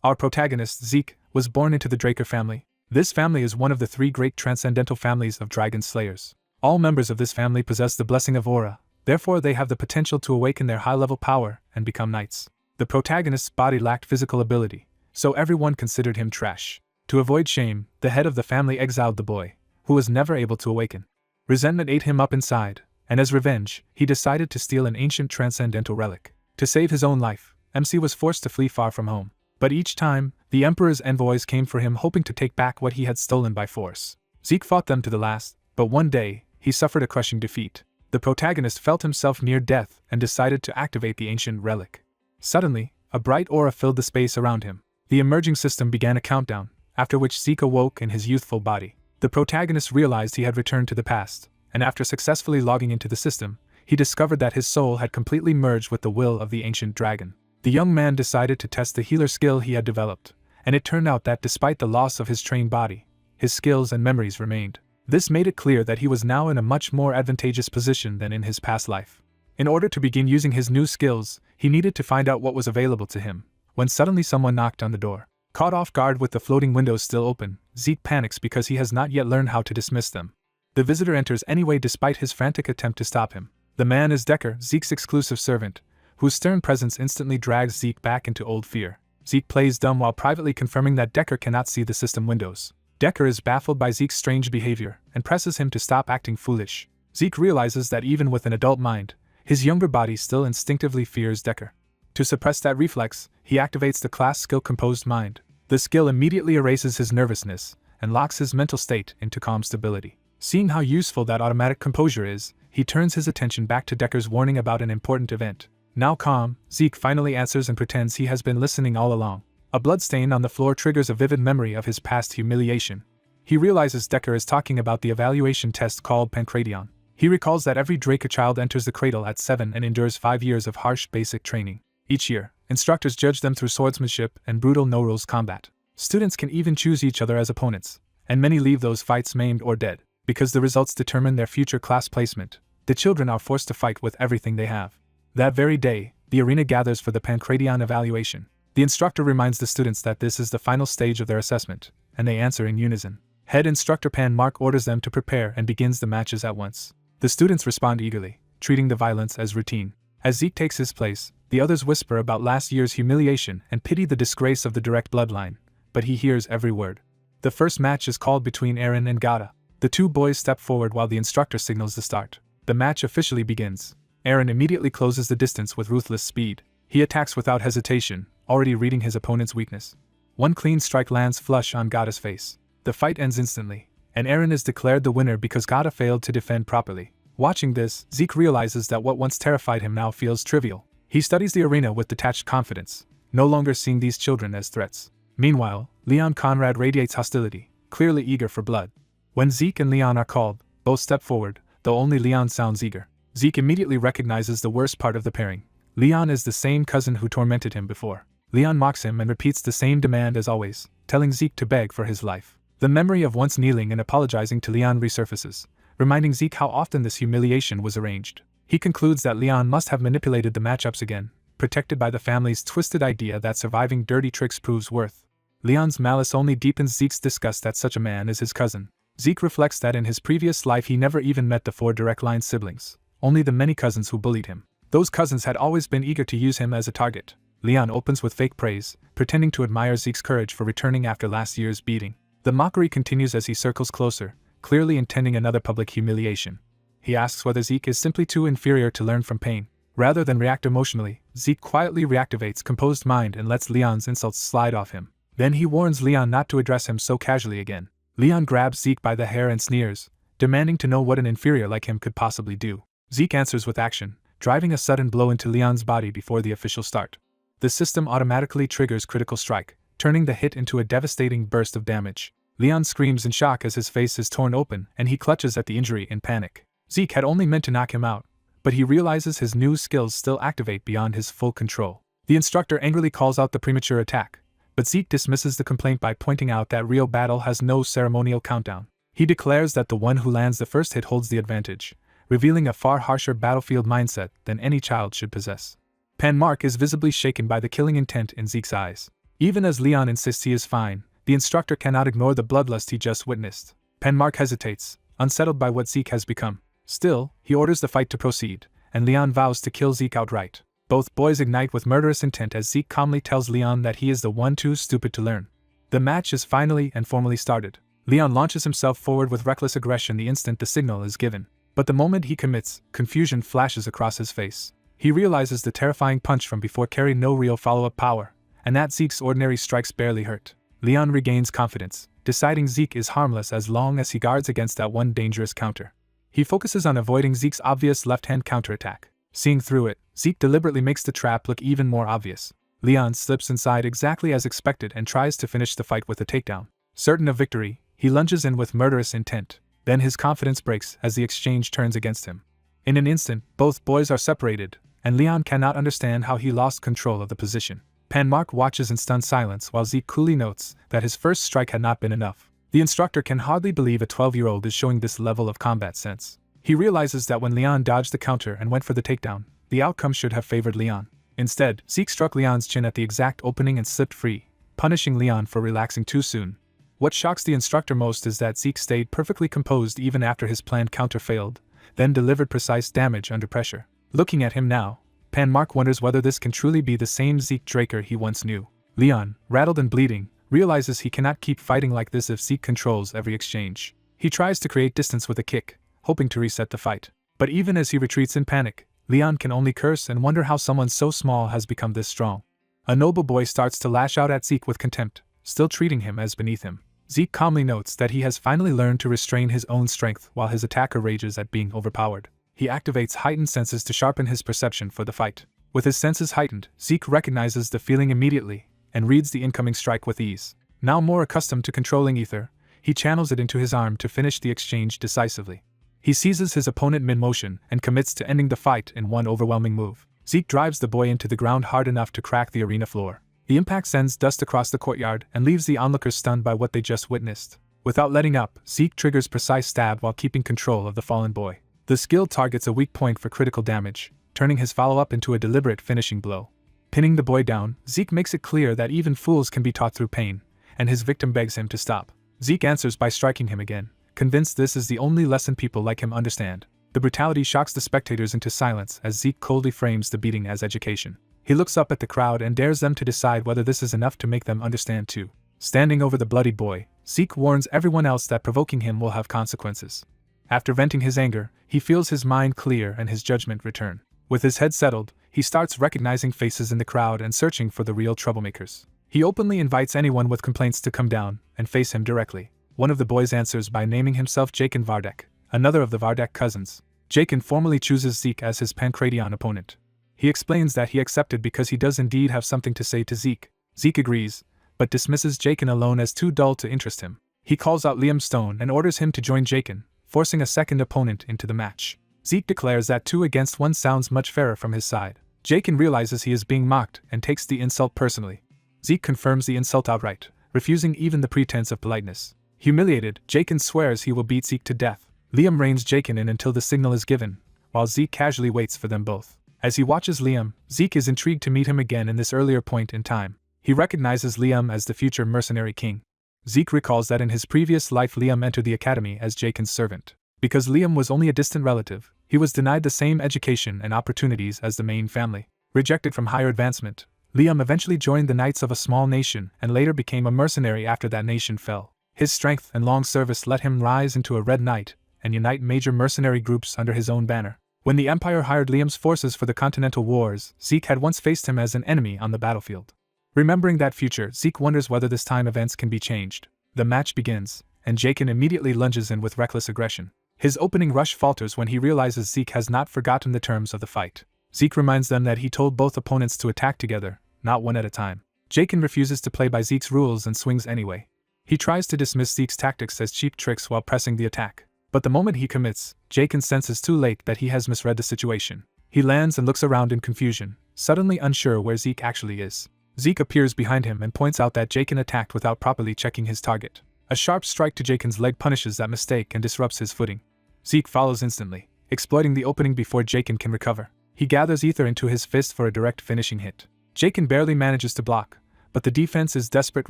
Our protagonist, Zeke, was born into the Draker family. This family is one of the 3 great transcendental families of dragon slayers. All members of this family possess the blessing of aura, therefore they have the potential to awaken their high-level power and become knights. The protagonist's body lacked physical ability, so everyone considered him trash. To avoid shame, the head of the family exiled the boy, who was never able to awaken. Resentment ate him up inside, and as revenge, he decided to steal an ancient transcendental relic. To save his own life, MC was forced to flee far from home. But each time, the Emperor's envoys came for him hoping to take back what he had stolen by force. Zeke fought them to the last, but one day, he suffered a crushing defeat. The protagonist felt himself near death and decided to activate the ancient relic. Suddenly, a bright aura filled the space around him. The emerging system began a countdown, after which Zeke awoke in his youthful body. The protagonist realized he had returned to the past, and after successfully logging into the system, he discovered that his soul had completely merged with the will of the ancient dragon. The young man decided to test the healer skill he had developed, and it turned out that despite the loss of his trained body, his skills and memories remained. This made it clear that he was now in a much more advantageous position than in his past life. In order to begin using his new skills, he needed to find out what was available to him, when suddenly someone knocked on the door. Caught off guard with the floating windows still open, Zeke panics because he has not yet learned how to dismiss them. The visitor enters anyway despite his frantic attempt to stop him. The man is Decker, Zeke's exclusive servant, whose stern presence instantly drags Zeke back into old fear. Zeke plays dumb while privately confirming that Decker cannot see the system windows. Decker is baffled by Zeke's strange behavior and presses him to stop acting foolish. Zeke realizes that even with an adult mind, his younger body still instinctively fears Decker. To suppress that reflex, he activates the class skill Composed Mind. The skill immediately erases his nervousness and locks his mental state into calm stability. Seeing how useful that automatic composure is, he turns his attention back to Decker's warning about an important event. Now calm, Zeke finally answers and pretends he has been listening all along. A bloodstain on the floor triggers a vivid memory of his past humiliation. He realizes Decker is talking about the evaluation test called Pancration. He recalls that every Draker child enters the cradle at 7 and endures 5 years of harsh basic training. Each year, instructors judge them through swordsmanship and brutal no-rules combat. Students can even choose each other as opponents, and many leave those fights maimed or dead. Because the results determine their future class placement, the children are forced to fight with everything they have. That very day, the arena gathers for the Pancration evaluation. The instructor reminds the students that this is the final stage of their assessment, and they answer in unison. Head instructor Pan Mark orders them to prepare and begins the matches at once. The students respond eagerly, treating the violence as routine. As Zeke takes his place, the others whisper about last year's humiliation and pity the disgrace of the direct bloodline, but he hears every word. The first match is called between Aaron and Gata. The 2 boys step forward while the instructor signals the start. The match officially begins. Aaron immediately closes the distance with ruthless speed. He attacks without hesitation, already reading his opponent's weakness. One clean strike lands flush on Gata's face. The fight ends instantly, and Aaron is declared the winner because Gata failed to defend properly. Watching this, Zeke realizes that what once terrified him now feels trivial. He studies the arena with detached confidence, no longer seeing these children as threats. Meanwhile, Leon Conrad radiates hostility, clearly eager for blood. When Zeke and Leon are called, both step forward, though only Leon sounds eager. Zeke immediately recognizes the worst part of the pairing. Leon is the same cousin who tormented him before. Leon mocks him and repeats the same demand as always, telling Zeke to beg for his life. The memory of once kneeling and apologizing to Leon resurfaces, reminding Zeke how often this humiliation was arranged. He concludes that Leon must have manipulated the matchups again, protected by the family's twisted idea that surviving dirty tricks proves worth. Leon's malice only deepens Zeke's disgust that such a man is his cousin. Zeke reflects that in his previous life he never even met the 4 direct-line siblings, only the many cousins who bullied him. Those cousins had always been eager to use him as a target. Leon opens with fake praise, pretending to admire Zeke's courage for returning after last year's beating. The mockery continues as he circles closer, clearly intending another public humiliation. He asks whether Zeke is simply too inferior to learn from pain. Rather than react emotionally, Zeke quietly reactivates Composed Mind and lets Leon's insults slide off him. Then he warns Leon not to address him so casually again. Leon grabs Zeke by the hair and sneers, demanding to know what an inferior like him could possibly do. Zeke answers with action, driving a sudden blow into Leon's body before the official start. The system automatically triggers Critical Strike, turning the hit into a devastating burst of damage. Leon screams in shock as his face is torn open and he clutches at the injury in panic. Zeke had only meant to knock him out, but he realizes his new skills still activate beyond his full control. The instructor angrily calls out the premature attack, but Zeke dismisses the complaint by pointing out that real battle has no ceremonial countdown. He declares that the one who lands the first hit holds the advantage, revealing a far harsher battlefield mindset than any child should possess. Pan Mark is visibly shaken by the killing intent in Zeke's eyes. Even as Leon insists he is fine, the instructor cannot ignore the bloodlust he just witnessed. Panmark hesitates, unsettled by what Zeke has become. Still, he orders the fight to proceed, and Leon vows to kill Zeke outright. Both boys ignite with murderous intent as Zeke calmly tells Leon that he is the one too stupid to learn. The match is finally and formally started. Leon launches himself forward with reckless aggression the instant the signal is given. But the moment he commits, confusion flashes across his face. He realizes the terrifying punch from before carried no real follow-up power, and that Zeke's ordinary strikes barely hurt. Leon regains confidence, deciding Zeke is harmless as long as he guards against that one dangerous counter. He focuses on avoiding Zeke's obvious left-hand counterattack. Seeing through it, Zeke deliberately makes the trap look even more obvious. Leon slips inside exactly as expected and tries to finish the fight with a takedown. Certain of victory, he lunges in with murderous intent. Then his confidence breaks as the exchange turns against him. In an instant, both boys are separated, and Leon cannot understand how he lost control of the position. Panmark watches in stunned silence while Zeke coolly notes that his first strike had not been enough. The instructor can hardly believe a 12-year-old is showing this level of combat sense. He realizes that when Leon dodged the counter and went for the takedown, the outcome should have favored Leon. Instead, Zeke struck Leon's chin at the exact opening and slipped free, punishing Leon for relaxing too soon. What shocks the instructor most is that Zeke stayed perfectly composed even after his planned counter failed, then delivered precise damage under pressure. Looking at him now, Panmark wonders whether this can truly be the same Zeke Draker he once knew. Leon, rattled and bleeding, realizes he cannot keep fighting like this if Zeke controls every exchange. He tries to create distance with a kick, hoping to reset the fight. But even as he retreats in panic, Leon can only curse and wonder how someone so small has become this strong. A noble boy starts to lash out at Zeke with contempt, still treating him as beneath him. Zeke calmly notes that he has finally learned to restrain his own strength while his attacker rages at being overpowered. He activates heightened senses to sharpen his perception for the fight. With his senses heightened, Zeke recognizes the feeling immediately and reads the incoming strike with ease. Now more accustomed to controlling ether, he channels it into his arm to finish the exchange decisively. He seizes his opponent mid-motion and commits to ending the fight in one overwhelming move. Zeke drives the boy into the ground hard enough to crack the arena floor. The impact sends dust across the courtyard and leaves the onlookers stunned by what they just witnessed. Without letting up, Zeke triggers precise stab while keeping control of the fallen boy. The skill targets a weak point for critical damage, turning his follow-up into a deliberate finishing blow. Pinning the boy down, Zeke makes it clear that even fools can be taught through pain, and his victim begs him to stop. Zeke answers by striking him again, convinced this is the only lesson people like him understand. The brutality shocks the spectators into silence as Zeke coldly frames the beating as education. He looks up at the crowd and dares them to decide whether this is enough to make them understand too. Standing over the bloodied boy, Zeke warns everyone else that provoking him will have consequences. After venting his anger, he feels his mind clear and his judgment return. With his head settled, he starts recognizing faces in the crowd and searching for the real troublemakers. He openly invites anyone with complaints to come down and face him directly. One of the boys answers by naming himself Jakin Vardek, another of the Vardek cousins. Jakin formally chooses Zeke as his Pancratian opponent. He explains that he accepted because he does indeed have something to say to Zeke. Zeke agrees, but dismisses Jakin alone as too dull to interest him. He calls out Liam Stone and orders him to join Jakin, forcing a second opponent into the match. Zeke declares that 2 against 1 sounds much fairer from his side. Jakin realizes he is being mocked and takes the insult personally. Zeke confirms the insult outright, refusing even the pretense of politeness. Humiliated, Jakin swears he will beat Zeke to death. Liam reins Jakin in until the signal is given, while Zeke casually waits for them both. As he watches Liam, Zeke is intrigued to meet him again in this earlier point in time. He recognizes Liam as the future mercenary king. Zeke recalls that in his previous life Liam entered the academy as Jakin's servant. Because Liam was only a distant relative, he was denied the same education and opportunities as the main family. Rejected from higher advancement, Liam eventually joined the knights of a small nation and later became a mercenary after that nation fell. His strength and long service let him rise into a Red Knight and unite major mercenary groups under his own banner. When the Empire hired Liam's forces for the Continental Wars, Zeke had once faced him as an enemy on the battlefield. Remembering that future, Zeke wonders whether this time events can be changed. The match begins, and Jakin immediately lunges in with reckless aggression. His opening rush falters when he realizes Zeke has not forgotten the terms of the fight. Zeke reminds them that he told both opponents to attack together, not one at a time. Jakin refuses to play by Zeke's rules and swings anyway. He tries to dismiss Zeke's tactics as cheap tricks while pressing the attack. But the moment he commits, Jakin senses too late that he has misread the situation. He lands and looks around in confusion, suddenly unsure where Zeke actually is. Zeke appears behind him and points out that Jakin attacked without properly checking his target. A sharp strike to Jakin's leg punishes that mistake and disrupts his footing. Zeke follows instantly, exploiting the opening before Jakin can recover. He gathers ether into his fist for a direct finishing hit. Jakin barely manages to block, but the defense is desperate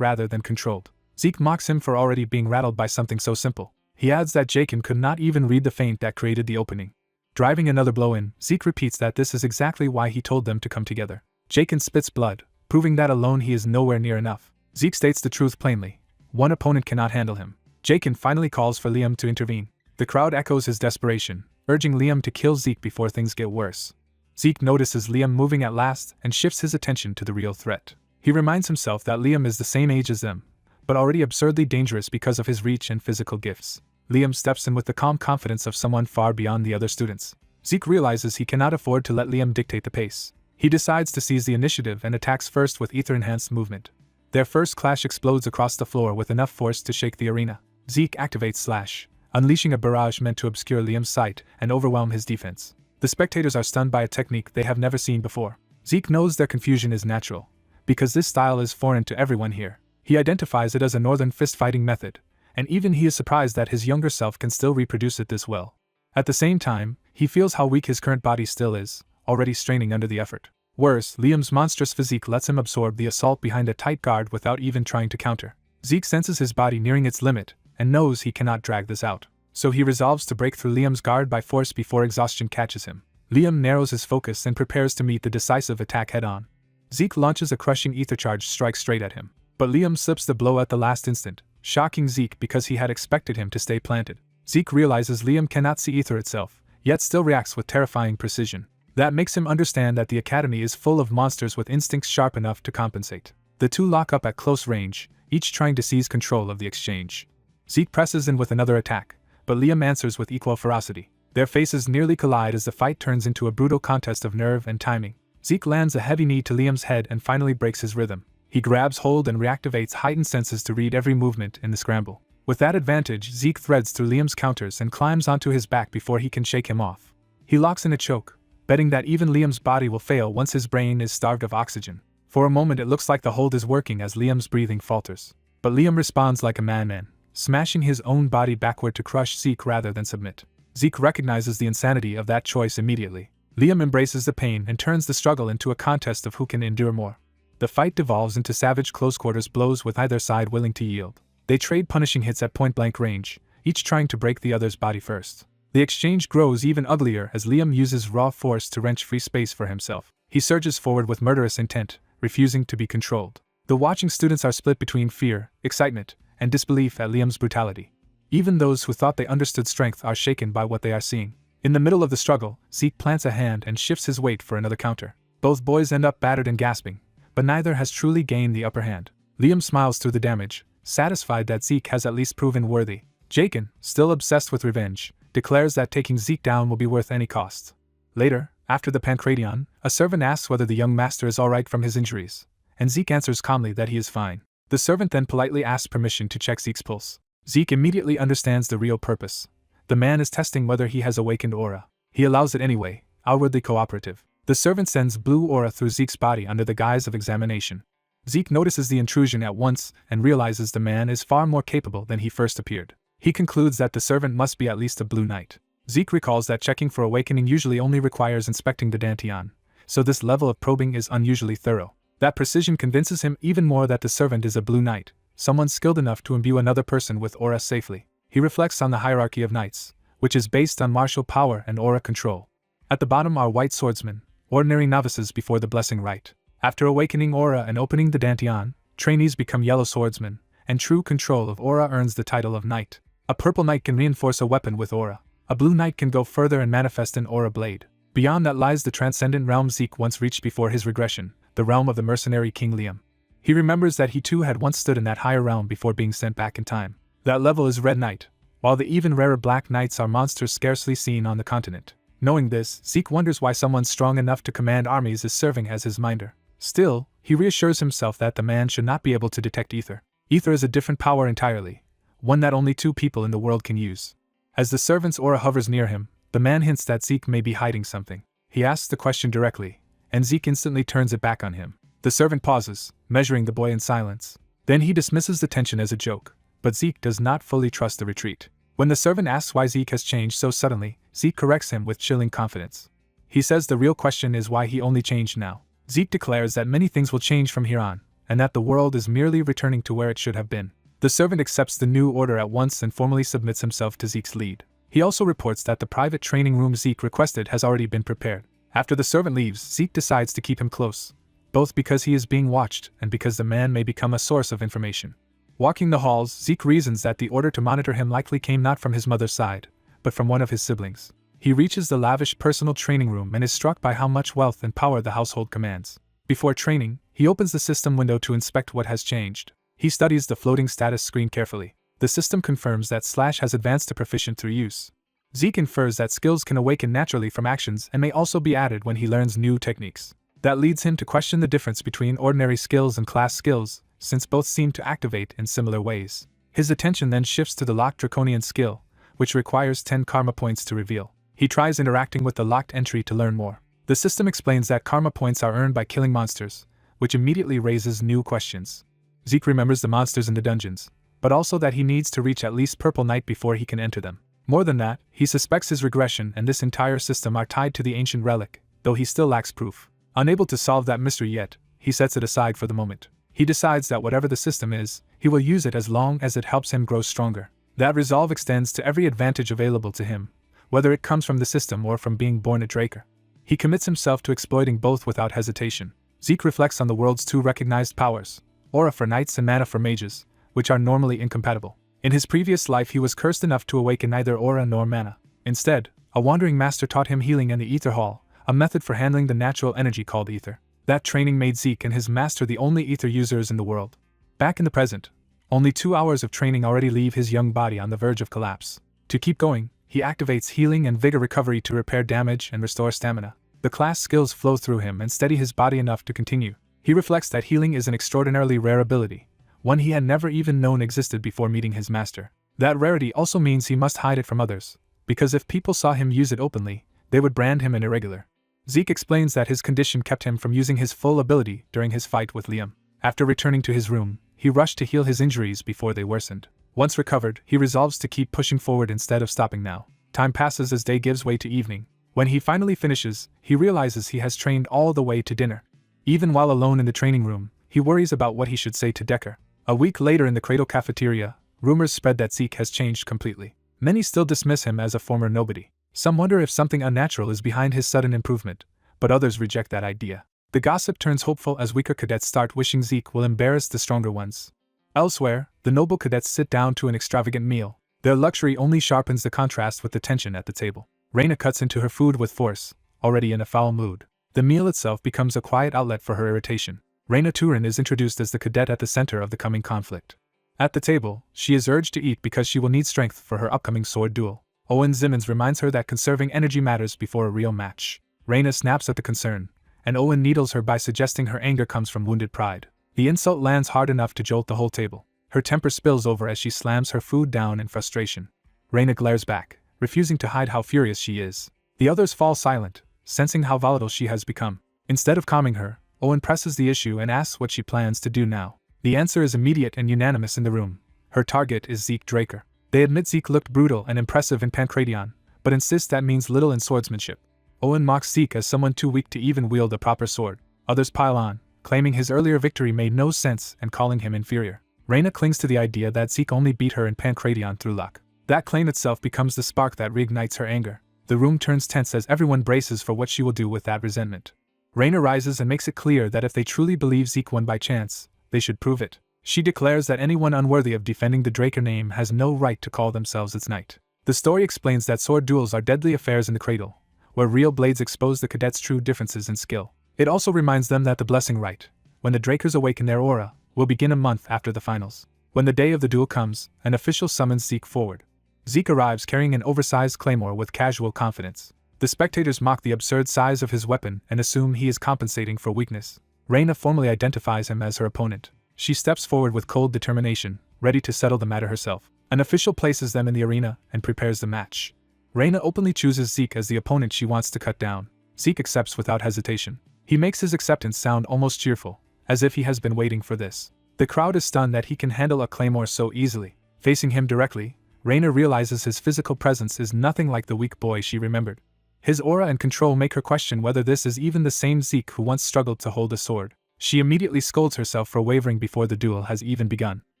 rather than controlled. Zeke mocks him for already being rattled by something so simple. He adds that Jaken could not even read the feint that created the opening. Driving another blow in, Zeke repeats that this is exactly why he told them to come together. Jaken spits blood, proving that alone he is nowhere near enough. Zeke states the truth plainly. One opponent cannot handle him. Jaken finally calls for Liam to intervene. The crowd echoes his desperation, urging Liam to kill Zeke before things get worse. Zeke notices Liam moving at last and shifts his attention to the real threat. He reminds himself that Liam is the same age as them, but already absurdly dangerous because of his reach and physical gifts. Liam steps in with the calm confidence of someone far beyond the other students. Zeke realizes he cannot afford to let Liam dictate the pace. He decides to seize the initiative and attacks first with ether-enhanced movement. Their first clash explodes across the floor with enough force to shake the arena. Zeke activates Slash, unleashing a barrage meant to obscure Liam's sight and overwhelm his defense. The spectators are stunned by a technique they have never seen before. Zeke knows their confusion is natural, because this style is foreign to everyone here. He identifies it as a northern fist-fighting method, and even he is surprised that his younger self can still reproduce it this well. At the same time, he feels how weak his current body still is, already straining under the effort. Worse, Liam's monstrous physique lets him absorb the assault behind a tight guard without even trying to counter. Zeke senses his body nearing its limit, and knows he cannot drag this out. So he resolves to break through Liam's guard by force before exhaustion catches him. Liam narrows his focus and prepares to meet the decisive attack head-on. Zeke launches a crushing ether charge strike straight at him, but Liam slips the blow at the last instant, shocking Zeke because he had expected him to stay planted. Zeke realizes Liam cannot see ether itself, yet still reacts with terrifying precision. That makes him understand that the academy is full of monsters with instincts sharp enough to compensate. The two lock up at close range, each trying to seize control of the exchange. Zeke presses in with another attack, but Liam answers with equal ferocity. Their faces nearly collide as the fight turns into a brutal contest of nerve and timing. Zeke lands a heavy knee to Liam's head and finally breaks his rhythm. He grabs hold and reactivates heightened senses to read every movement in the scramble. With that advantage, Zeke threads through Liam's counters and climbs onto his back before he can shake him off. He locks in a choke, betting that even Liam's body will fail once his brain is starved of oxygen. For a moment it looks like the hold is working as Liam's breathing falters. But Liam responds like a madman, smashing his own body backward to crush Zeke rather than submit. Zeke recognizes the insanity of that choice immediately. Liam embraces the pain and turns the struggle into a contest of who can endure more. The fight devolves into savage close-quarters blows with either side willing to yield. They trade punishing hits at point-blank range, each trying to break the other's body first. The exchange grows even uglier as Liam uses raw force to wrench free space for himself. He surges forward with murderous intent, refusing to be controlled. The watching students are split between fear, excitement, and disbelief at Liam's brutality. Even those who thought they understood strength are shaken by what they are seeing. In the middle of the struggle, Zeke plants a hand and shifts his weight for another counter. Both boys end up battered and gasping, but neither has truly gained the upper hand. Liam smiles through the damage, satisfied that Zeke has at least proven worthy. Jaken, still obsessed with revenge, declares that taking Zeke down will be worth any cost. Later, after the pancration, a servant asks whether the young master is alright from his injuries, and Zeke answers calmly that he is fine. The servant then politely asks permission to check Zeke's pulse. Zeke immediately understands the real purpose. The man is testing whether he has awakened aura. He allows it anyway, outwardly cooperative. The servant sends blue aura through Zeke's body under the guise of examination. Zeke notices the intrusion at once and realizes the man is far more capable than he first appeared. He concludes that the servant must be at least a blue knight. Zeke recalls that checking for awakening usually only requires inspecting the dantian, so this level of probing is unusually thorough. That precision convinces him even more that the servant is a blue knight, someone skilled enough to imbue another person with aura safely. He reflects on the hierarchy of knights, which is based on martial power and aura control. At the bottom are white swordsmen, ordinary novices before the blessing rite. After awakening aura and opening the dantian, trainees become yellow swordsmen, and true control of aura earns the title of knight. A purple knight can reinforce a weapon with aura. A blue knight can go further and manifest an aura blade. Beyond that lies the transcendent realm Zeke once reached before his regression, the realm of the mercenary King Liam. He remembers that he too had once stood in that higher realm before being sent back in time. That level is Red Knight, while the even rarer Black Knights are monsters scarcely seen on the continent. Knowing this, Zeke wonders why someone strong enough to command armies is serving as his minder. Still, he reassures himself that the man should not be able to detect ether. Ether is a different power entirely, one that only 2 people in the world can use. As the servant's aura hovers near him, the man hints that Zeke may be hiding something. He asks the question directly, and Zeke instantly turns it back on him. The servant pauses, measuring the boy in silence. Then he dismisses the tension as a joke, but Zeke does not fully trust the retreat. When the servant asks why Zeke has changed so suddenly, Zeke corrects him with chilling confidence. He says the real question is why he only changed now. Zeke declares that many things will change from here on, and that the world is merely returning to where it should have been. The servant accepts the new order at once and formally submits himself to Zeke's lead. He also reports that the private training room Zeke requested has already been prepared. After the servant leaves, Zeke decides to keep him close, both because he is being watched and because the man may become a source of information. Walking the halls, Zeke reasons that the order to monitor him likely came not from his mother's side, but from one of his siblings. He reaches the lavish personal training room and is struck by how much wealth and power the household commands. Before training, he opens the system window to inspect what has changed. He studies the floating status screen carefully. The system confirms that Slash has advanced to proficient through use. Zeke infers that skills can awaken naturally from actions and may also be added when he learns new techniques. That leads him to question the difference between ordinary skills and class skills, since both seem to activate in similar ways. His attention then shifts to the locked Draconian skill, which requires 10 karma points to reveal. He tries interacting with the locked entry to learn more. The system explains that karma points are earned by killing monsters, which immediately raises new questions. Zeke remembers the monsters in the dungeons, but also that he needs to reach at least Purple Night before he can enter them. More than that, he suspects his regression and this entire system are tied to the ancient relic, though he still lacks proof. Unable to solve that mystery yet, he sets it aside for the moment. He decides that whatever the system is, he will use it as long as it helps him grow stronger. That resolve extends to every advantage available to him, whether it comes from the system or from being born a Draker. He commits himself to exploiting both without hesitation. Zeke reflects on the world's two recognized powers, Aura for knights and Mana for mages, which are normally incompatible. In his previous life he was cursed enough to awaken neither Aura nor Mana. Instead, a wandering master taught him healing in the Ether Hall, a method for handling the natural energy called Ether. That training made Zeke and his master the only Ether users in the world. Back in the present, only 2 hours of training already leave his young body on the verge of collapse. To keep going, he activates healing and vigor recovery to repair damage and restore stamina. The class skills flow through him and steady his body enough to continue. He reflects that healing is an extraordinarily rare ability, one he had never even known existed before meeting his master. That rarity also means he must hide it from others, because if people saw him use it openly, they would brand him an irregular. Zeke explains that his condition kept him from using his full ability during his fight with Liam. After returning to his room, he rushed to heal his injuries before they worsened. Once recovered, he resolves to keep pushing forward instead of stopping now. Time passes as day gives way to evening. When he finally finishes, he realizes he has trained all the way to dinner. Even while alone in the training room, he worries about what he should say to Decker. A week later in the Cradle cafeteria, rumors spread that Zeke has changed completely. Many still dismiss him as a former nobody. Some wonder if something unnatural is behind his sudden improvement, but others reject that idea. The gossip turns hopeful as weaker cadets start wishing Zeke will embarrass the stronger ones. Elsewhere, the noble cadets sit down to an extravagant meal. Their luxury only sharpens the contrast with the tension at the table. Reina cuts into her food with force, already in a foul mood. The meal itself becomes a quiet outlet for her irritation. Reina Turin is introduced as the cadet at the center of the coming conflict. At the table, she is urged to eat because she will need strength for her upcoming sword duel. Owen Zimmons reminds her that conserving energy matters before a real match. Reina snaps at the concern, and Owen needles her by suggesting her anger comes from wounded pride. The insult lands hard enough to jolt the whole table. Her temper spills over as she slams her food down in frustration. Reina glares back, refusing to hide how furious she is. The others fall silent, sensing how volatile she has become. Instead of calming her, Owen presses the issue and asks what she plans to do now. The answer is immediate and unanimous in the room. Her target is Zeke Draker. They admit Zeke looked brutal and impressive in Pancratium, but insist that means little in swordsmanship. Owen mocks Zeke as someone too weak to even wield a proper sword. Others pile on, claiming his earlier victory made no sense and calling him inferior. Reina clings to the idea that Zeke only beat her in Pancratium through luck. That claim itself becomes the spark that reignites her anger. The room turns tense as everyone braces for what she will do with that resentment. Reina rises and makes it clear that if they truly believe Zeke won by chance, they should prove it. She declares that anyone unworthy of defending the Draker name has no right to call themselves its knight. The story explains that sword duels are deadly affairs in the cradle, where real blades expose the cadets' true differences in skill. It also reminds them that the blessing rite, when the Drakers awaken their aura, will begin a month after the finals. When the day of the duel comes, an official summons Zeke forward. Zeke arrives carrying an oversized claymore with casual confidence. The spectators mock the absurd size of his weapon and assume he is compensating for weakness. Reina formally identifies him as her opponent. She steps forward with cold determination, ready to settle the matter herself. An official places them in the arena and prepares the match. Reina openly chooses Zeke as the opponent she wants to cut down. Zeke accepts without hesitation. He makes his acceptance sound almost cheerful, as if he has been waiting for this. The crowd is stunned that he can handle a claymore so easily. Facing him directly, Reina realizes his physical presence is nothing like the weak boy she remembered. His aura and control make her question whether this is even the same Zeke who once struggled to hold a sword. She immediately scolds herself for wavering before the duel has even begun.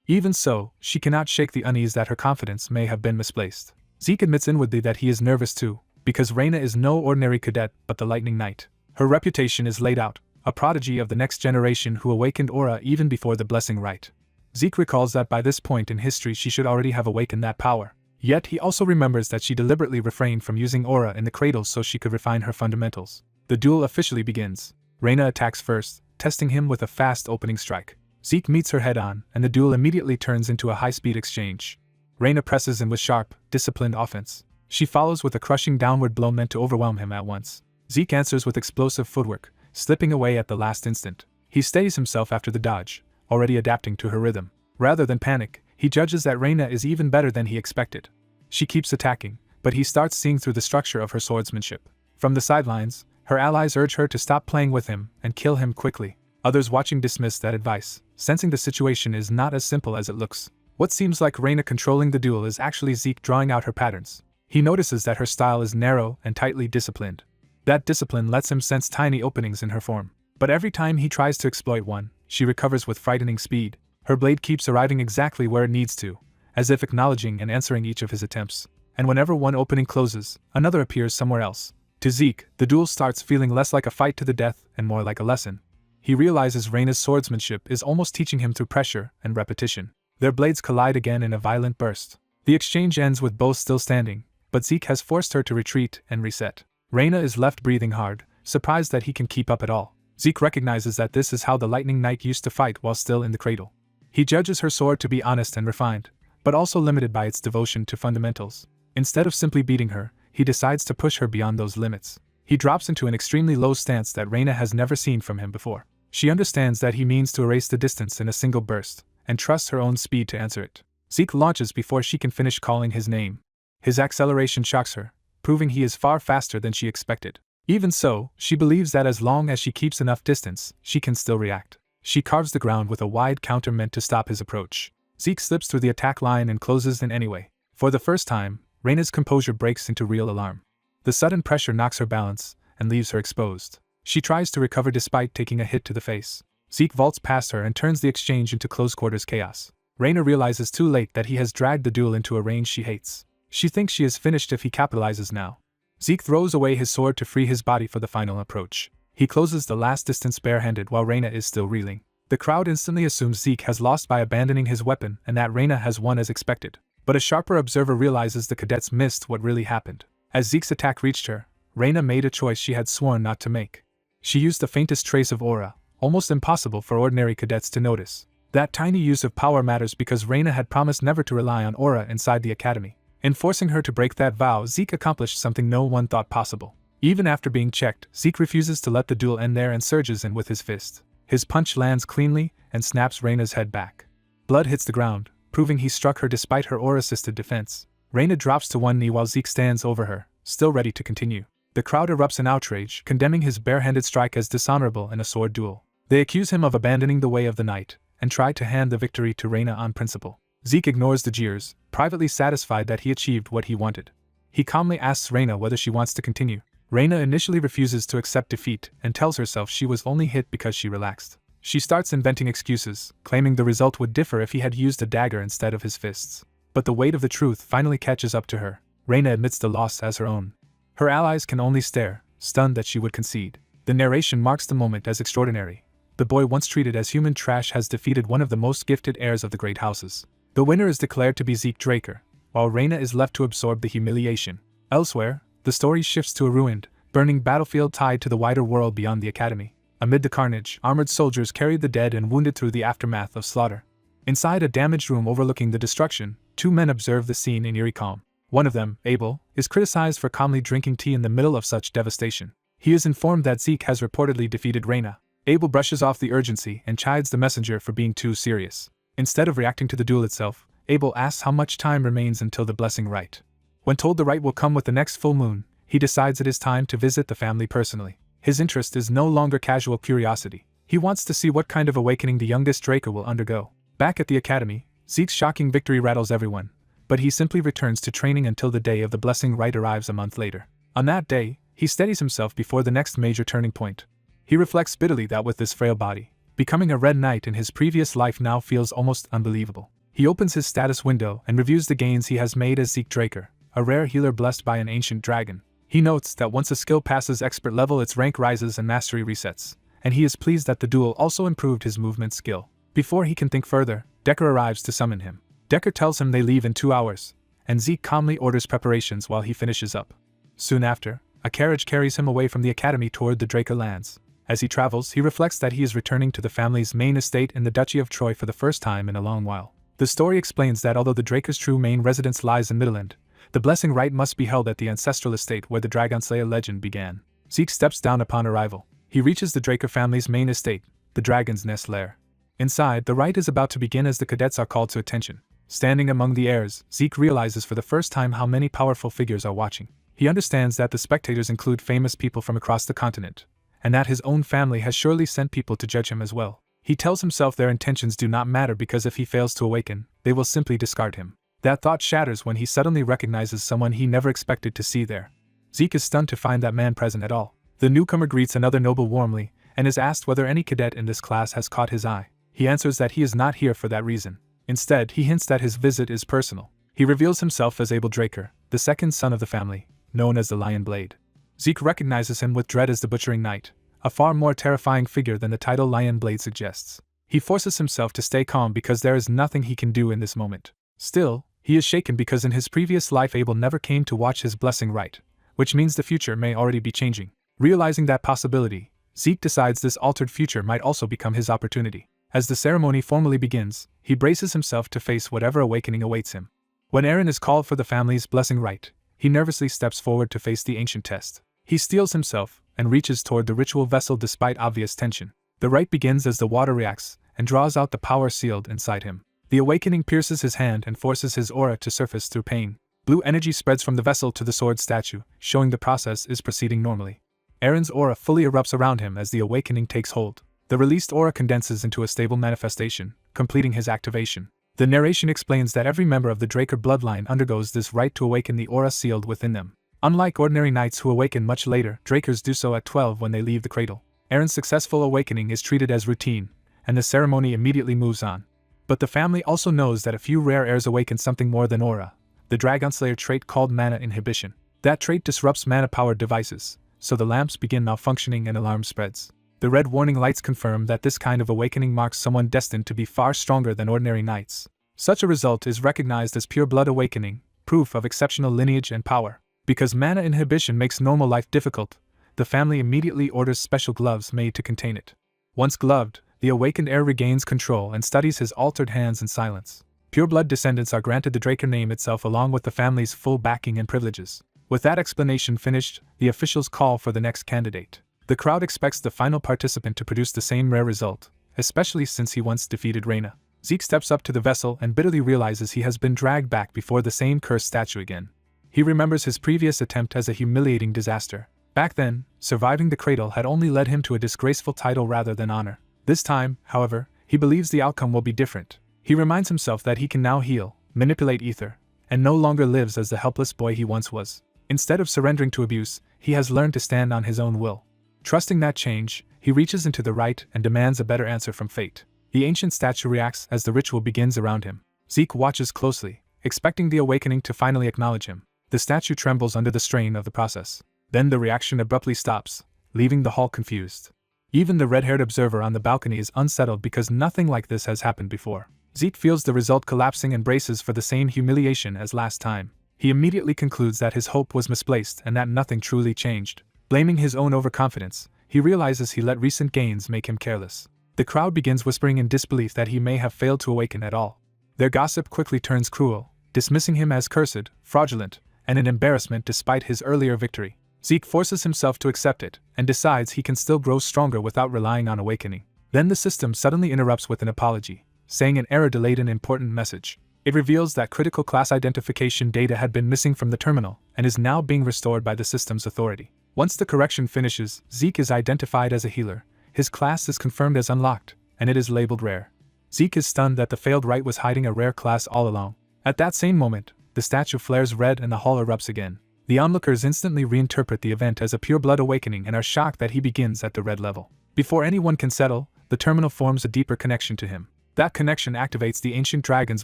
Even so, she cannot shake the unease that her confidence may have been misplaced. Zeke admits inwardly that he is nervous too, because Reina is no ordinary cadet but the Lightning Knight. Her reputation is laid out, a prodigy of the next generation who awakened aura even before the blessing rite. Zeke recalls that by this point in history she should already have awakened that power. Yet he also remembers that she deliberately refrained from using aura in the cradle so she could refine her fundamentals. The duel officially begins. Reina attacks first, testing him with a fast opening strike. Zeke meets her head-on, and the duel immediately turns into a high-speed exchange. Reina presses in with sharp, disciplined offense. She follows with a crushing downward blow meant to overwhelm him at once. Zeke answers with explosive footwork, slipping away at the last instant. He steadies himself after the dodge, already adapting to her rhythm. Rather than panic, he judges that Reina is even better than he expected. She keeps attacking, but he starts seeing through the structure of her swordsmanship. From the sidelines, her allies urge her to stop playing with him and kill him quickly. Others watching dismiss that advice, sensing the situation is not as simple as it looks. What seems like Reina controlling the duel is actually Zeke drawing out her patterns. He notices that her style is narrow and tightly disciplined. That discipline lets him sense tiny openings in her form. But every time he tries to exploit one, she recovers with frightening speed. Her blade keeps arriving exactly where it needs to, as if acknowledging and answering each of his attempts. And whenever one opening closes, another appears somewhere else. To Zeke, the duel starts feeling less like a fight to the death and more like a lesson. He realizes Reina's swordsmanship is almost teaching him through pressure and repetition. Their blades collide again in a violent burst. The exchange ends with both still standing, but Zeke has forced her to retreat and reset. Reina is left breathing hard, surprised that he can keep up at all. Zeke recognizes that this is how the Lightning Knight used to fight while still in the cradle. He judges her sword to be honest and refined, but also limited by its devotion to fundamentals. Instead of simply beating her, he decides to push her beyond those limits. He drops into an extremely low stance that Reina has never seen from him before. She understands that he means to erase the distance in a single burst, and trusts her own speed to answer it. Zeke launches before she can finish calling his name. His acceleration shocks her, proving he is far faster than she expected. Even so, she believes that as long as she keeps enough distance, she can still react. She carves the ground with a wide counter meant to stop his approach. Zeke slips through the attack line and closes in anyway. For the first time, Reina's composure breaks into real alarm. The sudden pressure knocks her balance and leaves her exposed. She tries to recover despite taking a hit to the face. Zeke vaults past her and turns the exchange into close-quarters chaos. Reina realizes too late that he has dragged the duel into a range she hates. She thinks she is finished if he capitalizes now. Zeke throws away his sword to free his body for the final approach. He closes the last distance barehanded while Reina is still reeling. The crowd instantly assumes Zeke has lost by abandoning his weapon and that Reina has won as expected. But a sharper observer realizes the cadets missed what really happened. As Zeke's attack reached her, Reina made a choice she had sworn not to make. She used the faintest trace of aura, almost impossible for ordinary cadets to notice. That tiny use of power matters because Reina had promised never to rely on aura inside the academy. In forcing her to break that vow, Zeke accomplished something no one thought possible. Even after being checked, Zeke refuses to let the duel end there and surges in with his fist. His punch lands cleanly and snaps Reina's head back. Blood hits the ground, proving he struck her despite her aura-assisted defense. Reina drops to one knee while Zeke stands over her, still ready to continue. The crowd erupts in outrage, condemning his barehanded strike as dishonorable in a sword duel. They accuse him of abandoning the way of the knight, and try to hand the victory to Reina on principle. Zeke ignores the jeers, privately satisfied that he achieved what he wanted. He calmly asks Reina whether she wants to continue. Reina initially refuses to accept defeat and tells herself she was only hit because she relaxed. She starts inventing excuses, claiming the result would differ if he had used a dagger instead of his fists. But the weight of the truth finally catches up to her. Reina admits the loss as her own. Her allies can only stare, stunned that she would concede. The narration marks the moment as extraordinary. The boy once treated as human trash has defeated one of the most gifted heirs of the great houses. The winner is declared to be Zeke Draker, while Reina is left to absorb the humiliation. Elsewhere, the story shifts to a ruined, burning battlefield tied to the wider world beyond the academy. Amid the carnage, armored soldiers carried the dead and wounded through the aftermath of slaughter. Inside a damaged room overlooking the destruction, two men observe the scene in eerie calm. One of them, Abel, is criticized for calmly drinking tea in the middle of such devastation. He is informed that Zeke has reportedly defeated Reina. Abel brushes off the urgency and chides the messenger for being too serious. Instead of reacting to the duel itself, Abel asks how much time remains until the blessing rite. When told the rite will come with the next full moon, he decides it is time to visit the family personally. His interest is no longer casual curiosity. He wants to see what kind of awakening the youngest Draco will undergo. Back at the academy, Zeke's shocking victory rattles everyone, but he simply returns to training until the day of the blessing rite arrives a month later. On that day, he steadies himself before the next major turning point. He reflects bitterly that with this frail body, Becoming a red knight in his previous life now feels almost unbelievable. He opens his status window and reviews the gains he has made as Zeke Draker, a rare healer blessed by an ancient dragon. He notes that once a skill passes expert level, its rank rises and mastery resets, and he is pleased that the duel also improved his movement skill. Before he can think further, Decker arrives to summon him. Decker tells him they leave in 2 hours, and Zeke calmly orders preparations while he finishes up. Soon after, a carriage carries him away from the academy toward the Draker lands. As he travels, he reflects that he is returning to the family's main estate in the Duchy of Troy for the first time in a long while. The story explains that although the Draker's true main residence lies in Midland, the blessing rite must be held at the ancestral estate where the Dragonslayer legend began. Zeke steps down upon arrival. He reaches the Draker family's main estate, the Dragon's Nest lair. Inside, the rite is about to begin as the cadets are called to attention. Standing among the heirs, Zeke realizes for the first time how many powerful figures are watching. He understands that the spectators include famous people from across the continent, and that his own family has surely sent people to judge him as well. He tells himself their intentions do not matter because if he fails to awaken, they will simply discard him. That thought shatters when he suddenly recognizes someone he never expected to see there. Zeke is stunned to find that man present at all. The newcomer greets another noble warmly, and is asked whether any cadet in this class has caught his eye. He answers that he is not here for that reason. Instead, he hints that his visit is personal. He reveals himself as Abel Draker, the second son of the family, known as the Lion Blade. Zeke recognizes him with dread as the Butchering Knight, a far more terrifying figure than the title Lion Blade suggests. He forces himself to stay calm because there is nothing he can do in this moment. Still, he is shaken because in his previous life Abel never came to watch his blessing rite, which means the future may already be changing. Realizing that possibility, Zeke decides this altered future might also become his opportunity. As the ceremony formally begins, he braces himself to face whatever awakening awaits him. When Aaron is called for the family's blessing rite, he nervously steps forward to face the ancient test. He steels himself and reaches toward the ritual vessel despite obvious tension. The rite begins as the water reacts and draws out the power sealed inside him. The awakening pierces his hand and forces his aura to surface through pain. Blue energy spreads from the vessel to the sword statue, showing the process is proceeding normally. Aaron's aura fully erupts around him as the awakening takes hold. The released aura condenses into a stable manifestation, completing his activation. The narration explains that every member of the Draker bloodline undergoes this rite to awaken the aura sealed within them. Unlike ordinary knights who awaken much later, Drakers do so at 12 when they leave the cradle. Aaron's successful awakening is treated as routine, and the ceremony immediately moves on. But the family also knows that a few rare heirs awaken something more than aura, the Dragonslayer trait called mana inhibition. That trait disrupts mana-powered devices, so the lamps begin malfunctioning and alarm spreads. The red warning lights confirm that this kind of awakening marks someone destined to be far stronger than ordinary knights. Such a result is recognized as pure blood awakening, proof of exceptional lineage and power. Because mana inhibition makes normal life difficult, the family immediately orders special gloves made to contain it. Once gloved, the awakened heir regains control and studies his altered hands in silence. Pure-blood descendants are granted the Draker name itself along with the family's full backing and privileges. With that explanation finished, the officials call for the next candidate. The crowd expects the final participant to produce the same rare result, especially since he once defeated Reyna. Zeke steps up to the vessel and bitterly realizes he has been dragged back before the same cursed statue again. He remembers his previous attempt as a humiliating disaster. Back then, surviving the cradle had only led him to a disgraceful title rather than honor. This time, however, he believes the outcome will be different. He reminds himself that he can now heal, manipulate ether, and no longer lives as the helpless boy he once was. Instead of surrendering to abuse, he has learned to stand on his own will. Trusting that change, he reaches into the right and demands a better answer from fate. The ancient statue reacts as the ritual begins around him. Zeke watches closely, expecting the awakening to finally acknowledge him. The statue trembles under the strain of the process. Then the reaction abruptly stops, leaving the hall confused. Even the red-haired observer on the balcony is unsettled because nothing like this has happened before. Zeke feels the result collapsing and braces for the same humiliation as last time. He immediately concludes that his hope was misplaced and that nothing truly changed. Blaming his own overconfidence, he realizes he let recent gains make him careless. The crowd begins whispering in disbelief that he may have failed to awaken at all. Their gossip quickly turns cruel, dismissing him as cursed, fraudulent, and an embarrassment despite his earlier victory. Zeke forces himself to accept it, and decides he can still grow stronger without relying on awakening. Then the system suddenly interrupts with an apology, saying an error delayed an important message. It reveals that critical class identification data had been missing from the terminal, and is now being restored by the system's authority. Once the correction finishes, Zeke is identified as a healer, his class is confirmed as unlocked, and it is labeled rare. Zeke is stunned that the failed rite was hiding a rare class all along. At that same moment, the statue flares red and the hall erupts again. The onlookers instantly reinterpret the event as a pure blood awakening and are shocked that he begins at the red level. Before anyone can settle, the terminal forms a deeper connection to him. That connection activates the ancient dragon's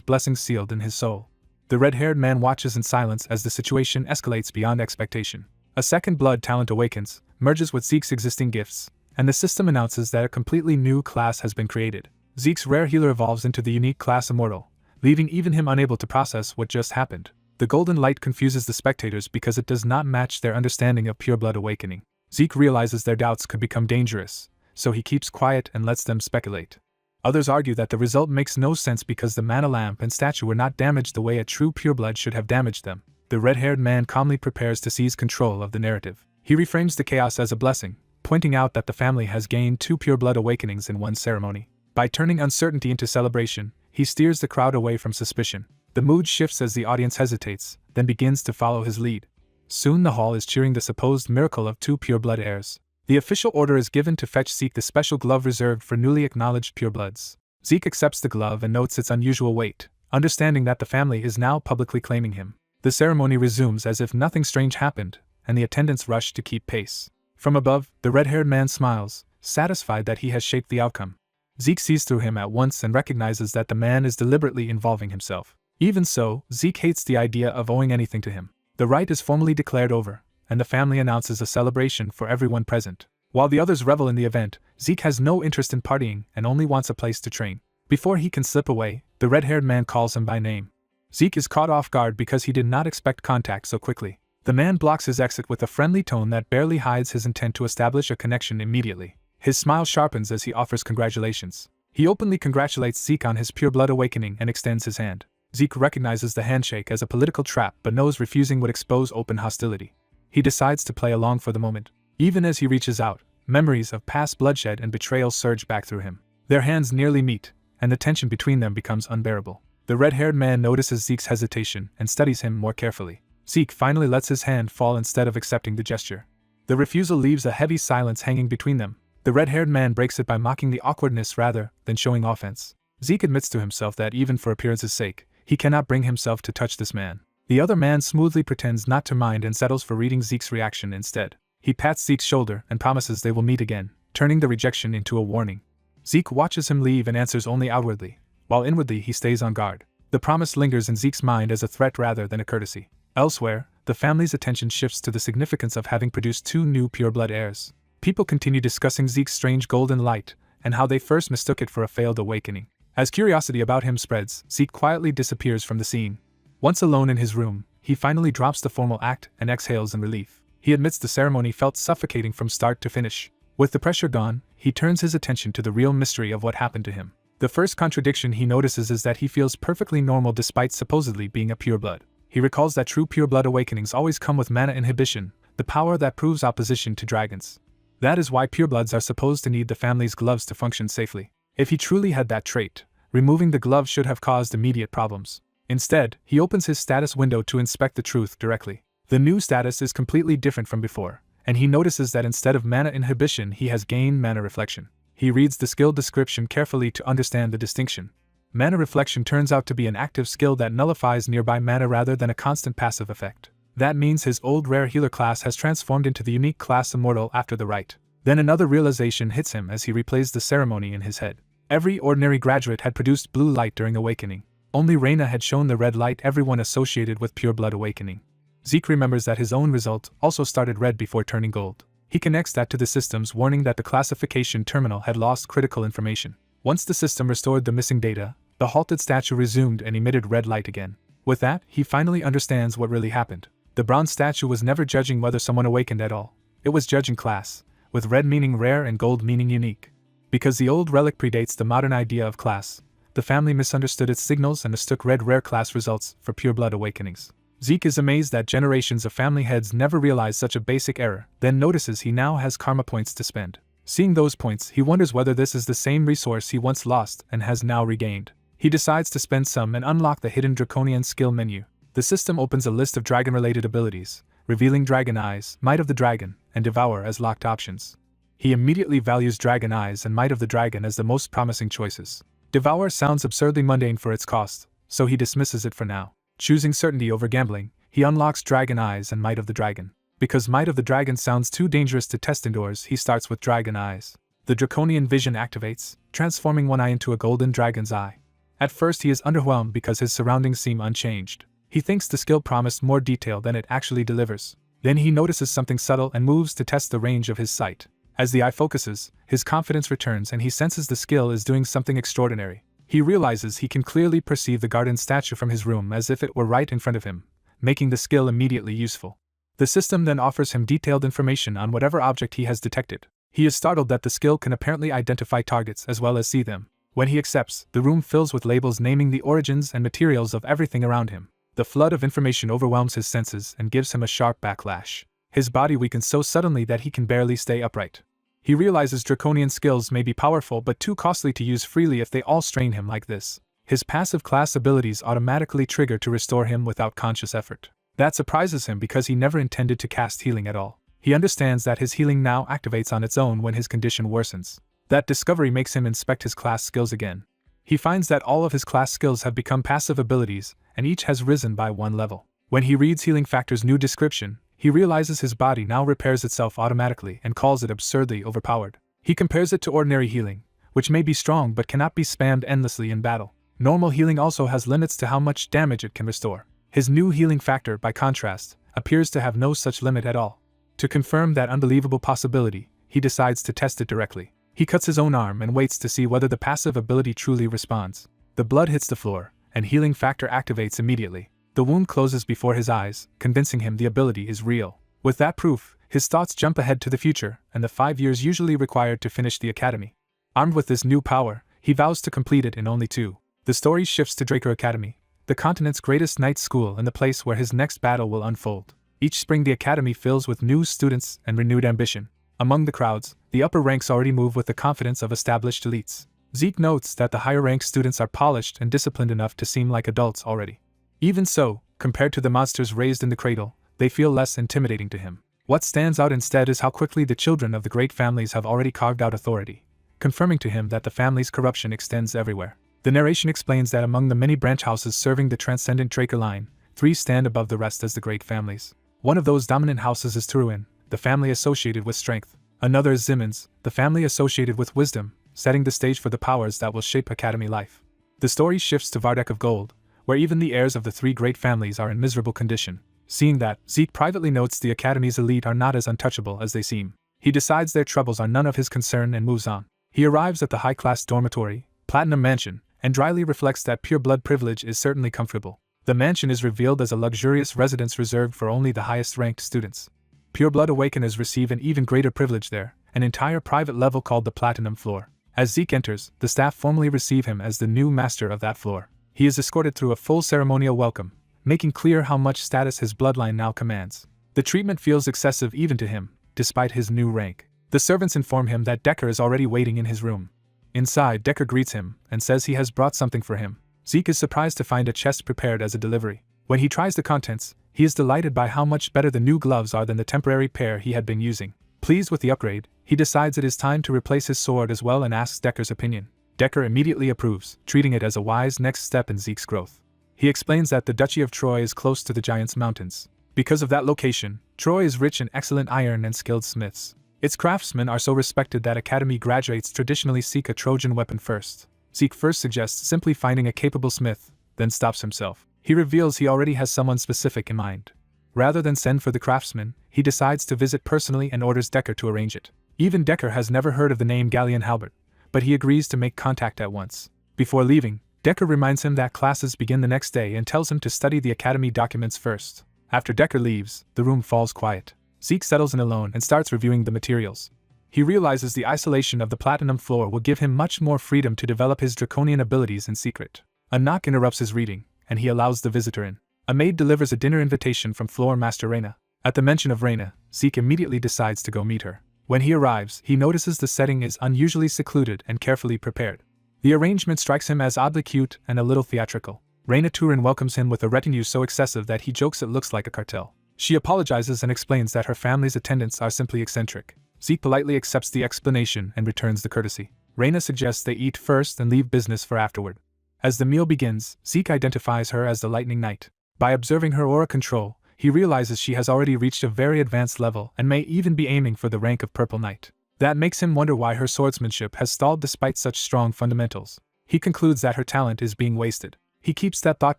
blessing sealed in his soul. The red-haired man watches in silence as the situation escalates beyond expectation. A second blood talent awakens, merges with Zeke's existing gifts, and the system announces that a completely new class has been created. Zeke's rare healer evolves into the unique class Immortal, leaving even him unable to process what just happened. The golden light confuses the spectators because it does not match their understanding of pure blood awakening. Zeke realizes their doubts could become dangerous, so he keeps quiet and lets them speculate. Others argue that the result makes no sense because the mana lamp and statue were not damaged the way a true pureblood should have damaged them. The red-haired man calmly prepares to seize control of the narrative. He reframes the chaos as a blessing, pointing out that the family has gained 2 pureblood awakenings in one ceremony. By turning uncertainty into celebration, he steers the crowd away from suspicion. The mood shifts as the audience hesitates, then begins to follow his lead. Soon the hall is cheering the supposed miracle of 2 pureblood heirs. The official order is given to fetch Zeke the special glove reserved for newly acknowledged purebloods. Zeke accepts the glove and notes its unusual weight, understanding that the family is now publicly claiming him. The ceremony resumes as if nothing strange happened, and the attendants rush to keep pace. From above, the red-haired man smiles, satisfied that he has shaped the outcome. Zeke sees through him at once and recognizes that the man is deliberately involving himself. Even so, Zeke hates the idea of owing anything to him. The rite is formally declared over, and the family announces a celebration for everyone present. While the others revel in the event, Zeke has no interest in partying and only wants a place to train. Before he can slip away, the red-haired man calls him by name. Zeke is caught off guard because he did not expect contact so quickly. The man blocks his exit with a friendly tone that barely hides his intent to establish a connection immediately. His smile sharpens as he offers congratulations. He openly congratulates Zeke on his pureblood awakening and extends his hand. Zeke recognizes the handshake as a political trap but knows refusing would expose open hostility. He decides to play along for the moment. Even as he reaches out, memories of past bloodshed and betrayal surge back through him. Their hands nearly meet, and the tension between them becomes unbearable. The red-haired man notices Zeke's hesitation and studies him more carefully. Zeke finally lets his hand fall instead of accepting the gesture. The refusal leaves a heavy silence hanging between them. The red-haired man breaks it by mocking the awkwardness rather than showing offense. Zeke admits to himself that even for appearance's sake, he cannot bring himself to touch this man. The other man smoothly pretends not to mind and settles for reading Zeke's reaction instead. He pats Zeke's shoulder and promises they will meet again, turning the rejection into a warning. Zeke watches him leave and answers only outwardly, while inwardly he stays on guard. The promise lingers in Zeke's mind as a threat rather than a courtesy. Elsewhere, the family's attention shifts to the significance of having produced 2 new pureblood heirs. People continue discussing Zeke's strange golden light, and how they first mistook it for a failed awakening. As curiosity about him spreads, Zeke quietly disappears from the scene. Once alone in his room, he finally drops the formal act and exhales in relief. He admits the ceremony felt suffocating from start to finish. With the pressure gone, he turns his attention to the real mystery of what happened to him. The first contradiction he notices is that he feels perfectly normal despite supposedly being a pureblood. He recalls that true pureblood awakenings always come with mana inhibition, the power that proves opposition to dragons. That is why purebloods are supposed to need the family's gloves to function safely. If he truly had that trait, removing the glove should have caused immediate problems. Instead, he opens his status window to inspect the truth directly. The new status is completely different from before, and he notices that instead of mana inhibition he has gained mana reflection. He reads the skill description carefully to understand the distinction. Mana reflection turns out to be an active skill that nullifies nearby mana rather than a constant passive effect. That means his old rare healer class has transformed into the unique class Immortal after the rite. Then another realization hits him as he replays the ceremony in his head. Every ordinary graduate had produced blue light during awakening. Only Reina had shown the red light everyone associated with pureblood awakening. Zeke remembers that his own result also started red before turning gold. He connects that to the system's warning that the classification terminal had lost critical information. Once the system restored the missing data, the halted statue resumed and emitted red light again. With that, he finally understands what really happened. The bronze statue was never judging whether someone awakened at all. It was judging class, with red meaning rare and gold meaning unique. Because the old relic predates the modern idea of class, the family misunderstood its signals and mistook red rare class results for pureblood awakenings. Zeke is amazed that generations of family heads never realized such a basic error, then notices he now has karma points to spend. Seeing those points, he wonders whether this is the same resource he once lost and has now regained. He decides to spend some and unlock the hidden draconian skill menu. The system opens a list of dragon-related abilities, revealing Dragon Eyes, Might of the Dragon, and Devour as locked options. He immediately values Dragon Eyes and Might of the Dragon as the most promising choices. Devour sounds absurdly mundane for its cost, so he dismisses it for now. Choosing certainty over gambling, he unlocks Dragon Eyes and Might of the Dragon. Because Might of the Dragon sounds too dangerous to test indoors, he starts with Dragon Eyes. The draconian vision activates, transforming one eye into a golden dragon's eye. At first he is underwhelmed because his surroundings seem unchanged. He thinks the skill promised more detail than it actually delivers. Then he notices something subtle and moves to test the range of his sight. As the eye focuses, his confidence returns and he senses the skill is doing something extraordinary. He realizes he can clearly perceive the garden statue from his room as if it were right in front of him, making the skill immediately useful. The system then offers him detailed information on whatever object he has detected. He is startled that the skill can apparently identify targets as well as see them. When he accepts, the room fills with labels naming the origins and materials of everything around him. The flood of information overwhelms his senses and gives him a sharp backlash. His body weakens so suddenly that he can barely stay upright. He realizes draconian skills may be powerful but too costly to use freely if they all strain him like this. His passive class abilities automatically trigger to restore him without conscious effort. That surprises him because he never intended to cast healing at all. He understands that his healing now activates on its own when his condition worsens. That discovery makes him inspect his class skills again. He finds that all of his class skills have become passive abilities, and each has risen by 1 level. When he reads Healing Factor's new description, he realizes his body now repairs itself automatically and calls it absurdly overpowered. He compares it to ordinary healing, which may be strong but cannot be spammed endlessly in battle. Normal healing also has limits to how much damage it can restore. His new Healing Factor, by contrast, appears to have no such limit at all. To confirm that unbelievable possibility, he decides to test it directly. He cuts his own arm and waits to see whether the passive ability truly responds. The blood hits the floor, and Healing Factor activates immediately. The wound closes before his eyes, convincing him the ability is real. With that proof, his thoughts jump ahead to the future and the 5 years usually required to finish the academy. Armed with this new power, he vows to complete it in only 2. The story shifts to Draco Academy, the continent's greatest night school and the place where his next battle will unfold. Each spring the academy fills with new students and renewed ambition. Among the crowds, the upper ranks already move with the confidence of established elites. Zeke notes that the higher-ranked students are polished and disciplined enough to seem like adults already. Even so, compared to the monsters raised in the cradle, they feel less intimidating to him. What stands out instead is how quickly the children of the great families have already carved out authority, confirming to him that the family's corruption extends everywhere. The narration explains that among the many branch houses serving the transcendent Draco line, 3 stand above the rest as the great families. One of those dominant houses is Turuin, the family associated with strength. Another is Zimmons, the family associated with wisdom, setting the stage for the powers that will shape academy life. The story shifts to Vardek of Gold, where even the heirs of the 3 great families are in miserable condition. Seeing that, Zeke privately notes the academy's elite are not as untouchable as they seem. He decides their troubles are none of his concern and moves on. He arrives at the high-class dormitory, Platinum Mansion, and dryly reflects that pure blood privilege is certainly comfortable. The mansion is revealed as a luxurious residence reserved for only the highest-ranked students. Pureblood awakeners receive an even greater privilege there, an entire private level called the Platinum Floor. As Zeke enters, the staff formally receive him as the new master of that floor. He is escorted through a full ceremonial welcome, making clear how much status his bloodline now commands. The treatment feels excessive even to him, despite his new rank. The servants inform him that Decker is already waiting in his room. Inside, Decker greets him and says he has brought something for him. Zeke is surprised to find a chest prepared as a delivery. When he tries the contents, he is delighted by how much better the new gloves are than the temporary pair he had been using. Pleased with the upgrade, he decides it is time to replace his sword as well and asks Decker's opinion. Decker immediately approves, treating it as a wise next step in Zeke's growth. He explains that the Duchy of Troy is close to the Giants' Mountains. Because of that location, Troy is rich in excellent iron and skilled smiths. Its craftsmen are so respected that Academy graduates traditionally seek a Trojan weapon first. Zeke first suggests simply finding a capable smith, then stops himself. He reveals he already has someone specific in mind. Rather than send for the craftsman, he decides to visit personally and orders Decker to arrange it. Even Decker has never heard of the name Galleon Halbert, but he agrees to make contact at once. Before leaving, Decker reminds him that classes begin the next day and tells him to study the academy documents first. After Decker leaves, the room falls quiet. Zeke settles in alone and starts reviewing the materials. He realizes the isolation of the Platinum Floor will give him much more freedom to develop his draconian abilities in secret. A knock interrupts his reading, and he allows the visitor in. A maid delivers a dinner invitation from Floor Master Reyna. At the mention of Reyna, Zeke immediately decides to go meet her. When he arrives, he notices the setting is unusually secluded and carefully prepared. The arrangement strikes him as oddly cute and a little theatrical. Reyna Turin welcomes him with a retinue so excessive that he jokes it looks like a cartel. She apologizes and explains that her family's attendants are simply eccentric. Zeke politely accepts the explanation and returns the courtesy. Reyna suggests they eat first and leave business for afterward. As the meal begins, Zeke identifies her as the Lightning Knight. By observing her aura control, he realizes she has already reached a very advanced level and may even be aiming for the rank of Purple Knight. That makes him wonder why her swordsmanship has stalled despite such strong fundamentals. He concludes that her talent is being wasted. He keeps that thought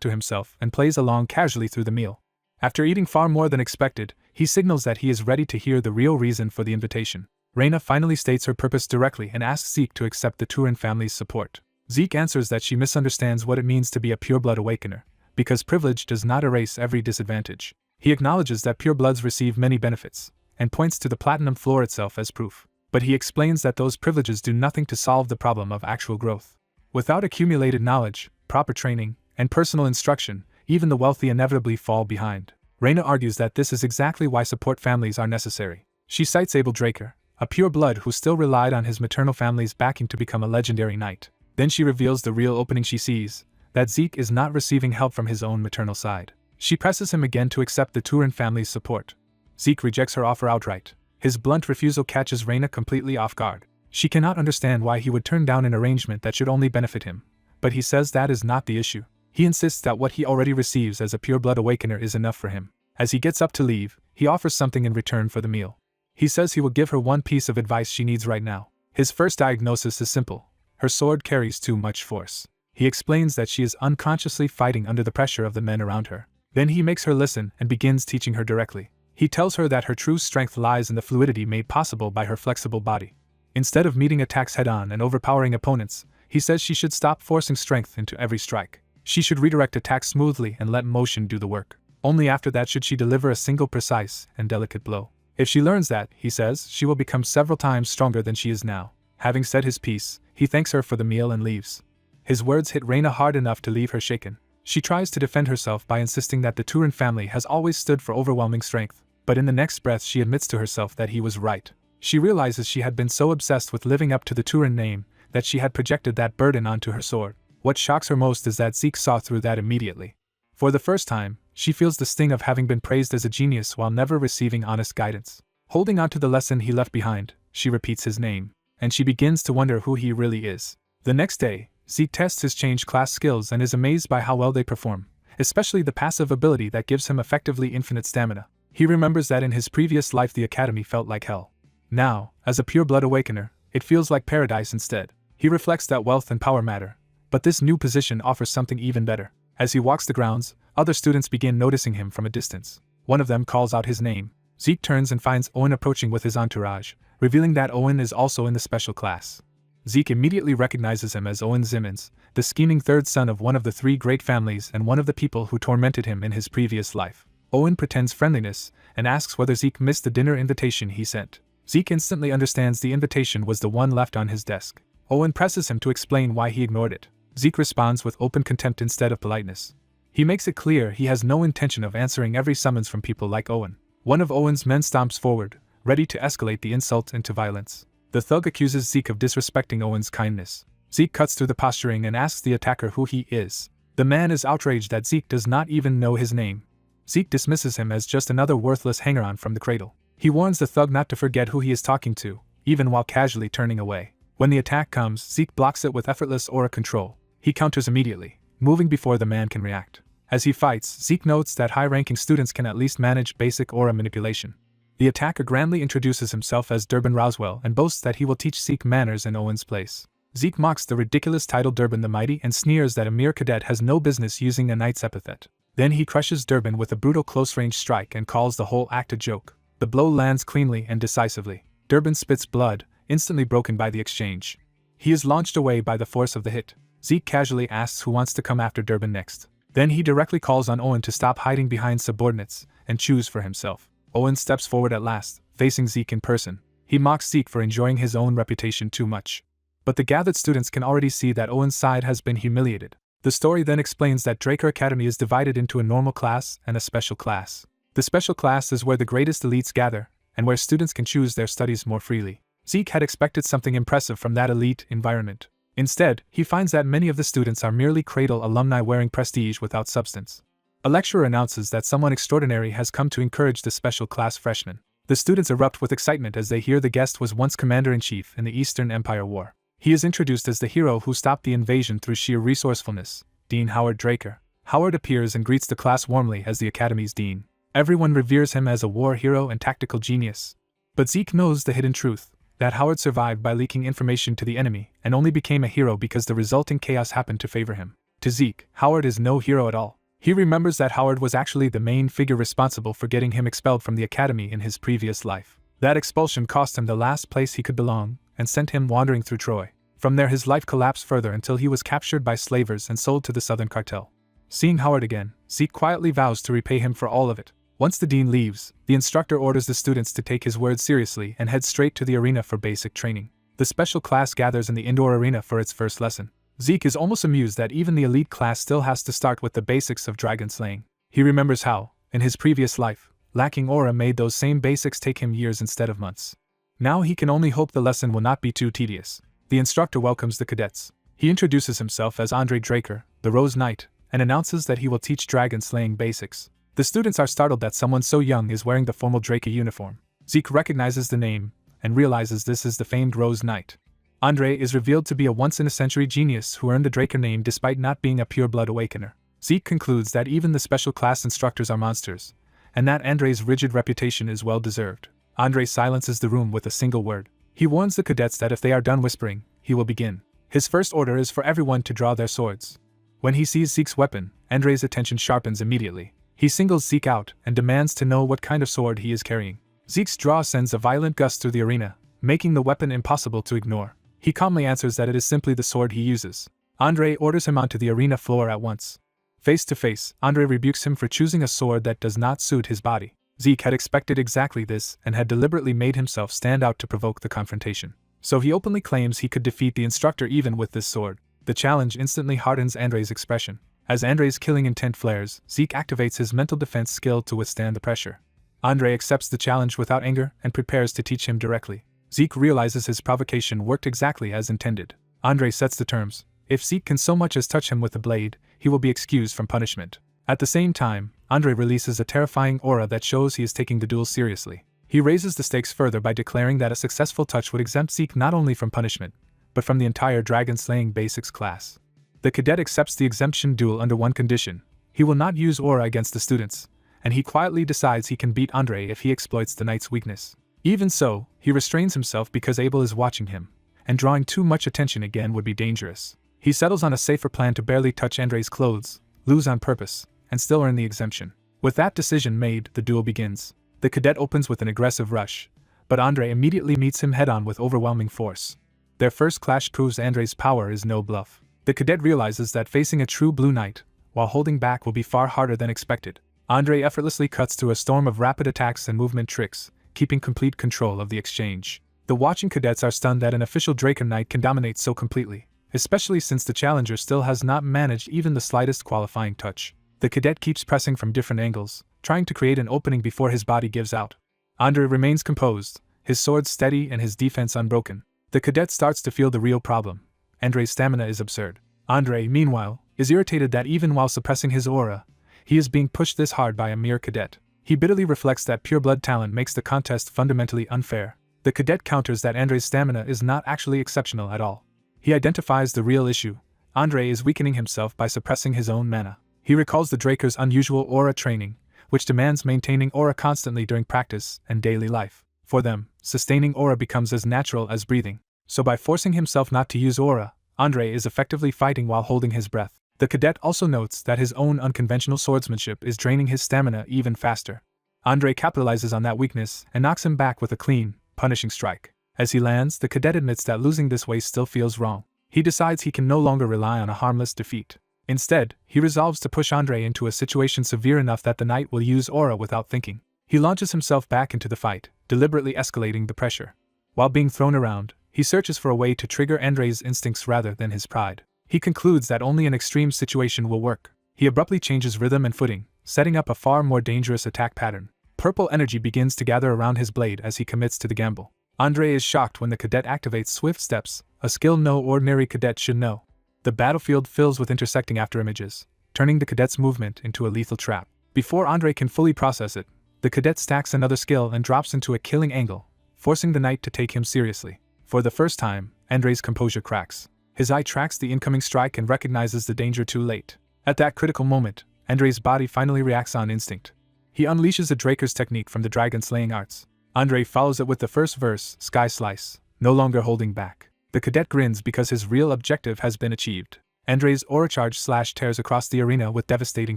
to himself and plays along casually through the meal. After eating far more than expected, he signals that he is ready to hear the real reason for the invitation. Reina finally states her purpose directly and asks Zeke to accept the Turin family's support. Zeke answers that she misunderstands what it means to be a pureblood awakener, because privilege does not erase every disadvantage. He acknowledges that purebloods receive many benefits, and points to the platinum floor itself as proof. But he explains that those privileges do nothing to solve the problem of actual growth. Without accumulated knowledge, proper training, and personal instruction, even the wealthy inevitably fall behind. Reina argues that this is exactly why support families are necessary. She cites Abel Draker, a pureblood who still relied on his maternal family's backing to become a legendary knight. Then she reveals the real opening she sees, that Zeke is not receiving help from his own maternal side. She presses him again to accept the Turin family's support. Zeke rejects her offer outright. His blunt refusal catches Reina completely off guard. She cannot understand why he would turn down an arrangement that should only benefit him, but he says that is not the issue. He insists that what he already receives as a pureblood awakener is enough for him. As he gets up to leave, he offers something in return for the meal. He says he will give her one piece of advice she needs right now. His first diagnosis is simple: her sword carries too much force. He explains that she is unconsciously fighting under the pressure of the men around her. Then he makes her listen and begins teaching her directly. He tells her that her true strength lies in the fluidity made possible by her flexible body. Instead of meeting attacks head-on and overpowering opponents, he says she should stop forcing strength into every strike. She should redirect attacks smoothly and let motion do the work. Only after that should she deliver a single precise and delicate blow. If she learns that, he says, she will become several times stronger than she is now. Having said his piece, he thanks her for the meal and leaves. His words hit Reina hard enough to leave her shaken. She tries to defend herself by insisting that the Turin family has always stood for overwhelming strength, but in the next breath she admits to herself that he was right. She realizes she had been so obsessed with living up to the Turin name that she had projected that burden onto her sword. What shocks her most is that Zeke saw through that immediately. For the first time, she feels the sting of having been praised as a genius while never receiving honest guidance. Holding on to the lesson he left behind, she repeats his name, and she begins to wonder who he really is. The next day, Zeke tests his change class skills and is amazed by how well they perform, especially the passive ability that gives him effectively infinite stamina. He remembers that in his previous life the academy felt like hell. Now, as a pureblood awakener, it feels like paradise instead. He reflects that wealth and power matter, but this new position offers something even better. As he walks the grounds, other students begin noticing him from a distance. One of them calls out his name. Zeke turns and finds Owen approaching with his entourage, revealing that Owen is also in the special class. Zeke immediately recognizes him as Owen Zimmons, the scheming third son of one of the three great families and one of the people who tormented him in his previous life. Owen pretends friendliness and asks whether Zeke missed the dinner invitation he sent. Zeke instantly understands the invitation was the one left on his desk. Owen presses him to explain why he ignored it. Zeke responds with open contempt instead of politeness. He makes it clear he has no intention of answering every summons from people like Owen. One of Owen's men stomps forward, ready to escalate the insult into violence. The thug accuses Zeke of disrespecting Owen's kindness. Zeke cuts through the posturing and asks the attacker who he is. The man is outraged that Zeke does not even know his name. Zeke dismisses him as just another worthless hanger-on from the cradle. He warns the thug not to forget who he is talking to, even while casually turning away. When the attack comes, Zeke blocks it with effortless aura control. He counters immediately, moving before the man can react. As he fights, Zeke notes that high-ranking students can at least manage basic aura manipulation. The attacker grandly introduces himself as Durbin Roswell and boasts that he will teach Zeke manners in Owen's place. Zeke mocks the ridiculous title Durbin the Mighty and sneers that a mere cadet has no business using a knight's epithet. Then he crushes Durbin with a brutal close-range strike and calls the whole act a joke. The blow lands cleanly and decisively. Durbin spits blood, instantly broken by the exchange. He is launched away by the force of the hit. Zeke casually asks who wants to come after Durbin next. Then he directly calls on Owen to stop hiding behind subordinates and choose for himself. Owen steps forward at last, facing Zeke in person. He mocks Zeke for enjoying his own reputation too much. But the gathered students can already see that Owen's side has been humiliated. The story then explains that Draker Academy is divided into a normal class and a special class. The special class is where the greatest elites gather, and where students can choose their studies more freely. Zeke had expected something impressive from that elite environment. Instead, he finds that many of the students are merely cradle alumni wearing prestige without substance. A lecturer announces that someone extraordinary has come to encourage the special class freshmen. The students erupt with excitement as they hear the guest was once commander-in-chief in the Eastern Empire War. He is introduced as the hero who stopped the invasion through sheer resourcefulness, Dean Howard Draker. Howard appears and greets the class warmly as the Academy's dean. Everyone reveres him as a war hero and tactical genius. But Zeke knows the hidden truth. that Howard survived by leaking information to the enemy and only became a hero because the resulting chaos happened to favor him. To Zeke, Howard is no hero at all. He remembers that Howard was actually the main figure responsible for getting him expelled from the academy in his previous life. That expulsion cost him the last place he could belong and sent him wandering through Troy. From there his life collapsed further until he was captured by slavers and sold to the Southern Cartel. Seeing Howard again, Zeke quietly vows to repay him for all of it. Once the dean leaves, the instructor orders the students to take his words seriously and head straight to the arena for basic training. The special class gathers in the indoor arena for its first lesson. Zeke is almost amused that even the elite class still has to start with the basics of dragon slaying. He remembers how, in his previous life, lacking aura made those same basics take him years instead of months. Now he can only hope the lesson will not be too tedious. The instructor welcomes the cadets. He introduces himself as Andre Draker, the Rose Knight, and announces that he will teach dragon slaying basics. The students are startled that someone so young is wearing the formal Draker uniform. Zeke recognizes the name and realizes this is the famed Rose Knight. Andre is revealed to be a once-in-a-century genius who earned the Draker name despite not being a pure-blood awakener. Zeke concludes that even the special class instructors are monsters, and that Andre's rigid reputation is well-deserved. Andre silences the room with a single word. He warns the cadets that if they are done whispering, he will begin. His first order is for everyone to draw their swords. When he sees Zeke's weapon, Andre's attention sharpens immediately. He singles Zeke out and demands to know what kind of sword he is carrying. Zeke's draw sends a violent gust through the arena, making the weapon impossible to ignore. He calmly answers that it is simply the sword he uses. Andre orders him onto the arena floor at once. Face to face, Andre rebukes him for choosing a sword that does not suit his body. Zeke had expected exactly this and had deliberately made himself stand out to provoke the confrontation. So he openly claims he could defeat the instructor even with this sword. The challenge instantly hardens Andre's expression. As Andre's killing intent flares, Zeke activates his mental defense skill to withstand the pressure. Andre accepts the challenge without anger and prepares to teach him directly. Zeke realizes his provocation worked exactly as intended. Andre sets the terms. If Zeke can so much as touch him with a blade, he will be excused from punishment. At the same time, Andre releases a terrifying aura that shows he is taking the duel seriously. He raises the stakes further by declaring that a successful touch would exempt Zeke not only from punishment, but from the entire dragon-slaying basics class. The cadet accepts the exemption duel under one condition. He will not use aura against the students, and he quietly decides he can beat Andre if he exploits the knight's weakness. Even so, he restrains himself because Abel is watching him, and drawing too much attention again would be dangerous. He settles on a safer plan to barely touch Andre's clothes, lose on purpose, and still earn the exemption. With that decision made, the duel begins. The cadet opens with an aggressive rush, but Andre immediately meets him head-on with overwhelming force. Their first clash proves Andre's power is no bluff. The cadet realizes that facing a true blue knight, while holding back, will be far harder than expected. Andre effortlessly cuts through a storm of rapid attacks and movement tricks, keeping complete control of the exchange. The watching cadets are stunned that an official Draker Knight can dominate so completely, especially since the challenger still has not managed even the slightest qualifying touch. The cadet keeps pressing from different angles, trying to create an opening before his body gives out. Andre remains composed, his sword steady and his defense unbroken. The cadet starts to feel the real problem. Andre's stamina is absurd. Andre, meanwhile, is irritated that even while suppressing his aura, he is being pushed this hard by a mere cadet. He bitterly reflects that pure blood talent makes the contest fundamentally unfair. The cadet counters that Andre's stamina is not actually exceptional at all. He identifies the real issue. Andre is weakening himself by suppressing his own mana. He recalls the Draker's unusual aura training, which demands maintaining aura constantly during practice and daily life. For them, sustaining aura becomes as natural as breathing. So by forcing himself not to use aura, Andre is effectively fighting while holding his breath. The cadet also notes that his own unconventional swordsmanship is draining his stamina even faster. Andre capitalizes on that weakness and knocks him back with a clean, punishing strike. As he lands, the cadet admits that losing this way still feels wrong. He decides he can no longer rely on a harmless defeat. Instead, he resolves to push Andre into a situation severe enough that the knight will use aura without thinking. He launches himself back into the fight, deliberately escalating the pressure. While being thrown around, he searches for a way to trigger Andre's instincts rather than his pride. He concludes that only an extreme situation will work. He abruptly changes rhythm and footing, setting up a far more dangerous attack pattern. Purple energy begins to gather around his blade as he commits to the gamble. Andre is shocked when the cadet activates swift steps, a skill no ordinary cadet should know. The battlefield fills with intersecting afterimages, turning the cadet's movement into a lethal trap. Before Andre can fully process it, the cadet stacks another skill and drops into a killing angle, forcing the knight to take him seriously. For the first time, Andre's composure cracks. His eye tracks the incoming strike and recognizes the danger too late. At that critical moment, Andre's body finally reacts on instinct. He unleashes the Draker's technique from the dragon-slaying arts. Andre follows it with the first verse, Sky Slice, no longer holding back. The cadet grins because his real objective has been achieved. Andrei's aura charge tears across the arena with devastating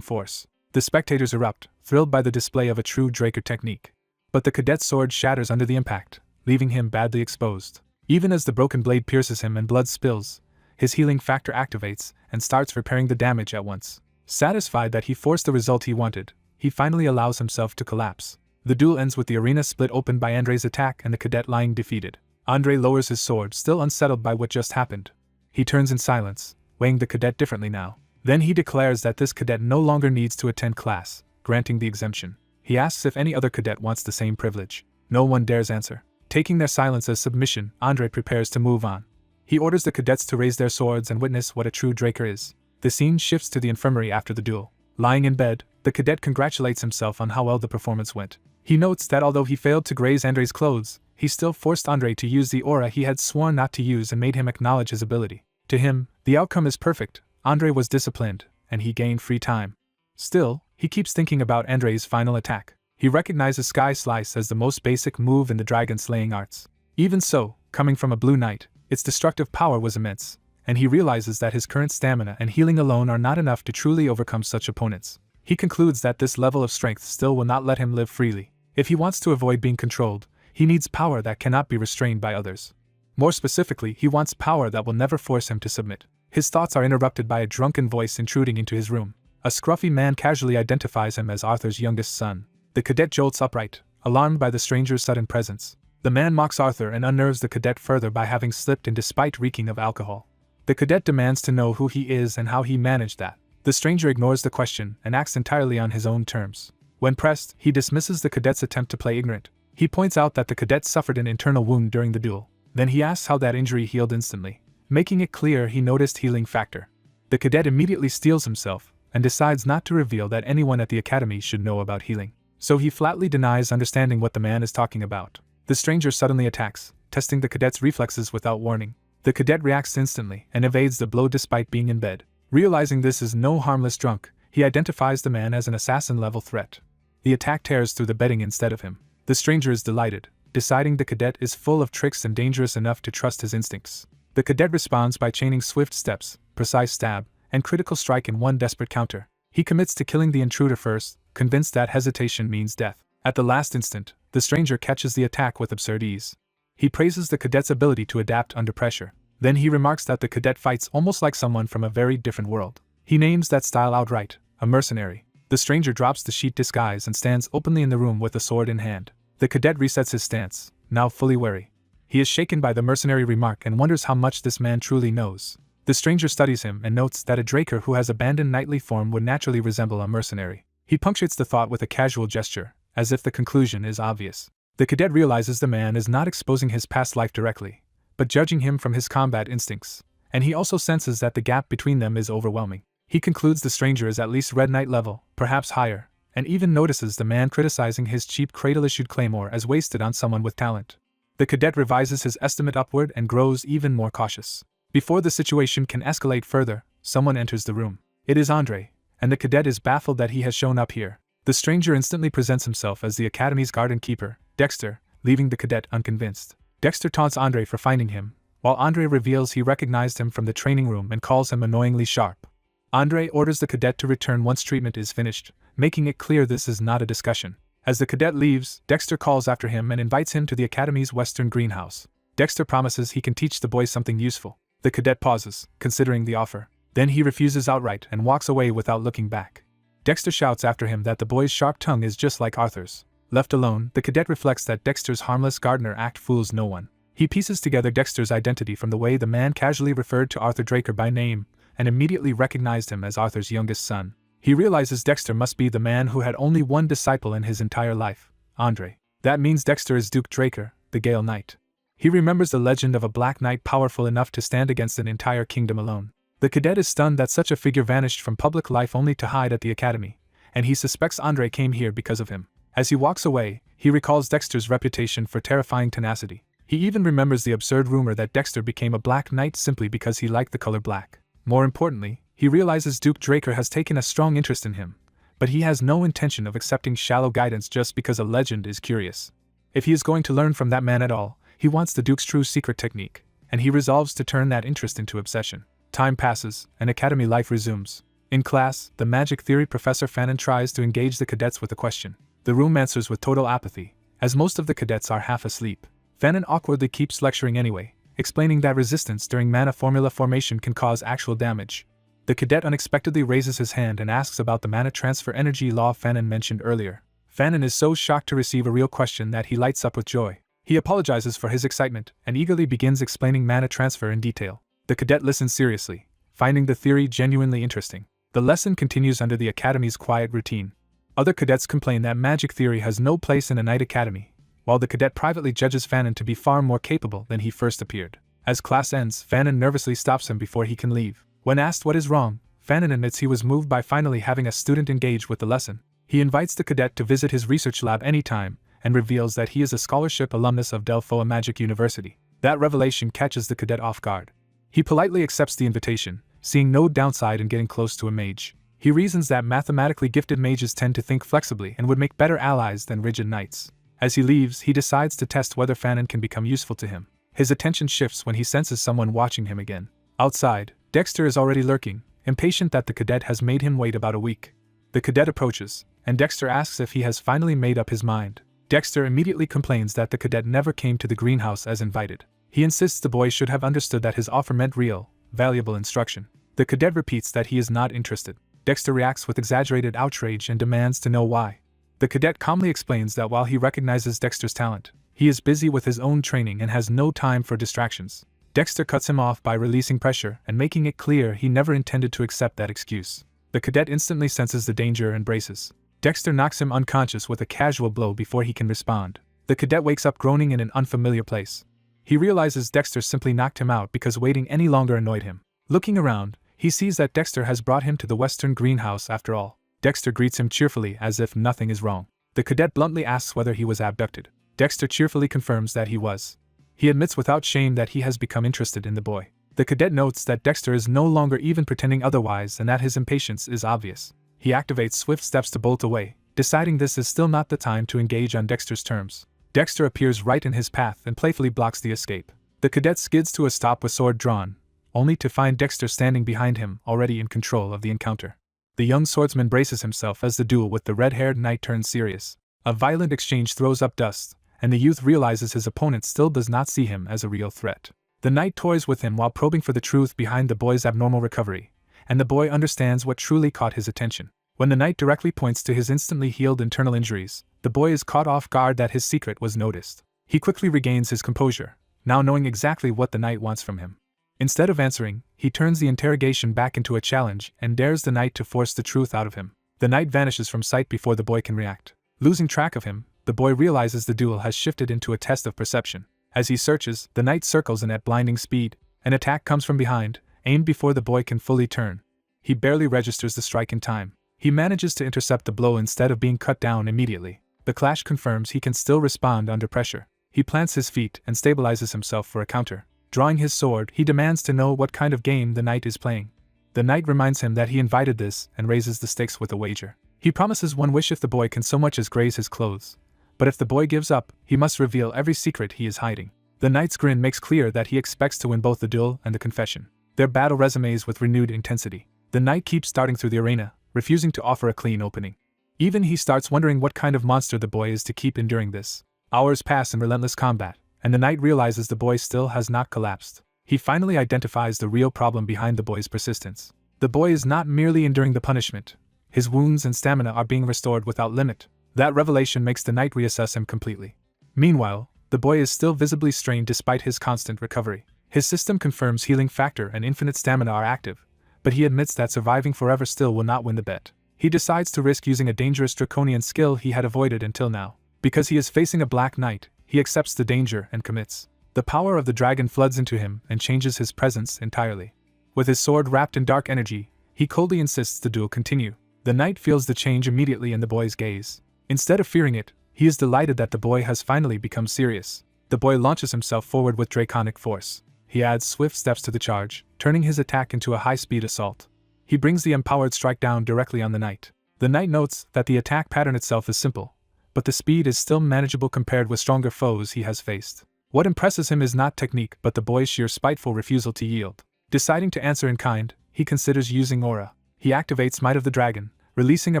force. The spectators erupt, thrilled by the display of a true Draker technique. But the cadet's sword shatters under the impact, leaving him badly exposed. Even as the broken blade pierces him and blood spills, his healing factor activates and starts repairing the damage at once. Satisfied that he forced the result he wanted, he finally allows himself to collapse. The duel ends with the arena split open by Andrei's attack and the cadet lying defeated. Andrei lowers his sword, still unsettled by what just happened. He turns in silence, weighing the cadet differently now. Then he declares that this cadet no longer needs to attend class, granting the exemption. He asks if any other cadet wants the same privilege. No one dares answer. Taking their silence as submission, Andrei prepares to move on. He orders the cadets to raise their swords and witness what a true Draker is. The scene shifts to the infirmary after the duel. Lying in bed, the cadet congratulates himself on how well the performance went. He notes that although he failed to graze Andrei's clothes, he still forced Andrei to use the aura he had sworn not to use and made him acknowledge his ability. To him, the outcome is perfect. Andrei was disciplined, and he gained free time. Still, he keeps thinking about Andrei's final attack. He recognizes Sky Slice as the most basic move in the dragon-slaying arts. Even so, coming from a blue knight, its destructive power was immense, and he realizes that his current stamina and healing alone are not enough to truly overcome such opponents. He concludes that this level of strength still will not let him live freely. If he wants to avoid being controlled, he needs power that cannot be restrained by others. More specifically, he wants power that will never force him to submit. His thoughts are interrupted by a drunken voice intruding into his room. A scruffy man casually identifies him as Arthur's youngest son. The cadet jolts upright, alarmed by the stranger's sudden presence. The man mocks Arthur and unnerves the cadet further by having slipped in despite reeking of alcohol. The cadet demands to know who he is and how he managed that. The stranger ignores the question and acts entirely on his own terms. When pressed, he dismisses the cadet's attempt to play ignorant. He points out that the cadet suffered an internal wound during the duel. Then he asks how that injury healed instantly, making it clear he noticed healing factor. The cadet immediately steels himself and decides not to reveal that anyone at the academy should know about healing. So he flatly denies understanding what the man is talking about. The stranger suddenly attacks, testing the cadet's reflexes without warning. The cadet reacts instantly and evades the blow despite being in bed. Realizing this is no harmless drunk, he identifies the man as an assassin-level threat. The attack tears through the bedding instead of him. The stranger is delighted, deciding the cadet is full of tricks and dangerous enough to trust his instincts. The cadet responds by chaining swift steps, precise stab, and critical strike in one desperate counter. He commits to killing the intruder first, convinced that hesitation means death. At the last instant, the stranger catches the attack with absurd ease. He praises the cadet's ability to adapt under pressure. Then he remarks that the cadet fights almost like someone from a very different world. He names that style outright, a mercenary. The stranger drops the sheet disguise and stands openly in the room with a sword in hand. The cadet resets his stance, now fully wary. He is shaken by the mercenary remark and wonders how much this man truly knows. The stranger studies him and notes that a Draker who has abandoned knightly form would naturally resemble a mercenary. He punctuates the thought with a casual gesture, as if the conclusion is obvious. The cadet realizes the man is not exposing his past life directly, but judging him from his combat instincts, and he also senses that the gap between them is overwhelming. He concludes the stranger is at least Red Knight level, perhaps higher, and even notices the man criticizing his cheap cradle-issued claymore as wasted on someone with talent. The cadet revises his estimate upward and grows even more cautious. Before the situation can escalate further, someone enters the room. It is Andrei, and the cadet is baffled that he has shown up here. The stranger instantly presents himself as the academy's garden keeper, Dexter, leaving the cadet unconvinced. Dexter taunts Andrei for finding him, while Andrei reveals he recognized him from the training room and calls him annoyingly sharp. Andrei orders the cadet to return once treatment is finished, making it clear this is not a discussion. As the cadet leaves, Dexter calls after him and invites him to the academy's western greenhouse. Dexter promises he can teach the boy something useful. The cadet pauses, considering the offer. Then he refuses outright and walks away without looking back. Dexter shouts after him that the boy's sharp tongue is just like Arthur's. Left alone, the cadet reflects that Dexter's harmless gardener act fools no one. He pieces together Dexter's identity from the way the man casually referred to Arthur Draker by name, and immediately recognized him as Arthur's youngest son. He realizes Dexter must be the man who had only one disciple in his entire life, Andrei. That means Dexter is Duke Draker, the Gale Knight. He remembers the legend of a black knight powerful enough to stand against an entire kingdom alone. The cadet is stunned that such a figure vanished from public life only to hide at the academy, and he suspects Andrei came here because of him. As he walks away, he recalls Dexter's reputation for terrifying tenacity. He even remembers the absurd rumor that Dexter became a black knight simply because he liked the color black. More importantly, he realizes Duke Draker has taken a strong interest in him, but he has no intention of accepting shallow guidance just because a legend is curious. If he is going to learn from that man at all, He wants the Duke's true secret technique, and he resolves to turn that interest into obsession. Time passes, and academy life resumes. In class, the magic theory professor Fanon tries to engage the cadets with a question. The room answers with total apathy, as most of the cadets are half asleep. Fanon awkwardly keeps lecturing anyway, explaining that resistance during mana formula formation can cause actual damage. The cadet unexpectedly raises his hand and asks about the mana transfer energy law Fanon mentioned earlier. Fanon is so shocked to receive a real question that he lights up with joy. He apologizes for his excitement and eagerly begins explaining mana transfer in detail. The cadet listens seriously, finding the theory genuinely interesting. The lesson continues under the academy's quiet routine. Other cadets complain that magic theory has no place in a night academy, while the cadet privately judges Fanon to be far more capable than he first appeared. As class ends, Fanon nervously stops him before he can leave. When asked what is wrong, Fanon admits he was moved by finally having a student engage with the lesson. He invites the cadet to visit his research lab anytime, and reveals that he is a scholarship alumnus of Delphoa Magic University. That revelation catches the cadet off guard. He politely accepts the invitation, seeing no downside in getting close to a mage. He reasons that mathematically gifted mages tend to think flexibly and would make better allies than rigid knights. As he leaves, he decides to test whether Fanon can become useful to him. His attention shifts when he senses someone watching him again. Outside, Dexter is already lurking, impatient that the cadet has made him wait about a week. The cadet approaches, and Dexter asks if he has finally made up his mind. Dexter immediately complains that the cadet never came to the greenhouse as invited. He insists the boy should have understood that his offer meant real, valuable instruction. The cadet repeats that he is not interested. Dexter reacts with exaggerated outrage and demands to know why. The cadet calmly explains that while he recognizes Dexter's talent, he is busy with his own training and has no time for distractions. Dexter cuts him off by releasing pressure and making it clear he never intended to accept that excuse. The cadet instantly senses the danger and braces. Dexter knocks him unconscious with a casual blow before he can respond. The cadet wakes up groaning in an unfamiliar place. He realizes Dexter simply knocked him out because waiting any longer annoyed him. Looking around, he sees that Dexter has brought him to the western greenhouse after all. Dexter greets him cheerfully as if nothing is wrong. The cadet bluntly asks whether he was abducted. Dexter cheerfully confirms that he was. He admits without shame that he has become interested in the boy. The cadet notes that Dexter is no longer even pretending otherwise and that his impatience is obvious. He activates swift steps to bolt away, deciding this is still not the time to engage on Dexter's terms. Dexter appears right in his path and playfully blocks the escape. The cadet skids to a stop with sword drawn, only to find Dexter standing behind him, already in control of the encounter. The young swordsman braces himself as the duel with the red-haired knight turns serious. A violent exchange throws up dust, and the youth realizes his opponent still does not see him as a real threat. The knight toys with him while probing for the truth behind the boy's abnormal recovery, and the boy understands what truly caught his attention. When the knight directly points to his instantly healed internal injuries, the boy is caught off guard that his secret was noticed. He quickly regains his composure, now knowing exactly what the knight wants from him. Instead of answering, he turns the interrogation back into a challenge and dares the knight to force the truth out of him. The knight vanishes from sight before the boy can react. Losing track of him, the boy realizes the duel has shifted into a test of perception. As he searches, the knight circles in at blinding speed. An attack comes from behind, aimed before the boy can fully turn. He barely registers the strike in time. He manages to intercept the blow instead of being cut down immediately. The clash confirms he can still respond under pressure. He plants his feet and stabilizes himself for a counter. Drawing his sword, he demands to know what kind of game the knight is playing. The knight reminds him that he invited this and raises the stakes with a wager. He promises one wish if the boy can so much as graze his clothes. But if the boy gives up, he must reveal every secret he is hiding. The knight's grin makes clear that he expects to win both the duel and the confession. Their battle resumes with renewed intensity. The knight keeps starting through the arena, refusing to offer a clean opening. Even he starts wondering what kind of monster the boy is to keep enduring this. Hours pass in relentless combat, and the knight realizes the boy still has not collapsed. He finally identifies the real problem behind the boy's persistence. The boy is not merely enduring the punishment. His wounds and stamina are being restored without limit. That revelation makes the knight reassess him completely. Meanwhile, the boy is still visibly strained despite his constant recovery. His system confirms healing factor and infinite stamina are active, but he admits that surviving forever still will not win the bet. He decides to risk using a dangerous draconian skill he had avoided until now. Because he is facing a black knight, he accepts the danger and commits. The power of the dragon floods into him and changes his presence entirely. With his sword wrapped in dark energy, he coldly insists the duel continue. The knight feels the change immediately in the boy's gaze. Instead of fearing it, he is delighted that the boy has finally become serious. The boy launches himself forward with draconic force. He adds swift steps to the charge, turning his attack into a high-speed assault. He brings the empowered strike down directly on the knight. The knight notes that the attack pattern itself is simple, but the speed is still manageable compared with stronger foes he has faced. What impresses him is not technique but the boy's sheer spiteful refusal to yield. Deciding to answer in kind, he considers using aura. He activates Might of the Dragon, releasing a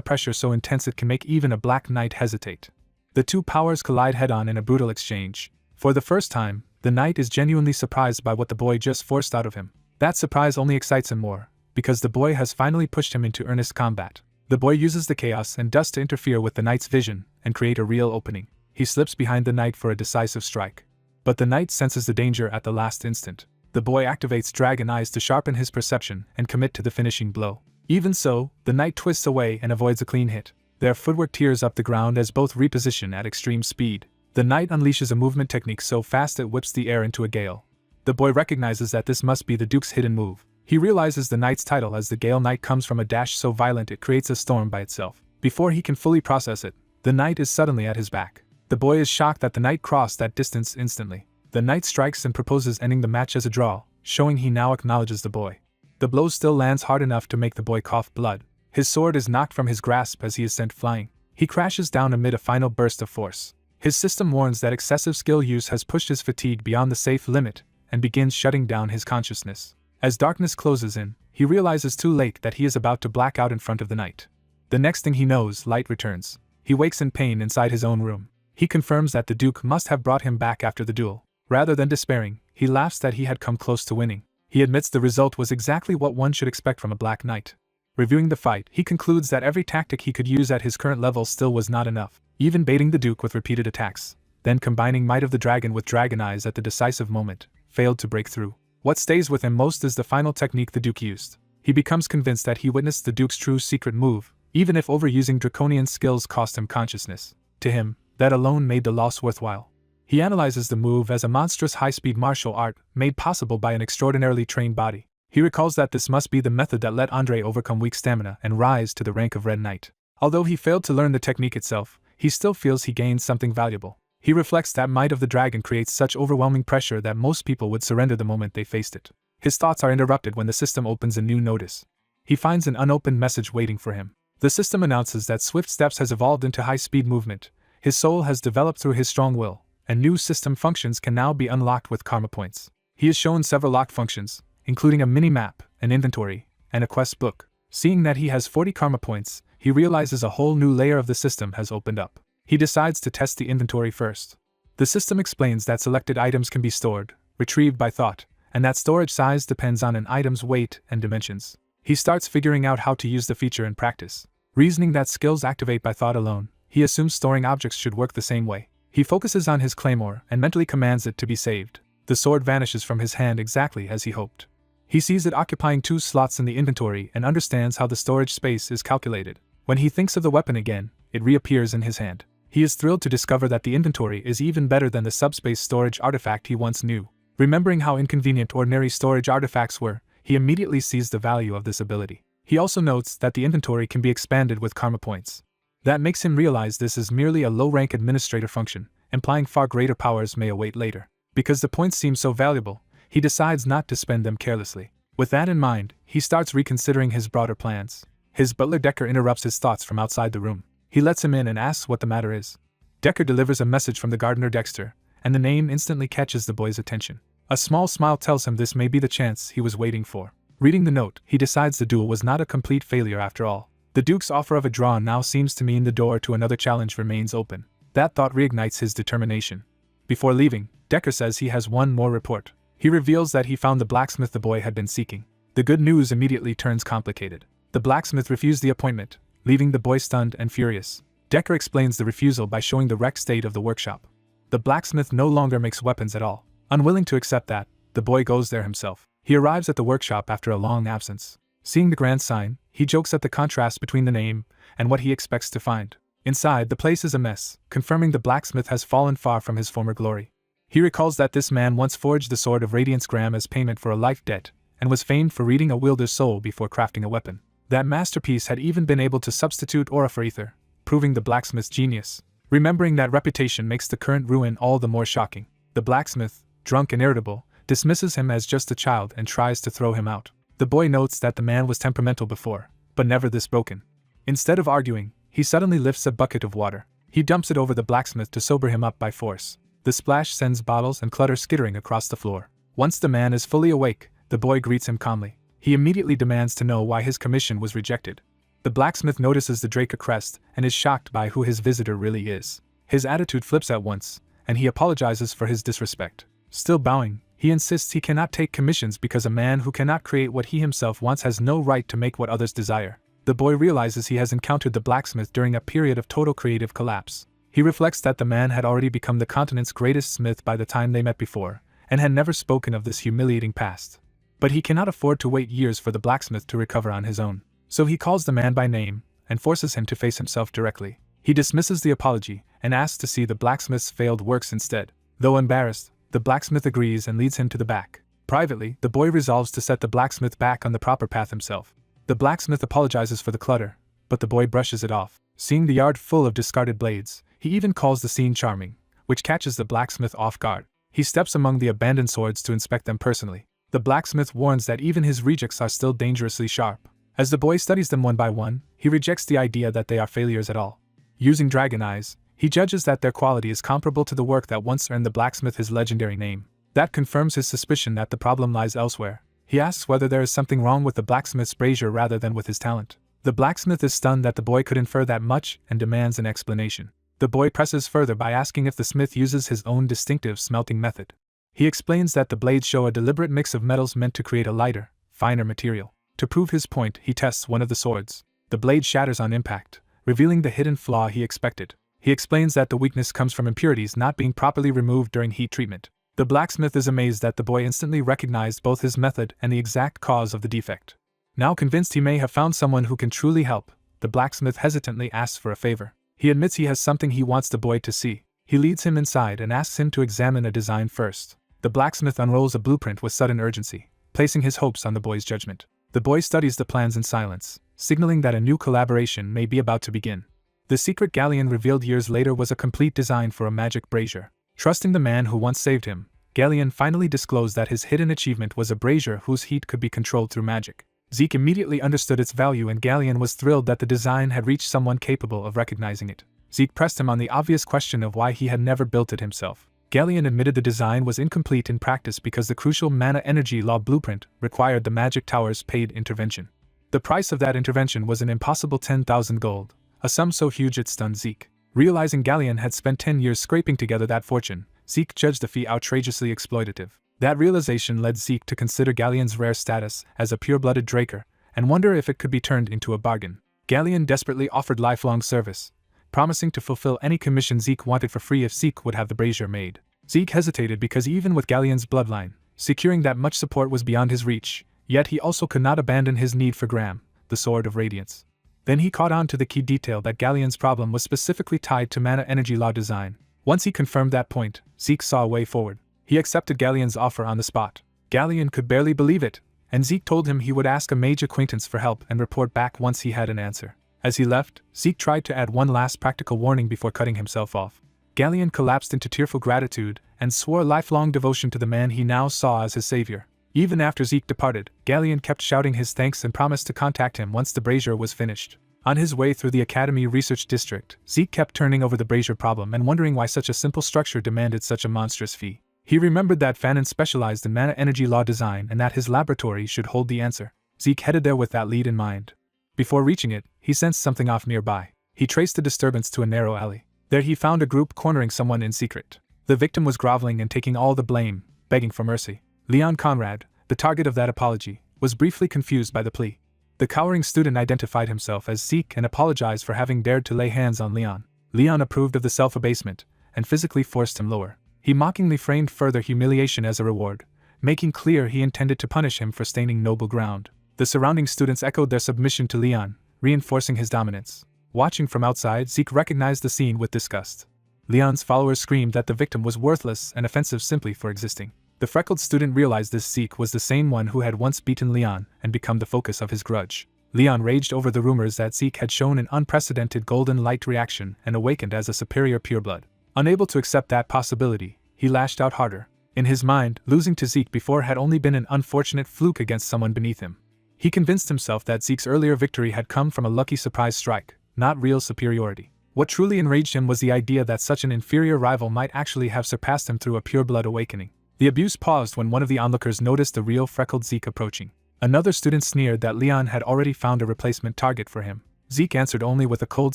pressure so intense it can make even a Black Knight hesitate. The two powers collide head-on in a brutal exchange. For the first time, the knight is genuinely surprised by what the boy just forced out of him. That surprise only excites him more, because the boy has finally pushed him into earnest combat. The boy uses the chaos and dust to interfere with the knight's vision and create a real opening. He slips behind the knight for a decisive strike. But the knight senses the danger at the last instant. The boy activates Dragon Eyes to sharpen his perception and commit to the finishing blow. Even so, the knight twists away and avoids a clean hit. Their footwork tears up the ground as both reposition at extreme speed. The knight unleashes a movement technique so fast it whips the air into a gale. The boy recognizes that this must be the Duke's hidden move. He realizes the knight's title as the Gale Knight comes from a dash so violent it creates a storm by itself. Before he can fully process it, the knight is suddenly at his back. The boy is shocked that the knight crossed that distance instantly. The knight strikes and proposes ending the match as a draw, showing he now acknowledges the boy. The blow still lands hard enough to make the boy cough blood. His sword is knocked from his grasp as he is sent flying. He crashes down amid a final burst of force. His system warns that excessive skill use has pushed his fatigue beyond the safe limit and begins shutting down his consciousness. As darkness closes in, he realizes too late that he is about to black out in front of the knight. The next thing he knows, light returns. He wakes in pain inside his own room. He confirms that the Duke must have brought him back after the duel. Rather than despairing, he laughs that he had come close to winning. He admits the result was exactly what one should expect from a Black Knight. Reviewing the fight, he concludes that every tactic he could use at his current level still was not enough, even baiting the Duke with repeated attacks, then combining Might of the Dragon with Dragon Eyes at the decisive moment, failed to break through. What stays with him most is the final technique the Duke used. He becomes convinced that he witnessed the Duke's true secret move, even if overusing draconian skills cost him consciousness. To him, that alone made the loss worthwhile. He analyzes the move as a monstrous high-speed martial art made possible by an extraordinarily trained body. He recalls that this must be the method that let Andre overcome weak stamina and rise to the rank of Red Knight. Although he failed to learn the technique itself, he still feels he gained something valuable. He reflects that Might of the Dragon creates such overwhelming pressure that most people would surrender the moment they faced it. His thoughts are interrupted when the system opens a new notice. He finds an unopened message waiting for him. The system announces that Swift Steps has evolved into high-speed movement, his soul has developed through his strong will, and new system functions can now be unlocked with karma points. He is shown several locked functions, including a mini-map, an inventory, and a quest book. Seeing that he has 40 karma points, he realizes a whole new layer of the system has opened up. He decides to test the inventory first. The system explains that selected items can be stored, retrieved by thought, and that storage size depends on an item's weight and dimensions. He starts figuring out how to use the feature in practice. Reasoning that skills activate by thought alone, he assumes storing objects should work the same way. He focuses on his claymore and mentally commands it to be saved. The sword vanishes from his hand exactly as he hoped. He sees it occupying 2 slots in the inventory and understands how the storage space is calculated. When he thinks of the weapon again, it reappears in his hand. He is thrilled to discover that the inventory is even better than the subspace storage artifact he once knew. Remembering how inconvenient ordinary storage artifacts were, he immediately sees the value of this ability. He also notes that the inventory can be expanded with karma points. That makes him realize this is merely a low-rank administrator function, implying far greater powers may await later. Because the points seem so valuable, he decides not to spend them carelessly. With that in mind, he starts reconsidering his broader plans. His butler Decker interrupts his thoughts from outside the room. He lets him in and asks what the matter is. Decker delivers a message from the gardener Dexter, and the name instantly catches the boy's attention. A small smile tells him this may be the chance he was waiting for. Reading the note, he decides the duel was not a complete failure after all. The Duke's offer of a draw now seems to mean the door to another challenge remains open. That thought reignites his determination. Before leaving, Decker says he has one more report. He reveals that he found the blacksmith the boy had been seeking. The good news immediately turns complicated. The blacksmith refused the appointment, leaving the boy stunned and furious. Decker explains the refusal by showing the wrecked state of the workshop. The blacksmith no longer makes weapons at all. Unwilling to accept that, the boy goes there himself. He arrives at the workshop after a long absence. Seeing the grand sign, he jokes at the contrast between the name and what he expects to find. Inside, the place is a mess, confirming the blacksmith has fallen far from his former glory. He recalls that this man once forged the Sword of Radiance Gram as payment for a life debt, and was famed for reading a wielder's soul before crafting a weapon. That masterpiece had even been able to substitute aura for ether, proving the blacksmith's genius. Remembering that reputation makes the current ruin all the more shocking. The blacksmith, drunk and irritable, dismisses him as just a child and tries to throw him out. The boy notes that the man was temperamental before, but never this broken. Instead of arguing, he suddenly lifts a bucket of water. He dumps it over the blacksmith to sober him up by force. The splash sends bottles and clutter skittering across the floor. Once the man is fully awake, the boy greets him calmly. He immediately demands to know why his commission was rejected. The blacksmith notices the Draco crest and is shocked by who his visitor really is. His attitude flips at once, and he apologizes for his disrespect. Still bowing, he insists he cannot take commissions because a man who cannot create what he himself wants has no right to make what others desire. The boy realizes he has encountered the blacksmith during a period of total creative collapse. He reflects that the man had already become the continent's greatest smith by the time they met before, and had never spoken of this humiliating past. But he cannot afford to wait years for the blacksmith to recover on his own. So he calls the man by name, and forces him to face himself directly. He dismisses the apology, and asks to see the blacksmith's failed works instead. Though embarrassed, the blacksmith agrees and leads him to the back. Privately, the boy resolves to set the blacksmith back on the proper path himself. The blacksmith apologizes for the clutter, but the boy brushes it off. Seeing the yard full of discarded blades, he even calls the scene charming, which catches the blacksmith off guard. He steps among the abandoned swords to inspect them personally. The blacksmith warns that even his rejects are still dangerously sharp. As the boy studies them one by one, he rejects the idea that they are failures at all. Using dragon eyes, he judges that their quality is comparable to the work that once earned the blacksmith his legendary name. That confirms his suspicion that the problem lies elsewhere. He asks whether there is something wrong with the blacksmith's brazier rather than with his talent. The blacksmith is stunned that the boy could infer that much and demands an explanation. The boy presses further by asking if the smith uses his own distinctive smelting method. He explains that the blades show a deliberate mix of metals meant to create a lighter, finer material. To prove his point, he tests one of the swords. The blade shatters on impact, revealing the hidden flaw he expected. He explains that the weakness comes from impurities not being properly removed during heat treatment. The blacksmith is amazed that the boy instantly recognized both his method and the exact cause of the defect. Now convinced he may have found someone who can truly help, the blacksmith hesitantly asks for a favor. He admits he has something he wants the boy to see. He leads him inside and asks him to examine a design first. The blacksmith unrolls a blueprint with sudden urgency, placing his hopes on the boy's judgment. The boy studies the plans in silence, signaling that a new collaboration may be about to begin. The secret galleon revealed years later was a complete design for a magic brazier. Trusting the man who once saved him, Galleon finally disclosed that his hidden achievement was a brazier whose heat could be controlled through magic. Zeke immediately understood its value and Galleon was thrilled that the design had reached someone capable of recognizing it. Zeke pressed him on the obvious question of why he had never built it himself. Galleon admitted the design was incomplete in practice because the crucial mana energy law blueprint required the magic tower's paid intervention. The price of that intervention was an impossible 10,000 gold, a sum so huge it stunned Zeke. Realizing Galleon had spent 10 years scraping together that fortune, Zeke judged the fee outrageously exploitative. That realization led Zeke to consider Galleon's rare status as a pure-blooded Draker, and wonder if it could be turned into a bargain. Galleon desperately offered lifelong service, promising to fulfill any commission Zeke wanted for free if Zeke would have the brazier made. Zeke hesitated because even with Galleon's bloodline, securing that much support was beyond his reach, yet he also could not abandon his need for Gram, the Sword of Radiance. Then he caught on to the key detail that Galleon's problem was specifically tied to mana energy law design. Once he confirmed that point, Zeke saw a way forward. He accepted Galleon's offer on the spot. Galleon could barely believe it, and Zeke told him he would ask a mage acquaintance for help and report back once he had an answer. As he left, Zeke tried to add one last practical warning before cutting himself off. Galleon collapsed into tearful gratitude and swore lifelong devotion to the man he now saw as his savior. Even after Zeke departed, Galleon kept shouting his thanks and promised to contact him once the brazier was finished. On his way through the Academy Research District, Zeke kept turning over the brazier problem and wondering why such a simple structure demanded such a monstrous fee. He remembered that Fanon specialized in mana energy law design and that his laboratory should hold the answer. Zeke headed there with that lead in mind. Before reaching it, he sensed something off nearby. He traced the disturbance to a narrow alley. There he found a group cornering someone in secret. The victim was groveling and taking all the blame, begging for mercy. Leon Conrad, the target of that apology, was briefly confused by the plea. The cowering student identified himself as Zeke and apologized for having dared to lay hands on Leon. Leon approved of the self-abasement and physically forced him lower. He mockingly framed further humiliation as a reward, making clear he intended to punish him for staining noble ground. The surrounding students echoed their submission to Leon, reinforcing his dominance. Watching from outside, Zeke recognized the scene with disgust. Leon's followers screamed that the victim was worthless and offensive simply for existing. The freckled student realized this Zeke was the same one who had once beaten Leon and become the focus of his grudge. Leon raged over the rumors that Zeke had shown an unprecedented golden light reaction and awakened as a superior pureblood. Unable to accept that possibility, he lashed out harder. In his mind, losing to Zeke before had only been an unfortunate fluke against someone beneath him. He convinced himself that Zeke's earlier victory had come from a lucky surprise strike, not real superiority. What truly enraged him was the idea that such an inferior rival might actually have surpassed him through a pure-blood awakening. The abuse paused when one of the onlookers noticed the real freckled Zeke approaching. Another student sneered that Leon had already found a replacement target for him. Zeke answered only with a cold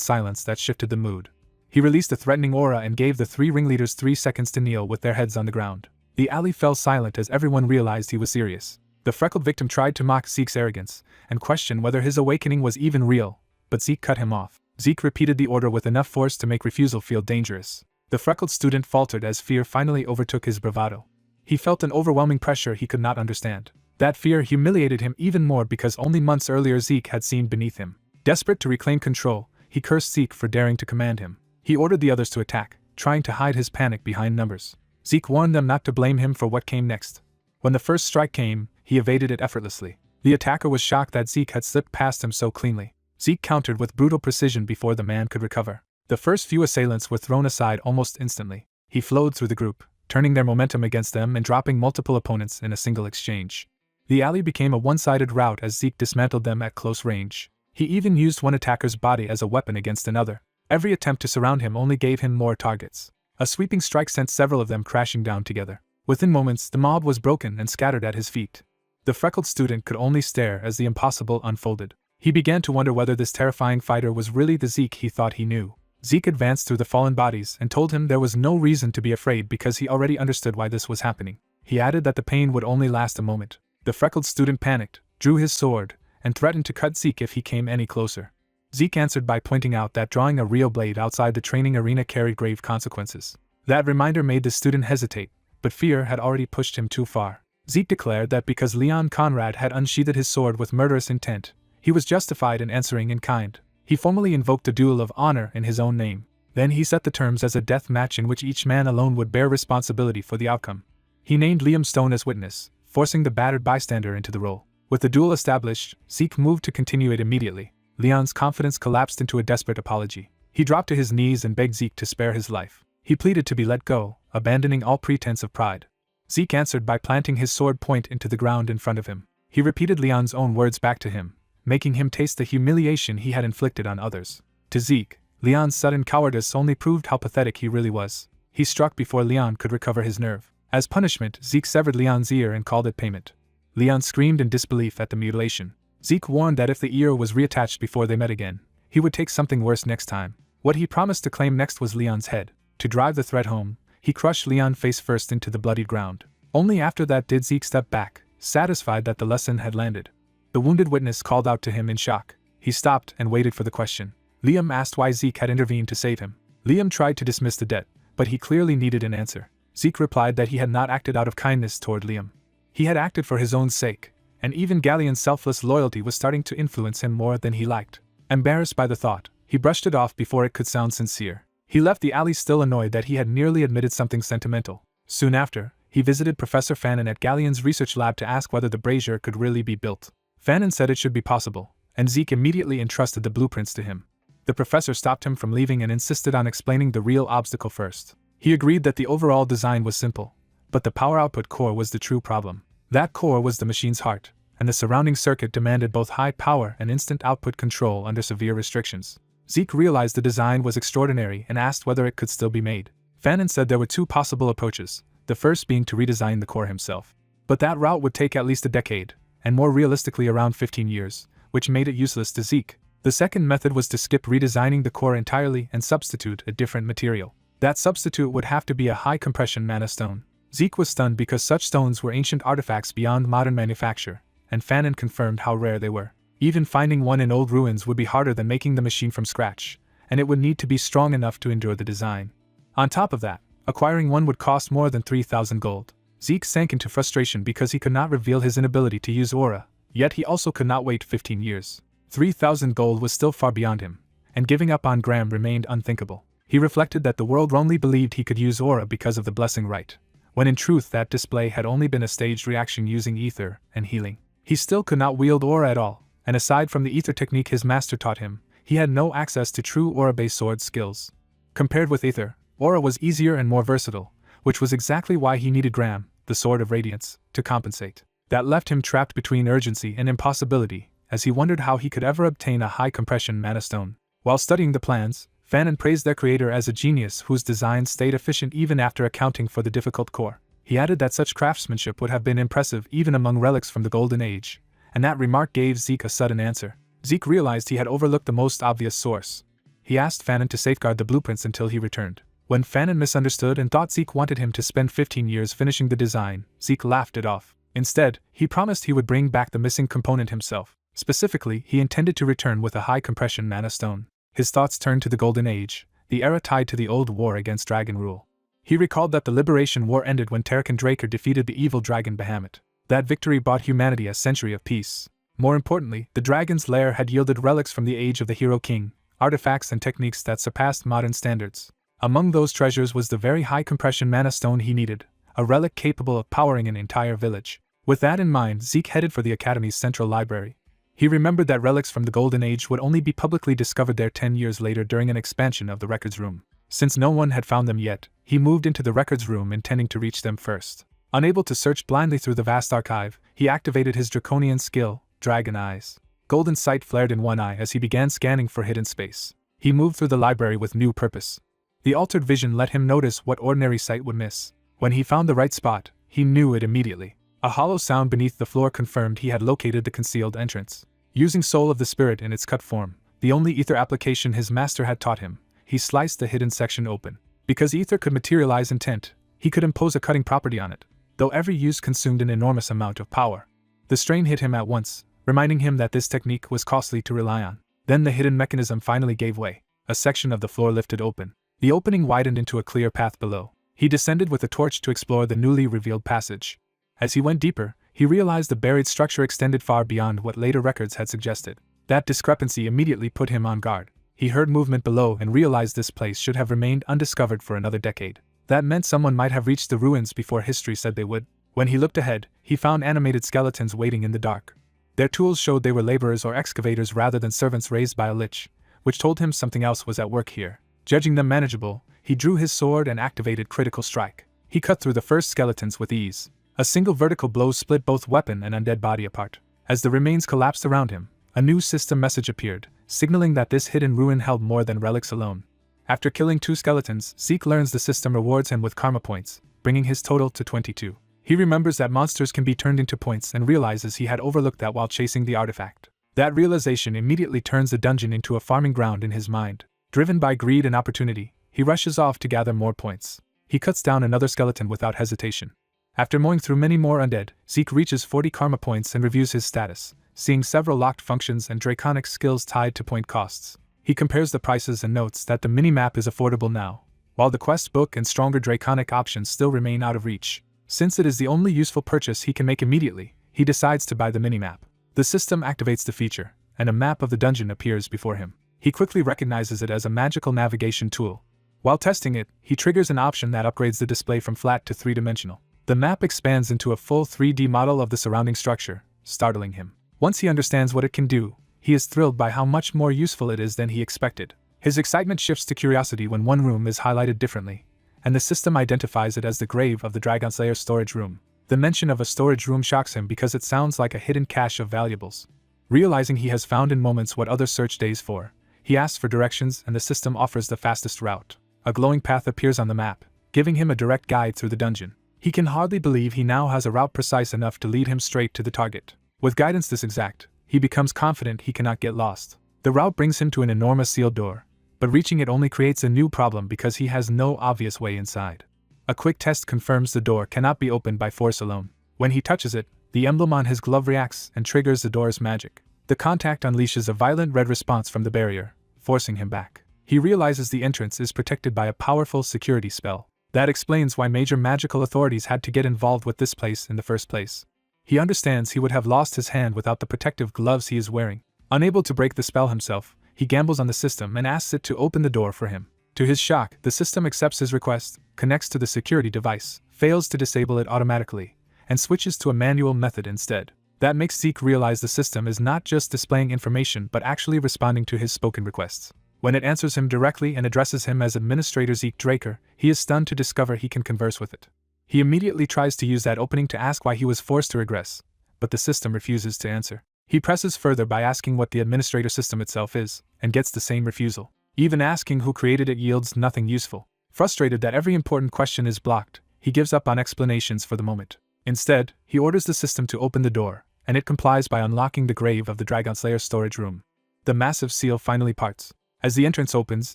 silence that shifted the mood. He released a threatening aura and gave the 3 ringleaders 3 seconds to kneel with their heads on the ground. The alley fell silent as everyone realized he was serious. The freckled victim tried to mock Zeke's arrogance and question whether his awakening was even real, but Zeke cut him off. Zeke repeated the order with enough force to make refusal feel dangerous. The freckled student faltered as fear finally overtook his bravado. He felt an overwhelming pressure he could not understand. That fear humiliated him even more because only months earlier Zeke had seemed beneath him. Desperate to reclaim control, he cursed Zeke for daring to command him. He ordered the others to attack, trying to hide his panic behind numbers. Zeke warned them not to blame him for what came next. When the first strike came, he evaded it effortlessly. The attacker was shocked that Zeke had slipped past him so cleanly. Zeke countered with brutal precision before the man could recover. The first few assailants were thrown aside almost instantly. He flowed through the group, turning their momentum against them and dropping multiple opponents in a single exchange. The alley became a one-sided rout as Zeke dismantled them at close range. He even used one attacker's body as a weapon against another. Every attempt to surround him only gave him more targets. A sweeping strike sent several of them crashing down together. Within moments, the mob was broken and scattered at his feet. The freckled student could only stare as the impossible unfolded. He began to wonder whether this terrifying fighter was really the Zeke he thought he knew. Zeke advanced through the fallen bodies and told him there was no reason to be afraid because he already understood why this was happening. He added that the pain would only last a moment. The freckled student panicked, drew his sword, and threatened to cut Zeke if he came any closer. Zeke answered by pointing out that drawing a real blade outside the training arena carried grave consequences. That reminder made the student hesitate, but fear had already pushed him too far. Zeke declared that because Leon Conrad had unsheathed his sword with murderous intent, he was justified in answering in kind. He formally invoked a duel of honor in his own name. Then he set the terms as a death match in which each man alone would bear responsibility for the outcome. He named Liam Stone as witness, forcing the battered bystander into the role. With the duel established, Zeke moved to continue it immediately. Leon's confidence collapsed into a desperate apology. He dropped to his knees and begged Zeke to spare his life. He pleaded to be let go, abandoning all pretense of pride. Zeke answered by planting his sword point into the ground in front of him. He repeated Leon's own words back to him, making him taste the humiliation he had inflicted on others. To Zeke, Leon's sudden cowardice only proved how pathetic he really was. He struck before Leon could recover his nerve. As punishment, Zeke severed Leon's ear and called it payment. Leon screamed in disbelief at the mutilation. Zeke warned that if the ear was reattached before they met again, he would take something worse next time. What he promised to claim next was Leon's head. To drive the threat home, he crushed Leon face first into the bloodied ground. Only after that did Zeke step back, satisfied that the lesson had landed. The wounded witness called out to him in shock. He stopped and waited for the question. Liam asked why Zeke had intervened to save him. Liam tried to dismiss the debt, but he clearly needed an answer. Zeke replied that he had not acted out of kindness toward Liam. He had acted for his own sake, and even Galleon's selfless loyalty was starting to influence him more than he liked. Embarrassed by the thought, he brushed it off before it could sound sincere. He left the alley still annoyed that he had nearly admitted something sentimental. Soon after, he visited Professor Fannin at Galleon's research lab to ask whether the brazier could really be built. Fannin said it should be possible, and Zeke immediately entrusted the blueprints to him. The professor stopped him from leaving and insisted on explaining the real obstacle first. He agreed that the overall design was simple, but the power output core was the true problem. That core was the machine's heart, and the surrounding circuit demanded both high power and instant output control under severe restrictions. Zeke realized the design was extraordinary and asked whether it could still be made. Fannin said there were 2 possible approaches, the first being to redesign the core himself. But that route would take at least a decade, and more realistically around 15 years, which made it useless to Zeke. The second method was to skip redesigning the core entirely and substitute a different material. That substitute would have to be a high-compression mana stone. Zeke was stunned because such stones were ancient artifacts beyond modern manufacture, and Fannin confirmed how rare they were. Even finding one in old ruins would be harder than making the machine from scratch, and it would need to be strong enough to endure the design. On top of that, acquiring one would cost more than 3,000 gold. Zeke sank into frustration because he could not reveal his inability to use aura, yet he also could not wait 15 years. 3,000 gold was still far beyond him, and giving up on Graham remained unthinkable. He reflected that the world only believed he could use aura because of the blessing rite, when in truth that display had only been a staged reaction using ether and healing. He still could not wield aura at all, and aside from the ether technique his master taught him, he had no access to true aura-based sword skills. Compared with ether, aura was easier and more versatile, which was exactly why he needed Graham, the Sword of Radiance, to compensate. That left him trapped between urgency and impossibility, as he wondered how he could ever obtain a high-compression mana stone. While studying the plans, Fanon praised their creator as a genius whose design stayed efficient even after accounting for the difficult core. He added that such craftsmanship would have been impressive even among relics from the Golden Age, and that remark gave Zeke a sudden answer. Zeke realized he had overlooked the most obvious source. He asked Fanon to safeguard the blueprints until he returned. When Fanon misunderstood and thought Zeke wanted him to spend 15 years finishing the design, Zeke laughed it off. Instead, he promised he would bring back the missing component himself. Specifically, he intended to return with a high-compression mana stone. His thoughts turned to the Golden Age, the era tied to the old war against dragon rule. He recalled that the Liberation War ended when Terrakin Draker defeated the evil dragon Bahamut. That victory brought humanity a century of peace. More importantly, the dragon's lair had yielded relics from the age of the Hero King, artifacts and techniques that surpassed modern standards. Among those treasures was the very high-compression mana stone he needed, a relic capable of powering an entire village. With that in mind, Zeke headed for the Academy's central library. He remembered that relics from the Golden Age would only be publicly discovered there 10 years later during an expansion of the records room. Since no one had found them yet, he moved into the records room intending to reach them first. Unable to search blindly through the vast archive, he activated his draconian skill, Dragon Eyes. Golden sight flared in one eye as he began scanning for hidden space. He moved through the library with new purpose. The altered vision let him notice what ordinary sight would miss. When he found the right spot, he knew it immediately. A hollow sound beneath the floor confirmed he had located the concealed entrance. Using Soul of the Spirit in its cut form, the only ether application his master had taught him, he sliced the hidden section open. Because ether could materialize intent, he could impose a cutting property on it, though every use consumed an enormous amount of power. The strain hit him at once, reminding him that this technique was costly to rely on. Then the hidden mechanism finally gave way. A section of the floor lifted open. The opening widened into a clear path below. He descended with a torch to explore the newly revealed passage. As he went deeper, he realized the buried structure extended far beyond what later records had suggested. That discrepancy immediately put him on guard. He heard movement below and realized this place should have remained undiscovered for another decade. That meant someone might have reached the ruins before history said they would. When he looked ahead, he found animated skeletons waiting in the dark. Their tools showed they were laborers or excavators rather than servants raised by a lich, which told him something else was at work here. Judging them manageable, he drew his sword and activated Critical Strike. He cut through the first skeletons with ease. A single vertical blow split both weapon and undead body apart. As the remains collapsed around him, a new system message appeared, signaling that this hidden ruin held more than relics alone. After killing 2 skeletons, Zeke learns the system rewards him with karma points, bringing his total to 22. He remembers that monsters can be turned into points and realizes he had overlooked that while chasing the artifact. That realization immediately turns the dungeon into a farming ground in his mind. Driven by greed and opportunity, he rushes off to gather more points. He cuts down another skeleton without hesitation. After mowing through many more undead, Zeke reaches 40 karma points and reviews his status, seeing several locked functions and draconic skills tied to point costs. He compares the prices and notes that the minimap is affordable now, while the quest book and stronger draconic options still remain out of reach. Since it is the only useful purchase he can make immediately, he decides to buy the minimap. The system activates the feature, and a map of the dungeon appears before him. He quickly recognizes it as a magical navigation tool. While testing it, he triggers an option that upgrades the display from flat to 3-dimensional. The map expands into a full 3D model of the surrounding structure, startling him. Once he understands what it can do, he is thrilled by how much more useful it is than he expected. His excitement shifts to curiosity when one room is highlighted differently, and the system identifies it as the grave of the Dragon Slayer storage room. The mention of a storage room shocks him because it sounds like a hidden cache of valuables. Realizing he has found in moments what others search days for, he asks for directions and the system offers the fastest route. A glowing path appears on the map, giving him a direct guide through the dungeon. He can hardly believe he now has a route precise enough to lead him straight to the target. With guidance this exact, he becomes confident he cannot get lost. The route brings him to an enormous sealed door, but reaching it only creates a new problem because he has no obvious way inside. A quick test confirms the door cannot be opened by force alone. When he touches it, the emblem on his glove reacts and triggers the door's magic. The contact unleashes a violent red response from the barrier, forcing him back. He realizes the entrance is protected by a powerful security spell. That explains why major magical authorities had to get involved with this place in the first place. He understands he would have lost his hand without the protective gloves he is wearing. Unable to break the spell himself, he gambles on the system and asks it to open the door for him. To his shock, the system accepts his request, connects to the security device, fails to disable it automatically, and switches to a manual method instead. That makes Zeke realize the system is not just displaying information but actually responding to his spoken requests. When it answers him directly and addresses him as Administrator Zeke Draker, he is stunned to discover he can converse with it. He immediately tries to use that opening to ask why he was forced to regress, but the system refuses to answer. He presses further by asking what the administrator system itself is, and gets the same refusal. Even asking who created it yields nothing useful. Frustrated that every important question is blocked, he gives up on explanations for the moment. Instead, he orders the system to open the door, and it complies by unlocking the grave of the Dragon Slayer's storage room. The massive seal finally parts. As the entrance opens,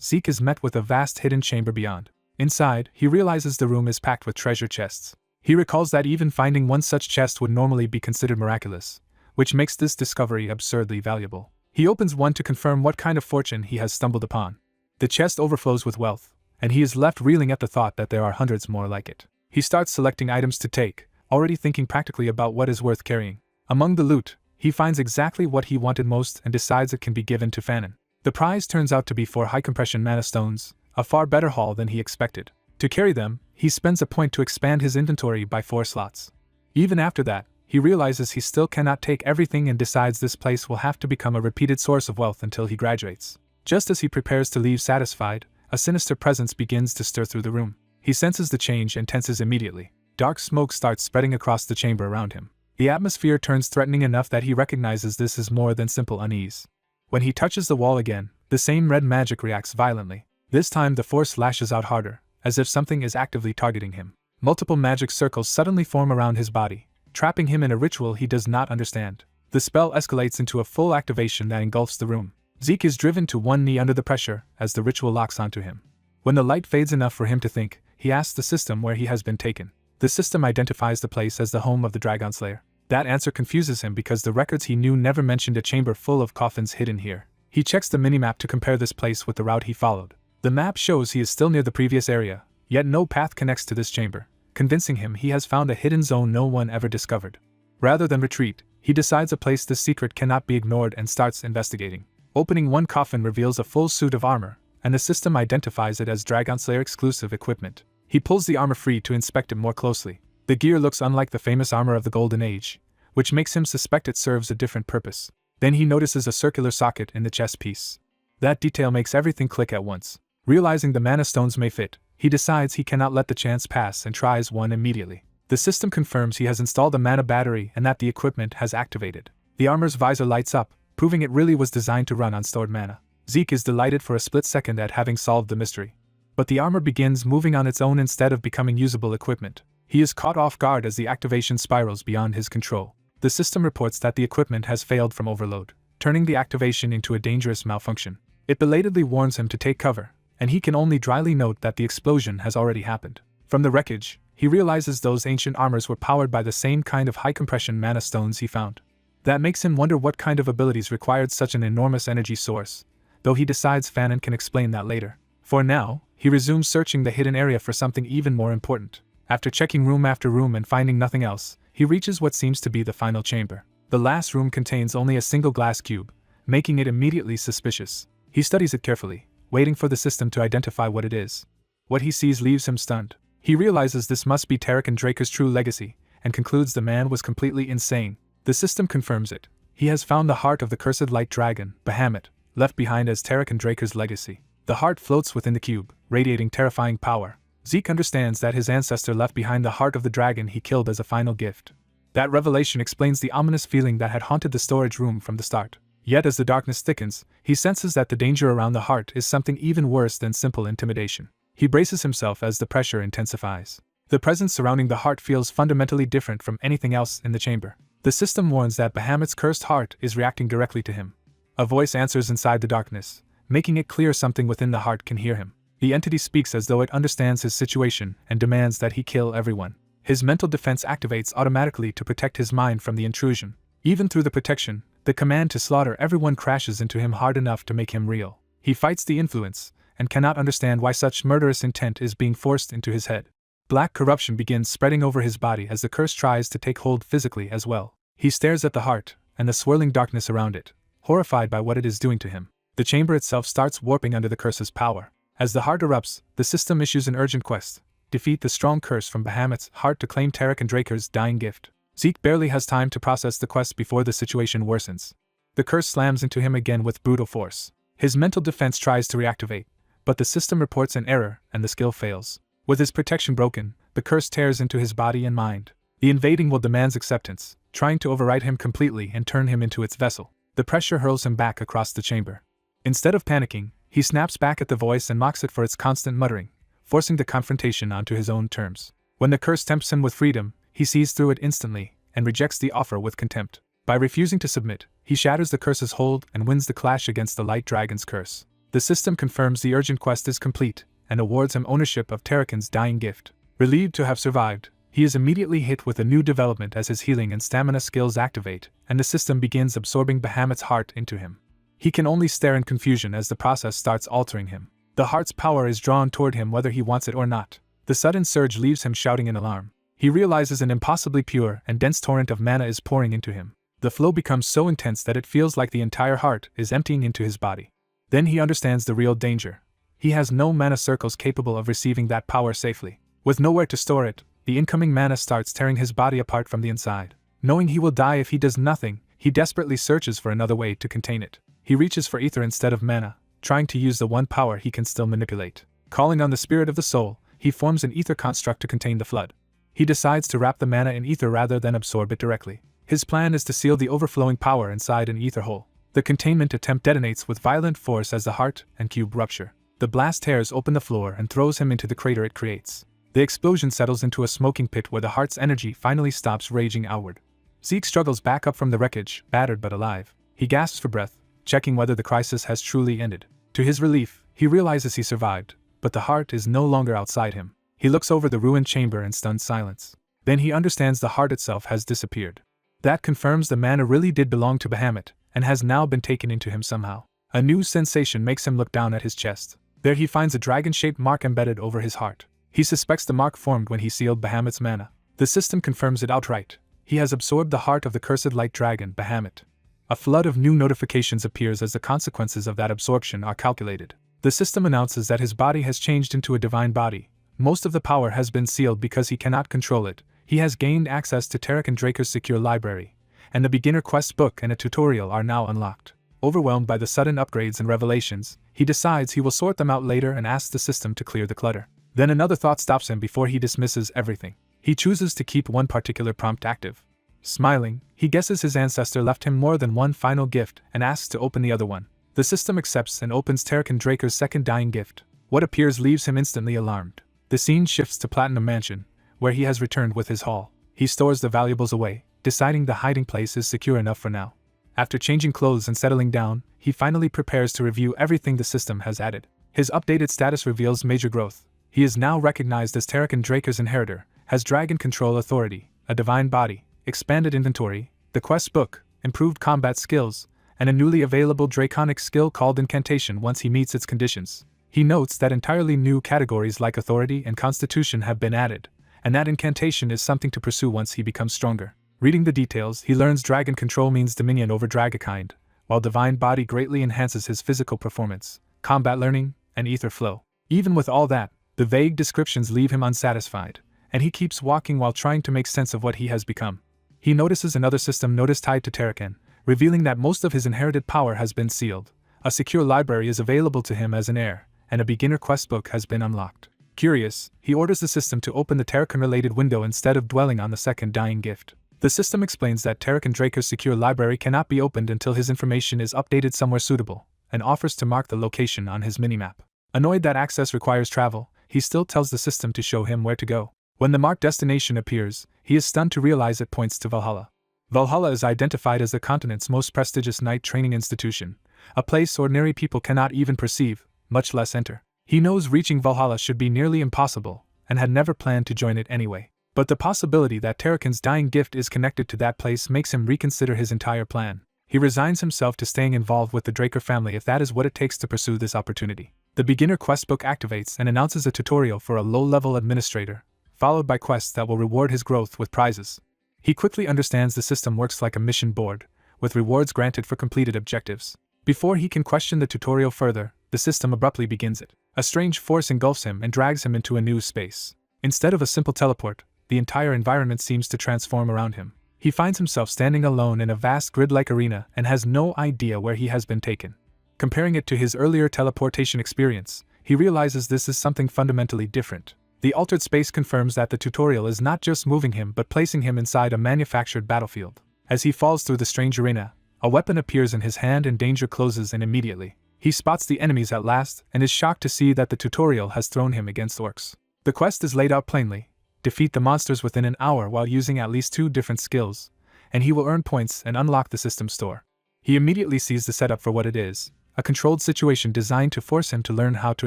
Zeke is met with a vast hidden chamber beyond. Inside, he realizes the room is packed with treasure chests. He recalls that even finding one such chest would normally be considered miraculous, which makes this discovery absurdly valuable. He opens one to confirm what kind of fortune he has stumbled upon. The chest overflows with wealth, and he is left reeling at the thought that there are hundreds more like it. He starts selecting items to take, already thinking practically about what is worth carrying. Among the loot, he finds exactly what he wanted most and decides it can be given to Fanon. The prize turns out to be 4 high-compression mana stones, a far better haul than he expected. To carry them, he spends a point to expand his inventory by 4 slots. Even after that, he realizes he still cannot take everything and decides this place will have to become a repeated source of wealth until he graduates. Just as he prepares to leave satisfied, a sinister presence begins to stir through the room. He senses the change and tenses immediately. Dark smoke starts spreading across the chamber around him. The atmosphere turns threatening enough that he recognizes this is more than simple unease. When he touches the wall again, the same red magic reacts violently. This time the force lashes out harder, as if something is actively targeting him. Multiple magic circles suddenly form around his body, trapping him in a ritual he does not understand. The spell escalates into a full activation that engulfs the room. Zeke is driven to one knee under the pressure as the ritual locks onto him. When the light fades enough for him to think, he asks the system where he has been taken. The system identifies the place as the home of the Dragon Slayer. That answer confuses him because the records he knew never mentioned a chamber full of coffins hidden here. He checks the minimap to compare this place with the route he followed. The map shows he is still near the previous area, yet no path connects to this chamber, convincing him he has found a hidden zone no one ever discovered. Rather than retreat, he decides a place this secret cannot be ignored and starts investigating. Opening one coffin reveals a full suit of armor, and the system identifies it as Dragon Slayer exclusive equipment. He pulls the armor free to inspect it more closely. The gear looks unlike the famous armor of the Golden Age, which makes him suspect it serves a different purpose. Then he notices a circular socket in the chest piece. That detail makes everything click at once. Realizing the mana stones may fit, he decides he cannot let the chance pass and tries one immediately. The system confirms he has installed a mana battery and that the equipment has activated. The armor's visor lights up, proving it really was designed to run on stored mana. Zeke is delighted for a split second at having solved the mystery. But the armor begins moving on its own instead of becoming usable equipment. He is caught off guard as the activation spirals beyond his control. The system reports that the equipment has failed from overload, turning the activation into a dangerous malfunction. It belatedly warns him to take cover, and he can only dryly note that the explosion has already happened. From the wreckage, he realizes those ancient armors were powered by the same kind of high-compression mana stones he found. That makes him wonder what kind of abilities required such an enormous energy source, though he decides Fanon can explain that later. For now, he resumes searching the hidden area for something even more important. After checking room after room and finding nothing else, he reaches what seems to be the final chamber. The last room contains only a single glass cube, making it immediately suspicious. He studies it carefully, waiting for the system to identify what it is. What he sees leaves him stunned. He realizes this must be Tarek and Draker's true legacy, and concludes the man was completely insane. The system confirms it. He has found the heart of the cursed light dragon, Bahamut, left behind as Tarek and Draker's legacy. The heart floats within the cube, radiating terrifying power. Zeke understands that his ancestor left behind the heart of the dragon he killed as a final gift. That revelation explains the ominous feeling that had haunted the storage room from the start. Yet as the darkness thickens, he senses that the danger around the heart is something even worse than simple intimidation. He braces himself as the pressure intensifies. The presence surrounding the heart feels fundamentally different from anything else in the chamber. The system warns that Bahamut's cursed heart is reacting directly to him. A voice answers inside the darkness, making it clear something within the heart can hear him. The entity speaks as though it understands his situation and demands that he kill everyone. His mental defense activates automatically to protect his mind from the intrusion. Even through the protection, the command to slaughter everyone crashes into him hard enough to make him reel. He fights the influence, and cannot understand why such murderous intent is being forced into his head. Black corruption begins spreading over his body as the curse tries to take hold physically as well. He stares at the heart, and the swirling darkness around it, horrified by what it is doing to him. The chamber itself starts warping under the curse's power. As the heart erupts, the system issues an urgent quest: defeat the strong curse from Bahamut's heart to claim Tarek and Draker's dying gift. Zeke barely has time to process the quest before the situation worsens. The curse slams into him again with brutal force. His mental defense tries to reactivate, but the system reports an error and the skill fails. With his protection broken, the curse tears into his body and mind. The invading will demands acceptance, trying to override him completely and turn him into its vessel. The pressure hurls him back across the chamber. Instead of panicking, He snaps back at the voice and mocks it for its constant muttering, forcing the confrontation onto his own terms. When the curse tempts him with freedom, he sees through it instantly and rejects the offer with contempt. By refusing to submit, he shatters the curse's hold and wins the clash against the Light Dragon's curse. The system confirms the urgent quest is complete and awards him ownership of Tarakan's dying gift. Relieved to have survived, he is immediately hit with a new development as his healing and stamina skills activate, and the system begins absorbing Bahamut's heart into him. He can only stare in confusion as the process starts altering him. The heart's power is drawn toward him whether he wants it or not. The sudden surge leaves him shouting in alarm. He realizes an impossibly pure and dense torrent of mana is pouring into him. The flow becomes so intense that it feels like the entire heart is emptying into his body. Then he understands the real danger. He has no mana circles capable of receiving that power safely. With nowhere to store it, the incoming mana starts tearing his body apart from the inside. Knowing he will die if he does nothing, he desperately searches for another way to contain it. He reaches for ether instead of mana, trying to use the one power he can still manipulate. Calling on the spirit of the soul, he forms an ether construct to contain the flood. He decides to wrap the mana in ether rather than absorb it directly. His plan is to seal the overflowing power inside an ether hole. The containment attempt detonates with violent force as the heart and cube rupture. The blast tears open the floor and throws him into the crater it creates. The explosion settles into a smoking pit where the heart's energy finally stops raging outward. Zeke struggles back up from the wreckage, battered but alive. He gasps for breath, checking whether the crisis has truly ended. To his relief, he realizes he survived, but the heart is no longer outside him. He looks over the ruined chamber in stunned silence. Then he understands the heart itself has disappeared. That confirms the mana really did belong to Bahamut, and has now been taken into him somehow. A new sensation makes him look down at his chest. There he finds a dragon-shaped mark embedded over his heart. He suspects the mark formed when he sealed Bahamut's mana. The system confirms it outright. He has absorbed the heart of the cursed light dragon, Bahamut. A flood of new notifications appears as the consequences of that absorption are calculated. The system announces that his body has changed into a divine body. Most of the power has been sealed because he cannot control it. He has gained access to Tarek and Draker's secure library, and the beginner quest book and a tutorial are now unlocked. Overwhelmed by the sudden upgrades and revelations, he decides he will sort them out later and asks the system to clear the clutter. Then another thought stops him before he dismisses everything. He chooses to keep one particular prompt active. Smiling, he guesses his ancestor left him more than one final gift and asks to open the other one. The system accepts and opens Tarek and Draker's second dying gift. What appears leaves him instantly alarmed. The scene shifts to Platinum Mansion, where he has returned with his haul. He stores the valuables away, deciding the hiding place is secure enough for now. After changing clothes and settling down, he finally prepares to review everything the system has added. His updated status reveals major growth. He is now recognized as Tarek and Draker's inheritor, has dragon control authority, a divine body, expanded inventory, the quest book, improved combat skills, and a newly available draconic skill called incantation once he meets its conditions. He notes that entirely new categories like authority and constitution have been added, and that incantation is something to pursue once he becomes stronger. Reading the details, he learns dragon control means dominion over dragonkind, while divine body greatly enhances his physical performance, combat learning, and ether flow. Even with all that, the vague descriptions leave him unsatisfied, and he keeps walking while trying to make sense of what he has become. He notices another system notice tied to Tarakan, revealing that most of his inherited power has been sealed. A secure library is available to him as an heir, and a beginner quest book has been unlocked. Curious, he orders the system to open the Tarakan-related window instead of dwelling on the second dying gift. The system explains that Tarakan Draker's secure library cannot be opened until his information is updated somewhere suitable, and offers to mark the location on his minimap. Annoyed that access requires travel, he still tells the system to show him where to go. When the marked destination appears, he is stunned to realize it points to Valhalla. Valhalla is identified as the continent's most prestigious knight training institution, a place ordinary people cannot even perceive, much less enter. He knows reaching Valhalla should be nearly impossible, and had never planned to join it anyway. But the possibility that Tarakan's dying gift is connected to that place makes him reconsider his entire plan. He resigns himself to staying involved with the Draker family if that is what it takes to pursue this opportunity. The beginner quest book activates and announces a tutorial for a low-level administrator, followed by quests that will reward his growth with prizes. He quickly understands the system works like a mission board, with rewards granted for completed objectives. Before he can question the tutorial further, the system abruptly begins it. A strange force engulfs him and drags him into a new space. Instead of a simple teleport, the entire environment seems to transform around him. He finds himself standing alone in a vast grid-like arena and has no idea where he has been taken. Comparing it to his earlier teleportation experience, he realizes this is something fundamentally different. The altered space confirms that the tutorial is not just moving him but placing him inside a manufactured battlefield. As he falls through the strange arena, a weapon appears in his hand and danger closes in immediately. He spots the enemies at last and is shocked to see that the tutorial has thrown him against orcs. The quest is laid out plainly: defeat the monsters within an hour while using at least 2 different skills, and he will earn points and unlock the system store. He immediately sees the setup for what it is: a controlled situation designed to force him to learn how to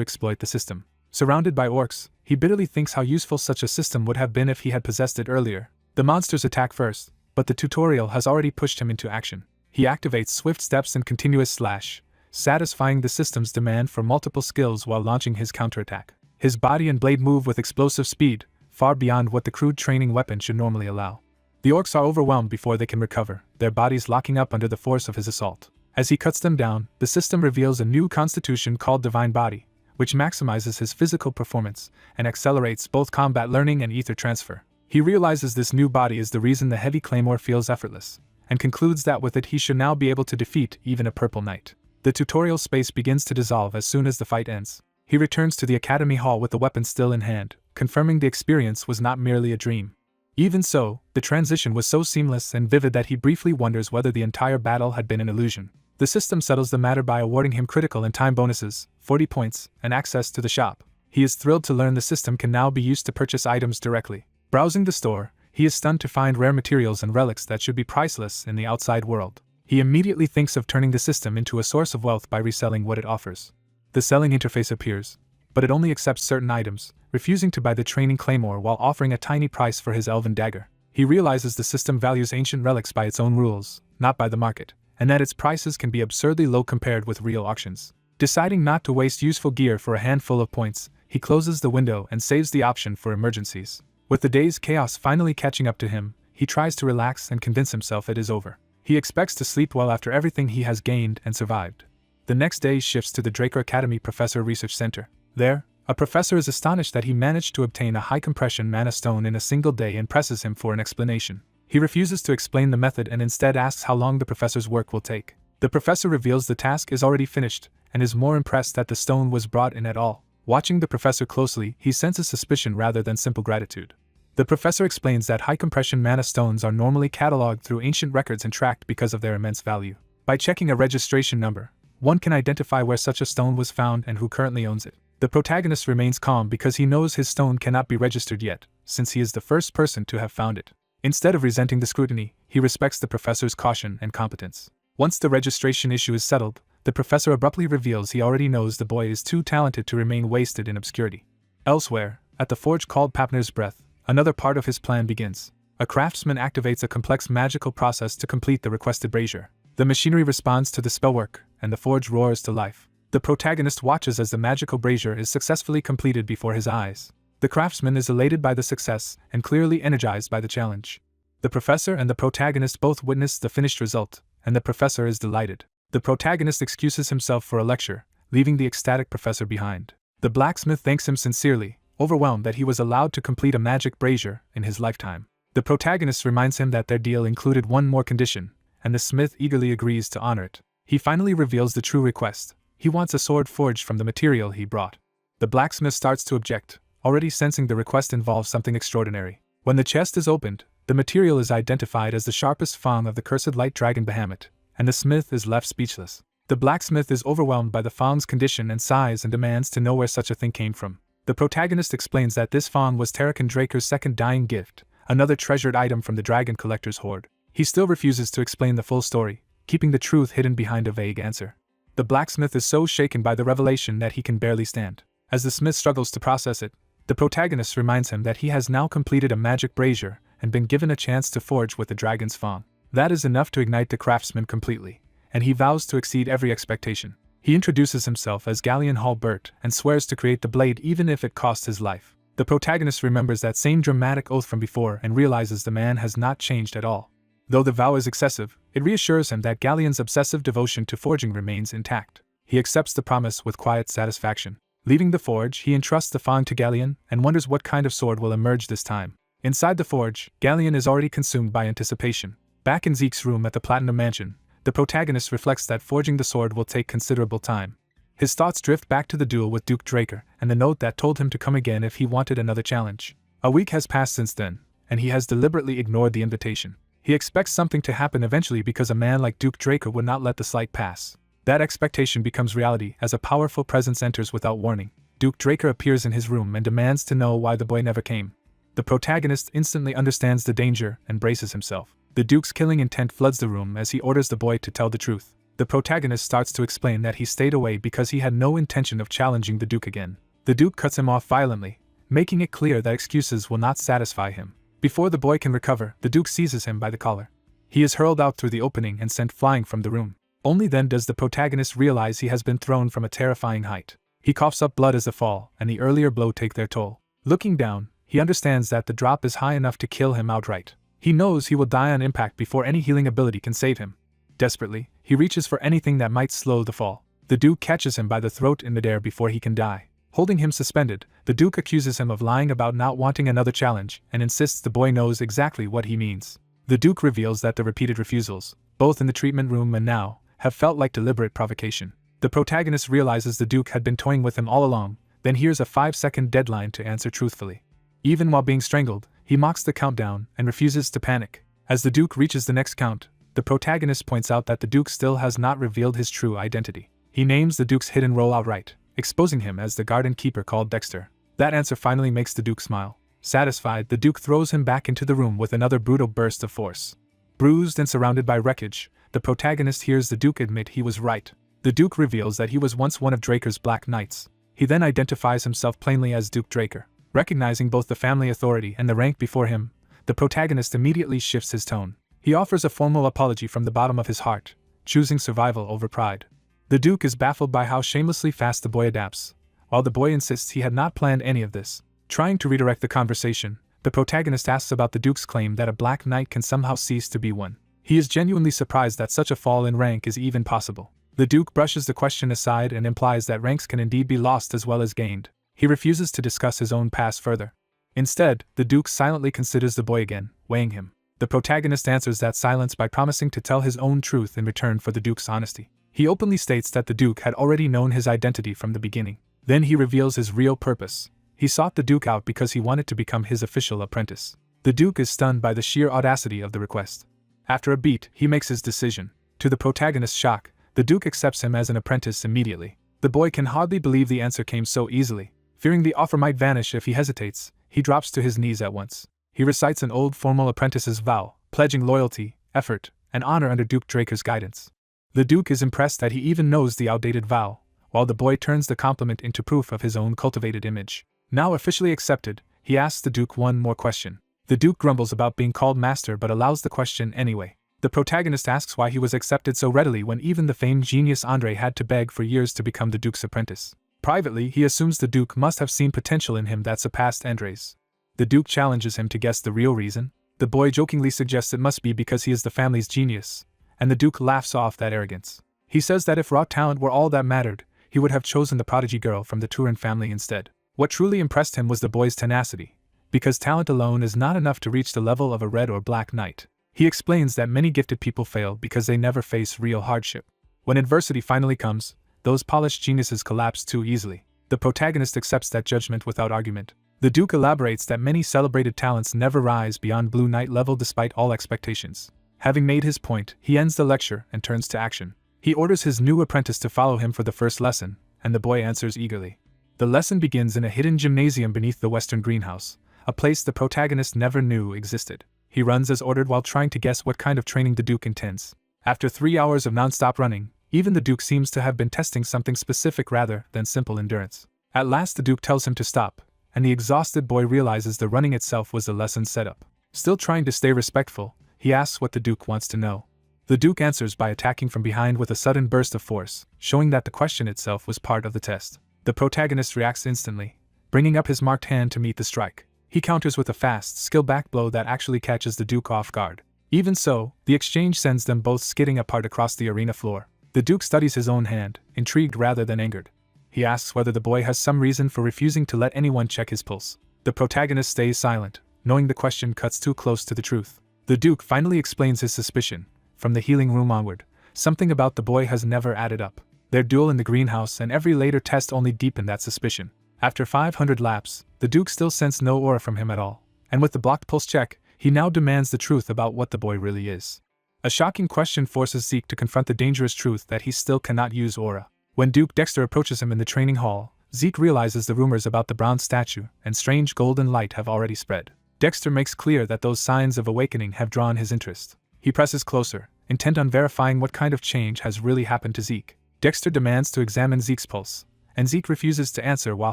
exploit the system. Surrounded by orcs, he bitterly thinks how useful such a system would have been if he had possessed it earlier. The monsters attack first, but the tutorial has already pushed him into action. He activates swift steps and continuous slash, satisfying the system's demand for multiple skills while launching his counterattack. His body and blade move with explosive speed, far beyond what the crude training weapon should normally allow. The orcs are overwhelmed before they can recover, their bodies locking up under the force of his assault. As he cuts them down, the system reveals a new constitution called Divine Body, which maximizes his physical performance and accelerates both combat learning and ether transfer. He realizes this new body is the reason the heavy claymore feels effortless, and concludes that with it he should now be able to defeat even a purple knight. The tutorial space begins to dissolve as soon as the fight ends. He returns to the academy hall with the weapon still in hand, confirming the experience was not merely a dream. Even so, the transition was so seamless and vivid that he briefly wonders whether the entire battle had been an illusion. The system settles the matter by awarding him critical and time bonuses, 40 points, and access to the shop. He is thrilled to learn the system can now be used to purchase items directly. Browsing the store, he is stunned to find rare materials and relics that should be priceless in the outside world. He immediately thinks of turning the system into a source of wealth by reselling what it offers. The selling interface appears, but it only accepts certain items, refusing to buy the training claymore while offering a tiny price for his elven dagger. He realizes the system values ancient relics by its own rules, not by the market, and that its prices can be absurdly low compared with real auctions. Deciding not to waste useful gear for a handful of points, he closes the window and saves the option for emergencies. With the day's chaos finally catching up to him, he tries to relax and convince himself it is over. He expects to sleep well after everything he has gained and survived. The next day shifts to the Draco Academy Professor Research Center. There, a professor is astonished that he managed to obtain a high-compression mana stone in a single day and presses him for an explanation. He refuses to explain the method and instead asks how long the professor's work will take. The professor reveals the task is already finished, and is more impressed that the stone was brought in at all. Watching the professor closely, he senses suspicion rather than simple gratitude. The professor explains that high-compression mana stones are normally cataloged through ancient records and tracked because of their immense value. By checking a registration number, one can identify where such a stone was found and who currently owns it. The protagonist remains calm because he knows his stone cannot be registered yet, since he is the first person to have found it. Instead of resenting the scrutiny, he respects the professor's caution and competence. Once the registration issue is settled, the professor abruptly reveals he already knows the boy is too talented to remain wasted in obscurity. Elsewhere, at the forge called Papner's Breath, another part of his plan begins. A craftsman activates a complex magical process to complete the requested brazier. The machinery responds to the spellwork, and the forge roars to life. The protagonist watches as the magical brazier is successfully completed before his eyes. The craftsman is elated by the success and clearly energized by the challenge. The professor and the protagonist both witness the finished result, and the professor is delighted. The protagonist excuses himself for a lecture, leaving the ecstatic professor behind. The blacksmith thanks him sincerely, overwhelmed that he was allowed to complete a magic brazier in his lifetime. The protagonist reminds him that their deal included one more condition, and the smith eagerly agrees to honor it. He finally reveals the true request. He wants a sword forged from the material he brought. The blacksmith starts to object, already sensing the request involves something extraordinary. When the chest is opened, the material is identified as the sharpest fang of the cursed light dragon Bahamut, and the smith is left speechless. The blacksmith is overwhelmed by the fang's condition and size and demands to know where such a thing came from. The protagonist explains that this fang was Terrakin Draker's second dying gift, another treasured item from the dragon collector's hoard. He still refuses to explain the full story, keeping the truth hidden behind a vague answer. The blacksmith is so shaken by the revelation that he can barely stand. As the smith struggles to process it, the protagonist reminds him that he has now completed a magic brazier and been given a chance to forge with the dragon's fang. That is enough to ignite the craftsman completely, and he vows to exceed every expectation. He introduces himself as Galleon Hall Burt and swears to create the blade even if it costs his life. The protagonist remembers that same dramatic oath from before and realizes the man has not changed at all. Though the vow is excessive, it reassures him that Galleon's obsessive devotion to forging remains intact. He accepts the promise with quiet satisfaction. Leaving the forge, he entrusts the fang to Galleon and wonders what kind of sword will emerge this time. Inside the forge, Galleon is already consumed by anticipation. Back in Zeke's room at the Platinum Mansion, the protagonist reflects that forging the sword will take considerable time. His thoughts drift back to the duel with Duke Draker and the note that told him to come again if he wanted another challenge. A week has passed since then, and he has deliberately ignored the invitation. He expects something to happen eventually because a man like Duke Draker would not let the slight pass. That expectation becomes reality as a powerful presence enters without warning. Duke Draker appears in his room and demands to know why the boy never came. The protagonist instantly understands the danger and braces himself. The Duke's killing intent floods the room as he orders the boy to tell the truth. The protagonist starts to explain that he stayed away because he had no intention of challenging the Duke again. The Duke cuts him off violently, making it clear that excuses will not satisfy him. Before the boy can recover, the Duke seizes him by the collar. He is hurled out through the opening and sent flying from the room. Only then does the protagonist realize he has been thrown from a terrifying height. He coughs up blood as the fall and the earlier blow take their toll. Looking down, he understands that the drop is high enough to kill him outright. He knows he will die on impact before any healing ability can save him. Desperately, he reaches for anything that might slow the fall. The Duke catches him by the throat in midair before he can die. Holding him suspended, the Duke accuses him of lying about not wanting another challenge and insists the boy knows exactly what he means. The Duke reveals that the repeated refusals, both in the treatment room and now, have felt like deliberate provocation. The protagonist realizes the Duke had been toying with him all along, then hears a 5-second deadline to answer truthfully. Even while being strangled, he mocks the countdown and refuses to panic. As the Duke reaches the next count, the protagonist points out that the Duke still has not revealed his true identity. He names the Duke's hidden role outright, exposing him as the garden keeper called Dexter. That answer finally makes the Duke smile. Satisfied, the Duke throws him back into the room with another brutal burst of force. Bruised and surrounded by wreckage, the protagonist hears the Duke admit he was right. The Duke reveals that he was once one of Draker's Black Knights. He then identifies himself plainly as Duke Draker. Recognizing both the family authority and the rank before him, the protagonist immediately shifts his tone. He offers a formal apology from the bottom of his heart, choosing survival over pride. The Duke is baffled by how shamelessly fast the boy adapts, while the boy insists he had not planned any of this. Trying to redirect the conversation, the protagonist asks about the Duke's claim that a Black Knight can somehow cease to be one. He is genuinely surprised that such a fall in rank is even possible. The Duke brushes the question aside and implies that ranks can indeed be lost as well as gained. He refuses to discuss his own past further. Instead, the Duke silently considers the boy again, weighing him. The protagonist answers that silence by promising to tell his own truth in return for the Duke's honesty. He openly states that the Duke had already known his identity from the beginning. Then he reveals his real purpose. He sought the Duke out because he wanted to become his official apprentice. The Duke is stunned by the sheer audacity of the request. After a beat, he makes his decision. To the protagonist's shock, the Duke accepts him as an apprentice immediately. The boy can hardly believe the answer came so easily. Fearing the offer might vanish if he hesitates, he drops to his knees at once. He recites an old formal apprentice's vow, pledging loyalty, effort, and honor under Duke Draker's guidance. The Duke is impressed that he even knows the outdated vow, while the boy turns the compliment into proof of his own cultivated image. Now officially accepted, he asks the Duke one more question. The Duke grumbles about being called master but allows the question anyway. The protagonist asks why he was accepted so readily when even the famed genius Andre had to beg for years to become the Duke's apprentice. Privately, he assumes the Duke must have seen potential in him that surpassed Andre's. The Duke challenges him to guess the real reason. The boy jokingly suggests it must be because he is the family's genius, and the Duke laughs off that arrogance. He says that if raw talent were all that mattered, he would have chosen the prodigy girl from the Turin family instead. What truly impressed him was the boy's tenacity, because talent alone is not enough to reach the level of a red or black knight. He explains that many gifted people fail because they never face real hardship. When adversity finally comes, those polished geniuses collapse too easily. The protagonist accepts that judgment without argument. The Duke elaborates that many celebrated talents never rise beyond Blue Knight level despite all expectations. Having made his point, he ends the lecture and turns to action. He orders his new apprentice to follow him for the first lesson, and the boy answers eagerly. The lesson begins in a hidden gymnasium beneath the western greenhouse, a place the protagonist never knew existed. He runs as ordered while trying to guess what kind of training the Duke intends. After 3 hours of non-stop running, even the Duke seems to have been testing something specific rather than simple endurance. At last the Duke tells him to stop, and the exhausted boy realizes the running itself was the lesson's setup. Still trying to stay respectful, he asks what the Duke wants to know. The Duke answers by attacking from behind with a sudden burst of force, showing that the question itself was part of the test. The protagonist reacts instantly, bringing up his marked hand to meet the strike. He counters with a fast, skilled back blow that actually catches the Duke off guard. Even so, the exchange sends them both skidding apart across the arena floor. The Duke studies his own hand, intrigued rather than angered. He asks whether the boy has some reason for refusing to let anyone check his pulse. The protagonist stays silent, knowing the question cuts too close to the truth. The Duke finally explains his suspicion. From the healing room onward, something about the boy has never added up. Their duel in the greenhouse and every later test only deepened that suspicion. After 500 laps, the Duke still sensed no aura from him at all, and with the blocked pulse check, he now demands the truth about what the boy really is. A shocking question forces Zeke to confront the dangerous truth that he still cannot use aura. When Duke Dexter approaches him in the training hall, Zeke realizes the rumors about the bronze statue and strange golden light have already spread. Dexter makes clear that those signs of awakening have drawn his interest. He presses closer, intent on verifying what kind of change has really happened to Zeke. Dexter demands to examine Zeke's pulse, and Zeke refuses to answer while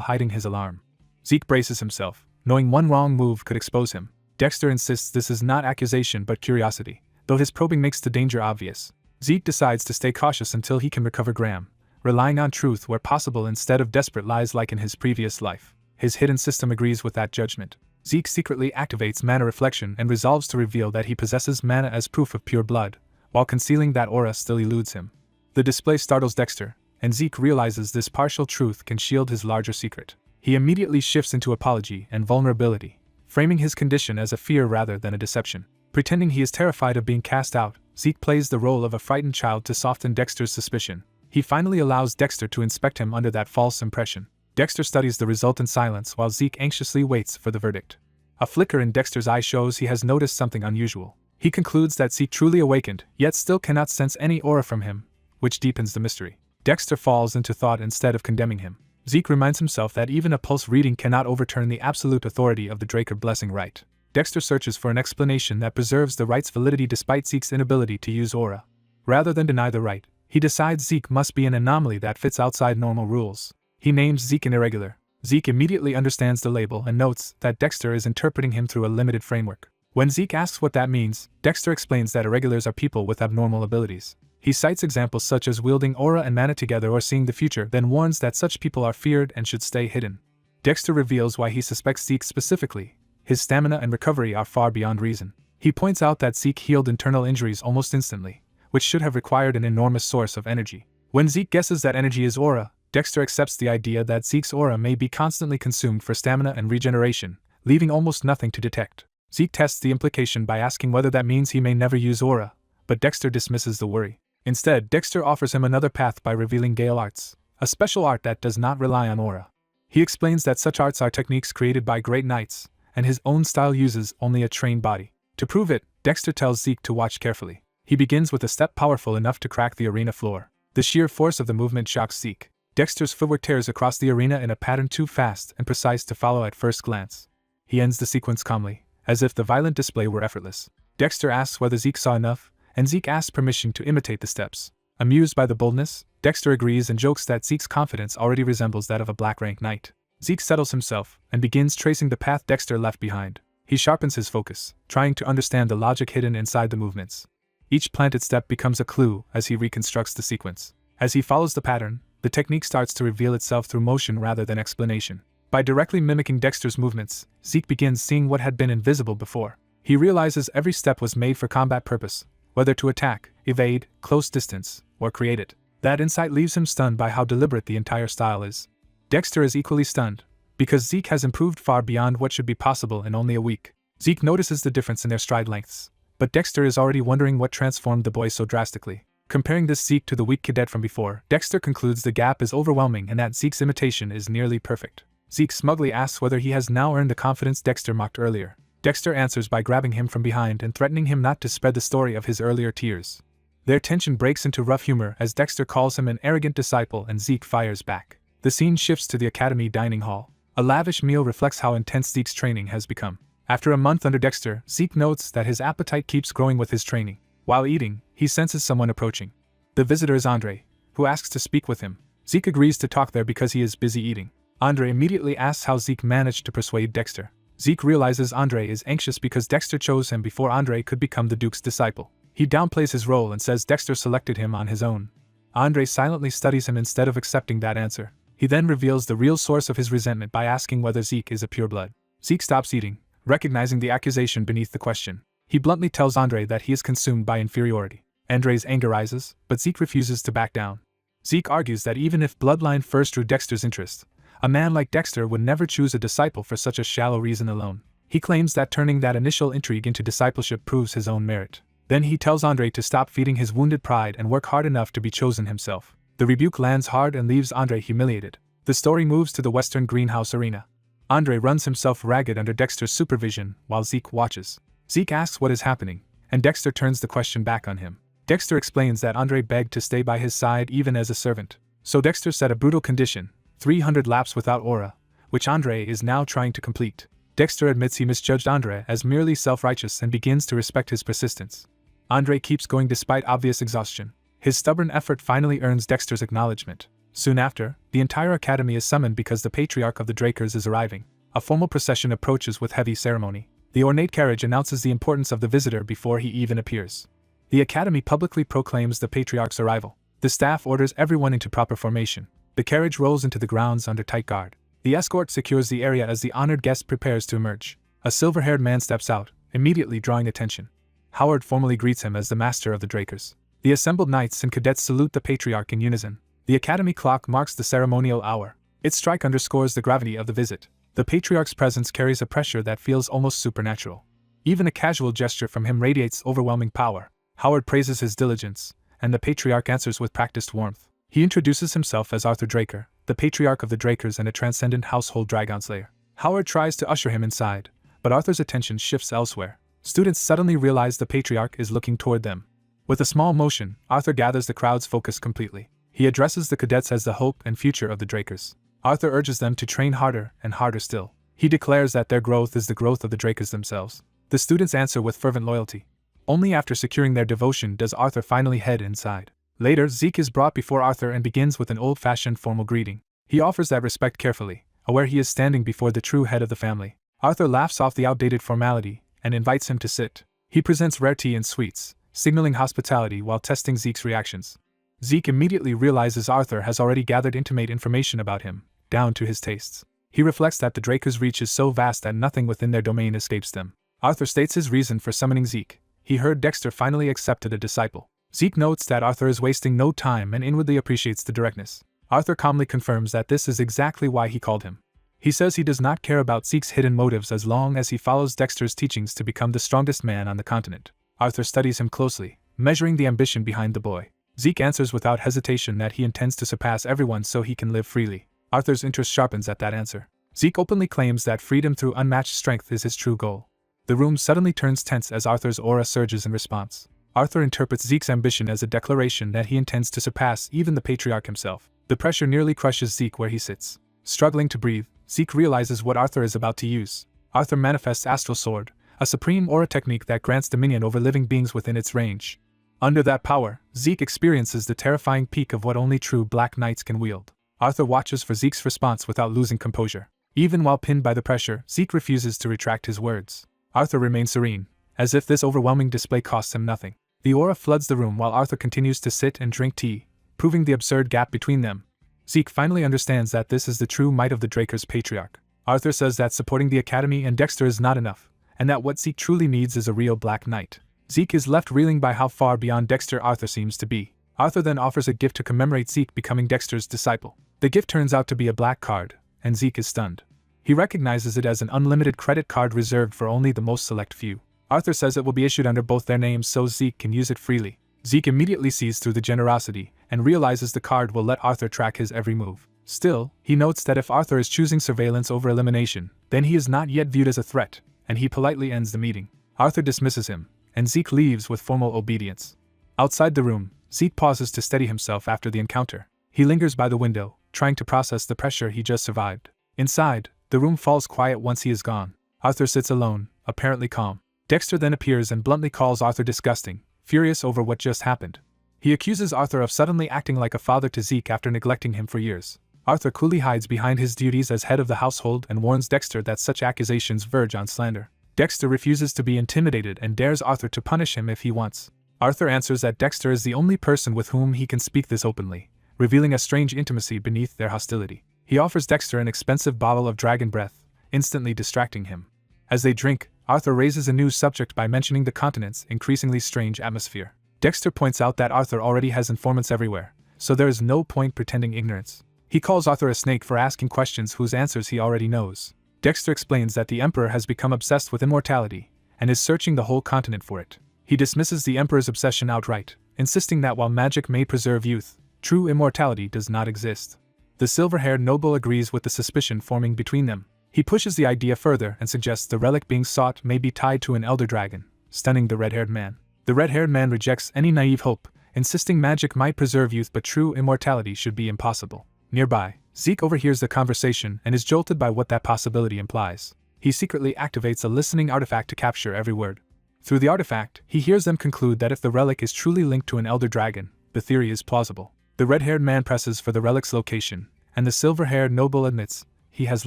hiding his alarm. Zeke braces himself, knowing one wrong move could expose him. Dexter insists this is not accusation but curiosity, though his probing makes the danger obvious. Zeke decides to stay cautious until he can recover Graham, relying on truth where possible instead of desperate lies like in his previous life. His hidden system agrees with that judgment. Zeke secretly activates mana reflection and resolves to reveal that he possesses mana as proof of pure blood, while concealing that aura still eludes him. The display startles Dexter, and Zeke realizes this partial truth can shield his larger secret. He immediately shifts into apology and vulnerability, framing his condition as a fear rather than a deception. Pretending he is terrified of being cast out, Zeke plays the role of a frightened child to soften Dexter's suspicion. He finally allows Dexter to inspect him under that false impression. Dexter studies the result in silence while Zeke anxiously waits for the verdict. A flicker in Dexter's eye shows he has noticed something unusual. He concludes that Zeke truly awakened, yet still cannot sense any aura from him, which deepens the mystery. Dexter falls into thought instead of condemning him. Zeke reminds himself that even a pulse reading cannot overturn the absolute authority of the Draker blessing rite. Dexter searches for an explanation that preserves the rite's validity despite Zeke's inability to use aura. Rather than deny the rite, he decides Zeke must be an anomaly that fits outside normal rules. He names Zeke an irregular. Zeke immediately understands the label and notes that Dexter is interpreting him through a limited framework. When Zeke asks what that means, Dexter explains that irregulars are people with abnormal abilities. He cites examples such as wielding aura and mana together or seeing the future, then warns that such people are feared and should stay hidden. Dexter reveals why he suspects Zeke specifically. His stamina and recovery are far beyond reason. He points out that Zeke healed internal injuries almost instantly, which should have required an enormous source of energy. When Zeke guesses that energy is aura, Dexter accepts the idea that Zeke's aura may be constantly consumed for stamina and regeneration, leaving almost nothing to detect. Zeke tests the implication by asking whether that means he may never use aura, but Dexter dismisses the worry. Instead, Dexter offers him another path by revealing Gale Arts, a special art that does not rely on aura. He explains that such arts are techniques created by great knights, and his own style uses only a trained body. To prove it, Dexter tells Zeke to watch carefully. He begins with a step powerful enough to crack the arena floor. The sheer force of the movement shocks Zeke. Dexter's footwork tears across the arena in a pattern too fast and precise to follow at first glance. He ends the sequence calmly, as if the violent display were effortless. Dexter asks whether Zeke saw enough, and Zeke asks permission to imitate the steps. Amused by the boldness, Dexter agrees and jokes that Zeke's confidence already resembles that of a black-rank knight. Zeke settles himself and begins tracing the path Dexter left behind. He sharpens his focus, trying to understand the logic hidden inside the movements. Each planted step becomes a clue as he reconstructs the sequence. As he follows the pattern, the technique starts to reveal itself through motion rather than explanation. By directly mimicking Dexter's movements, Zeke begins seeing what had been invisible before. He realizes every step was made for combat purpose, whether to attack, evade, close distance, or create it. That insight leaves him stunned by how deliberate the entire style is. Dexter is equally stunned, because Zeke has improved far beyond what should be possible in only a week. Zeke notices the difference in their stride lengths, but Dexter is already wondering what transformed the boy so drastically. Comparing this Zeke to the weak cadet from before, Dexter concludes the gap is overwhelming and that Zeke's imitation is nearly perfect. Zeke smugly asks whether he has now earned the confidence Dexter mocked earlier. Dexter answers by grabbing him from behind and threatening him not to spread the story of his earlier tears. Their tension breaks into rough humor as Dexter calls him an arrogant disciple and Zeke fires back. The scene shifts to the academy dining hall. A lavish meal reflects how intense Zeke's training has become. After a month under Dexter, Zeke notes that his appetite keeps growing with his training. While eating, he senses someone approaching. The visitor is Andre, who asks to speak with him. Zeke agrees to talk there because he is busy eating. Andre immediately asks how Zeke managed to persuade Dexter. Zeke realizes Andre is anxious because Dexter chose him before Andre could become the Duke's disciple. He downplays his role and says Dexter selected him on his own. Andre silently studies him instead of accepting that answer. He then reveals the real source of his resentment by asking whether Zeke is a pureblood. Zeke stops eating, recognizing the accusation beneath the question. He bluntly tells Andre that he is consumed by inferiority. Andre's anger rises, but Zeke refuses to back down. Zeke argues that even if bloodline first drew Dexter's interest, a man like Dexter would never choose a disciple for such a shallow reason alone. He claims that turning that initial intrigue into discipleship proves his own merit. Then he tells Andre to stop feeding his wounded pride and work hard enough to be chosen himself. The rebuke lands hard and leaves Andre humiliated. The story moves to the Western Greenhouse arena. Andre runs himself ragged under Dexter's supervision while Zeke watches. Zeke asks what is happening, and Dexter turns the question back on him. Dexter explains that Andre begged to stay by his side even as a servant. So Dexter set a brutal condition, 300 laps without aura, which Andre is now trying to complete. Dexter admits he misjudged Andre as merely self-righteous and begins to respect his persistence. Andre keeps going despite obvious exhaustion. His stubborn effort finally earns Dexter's acknowledgement. Soon after, the entire academy is summoned because the patriarch of the Drakers is arriving. A formal procession approaches with heavy ceremony. The ornate carriage announces the importance of the visitor before he even appears. The academy publicly proclaims the patriarch's arrival. The staff orders everyone into proper formation. The carriage rolls into the grounds under tight guard. The escort secures the area as the honored guest prepares to emerge. A silver-haired man steps out, immediately drawing attention. Howard formally greets him as the master of the Drakers. The assembled knights and cadets salute the patriarch in unison. The academy clock marks the ceremonial hour. Its strike underscores the gravity of the visit. The patriarch's presence carries a pressure that feels almost supernatural. Even a casual gesture from him radiates overwhelming power. Howard praises his diligence, and the patriarch answers with practiced warmth. He introduces himself as Arthur Draker, the patriarch of the Drakers and a transcendent household dragon slayer. Howard tries to usher him inside, but Arthur's attention shifts elsewhere. Students suddenly realize the patriarch is looking toward them. With a small motion, Arthur gathers the crowd's focus completely. He addresses the cadets as the hope and future of the Drakers. Arthur urges them to train harder and harder still. He declares that their growth is the growth of the Drakers themselves. The students answer with fervent loyalty. Only after securing their devotion does Arthur finally head inside. Later, Zeke is brought before Arthur and begins with an old-fashioned formal greeting. He offers that respect carefully, aware he is standing before the true head of the family. Arthur laughs off the outdated formality and invites him to sit. He presents rare tea and sweets, signaling hospitality while testing Zeke's reactions. Zeke immediately realizes Arthur has already gathered intimate information about him, down to his tastes. He reflects that the Drakers' reach is so vast that nothing within their domain escapes them. Arthur states his reason for summoning Zeke. He heard Dexter finally accepted a disciple. Zeke notes that Arthur is wasting no time and inwardly appreciates the directness. Arthur calmly confirms that this is exactly why he called him. He says he does not care about Zeke's hidden motives as long as he follows Dexter's teachings to become the strongest man on the continent. Arthur studies him closely, measuring the ambition behind the boy. Zeke answers without hesitation that he intends to surpass everyone so he can live freely. Arthur's interest sharpens at that answer. Zeke openly claims that freedom through unmatched strength is his true goal. The room suddenly turns tense as Arthur's aura surges in response. Arthur interprets Zeke's ambition as a declaration that he intends to surpass even the patriarch himself. The pressure nearly crushes Zeke where he sits. Struggling to breathe, Zeke realizes what Arthur is about to use. Arthur manifests Astral Sword, a supreme aura technique that grants dominion over living beings within its range. Under that power, Zeke experiences the terrifying peak of what only true Black Knights can wield. Arthur watches for Zeke's response without losing composure. Even while pinned by the pressure, Zeke refuses to retract his words. Arthur remains serene, as if this overwhelming display costs him nothing. The aura floods the room while Arthur continues to sit and drink tea, proving the absurd gap between them. Zeke finally understands that this is the true might of the Drakers' patriarch. Arthur says that supporting the academy and Dexter is not enough, and that what Zeke truly needs is a real Black Knight. Zeke is left reeling by how far beyond Dexter Arthur seems to be. Arthur then offers a gift to commemorate Zeke becoming Dexter's disciple. The gift turns out to be a black card, and Zeke is stunned. He recognizes it as an unlimited credit card reserved for only the most select few. Arthur says it will be issued under both their names so Zeke can use it freely. Zeke immediately sees through the generosity and realizes the card will let Arthur track his every move. Still, he notes that if Arthur is choosing surveillance over elimination, then he is not yet viewed as a threat, and he politely ends the meeting. Arthur dismisses him, and Zeke leaves with formal obedience. Outside the room, Zeke pauses to steady himself after the encounter. He lingers by the window, trying to process the pressure he just survived. Inside, the room falls quiet once he is gone. Arthur sits alone, apparently calm. Dexter then appears and bluntly calls Arthur disgusting, furious over what just happened. He accuses Arthur of suddenly acting like a father to Zeke after neglecting him for years. Arthur coolly hides behind his duties as head of the household and warns Dexter that such accusations verge on slander. Dexter refuses to be intimidated and dares Arthur to punish him if he wants. Arthur answers that Dexter is the only person with whom he can speak this openly, revealing a strange intimacy beneath their hostility. He offers Dexter an expensive bottle of dragon breath, instantly distracting him. As they drink, Arthur raises a new subject by mentioning the continent's increasingly strange atmosphere. Dexter points out that Arthur already has informants everywhere, so there is no point pretending ignorance. He calls Arthur a snake for asking questions whose answers he already knows. Dexter explains that the Emperor has become obsessed with immortality, and is searching the whole continent for it. He dismisses the Emperor's obsession outright, insisting that while magic may preserve youth, true immortality does not exist. The silver-haired noble agrees with the suspicion forming between them. He pushes the idea further and suggests the relic being sought may be tied to an elder dragon, stunning the red-haired man. The red-haired man rejects any naive hope, insisting magic might preserve youth but true immortality should be impossible. Nearby, Zeke overhears the conversation and is jolted by what that possibility implies. He secretly activates a listening artifact to capture every word. Through the artifact, he hears them conclude that if the relic is truly linked to an elder dragon, the theory is plausible. The red-haired man presses for the relic's location, and the silver-haired noble admits he has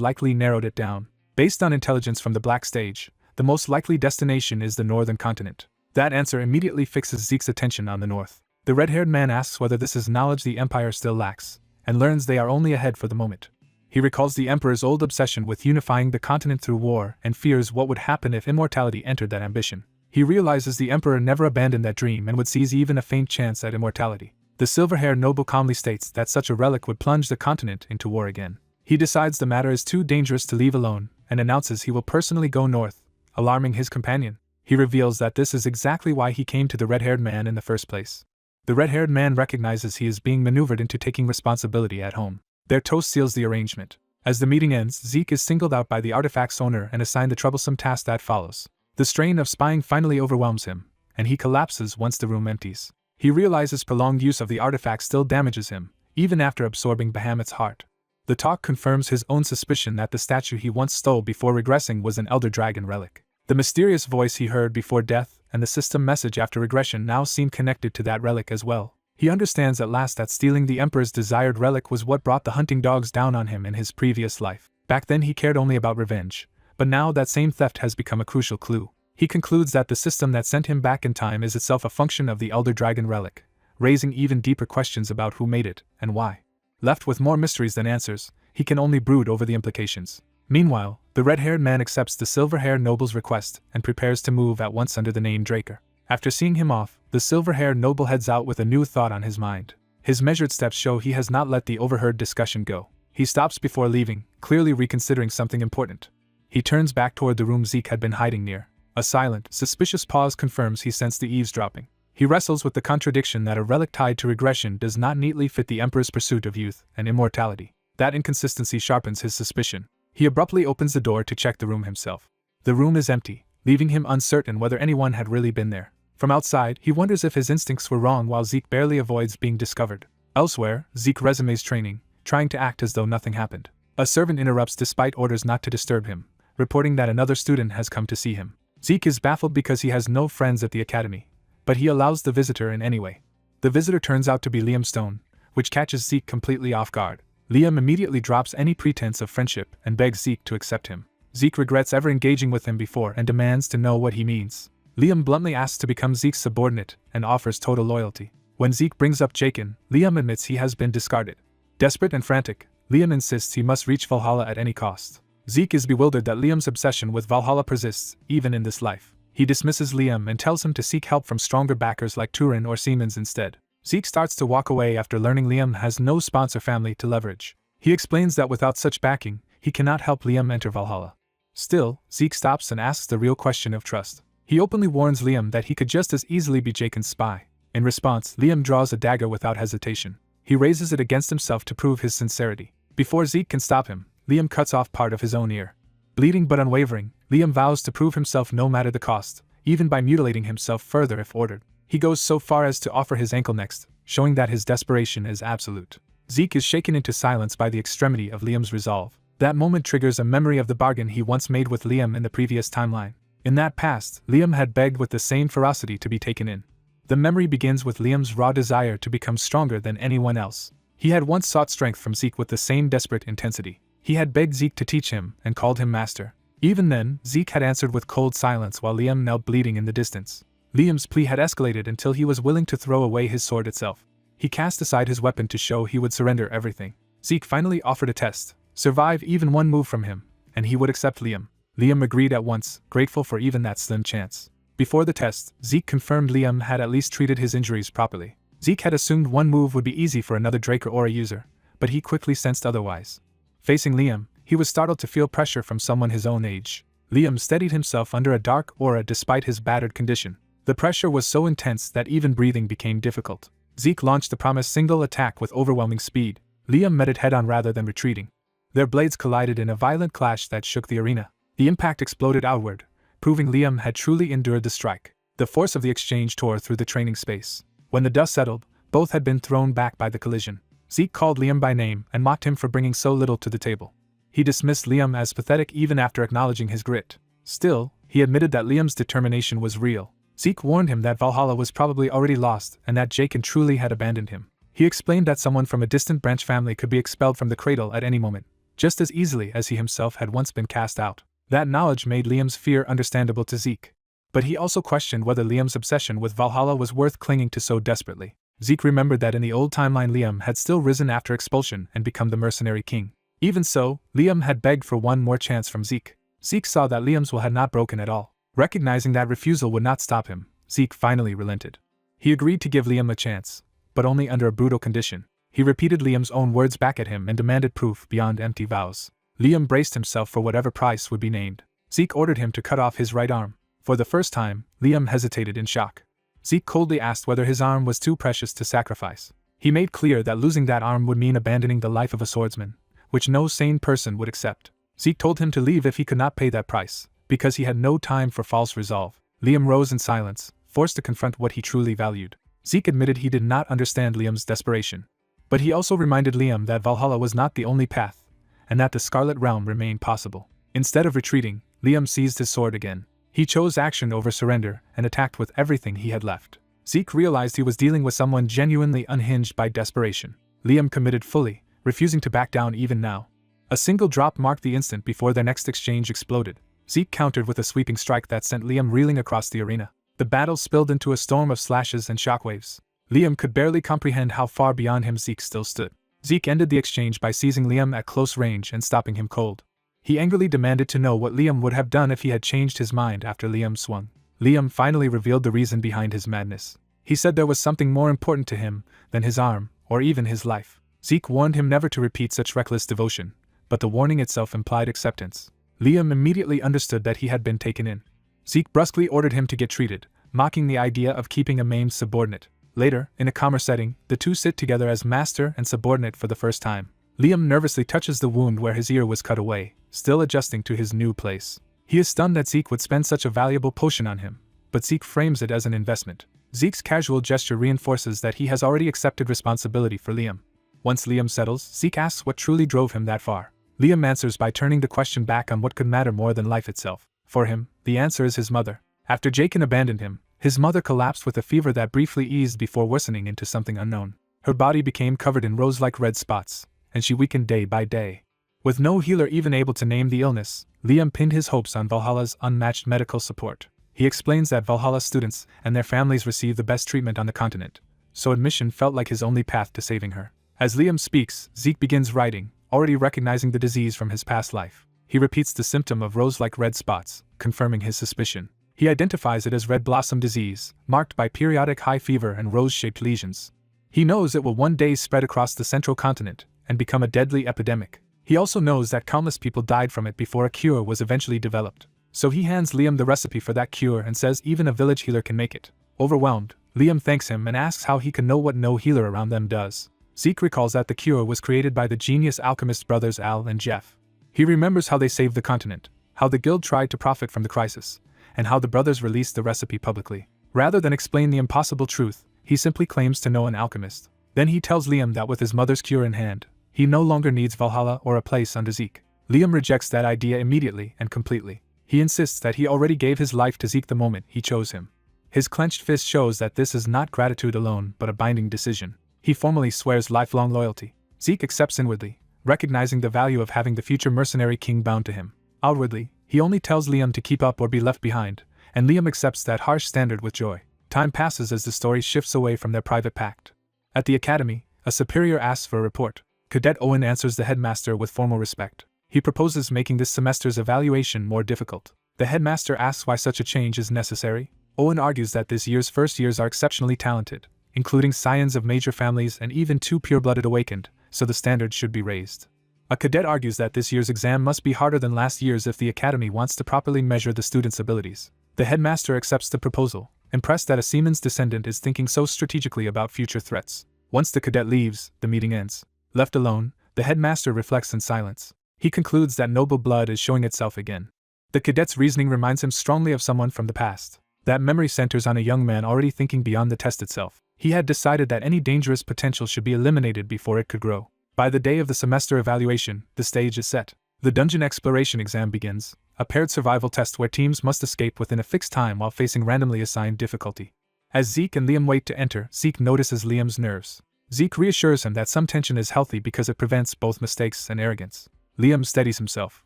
likely narrowed it down. Based on intelligence from the Black Stage, the most likely destination is the northern continent. That answer immediately fixes Zeke's attention on the north. The red-haired man asks whether this is knowledge the Empire still lacks, and learns they are only ahead for the moment. He recalls the Emperor's old obsession with unifying the continent through war and fears what would happen if immortality entered that ambition. He realizes the Emperor never abandoned that dream and would seize even a faint chance at immortality. The silver-haired noble calmly states that such a relic would plunge the continent into war again. He decides the matter is too dangerous to leave alone, and announces he will personally go north, alarming his companion. He reveals that this is exactly why he came to the red-haired man in the first place. The red-haired man recognizes he is being maneuvered into taking responsibility at home. Their toast seals the arrangement. As the meeting ends, Zeke is singled out by the artifact's owner and assigned the troublesome task that follows. The strain of spying finally overwhelms him, and he collapses once the room empties. He realizes prolonged use of the artifact still damages him, even after absorbing Bahamut's heart. The talk confirms his own suspicion that the statue he once stole before regressing was an elder dragon relic. The mysterious voice he heard before death and the system message after regression now seem connected to that relic as well. He understands at last that stealing the Emperor's desired relic was what brought the hunting dogs down on him in his previous life. Back then he cared only about revenge, but now that same theft has become a crucial clue. He concludes that the system that sent him back in time is itself a function of the elder dragon relic, raising even deeper questions about who made it and why. Left with more mysteries than answers, he can only brood over the implications. Meanwhile, the red-haired man accepts the silver-haired noble's request and prepares to move at once under the name Draker. After seeing him off, the silver-haired noble heads out with a new thought on his mind. His measured steps show he has not let the overheard discussion go. He stops before leaving, clearly reconsidering something important. He turns back toward the room Zeke had been hiding near. A silent, suspicious pause confirms he sensed the eavesdropping. He wrestles with the contradiction that a relic tied to regression does not neatly fit the Emperor's pursuit of youth and immortality. That inconsistency sharpens his suspicion. He abruptly opens the door to check the room himself. The room is empty, leaving him uncertain whether anyone had really been there. From outside, he wonders if his instincts were wrong while Zeke barely avoids being discovered. Elsewhere, Zeke resumes training, trying to act as though nothing happened. A servant interrupts despite orders not to disturb him, reporting that another student has come to see him. Zeke is baffled because he has no friends at the academy, but he allows the visitor in anyway. The visitor turns out to be Liam Stone, which catches Zeke completely off guard. Liam immediately drops any pretense of friendship and begs Zeke to accept him. Zeke regrets ever engaging with him before and demands to know what he means. Liam bluntly asks to become Zeke's subordinate and offers total loyalty. When Zeke brings up Jaken, Liam admits he has been discarded. Desperate and frantic, Liam insists he must reach Valhalla at any cost. Zeke is bewildered that Liam's obsession with Valhalla persists, even in this life. He dismisses Liam and tells him to seek help from stronger backers like Turin or Siemens instead. Zeke starts to walk away after learning Liam has no sponsor family to leverage. He explains that without such backing, he cannot help Liam enter Valhalla. Still, Zeke stops and asks the real question of trust. He openly warns Liam that he could just as easily be Jaken's spy. In response, Liam draws a dagger without hesitation. He raises it against himself to prove his sincerity. Before Zeke can stop him, Liam cuts off part of his own ear. Bleeding but unwavering, Liam vows to prove himself no matter the cost, even by mutilating himself further if ordered. He goes so far as to offer his ankle next, showing that his desperation is absolute. Zeke is shaken into silence by the extremity of Liam's resolve. That moment triggers a memory of the bargain he once made with Liam in the previous timeline. In that past, Liam had begged with the same ferocity to be taken in. The memory begins with Liam's raw desire to become stronger than anyone else. He had once sought strength from Zeke with the same desperate intensity. He had begged Zeke to teach him and called him master. Even then, Zeke had answered with cold silence while Liam knelt bleeding in the distance. Liam's plea had escalated until he was willing to throw away his sword itself. He cast aside his weapon to show he would surrender everything. Zeke finally offered a test. Survive even one move from him, and he would accept Liam. Liam agreed at once, grateful for even that slim chance. Before the test, Zeke confirmed Liam had at least treated his injuries properly. Zeke had assumed one move would be easy for another Draker Aura user, but he quickly sensed otherwise. Facing Liam, he was startled to feel pressure from someone his own age. Liam steadied himself under a dark aura despite his battered condition. The pressure was so intense that even breathing became difficult. Zeke launched the promised single attack with overwhelming speed. Liam met it head-on rather than retreating. Their blades collided in a violent clash that shook the arena. The impact exploded outward, proving Liam had truly endured the strike. The force of the exchange tore through the training space. When the dust settled, both had been thrown back by the collision. Zeke called Liam by name and mocked him for bringing so little to the table. He dismissed Liam as pathetic even after acknowledging his grit. Still, he admitted that Liam's determination was real. Zeke warned him that Valhalla was probably already lost and that Jake and truly had abandoned him. He explained that someone from a distant branch family could be expelled from the cradle at any moment, just as easily as he himself had once been cast out. That knowledge made Liam's fear understandable to Zeke. But he also questioned whether Liam's obsession with Valhalla was worth clinging to so desperately. Zeke remembered that in the old timeline Liam had still risen after expulsion and become the mercenary king. Even so, Liam had begged for one more chance from Zeke. Zeke saw that Liam's will had not broken at all. Recognizing that refusal would not stop him, Zeke finally relented. He agreed to give Liam a chance, but only under a brutal condition. He repeated Liam's own words back at him and demanded proof beyond empty vows. Liam braced himself for whatever price would be named. Zeke ordered him to cut off his right arm. For the first time, Liam hesitated in shock. Zeke coldly asked whether his arm was too precious to sacrifice. He made clear that losing that arm would mean abandoning the life of a swordsman, which no sane person would accept. Zeke told him to leave if he could not pay that price, because he had no time for false resolve. Liam rose in silence, forced to confront what he truly valued. Zeke admitted he did not understand Liam's desperation. But he also reminded Liam that Valhalla was not the only path, and that the Scarlet Realm remained possible. Instead of retreating, Liam seized his sword again. He chose action over surrender and attacked with everything he had left. Zeke realized he was dealing with someone genuinely unhinged by desperation. Liam committed fully, refusing to back down even now. A single drop marked the instant before their next exchange exploded. Zeke countered with a sweeping strike that sent Liam reeling across the arena. The battle spilled into a storm of slashes and shockwaves. Liam could barely comprehend how far beyond him Zeke still stood. Zeke ended the exchange by seizing Liam at close range and stopping him cold. He angrily demanded to know what Liam would have done if he had changed his mind after Liam swung. Liam finally revealed the reason behind his madness. He said there was something more important to him than his arm, or even his life. Zeke warned him never to repeat such reckless devotion, but the warning itself implied acceptance. Liam immediately understood that he had been taken in. Zeke brusquely ordered him to get treated, mocking the idea of keeping a maimed subordinate. Later, in a calmer setting, the two sit together as master and subordinate for the first time. Liam nervously touches the wound where his ear was cut away, still adjusting to his new place. He is stunned that Zeke would spend such a valuable potion on him, but Zeke frames it as an investment. Zeke's casual gesture reinforces that he has already accepted responsibility for Liam. Once Liam settles, Zeke asks what truly drove him that far. Liam answers by turning the question back on what could matter more than life itself. For him, the answer is his mother. After Jaken abandoned him, his mother collapsed with a fever that briefly eased before worsening into something unknown. Her body became covered in rose-like red spots, and she weakened day by day. With no healer even able to name the illness, Liam pinned his hopes on Valhalla's unmatched medical support. He explains that Valhalla students and their families receive the best treatment on the continent, so admission felt like his only path to saving her. As Liam speaks, Zeke begins writing, already recognizing the disease from his past life. He repeats the symptom of rose-like red spots, confirming his suspicion. He identifies it as red blossom disease, marked by periodic high fever and rose-shaped lesions. He knows it will one day spread across the central continent and become a deadly epidemic. He also knows that countless people died from it before a cure was eventually developed. So he hands Liam the recipe for that cure and says even a village healer can make it. Overwhelmed, Liam thanks him and asks how he can know what no healer around them does. Zeke recalls that the cure was created by the genius alchemist brothers Al and Jeff. He remembers how they saved the continent, how the guild tried to profit from the crisis, and how the brothers released the recipe publicly. Rather than explain the impossible truth, he simply claims to know an alchemist. Then he tells Liam that with his mother's cure in hand, he no longer needs Valhalla or a place under Zeke. Liam rejects that idea immediately and completely. He insists that he already gave his life to Zeke the moment he chose him. His clenched fist shows that this is not gratitude alone but a binding decision. He formally swears lifelong loyalty. Zeke accepts inwardly, recognizing the value of having the future mercenary king bound to him. Outwardly, he only tells Liam to keep up or be left behind, and Liam accepts that harsh standard with joy. Time passes as the story shifts away from their private pact. At the academy, a superior asks for a report. Cadet Owen answers the headmaster with formal respect. He proposes making this semester's evaluation more difficult. The headmaster asks why such a change is necessary. Owen argues that this year's first years are exceptionally talented, including scions of major families and even 2 pure-blooded awakened, so the standard should be raised. A cadet argues that this year's exam must be harder than last year's if the academy wants to properly measure the students' abilities. The headmaster accepts the proposal, impressed that a seaman's descendant is thinking so strategically about future threats. Once the cadet leaves, the meeting ends. Left alone, the headmaster reflects in silence. He concludes that noble blood is showing itself again. The cadet's reasoning reminds him strongly of someone from the past. That memory centers on a young man already thinking beyond the test itself. He had decided that any dangerous potential should be eliminated before it could grow. By the day of the semester evaluation, the stage is set. The dungeon exploration exam begins, a paired survival test where teams must escape within a fixed time while facing randomly assigned difficulty. As Zeke and Liam wait to enter, Zeke notices Liam's nerves. Zeke reassures him that some tension is healthy because it prevents both mistakes and arrogance. Liam steadies himself,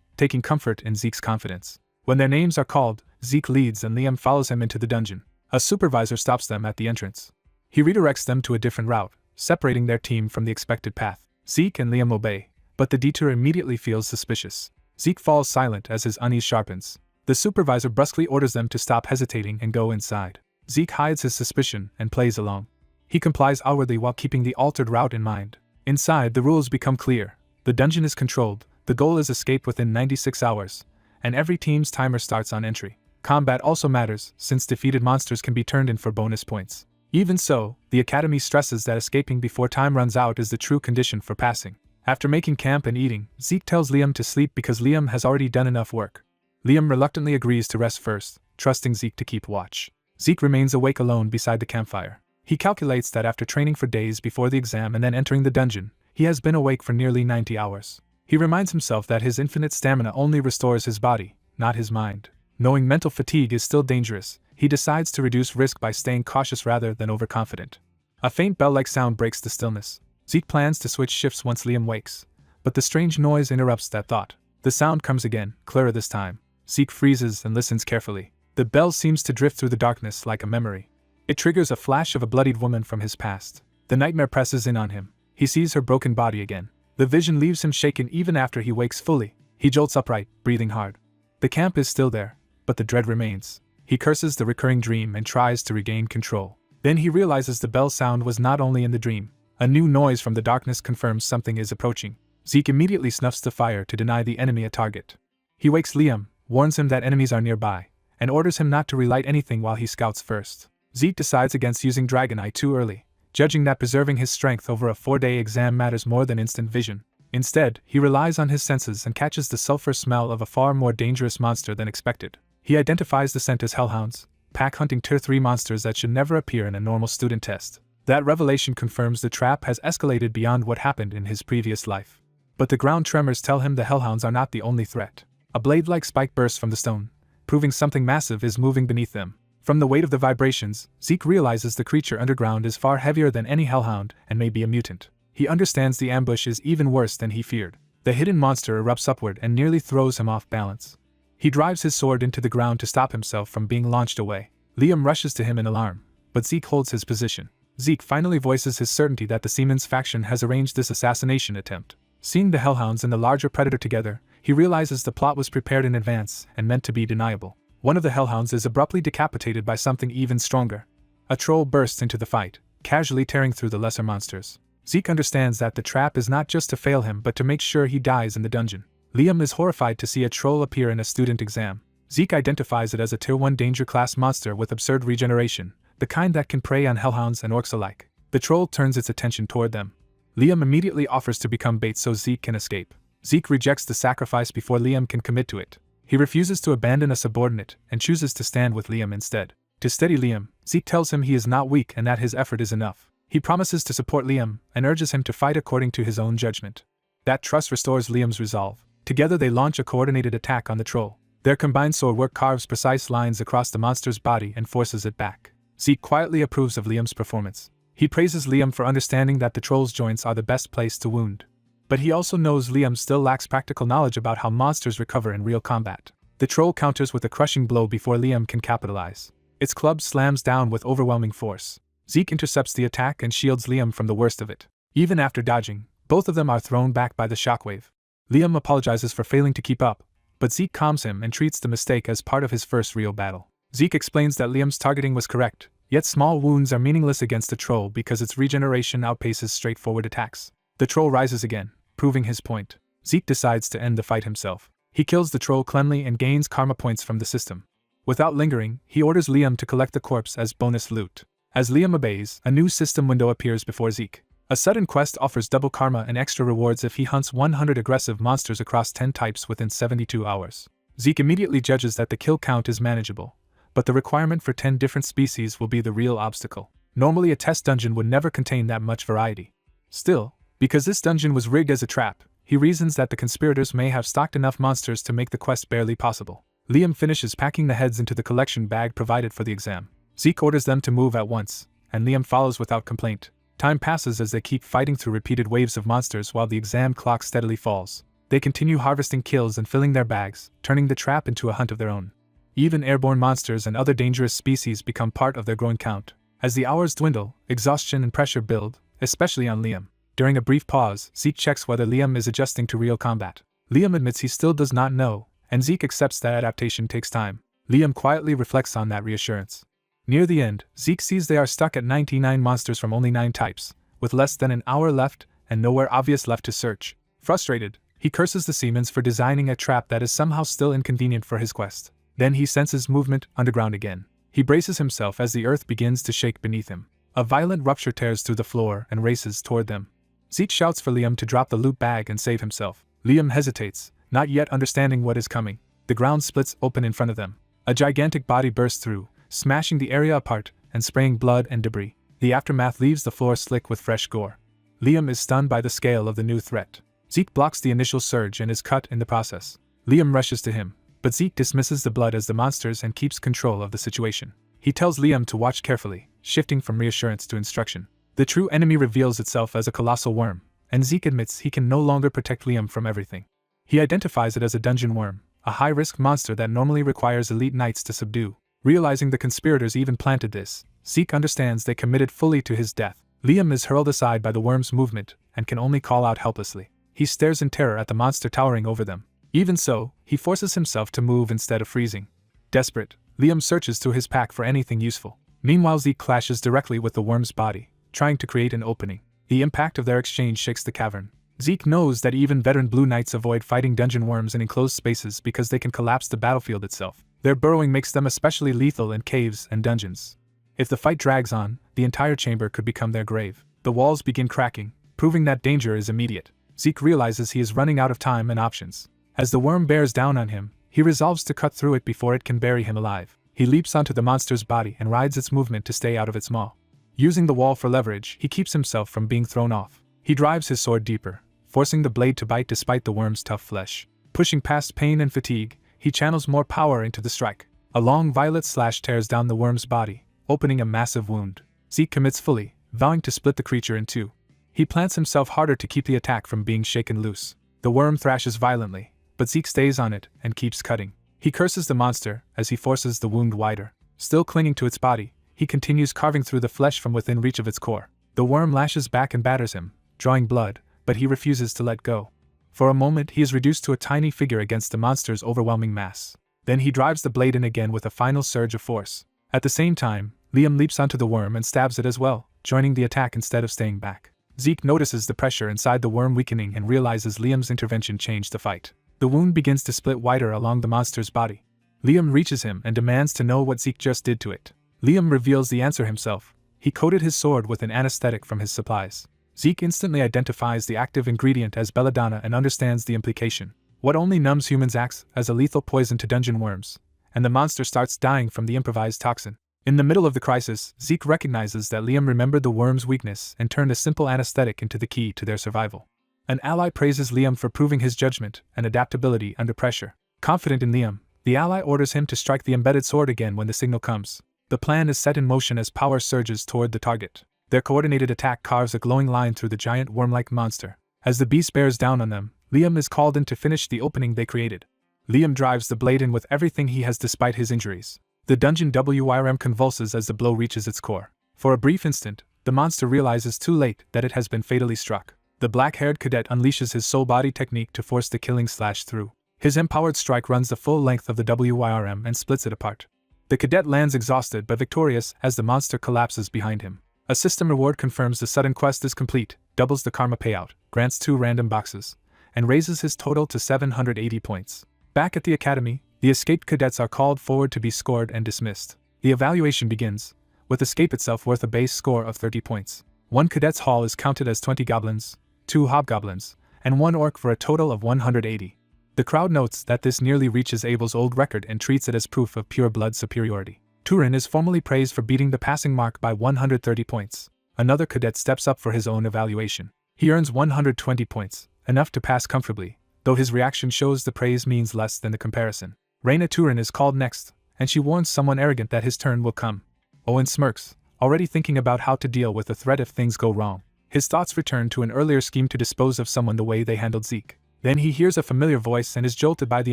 taking comfort in Zeke's confidence. When their names are called, Zeke leads and Liam follows him into the dungeon. A supervisor stops them at the entrance. He redirects them to a different route, separating their team from the expected path. Zeke and Liam obey, but the detour immediately feels suspicious. Zeke falls silent as his unease sharpens. The supervisor brusquely orders them to stop hesitating and go inside. Zeke hides his suspicion and plays along. He complies outwardly while keeping the altered route in mind. Inside, the rules become clear. The dungeon is controlled, the goal is escape within 96 hours, and every team's timer starts on entry. Combat also matters, since defeated monsters can be turned in for bonus points. Even so, the Academy stresses that escaping before time runs out is the true condition for passing. After making camp and eating, Zeke tells Liam to sleep because Liam has already done enough work. Liam reluctantly agrees to rest first, trusting Zeke to keep watch. Zeke remains awake alone beside the campfire. He calculates that after training for days before the exam and then entering the dungeon, he has been awake for nearly 90 hours. He reminds himself that his infinite stamina only restores his body, not his mind. Knowing mental fatigue is still dangerous, he decides to reduce risk by staying cautious rather than overconfident. A faint bell-like sound breaks the stillness. Zeke plans to switch shifts once Liam wakes, but the strange noise interrupts that thought. The sound comes again, clearer this time. Zeke freezes and listens carefully. The bell seems to drift through the darkness like a memory. It triggers a flash of a bloodied woman from his past. The nightmare presses in on him. He sees her broken body again. The vision leaves him shaken even after he wakes fully. He jolts upright, breathing hard. The camp is still there, but the dread remains. He curses the recurring dream and tries to regain control. Then he realizes the bell sound was not only in the dream. A new noise from the darkness confirms something is approaching. Zeke immediately snuffs the fire to deny the enemy a target. He wakes Liam, warns him that enemies are nearby, and orders him not to relight anything while he scouts first. Zeke decides against using Dragon Eye too early, judging that preserving his strength over a 4-day exam matters more than instant vision. Instead, he relies on his senses and catches the sulfur smell of a far more dangerous monster than expected. He identifies the scent as hellhounds, pack-hunting Tier 3 monsters that should never appear in a normal student test. That revelation confirms the trap has escalated beyond what happened in his previous life. But the ground tremors tell him the hellhounds are not the only threat. A blade-like spike bursts from the stone, proving something massive is moving beneath them. From the weight of the vibrations, Zeke realizes the creature underground is far heavier than any hellhound and may be a mutant. He understands the ambush is even worse than he feared. The hidden monster erupts upward and nearly throws him off balance. He drives his sword into the ground to stop himself from being launched away. Liam rushes to him in alarm, but Zeke holds his position. Zeke finally voices his certainty that the Seaman's faction has arranged this assassination attempt. Seeing the hellhounds and the larger predator together, he realizes the plot was prepared in advance and meant to be deniable. One of the hellhounds is abruptly decapitated by something even stronger. A troll bursts into the fight, casually tearing through the lesser monsters. Zeke understands that the trap is not just to fail him but to make sure he dies in the dungeon. Liam is horrified to see a troll appear in a student exam. Zeke identifies it as a Tier 1 danger class monster with absurd regeneration, the kind that can prey on hellhounds and orcs alike. The troll turns its attention toward them. Liam immediately offers to become bait so Zeke can escape. Zeke rejects the sacrifice before Liam can commit to it. He refuses to abandon a subordinate and chooses to stand with Liam instead. To steady Liam, Zeke tells him he is not weak and that his effort is enough. He promises to support Liam and urges him to fight according to his own judgment. That trust restores Liam's resolve. Together they launch a coordinated attack on the troll. Their combined sword work carves precise lines across the monster's body and forces it back. Zeke quietly approves of Liam's performance. He praises Liam for understanding that the troll's joints are the best place to wound. But he also knows Liam still lacks practical knowledge about how monsters recover in real combat. The troll counters with a crushing blow before Liam can capitalize. Its club slams down with overwhelming force. Zeke intercepts the attack and shields Liam from the worst of it. Even after dodging, both of them are thrown back by the shockwave. Liam apologizes for failing to keep up, but Zeke calms him and treats the mistake as part of his first real battle. Zeke explains that Liam's targeting was correct, yet small wounds are meaningless against a troll because its regeneration outpaces straightforward attacks. The troll rises again, proving his point. Zeke decides to end the fight himself. He kills the troll cleanly and gains karma points from the system. Without lingering, he orders Liam to collect the corpse as bonus loot. As Liam obeys, a new system window appears before Zeke. A sudden quest offers double karma and extra rewards if he hunts 100 aggressive monsters across 10 types within 72 hours. Zeke immediately judges that the kill count is manageable, but the requirement for 10 different species will be the real obstacle. Normally a test dungeon would never contain that much variety. Still, because this dungeon was rigged as a trap, he reasons that the conspirators may have stocked enough monsters to make the quest barely possible. Liam finishes packing the heads into the collection bag provided for the exam. Zeke orders them to move at once, and Liam follows without complaint. Time passes as they keep fighting through repeated waves of monsters while the exam clock steadily falls. They continue harvesting kills and filling their bags, turning the trap into a hunt of their own. Even airborne monsters and other dangerous species become part of their growing count. As the hours dwindle, exhaustion and pressure build, especially on Liam. During a brief pause, Zeke checks whether Liam is adjusting to real combat. Liam admits he still does not know, and Zeke accepts that adaptation takes time. Liam quietly reflects on that reassurance. Near the end, Zeke sees they are stuck at 99 monsters from only 9 types, with less than an hour left and nowhere obvious left to search. Frustrated, he curses the Siemens for designing a trap that is somehow still inconvenient for his quest. Then he senses movement underground again. He braces himself as the earth begins to shake beneath him. A violent rupture tears through the floor and races toward them. Zeke shouts for Liam to drop the loot bag and save himself. Liam hesitates, not yet understanding what is coming. The ground splits open in front of them. A gigantic body bursts through, smashing the area apart and spraying blood and debris. The aftermath leaves the floor slick with fresh gore. Liam is stunned by the scale of the new threat. Zeke blocks the initial surge and is cut in the process. Liam rushes to him, but Zeke dismisses the blood as the monsters and keeps control of the situation. He tells Liam to watch carefully, shifting from reassurance to instruction. The true enemy reveals itself as a colossal worm, and Zeke admits he can no longer protect Liam from everything. He identifies it as a dungeon worm, a high-risk monster that normally requires elite knights to subdue. Realizing the conspirators even planted this, Zeke understands they committed fully to his death. Liam is hurled aside by the worm's movement and can only call out helplessly. He stares in terror at the monster towering over them. Even so, he forces himself to move instead of freezing. Desperate, Liam searches through his pack for anything useful. Meanwhile, Zeke clashes directly with the worm's body, trying to create an opening. The impact of their exchange shakes the cavern. Zeke knows that even veteran Blue Knights avoid fighting dungeon worms in enclosed spaces because they can collapse the battlefield itself. Their burrowing makes them especially lethal in caves and dungeons. If the fight drags on, the entire chamber could become their grave. The walls begin cracking, proving that danger is immediate. Zeke realizes he is running out of time and options. As the worm bears down on him, he resolves to cut through it before it can bury him alive. He leaps onto the monster's body and rides its movement to stay out of its maw. Using the wall for leverage, he keeps himself from being thrown off. He drives his sword deeper, forcing the blade to bite despite the worm's tough flesh. Pushing past pain and fatigue, he channels more power into the strike. A long violet slash tears down the worm's body, opening a massive wound. Zeke commits fully, vowing to split the creature in two. He plants himself harder to keep the attack from being shaken loose. The worm thrashes violently, but Zeke stays on it and keeps cutting. He curses the monster as he forces the wound wider. Still clinging to its body, he continues carving through the flesh from within reach of its core. The worm lashes back and batters him, drawing blood, but he refuses to let go. For a moment he is reduced to a tiny figure against the monster's overwhelming mass. Then he drives the blade in again with a final surge of force. At the same time, Liam leaps onto the worm and stabs it as well, joining the attack instead of staying back. Zeke notices the pressure inside the worm weakening and realizes Liam's intervention changed the fight. The wound begins to split wider along the monster's body. Liam reaches him and demands to know what Zeke just did to it. Liam reveals the answer himself. He coated his sword with an anesthetic from his supplies. Zeke instantly identifies the active ingredient as belladonna and understands the implication. What only numbs humans acts as a lethal poison to dungeon worms, and the monster starts dying from the improvised toxin. In the middle of the crisis, Zeke recognizes that Liam remembered the worm's weakness and turned a simple anesthetic into the key to their survival. An ally praises Liam for proving his judgment and adaptability under pressure. Confident in Liam, the ally orders him to strike the embedded sword again when the signal comes. The plan is set in motion as power surges toward the target. Their coordinated attack carves a glowing line through the giant worm-like monster. As the beast bears down on them, Liam is called in to finish the opening they created. Liam drives the blade in with everything he has despite his injuries. The dungeon WYRM convulses as the blow reaches its core. For a brief instant, the monster realizes too late that it has been fatally struck. The black-haired cadet unleashes his soul-body technique to force the killing slash through. His empowered strike runs the full length of the WYRM and splits it apart. The cadet lands exhausted but victorious as the monster collapses behind him. A system reward confirms the sudden quest is complete, doubles the karma payout, grants 2 random boxes, and raises his total to 780 points. Back at the academy, the escaped cadets are called forward to be scored and dismissed. The evaluation begins, with escape itself worth a base score of 30 points. 1 cadet's haul is counted as 20 goblins, 2 hobgoblins, and 1 orc for a total of 180. The crowd notes that this nearly reaches Abel's old record and treats it as proof of pure blood superiority. Turin is formally praised for beating the passing mark by 130 points. Another cadet steps up for his own evaluation. He earns 120 points, enough to pass comfortably, though his reaction shows the praise means less than the comparison. Reina Turin is called next, and she warns someone arrogant that his turn will come. Owen smirks, already thinking about how to deal with the threat if things go wrong. His thoughts return to an earlier scheme to dispose of someone the way they handled Zeke. Then he hears a familiar voice and is jolted by the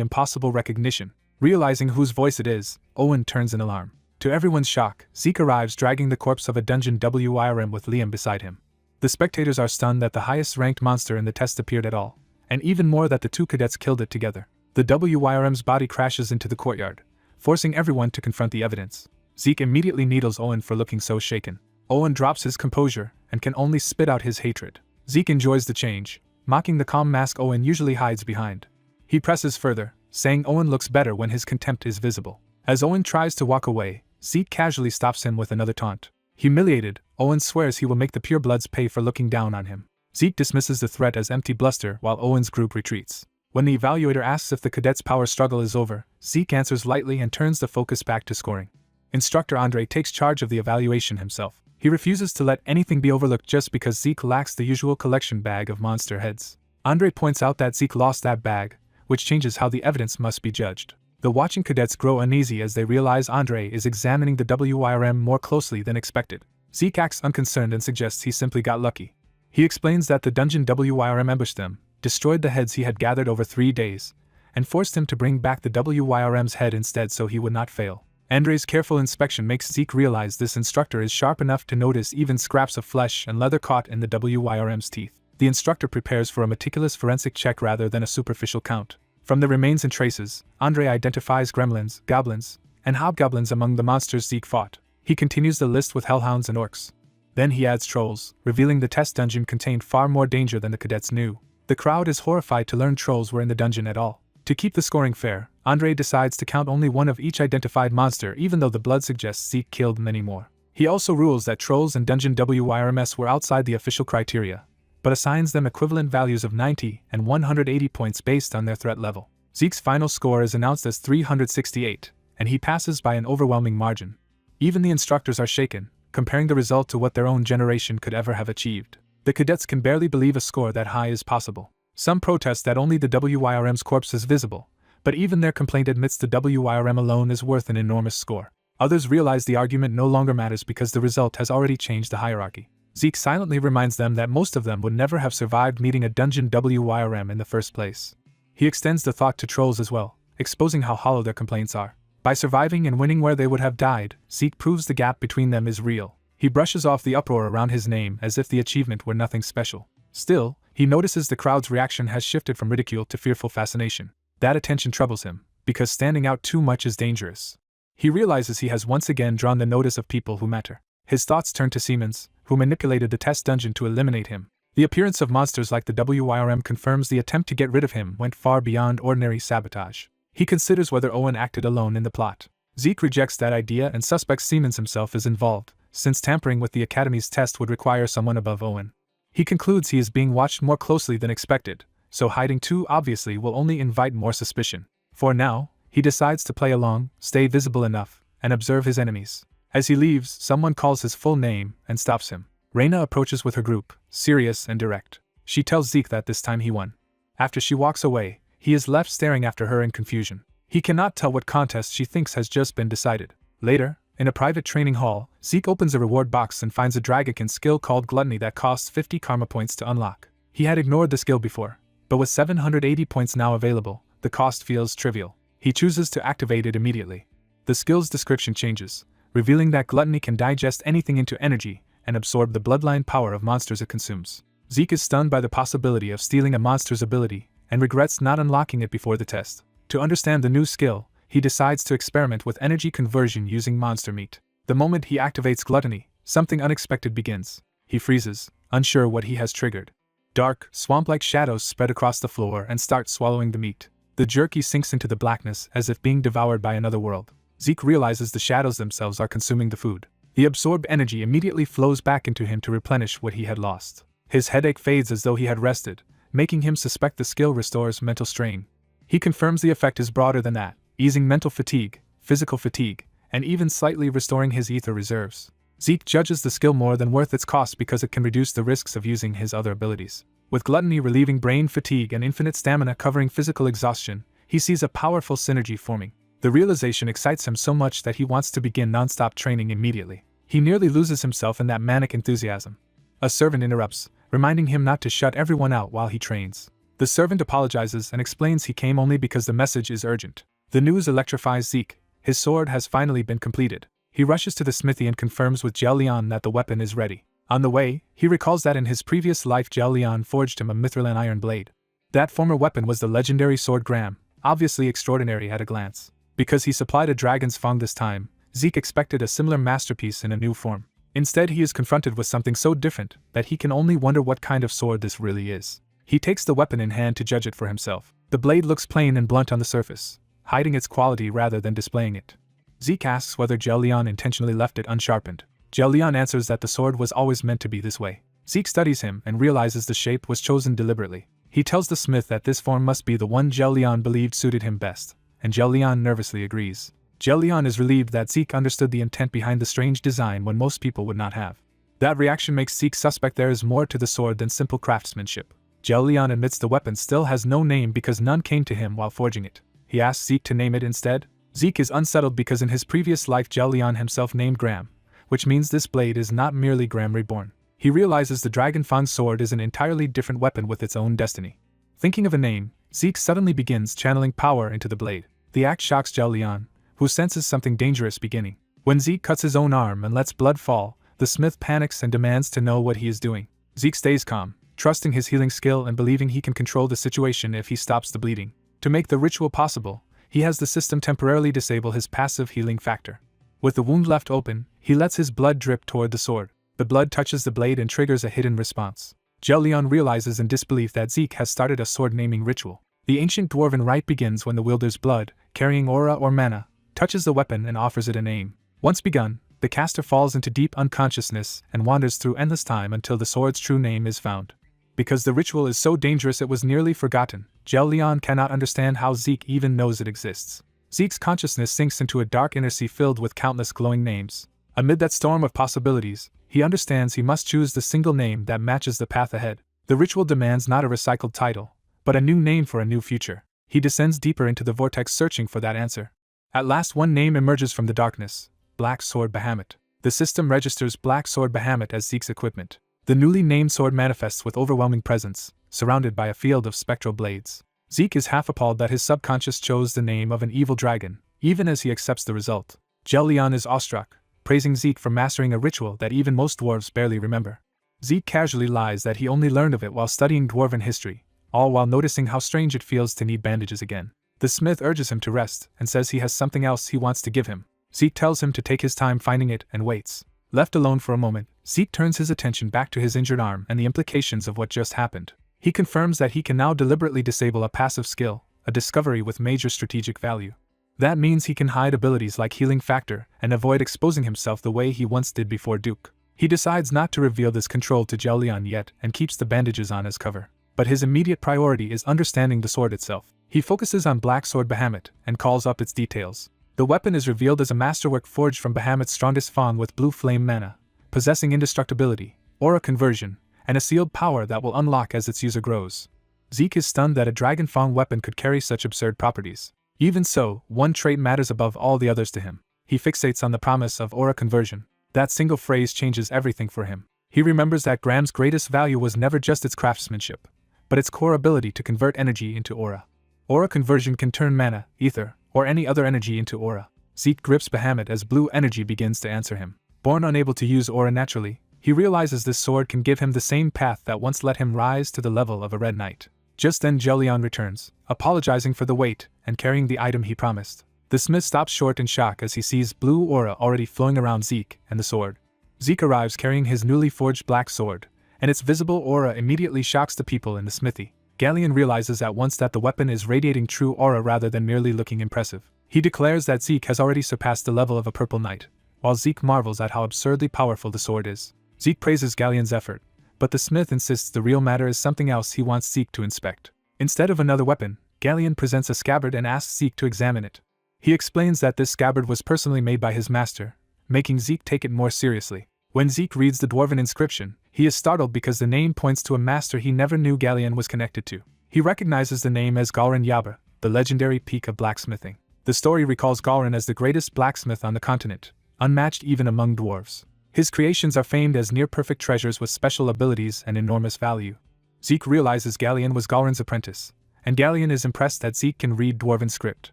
impossible recognition. Realizing whose voice it is, Owen turns in alarm. To everyone's shock, Zeke arrives dragging the corpse of a dungeon WIRM with Liam beside him. The spectators are stunned that the highest-ranked monster in the test appeared at all, and even more that the two cadets killed it together. The WIRM's body crashes into the courtyard, forcing everyone to confront the evidence. Zeke immediately needles Owen for looking so shaken. Owen drops his composure and can only spit out his hatred. Zeke enjoys the change, mocking the calm mask Owen usually hides behind. He presses further, saying Owen looks better when his contempt is visible. As Owen tries to walk away, Zeke casually stops him with another taunt. Humiliated, Owen swears he will make the purebloods pay for looking down on him. Zeke dismisses the threat as empty bluster while Owen's group retreats. When the evaluator asks if the cadet's power struggle is over, Zeke answers lightly and turns the focus back to scoring. Instructor Andre takes charge of the evaluation himself. He refuses to let anything be overlooked just because Zeke lacks the usual collection bag of monster heads. Andre points out that Zeke lost that bag, which changes how the evidence must be judged. The watching cadets grow uneasy as they realize Andre is examining the WIRM more closely than expected. Zeke acts unconcerned and suggests he simply got lucky. He explains that the dungeon WIRM ambushed them, destroyed the heads he had gathered over 3 days, and forced him to bring back the WIRM's head instead so he would not fail. Andre's careful inspection makes Zeke realize this instructor is sharp enough to notice even scraps of flesh and leather caught in the WIRM's teeth. The instructor prepares for a meticulous forensic check rather than a superficial count. From the remains and traces, Andre identifies gremlins, goblins, and hobgoblins among the monsters Zeke fought. He continues the list with hellhounds and orcs. Then he adds trolls, revealing the test dungeon contained far more danger than the cadets knew. The crowd is horrified to learn trolls were in the dungeon at all. To keep the scoring fair, Andre decides to count only one of each identified monster even though the blood suggests Zeke killed many more. He also rules that trolls and dungeon WIRMs were outside the official criteria, but assigns them equivalent values of 90 and 180 points based on their threat level. Zeke's final score is announced as 368, and he passes by an overwhelming margin. Even the instructors are shaken, comparing the result to what their own generation could ever have achieved. The cadets can barely believe a score that high is possible. Some protest that only the WIRM's corpse is visible, but even their complaint admits the WIRM alone is worth an enormous score. Others realize the argument no longer matters because the result has already changed the hierarchy. Zeke silently reminds them that most of them would never have survived meeting a dungeon WIRM in the first place. He extends the thought to trolls as well, exposing how hollow their complaints are. By surviving and winning where they would have died, Zeke proves the gap between them is real. He brushes off the uproar around his name as if the achievement were nothing special. Still, he notices the crowd's reaction has shifted from ridicule to fearful fascination. That attention troubles him, because standing out too much is dangerous. He realizes he has once again drawn the notice of people who matter. His thoughts turn to Siemens, who manipulated the test dungeon to eliminate him. The appearance of monsters like the WIRM confirms the attempt to get rid of him went far beyond ordinary sabotage. He considers whether Owen acted alone in the plot. Zeke rejects that idea and suspects Siemens himself is involved, since tampering with the Academy's test would require someone above Owen. He concludes he is being watched more closely than expected, so hiding too obviously will only invite more suspicion. For now, he decides to play along, stay visible enough, and observe his enemies. As he leaves, someone calls his full name and stops him. Reina approaches with her group, serious and direct. She tells Zeke that this time he won. After she walks away, he is left staring after her in confusion. He cannot tell what contest she thinks has just been decided. Later, in a private training hall, Zeke opens a reward box and finds a Dragonkin skill called Gluttony that costs 50 karma points to unlock. He had ignored the skill before, but with 780 points now available, the cost feels trivial. He chooses to activate it immediately. The skill's description changes, revealing that Gluttony can digest anything into energy and absorb the bloodline power of monsters it consumes. Zeke is stunned by the possibility of stealing a monster's ability and regrets not unlocking it before the test. To understand the new skill, he decides to experiment with energy conversion using monster meat. The moment he activates Gluttony, something unexpected begins. He freezes, unsure what he has triggered. Dark, swamp-like shadows spread across the floor and start swallowing the meat. The jerky sinks into the blackness as if being devoured by another world. Zeke realizes the shadows themselves are consuming the food. The absorbed energy immediately flows back into him to replenish what he had lost. His headache fades as though he had rested, making him suspect the skill restores mental strain. He confirms the effect is broader than that, easing mental fatigue, physical fatigue, and even slightly restoring his ether reserves. Zeke judges the skill more than worth its cost because it can reduce the risks of using his other abilities. With gluttony relieving brain fatigue and infinite stamina covering physical exhaustion, he sees a powerful synergy forming. The realization excites him so much that he wants to begin non-stop training immediately. He nearly loses himself in that manic enthusiasm. A servant interrupts, reminding him not to shut everyone out while he trains. The servant apologizes and explains he came only because the message is urgent. The news electrifies Zeke. His sword has finally been completed. He rushes to the smithy and confirms with Jiao that the weapon is ready. On the way, he recalls that in his previous life Jiao forged him a mithril iron blade. That former weapon was the legendary sword Graham, obviously extraordinary at a glance. Because he supplied a dragon's fang this time, Zeke expected a similar masterpiece in a new form. Instead, he is confronted with something so different that he can only wonder what kind of sword this really is. He takes the weapon in hand to judge it for himself. The blade looks plain and blunt on the surface, hiding its quality rather than displaying it. Zeke asks whether Jiao intentionally left it unsharpened. Jiao answers that the sword was always meant to be this way. Zeke studies him and realizes the shape was chosen deliberately. He tells the smith that this form must be the one Jiao believed suited him best, and Jiao nervously agrees. Jiao is relieved that Zeke understood the intent behind the strange design when most people would not have. That reaction makes Zeke suspect there is more to the sword than simple craftsmanship. Jiao admits the weapon still has no name because none came to him while forging it. He asks Zeke to name it instead. Zeke is unsettled because in his previous life Jiao himself named Graham, which means this blade is not merely Graham reborn. He realizes the Dragon Fang sword is an entirely different weapon with its own destiny. Thinking of a name, Zeke suddenly begins channeling power into the blade. The act shocks Jiao, who senses something dangerous beginning. When Zeke cuts his own arm and lets blood fall, the smith panics and demands to know what he is doing. Zeke stays calm, trusting his healing skill and believing he can control the situation if he stops the bleeding. To make the ritual possible, he has the system temporarily disable his passive healing factor. With the wound left open, he lets his blood drip toward the sword. The blood touches the blade and triggers a hidden response. Jiao realizes in disbelief that Zeke has started a sword naming ritual. The ancient dwarven rite begins when the wielder's blood, carrying aura or mana, touches the weapon and offers it a name. Once begun, the caster falls into deep unconsciousness and wanders through endless time until the sword's true name is found. Because the ritual is so dangerous it was nearly forgotten, Jiao cannot understand how Zeke even knows it exists. Zeke's consciousness sinks into a dark inner sea filled with countless glowing names. Amid that storm of possibilities, he understands he must choose the single name that matches the path ahead. The ritual demands not a recycled title, but a new name for a new future. He descends deeper into the vortex searching for that answer. At last one name emerges from the darkness: Black Sword Bahamut. The system registers Black Sword Bahamut as Zeke's equipment. The newly named sword manifests with overwhelming presence, surrounded by a field of spectral blades. Zeke is half appalled that his subconscious chose the name of an evil dragon, even as he accepts the result. Jiao is awestruck, praising Zeke for mastering a ritual that even most dwarves barely remember. Zeke casually lies that he only learned of it while studying dwarven history, all while noticing how strange it feels to need bandages again. The smith urges him to rest and says he has something else he wants to give him. Zeke tells him to take his time finding it and waits. Left alone for a moment, Zeke turns his attention back to his injured arm and the implications of what just happened. He confirms that he can now deliberately disable a passive skill, a discovery with major strategic value. That means he can hide abilities like Healing Factor and avoid exposing himself the way he once did before Duke. He decides not to reveal this control to Jiao yet and keeps the bandages on as cover. But his immediate priority is understanding the sword itself. He focuses on Black Sword Bahamut and calls up its details. The weapon is revealed as a masterwork forged from Bahamut's strongest fang with blue flame mana, possessing indestructibility, aura conversion, and a sealed power that will unlock as its user grows. Zeke is stunned that a Dragon Fang weapon could carry such absurd properties. Even so, one trait matters above all the others to him. He fixates on the promise of aura conversion. That single phrase changes everything for him. He remembers that Graham's greatest value was never just its craftsmanship, but its core ability to convert energy into aura. Aura conversion can turn mana, ether, or any other energy into aura. Zeke grips Bahamut as blue energy begins to answer him. Born unable to use aura naturally, he realizes this sword can give him the same path that once let him rise to the level of a red knight. Just then Jiao returns, apologizing for the wait and carrying the item he promised. The smith stops short in shock as he sees blue aura already flowing around Zeke and the sword. Zeke arrives carrying his newly forged black sword, and its visible aura immediately shocks the people in the smithy. Galleon realizes at once that the weapon is radiating true aura rather than merely looking impressive. He declares that Zeke has already surpassed the level of a purple knight, while Zeke marvels at how absurdly powerful the sword is. Zeke praises Galleon's effort, but the smith insists the real matter is something else he wants Zeke to inspect. Instead of another weapon, Galleon presents a scabbard and asks Zeke to examine it. He explains that this scabbard was personally made by his master, making Zeke take it more seriously. When Zeke reads the dwarven inscription, he is startled because the name points to a master he never knew Galleon was connected to. He recognizes the name as Galrin Yaba, the legendary peak of blacksmithing. The story recalls Galrin as the greatest blacksmith on the continent, unmatched even among dwarves. His creations are famed as near-perfect treasures with special abilities and enormous value. Zeke realizes Galleon was Galrin's apprentice, and Galleon is impressed that Zeke can read dwarven script.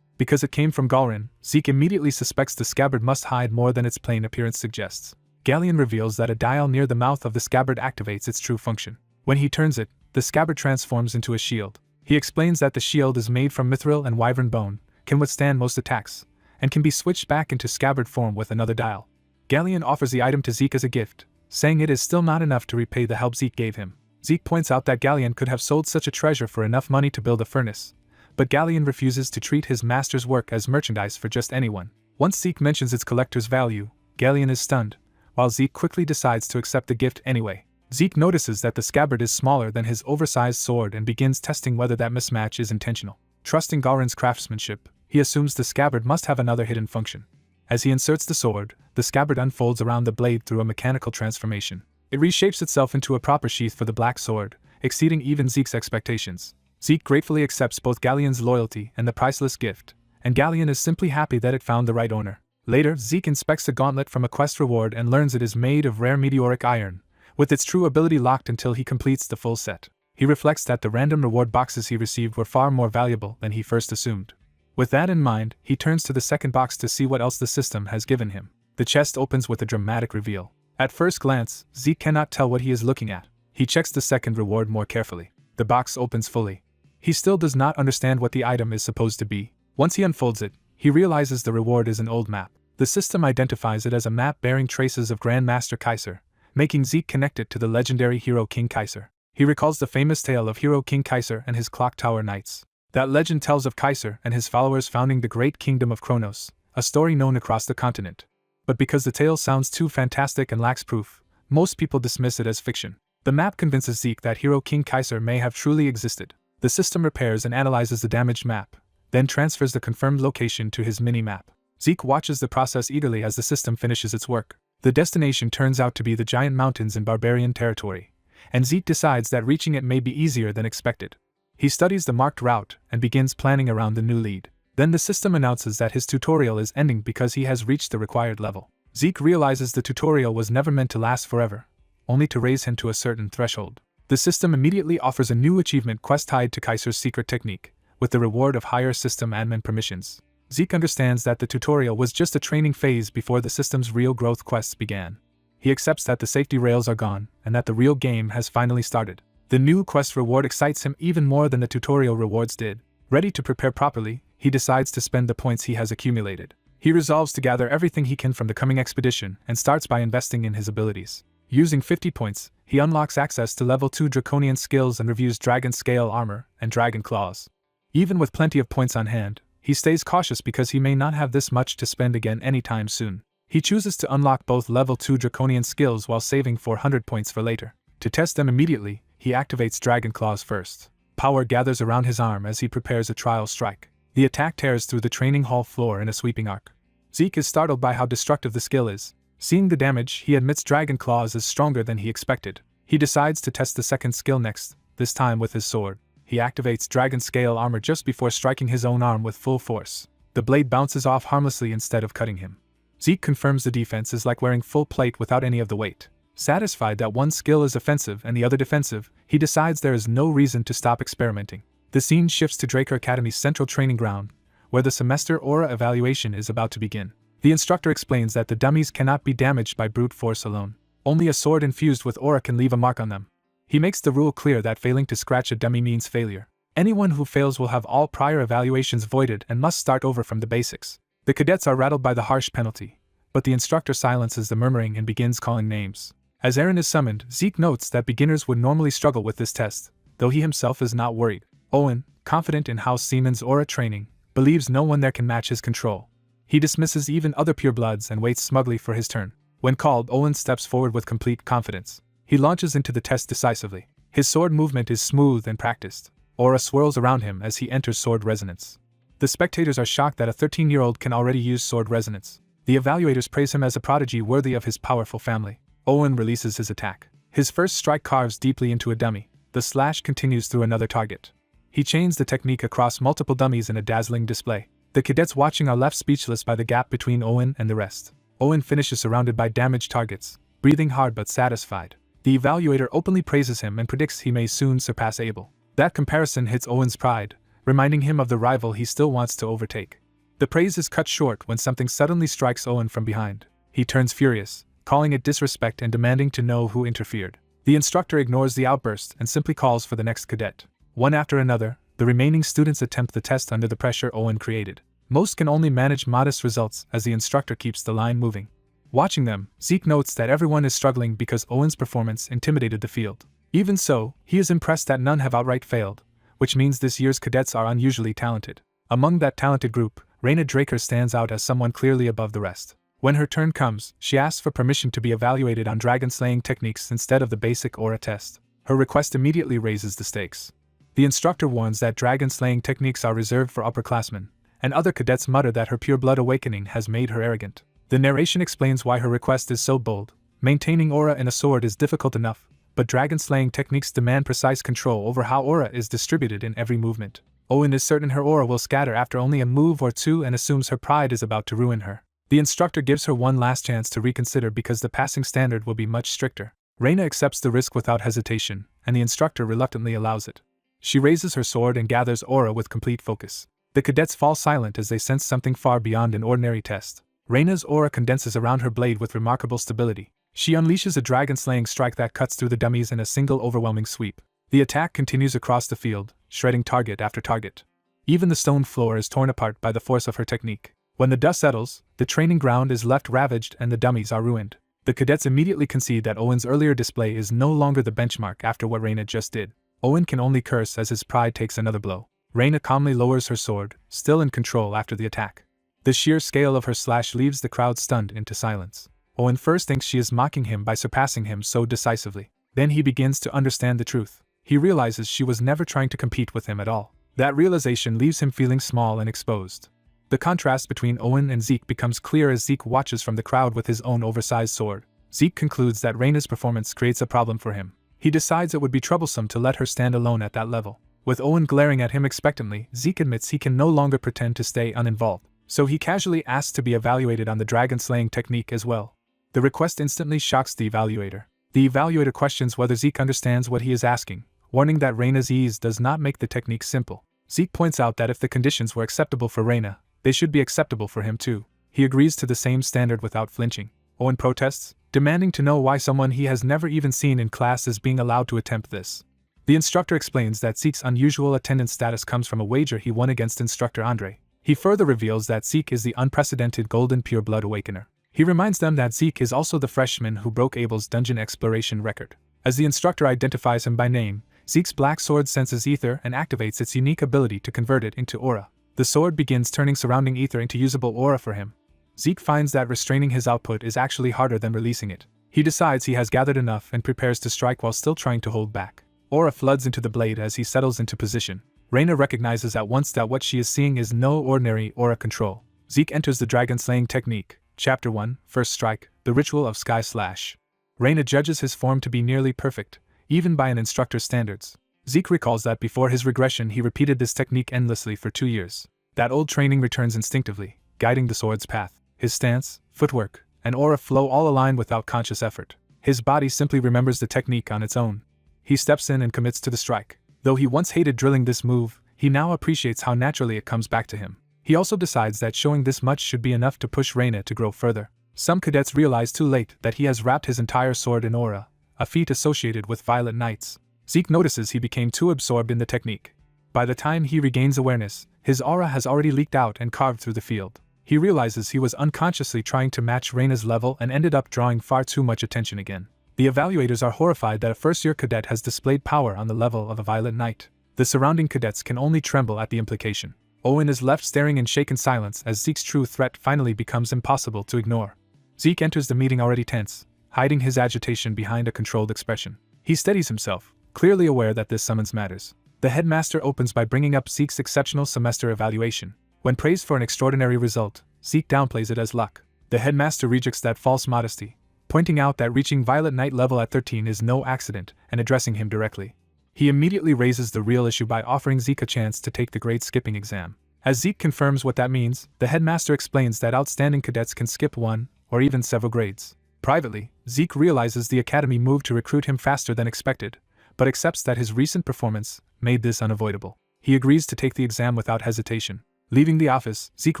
Because it came from Galrin, Zeke immediately suspects the scabbard must hide more than its plain appearance suggests. Galleon reveals that a dial near the mouth of the scabbard activates its true function. When he turns it, the scabbard transforms into a shield. He explains that the shield is made from mithril and wyvern bone, can withstand most attacks, and can be switched back into scabbard form with another dial. Galleon offers the item to Zeke as a gift, saying it is still not enough to repay the help Zeke gave him. Zeke points out that Galleon could have sold such a treasure for enough money to build a furnace, but Galleon refuses to treat his master's work as merchandise for just anyone. Once Zeke mentions its collector's value, Galleon is stunned, while Zeke quickly decides to accept the gift anyway. Zeke notices that the scabbard is smaller than his oversized sword and begins testing whether that mismatch is intentional. Trusting Galrin's craftsmanship, he assumes the scabbard must have another hidden function. As he inserts the sword, the scabbard unfolds around the blade through a mechanical transformation. It reshapes itself into a proper sheath for the black sword, exceeding even Zeke's expectations. Zeke gratefully accepts both Galleon's loyalty and the priceless gift, and Galleon is simply happy that it found the right owner. Later, Zeke inspects a gauntlet from a quest reward and learns it is made of rare meteoric iron, with its true ability locked until he completes the full set. He reflects that the random reward boxes he received were far more valuable than he first assumed. With that in mind, he turns to the second box to see what else the system has given him. The chest opens with a dramatic reveal. At first glance, Zeke cannot tell what he is looking at. He checks the second reward more carefully. The box opens fully. He still does not understand what the item is supposed to be. Once he unfolds it, he realizes the reward is an old map. The system identifies it as a map bearing traces of Grandmaster Kaiser, making Zeke connect it to the legendary hero King Kaiser. He recalls the famous tale of hero King Kaiser and his Clock Tower Knights. That legend tells of Kaiser and his followers founding the great kingdom of Kronos, a story known across the continent. But because the tale sounds too fantastic and lacks proof, most people dismiss it as fiction. The map convinces Zeke that hero King Kaiser may have truly existed. The system repairs and analyzes the damaged map, then transfers the confirmed location to his mini-map. Zeke watches the process eagerly as the system finishes its work. The destination turns out to be the giant mountains in barbarian territory, and Zeke decides that reaching it may be easier than expected. He studies the marked route and begins planning around the new lead. Then the system announces that his tutorial is ending because he has reached the required level. Zeke realizes the tutorial was never meant to last forever, only to raise him to a certain threshold. The system immediately offers a new achievement quest tied to Kaiser's secret technique, with the reward of higher system admin permissions. Zeke understands that the tutorial was just a training phase before the system's real growth quests began. He accepts that the safety rails are gone and that the real game has finally started. The new quest reward excites him even more than the tutorial rewards did. Ready to prepare properly, he decides to spend the points he has accumulated. He resolves to gather everything he can from the coming expedition and starts by investing in his abilities. Using 50 points, he unlocks access to level 2 draconian skills and reviews dragon scale armor and dragon claws. Even with plenty of points on hand, he stays cautious because he may not have this much to spend again anytime soon. He chooses to unlock both level 2 draconian skills while saving 400 points for later. To test them immediately, he activates dragon claws first. Power gathers around his arm as he prepares a trial strike. The attack tears through the training hall floor in a sweeping arc. Zeke is startled by how destructive the skill is. Seeing the damage, he admits dragon claws is stronger than he expected. He decides to test the second skill next, this time with his sword. He activates dragon scale armor just before striking his own arm with full force. The blade bounces off harmlessly instead of cutting him. Zeke confirms the defense is like wearing full plate without any of the weight. Satisfied that one skill is offensive and the other defensive, he decides there is no reason to stop experimenting. The scene shifts to Draker Academy's central training ground, where the semester aura evaluation is about to begin. The instructor explains that the dummies cannot be damaged by brute force alone. Only a sword infused with aura can leave a mark on them. He makes the rule clear that failing to scratch a dummy means failure. Anyone who fails will have all prior evaluations voided and must start over from the basics. The cadets are rattled by the harsh penalty, but the instructor silences the murmuring and begins calling names. As Aaron is summoned, Zeke notes that beginners would normally struggle with this test, though he himself is not worried. Owen, confident in House Seaman's aura training, believes no one there can match his control. He dismisses even other purebloods and waits smugly for his turn. When called, Owen steps forward with complete confidence. He launches into the test decisively. His sword movement is smooth and practiced, Aura swirls around him as he enters sword resonance. The spectators are shocked that a 13-year-old can already use sword resonance. The evaluators praise him as a prodigy worthy of his powerful family. Owen releases his attack. His first strike carves deeply into a dummy. The slash continues through another target. He chains the technique across multiple dummies in a dazzling display. The cadets watching are left speechless by the gap between Owen and the rest. Owen finishes surrounded by damaged targets, breathing hard but satisfied. The evaluator openly praises him and predicts he may soon surpass Abel. That comparison hits Owen's pride, reminding him of the rival he still wants to overtake. The praise is cut short when something suddenly strikes Owen from behind. He turns furious, calling it disrespect and demanding to know who interfered. The instructor ignores the outburst and simply calls for the next cadet. One after another, the remaining students attempt the test under the pressure Owen created. Most can only manage modest results as the instructor keeps the line moving. Watching them, Zeke notes that everyone is struggling because Owen's performance intimidated the field. Even so, he is impressed that none have outright failed, which means this year's cadets are unusually talented. Among that talented group, Raina Draker stands out as someone clearly above the rest. When her turn comes, she asks for permission to be evaluated on dragon-slaying techniques instead of the basic aura test. Her request immediately raises the stakes. The instructor warns that dragon-slaying techniques are reserved for upperclassmen, and other cadets mutter that her pure blood awakening has made her arrogant. The narration explains why her request is so bold. Maintaining aura in a sword is difficult enough, but dragon-slaying techniques demand precise control over how aura is distributed in every movement. Owen is certain her aura will scatter after only a move or two and assumes her pride is about to ruin her. The instructor gives her one last chance to reconsider because the passing standard will be much stricter. Raina accepts the risk without hesitation, and the instructor reluctantly allows it. She raises her sword and gathers aura with complete focus. The cadets fall silent as they sense something far beyond an ordinary test. Raina's aura condenses around her blade with remarkable stability. She unleashes a dragon-slaying strike that cuts through the dummies in a single overwhelming sweep. The attack continues across the field, shredding target after target. Even the stone floor is torn apart by the force of her technique. When the dust settles, the training ground is left ravaged and the dummies are ruined. The cadets immediately concede that Owen's earlier display is no longer the benchmark after what Raina just did. Owen can only curse as his pride takes another blow. Raina calmly lowers her sword, still in control after the attack. The sheer scale of her slash leaves the crowd stunned into silence. Owen first thinks she is mocking him by surpassing him so decisively. Then he begins to understand the truth. He realizes she was never trying to compete with him at all. That realization leaves him feeling small and exposed. The contrast between Owen and Zeke becomes clear as Zeke watches from the crowd with his own oversized sword. Zeke concludes that Raina's performance creates a problem for him. He decides it would be troublesome to let her stand alone at that level. With Owen glaring at him expectantly, Zeke admits he can no longer pretend to stay uninvolved. So he casually asks to be evaluated on the dragon-slaying technique as well. The request instantly shocks the evaluator. The evaluator questions whether Zeke understands what he is asking, warning that Raina's ease does not make the technique simple. Zeke points out that if the conditions were acceptable for Raina, they should be acceptable for him too. He agrees to the same standard without flinching. Owen protests, demanding to know why someone he has never even seen in class is being allowed to attempt this. The instructor explains that Zeke's unusual attendance status comes from a wager he won against instructor Andre. He further reveals that Zeke is the unprecedented Golden Pure Blood Awakener. He reminds them that Zeke is also the freshman who broke Abel's dungeon exploration record. As the instructor identifies him by name, Zeke's black sword senses ether and activates its unique ability to convert it into aura. The sword begins turning surrounding ether into usable aura for him. Zeke finds that restraining his output is actually harder than releasing it. He decides he has gathered enough and prepares to strike while still trying to hold back. Aura floods into the blade as he settles into position. Raina recognizes at once that what she is seeing is no ordinary aura control. Zeke enters the dragon-slaying technique. Chapter 1, First Strike, The Ritual of Sky Slash. Raina judges his form to be nearly perfect, even by an instructor's standards. Zeke recalls that before his regression he repeated this technique endlessly for 2 years. That old training returns instinctively, guiding the sword's path. His stance, footwork, and aura flow all align without conscious effort. His body simply remembers the technique on its own. He steps in and commits to the strike. Though he once hated drilling this move, he now appreciates how naturally it comes back to him. He also decides that showing this much should be enough to push Raina to grow further. Some cadets realize too late that he has wrapped his entire sword in aura, a feat associated with Violet Knights. Zeke notices he became too absorbed in the technique. By the time he regains awareness, his aura has already leaked out and carved through the field. He realizes he was unconsciously trying to match Raina's level and ended up drawing far too much attention again. The evaluators are horrified that a first-year cadet has displayed power on the level of a Violet Knight. The surrounding cadets can only tremble at the implication. Owen is left staring in shaken silence as Zeke's true threat finally becomes impossible to ignore. Zeke enters the meeting already tense, hiding his agitation behind a controlled expression. He steadies himself, clearly aware that this summons matters. The headmaster opens by bringing up Zeke's exceptional semester evaluation. When praised for an extraordinary result, Zeke downplays it as luck. The headmaster rejects that false modesty, pointing out that reaching Violet Knight level at 13 is no accident and addressing him directly. He immediately raises the real issue by offering Zeke a chance to take the grade skipping exam. As Zeke confirms what that means, the headmaster explains that outstanding cadets can skip one, or even several grades. Privately, Zeke realizes the academy moved to recruit him faster than expected, but accepts that his recent performance made this unavoidable. He agrees to take the exam without hesitation. Leaving the office, Zeke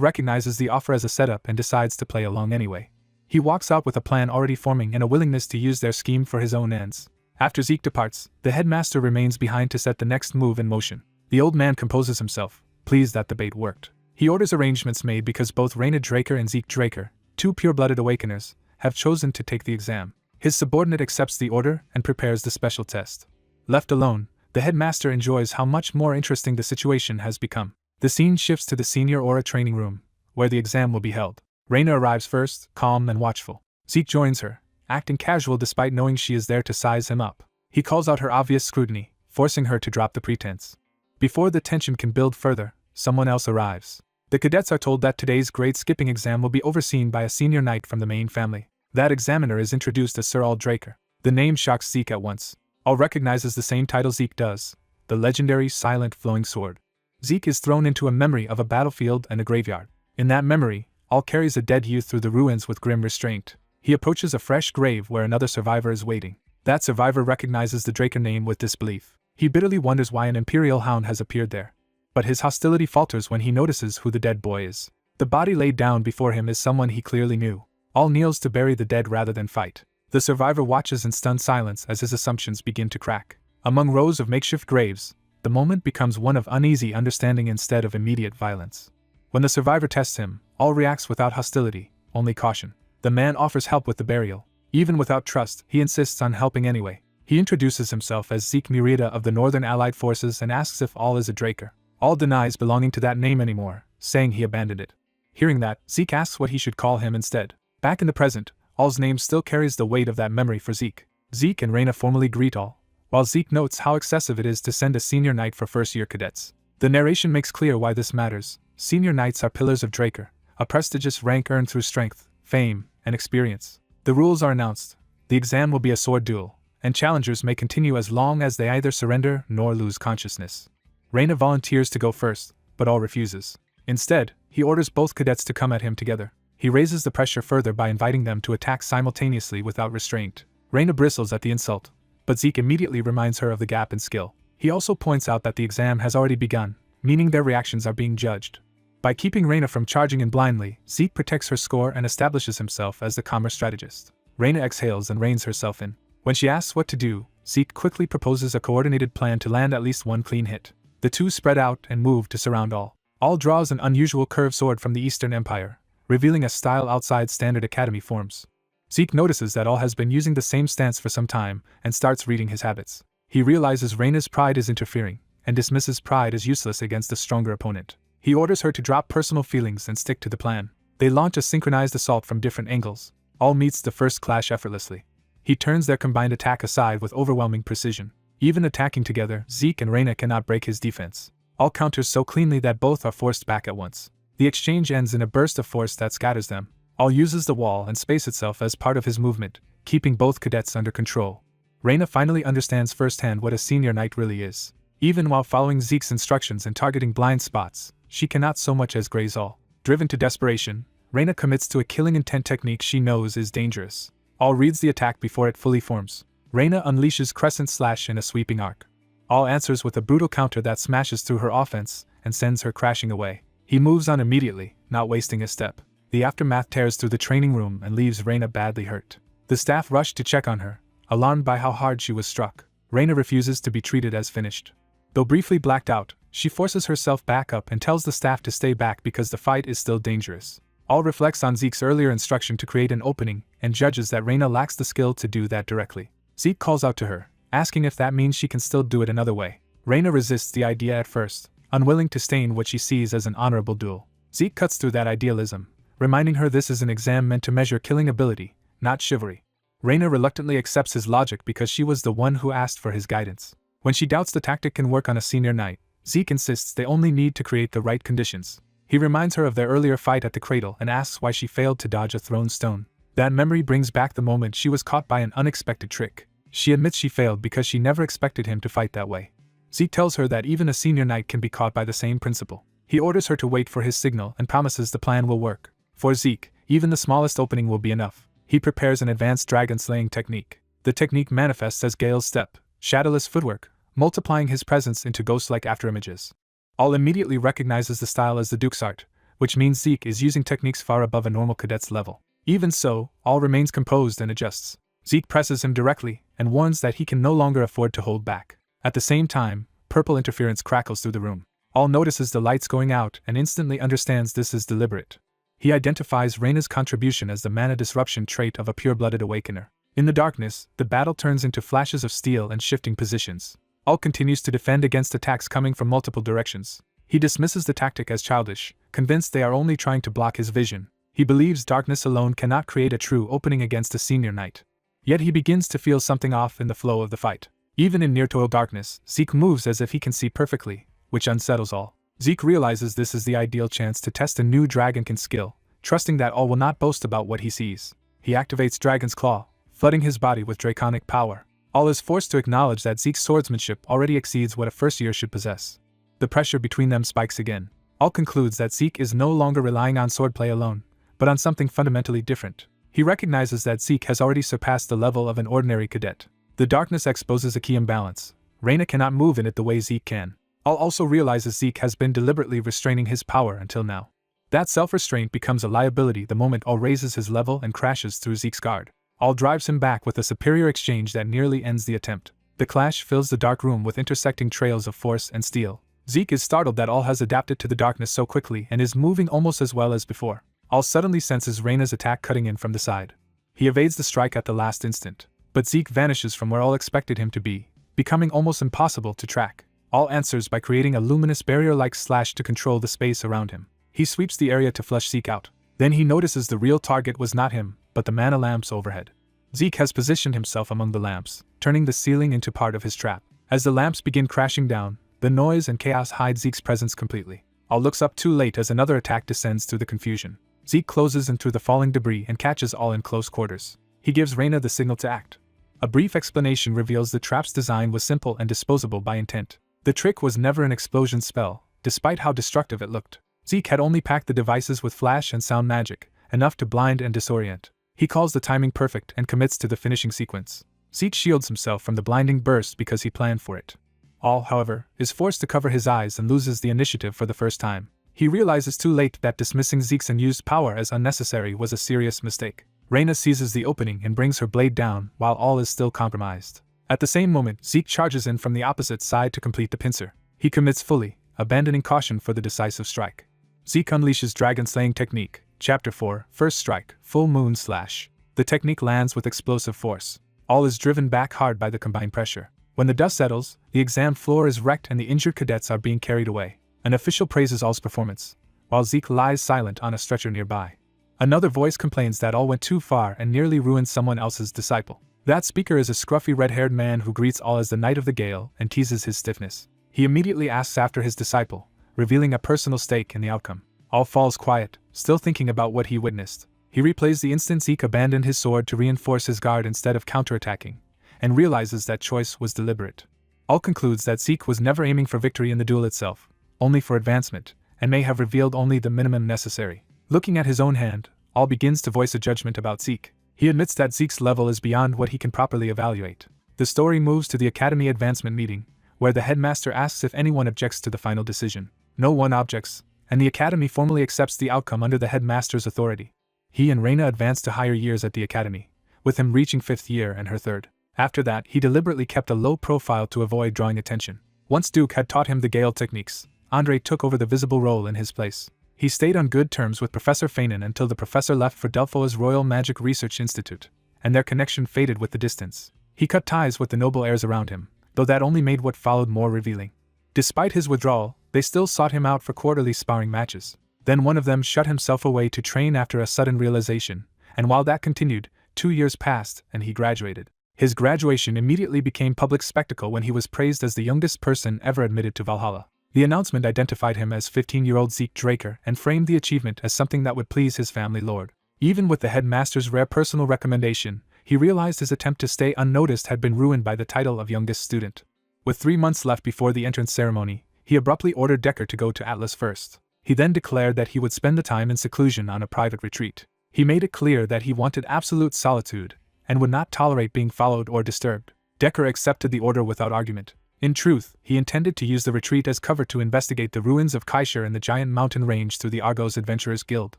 recognizes the offer as a setup and decides to play along anyway. He walks out with a plan already forming and a willingness to use their scheme for his own ends. After Zeke departs, the headmaster remains behind to set the next move in motion. The old man composes himself, pleased that the bait worked. He orders arrangements made because both Raina Draker and Zeke Draker, two pure-blooded awakeners, have chosen to take the exam. His subordinate accepts the order and prepares the special test. Left alone, the headmaster enjoys how much more interesting the situation has become. The scene shifts to the senior Aura training room, where the exam will be held. Raina arrives first, calm and watchful. Zeke joins her, acting casual despite knowing she is there to size him up. He calls out her obvious scrutiny, forcing her to drop the pretense. Before the tension can build further, someone else arrives. The cadets are told that today's grade skipping exam will be overseen by a senior knight from the main family. That examiner is introduced as Sir Al Draker. The name shocks Zeke at once. Al recognizes the same title Zeke does, the legendary silent flowing sword. Zeke is thrown into a memory of a battlefield and a graveyard. In that memory, Al carries a dead youth through the ruins with grim restraint. He approaches a fresh grave where another survivor is waiting. That survivor recognizes the Draker name with disbelief. He bitterly wonders why an Imperial hound has appeared there. But his hostility falters when he notices who the dead boy is. The body laid down before him is someone he clearly knew. Al kneels to bury the dead rather than fight. The survivor watches in stunned silence as his assumptions begin to crack. Among rows of makeshift graves, the moment becomes one of uneasy understanding instead of immediate violence. When the survivor tests him, Al reacts without hostility, only caution. The man offers help with the burial. Even without trust, he insists on helping anyway. He introduces himself as Zeke Murida of the Northern Allied Forces and asks if Al is a Draker. Al denies belonging to that name anymore, saying he abandoned it. Hearing that, Zeke asks what he should call him instead. Back in the present, Al's name still carries the weight of that memory for Zeke. Zeke and Raina formally greet Al, while Zeke notes how excessive it is to send a senior knight for first-year cadets. The narration makes clear why this matters. Senior knights are pillars of Draker, a prestigious rank earned through strength, fame, and experience. The rules are announced. The exam will be a sword duel, and challengers may continue as long as they either surrender nor lose consciousness. Raina volunteers to go first, but Al refuses. Instead, he orders both cadets to come at him together. He raises the pressure further by inviting them to attack simultaneously without restraint. Raina bristles at the insult, but Zeke immediately reminds her of the gap in skill. He also points out that the exam has already begun, meaning their reactions are being judged. By keeping Raina from charging in blindly, Zeke protects her score and establishes himself as the calmer strategist. Raina exhales and reins herself in. When she asks what to do, Zeke quickly proposes a coordinated plan to land at least one clean hit. The two spread out and move to surround Al. Al draws an unusual curved sword from the Eastern Empire, revealing a style outside standard academy forms. Zeke notices that Al has been using the same stance for some time and starts reading his habits. He realizes Raina's pride is interfering, and dismisses pride as useless against a stronger opponent. He orders her to drop personal feelings and stick to the plan. They launch a synchronized assault from different angles. Al meets the first clash effortlessly. He turns their combined attack aside with overwhelming precision. Even attacking together, Zeke and Raina cannot break his defense. Al counters so cleanly that both are forced back at once. The exchange ends in a burst of force that scatters them. Al uses the wall and space itself as part of his movement, keeping both cadets under control. Raina finally understands firsthand what a senior knight really is. Even while following Zeke's instructions and targeting blind spots, she cannot so much as graze Al. Driven to desperation, Raina commits to a killing intent technique she knows is dangerous. Al reads the attack before it fully forms. Raina unleashes Crescent Slash in a sweeping arc. Al answers with a brutal counter that smashes through her offense and sends her crashing away. He moves on immediately, not wasting a step. The aftermath tears through the training room and leaves Raina badly hurt. The staff rush to check on her, alarmed by how hard she was struck. Raina refuses to be treated as finished. Though briefly blacked out, she forces herself back up and tells the staff to stay back because the fight is still dangerous. Al reflects on Zeke's earlier instruction to create an opening and judges that Raina lacks the skill to do that directly. Zeke calls out to her, asking if that means she can still do it another way. Raina resists the idea at first, unwilling to stain what she sees as an honorable duel. Zeke cuts through that idealism, reminding her this is an exam meant to measure killing ability, not chivalry. Raina reluctantly accepts his logic because she was the one who asked for his guidance. When she doubts the tactic can work on a senior knight, Zeke insists they only need to create the right conditions. He reminds her of their earlier fight at the cradle and asks why she failed to dodge a thrown stone. That memory brings back the moment she was caught by an unexpected trick. She admits she failed because she never expected him to fight that way. Zeke tells her that even a senior knight can be caught by the same principle. He orders her to wait for his signal and promises the plan will work. For Zeke, even the smallest opening will be enough. He prepares an advanced dragon-slaying technique. The technique manifests as Gale's step, shadowless footwork, multiplying his presence into ghost-like afterimages. All immediately recognizes the style as the Duke's art, which means Zeke is using techniques far above a normal cadet's level. Even so, All remains composed and adjusts. Zeke presses him directly and warns that he can no longer afford to hold back. At the same time, purple interference crackles through the room. All notices the lights going out and instantly understands this is deliberate. He identifies Reina's contribution as the mana disruption trait of a pure-blooded awakener. In the darkness, the battle turns into flashes of steel and shifting positions. All continues to defend against attacks coming from multiple directions. He dismisses the tactic as childish, convinced they are only trying to block his vision. He believes darkness alone cannot create a true opening against a senior knight. Yet he begins to feel something off in the flow of the fight. Even in near-total darkness, Zeke moves as if he can see perfectly, which unsettles All. Zeke realizes this is the ideal chance to test a new Dragonkin skill, trusting that All will not boast about what he sees. He activates Dragon's Claw, flooding his body with draconic power. All is forced to acknowledge that Zeke's swordsmanship already exceeds what a first year should possess. The pressure between them spikes again. All concludes that Zeke is no longer relying on swordplay alone, but on something fundamentally different. He recognizes that Zeke has already surpassed the level of an ordinary cadet. The darkness exposes a key imbalance. Reina cannot move in it the way Zeke can. All also realizes Zeke has been deliberately restraining his power until now. That self-restraint becomes a liability the moment All raises his level and crashes through Zeke's guard. All drives him back with a superior exchange that nearly ends the attempt. The clash fills the dark room with intersecting trails of force and steel. Zeke is startled that All has adapted to the darkness so quickly and is moving almost as well as before. All suddenly senses Reina's attack cutting in from the side. He evades the strike at the last instant, but Zeke vanishes from where All expected him to be, becoming almost impossible to track. All answers by creating a luminous barrier-like slash to control the space around him. He sweeps the area to flush Zeke out. Then he notices the real target was not him, but the mana lamps overhead. Zeke has positioned himself among the lamps, turning the ceiling into part of his trap. As the lamps begin crashing down, the noise and chaos hide Zeke's presence completely. All looks up too late as another attack descends through the confusion. Zeke closes in through the falling debris and catches All in close quarters. He gives Reina the signal to act. A brief explanation reveals the trap's design was simple and disposable by intent. The trick was never an explosion spell, despite how destructive it looked. Zeke had only packed the devices with flash and sound magic, enough to blind and disorient. He calls the timing perfect and commits to the finishing sequence. Zeke shields himself from the blinding burst because he planned for it. All, however, is forced to cover his eyes and loses the initiative for the first time. He realizes too late that dismissing Zeke's unused power as unnecessary was a serious mistake. Reina seizes the opening and brings her blade down while All is still compromised. At the same moment, Zeke charges in from the opposite side to complete the pincer. He commits fully, abandoning caution for the decisive strike. Zeke unleashes Dragon-slaying technique, Chapter 4, First Strike, Full Moon Slash. The technique lands with explosive force. All is driven back hard by the combined pressure. When the dust settles, the exam floor is wrecked and the injured cadets are being carried away. An official praises All's performance, while Zeke lies silent on a stretcher nearby. Another voice complains that All went too far and nearly ruined someone else's disciple. That speaker is a scruffy red-haired man who greets All as the Knight of the Gale and teases his stiffness. He immediately asks after his disciple, revealing a personal stake in the outcome. All falls quiet, still thinking about what he witnessed. He replays the instant Zeke abandoned his sword to reinforce his guard instead of counterattacking, and realizes that choice was deliberate. All concludes that Zeke was never aiming for victory in the duel itself, only for advancement, and may have revealed only the minimum necessary. Looking at his own hand, All begins to voice a judgment about Zeke. He admits that Zeke's level is beyond what he can properly evaluate. The story moves to the Academy advancement meeting, where the headmaster asks if anyone objects to the final decision. No one objects, and the Academy formally accepts the outcome under the headmaster's authority. He and Reina advance to higher years at the Academy, with him reaching 5th year and her 3rd. After that, he deliberately kept a low profile to avoid drawing attention. Once Duke had taught him the Gale techniques, Andre took over the visible role in his place. He stayed on good terms with Professor Feynman until the professor left for Delphoa's Royal Magic Research Institute, and their connection faded with the distance. He cut ties with the noble heirs around him, though that only made what followed more revealing. Despite his withdrawal, they still sought him out for quarterly sparring matches. Then one of them shut himself away to train after a sudden realization, and while that continued, 2 years passed and he graduated. His graduation immediately became public spectacle when he was praised as the youngest person ever admitted to Valhalla. The announcement identified him as 15-year-old Zeke Draker and framed the achievement as something that would please his family lord. Even with the headmaster's rare personal recommendation, he realized his attempt to stay unnoticed had been ruined by the title of youngest student. With 3 months left before the entrance ceremony, he abruptly ordered Decker to go to Atlas first. He then declared that he would spend the time in seclusion on a private retreat. He made it clear that he wanted absolute solitude and would not tolerate being followed or disturbed. Decker accepted the order without argument. In truth, he intended to use the retreat as cover to investigate the ruins of Kaishur and the giant mountain range through the Argos Adventurers Guild.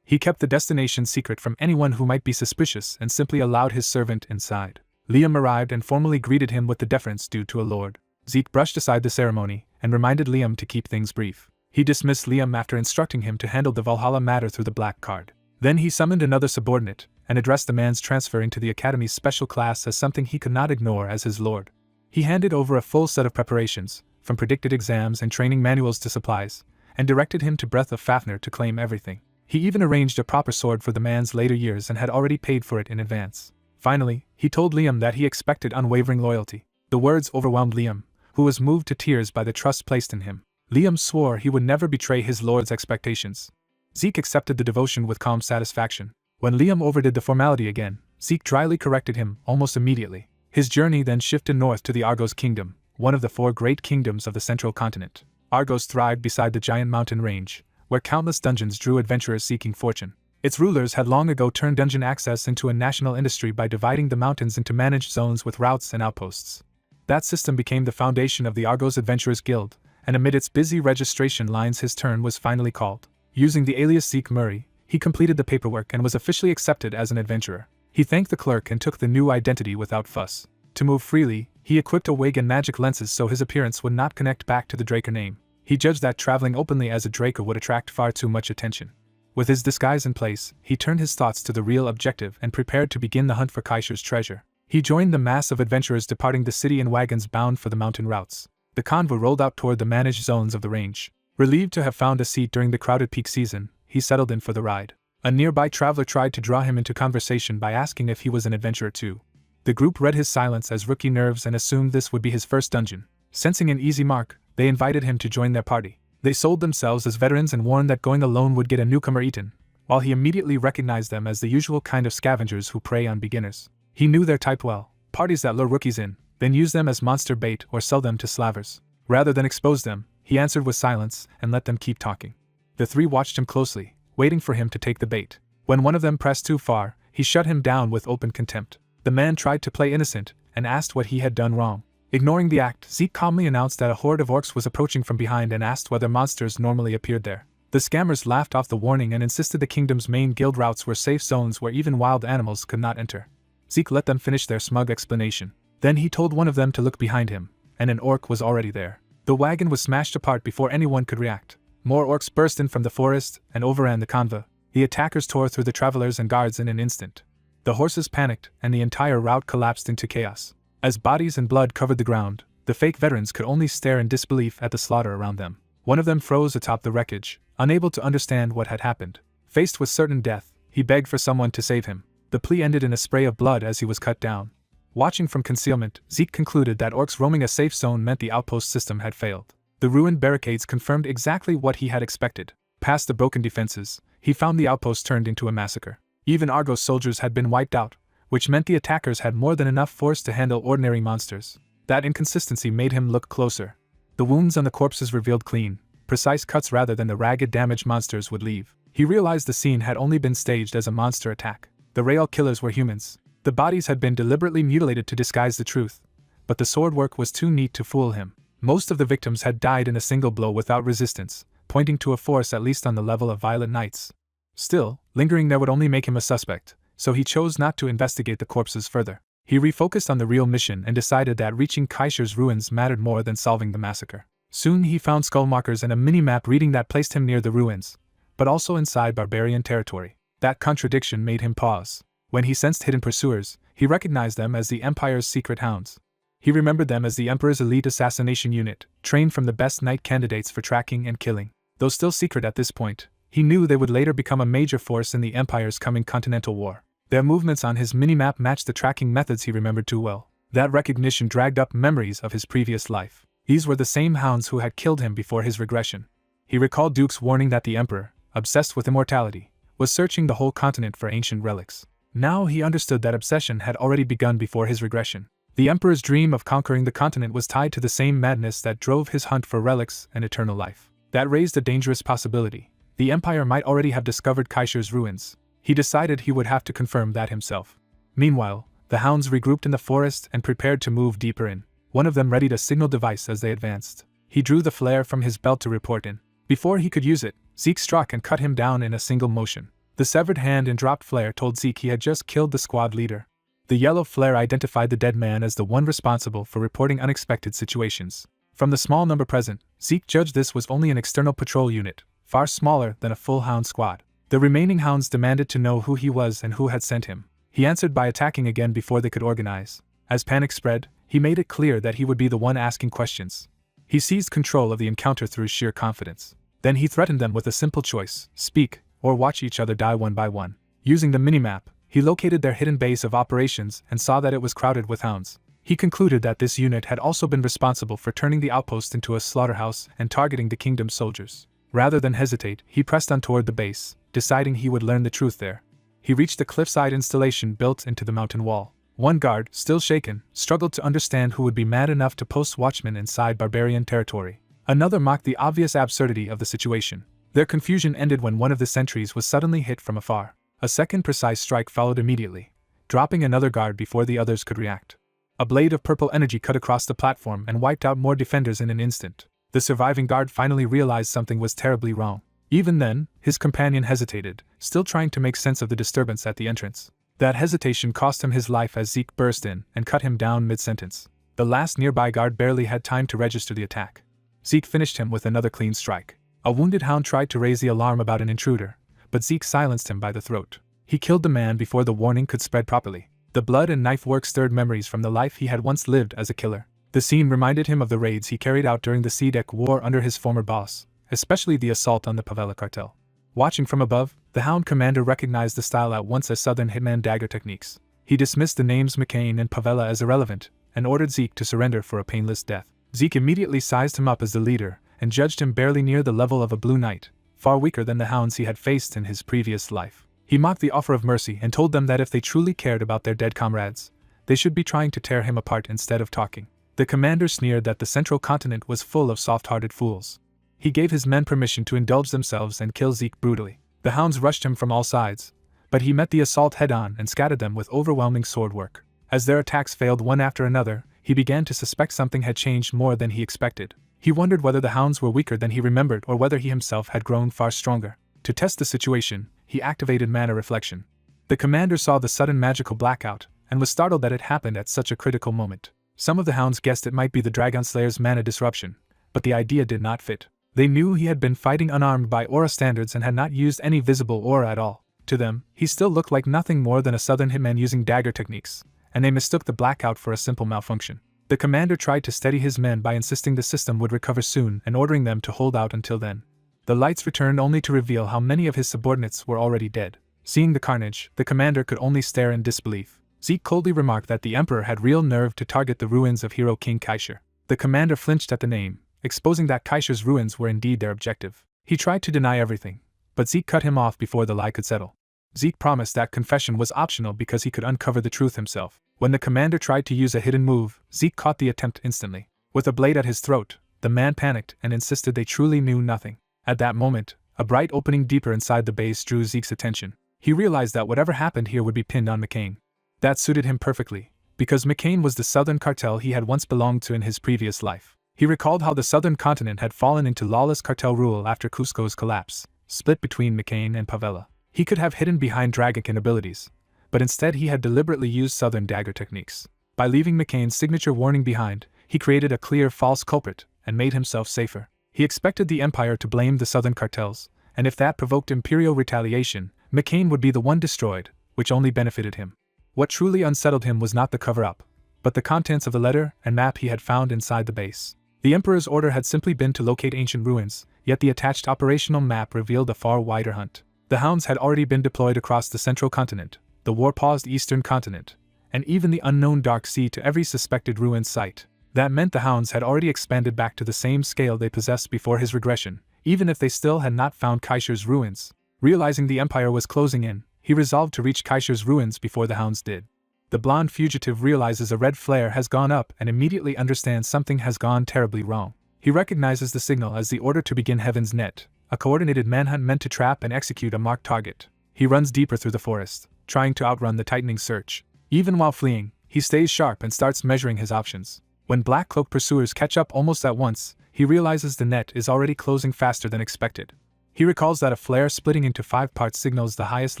He kept the destination secret from anyone who might be suspicious and simply allowed his servant inside. Liam arrived and formally greeted him with the deference due to a lord. Zeke brushed aside the ceremony and reminded Liam to keep things brief. He dismissed Liam after instructing him to handle the Valhalla matter through the black card. Then he summoned another subordinate and addressed the man's transfer into the Academy's special class as something he could not ignore as his lord. He handed over a full set of preparations, from predicted exams and training manuals to supplies, and directed him to Breath of Fafnir to claim everything. He even arranged a proper sword for the man's later years and had already paid for it in advance. Finally, he told Liam that he expected unwavering loyalty. The words overwhelmed Liam, who was moved to tears by the trust placed in him. Liam swore he would never betray his lord's expectations. Zeke accepted the devotion with calm satisfaction. When Liam overdid the formality again, Zeke dryly corrected him almost immediately. His journey then shifted north to the Argos Kingdom, one of the 4 great kingdoms of the central continent. Argos thrived beside the giant mountain range, where countless dungeons drew adventurers seeking fortune. Its rulers had long ago turned dungeon access into a national industry by dividing the mountains into managed zones with routes and outposts. That system became the foundation of the Argos Adventurers Guild, and amid its busy registration lines his turn was finally called. Using the alias Zeke Murray, he completed the paperwork and was officially accepted as an adventurer. He thanked the clerk and took the new identity without fuss. To move freely, he equipped a wig and magic lenses so his appearance would not connect back to the Draker name. He judged that traveling openly as a Draker would attract far too much attention. With his disguise in place, he turned his thoughts to the real objective and prepared to begin the hunt for Kaishur's treasure. He joined the mass of adventurers departing the city in wagons bound for the mountain routes. The convoy rolled out toward the managed zones of the range. Relieved to have found a seat during the crowded peak season, he settled in for the ride. A nearby traveler tried to draw him into conversation by asking if he was an adventurer too. The group read his silence as rookie nerves and assumed this would be his first dungeon. Sensing an easy mark, they invited him to join their party. They sold themselves as veterans and warned that going alone would get a newcomer eaten, while he immediately recognized them as the usual kind of scavengers who prey on beginners. He knew their type well, parties that lure rookies in, then use them as monster bait or sell them to slavers. Rather than expose them, he answered with silence and let them keep talking. The 3 watched him closely, waiting for him to take the bait. When one of them pressed too far, he shut him down with open contempt. The man tried to play innocent and asked what he had done wrong. Ignoring the act, Zeke calmly announced that a horde of orcs was approaching from behind and asked whether monsters normally appeared there. The scammers laughed off the warning and insisted the kingdom's main guild routes were safe zones where even wild animals could not enter. Zeke let them finish their smug explanation. Then he told one of them to look behind him, and an orc was already there. The wagon was smashed apart before anyone could react. More orcs burst in from the forest and overran the convoy. The attackers tore through the travelers and guards in an instant. The horses panicked, and the entire route collapsed into chaos. As bodies and blood covered the ground, the fake veterans could only stare in disbelief at the slaughter around them. One of them froze atop the wreckage, unable to understand what had happened. Faced with certain death, he begged for someone to save him. The plea ended in a spray of blood as he was cut down. Watching from concealment, Zeke concluded that orcs roaming a safe zone meant the outpost system had failed. The ruined barricades confirmed exactly what he had expected. Past the broken defenses, he found the outpost turned into a massacre. Even Argos soldiers had been wiped out, which meant the attackers had more than enough force to handle ordinary monsters. That inconsistency made him look closer. The wounds on the corpses revealed clean, precise cuts rather than the ragged damage monsters would leave. He realized the scene had only been staged as a monster attack. The real killers were humans. The bodies had been deliberately mutilated to disguise the truth, but the sword work was too neat to fool him. Most of the victims had died in a single blow without resistance, pointing to a force at least on the level of violent knights. Still, lingering there would only make him a suspect, so he chose not to investigate the corpses further. He refocused on the real mission and decided that reaching Kaishur's ruins mattered more than solving the massacre. Soon he found skull markers and a mini-map reading that placed him near the ruins, but also inside barbarian territory. That contradiction made him pause. When he sensed hidden pursuers, he recognized them as the Empire's secret hounds. He remembered them as the Emperor's elite assassination unit, trained from the best knight candidates for tracking and killing. Though still secret at this point, he knew they would later become a major force in the Empire's coming continental war. Their movements on his minimap matched the tracking methods he remembered too well. That recognition dragged up memories of his previous life. These were the same hounds who had killed him before his regression. He recalled Duke's warning that the Emperor, obsessed with immortality, was searching the whole continent for ancient relics. Now he understood that obsession had already begun before his regression. The Emperor's dream of conquering the continent was tied to the same madness that drove his hunt for relics and eternal life. That raised a dangerous possibility. The Empire might already have discovered Kaisher's ruins. He decided he would have to confirm that himself. Meanwhile, the hounds regrouped in the forest and prepared to move deeper in. One of them readied a signal device as they advanced. He drew the flare from his belt to report in. Before he could use it, Zeke struck and cut him down in a single motion. The severed hand and dropped flare told Zeke he had just killed the squad leader. The yellow flare identified the dead man as the one responsible for reporting unexpected situations. From the small number present, Zeke judged this was only an external patrol unit, far smaller than a full hound squad. The remaining hounds demanded to know who he was and who had sent him. He answered by attacking again before they could organize. As panic spread, he made it clear that he would be the one asking questions. He seized control of the encounter through sheer confidence. Then he threatened them with a simple choice: speak, or watch each other die one by one. Using the minimap, he located their hidden base of operations and saw that it was crowded with hounds. He concluded that this unit had also been responsible for turning the outpost into a slaughterhouse and targeting the kingdom's soldiers. Rather than hesitate, he pressed on toward the base, deciding he would learn the truth there. He reached the cliffside installation built into the mountain wall. One guard, still shaken, struggled to understand who would be mad enough to post watchmen inside barbarian territory. Another mocked the obvious absurdity of the situation. Their confusion ended when one of the sentries was suddenly hit from afar. A second precise strike followed immediately, dropping another guard before the others could react. A blade of purple energy cut across the platform and wiped out more defenders in an instant. The surviving guard finally realized something was terribly wrong. Even then, his companion hesitated, still trying to make sense of the disturbance at the entrance. That hesitation cost him his life as Zeke burst in and cut him down mid-sentence. The last nearby guard barely had time to register the attack. Zeke finished him with another clean strike. A wounded hound tried to raise the alarm about an intruder, but Zeke silenced him by the throat. He killed the man before the warning could spread properly. The blood and knife work stirred memories from the life he had once lived as a killer. The scene reminded him of the raids he carried out during the Sea-Deck War under his former boss, especially the assault on the Pavella cartel. Watching from above, the Hound commander recognized the style at once as Southern Hitman dagger techniques. He dismissed the names McCain and Pavella as irrelevant, and ordered Zeke to surrender for a painless death. Zeke immediately sized him up as the leader, and judged him barely near the level of a Blue Knight, far weaker than the hounds he had faced in his previous life. He mocked the offer of mercy and told them that if they truly cared about their dead comrades, they should be trying to tear him apart instead of talking. The commander sneered that the central continent was full of soft-hearted fools. He gave his men permission to indulge themselves and kill Zeke brutally. The hounds rushed him from all sides, but he met the assault head-on and scattered them with overwhelming sword work. As their attacks failed one after another, he began to suspect something had changed more than he expected. He wondered whether the hounds were weaker than he remembered or whether he himself had grown far stronger. To test the situation, he activated mana reflection. The commander saw the sudden magical blackout, and was startled that it happened at such a critical moment. Some of the hounds guessed it might be the Dragon Slayer's mana disruption, but the idea did not fit. They knew he had been fighting unarmed by aura standards and had not used any visible aura at all. To them, he still looked like nothing more than a Southern hitman using dagger techniques, and they mistook the blackout for a simple malfunction. The commander tried to steady his men by insisting the system would recover soon and ordering them to hold out until then. The lights returned only to reveal how many of his subordinates were already dead. Seeing the carnage, the commander could only stare in disbelief. Zeke coldly remarked that the Emperor had real nerve to target the ruins of hero King Kaisher. The commander flinched at the name, exposing that Kaisher's ruins were indeed their objective. He tried to deny everything, but Zeke cut him off before the lie could settle. Zeke promised that confession was optional because he could uncover the truth himself. When the commander tried to use a hidden move, Zeke caught the attempt instantly. With a blade at his throat, the man panicked and insisted they truly knew nothing. At that moment, a bright opening deeper inside the base drew Zeke's attention. He realized that whatever happened here would be pinned on McCain. That suited him perfectly, because McCain was the Southern cartel he had once belonged to in his previous life. He recalled how the Southern continent had fallen into lawless cartel rule after Cusco's collapse, split between McCain and Pavella. He could have hidden behind Dragonkin abilities, but instead he had deliberately used Southern dagger techniques. By leaving McCain's signature warning behind, he created a clear false culprit and made himself safer. He expected the Empire to blame the Southern cartels, and if that provoked imperial retaliation, McCain would be the one destroyed, which only benefited him. What truly unsettled him was not the cover-up, but the contents of the letter and map he had found inside the base. The Emperor's order had simply been to locate ancient ruins, yet the attached operational map revealed a far wider hunt. The hounds had already been deployed across the central continent, the war-paused eastern continent, and even the unknown Dark Sea to every suspected ruined site. That meant the hounds had already expanded back to the same scale they possessed before his regression, even if they still had not found Kaisher's ruins. Realizing the Empire was closing in, he resolved to reach Kaisher's ruins before the hounds did. The blonde fugitive realizes a red flare has gone up and immediately understands something has gone terribly wrong. He recognizes the signal as the order to begin Heaven's Net, a coordinated manhunt meant to trap and execute a marked target. He runs deeper through the forest, trying to outrun the tightening search. Even while fleeing, he stays sharp and starts measuring his options. When Black Cloak pursuers catch up almost at once, he realizes the net is already closing faster than expected. He recalls that a flare splitting into 5 parts signals the highest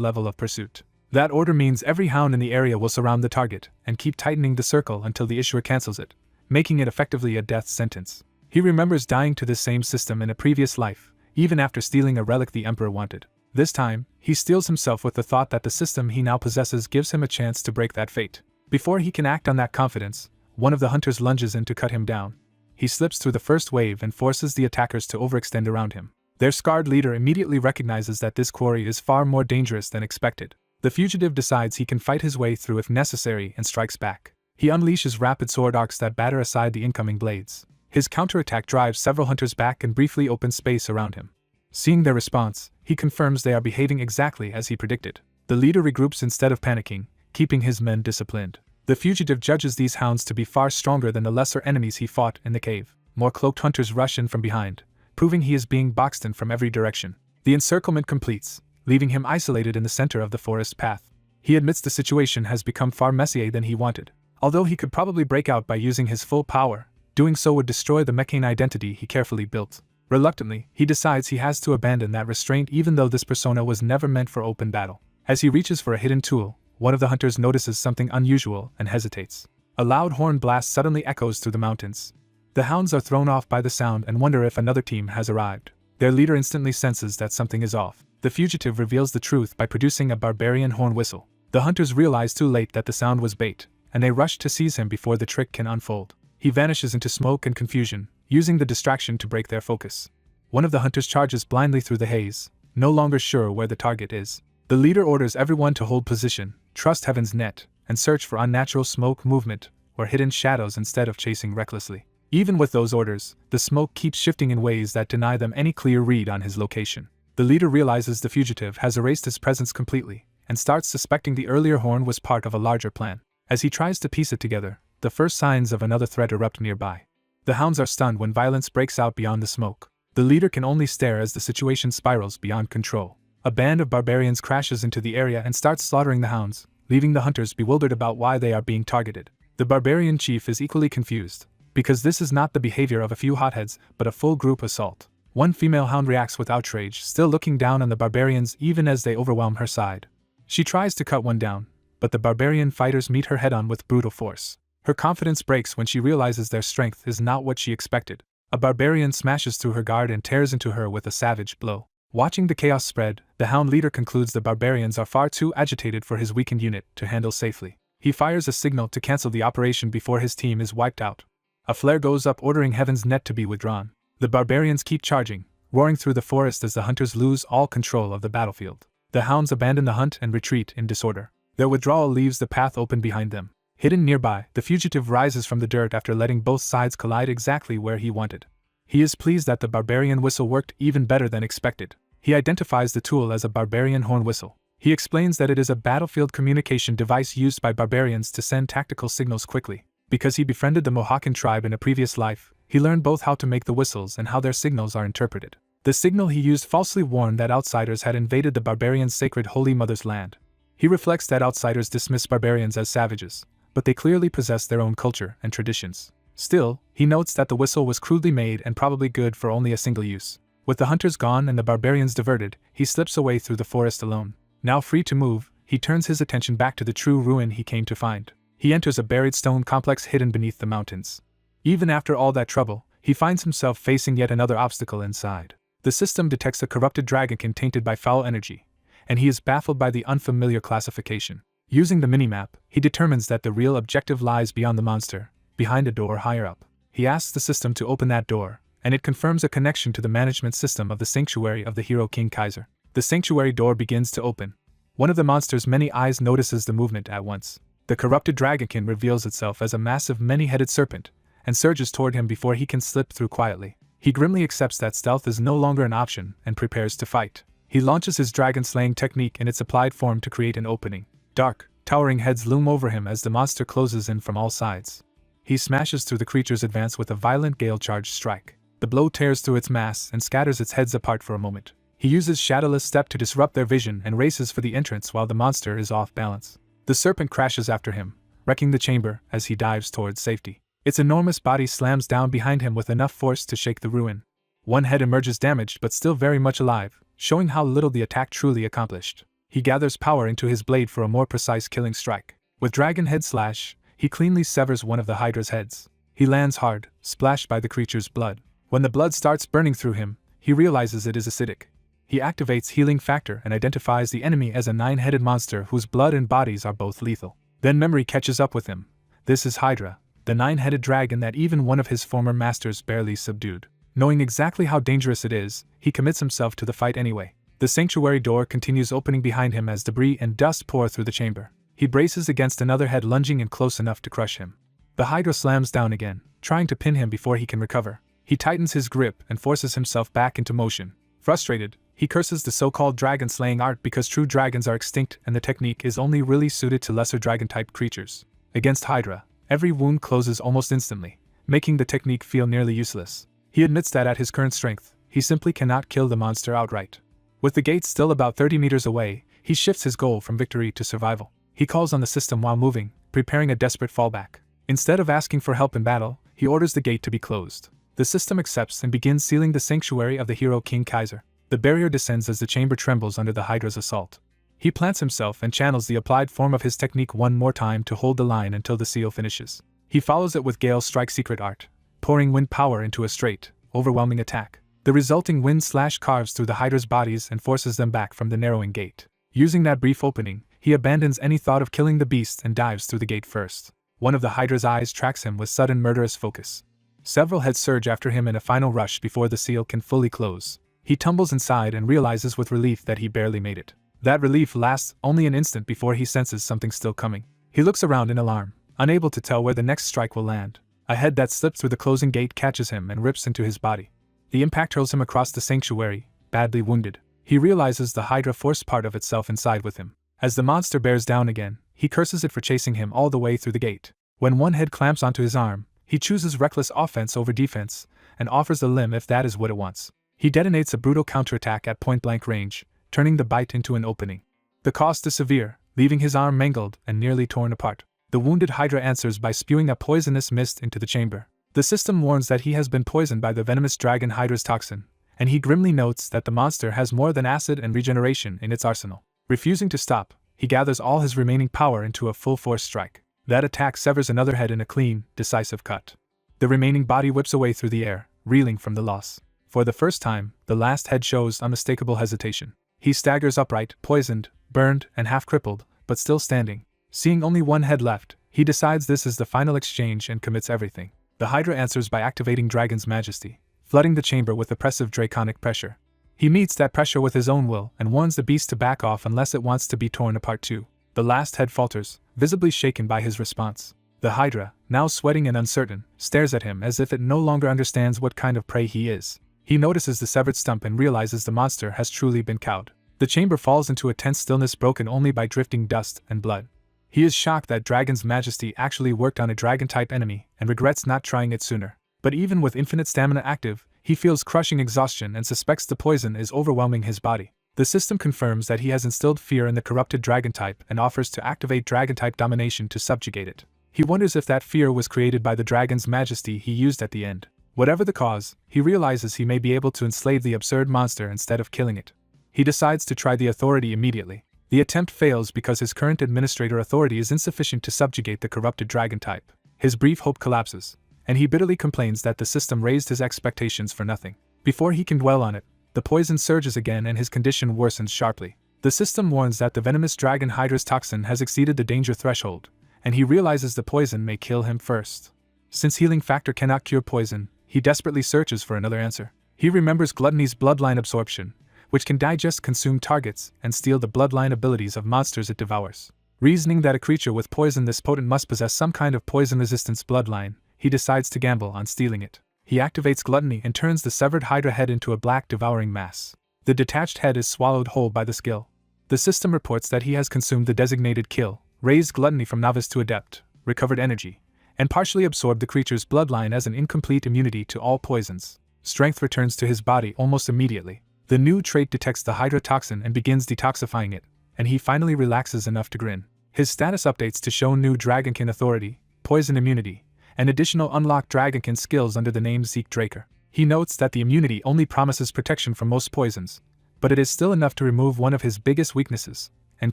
level of pursuit. That order means every hound in the area will surround the target and keep tightening the circle until the issuer cancels it, making it effectively a death sentence. He remembers dying to this same system in a previous life, even after stealing a relic the Emperor wanted. This time, he steels himself with the thought that the system he now possesses gives him a chance to break that fate. Before he can act on that confidence, one of the hunters lunges in to cut him down. He slips through the first wave and forces the attackers to overextend around him. Their scarred leader immediately recognizes that this quarry is far more dangerous than expected. The fugitive decides he can fight his way through if necessary and strikes back. He unleashes rapid sword arcs that batter aside the incoming blades. His counterattack drives several hunters back and briefly opens space around him. Seeing their response, he confirms they are behaving exactly as he predicted. The leader regroups instead of panicking, keeping his men disciplined. The fugitive judges these hounds to be far stronger than the lesser enemies he fought in the cave. More cloaked hunters rush in from behind, proving he is being boxed in from every direction. The encirclement completes, leaving him isolated in the center of the forest path. He admits the situation has become far messier than he wanted. Although he could probably break out by using his full power, doing so would destroy the mechane identity he carefully built. Reluctantly, he decides he has to abandon that restraint even though this persona was never meant for open battle. As he reaches for a hidden tool, one of the hunters notices something unusual and hesitates. A loud horn blast suddenly echoes through the mountains. The hounds are thrown off by the sound and wonder if another team has arrived. Their leader instantly senses that something is off. The fugitive reveals the truth by producing a barbarian horn whistle. The hunters realize too late that the sound was bait, and they rush to seize him before the trick can unfold. He vanishes into smoke and confusion, using the distraction to break their focus. One of the hunters charges blindly through the haze, no longer sure where the target is. The leader orders everyone to hold position, trust Heaven's Net, and search for unnatural smoke movement or hidden shadows instead of chasing recklessly. Even with those orders, the smoke keeps shifting in ways that deny them any clear read on his location. The leader realizes the fugitive has erased his presence completely, and starts suspecting the earlier horn was part of a larger plan. As he tries to piece it together, the first signs of another threat erupt nearby. The hounds are stunned when violence breaks out beyond the smoke. The leader can only stare as the situation spirals beyond control. A band of barbarians crashes into the area and starts slaughtering the hounds, leaving the hunters bewildered about why they are being targeted. The barbarian chief is equally confused, because this is not the behavior of a few hotheads, but a full group assault. One female hound reacts with outrage, still looking down on the barbarians even as they overwhelm her side. She tries to cut one down, but the barbarian fighters meet her head-on with brutal force. Her confidence breaks when she realizes their strength is not what she expected. A barbarian smashes through her guard and tears into her with a savage blow. Watching the chaos spread, the hound leader concludes the barbarians are far too agitated for his weakened unit to handle safely. He fires a signal to cancel the operation before his team is wiped out. A flare goes up ordering Heaven's Net to be withdrawn. The barbarians keep charging, roaring through the forest as the hunters lose all control of the battlefield. The hounds abandon the hunt and retreat in disorder. Their withdrawal leaves the path open behind them. Hidden nearby, the fugitive rises from the dirt after letting both sides collide exactly where he wanted. He is pleased that the barbarian whistle worked even better than expected. He identifies the tool as a barbarian horn whistle. He explains that it is a battlefield communication device used by barbarians to send tactical signals quickly. Because he befriended the Mohawken tribe in a previous life, he learned both how to make the whistles and how their signals are interpreted. The signal he used falsely warned that outsiders had invaded the barbarians' sacred Holy Mother's land. He reflects that outsiders dismiss barbarians as savages, but they clearly possess their own culture and traditions. Still, he notes that the whistle was crudely made and probably good for only a single use. With the hunters gone and the barbarians diverted, he slips away through the forest alone. Now free to move, he turns his attention back to the true ruin he came to find. He enters a buried stone complex hidden beneath the mountains. Even after all that trouble, he finds himself facing yet another obstacle inside. The system detects a corrupted dragonkin tainted by foul energy, and he is baffled by the unfamiliar classification. Using the minimap, he determines that the real objective lies beyond the monster, behind a door higher up. He asks the system to open that door, and it confirms a connection to the management system of the sanctuary of the hero King Kaiser. The sanctuary door begins to open. One of the monster's many eyes notices the movement at once. The corrupted dragonkin reveals itself as a massive many-headed serpent, and surges toward him before he can slip through quietly. He grimly accepts that stealth is no longer an option and prepares to fight. He launches his dragon-slaying technique in its applied form to create an opening. Dark, towering heads loom over him as the monster closes in from all sides. He smashes through the creature's advance with a violent gale-charged strike. The blow tears through its mass and scatters its heads apart for a moment. He uses Shadowless Step to disrupt their vision and races for the entrance while the monster is off balance. The serpent crashes after him, wrecking the chamber as he dives towards safety. Its enormous body slams down behind him with enough force to shake the ruin. One head emerges damaged but still very much alive, showing how little the attack truly accomplished. He gathers power into his blade for a more precise killing strike. With Dragon Head Slash, he cleanly severs one of the Hydra's heads. He lands hard, splashed by the creature's blood. When the blood starts burning through him, he realizes it is acidic. He activates Healing Factor and identifies the enemy as a 9-headed monster whose blood and bodies are both lethal. Then memory catches up with him. This is Hydra, the 9-headed dragon that even one of his former masters barely subdued. Knowing exactly how dangerous it is, he commits himself to the fight anyway. The sanctuary door continues opening behind him as debris and dust pour through the chamber. He braces against another head lunging in close enough to crush him. The Hydra slams down again, trying to pin him before he can recover. He tightens his grip and forces himself back into motion. Frustrated, he curses the so-called dragon-slaying art because true dragons are extinct and the technique is only really suited to lesser dragon-type creatures. Against Hydra, every wound closes almost instantly, making the technique feel nearly useless. He admits that at his current strength, he simply cannot kill the monster outright. With the gate still about 30 meters away, he shifts his goal from victory to survival. He calls on the system while moving, preparing a desperate fallback. Instead of asking for help in battle, he orders the gate to be closed. The system accepts and begins sealing the sanctuary of the hero King Kaiser. The barrier descends as the chamber trembles under the Hydra's assault. He plants himself and channels the applied form of his technique one more time to hold the line until the seal finishes. He follows it with Gale Strike Secret Art, pouring wind power into a straight, overwhelming attack. The resulting wind slash carves through the Hydra's bodies and forces them back from the narrowing gate. Using that brief opening, he abandons any thought of killing the beast and dives through the gate first. One of the Hydra's eyes tracks him with sudden murderous focus. Several heads surge after him in a final rush before the seal can fully close. He tumbles inside and realizes with relief that he barely made it. That relief lasts only an instant before he senses something still coming. He looks around in alarm, unable to tell where the next strike will land. A head that slipped through the closing gate catches him and rips into his body. The impact hurls him across the sanctuary, badly wounded. He realizes the Hydra forced part of itself inside with him. As the monster bears down again, he curses it for chasing him all the way through the gate. When one head clamps onto his arm, he chooses reckless offense over defense, and offers a limb if that is what it wants. He detonates a brutal counterattack at point-blank range, turning the bite into an opening. The cost is severe, leaving his arm mangled and nearly torn apart. The wounded Hydra answers by spewing a poisonous mist into the chamber. The system warns that he has been poisoned by the venomous dragon Hydra's toxin, and he grimly notes that the monster has more than acid and regeneration in its arsenal. Refusing to stop, he gathers all his remaining power into a full-force strike. That attack severs another head in a clean, decisive cut. The remaining body whips away through the air, reeling from the loss. For the first time, the last head shows unmistakable hesitation. He staggers upright, poisoned, burned, and half-crippled, but still standing. Seeing only one head left, he decides this is the final exchange and commits everything. The Hydra answers by activating Dragon's Majesty, flooding the chamber with oppressive draconic pressure. He meets that pressure with his own will and warns the beast to back off unless it wants to be torn apart too. The last head falters, visibly shaken by his response. The Hydra, now sweating and uncertain, stares at him as if it no longer understands what kind of prey he is. He notices the severed stump and realizes the monster has truly been cowed. The chamber falls into a tense stillness broken only by drifting dust and blood. He is shocked that Dragon's Majesty actually worked on a dragon-type enemy and regrets not trying it sooner. But even with infinite stamina active, he feels crushing exhaustion and suspects the poison is overwhelming his body. The system confirms that he has instilled fear in the corrupted dragon-type and offers to activate dragon-type domination to subjugate it. He wonders if that fear was created by the Dragon's Majesty he used at the end. Whatever the cause, he realizes he may be able to enslave the absurd monster instead of killing it. He decides to try the authority immediately. The attempt fails because his current administrator authority is insufficient to subjugate the corrupted dragon type. His brief hope collapses, and he bitterly complains that the system raised his expectations for nothing. Before he can dwell on it, the poison surges again and his condition worsens sharply. The system warns that the venomous dragon Hydra's toxin has exceeded the danger threshold, and he realizes the poison may kill him first. Since healing factor cannot cure poison, he desperately searches for another answer. He remembers Gluttony's bloodline absorption, which can digest consumed targets and steal the bloodline abilities of monsters it devours. Reasoning that a creature with poison this potent must possess some kind of poison-resistance bloodline, he decides to gamble on stealing it. He activates gluttony and turns the severed hydra head into a black devouring mass. The detached head is swallowed whole by the skill. The system reports that he has consumed the designated kill, raised gluttony from novice to adept, recovered energy, and partially absorbed the creature's bloodline as an incomplete immunity to all poisons. Strength returns to his body almost immediately. The new trait detects the hydra toxin and begins detoxifying it, and he finally relaxes enough to grin. His status updates to show new Dragonkin authority, poison immunity, and additional unlocked Dragonkin skills under the name Zeke Draker. He notes that the immunity only promises protection from most poisons, but it is still enough to remove one of his biggest weaknesses, and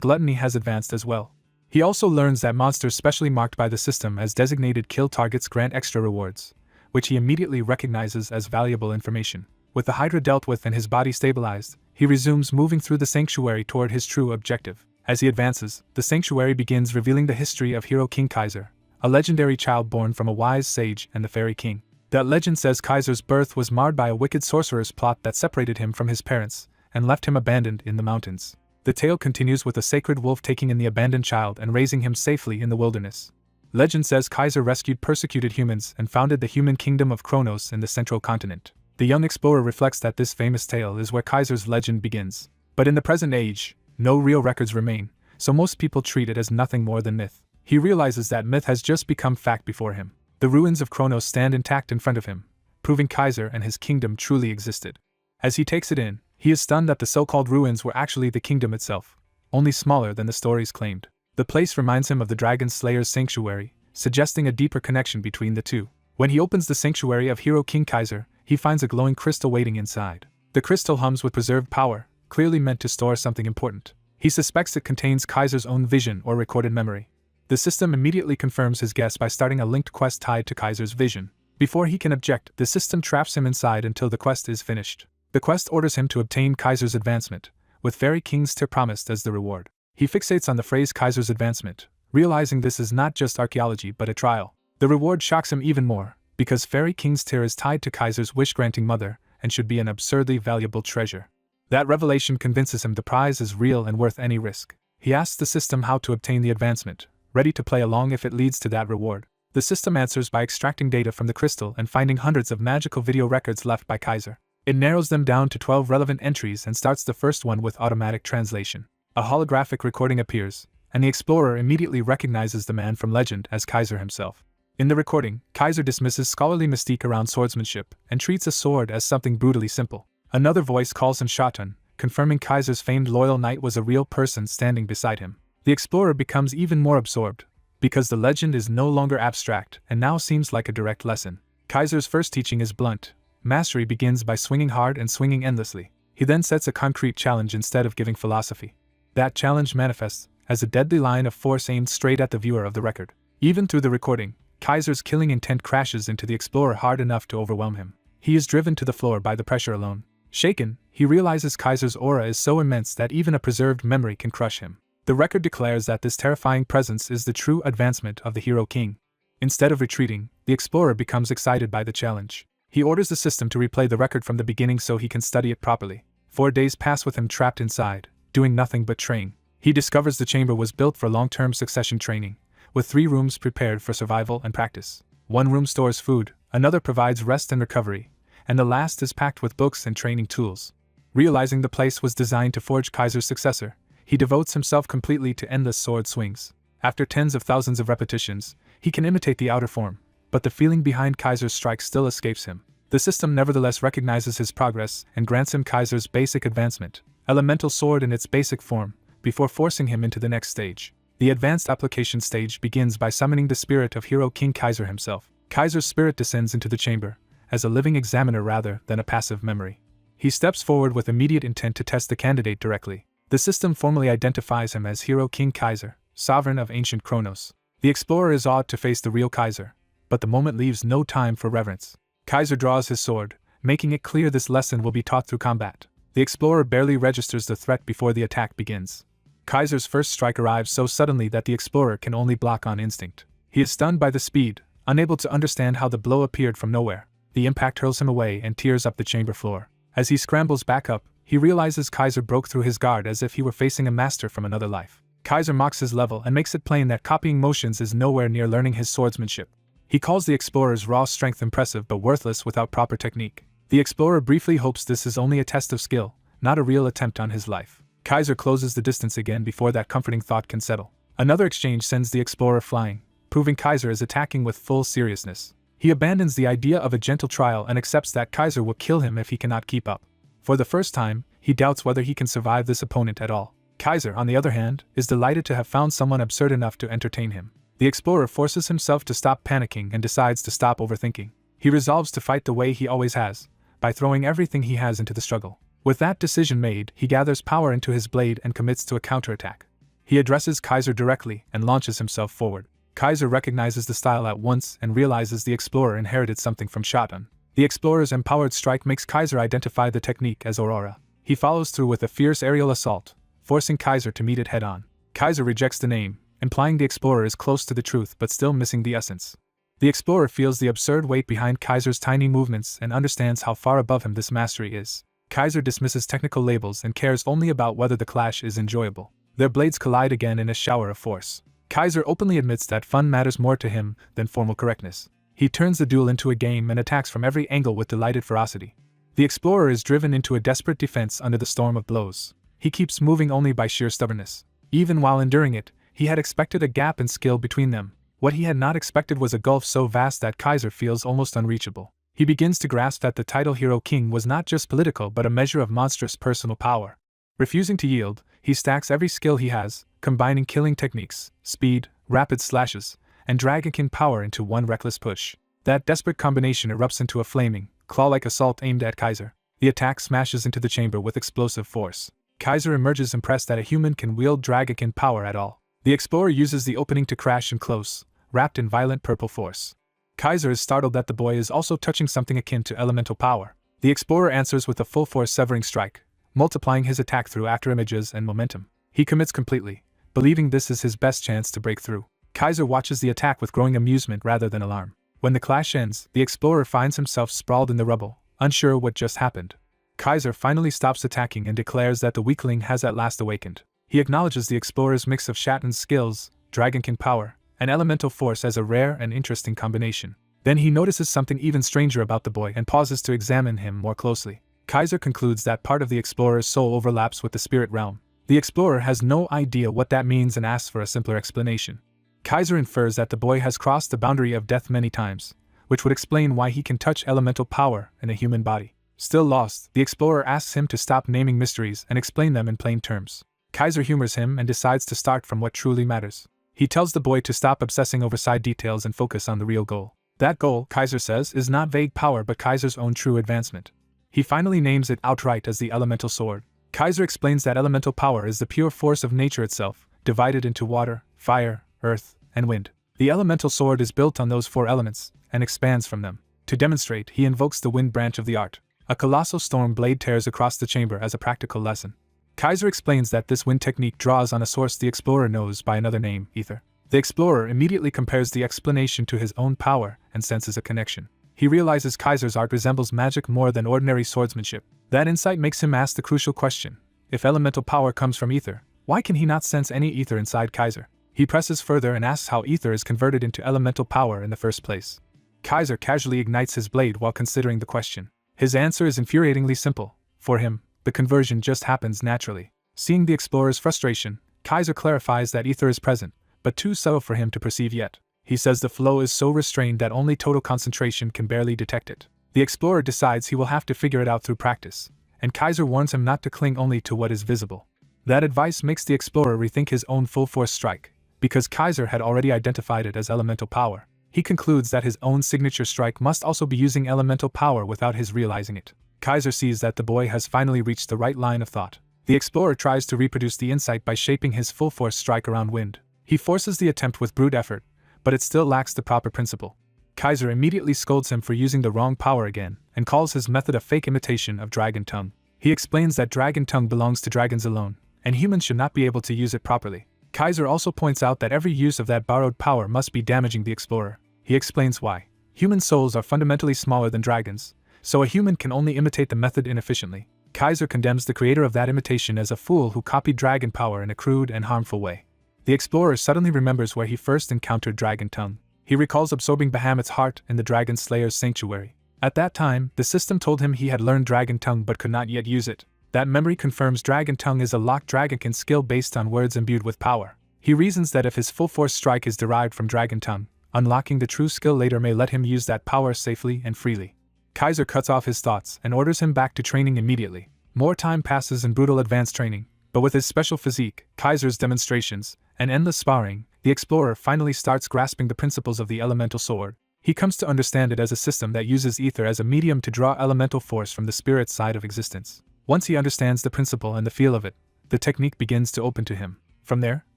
gluttony has advanced as well. He also learns that monsters specially marked by the system as designated kill targets grant extra rewards, which he immediately recognizes as valuable information. With the Hydra dealt with and his body stabilized, he resumes moving through the sanctuary toward his true objective. As he advances, the sanctuary begins revealing the history of Hero King Kaiser, a legendary child born from a wise sage and the Fairy King. That legend says Kaiser's birth was marred by a wicked sorcerer's plot that separated him from his parents and left him abandoned in the mountains. The tale continues with a sacred wolf taking in the abandoned child and raising him safely in the wilderness. Legend says Kaiser rescued persecuted humans and founded the human kingdom of Kronos in the central continent. The young explorer reflects that this famous tale is where Kaiser's legend begins. But in the present age, no real records remain, so most people treat it as nothing more than myth. He realizes that myth has just become fact before him. The ruins of Kronos stand intact in front of him, proving Kaiser and his kingdom truly existed. As he takes it in, he is stunned that the so-called ruins were actually the kingdom itself, only smaller than the stories claimed. The place reminds him of the Dragon Slayer's sanctuary, suggesting a deeper connection between the two. When he opens the sanctuary of Hero King Kaiser, he finds a glowing crystal waiting inside. The crystal hums with preserved power, clearly meant to store something important. He suspects it contains Kaiser's own vision or recorded memory. The system immediately confirms his guess by starting a linked quest tied to Kaiser's vision. Before he can object, the system traps him inside until the quest is finished. The quest orders him to obtain Kaiser's advancement, with Fairy King's tear promised as the reward. He fixates on the phrase Kaiser's advancement, realizing this is not just archaeology but a trial. The reward shocks him even more, because Fairy King's tear is tied to Kaiser's wish-granting mother and should be an absurdly valuable treasure. That revelation convinces him the prize is real and worth any risk. He asks the system how to obtain the advancement, ready to play along if it leads to that reward. The system answers by extracting data from the crystal and finding hundreds of magical video records left by Kaiser. It narrows them down to 12 relevant entries and starts the first one with automatic translation. A holographic recording appears, and the explorer immediately recognizes the man from legend as Kaiser himself. In the recording, Kaiser dismisses scholarly mystique around swordsmanship and treats a sword as something brutally simple. Another voice calls him Shotun, confirming Kaiser's famed loyal knight was a real person standing beside him. The explorer becomes even more absorbed, because the legend is no longer abstract and now seems like a direct lesson. Kaiser's first teaching is blunt. Mastery begins by swinging hard and swinging endlessly. He then sets a concrete challenge instead of giving philosophy. That challenge manifests as a deadly line of force aimed straight at the viewer of the record. Even through the recording, Kaiser's killing intent crashes into the explorer hard enough to overwhelm him. He is driven to the floor by the pressure alone. Shaken, he realizes Kaiser's aura is so immense that even a preserved memory can crush him. The record declares that this terrifying presence is the true advancement of the Hero King. Instead of retreating, the explorer becomes excited by the challenge. He orders the system to replay the record from the beginning so he can study it properly. 4 days pass with him trapped inside, doing nothing but train. He discovers the chamber was built for long-term succession training, with 3 rooms prepared for survival and practice. 1 room stores food, another provides rest and recovery, and the last is packed with books and training tools. Realizing the place was designed to forge Kaiser's successor, he devotes himself completely to endless sword swings. After tens of thousands of repetitions, he can imitate the outer form, but the feeling behind Kaiser's strikes still escapes him. The system nevertheless recognizes his progress and grants him Kaiser's basic advancement, elemental sword in its basic form, before forcing him into the next stage. The advanced application stage begins by summoning the spirit of Hero King Kaiser himself. Kaiser's spirit descends into the chamber, as a living examiner rather than a passive memory. He steps forward with immediate intent to test the candidate directly. The system formally identifies him as Hero King Kaiser, sovereign of ancient Kronos. The explorer is awed to face the real Kaiser, but the moment leaves no time for reverence. Kaiser draws his sword, making it clear this lesson will be taught through combat. The explorer barely registers the threat before the attack begins. Kaiser's first strike arrives so suddenly that the explorer can only block on instinct. He is stunned by the speed, unable to understand how the blow appeared from nowhere. The impact hurls him away and tears up the chamber floor. As he scrambles back up, he realizes Kaiser broke through his guard as if he were facing a master from another life. Kaiser mocks his level and makes it plain that copying motions is nowhere near learning his swordsmanship. He calls the explorer's raw strength impressive but worthless without proper technique. The explorer briefly hopes this is only a test of skill, not a real attempt on his life. Kaiser closes the distance again before that comforting thought can settle. Another exchange sends the explorer flying, proving Kaiser is attacking with full seriousness. He abandons the idea of a gentle trial and accepts that Kaiser will kill him if he cannot keep up. For the first time, he doubts whether he can survive this opponent at all. Kaiser, on the other hand, is delighted to have found someone absurd enough to entertain him. The explorer forces himself to stop panicking and decides to stop overthinking. He resolves to fight the way he always has, by throwing everything he has into the struggle. With that decision made, he gathers power into his blade and commits to a counterattack. He addresses Kaiser directly and launches himself forward. Kaiser recognizes the style at once and realizes the explorer inherited something from Shoten. The explorer's empowered strike makes Kaiser identify the technique as Aurora. He follows through with a fierce aerial assault, forcing Kaiser to meet it head-on. Kaiser rejects the name, implying the explorer is close to the truth but still missing the essence. The explorer feels the absurd weight behind Kaiser's tiny movements and understands how far above him this mastery is. Kaiser dismisses technical labels and cares only about whether the clash is enjoyable. Their blades collide again in a shower of force. Kaiser openly admits that fun matters more to him than formal correctness. He turns the duel into a game and attacks from every angle with delighted ferocity. The explorer is driven into a desperate defense under the storm of blows. He keeps moving only by sheer stubbornness. Even while enduring it, he had expected a gap in skill between them. What he had not expected was a gulf so vast that Kaiser feels almost unreachable. He begins to grasp that the title Hero King was not just political but a measure of monstrous personal power. Refusing to yield, he stacks every skill he has, combining killing techniques, speed, rapid slashes, and dragonkin power into one reckless push. That desperate combination erupts into a flaming, claw-like assault aimed at Kaiser. The attack smashes into the chamber with explosive force. Kaiser emerges impressed that a human can wield dragonkin power at all. The explorer uses the opening to crash in close, wrapped in violent purple force. Kaiser is startled that the boy is also touching something akin to elemental power. The explorer answers with a full-force severing strike, multiplying his attack through afterimages and momentum. He commits completely, believing this is his best chance to break through. Kaiser watches the attack with growing amusement rather than alarm. When the clash ends, the explorer finds himself sprawled in the rubble, unsure what just happened. Kaiser finally stops attacking and declares that the weakling has at last awakened. He acknowledges the explorer's mix of Shatten's skills, dragonkin power, and elemental force as a rare and interesting combination. Then he notices something even stranger about the boy and pauses to examine him more closely. Kaiser concludes that part of the explorer's soul overlaps with the spirit realm. The explorer has no idea what that means and asks for a simpler explanation. Kaiser infers that the boy has crossed the boundary of death many times, which would explain why he can touch elemental power in a human body. Still lost, the explorer asks him to stop naming mysteries and explain them in plain terms. Kaiser humors him and decides to start from what truly matters. He tells the boy to stop obsessing over side details and focus on the real goal. That goal, Kaiser says, is not vague power but Kaiser's own true advancement. He finally names it outright as the elemental sword. Kaiser explains that elemental power is the pure force of nature itself, divided into water, fire, earth, and wind. The elemental sword is built on those four elements, and expands from them. To demonstrate, he invokes the wind branch of the art. A colossal storm blade tears across the chamber as a practical lesson. Kaiser explains that this wind technique draws on a source the explorer knows by another name, ether. The explorer immediately compares the explanation to his own power and senses a connection. He realizes Kaiser's art resembles magic more than ordinary swordsmanship. That insight makes him ask the crucial question: if elemental power comes from ether, why can he not sense any ether inside Kaiser? He presses further and asks how ether is converted into elemental power in the first place. Kaiser casually ignites his blade while considering the question. His answer is infuriatingly simple. For him, the conversion just happens naturally. Seeing the explorer's frustration, Kaiser clarifies that ether is present, but too subtle for him to perceive yet. He says the flow is so restrained that only total concentration can barely detect it. The explorer decides he will have to figure it out through practice, and Kaiser warns him not to cling only to what is visible. That advice makes the explorer rethink his own full-force strike, because Kaiser had already identified it as elemental power. He concludes that his own signature strike must also be using elemental power without his realizing it. Kaiser sees that the boy has finally reached the right line of thought. The explorer tries to reproduce the insight by shaping his full-force strike around wind. He forces the attempt with brute effort, but it still lacks the proper principle. Kaiser immediately scolds him for using the wrong power again, and calls his method a fake imitation of dragon tongue. He explains that dragon tongue belongs to dragons alone, and humans should not be able to use it properly. Kaiser also points out that every use of that borrowed power must be damaging the explorer. He explains why. Human souls are fundamentally smaller than dragons, so a human can only imitate the method inefficiently. Kaiser condemns the creator of that imitation as a fool who copied dragon power in a crude and harmful way. The explorer suddenly remembers where he first encountered dragon tongue. He recalls absorbing Bahamut's heart in the dragon slayer's sanctuary. At that time, the system told him he had learned dragon tongue but could not yet use it. That memory confirms dragon tongue is a locked dragonkin skill based on words imbued with power. He reasons that if his full force strike is derived from dragon tongue, unlocking the true skill later may let him use that power safely and freely. Kaiser cuts off his thoughts and orders him back to training immediately. More time passes in brutal advanced training, but with his special physique, Kaiser's demonstrations, and endless sparring, the explorer finally starts grasping the principles of the elemental sword. He comes to understand it as a system that uses ether as a medium to draw elemental force from the spirit side of existence. Once he understands the principle and the feel of it, the technique begins to open to him. From there,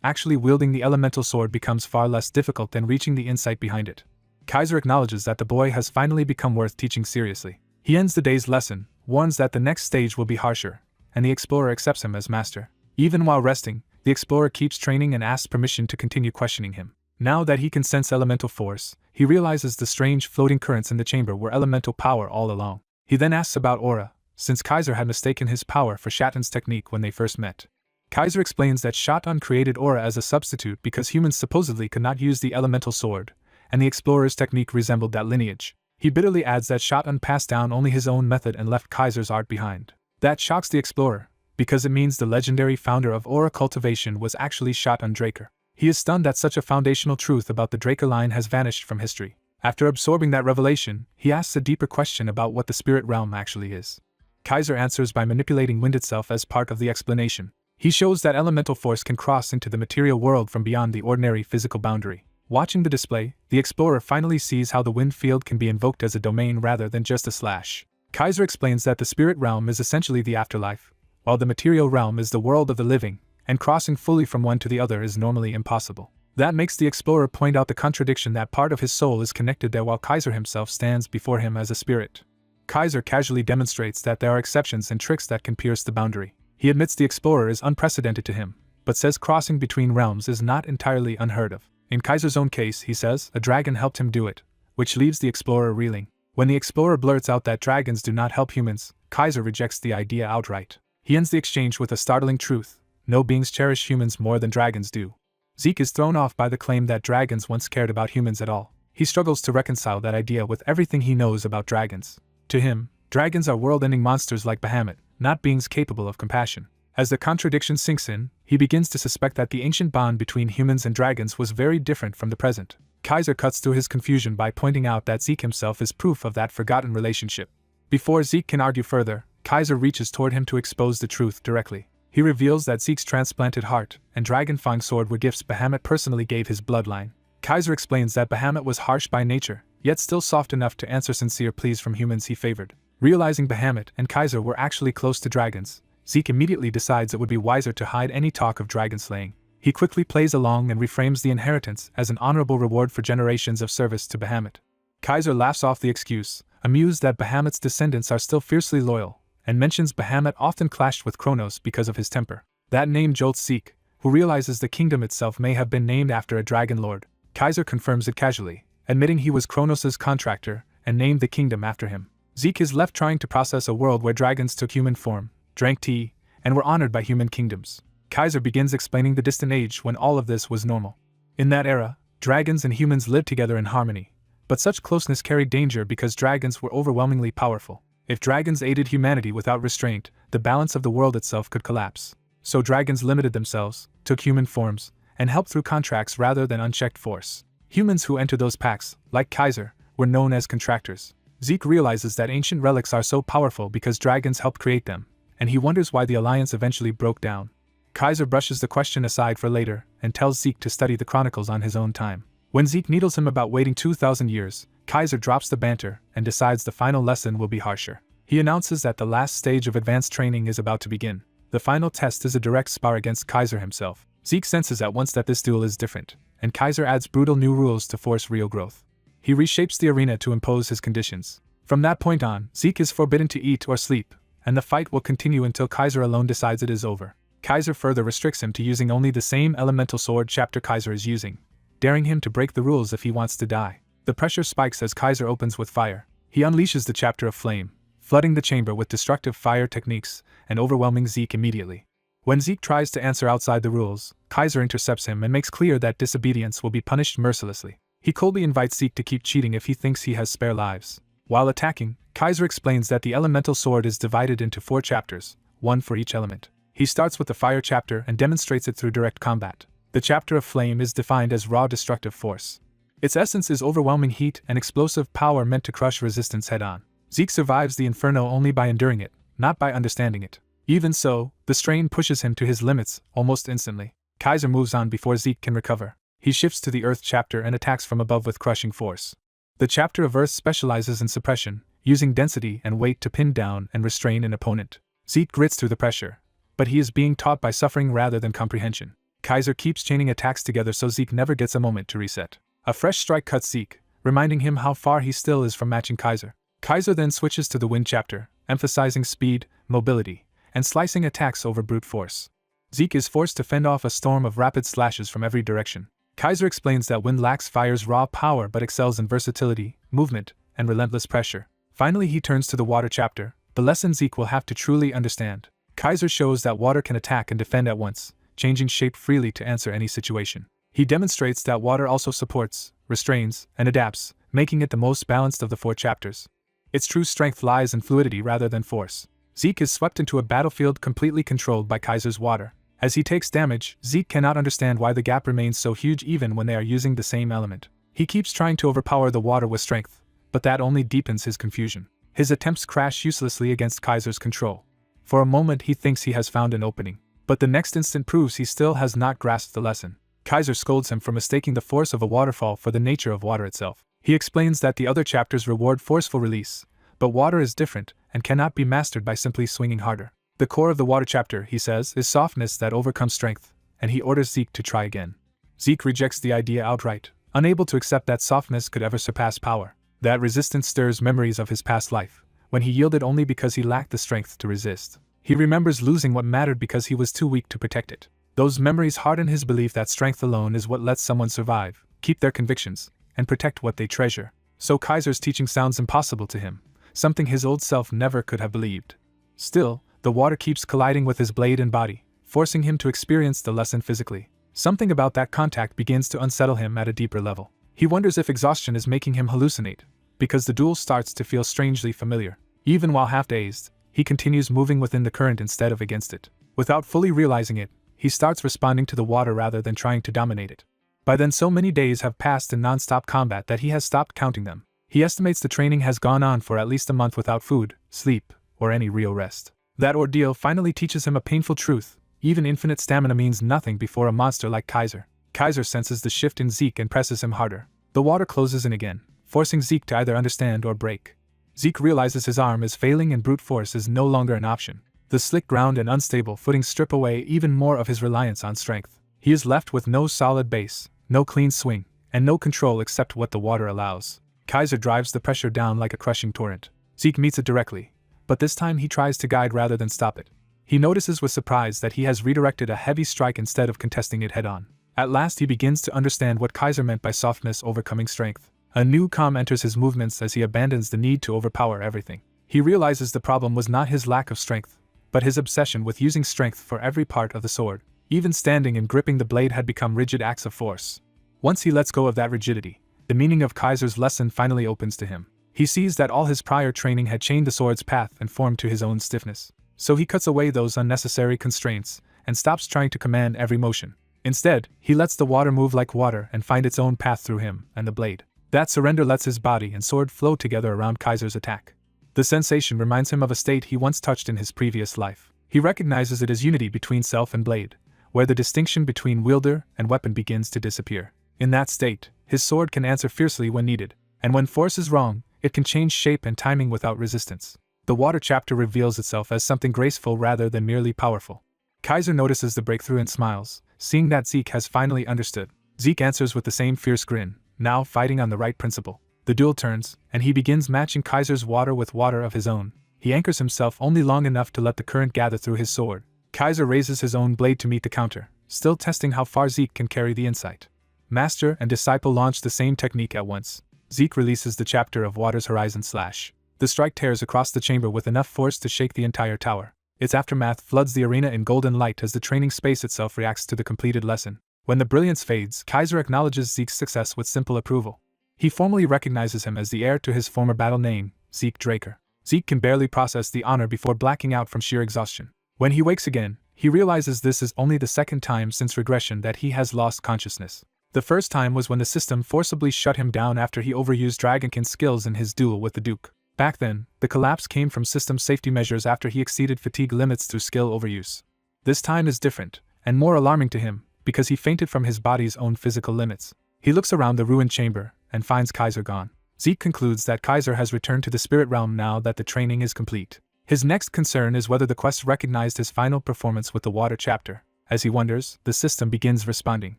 actually wielding the elemental sword becomes far less difficult than reaching the insight behind it. Kaiser acknowledges that the boy has finally become worth teaching seriously. He ends the day's lesson, warns that the next stage will be harsher, and the explorer accepts him as master. Even while resting, the explorer keeps training and asks permission to continue questioning him. Now that he can sense elemental force, he realizes the strange floating currents in the chamber were elemental power all along. He then asks about aura, since Kaiser had mistaken his power for Shattun's technique when they first met. Kaiser explains that Shattun created aura as a substitute because humans supposedly could not use the elemental sword, and the explorer's technique resembled that lineage. He bitterly adds that Shattun passed down only his own method and left Kaiser's art behind. That shocks the explorer, because it means the legendary founder of aura cultivation was actually Shattun Draker. He is stunned that such a foundational truth about the Draker line has vanished from history. After absorbing that revelation, he asks a deeper question about what the spirit realm actually is. Kaiser answers by manipulating wind itself as part of the explanation. He shows that elemental force can cross into the material world from beyond the ordinary physical boundary. Watching the display, the explorer finally sees how the wind field can be invoked as a domain rather than just a slash. Kaiser explains that the spirit realm is essentially the afterlife, while the material realm is the world of the living, and crossing fully from one to the other is normally impossible. That makes the explorer point out the contradiction that part of his soul is connected there while Kaiser himself stands before him as a spirit. Kaiser casually demonstrates that there are exceptions and tricks that can pierce the boundary. He admits the explorer is unprecedented to him, but says crossing between realms is not entirely unheard of. In Kaiser's own case, he says, a dragon helped him do it, which leaves the explorer reeling. When the explorer blurts out that dragons do not help humans, Kaiser rejects the idea outright. He ends the exchange with a startling truth: no beings cherish humans more than dragons do. Zeke is thrown off by the claim that dragons once cared about humans at all. He struggles to reconcile that idea with everything he knows about dragons. To him, dragons are world-ending monsters like Bahamut, not beings capable of compassion. As the contradiction sinks in, he begins to suspect that the ancient bond between humans and dragons was very different from the present. Kaiser cuts through his confusion by pointing out that Zeke himself is proof of that forgotten relationship. Before Zeke can argue further, Kaiser reaches toward him to expose the truth directly. He reveals that Zeke's transplanted heart and dragon-fang sword were gifts Bahamut personally gave his bloodline. Kaiser explains that Bahamut was harsh by nature, yet still soft enough to answer sincere pleas from humans he favored. Realizing Bahamut and Kaiser were actually close to dragons, Zeke immediately decides it would be wiser to hide any talk of dragon slaying. He quickly plays along and reframes the inheritance as an honorable reward for generations of service to Bahamut. Kaiser laughs off the excuse, amused that Bahamut's descendants are still fiercely loyal, and mentions Bahamut often clashed with Kronos because of his temper. That name jolts Zeke, who realizes the kingdom itself may have been named after a dragon lord. Kaiser confirms it casually, admitting he was Kronos' contractor, and named the kingdom after him. Zeke is left trying to process a world where dragons took human form, drank tea, and were honored by human kingdoms. Kaiser begins explaining the distant age when all of this was normal. In that era, dragons and humans lived together in harmony, but such closeness carried danger because dragons were overwhelmingly powerful. If dragons aided humanity without restraint, the balance of the world itself could collapse. So dragons limited themselves, took human forms, and helped through contracts rather than unchecked force. Humans who entered those pacts, like Kaiser, were known as contractors. Zeke realizes that ancient relics are so powerful because dragons helped create them, and he wonders why the alliance eventually broke down. Kaiser brushes the question aside for later and tells Zeke to study the chronicles on his own time. When Zeke needles him about waiting 2,000 years, Kaiser drops the banter and decides the final lesson will be harsher. He announces that the last stage of advanced training is about to begin. The final test is a direct spar against Kaiser himself. Zeke senses at once that this duel is different, and Kaiser adds brutal new rules to force real growth. He reshapes the arena to impose his conditions. From that point on, Zeke is forbidden to eat or sleep, and the fight will continue until Kaiser alone decides it is over. Kaiser further restricts him to using only the same elemental sword chapter Kaiser is using, daring him to break the rules if he wants to die. The pressure spikes as Kaiser opens with fire. He unleashes the chapter of flame, flooding the chamber with destructive fire techniques and overwhelming Zeke immediately. When Zeke tries to answer outside the rules, Kaiser intercepts him and makes clear that disobedience will be punished mercilessly. He coldly invites Zeke to keep cheating if he thinks he has spare lives. While attacking, Kaiser explains that the elemental sword is divided into 4 chapters, one for each element. He starts with the fire chapter and demonstrates it through direct combat. The chapter of flame is defined as raw destructive force. Its essence is overwhelming heat and explosive power meant to crush resistance head-on. Zeke survives the inferno only by enduring it, not by understanding it. Even so, the strain pushes him to his limits almost instantly. Kaiser moves on before Zeke can recover. He shifts to the Earth chapter and attacks from above with crushing force. The chapter of Earth specializes in suppression, using density and weight to pin down and restrain an opponent. Zeke grits through the pressure, but he is being taught by suffering rather than comprehension. Kaiser keeps chaining attacks together so Zeke never gets a moment to reset. A fresh strike cuts Zeke, reminding him how far he still is from matching Kaiser. Kaiser then switches to the Wind chapter, emphasizing speed, mobility, and slicing attacks over brute force. Zeke is forced to fend off a storm of rapid slashes from every direction. Kaiser explains that Wind lacks fire's raw power but excels in versatility, movement, and relentless pressure. Finally, he turns to the Water chapter, the lesson Zeke will have to truly understand. Kaiser shows that water can attack and defend at once, changing shape freely to answer any situation. He demonstrates that water also supports, restrains, and adapts, making it the most balanced of the 4 chapters. Its true strength lies in fluidity rather than force. Zeke is swept into a battlefield completely controlled by Kaiser's water. As he takes damage, Zeke cannot understand why the gap remains so huge even when they are using the same element. He keeps trying to overpower the water with strength, but that only deepens his confusion. His attempts crash uselessly against Kaiser's control. For a moment he thinks he has found an opening, but the next instant proves he still has not grasped the lesson. Kaiser scolds him for mistaking the force of a waterfall for the nature of water itself. He explains that the other chapters reward forceful release, but water is different and cannot be mastered by simply swinging harder. The core of the Water chapter, he says, is softness that overcomes strength, and he orders Zeke to try again. Zeke rejects the idea outright, unable to accept that softness could ever surpass power. That resistance stirs memories of his past life, when he yielded only because he lacked the strength to resist. He remembers losing what mattered because he was too weak to protect it. Those memories harden his belief that strength alone is what lets someone survive, keep their convictions, and protect what they treasure. So Kaiser's teaching sounds impossible to him, something his old self never could have believed. Still, the water keeps colliding with his blade and body, forcing him to experience the lesson physically. Something about that contact begins to unsettle him at a deeper level. He wonders if exhaustion is making him hallucinate, because the duel starts to feel strangely familiar. Even while half-dazed, he continues moving within the current instead of against it. Without fully realizing it, he starts responding to the water rather than trying to dominate it. By then so many days have passed in non-stop combat that he has stopped counting them. He estimates the training has gone on for at least a month without food, sleep, or any real rest. That ordeal finally teaches him a painful truth: even infinite stamina means nothing before a monster like Kaiser. Kaiser senses the shift in Zeke and presses him harder. The water closes in again, forcing Zeke to either understand or break. Zeke realizes his arm is failing and brute force is no longer an option. The slick ground and unstable footing strip away even more of his reliance on strength. He is left with no solid base, no clean swing, and no control except what the water allows. Kaiser drives the pressure down like a crushing torrent. Zeke meets it directly, but this time he tries to guide rather than stop it. He notices with surprise that he has redirected a heavy strike instead of contesting it head-on. At last he begins to understand what Kaiser meant by softness overcoming strength. A new calm enters his movements as he abandons the need to overpower everything. He realizes the problem was not his lack of strength, but his obsession with using strength for every part of the sword. Even standing and gripping the blade had become rigid acts of force. Once he lets go of that rigidity, the meaning of Kaiser's lesson finally opens to him. He sees that all his prior training had chained the sword's path and formed to his own stiffness. So he cuts away those unnecessary constraints and stops trying to command every motion. Instead, he lets the water move like water and find its own path through him and the blade. That surrender lets his body and sword flow together around Kaiser's attack. The sensation reminds him of a state he once touched in his previous life. He recognizes it as unity between self and blade, where the distinction between wielder and weapon begins to disappear. In that state, his sword can answer fiercely when needed, and when force is wrong, it can change shape and timing without resistance. The Water chapter reveals itself as something graceful rather than merely powerful. Kaiser notices the breakthrough and smiles, seeing that Zeke has finally understood. Zeke answers with the same fierce grin, now fighting on the right principle. The duel turns, and he begins matching Kaiser's water with water of his own. He anchors himself only long enough to let the current gather through his sword. Kaiser raises his own blade to meet the counter, still testing how far Zeke can carry the insight. Master and disciple launch the same technique at once. Zeke releases the chapter of Water's Horizon Slash. The strike tears across the chamber with enough force to shake the entire tower. Its aftermath floods the arena in golden light as the training space itself reacts to the completed lesson. When the brilliance fades, Kaiser acknowledges Zeke's success with simple approval. He formally recognizes him as the heir to his former battle name, Zeke Draker. Zeke can barely process the honor before blacking out from sheer exhaustion. When he wakes again, he realizes this is only the second time since regression that he has lost consciousness. The first time was when the system forcibly shut him down after he overused Dragonkin's skills in his duel with the Duke. Back then, the collapse came from system safety measures after he exceeded fatigue limits through skill overuse. This time is different, and more alarming to him, because he fainted from his body's own physical limits. He looks around the ruined chamber, and finds Kaiser gone. Zeke concludes that Kaiser has returned to the spirit realm now that the training is complete. His next concern is whether the quest recognized his final performance with the water chapter. As he wonders, the system begins responding.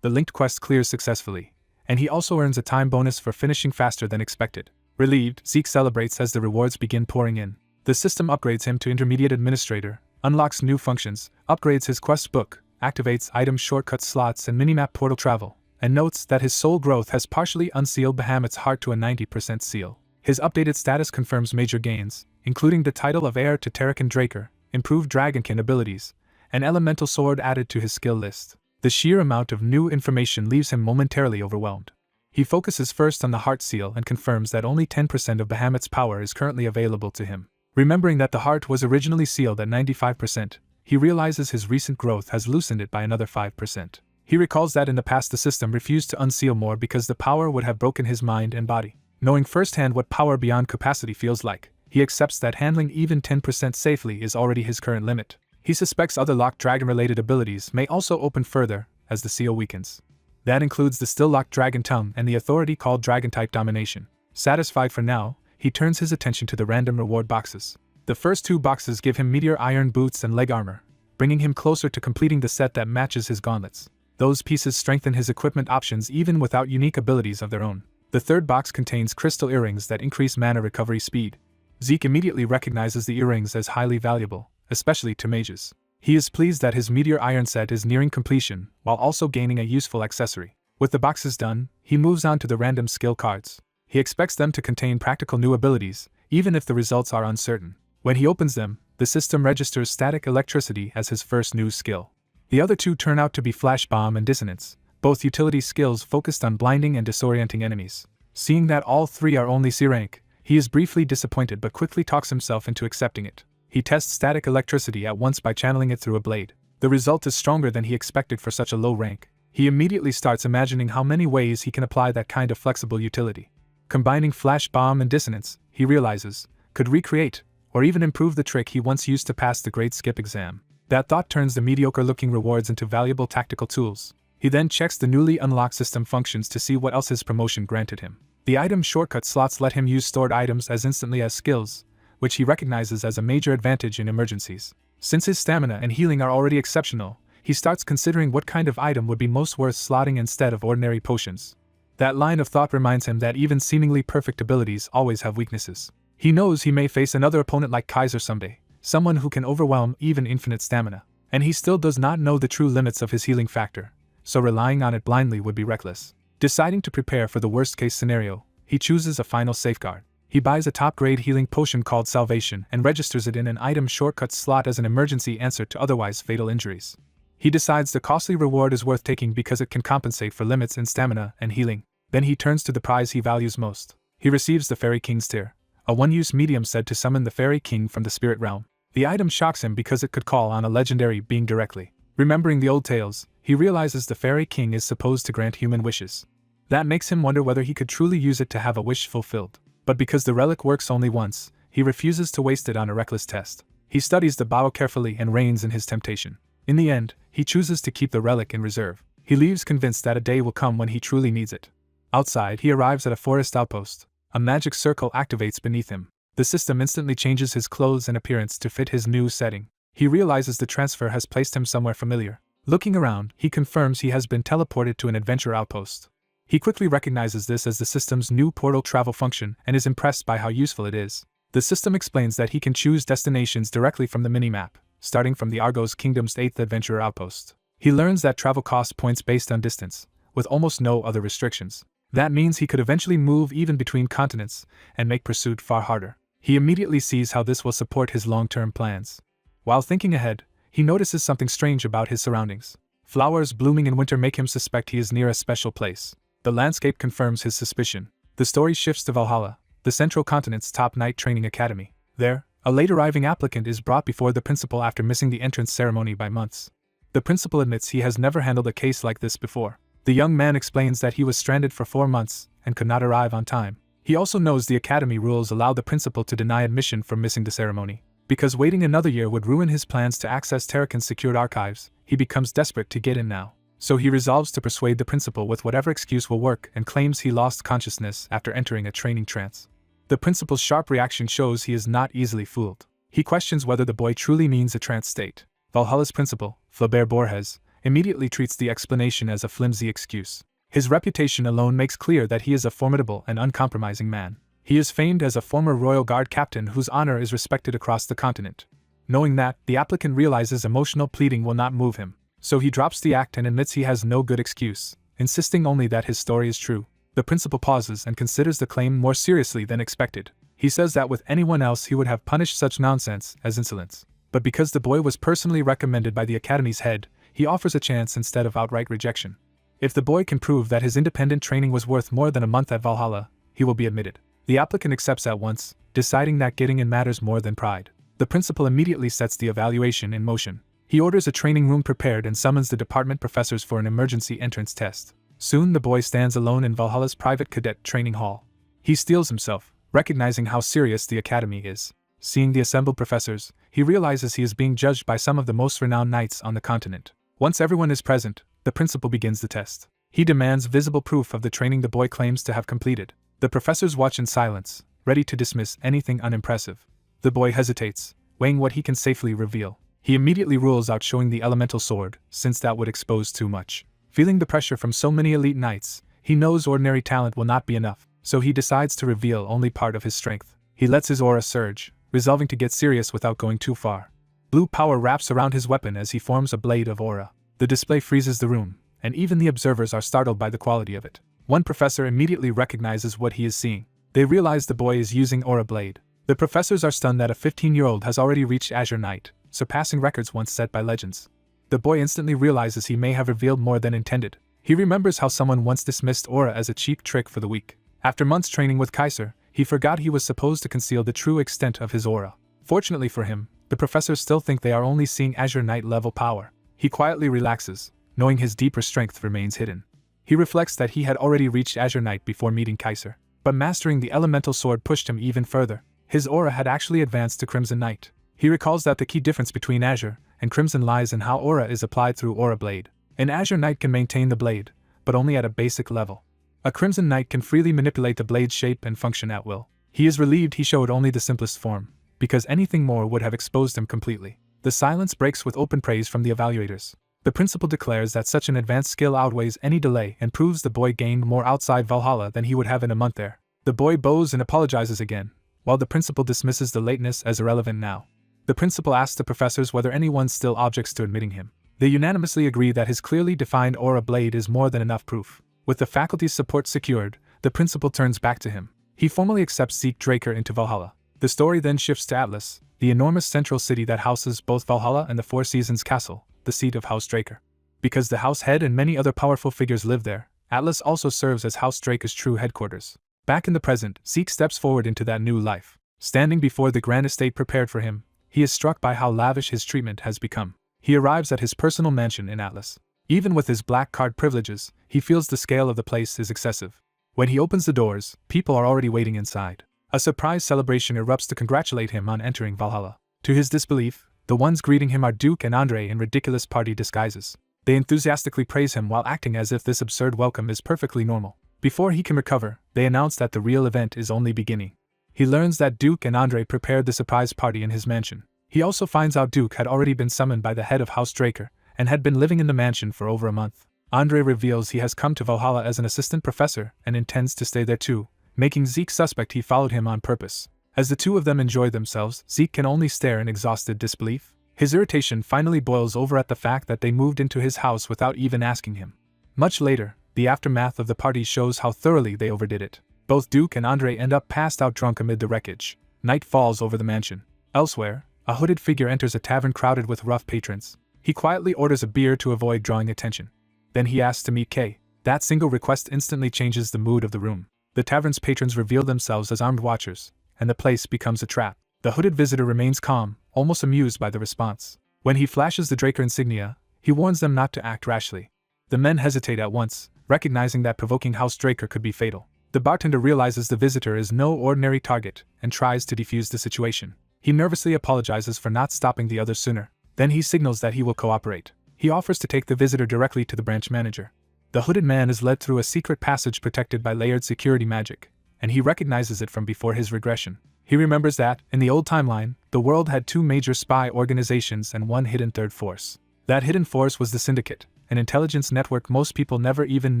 The linked quest clears successfully, and he also earns a time bonus for finishing faster than expected. Relieved, Zeke celebrates as the rewards begin pouring in. The system upgrades him to intermediate administrator, unlocks new functions, upgrades his quest book, activates item shortcut slots and minimap portal travel, and notes that his soul growth has partially unsealed Bahamut's heart to a 90% seal. His updated status confirms major gains, including the title of heir to Terrakin Draker, improved Dragonkin abilities, and elemental sword added to his skill list. The sheer amount of new information leaves him momentarily overwhelmed. He focuses first on the heart seal and confirms that only 10% of Bahamut's power is currently available to him. Remembering that the heart was originally sealed at 95%, he realizes his recent growth has loosened it by another 5%. He recalls that in the past the system refused to unseal more because the power would have broken his mind and body. Knowing firsthand what power beyond capacity feels like, he accepts that handling even 10% safely is already his current limit. He suspects other locked dragon-related abilities may also open further as the seal weakens. That includes the still-locked dragon tongue and the authority called dragon-type domination. Satisfied for now, he turns his attention to the random reward boxes. The first two boxes give him meteor iron boots and leg armor, bringing him closer to completing the set that matches his gauntlets. Those pieces strengthen his equipment options even without unique abilities of their own. The third box contains crystal earrings that increase mana recovery speed. Zeke immediately recognizes the earrings as highly valuable, especially to mages. He is pleased that his meteor iron set is nearing completion, while also gaining a useful accessory. With the boxes done, he moves on to the random skill cards. He expects them to contain practical new abilities, even if the results are uncertain. When he opens them, the system registers static electricity as his first new skill. The other two turn out to be Flash Bomb and Dissonance, both utility skills focused on blinding and disorienting enemies. Seeing that all three are only C rank, he is briefly disappointed but quickly talks himself into accepting it. He tests static electricity at once by channeling it through a blade. The result is stronger than he expected for such a low rank. He immediately starts imagining how many ways he can apply that kind of flexible utility. Combining Flash Bomb and Dissonance, he realizes, could recreate, or even improve the trick he once used to pass the Great Skip exam. That thought turns the mediocre-looking rewards into valuable tactical tools. He then checks the newly unlocked system functions to see what else his promotion granted him. The item shortcut slots let him use stored items as instantly as skills, which he recognizes as a major advantage in emergencies. Since his stamina and healing are already exceptional, he starts considering what kind of item would be most worth slotting instead of ordinary potions. That line of thought reminds him that even seemingly perfect abilities always have weaknesses. He knows he may face another opponent like Kaiser someday, someone who can overwhelm even infinite stamina, and he still does not know the true limits of his healing factor, so relying on it blindly would be reckless. Deciding to prepare for the worst-case scenario, he chooses a final safeguard. He buys a top-grade healing potion called Salvation and registers it in an item shortcut slot as an emergency answer to otherwise fatal injuries. He decides the costly reward is worth taking because it can compensate for limits in stamina and healing. Then he turns to the prize he values most. He receives the Fairy King's Tear, a one-use medium said to summon the Fairy King from the spirit realm. The item shocks him because it could call on a legendary being directly. Remembering the old tales, he realizes the Fairy King is supposed to grant human wishes. That makes him wonder whether he could truly use it to have a wish fulfilled. But because the relic works only once, he refuses to waste it on a reckless test. He studies the bow carefully and reins in his temptation. In the end, he chooses to keep the relic in reserve. He leaves convinced that a day will come when he truly needs it. Outside, he arrives at a forest outpost. A magic circle activates beneath him. The system instantly changes his clothes and appearance to fit his new setting. He realizes the transfer has placed him somewhere familiar. Looking around, he confirms he has been teleported to an adventure outpost. He quickly recognizes this as the system's new portal travel function and is impressed by how useful it is. The system explains that he can choose destinations directly from the minimap, starting from the Argos Kingdom's 8th adventure outpost. He learns that travel costs points based on distance, with almost no other restrictions. That means he could eventually move even between continents and make pursuit far harder. He immediately sees how this will support his long-term plans. While thinking ahead, he notices something strange about his surroundings. Flowers blooming in winter make him suspect he is near a special place. The landscape confirms his suspicion. The story shifts to Valhalla, the central continent's top knight training academy. There, a late-arriving applicant is brought before the principal after missing the entrance ceremony by months. The principal admits he has never handled a case like this before. The young man explains that he was stranded for 4 months and could not arrive on time. He also knows the academy rules allow the principal to deny admission for missing the ceremony. Because waiting another year would ruin his plans to access Tarakan's secured archives, he becomes desperate to get in now. So he resolves to persuade the principal with whatever excuse will work and claims he lost consciousness after entering a training trance. The principal's sharp reaction shows he is not easily fooled. He questions whether the boy truly means a trance state. Valhalla's principal, Flaubert Borges, immediately treats the explanation as a flimsy excuse. His reputation alone makes clear that he is a formidable and uncompromising man. He is famed as a former Royal Guard captain whose honor is respected across the continent. Knowing that, the applicant realizes emotional pleading will not move him. So he drops the act and admits he has no good excuse, insisting only that his story is true. The principal pauses and considers the claim more seriously than expected. He says that with anyone else he would have punished such nonsense as insolence. But because the boy was personally recommended by the academy's head, he offers a chance instead of outright rejection. If the boy can prove that his independent training was worth more than a month at Valhalla, he will be admitted. The applicant accepts at once, deciding that getting in matters more than pride. The principal immediately sets the evaluation in motion. He orders a training room prepared and summons the department professors for an emergency entrance test. Soon the boy stands alone in Valhalla's private cadet training hall. He steels himself, recognizing how serious the academy is. Seeing the assembled professors, he realizes he is being judged by some of the most renowned knights on the continent. Once everyone is present, the principal begins the test. He demands visible proof of the training the boy claims to have completed. The professors watch in silence, ready to dismiss anything unimpressive. The boy hesitates, weighing what he can safely reveal. He immediately rules out showing the elemental sword, since that would expose too much. Feeling the pressure from so many elite knights, he knows ordinary talent will not be enough, so he decides to reveal only part of his strength. He lets his aura surge, resolving to get serious without going too far. Blue power wraps around his weapon as he forms a blade of aura. The display freezes the room, and even the observers are startled by the quality of it. One professor immediately recognizes what he is seeing. They realize the boy is using Aura Blade. The professors are stunned that a 15-year-old has already reached Azure Knight, surpassing records once set by legends. The boy instantly realizes he may have revealed more than intended. He remembers how someone once dismissed Aura as a cheap trick for the weak. After months training with Kaiser, he forgot he was supposed to conceal the true extent of his aura. Fortunately for him, the professors still think they are only seeing Azure Knight level power. He quietly relaxes, knowing his deeper strength remains hidden. He reflects that he had already reached Azure Knight before meeting Kaiser, but mastering the elemental sword pushed him even further. His aura had actually advanced to Crimson Knight. He recalls that the key difference between Azure and Crimson lies in how aura is applied through Aura Blade. An Azure Knight can maintain the blade, but only at a basic level. A Crimson Knight can freely manipulate the blade's shape and function at will. He is relieved he showed only the simplest form, because anything more would have exposed him completely. The silence breaks with open praise from the evaluators. The principal declares that such an advanced skill outweighs any delay and proves the boy gained more outside Valhalla than he would have in a month there. The boy bows and apologizes again, while the principal dismisses the lateness as irrelevant now. The principal asks the professors whether anyone still objects to admitting him. They unanimously agree that his clearly defined aura blade is more than enough proof. With the faculty's support secured, the principal turns back to him. He formally accepts Zeke Draker into Valhalla. The story then shifts to Atlas, the enormous central city that houses both Valhalla and the Four Seasons Castle, the seat of House Draker. Because the house head and many other powerful figures live there, Atlas also serves as House Draker's true headquarters. Back in the present, Zeke steps forward into that new life. Standing before the grand estate prepared for him, he is struck by how lavish his treatment has become. He arrives at his personal mansion in Atlas. Even with his black card privileges, he feels the scale of the place is excessive. When he opens the doors, people are already waiting inside. A surprise celebration erupts to congratulate him on entering Valhalla. To his disbelief, the ones greeting him are Duke and Andre in ridiculous party disguises. They enthusiastically praise him while acting as if this absurd welcome is perfectly normal. Before he can recover, they announce that the real event is only beginning. He learns that Duke and Andre prepared the surprise party in his mansion. He also finds out Duke had already been summoned by the head of House Draker and had been living in the mansion for over a month. Andre reveals he has come to Valhalla as an assistant professor and intends to stay there too, making Zeke suspect he followed him on purpose. As the two of them enjoy themselves, Zeke can only stare in exhausted disbelief. His irritation finally boils over at the fact that they moved into his house without even asking him. Much later, the aftermath of the party shows how thoroughly they overdid it. Both Duke and Andre end up passed out drunk amid the wreckage. Night falls over the mansion. Elsewhere, a hooded figure enters a tavern crowded with rough patrons. He quietly orders a beer to avoid drawing attention. Then he asks to meet Kay. That single request instantly changes the mood of the room. The tavern's patrons reveal themselves as armed watchers, and the place becomes a trap. The hooded visitor remains calm, almost amused by the response. When he flashes the Draker insignia, he warns them not to act rashly. The men hesitate at once, recognizing that provoking House Draker could be fatal. The bartender realizes the visitor is no ordinary target and tries to defuse the situation. He nervously apologizes for not stopping the others sooner. Then he signals that he will cooperate. He offers to take the visitor directly to the branch manager. The hooded man is led through a secret passage protected by layered security magic, and he recognizes it from before his regression. He remembers that, in the old timeline, the world had 2 major spy organizations and 1 hidden third force. That hidden force was the Syndicate, an intelligence network most people never even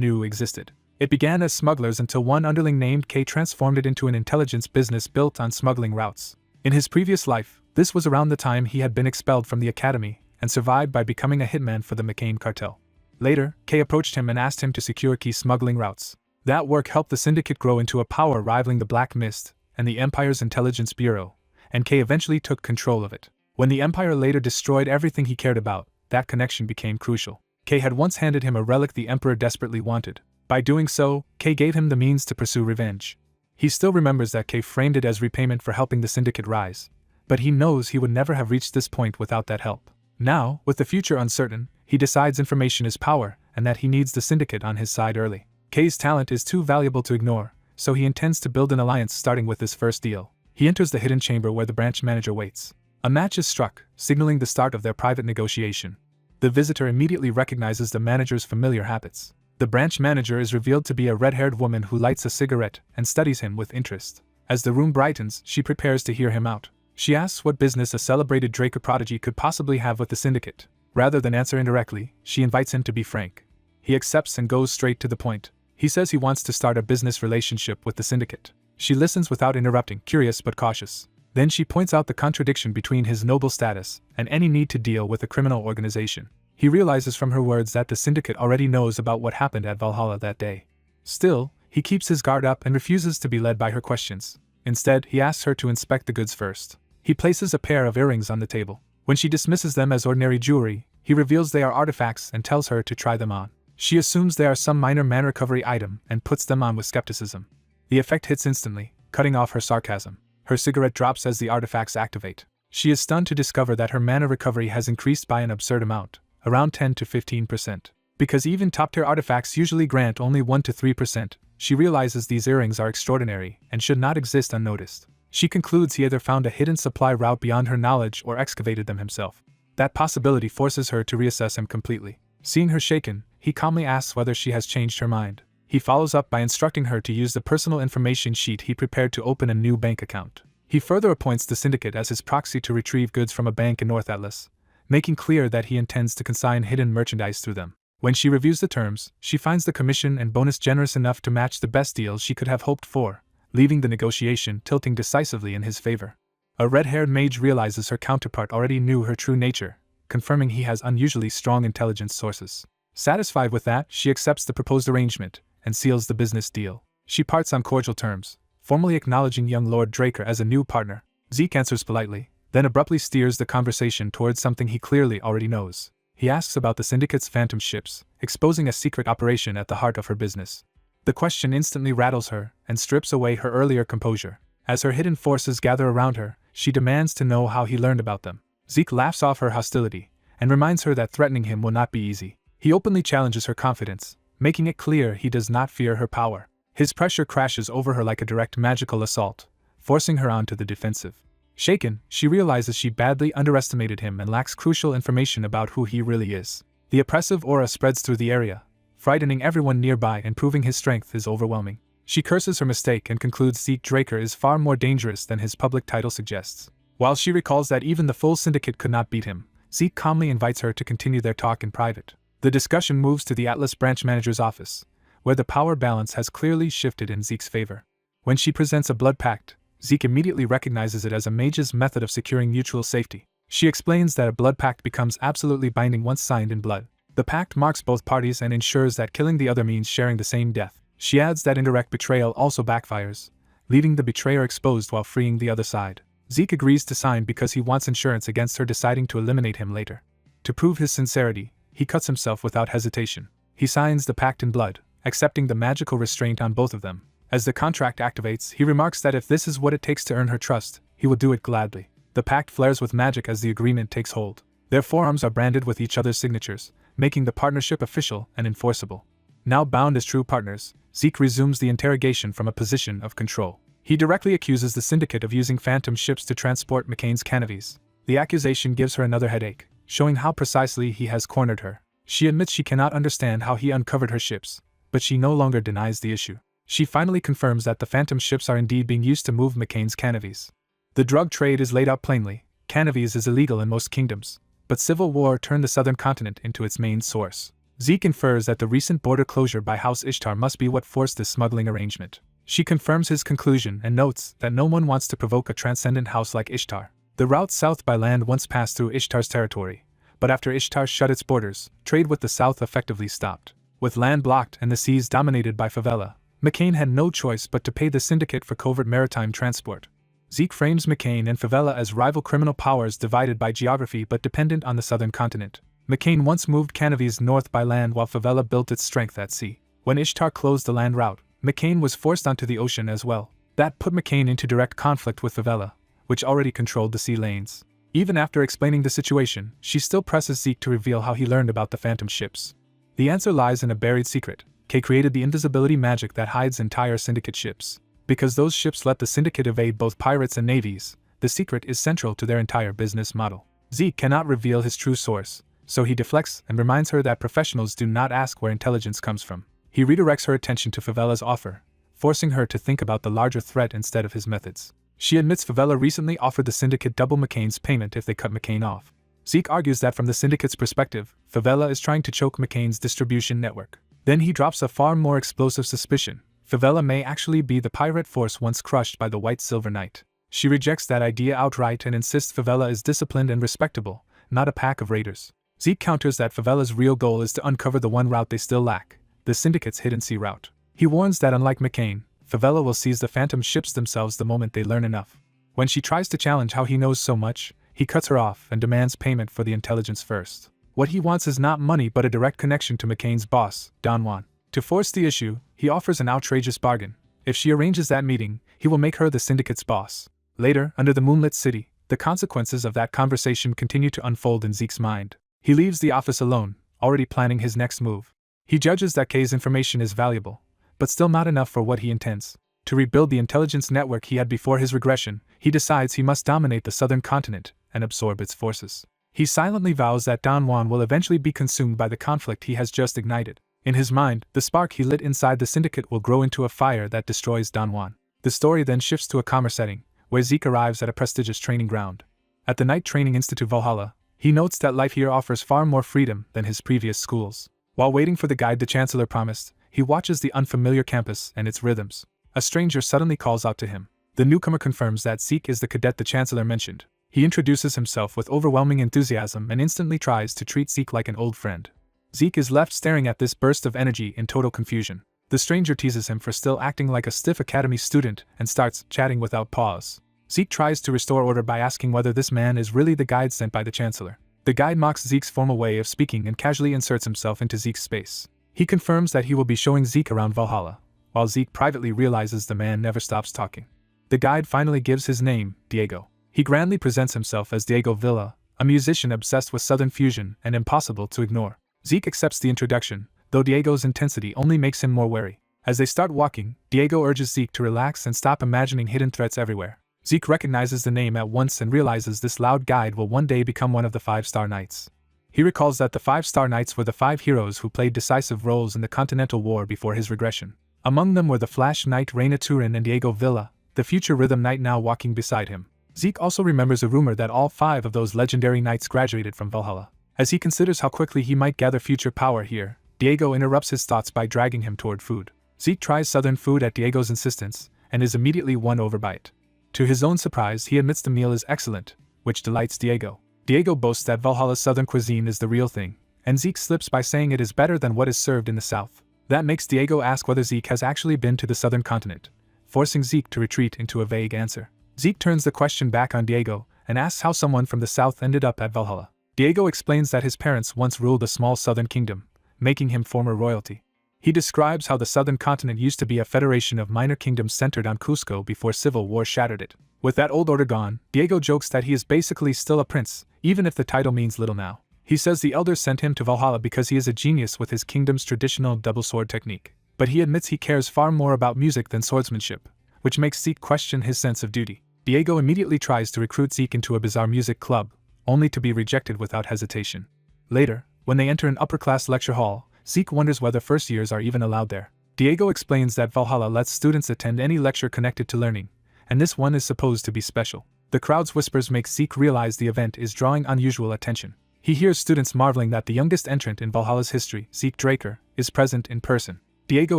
knew existed. It began as smugglers until one underling named K transformed it into an intelligence business built on smuggling routes. In his previous life, this was around the time he had been expelled from the academy and survived by becoming a hitman for the McCain cartel. Later, K approached him and asked him to secure key smuggling routes. That work helped the Syndicate grow into a power rivaling the Black Mist and the Empire's Intelligence Bureau, and K eventually took control of it. When the Empire later destroyed everything he cared about, that connection became crucial. K had once handed him a relic the Emperor desperately wanted. By doing so, K gave him the means to pursue revenge. He still remembers that K framed it as repayment for helping the Syndicate rise, but he knows he would never have reached this point without that help. Now, with the future uncertain, he decides information is power and that he needs the Syndicate on his side early. K's talent is too valuable to ignore, so he intends to build an alliance starting with this first deal. He enters the hidden chamber where the branch manager waits. A match is struck, signaling the start of their private negotiation. The visitor immediately recognizes the manager's familiar habits. The branch manager is revealed to be a red-haired woman who lights a cigarette and studies him with interest. As the room brightens, she prepares to hear him out. She asks what business a celebrated Draco prodigy could possibly have with the Syndicate. Rather than answer indirectly, she invites him to be frank. He accepts and goes straight to the point. He says he wants to start a business relationship with the Syndicate. She listens without interrupting, curious but cautious. Then she points out the contradiction between his noble status and any need to deal with a criminal organization. He realizes from her words that the Syndicate already knows about what happened at Valhalla that day. Still, he keeps his guard up and refuses to be led by her questions. Instead, he asks her to inspect the goods first. He places a pair of earrings on the table. When she dismisses them as ordinary jewelry, he reveals they are artifacts and tells her to try them on. She assumes they are some minor mana recovery item and puts them on with skepticism. The effect hits instantly, cutting off her sarcasm. Her cigarette drops as the artifacts activate. She is stunned to discover that her mana recovery has increased by an absurd amount, around 10 to 15%. Because even top-tier artifacts usually grant only 1 to 3%, she realizes these earrings are extraordinary and should not exist unnoticed. She concludes he either found a hidden supply route beyond her knowledge or excavated them himself. That possibility forces her to reassess him completely. Seeing her shaken, he calmly asks whether she has changed her mind. He follows up by instructing her to use the personal information sheet he prepared to open a new bank account. He further appoints the Syndicate as his proxy to retrieve goods from a bank in North Atlas, making clear that he intends to consign hidden merchandise through them. When she reviews the terms, she finds the commission and bonus generous enough to match the best deal she could have hoped for, leaving the negotiation tilting decisively in his favor. A red-haired mage realizes her counterpart already knew her true nature, confirming he has unusually strong intelligence sources. Satisfied with that, she accepts the proposed arrangement and seals the business deal. She parts on cordial terms, formally acknowledging young Lord Draker as a new partner. Zeke answers politely, then abruptly steers the conversation towards something he clearly already knows. He asks about the Syndicate's phantom ships, exposing a secret operation at the heart of her business. The question instantly rattles her and strips away her earlier composure. As her hidden forces gather around her, she demands to know how he learned about them. Zeke laughs off her hostility and reminds her that threatening him will not be easy. He openly challenges her confidence, making it clear he does not fear her power. His pressure crashes over her like a direct magical assault, forcing her onto the defensive. Shaken, she realizes she badly underestimated him and lacks crucial information about who he really is. The oppressive aura spreads through the area, frightening everyone nearby and proving his strength is overwhelming. She curses her mistake and concludes Zeke Draker is far more dangerous than his public title suggests. While she recalls that even the full Syndicate could not beat him, Zeke calmly invites her to continue their talk in private. The discussion moves to the Atlas branch manager's office, where the power balance has clearly shifted in Zeke's favor. When she presents a blood pact, Zeke immediately recognizes it as a mage's method of securing mutual safety. She explains that a blood pact becomes absolutely binding once signed in blood. The pact marks both parties and ensures that killing the other means sharing the same death. She adds that indirect betrayal also backfires, leaving the betrayer exposed while freeing the other side. Zeke agrees to sign because he wants insurance against her deciding to eliminate him later. To prove his sincerity, he cuts himself without hesitation. He signs the pact in blood, accepting the magical restraint on both of them. As the contract activates, he remarks that if this is what it takes to earn her trust, he will do it gladly. The pact flares with magic as the agreement takes hold. Their forearms are branded with each other's signatures, making the partnership official and enforceable. Now bound as true partners, Zeke resumes the interrogation from a position of control. He directly accuses the syndicate of using phantom ships to transport McCain's canaries. The accusation gives her another headache, showing how precisely he has cornered her. She admits she cannot understand how he uncovered her ships, but she no longer denies the issue. She finally confirms that the phantom ships are indeed being used to move McCain's canaries. The drug trade is laid out plainly. Cannabis is illegal in most kingdoms, but civil war turned the southern continent into its main source. Zeke infers that the recent border closure by House Ishtar must be what forced this smuggling arrangement. She confirms his conclusion and notes that no one wants to provoke a transcendent house like Ishtar. The route south by land once passed through Ishtar's territory, but after Ishtar shut its borders, trade with the south effectively stopped. With land blocked and the seas dominated by favela, McCain had no choice but to pay the syndicate for covert maritime transport. Zeke frames McCain and favela as rival criminal powers divided by geography but dependent on the southern continent. McCain once moved canaries north by land while favela built its strength at sea. When Ishtar closed the land route, McCain was forced onto the ocean as well. That put McCain into direct conflict with favela, which already controlled the sea lanes. Even after explaining the situation, she still presses Zeke to reveal how he learned about the phantom ships. The answer lies in a buried secret. K created the invisibility magic that hides entire syndicate ships. Because those ships let the syndicate evade both pirates and navies, the secret is central to their entire business model. Zeke cannot reveal his true source, so he deflects and reminds her that professionals do not ask where intelligence comes from. He redirects her attention to favela's offer, forcing her to think about the larger threat instead of his methods. She admits favela recently offered the syndicate double McCain's payment if they cut McCain off. Zeke argues that from the syndicate's perspective, favela is trying to choke McCain's distribution network. Then he drops a far more explosive suspicion. Favela may actually be the pirate force once crushed by the White Silver Knight. She rejects that idea outright and insists favela is disciplined and respectable, not a pack of raiders. Zeke counters that favela's real goal is to uncover the one route they still lack, the syndicate's hidden sea route. He warns that unlike McCain, favela will seize the phantom ships themselves the moment they learn enough. When she tries to challenge how he knows so much, he cuts her off and demands payment for the intelligence first. What he wants is not money but a direct connection to McCain's boss, Don Juan. To force the issue, he offers an outrageous bargain. If she arranges that meeting, he will make her the syndicate's boss. Later, under the moonlit city, the consequences of that conversation continue to unfold in Zeke's mind. He leaves the office alone, already planning his next move. He judges that K's information is valuable, but still not enough for what he intends. To rebuild the intelligence network he had before his regression, he decides he must dominate the southern continent and absorb its forces. He silently vows that Don Juan will eventually be consumed by the conflict he has just ignited. In his mind, the spark he lit inside the syndicate will grow into a fire that destroys Don Juan. The story then shifts to a calmer setting, where Zeke arrives at a prestigious training ground. At the Night Training Institute Valhalla, he notes that life here offers far more freedom than his previous schools. While waiting for the guide the Chancellor promised, he watches the unfamiliar campus and its rhythms. A stranger suddenly calls out to him. The newcomer confirms that Zeke is the cadet the Chancellor mentioned. He introduces himself with overwhelming enthusiasm and instantly tries to treat Zeke like an old friend. Zeke is left staring at this burst of energy in total confusion. The stranger teases him for still acting like a stiff academy student and starts chatting without pause. Zeke tries to restore order by asking whether this man is really the guide sent by the Chancellor. The guide mocks Zeke's formal way of speaking and casually inserts himself into Zeke's space. He confirms that he will be showing Zeke around Valhalla, while Zeke privately realizes the man never stops talking. The guide finally gives his name, Diego. He grandly presents himself as Diego Villa, a musician obsessed with Southern fusion and impossible to ignore. Zeke accepts the introduction, though Diego's intensity only makes him more wary. As they start walking, Diego urges Zeke to relax and stop imagining hidden threats everywhere. Zeke recognizes the name at once and realizes this loud guide will one day become one of the 5-star Knights. He recalls that the 5-star Knights were the 5 heroes who played decisive roles in the Continental War before his regression. Among them were the Flash Knight Reina Turin and Diego Villa, the future Rhythm Knight now walking beside him. Zeke also remembers a rumor that all 5 of those legendary knights graduated from Valhalla. As he considers how quickly he might gather future power here, Diego interrupts his thoughts by dragging him toward food. Zeke tries Southern food at Diego's insistence, and is immediately won over by it. To his own surprise, he admits the meal is excellent, which delights Diego. Diego boasts that Valhalla's Southern cuisine is the real thing, and Zeke slips by saying it is better than what is served in the South. That makes Diego ask whether Zeke has actually been to the Southern continent, forcing Zeke to retreat into a vague answer. Zeke turns the question back on Diego and asks how someone from the south ended up at Valhalla. Diego explains that his parents once ruled a small southern kingdom, making him former royalty. He describes how the southern continent used to be a federation of minor kingdoms centered on Cusco before civil war shattered it. With that old order gone, Diego jokes that he is basically still a prince, even if the title means little now. He says the elders sent him to Valhalla because he is a genius with his kingdom's traditional double sword technique. But he admits he cares far more about music than swordsmanship, which makes Zeke question his sense of duty. Diego immediately tries to recruit Zeke into a bizarre music club, only to be rejected without hesitation. Later, when they enter an upper-class lecture hall, Zeke wonders whether first years are even allowed there. Diego explains that Valhalla lets students attend any lecture connected to learning, and this one is supposed to be special. The crowd's whispers make Zeke realize the event is drawing unusual attention. He hears students marveling that the youngest entrant in Valhalla's history, Zeke Draker, is present in person. Diego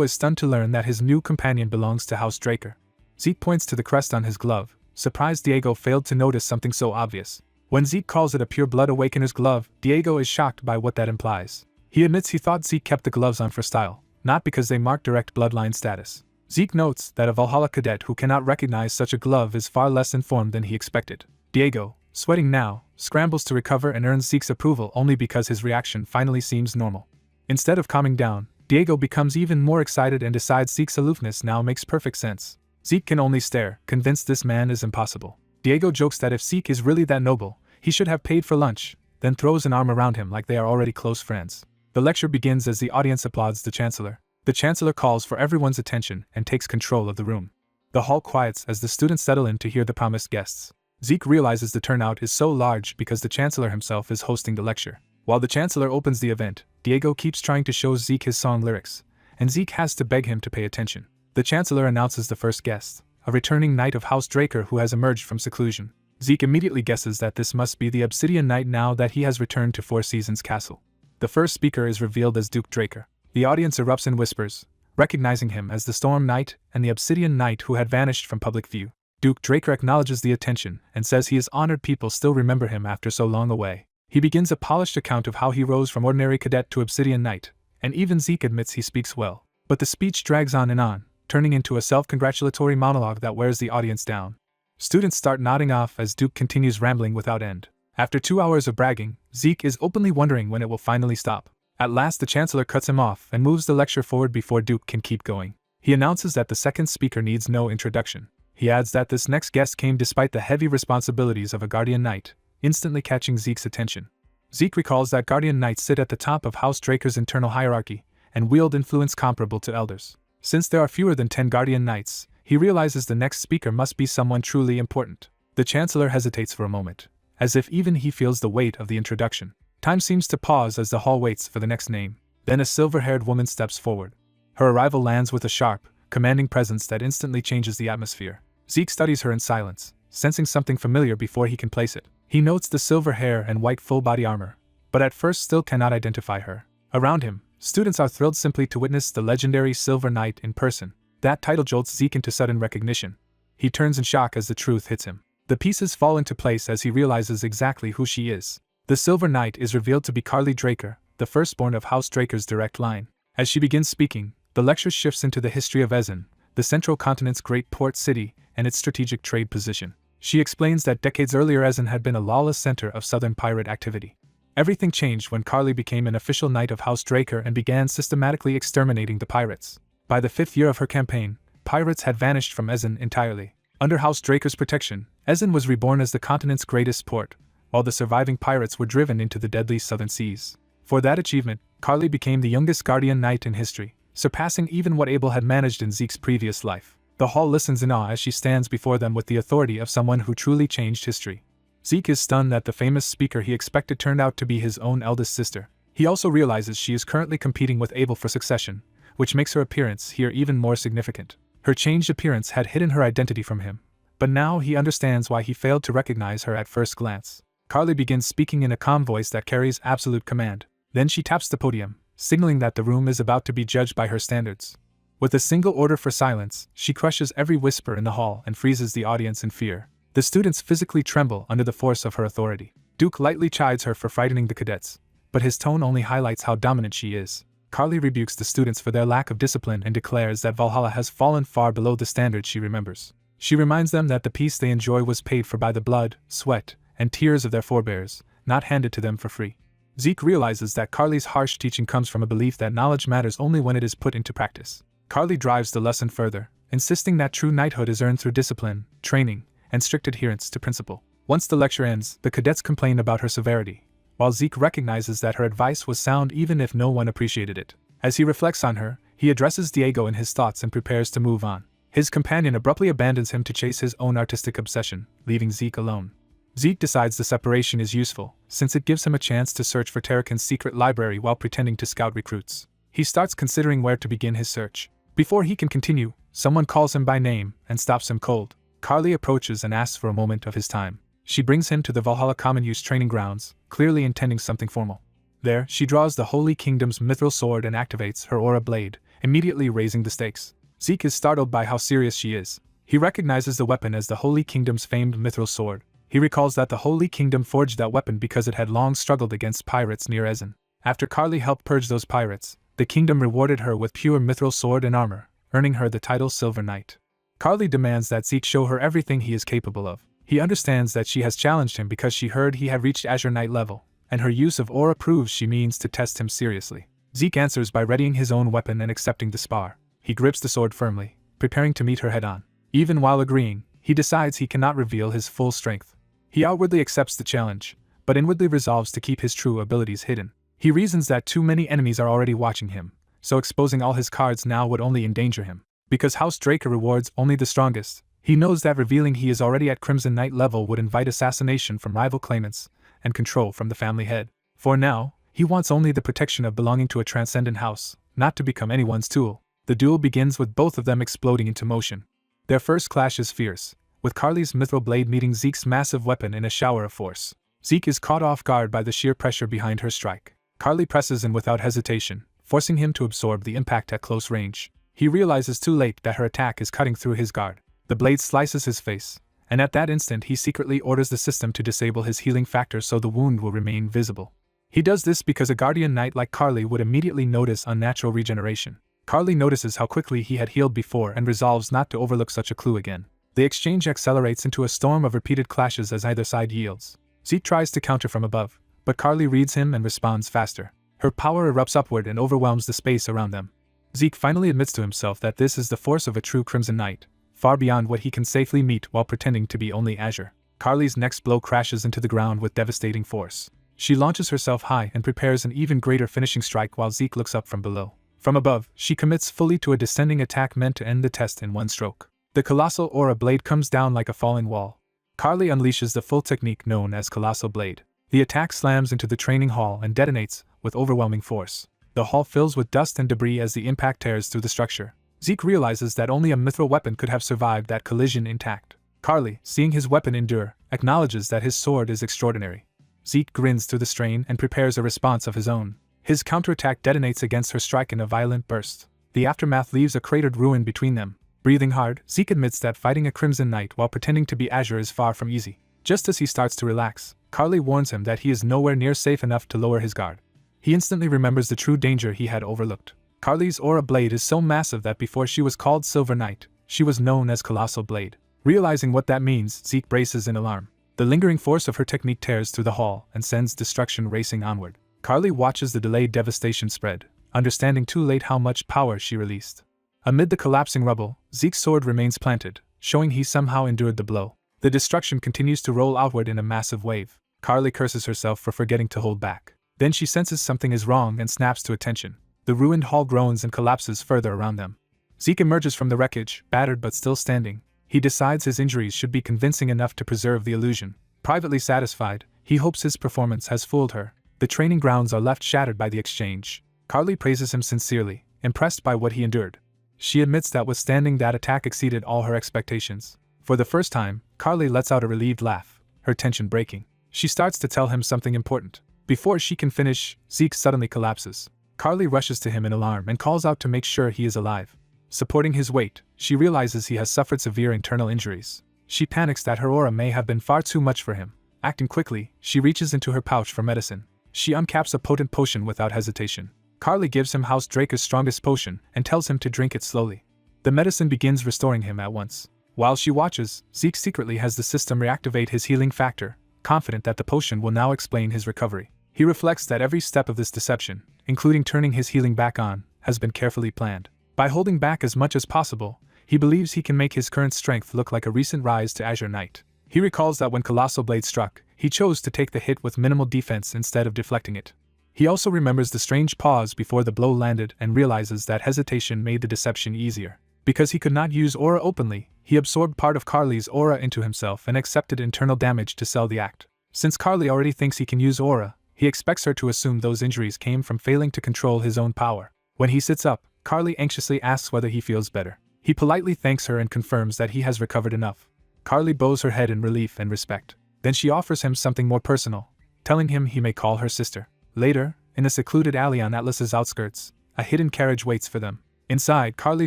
is stunned to learn that his new companion belongs to House Draker. Zeke points to the crest on his glove, surprised Diego failed to notice something so obvious. When Zeke calls it a Pure Blood Awakener's glove, Diego is shocked by what that implies. He admits he thought Zeke kept the gloves on for style, not because they mark direct bloodline status. Zeke notes that a Valhalla cadet who cannot recognize such a glove is far less informed than he expected. Diego, sweating now, scrambles to recover and earns Zeke's approval only because his reaction finally seems normal. Instead of calming down, Diego becomes even more excited and decides Zeke's aloofness now makes perfect sense. Zeke can only stare, convinced this man is impossible. Diego jokes that if Zeke is really that noble, he should have paid for lunch, then throws an arm around him like they are already close friends. The lecture begins as the audience applauds the Chancellor. The Chancellor calls for everyone's attention and takes control of the room. The hall quiets as the students settle in to hear the promised guests. Zeke realizes the turnout is so large because the Chancellor himself is hosting the lecture. While the Chancellor opens the event, Diego keeps trying to show Zeke his song lyrics, and Zeke has to beg him to pay attention. The Chancellor announces the first guest, a returning knight of House Draker who has emerged from seclusion. Zeke immediately guesses that this must be the Obsidian Knight now that he has returned to Four Seasons Castle. The first speaker is revealed as Duke Draker. The audience erupts in whispers, recognizing him as the Storm Knight and the Obsidian Knight who had vanished from public view. Duke Draker acknowledges the attention and says he is honored people still remember him after so long away. He begins a polished account of how he rose from ordinary cadet to Obsidian Knight, and even Zeke admits he speaks well. But the speech drags on, turning into a self-congratulatory monologue that wears the audience down. Students start nodding off as Duke continues rambling without end. After 2 hours of bragging, Zeke is openly wondering when it will finally stop. At last the Chancellor cuts him off and moves the lecture forward before Duke can keep going. He announces that the second speaker needs no introduction. He adds that this next guest came despite the heavy responsibilities of a Guardian Knight, instantly catching Zeke's attention. Zeke recalls that Guardian Knights sit at the top of House Draker's internal hierarchy and wield influence comparable to elders. Since there are fewer than 10 Guardian Knights, he realizes the next speaker must be someone truly important. The Chancellor hesitates for a moment, as if even he feels the weight of the introduction. Time seems to pause as the hall waits for the next name. Then a silver-haired woman steps forward. Her arrival lands with a sharp, commanding presence that instantly changes the atmosphere. Zeke studies her in silence, sensing something familiar before he can place it. He notes the silver hair and white full-body armor, but at first still cannot identify her. Around him, students are thrilled simply to witness the legendary Silver Knight in person. That title jolts Zeke into sudden recognition. He turns in shock as the truth hits him. The pieces fall into place as he realizes exactly who she is. The Silver Knight is revealed to be Carly Draker, the firstborn of House Draker's direct line. As she begins speaking, the lecture shifts into the history of Essen, the central continent's great port city, and its strategic trade position. She explains that decades earlier Essen had been a lawless center of southern pirate activity. Everything changed when Carly became an official knight of House Draker and began systematically exterminating the pirates. By the 5th year of her campaign, pirates had vanished from Essen entirely. Under House Draker's protection, Essen was reborn as the continent's greatest port, while the surviving pirates were driven into the deadly southern seas. For that achievement, Carly became the youngest Guardian Knight in history, surpassing even what Abel had managed in Zeke's previous life. The hall listens in awe as she stands before them with the authority of someone who truly changed history. Zeke is stunned that the famous speaker he expected turned out to be his own eldest sister. He also realizes she is currently competing with Abel for succession, which makes her appearance here even more significant. Her changed appearance had hidden her identity from him, but now he understands why he failed to recognize her at first glance. Carly begins speaking in a calm voice that carries absolute command. Then she taps the podium, signaling that the room is about to be judged by her standards. With a single order for silence, she crushes every whisper in the hall and freezes the audience in fear. The students physically tremble under the force of her authority. Duke lightly chides her for frightening the cadets, but his tone only highlights how dominant she is. Carly rebukes the students for their lack of discipline and declares that Valhalla has fallen far below the standards she remembers. She reminds them that the peace they enjoy was paid for by the blood, sweat, and tears of their forebears, not handed to them for free. Zeke realizes that Carly's harsh teaching comes from a belief that knowledge matters only when it is put into practice. Carly drives the lesson further, insisting that true knighthood is earned through discipline, training, and strict adherence to principle. Once the lecture ends, the cadets complain about her severity, while Zeke recognizes that her advice was sound even if no one appreciated it. As he reflects on her, he addresses Diego in his thoughts and prepares to move on. His companion abruptly abandons him to chase his own artistic obsession, leaving Zeke alone. Zeke decides the separation is useful, since it gives him a chance to search for Tarakan's secret library while pretending to scout recruits. He starts considering where to begin his search. Before he can continue, someone calls him by name and stops him cold. Carly approaches and asks for a moment of his time. She brings him to the Valhalla Common Use training grounds, clearly intending something formal. There, she draws the Holy Kingdom's mithril sword and activates her aura blade, immediately raising the stakes. Zeke is startled by how serious she is. He recognizes the weapon as the Holy Kingdom's famed mithril sword. He recalls that the Holy Kingdom forged that weapon because it had long struggled against pirates near Essen. After Carly helped purge those pirates, the kingdom rewarded her with pure mithril sword and armor, earning her the title Silver Knight. Carly demands that Zeke show her everything he is capable of. He understands that she has challenged him because she heard he had reached Azure Knight level, and her use of aura proves she means to test him seriously. Zeke answers by readying his own weapon and accepting the spar. He grips the sword firmly, preparing to meet her head-on. Even while agreeing, he decides he cannot reveal his full strength. He outwardly accepts the challenge, but inwardly resolves to keep his true abilities hidden. He reasons that too many enemies are already watching him, so exposing all his cards now would only endanger him. Because House Draco rewards only the strongest, he knows that revealing he is already at Crimson Knight level would invite assassination from rival claimants, and control from the family head. For now, he wants only the protection of belonging to a transcendent house, not to become anyone's tool. The duel begins with both of them exploding into motion. Their first clash is fierce, with Carly's mithril blade meeting Zeke's massive weapon in a shower of force. Zeke is caught off guard by the sheer pressure behind her strike. Carly presses in without hesitation, forcing him to absorb the impact at close range. He realizes too late that her attack is cutting through his guard. The blade slices his face, and at that instant he secretly orders the system to disable his healing factor so the wound will remain visible. He does this because a guardian knight like Carly would immediately notice unnatural regeneration. Carly notices how quickly he had healed before and resolves not to overlook such a clue again. The exchange accelerates into a storm of repeated clashes as either side yields. Zeke tries to counter from above, but Carly reads him and responds faster. Her power erupts upward and overwhelms the space around them. Zeke finally admits to himself that this is the force of a true Crimson Knight, far beyond what he can safely meet while pretending to be only Azure. Carly's next blow crashes into the ground with devastating force. She launches herself high and prepares an even greater finishing strike while Zeke looks up from below. From above, she commits fully to a descending attack meant to end the test in one stroke. The colossal aura blade comes down like a falling wall. Carly unleashes the full technique known as Colossal Blade. The attack slams into the training hall and detonates with overwhelming force. The hall fills with dust and debris as the impact tears through the structure. Zeke realizes that only a mithril weapon could have survived that collision intact. Carly, seeing his weapon endure, acknowledges that his sword is extraordinary. Zeke grins through the strain and prepares a response of his own. His counterattack detonates against her strike in a violent burst. The aftermath leaves a cratered ruin between them. Breathing hard, Zeke admits that fighting a Crimson Knight while pretending to be Azure is far from easy. Just as he starts to relax, Carly warns him that he is nowhere near safe enough to lower his guard. He instantly remembers the true danger he had overlooked. Carly's aura blade is so massive that before she was called Silver Knight, she was known as Colossal Blade. Realizing what that means, Zeke braces in alarm. The lingering force of her technique tears through the hall and sends destruction racing onward. Carly watches the delayed devastation spread, understanding too late how much power she released. Amid the collapsing rubble, Zeke's sword remains planted, showing he somehow endured the blow. The destruction continues to roll outward in a massive wave. Carly curses herself for forgetting to hold back. Then she senses something is wrong and snaps to attention. The ruined hall groans and collapses further around them. Zeke emerges from the wreckage, battered but still standing. He decides his injuries should be convincing enough to preserve the illusion. Privately satisfied, he hopes his performance has fooled her. The training grounds are left shattered by the exchange. Carly praises him sincerely, impressed by what he endured. She admits that withstanding that attack exceeded all her expectations. For the first time, Carly lets out a relieved laugh, her tension breaking. She starts to tell him something important. Before she can finish, Zeke suddenly collapses. Carly rushes to him in alarm and calls out to make sure he is alive. Supporting his weight, she realizes he has suffered severe internal injuries. She panics that her aura may have been far too much for him. Acting quickly, she reaches into her pouch for medicine. She uncaps a potent potion without hesitation. Carly gives him House Draker's strongest potion and tells him to drink it slowly. The medicine begins restoring him at once. While she watches, Zeke secretly has the system reactivate his healing factor, confident that the potion will now explain his recovery. He reflects that every step of this deception, including turning his healing back on, has been carefully planned. By holding back as much as possible, he believes he can make his current strength look like a recent rise to Azure Knight. He recalls that when Colossal Blade struck, he chose to take the hit with minimal defense instead of deflecting it. He also remembers the strange pause before the blow landed and realizes that hesitation made the deception easier. Because he could not use aura openly, he absorbed part of Carly's aura into himself and accepted internal damage to sell the act. Since Carly already thinks he can use aura, he expects her to assume those injuries came from failing to control his own power. When he sits up, Carly anxiously asks whether he feels better. He politely thanks her and confirms that he has recovered enough. Carly bows her head in relief and respect. Then she offers him something more personal, telling him he may call her sister. Later, in a secluded alley on Atlas's outskirts, a hidden carriage waits for them. Inside, Carly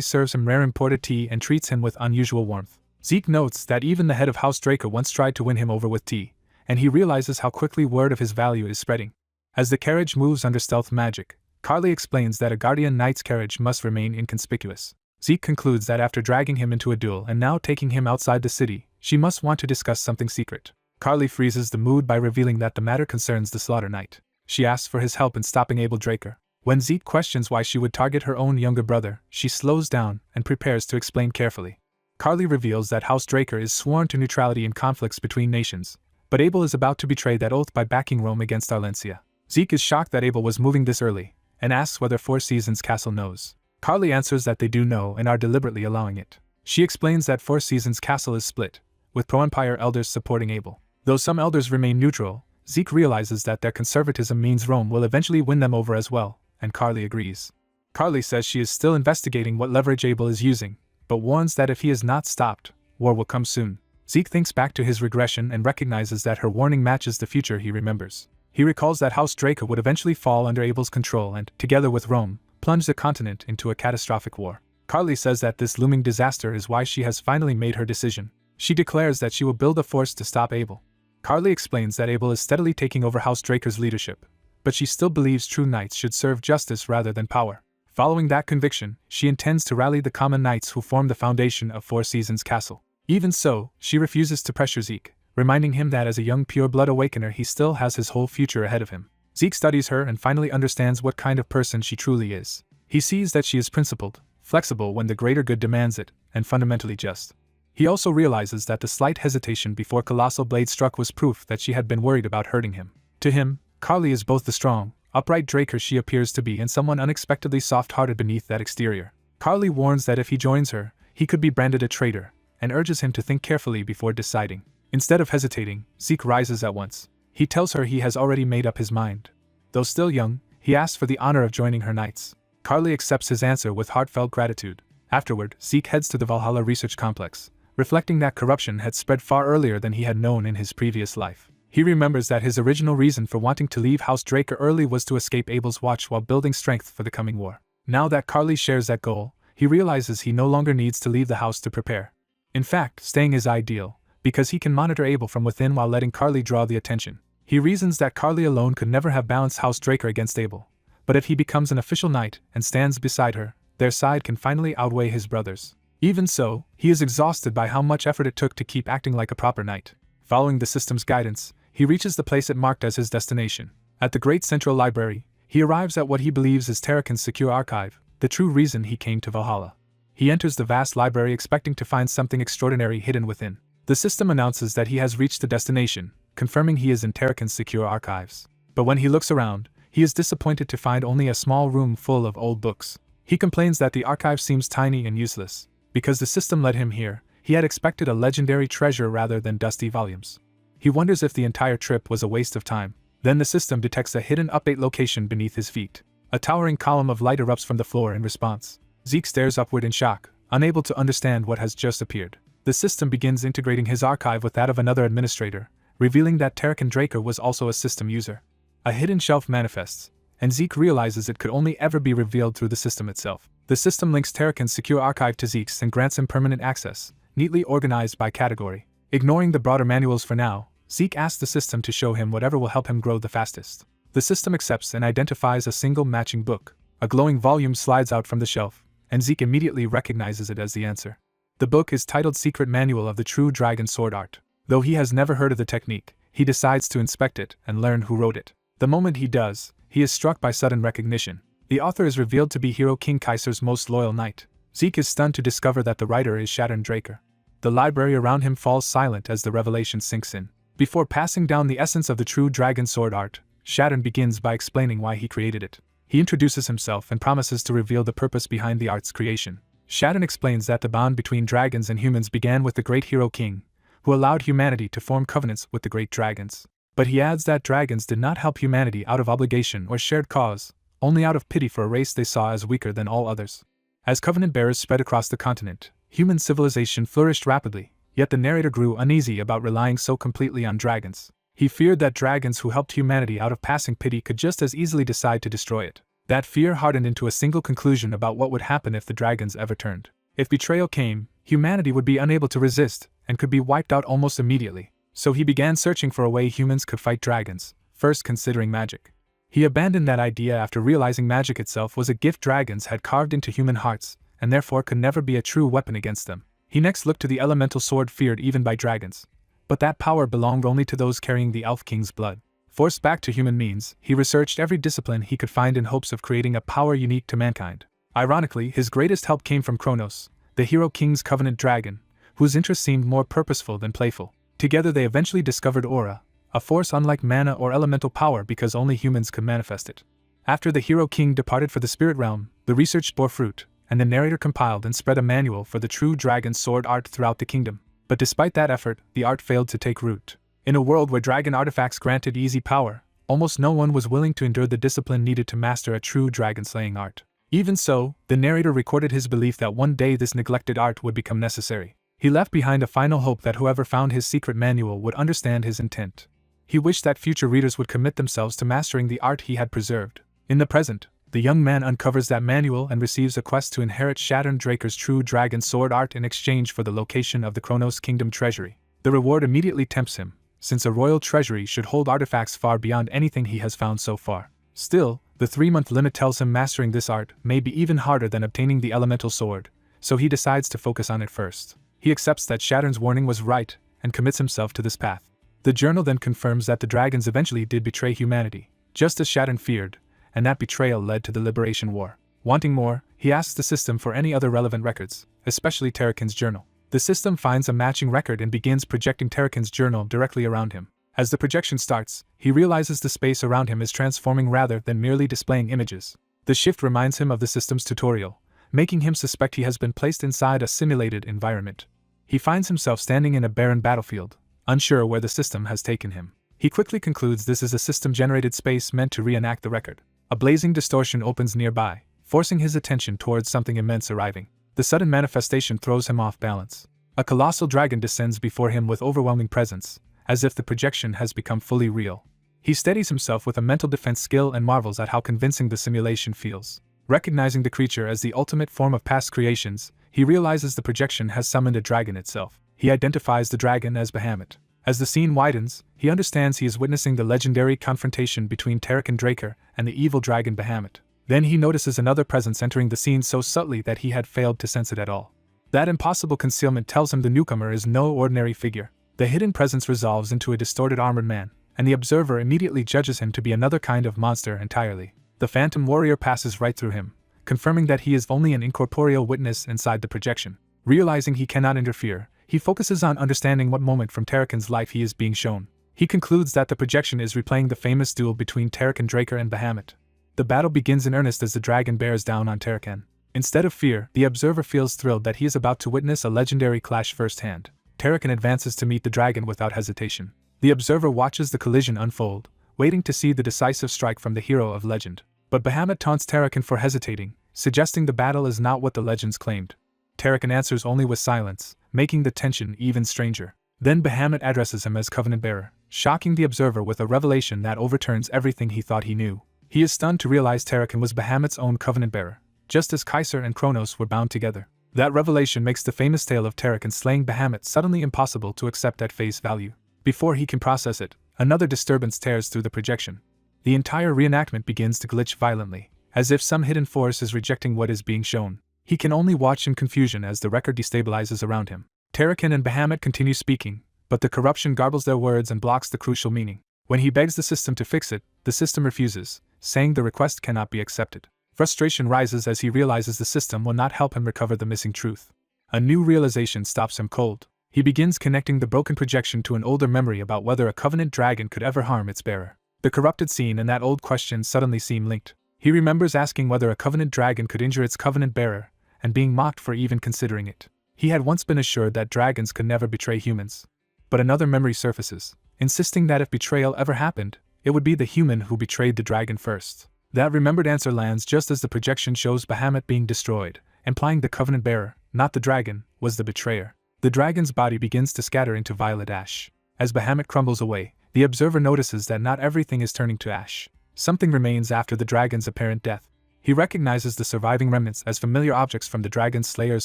serves him rare imported tea and treats him with unusual warmth. Zeke notes that even the head of House Draker once tried to win him over with tea, and he realizes how quickly word of his value is spreading. As the carriage moves under stealth magic, Carly explains that a guardian knight's carriage must remain inconspicuous. Zeke concludes that after dragging him into a duel and now taking him outside the city, she must want to discuss something secret. Carly freezes the mood by revealing that the matter concerns the Slaughter Knight. She asks for his help in stopping Abel Draker. When Zeke questions why she would target her own younger brother, she slows down and prepares to explain carefully. Carly reveals that House Draker is sworn to neutrality in conflicts between nations, but Abel is about to betray that oath by backing Rome against Arlencia. Zeke is shocked that Abel was moving this early, and asks whether Four Seasons Castle knows. Carly answers that they do know and are deliberately allowing it. She explains that Four Seasons Castle is split, with pro-Empire elders supporting Abel. Though some elders remain neutral, Zeke realizes that their conservatism means Rome will eventually win them over as well, and Carly agrees. Carly says she is still investigating what leverage Abel is using, but warns that if he is not stopped, war will come soon. Zeke thinks back to his regression and recognizes that her warning matches the future he remembers. He recalls that House Draco would eventually fall under Abel's control and, together with Rome, plunge the continent into a catastrophic war. Carly says that this looming disaster is why she has finally made her decision. She declares that she will build a force to stop Abel. Carly explains that Abel is steadily taking over House Draker's leadership, but she still believes true knights should serve justice rather than power. Following that conviction, she intends to rally the common knights who form the foundation of Four Seasons Castle. Even so, she refuses to pressure Zeke, reminding him that as a young pure-blood awakener he still has his whole future ahead of him. Zeke studies her and finally understands what kind of person she truly is. He sees that she is principled, flexible when the greater good demands it, and fundamentally just. He also realizes that the slight hesitation before Colossal Blade struck was proof that she had been worried about hurting him. To him, Carly is both the strong, upright Draker she appears to be and someone unexpectedly soft-hearted beneath that exterior. Carly warns that if he joins her, he could be branded a traitor, and urges him to think carefully before deciding. Instead of hesitating, Zeke rises at once. He tells her he has already made up his mind. Though still young, he asks for the honor of joining her knights. Carly accepts his answer with heartfelt gratitude. Afterward, Zeke heads to the Valhalla Research Complex, reflecting that corruption had spread far earlier than he had known in his previous life. He remembers that his original reason for wanting to leave House Draker early was to escape Abel's watch while building strength for the coming war. Now that Carly shares that goal, he realizes he no longer needs to leave the house to prepare. In fact, staying is ideal, because he can monitor Abel from within while letting Carly draw the attention. He reasons that Carly alone could never have balanced House Draker against Abel, but if he becomes an official knight and stands beside her, their side can finally outweigh his brother's. Even so, he is exhausted by how much effort it took to keep acting like a proper knight. Following the system's guidance, he reaches the place it marked as his destination. At the Great Central Library, he arrives at what he believes is Tarakan's secure archive, the true reason he came to Valhalla. He enters the vast library expecting to find something extraordinary hidden within. The system announces that he has reached the destination, confirming he is in Tarakan's secure archives. But when he looks around, he is disappointed to find only a small room full of old books. He complains that the archive seems tiny and useless. Because the system led him here, he had expected a legendary treasure rather than dusty volumes. He wonders if the entire trip was a waste of time. Then the system detects a hidden update location beneath his feet. A towering column of light erupts from the floor in response. Zeke stares upward in shock, unable to understand what has just appeared. The system begins integrating his archive with that of another administrator, revealing that Tarakan Draker was also a system user. A hidden shelf manifests, and Zeke realizes it could only ever be revealed through the system itself. The system links Tarakan's secure archive to Zeke's and grants him permanent access, neatly organized by category. Ignoring the broader manuals for now, Zeke asks the system to show him whatever will help him grow the fastest. The system accepts and identifies a single matching book. A glowing volume slides out from the shelf, and Zeke immediately recognizes it as the answer. The book is titled Secret Manual of the True Dragon Sword Art. Though he has never heard of the technique, he decides to inspect it and learn who wrote it. The moment he does, he is struck by sudden recognition. The author is revealed to be Hero King Kaiser's most loyal knight. Zeke is stunned to discover that the writer is Shattern Draker. The library around him falls silent as the revelation sinks in. Before passing down the essence of the true dragon sword art, Shattern begins by explaining why he created it. He introduces himself and promises to reveal the purpose behind the art's creation. Shattern explains that the bond between dragons and humans began with the great Hero King, who allowed humanity to form covenants with the great dragons. But he adds that dragons did not help humanity out of obligation or shared cause, only out of pity for a race they saw as weaker than all others. As covenant bearers spread across the continent, human civilization flourished rapidly, yet the narrator grew uneasy about relying so completely on dragons. He feared that dragons who helped humanity out of passing pity could just as easily decide to destroy it. That fear hardened into a single conclusion about what would happen if the dragons ever turned. If betrayal came, humanity would be unable to resist, and could be wiped out almost immediately. So he began searching for a way humans could fight dragons, first considering magic. He abandoned that idea after realizing magic itself was a gift dragons had carved into human hearts, and therefore could never be a true weapon against them. He next looked to the elemental sword feared even by dragons. But that power belonged only to those carrying the Elf King's blood. Forced back to human means, he researched every discipline he could find in hopes of creating a power unique to mankind. Ironically, his greatest help came from Kronos, the Hero King's covenant dragon, whose interest seemed more purposeful than playful. Together they eventually discovered Aura, a force unlike mana or elemental power because only humans could manifest it. After the Hero King departed for the spirit realm, the research bore fruit, and the narrator compiled and spread a manual for the true dragon sword art throughout the kingdom. But despite that effort, the art failed to take root. In a world where dragon artifacts granted easy power, almost no one was willing to endure the discipline needed to master a true dragon-slaying art. Even so, the narrator recorded his belief that one day this neglected art would become necessary. He left behind a final hope that whoever found his secret manual would understand his intent. He wished that future readers would commit themselves to mastering the art he had preserved. In the present, the young man uncovers that manual and receives a quest to inherit Shattern Draker's true dragon sword art in exchange for the location of the Kronos Kingdom treasury. The reward immediately tempts him, since a royal treasury should hold artifacts far beyond anything he has found so far. Still, the 3-month limit tells him mastering this art may be even harder than obtaining the elemental sword, so he decides to focus on it first. He accepts that Shattern's warning was right, and commits himself to this path. The journal then confirms that the dragons eventually did betray humanity, just as Shattern feared, and that betrayal led to the Liberation War. Wanting more, he asks the system for any other relevant records, especially Terrakin's journal. The system finds a matching record and begins projecting Terrakin's journal directly around him. As the projection starts, he realizes the space around him is transforming rather than merely displaying images. The shift reminds him of the system's tutorial, making him suspect he has been placed inside a simulated environment. He finds himself standing in a barren battlefield, unsure where the system has taken him. He quickly concludes this is a system-generated space meant to reenact the record. A blazing distortion opens nearby, forcing his attention towards something immense arriving. The sudden manifestation throws him off balance. A colossal dragon descends before him with overwhelming presence, as if the projection has become fully real. He steadies himself with a mental defense skill and marvels at how convincing the simulation feels. Recognizing the creature as the ultimate form of past creations, he realizes the projection has summoned a dragon itself. He identifies the dragon as Bahamut. As the scene widens, he understands he is witnessing the legendary confrontation between Terrakin Draker and the evil dragon Bahamut. Then he notices another presence entering the scene so subtly that he had failed to sense it at all. That impossible concealment tells him the newcomer is no ordinary figure. The hidden presence resolves into a distorted armored man, and the observer immediately judges him to be another kind of monster entirely. The phantom warrior passes right through him, confirming that he is only an incorporeal witness inside the projection. Realizing he cannot interfere, he focuses on understanding what moment from Terrakin's life he is being shown. He concludes that the projection is replaying the famous duel between Terrakin Draker and Bahamut. The battle begins in earnest as the dragon bears down on Terrakin. Instead of fear, the observer feels thrilled that he is about to witness a legendary clash firsthand. Terrakin advances to meet the dragon without hesitation. The observer watches the collision unfold, waiting to see the decisive strike from the hero of legend. But Bahamut taunts Terrakin for hesitating, suggesting the battle is not what the legends claimed. Terrakin answers only with silence, making the tension even stranger. Then Bahamut addresses him as Covenant Bearer, shocking the observer with a revelation that overturns everything he thought he knew. He is stunned to realize Terrakin was Bahamut's own Covenant Bearer, just as Kaiser and Kronos were bound together. That revelation makes the famous tale of Terrakin slaying Bahamut suddenly impossible to accept at face value. Before he can process it, another disturbance tears through the projection. The entire reenactment begins to glitch violently, as if some hidden force is rejecting what is being shown. He can only watch in confusion as the record destabilizes around him. Terrakin and Bahamut continue speaking, but the corruption garbles their words and blocks the crucial meaning. When he begs the system to fix it, the system refuses, saying the request cannot be accepted. Frustration rises as he realizes the system will not help him recover the missing truth. A new realization stops him cold. He begins connecting the broken projection to an older memory about whether a covenant dragon could ever harm its bearer. The corrupted scene and that old question suddenly seem linked. He remembers asking whether a covenant dragon could injure its covenant bearer, and being mocked for even considering it. He had once been assured that dragons could never betray humans. But another memory surfaces, insisting that if betrayal ever happened, it would be the human who betrayed the dragon first. That remembered answer lands just as the projection shows Bahamut being destroyed, implying the covenant bearer, not the dragon, was the betrayer. The dragon's body begins to scatter into violet ash. As Bahamut crumbles away, the observer notices that not everything is turning to ash. Something remains after the dragon's apparent death. He recognizes the surviving remnants as familiar objects from the dragon slayer's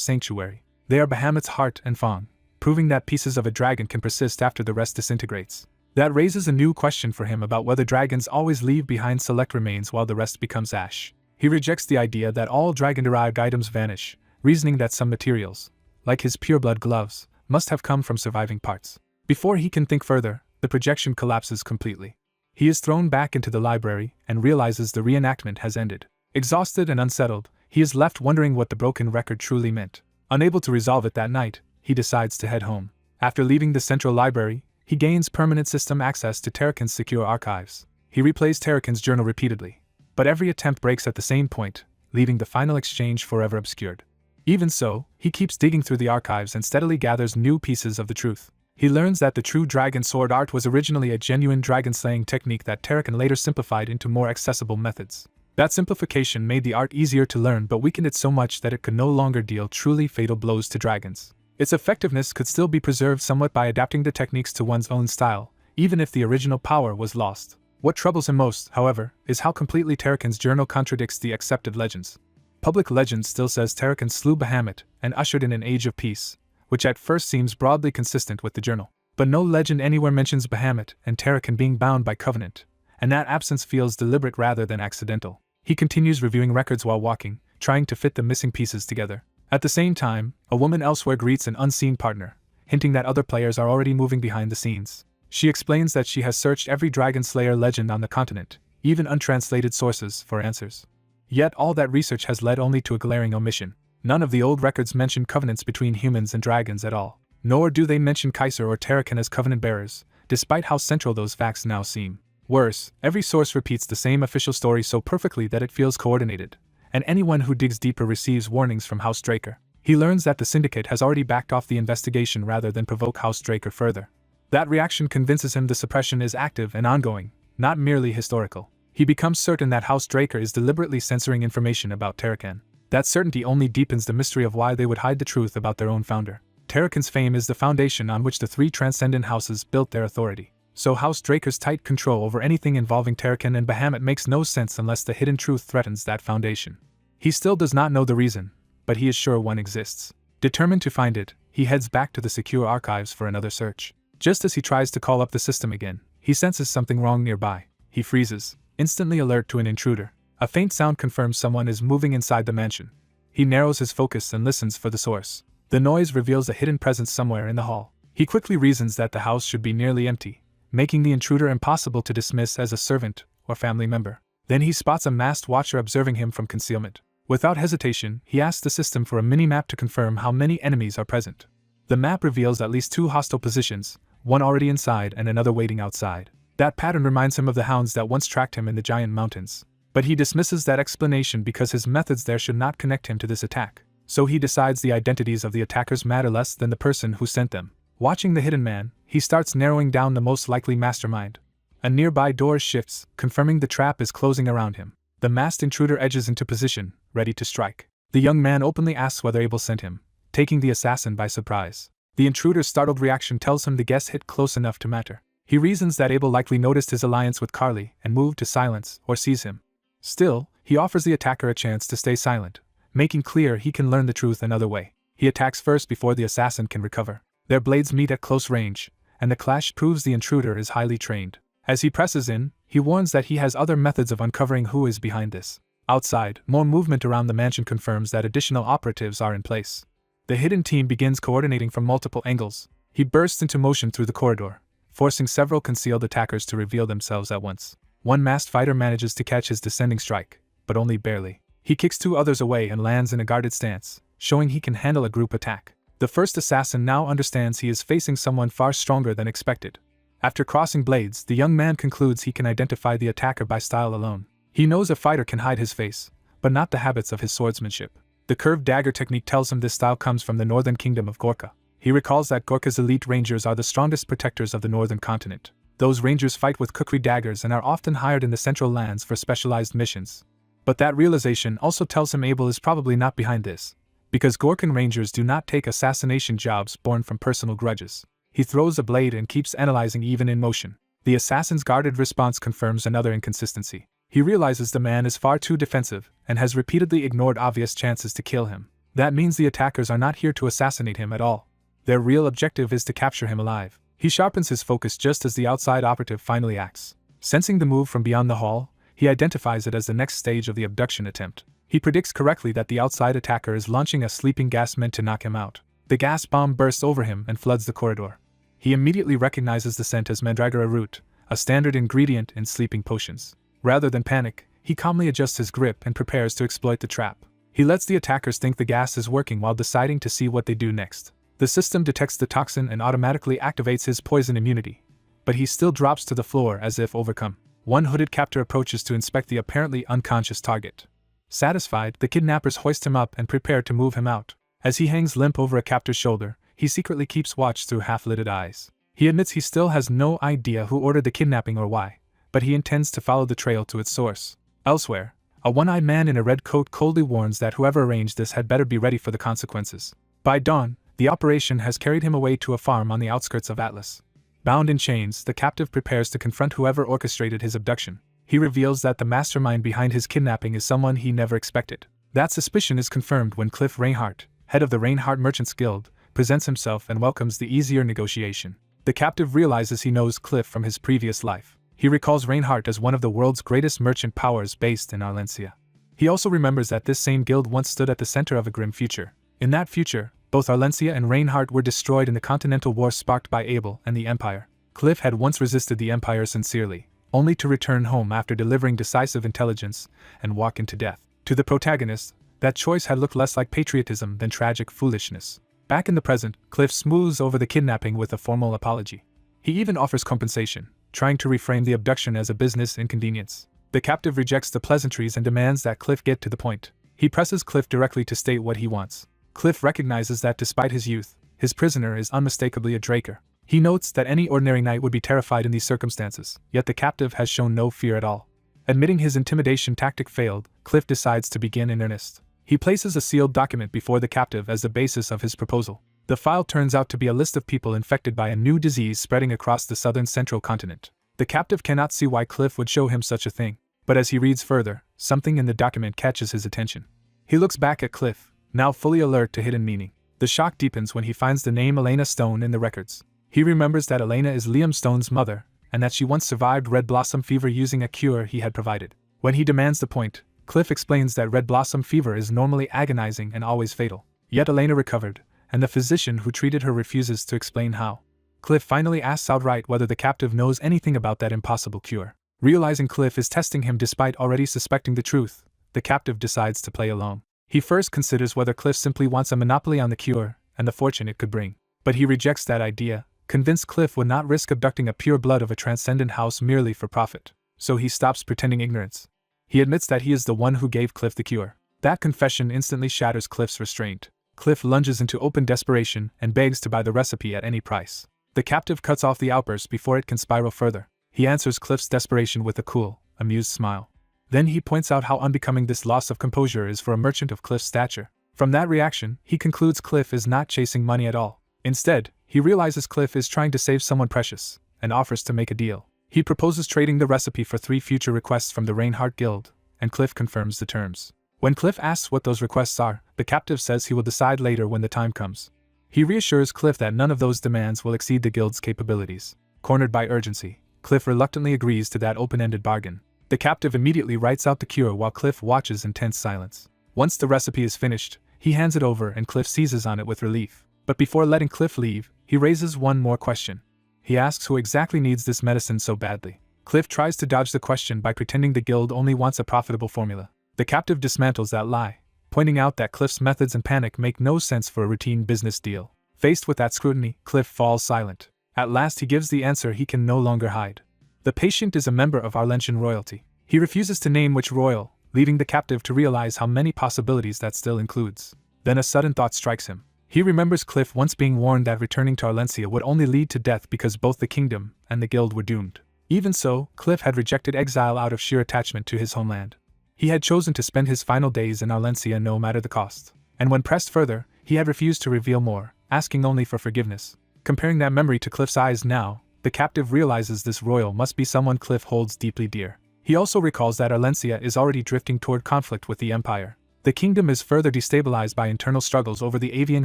sanctuary. They are Bahamut's heart and fang, proving that pieces of a dragon can persist after the rest disintegrates. That raises a new question for him about whether dragons always leave behind select remains while the rest becomes ash. He rejects the idea that all dragon-derived items vanish, reasoning that some materials, like his pureblood gloves, must have come from surviving parts. Before he can think further, the projection collapses completely. He is thrown back into the library and realizes the reenactment has ended. Exhausted and unsettled, he is left wondering what the broken record truly meant. Unable to resolve it that night, he decides to head home. After leaving the central library, he gains permanent system access to Terrakin's secure archives. He replays Terrakin's journal repeatedly, but every attempt breaks at the same point, leaving the final exchange forever obscured. Even so, he keeps digging through the archives and steadily gathers new pieces of the truth. He learns that the true dragon sword art was originally a genuine dragon-slaying technique that Terrakin later simplified into more accessible methods. That simplification made the art easier to learn but weakened it so much that it could no longer deal truly fatal blows to dragons. Its effectiveness could still be preserved somewhat by adapting the techniques to one's own style, even if the original power was lost. What troubles him most, however, is how completely Terrakin's journal contradicts the accepted legends. Public legend still says Terrakin slew Bahamut and ushered in an age of peace, which at first seems broadly consistent with the journal. But no legend anywhere mentions Bahamut and Terrakin being bound by covenant, and that absence feels deliberate rather than accidental. He continues reviewing records while walking, trying to fit the missing pieces together. At the same time, a woman elsewhere greets an unseen partner, hinting that other players are already moving behind the scenes. She explains that she has searched every Dragon Slayer legend on the continent, even untranslated sources, for answers. Yet all that research has led only to a glaring omission. None of the old records mention covenants between humans and dragons at all, nor do they mention Kaiser or Terrakin as covenant bearers, despite how central those facts now seem. Worse, every source repeats the same official story so perfectly that it feels coordinated, and anyone who digs deeper receives warnings from House Draker. He learns that the Syndicate has already backed off the investigation rather than provoke House Draker further. That reaction convinces him the suppression is active and ongoing, not merely historical. He becomes certain that House Draker is deliberately censoring information about Terrakin. That certainty only deepens the mystery of why they would hide the truth about their own founder. Terrakin's fame is the foundation on which the three transcendent houses built their authority. So House Draker's tight control over anything involving Terrakin and Bahamut makes no sense unless the hidden truth threatens that foundation. He still does not know the reason, but he is sure one exists. Determined to find it, he heads back to the secure archives for another search. Just as he tries to call up the system again, he senses something wrong nearby. He freezes, instantly alert to an intruder. A faint sound confirms someone is moving inside the mansion. He narrows his focus and listens for the source. The noise reveals a hidden presence somewhere in the hall. He quickly reasons that the house should be nearly empty, making the intruder impossible to dismiss as a servant or family member. Then he spots a masked watcher observing him from concealment. Without hesitation, he asks the system for a mini-map to confirm how many enemies are present. The map reveals at least 2 hostile positions, one already inside and another waiting outside. That pattern reminds him of the hounds that once tracked him in the giant mountains. But he dismisses that explanation because his methods there should not connect him to this attack. So he decides the identities of the attackers matter less than the person who sent them. Watching the hidden man, he starts narrowing down the most likely mastermind. A nearby door shifts, confirming the trap is closing around him. The masked intruder edges into position, ready to strike. The young man openly asks whether Abel sent him, taking the assassin by surprise. The intruder's startled reaction tells him the guess hit close enough to matter. He reasons that Abel likely noticed his alliance with Carly and moved to silence or seize him. Still, he offers the attacker a chance to stay silent, making clear he can learn the truth another way. He attacks first before the assassin can recover. Their blades meet at close range, and the clash proves the intruder is highly trained. As he presses in, he warns that he has other methods of uncovering who is behind this. Outside, more movement around the mansion confirms that additional operatives are in place. The hidden team begins coordinating from multiple angles. He bursts into motion through the corridor, forcing several concealed attackers to reveal themselves at once. One masked fighter manages to catch his descending strike, but only barely. He kicks two others away and lands in a guarded stance, showing he can handle a group attack. The first assassin now understands he is facing someone far stronger than expected. After crossing blades, the young man concludes he can identify the attacker by style alone. He knows a fighter can hide his face, but not the habits of his swordsmanship. The curved dagger technique tells him this style comes from the northern kingdom of Gorka. He recalls that Gorka's elite rangers are the strongest protectors of the northern continent. Those rangers fight with kukri daggers and are often hired in the central lands for specialized missions. But that realization also tells him Abel is probably not behind this, because Gorkan rangers do not take assassination jobs born from personal grudges. He throws a blade and keeps analyzing even in motion. The assassin's guarded response confirms another inconsistency. He realizes the man is far too defensive and has repeatedly ignored obvious chances to kill him. That means the attackers are not here to assassinate him at all. Their real objective is to capture him alive. He sharpens his focus just as the outside operative finally acts. Sensing the move from beyond the hall, he identifies it as the next stage of the abduction attempt. He predicts correctly that the outside attacker is launching a sleeping gas meant to knock him out. The gas bomb bursts over him and floods the corridor. He immediately recognizes the scent as mandragora root, a standard ingredient in sleeping potions. Rather than panic, he calmly adjusts his grip and prepares to exploit the trap. He lets the attackers think the gas is working while deciding to see what they do next. The system detects the toxin and automatically activates his poison immunity, but he still drops to the floor as if overcome. One hooded captor approaches to inspect the apparently unconscious target. Satisfied, the kidnappers hoist him up and prepare to move him out. As he hangs limp over a captor's shoulder, he secretly keeps watch through half-lidded eyes. He admits he still has no idea who ordered the kidnapping or why, but he intends to follow the trail to its source. Elsewhere, a one-eyed man in a red coat coldly warns that whoever arranged this had better be ready for the consequences. By dawn, the operation has carried him away to a farm on the outskirts of Atlas. Bound in chains, the captive prepares to confront whoever orchestrated his abduction. He reveals that the mastermind behind his kidnapping is someone he never expected. That suspicion is confirmed when Cliff Reinhardt, head of the Reinhardt Merchants Guild, presents himself and welcomes the easier negotiation. The captive realizes he knows Cliff from his previous life. He recalls Reinhardt as one of the world's greatest merchant powers based in Arlencia. He also remembers that this same guild once stood at the center of a grim future. In that future, both Arlencia and Reinhardt were destroyed in the continental war sparked by Abel and the Empire. Cliff had once resisted the Empire sincerely, only to return home after delivering decisive intelligence and walk into death. To the protagonist, that choice had looked less like patriotism than tragic foolishness. Back in the present, Cliff smooths over the kidnapping with a formal apology. He even offers compensation, trying to reframe the abduction as a business inconvenience. The captive rejects the pleasantries and demands that Cliff get to the point. He presses Cliff directly to state what he wants. Cliff recognizes that despite his youth, his prisoner is unmistakably a Draker. He notes that any ordinary knight would be terrified in these circumstances, yet the captive has shown no fear at all. Admitting his intimidation tactic failed, Cliff decides to begin in earnest. He places a sealed document before the captive as the basis of his proposal. The file turns out to be a list of people infected by a new disease spreading across the southern central continent. The captive cannot see why Cliff would show him such a thing, but as he reads further, something in the document catches his attention. He looks back at Cliff, now fully alert to hidden meaning. The shock deepens when he finds the name Elena Stone in the records. He remembers that Elena is Liam Stone's mother, and that she once survived red blossom fever using a cure he had provided. When he demands the point, Cliff explains that red blossom fever is normally agonizing and always fatal. Yet Elena recovered, and the physician who treated her refuses to explain how. Cliff finally asks outright whether the captive knows anything about that impossible cure. Realizing Cliff is testing him despite already suspecting the truth, the captive decides to play along. He first considers whether Cliff simply wants a monopoly on the cure and the fortune it could bring. But he rejects that idea, convinced Cliff would not risk abducting a pure blood of a transcendent house merely for profit. So he stops pretending ignorance. He admits that he is the one who gave Cliff the cure. That confession instantly shatters Cliff's restraint. Cliff lunges into open desperation and begs to buy the recipe at any price. The captive cuts off the outburst before it can spiral further. He answers Cliff's desperation with a cool, amused smile. Then he points out how unbecoming this loss of composure is for a merchant of Cliff's stature. From that reaction, he concludes Cliff is not chasing money at all. Instead, he realizes Cliff is trying to save someone precious, and offers to make a deal. He proposes trading the recipe for 3 future requests from the Reinhardt Guild, and Cliff confirms the terms. When Cliff asks what those requests are, the captive says he will decide later when the time comes. He reassures Cliff that none of those demands will exceed the guild's capabilities. Cornered by urgency, Cliff reluctantly agrees to that open-ended bargain. The captive immediately writes out the cure while Cliff watches in tense silence. Once the recipe is finished, he hands it over and Cliff seizes on it with relief. But before letting Cliff leave, he raises one more question. He asks who exactly needs this medicine so badly. Cliff tries to dodge the question by pretending the guild only wants a profitable formula. The captive dismantles that lie, pointing out that Cliff's methods and panic make no sense for a routine business deal. Faced with that scrutiny, Cliff falls silent. At last he gives the answer he can no longer hide. The patient is a member of Arlentian royalty. He refuses to name which royal, leaving the captive to realize how many possibilities that still includes. Then a sudden thought strikes him. He remembers Cliff once being warned that returning to Arlencia would only lead to death because both the kingdom and the guild were doomed. Even so, Cliff had rejected exile out of sheer attachment to his homeland. He had chosen to spend his final days in Arlencia no matter the cost. And when pressed further, he had refused to reveal more, asking only for forgiveness. Comparing that memory to Cliff's eyes now, the captive realizes this royal must be someone Cliff holds deeply dear. He also recalls that Arlencia is already drifting toward conflict with the Empire. The kingdom is further destabilized by internal struggles over the avian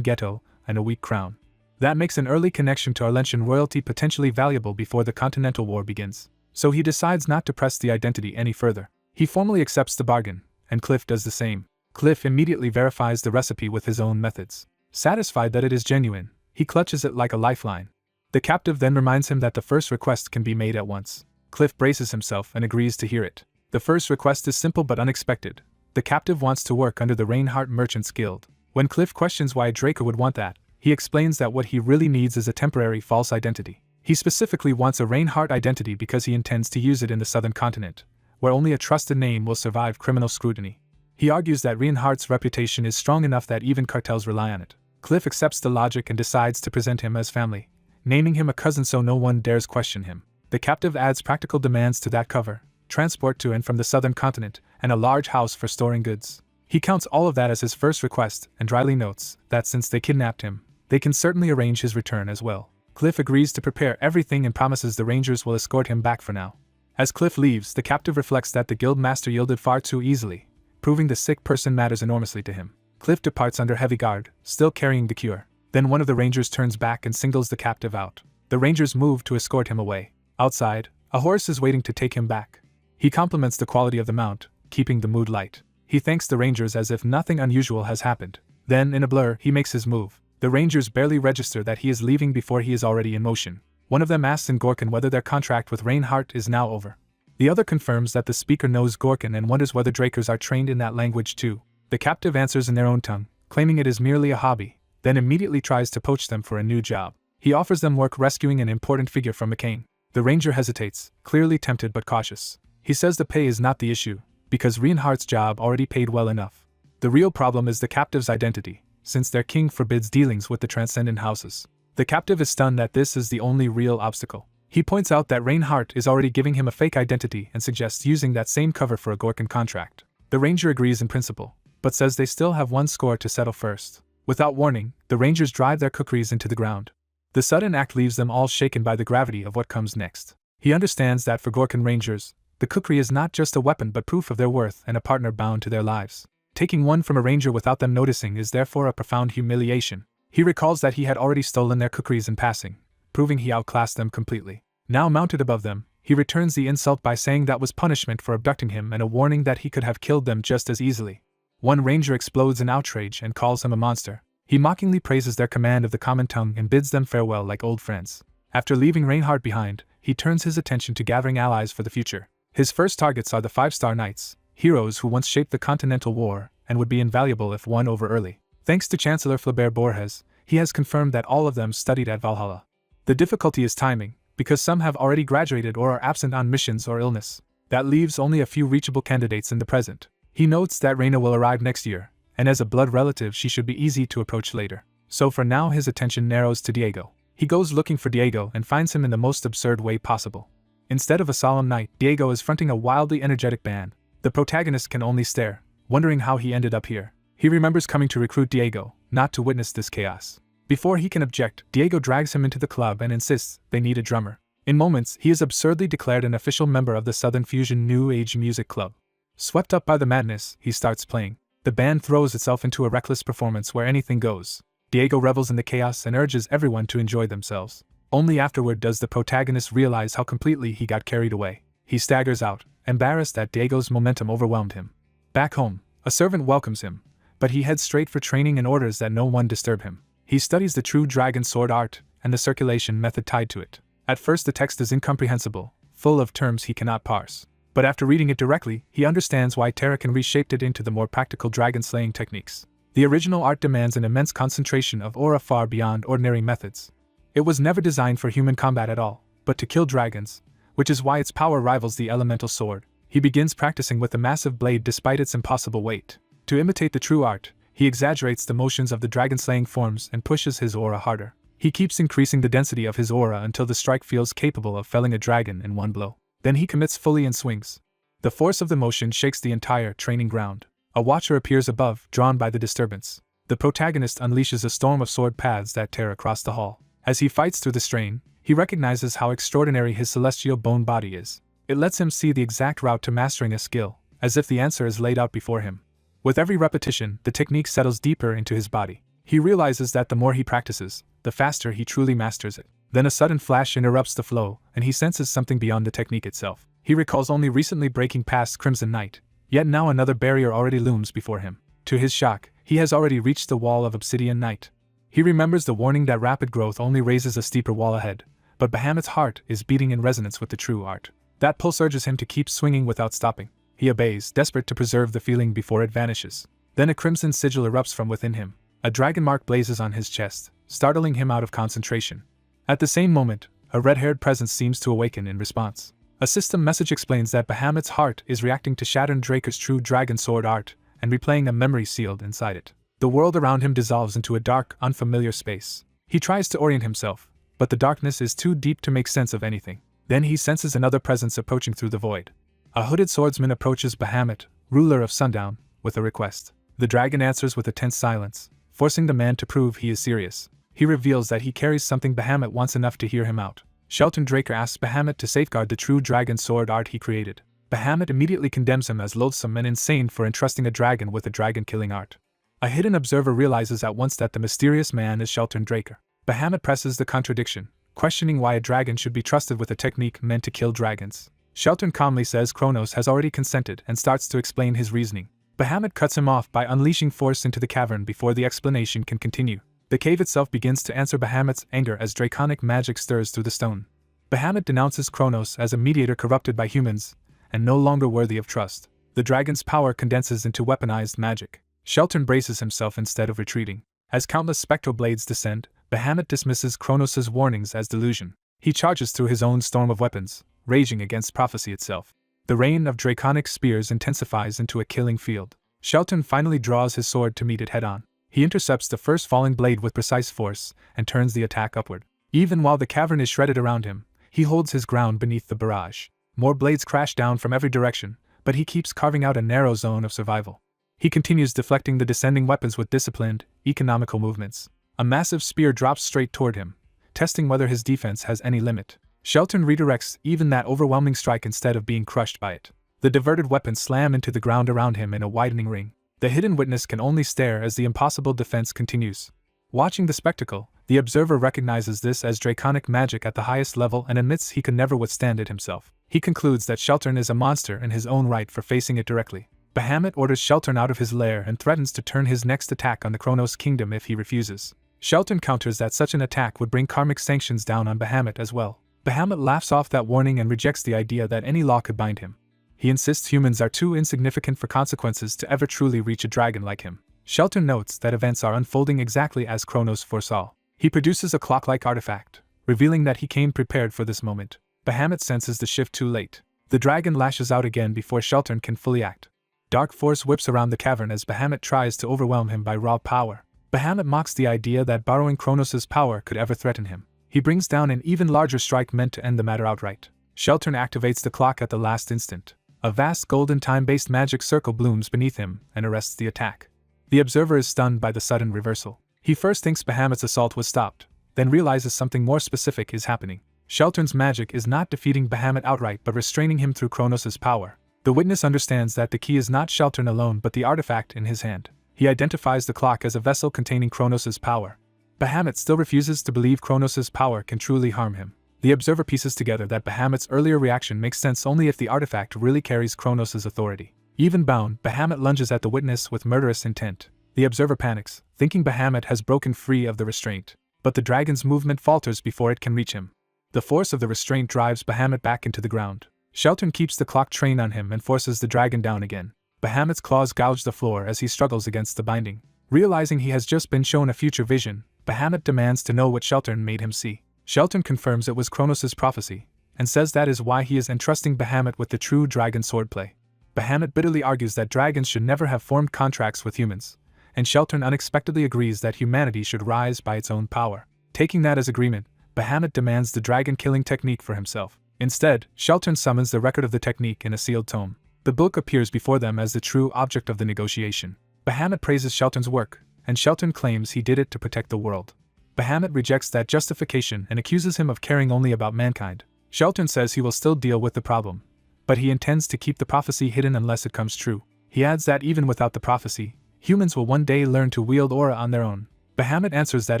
ghetto and a weak crown. That makes an early connection to Arlentian royalty potentially valuable before the Continental War begins. So he decides not to press the identity any further. He formally accepts the bargain, and Cliff does the same. Cliff immediately verifies the recipe with his own methods. Satisfied that it is genuine, he clutches it like a lifeline. The captive then reminds him that the first request can be made at once. Cliff braces himself and agrees to hear it. The first request is simple but unexpected. The captive wants to work under the Reinhardt Merchants Guild. When Cliff questions why Draco would want that, he explains that what he really needs is a temporary false identity. He specifically wants a Reinhardt identity because he intends to use it in the southern continent, where only a trusted name will survive criminal scrutiny. He argues that Reinhardt's reputation is strong enough that even cartels rely on it. Cliff accepts the logic and decides to present him as family, naming him a cousin so no one dares question him. The captive adds practical demands to that cover: transport to and from the southern continent, and a large house for storing goods. He counts all of that as his first request and dryly notes that since they kidnapped him, they can certainly arrange his return as well. Cliff agrees to prepare everything and promises the rangers will escort him back for now. As Cliff leaves, the captive reflects that the guild master yielded far too easily, proving the sick person matters enormously to him. Cliff departs under heavy guard, still carrying the cure. Then one of the rangers turns back and singles the captive out. The rangers move to escort him away. Outside, a horse is waiting to take him back. He compliments the quality of the mount, keeping the mood light. He thanks the rangers as if nothing unusual has happened. Then, in a blur, he makes his move. The rangers barely register that he is leaving before he is already in motion. One of them asks in Gorkin whether their contract with Reinhardt is now over. The other confirms that the speaker knows Gorkin and wonders whether Drakers are trained in that language too. The captive answers in their own tongue, claiming it is merely a hobby, then immediately tries to poach them for a new job. He offers them work rescuing an important figure from McCain. The ranger hesitates, clearly tempted but cautious. He says the pay is not the issue, because Reinhardt's job already paid well enough. The real problem is the captive's identity, since their king forbids dealings with the transcendent houses. The captive is stunned that this is the only real obstacle. He points out that Reinhardt is already giving him a fake identity and suggests using that same cover for a Gorkin contract. The ranger agrees in principle, but says they still have one score to settle first. Without warning, the rangers drive their kukris into the ground. The sudden act leaves them all shaken by the gravity of what comes next. He understands that for Gorkin rangers, the kukri is not just a weapon but proof of their worth and a partner bound to their lives. Taking one from a ranger without them noticing is therefore a profound humiliation. He recalls that he had already stolen their kukris in passing, proving he outclassed them completely. Now mounted above them, he returns the insult by saying that was punishment for abducting him and a warning that he could have killed them just as easily. One ranger explodes in outrage and calls him a monster. He mockingly praises their command of the common tongue and bids them farewell like old friends. After leaving Reinhardt behind, he turns his attention to gathering allies for the future. His first targets are the 5-star knights, heroes who once shaped the Continental War and would be invaluable if won over early. Thanks to Chancellor Flaubert Borges, he has confirmed that all of them studied at Valhalla. The difficulty is timing, because some have already graduated or are absent on missions or illness. That leaves only a few reachable candidates in the present. He notes that Reina will arrive next year, and as a blood relative she should be easy to approach later. So for now his attention narrows to Diego. He goes looking for Diego and finds him in the most absurd way possible. Instead of a solemn knight, Diego is fronting a wildly energetic band. The protagonist can only stare, wondering how he ended up here. He remembers coming to recruit Diego, not to witness this chaos. Before he can object, Diego drags him into the club and insists they need a drummer. In moments, he is absurdly declared an official member of the Southern Fusion New Age Music Club. Swept up by the madness, he starts playing. The band throws itself into a reckless performance where anything goes. Diego revels in the chaos and urges everyone to enjoy themselves. Only afterward does the protagonist realize how completely he got carried away. He staggers out, embarrassed that Diego's momentum overwhelmed him. Back home, a servant welcomes him, but he heads straight for training and orders that no one disturb him. He studies the true dragon sword art and the circulation method tied to it. At first the text is incomprehensible, full of terms he cannot parse. But after reading it directly, he understands why Tarakan reshaped it into the more practical dragon-slaying techniques. The original art demands an immense concentration of aura far beyond ordinary methods. It was never designed for human combat at all, but to kill dragons, which is why its power rivals the elemental sword. He begins practicing with the massive blade despite its impossible weight. To imitate the true art, he exaggerates the motions of the dragon-slaying forms and pushes his aura harder. He keeps increasing the density of his aura until the strike feels capable of felling a dragon in one blow. Then he commits fully and swings. The force of the motion shakes the entire training ground. A watcher appears above, drawn by the disturbance. The protagonist unleashes a storm of sword paths that tear across the hall. As he fights through the strain, he recognizes how extraordinary his celestial bone body is. It lets him see the exact route to mastering a skill, as if the answer is laid out before him. With every repetition, the technique settles deeper into his body. He realizes that the more he practices, the faster he truly masters it. Then a sudden flash interrupts the flow, and he senses something beyond the technique itself. He recalls only recently breaking past Crimson Night, yet now another barrier already looms before him. To his shock, he has already reached the wall of Obsidian Night. He remembers the warning that rapid growth only raises a steeper wall ahead, but Bahamut's heart is beating in resonance with the true art. That pulse urges him to keep swinging without stopping. He obeys, desperate to preserve the feeling before it vanishes. Then a crimson sigil erupts from within him. A dragon mark blazes on his chest, startling him out of concentration. At the same moment, a red-haired presence seems to awaken in response. A system message explains that Bahamut's heart is reacting to Shattern Draker's true dragon sword art and replaying a memory sealed inside it. The world around him dissolves into a dark, unfamiliar space. He tries to orient himself, but the darkness is too deep to make sense of anything. Then he senses another presence approaching through the void. A hooded swordsman approaches Bahamut, ruler of Sundown, with a request. The dragon answers with a tense silence, forcing the man to prove he is serious. He reveals that he carries something Bahamut wants enough to hear him out. Shelton Draker asks Bahamut to safeguard the true dragon sword art he created. Bahamut immediately condemns him as loathsome and insane for entrusting a dragon with a dragon-killing art. A hidden observer realizes at once that the mysterious man is Shelton Draker. Bahamut presses the contradiction, questioning why a dragon should be trusted with a technique meant to kill dragons. Shelton calmly says Kronos has already consented and starts to explain his reasoning. Bahamut cuts him off by unleashing force into the cavern before the explanation can continue. The cave itself begins to answer Bahamut's anger as draconic magic stirs through the stone. Bahamut denounces Kronos as a mediator corrupted by humans, and no longer worthy of trust. The dragon's power condenses into weaponized magic. Shelton braces himself instead of retreating. As countless spectral blades descend, Bahamut dismisses Kronos' warnings as delusion. He charges through his own storm of weapons, raging against prophecy itself. The rain of draconic spears intensifies into a killing field. Shelton finally draws his sword to meet it head-on. He intercepts the first falling blade with precise force and turns the attack upward. Even while the cavern is shredded around him, he holds his ground beneath the barrage. More blades crash down from every direction, but he keeps carving out a narrow zone of survival. He continues deflecting the descending weapons with disciplined, economical movements. A massive spear drops straight toward him, testing whether his defense has any limit. Shelton redirects even that overwhelming strike instead of being crushed by it. The diverted weapons slam into the ground around him in a widening ring. The hidden witness can only stare as the impossible defense continues. Watching the spectacle, the observer recognizes this as draconic magic at the highest level and admits he could never withstand it himself. He concludes that Shelton is a monster in his own right for facing it directly. Bahamut orders Shelton out of his lair and threatens to turn his next attack on the Kronos Kingdom if he refuses. Shelton counters that such an attack would bring karmic sanctions down on Bahamut as well. Bahamut laughs off that warning and rejects the idea that any law could bind him. He insists humans are too insignificant for consequences to ever truly reach a dragon like him. Shelton notes that events are unfolding exactly as Kronos foresaw. He produces a clock-like artifact, revealing that he came prepared for this moment. Bahamut senses the shift too late. The dragon lashes out again before Shelton can fully act. Dark force whips around the cavern as Bahamut tries to overwhelm him by raw power. Bahamut mocks the idea that borrowing Kronos' power could ever threaten him. He brings down an even larger strike meant to end the matter outright. Shelton activates the clock at the last instant. A vast golden time-based magic circle blooms beneath him and arrests the attack. The observer is stunned by the sudden reversal. He first thinks Bahamut's assault was stopped, then realizes something more specific is happening. Shelton's magic is not defeating Bahamut outright but restraining him through Kronos' power. The witness understands that the key is not Shelton alone but the artifact in his hand. He identifies the clock as a vessel containing Kronos' power. Bahamut still refuses to believe Kronos' power can truly harm him. The observer pieces together that Bahamut's earlier reaction makes sense only if the artifact really carries Kronos' authority. Even bound, Bahamut lunges at the witness with murderous intent. The observer panics, thinking Bahamut has broken free of the restraint. But the dragon's movement falters before it can reach him. The force of the restraint drives Bahamut back into the ground. Shelton keeps the clock trained on him and forces the dragon down again. Bahamut's claws gouge the floor as he struggles against the binding. Realizing he has just been shown a future vision, Bahamut demands to know what Shelton made him see. Shelton confirms it was Kronos' prophecy, and says that is why he is entrusting Bahamut with the true dragon swordplay. Bahamut bitterly argues that dragons should never have formed contracts with humans, and Shelton unexpectedly agrees that humanity should rise by its own power. Taking that as agreement, Bahamut demands the dragon-killing technique for himself. Instead, Shelton summons the record of the technique in a sealed tome. The book appears before them as the true object of the negotiation. Bahamut praises Shelton's work, and Shelton claims he did it to protect the world. Bahamut rejects that justification and accuses him of caring only about mankind. Shelton says he will still deal with the problem, but he intends to keep the prophecy hidden unless it comes true. He adds that even without the prophecy, humans will one day learn to wield aura on their own. Bahamut answers that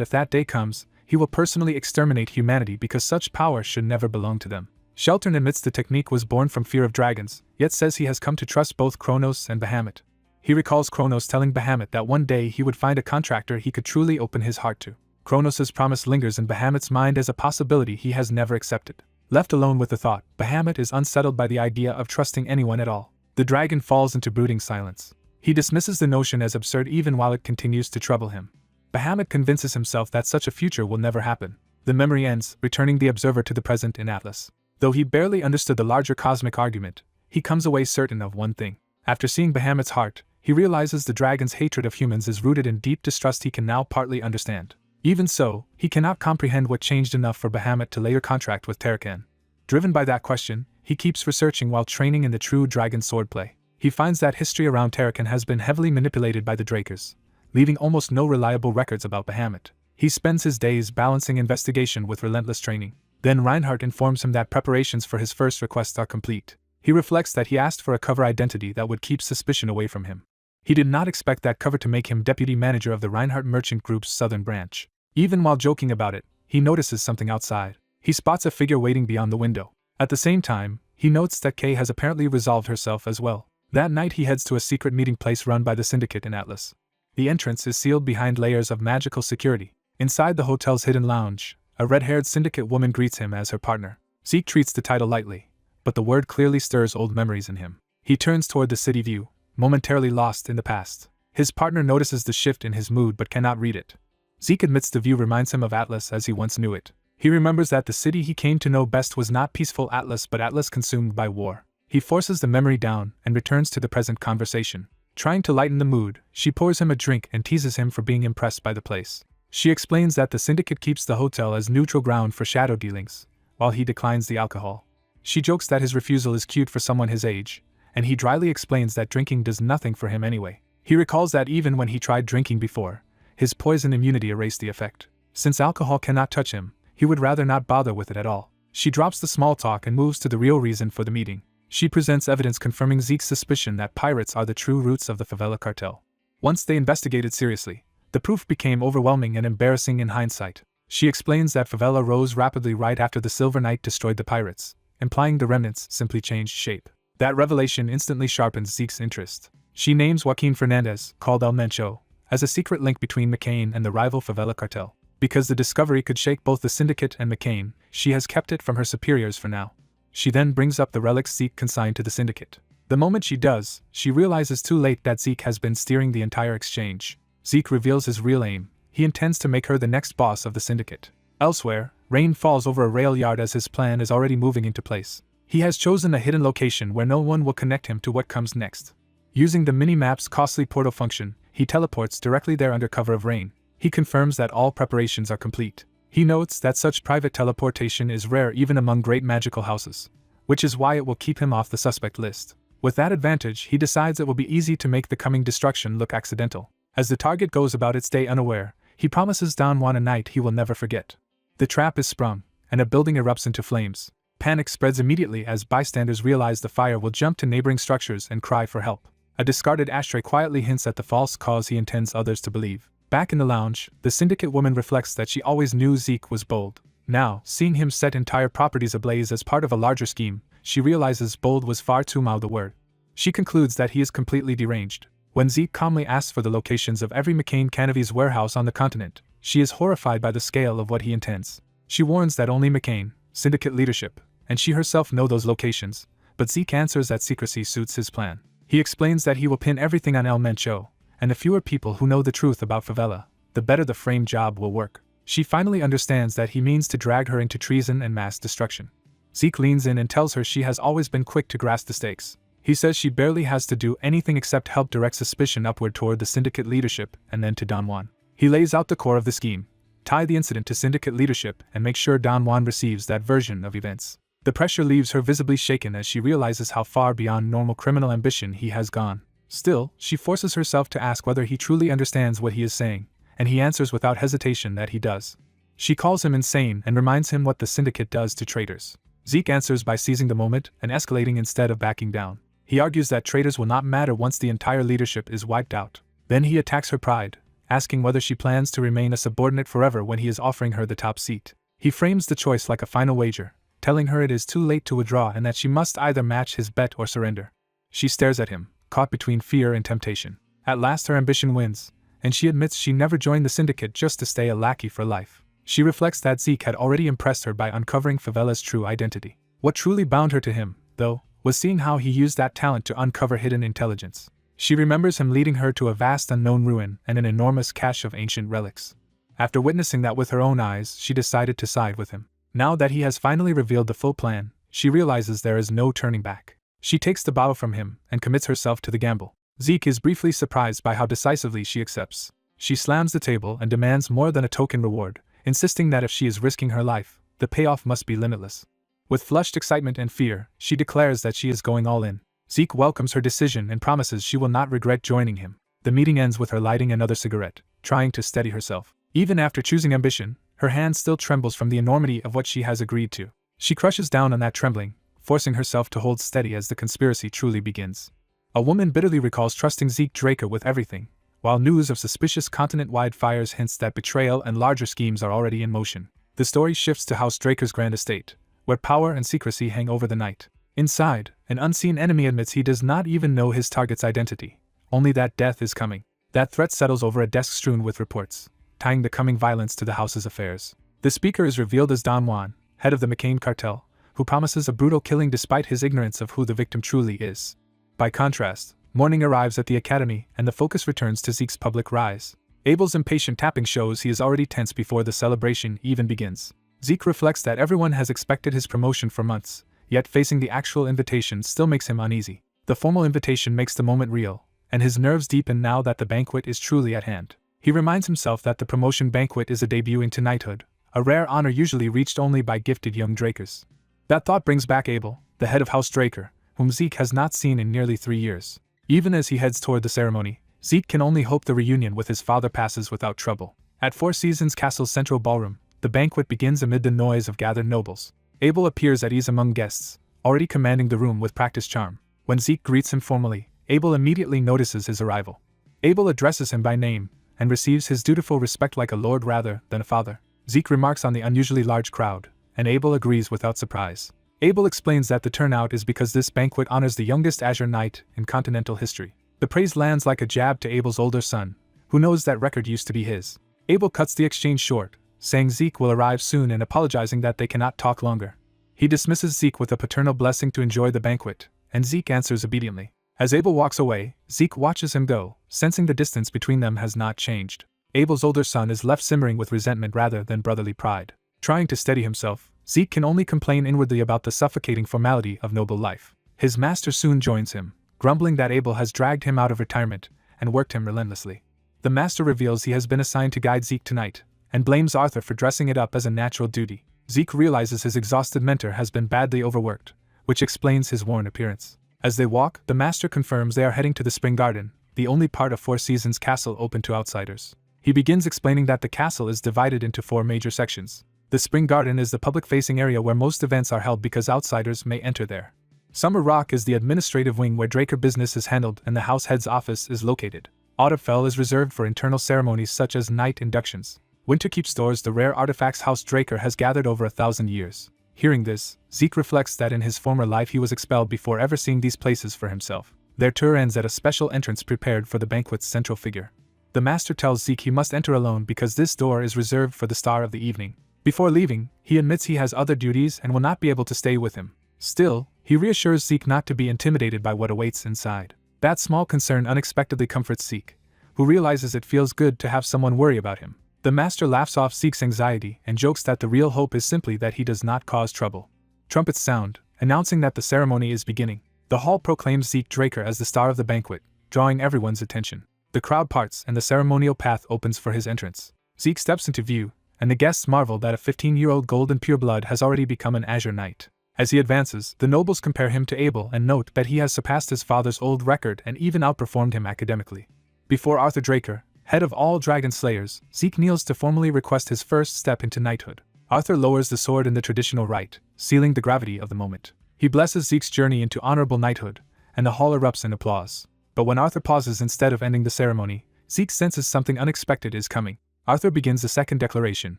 if that day comes, he will personally exterminate humanity because such power should never belong to them. Shelton admits the technique was born from fear of dragons, yet says he has come to trust both Kronos and Bahamut. He recalls Kronos telling Bahamut that one day he would find a contractor he could truly open his heart to. Kronos' promise lingers in Bahamut's mind as a possibility he has never accepted. Left alone with the thought, Bahamut is unsettled by the idea of trusting anyone at all. The dragon falls into brooding silence. He dismisses the notion as absurd even while it continues to trouble him. Bahamut convinces himself that such a future will never happen. The memory ends, returning the observer to the present in Atlas. Though he barely understood the larger cosmic argument, he comes away certain of one thing. After seeing Bahamut's heart, he realizes the dragon's hatred of humans is rooted in deep distrust he can now partly understand. Even so, he cannot comprehend what changed enough for Bahamut to later contract with Tarakan. Driven by that question, he keeps researching while training in the true dragon swordplay. He finds that history around Tarakan has been heavily manipulated by the Drakers, leaving almost no reliable records about Bahamut. He spends his days balancing investigation with relentless training. Then Reinhardt informs him that preparations for his first request are complete. He reflects that he asked for a cover identity that would keep suspicion away from him. He did not expect that cover to make him deputy manager of the Reinhardt Merchant Group's southern branch. Even while joking about it, he notices something outside. He spots a figure waiting beyond the window. At the same time, he notes that Kay has apparently resolved herself as well. That night he heads to a secret meeting place run by the Syndicate in Atlas. The entrance is sealed behind layers of magical security. Inside the hotel's hidden lounge, a red-haired Syndicate woman greets him as her partner. Zeke treats the title lightly, but the word clearly stirs old memories in him. He turns toward the city view, momentarily lost in the past. His partner notices the shift in his mood but cannot read it. Zeke admits the view reminds him of Atlas as he once knew it. He remembers that the city he came to know best was not peaceful Atlas but Atlas consumed by war. He forces the memory down and returns to the present conversation. Trying to lighten the mood, she pours him a drink and teases him for being impressed by the place. She explains that the Syndicate keeps the hotel as neutral ground for shadow dealings, while he declines the alcohol. She jokes that his refusal is cute for someone his age, and he dryly explains that drinking does nothing for him anyway. He recalls that even when he tried drinking before, his poison immunity erased the effect. Since alcohol cannot touch him, he would rather not bother with it at all. She drops the small talk and moves to the real reason for the meeting. She presents evidence confirming Zeke's suspicion that pirates are the true roots of the favela cartel. Once they investigated seriously, the proof became overwhelming and embarrassing in hindsight. She explains that favela rose rapidly right after the Silver Knight destroyed the pirates, implying the remnants simply changed shape. That revelation instantly sharpens Zeke's interest. She names Joaquin Fernandez, called El Mencho, as a secret link between McCain and the rival favela cartel. Because the discovery could shake both the Syndicate and McCain, she has kept it from her superiors for now. She then brings up the relics Zeke consigned to the Syndicate. The moment she does, she realizes too late that Zeke has been steering the entire exchange. Zeke reveals his real aim. He intends to make her the next boss of the Syndicate. Elsewhere, rain falls over a rail yard as his plan is already moving into place. He has chosen a hidden location where no one will connect him to what comes next. Using the mini-map's costly portal function, he teleports directly there under cover of rain. He confirms that all preparations are complete. He notes that such private teleportation is rare even among great magical houses, which is why it will keep him off the suspect list. With that advantage, he decides it will be easy to make the coming destruction look accidental. As the target goes about its day unaware, he promises Don Juan a night he will never forget. The trap is sprung, and a building erupts into flames. Panic spreads immediately as bystanders realize the fire will jump to neighboring structures and cry for help. A discarded ashtray quietly hints at the false cause he intends others to believe. Back in the lounge, the Syndicate woman reflects that she always knew Zeke was bold. Now, seeing him set entire properties ablaze as part of a larger scheme, she realizes bold was far too mild a word. She concludes that he is completely deranged. When Zeke calmly asks for the locations of every McCain Canavy's warehouse on the continent, she is horrified by the scale of what he intends. She warns that only McCain, syndicate leadership, and she herself know those locations, but Zeke answers that secrecy suits his plan. He explains that he will pin everything on El Mencho, and the fewer people who know the truth about Favela, the better the frame job will work. She finally understands that he means to drag her into treason and mass destruction. Zeke leans in and tells her she has always been quick to grasp the stakes. He says she barely has to do anything except help direct suspicion upward toward the syndicate leadership and then to Don Juan. He lays out the core of the scheme: tie the incident to syndicate leadership and make sure Don Juan receives that version of events. The pressure leaves her visibly shaken as she realizes how far beyond normal criminal ambition he has gone. Still, she forces herself to ask whether he truly understands what he is saying, and he answers without hesitation that he does. She calls him insane and reminds him what the syndicate does to traitors. Zeke answers by seizing the moment and escalating instead of backing down. He argues that traitors will not matter once the entire leadership is wiped out. Then he attacks her pride, asking whether she plans to remain a subordinate forever when he is offering her the top seat. He frames the choice like a final wager, telling her it is too late to withdraw and that she must either match his bet or surrender. She stares at him, caught between fear and temptation. At last her ambition wins, and she admits she never joined the syndicate just to stay a lackey for life. She reflects that Zeke had already impressed her by uncovering Favela's true identity. What truly bound her to him, though, was seeing how he used that talent to uncover hidden intelligence. She remembers him leading her to a vast unknown ruin and an enormous cache of ancient relics. After witnessing that with her own eyes, she decided to side with him. Now that he has finally revealed the full plan, she realizes there is no turning back. She takes the bottle from him and commits herself to the gamble. Zeke is briefly surprised by how decisively she accepts. She slams the table and demands more than a token reward, insisting that if she is risking her life, the payoff must be limitless. With flushed excitement and fear, she declares that she is going all in. Zeke welcomes her decision and promises she will not regret joining him. The meeting ends with her lighting another cigarette, trying to steady herself. Even after choosing ambition, her hand still trembles from the enormity of what she has agreed to. She crushes down on that trembling, forcing herself to hold steady as the conspiracy truly begins. A woman bitterly recalls trusting Zeke Draker with everything, while news of suspicious continent-wide fires hints that betrayal and larger schemes are already in motion. The story shifts to House Draker's grand estate, where power and secrecy hang over the night. Inside, an unseen enemy admits he does not even know his target's identity, only that death is coming. That threat settles over a desk strewn with reports, tying the coming violence to the house's affairs. The speaker is revealed as Don Juan, head of the McCain cartel, who promises a brutal killing despite his ignorance of who the victim truly is. By contrast, morning arrives at the academy and the focus returns to Zeke's public rise. Abel's impatient tapping shows he is already tense before the celebration even begins. Zeke reflects that everyone has expected his promotion for months, yet facing the actual invitation still makes him uneasy. The formal invitation makes the moment real, and his nerves deepen now that the banquet is truly at hand. He reminds himself that the promotion banquet is a debut into knighthood, a rare honor usually reached only by gifted young Drakers. That thought brings back Abel, the head of House Draker, whom Zeke has not seen in nearly 3 years. Even as he heads toward the ceremony, Zeke can only hope the reunion with his father passes without trouble. At Four Seasons Castle's central ballroom, the banquet begins amid the noise of gathered nobles. Abel appears at ease among guests, already commanding the room with practiced charm. When Zeke greets him formally, Abel immediately notices his arrival. Abel addresses him by name, and receives his dutiful respect like a lord rather than a father. Zeke remarks on the unusually large crowd, and Abel agrees without surprise. Abel explains that the turnout is because this banquet honors the youngest Azure Knight in continental history. The praise lands like a jab to Abel's older son, who knows that record used to be his. Abel cuts the exchange short, saying Zeke will arrive soon and apologizing that they cannot talk longer. He dismisses Zeke with a paternal blessing to enjoy the banquet, and Zeke answers obediently. As Abel walks away, Zeke watches him go, sensing the distance between them has not changed. Abel's older son is left simmering with resentment rather than brotherly pride. Trying to steady himself, Zeke can only complain inwardly about the suffocating formality of noble life. His master soon joins him, grumbling that Abel has dragged him out of retirement and worked him relentlessly. The master reveals he has been assigned to guide Zeke tonight, and blames Arthur for dressing it up as a natural duty. Zeke realizes his exhausted mentor has been badly overworked, which explains his worn appearance. As they walk, the master confirms they are heading to the Spring Garden, the only part of Four Seasons Castle open to outsiders. He begins explaining that the castle is divided into 4 major sections. The Spring Garden is the public-facing area where most events are held because outsiders may enter there. Summer Rock is the administrative wing where Draker business is handled and the house head's office is located. Otterfell is reserved for internal ceremonies such as knight inductions. Winterkeep stores the rare artifacts House Draker has gathered over 1,000 years. Hearing this, Zeke reflects that in his former life he was expelled before ever seeing these places for himself. Their tour ends at a special entrance prepared for the banquet's central figure. The master tells Zeke he must enter alone because this door is reserved for the star of the evening. Before leaving, he admits he has other duties and will not be able to stay with him. Still, he reassures Zeke not to be intimidated by what awaits inside. That small concern unexpectedly comforts Zeke, who realizes it feels good to have someone worry about him. The master laughs off Zeke's anxiety and jokes that the real hope is simply that he does not cause trouble. Trumpets sound, announcing that the ceremony is beginning. The hall proclaims Zeke Draker as the star of the banquet, drawing everyone's attention. The crowd parts and the ceremonial path opens for his entrance. Zeke steps into view, and the guests marvel that a 15-year-old golden pureblood has already become an Azure Knight. As he advances, the nobles compare him to Abel and note that he has surpassed his father's old record and even outperformed him academically. Before Arthur Draker, head of all dragon slayers, Zeke kneels to formally request his first step into knighthood. Arthur lowers the sword in the traditional rite, sealing the gravity of the moment. He blesses Zeke's journey into honorable knighthood, and the hall erupts in applause. But when Arthur pauses instead of ending the ceremony, Zeke senses something unexpected is coming. Arthur begins the second declaration,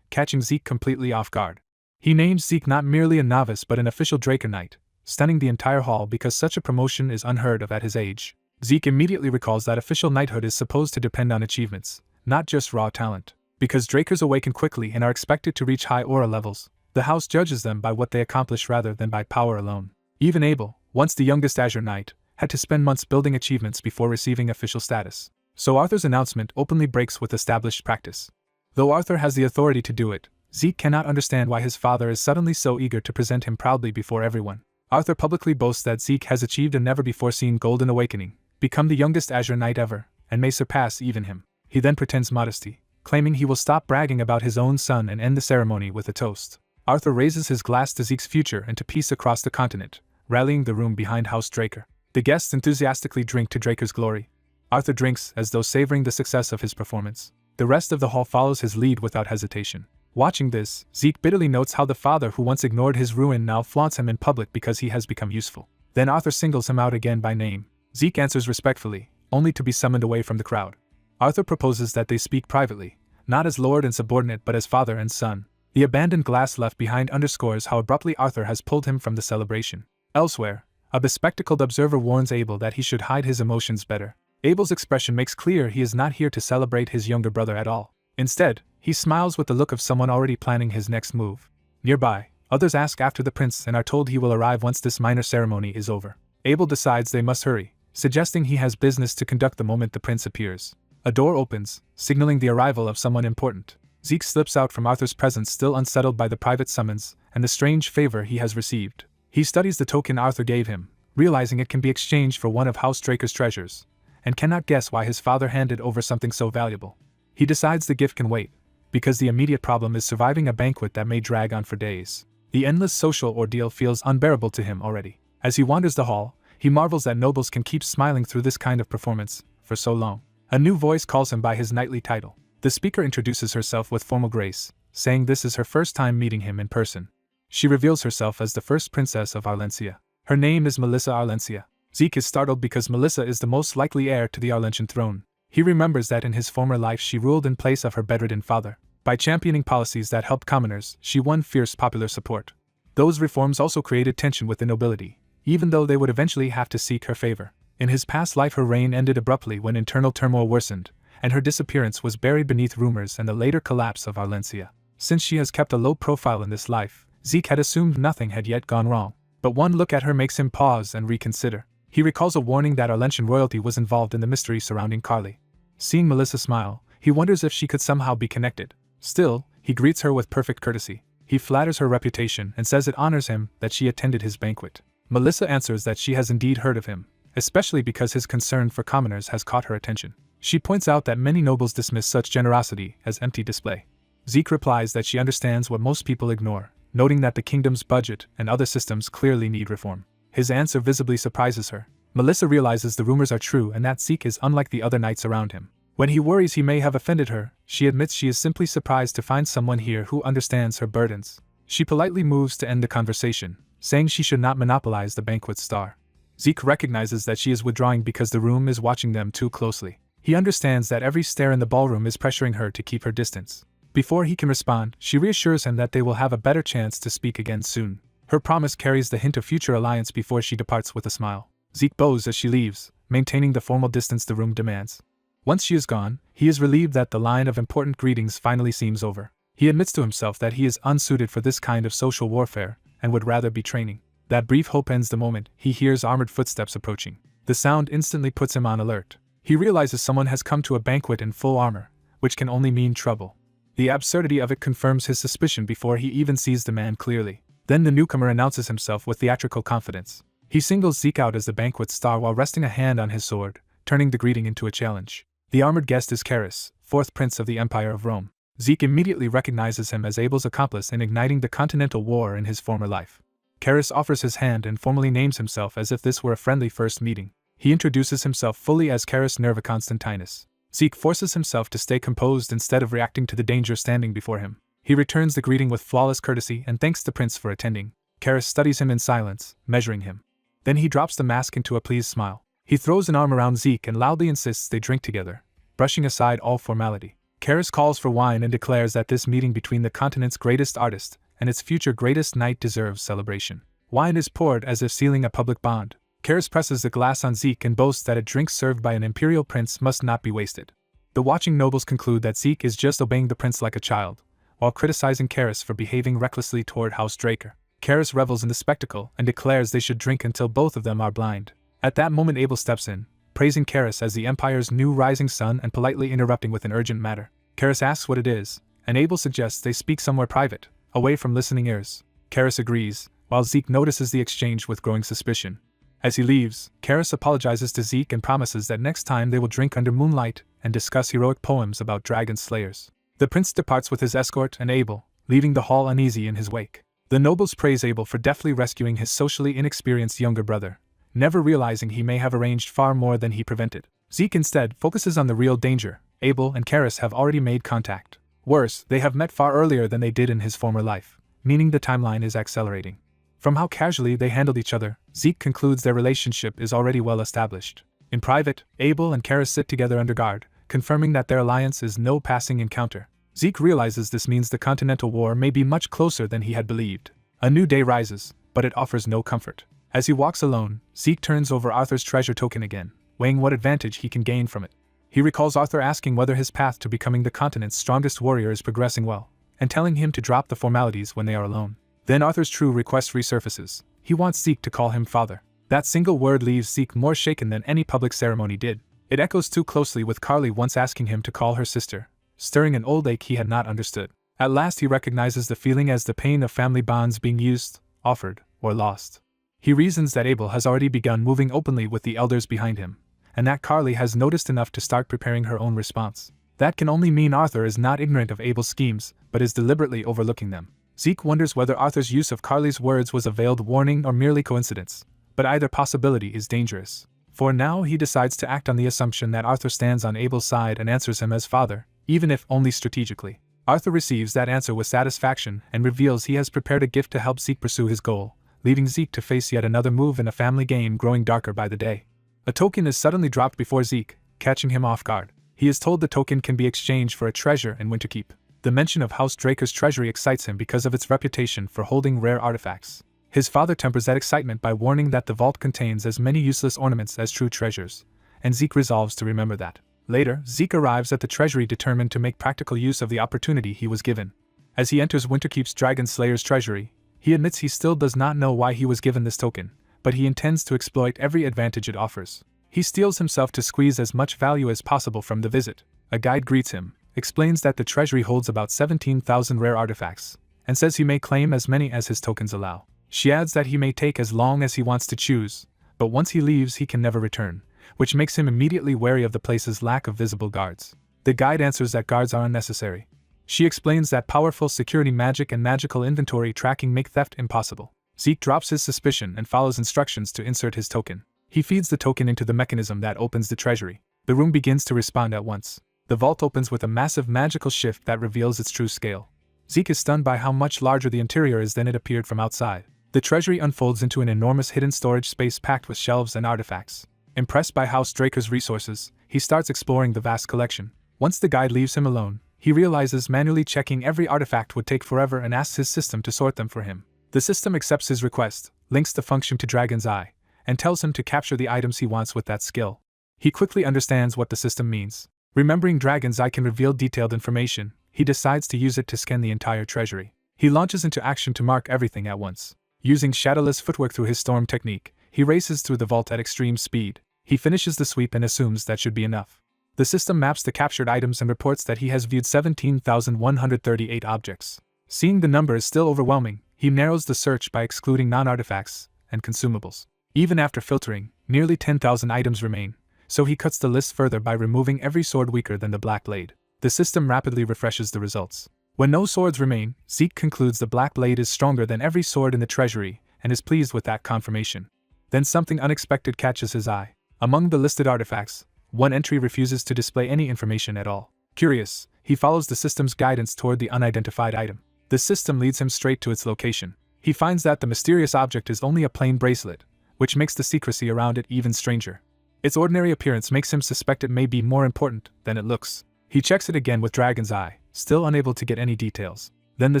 catching Zeke completely off guard. He names Zeke not merely a novice but an official Draker Knight, stunning the entire hall because such a promotion is unheard of at his age. Zeke immediately recalls that official knighthood is supposed to depend on achievements, not just raw talent. Because Drakers awaken quickly and are expected to reach high aura levels, the house judges them by what they accomplish rather than by power alone. Even Abel, once the youngest Azure Knight, had to spend months building achievements before receiving official status. So Arthur's announcement openly breaks with established practice. Though Arthur has the authority to do it, Zeke cannot understand why his father is suddenly so eager to present him proudly before everyone. Arthur publicly boasts that Zeke has achieved a never-before-seen golden awakening, become the youngest Azure Knight ever, and may surpass even him. He then pretends modesty, claiming he will stop bragging about his own son and end the ceremony with a toast. Arthur raises his glass to Zeke's future and to peace across the continent, rallying the room behind House Draker. The guests enthusiastically drink to Draker's glory. Arthur drinks as though savoring the success of his performance. The rest of the hall follows his lead without hesitation. Watching this, Zeke bitterly notes how the father who once ignored his ruin now flaunts him in public because he has become useful. Then Arthur singles him out again by name. Zeke answers respectfully, only to be summoned away from the crowd. Arthur proposes that they speak privately, not as lord and subordinate but as father and son. The abandoned glass left behind underscores how abruptly Arthur has pulled him from the celebration. Elsewhere, a bespectacled observer warns Abel that he should hide his emotions better. Abel's expression makes clear he is not here to celebrate his younger brother at all. Instead, he smiles with the look of someone already planning his next move. Nearby, others ask after the prince and are told he will arrive once this minor ceremony is over. Abel decides they must hurry, suggesting he has business to conduct the moment the prince appears. A door opens, signaling the arrival of someone important. Zeke slips out from Arthur's presence still unsettled by the private summons and the strange favor he has received. He studies the token Arthur gave him, realizing it can be exchanged for one of House Draker's treasures, and cannot guess why his father handed over something so valuable. He decides the gift can wait, because the immediate problem is surviving a banquet that may drag on for days. The endless social ordeal feels unbearable to him already. As he wanders the hall, he marvels that nobles can keep smiling through this kind of performance for so long. A new voice calls him by his knightly title. The speaker introduces herself with formal grace, saying this is her first time meeting him in person. She reveals herself as the first princess of Arlencia. Her name is Melissa Arlencia. Zeke is startled because Melissa is the most likely heir to the Arlentian throne. He remembers that in his former life she ruled in place of her bedridden father. By championing policies that helped commoners, she won fierce popular support. Those reforms also created tension with the nobility, even though they would eventually have to seek her favor. In his past life her reign ended abruptly when internal turmoil worsened, and her disappearance was buried beneath rumors and the later collapse of Arlencia. Since she has kept a low profile in this life, Zeke had assumed nothing had yet gone wrong. But one look at her makes him pause and reconsider. He recalls a warning that Arlentian royalty was involved in the mystery surrounding Carly. Seeing Melissa smile, he wonders if she could somehow be connected. Still, he greets her with perfect courtesy. He flatters her reputation and says it honors him that she attended his banquet. Melissa answers that she has indeed heard of him, especially because his concern for commoners has caught her attention. She points out that many nobles dismiss such generosity as empty display. Zeke replies that she understands what most people ignore, noting that the kingdom's budget and other systems clearly need reform. His answer visibly surprises her. Melissa realizes the rumors are true and that Zeke is unlike the other knights around him. When he worries he may have offended her, she admits she is simply surprised to find someone here who understands her burdens. She politely moves to end the conversation, saying she should not monopolize the banquet's star. Zeke recognizes that she is withdrawing because the room is watching them too closely. He understands that every stare in the ballroom is pressuring her to keep her distance. Before he can respond, she reassures him that they will have a better chance to speak again soon. Her promise carries the hint of future alliance before she departs with a smile. Zeke bows as she leaves, maintaining the formal distance the room demands. Once she is gone, he is relieved that the line of important greetings finally seems over. He admits to himself that he is unsuited for this kind of social warfare, and would rather be training. That brief hope ends the moment he hears armored footsteps approaching. The sound instantly puts him on alert. He realizes someone has come to a banquet in full armor, which can only mean trouble. The absurdity of it confirms his suspicion before he even sees the man clearly. Then the newcomer announces himself with theatrical confidence. He singles Zeke out as the banquet star while resting a hand on his sword, turning the greeting into a challenge. The armored guest is Karis, 4th Prince of the Empire of Rome. Zeke immediately recognizes him as Abel's accomplice in igniting the Continental War in his former life. Karis offers his hand and formally names himself as if this were a friendly first meeting. He introduces himself fully as Karis Nerva Constantinus. Zeke forces himself to stay composed instead of reacting to the danger standing before him. He returns the greeting with flawless courtesy and thanks the prince for attending. Karis studies him in silence, measuring him. Then he drops the mask into a pleased smile. He throws an arm around Zeke and loudly insists they drink together, brushing aside all formality. Karis calls for wine and declares that this meeting between the continent's greatest artist and its future greatest knight deserves celebration. Wine is poured as if sealing a public bond. Karis presses the glass on Zeke and boasts that a drink served by an imperial prince must not be wasted. The watching nobles conclude that Zeke is just obeying the prince like a child, while criticizing Karis for behaving recklessly toward House Draker. Karis revels in the spectacle and declares they should drink until both of them are blind. At that moment Abel steps in, praising Karis as the Empire's new rising sun and politely interrupting with an urgent matter. Karis asks what it is, and Abel suggests they speak somewhere private, away from listening ears. Karis agrees, while Zeke notices the exchange with growing suspicion. As he leaves, Karis apologizes to Zeke and promises that next time they will drink under moonlight and discuss heroic poems about dragon slayers. The prince departs with his escort and Abel, leaving the hall uneasy in his wake. The nobles praise Abel for deftly rescuing his socially inexperienced younger brother, never realizing he may have arranged far more than he prevented. Zeke instead focuses on the real danger. Abel and Karis have already made contact. Worse, they have met far earlier than they did in his former life, meaning the timeline is accelerating. From how casually they handled each other, Zeke concludes their relationship is already well established. In private, Abel and Karis sit together under guard, confirming that their alliance is no passing encounter. Zeke realizes this means the Continental War may be much closer than he had believed. A new day rises, but it offers no comfort. As he walks alone, Zeke turns over Arthur's treasure token again, weighing what advantage he can gain from it. He recalls Arthur asking whether his path to becoming the continent's strongest warrior is progressing well, and telling him to drop the formalities when they are alone. Then Arthur's true request resurfaces. He wants Zeke to call him father. That single word leaves Zeke more shaken than any public ceremony did. It echoes too closely with Carly once asking him to call her sister, stirring an old ache he had not understood. At last he recognizes the feeling as the pain of family bonds being used, offered, or lost. He reasons that Abel has already begun moving openly with the elders behind him, and that Carly has noticed enough to start preparing her own response. That can only mean Arthur is not ignorant of Abel's schemes, but is deliberately overlooking them. Zeke wonders whether Arthur's use of Carly's words was a veiled warning or merely coincidence, but either possibility is dangerous. For now he decides to act on the assumption that Arthur stands on Abel's side and answers him as father, even if only strategically. Arthur receives that answer with satisfaction and reveals he has prepared a gift to help Zeke pursue his goal, leaving Zeke to face yet another move in a family game growing darker by the day. A token is suddenly dropped before Zeke, catching him off guard. He is told the token can be exchanged for a treasure in Winterkeep. The mention of House Draker's treasury excites him because of its reputation for holding rare artifacts. His father tempers that excitement by warning that the vault contains as many useless ornaments as true treasures, and Zeke resolves to remember that. Later, Zeke arrives at the treasury determined to make practical use of the opportunity he was given. As he enters Winterkeep's Dragon Slayer's treasury, he admits he still does not know why he was given this token, but he intends to exploit every advantage it offers. He steels himself to squeeze as much value as possible from the visit. A guide greets him, explains that the treasury holds about 17,000 rare artifacts, and says he may claim as many as his tokens allow. She adds that he may take as long as he wants to choose, but once he leaves he can never return, which makes him immediately wary of the place's lack of visible guards. The guide answers that guards are unnecessary. She explains that powerful security magic and magical inventory tracking make theft impossible. Zeke drops his suspicion and follows instructions to insert his token. He feeds the token into the mechanism that opens the treasury. The room begins to respond at once. The vault opens with a massive magical shift that reveals its true scale. Zeke is stunned by how much larger the interior is than it appeared from outside. The treasury unfolds into an enormous hidden storage space packed with shelves and artifacts. Impressed by House Draker's resources, he starts exploring the vast collection. Once the guide leaves him alone, he realizes manually checking every artifact would take forever and asks his system to sort them for him. The system accepts his request, links the function to Dragon's Eye, and tells him to capture the items he wants with that skill. He quickly understands what the system means. Remembering Dragon's Eye can reveal detailed information, he decides to use it to scan the entire treasury. He launches into action to mark everything at once. Using shadowless footwork through his storm technique, he races through the vault at extreme speed. He finishes the sweep and assumes that should be enough. The system maps the captured items and reports that he has viewed 17,138 objects. Seeing the number is still overwhelming, he narrows the search by excluding non-artifacts and consumables. Even after filtering, nearly 10,000 items remain, so he cuts the list further by removing every sword weaker than the Black Blade. The system rapidly refreshes the results. When no swords remain, Zeke concludes the Black Blade is stronger than every sword in the treasury, and is pleased with that confirmation. Then something unexpected catches his eye. Among the listed artifacts, one entry refuses to display any information at all. Curious, he follows the system's guidance toward the unidentified item. The system leads him straight to its location. He finds that the mysterious object is only a plain bracelet, which makes the secrecy around it even stranger. Its ordinary appearance makes him suspect it may be more important than it looks. He checks it again with Dragon's Eye, still unable to get any details. Then the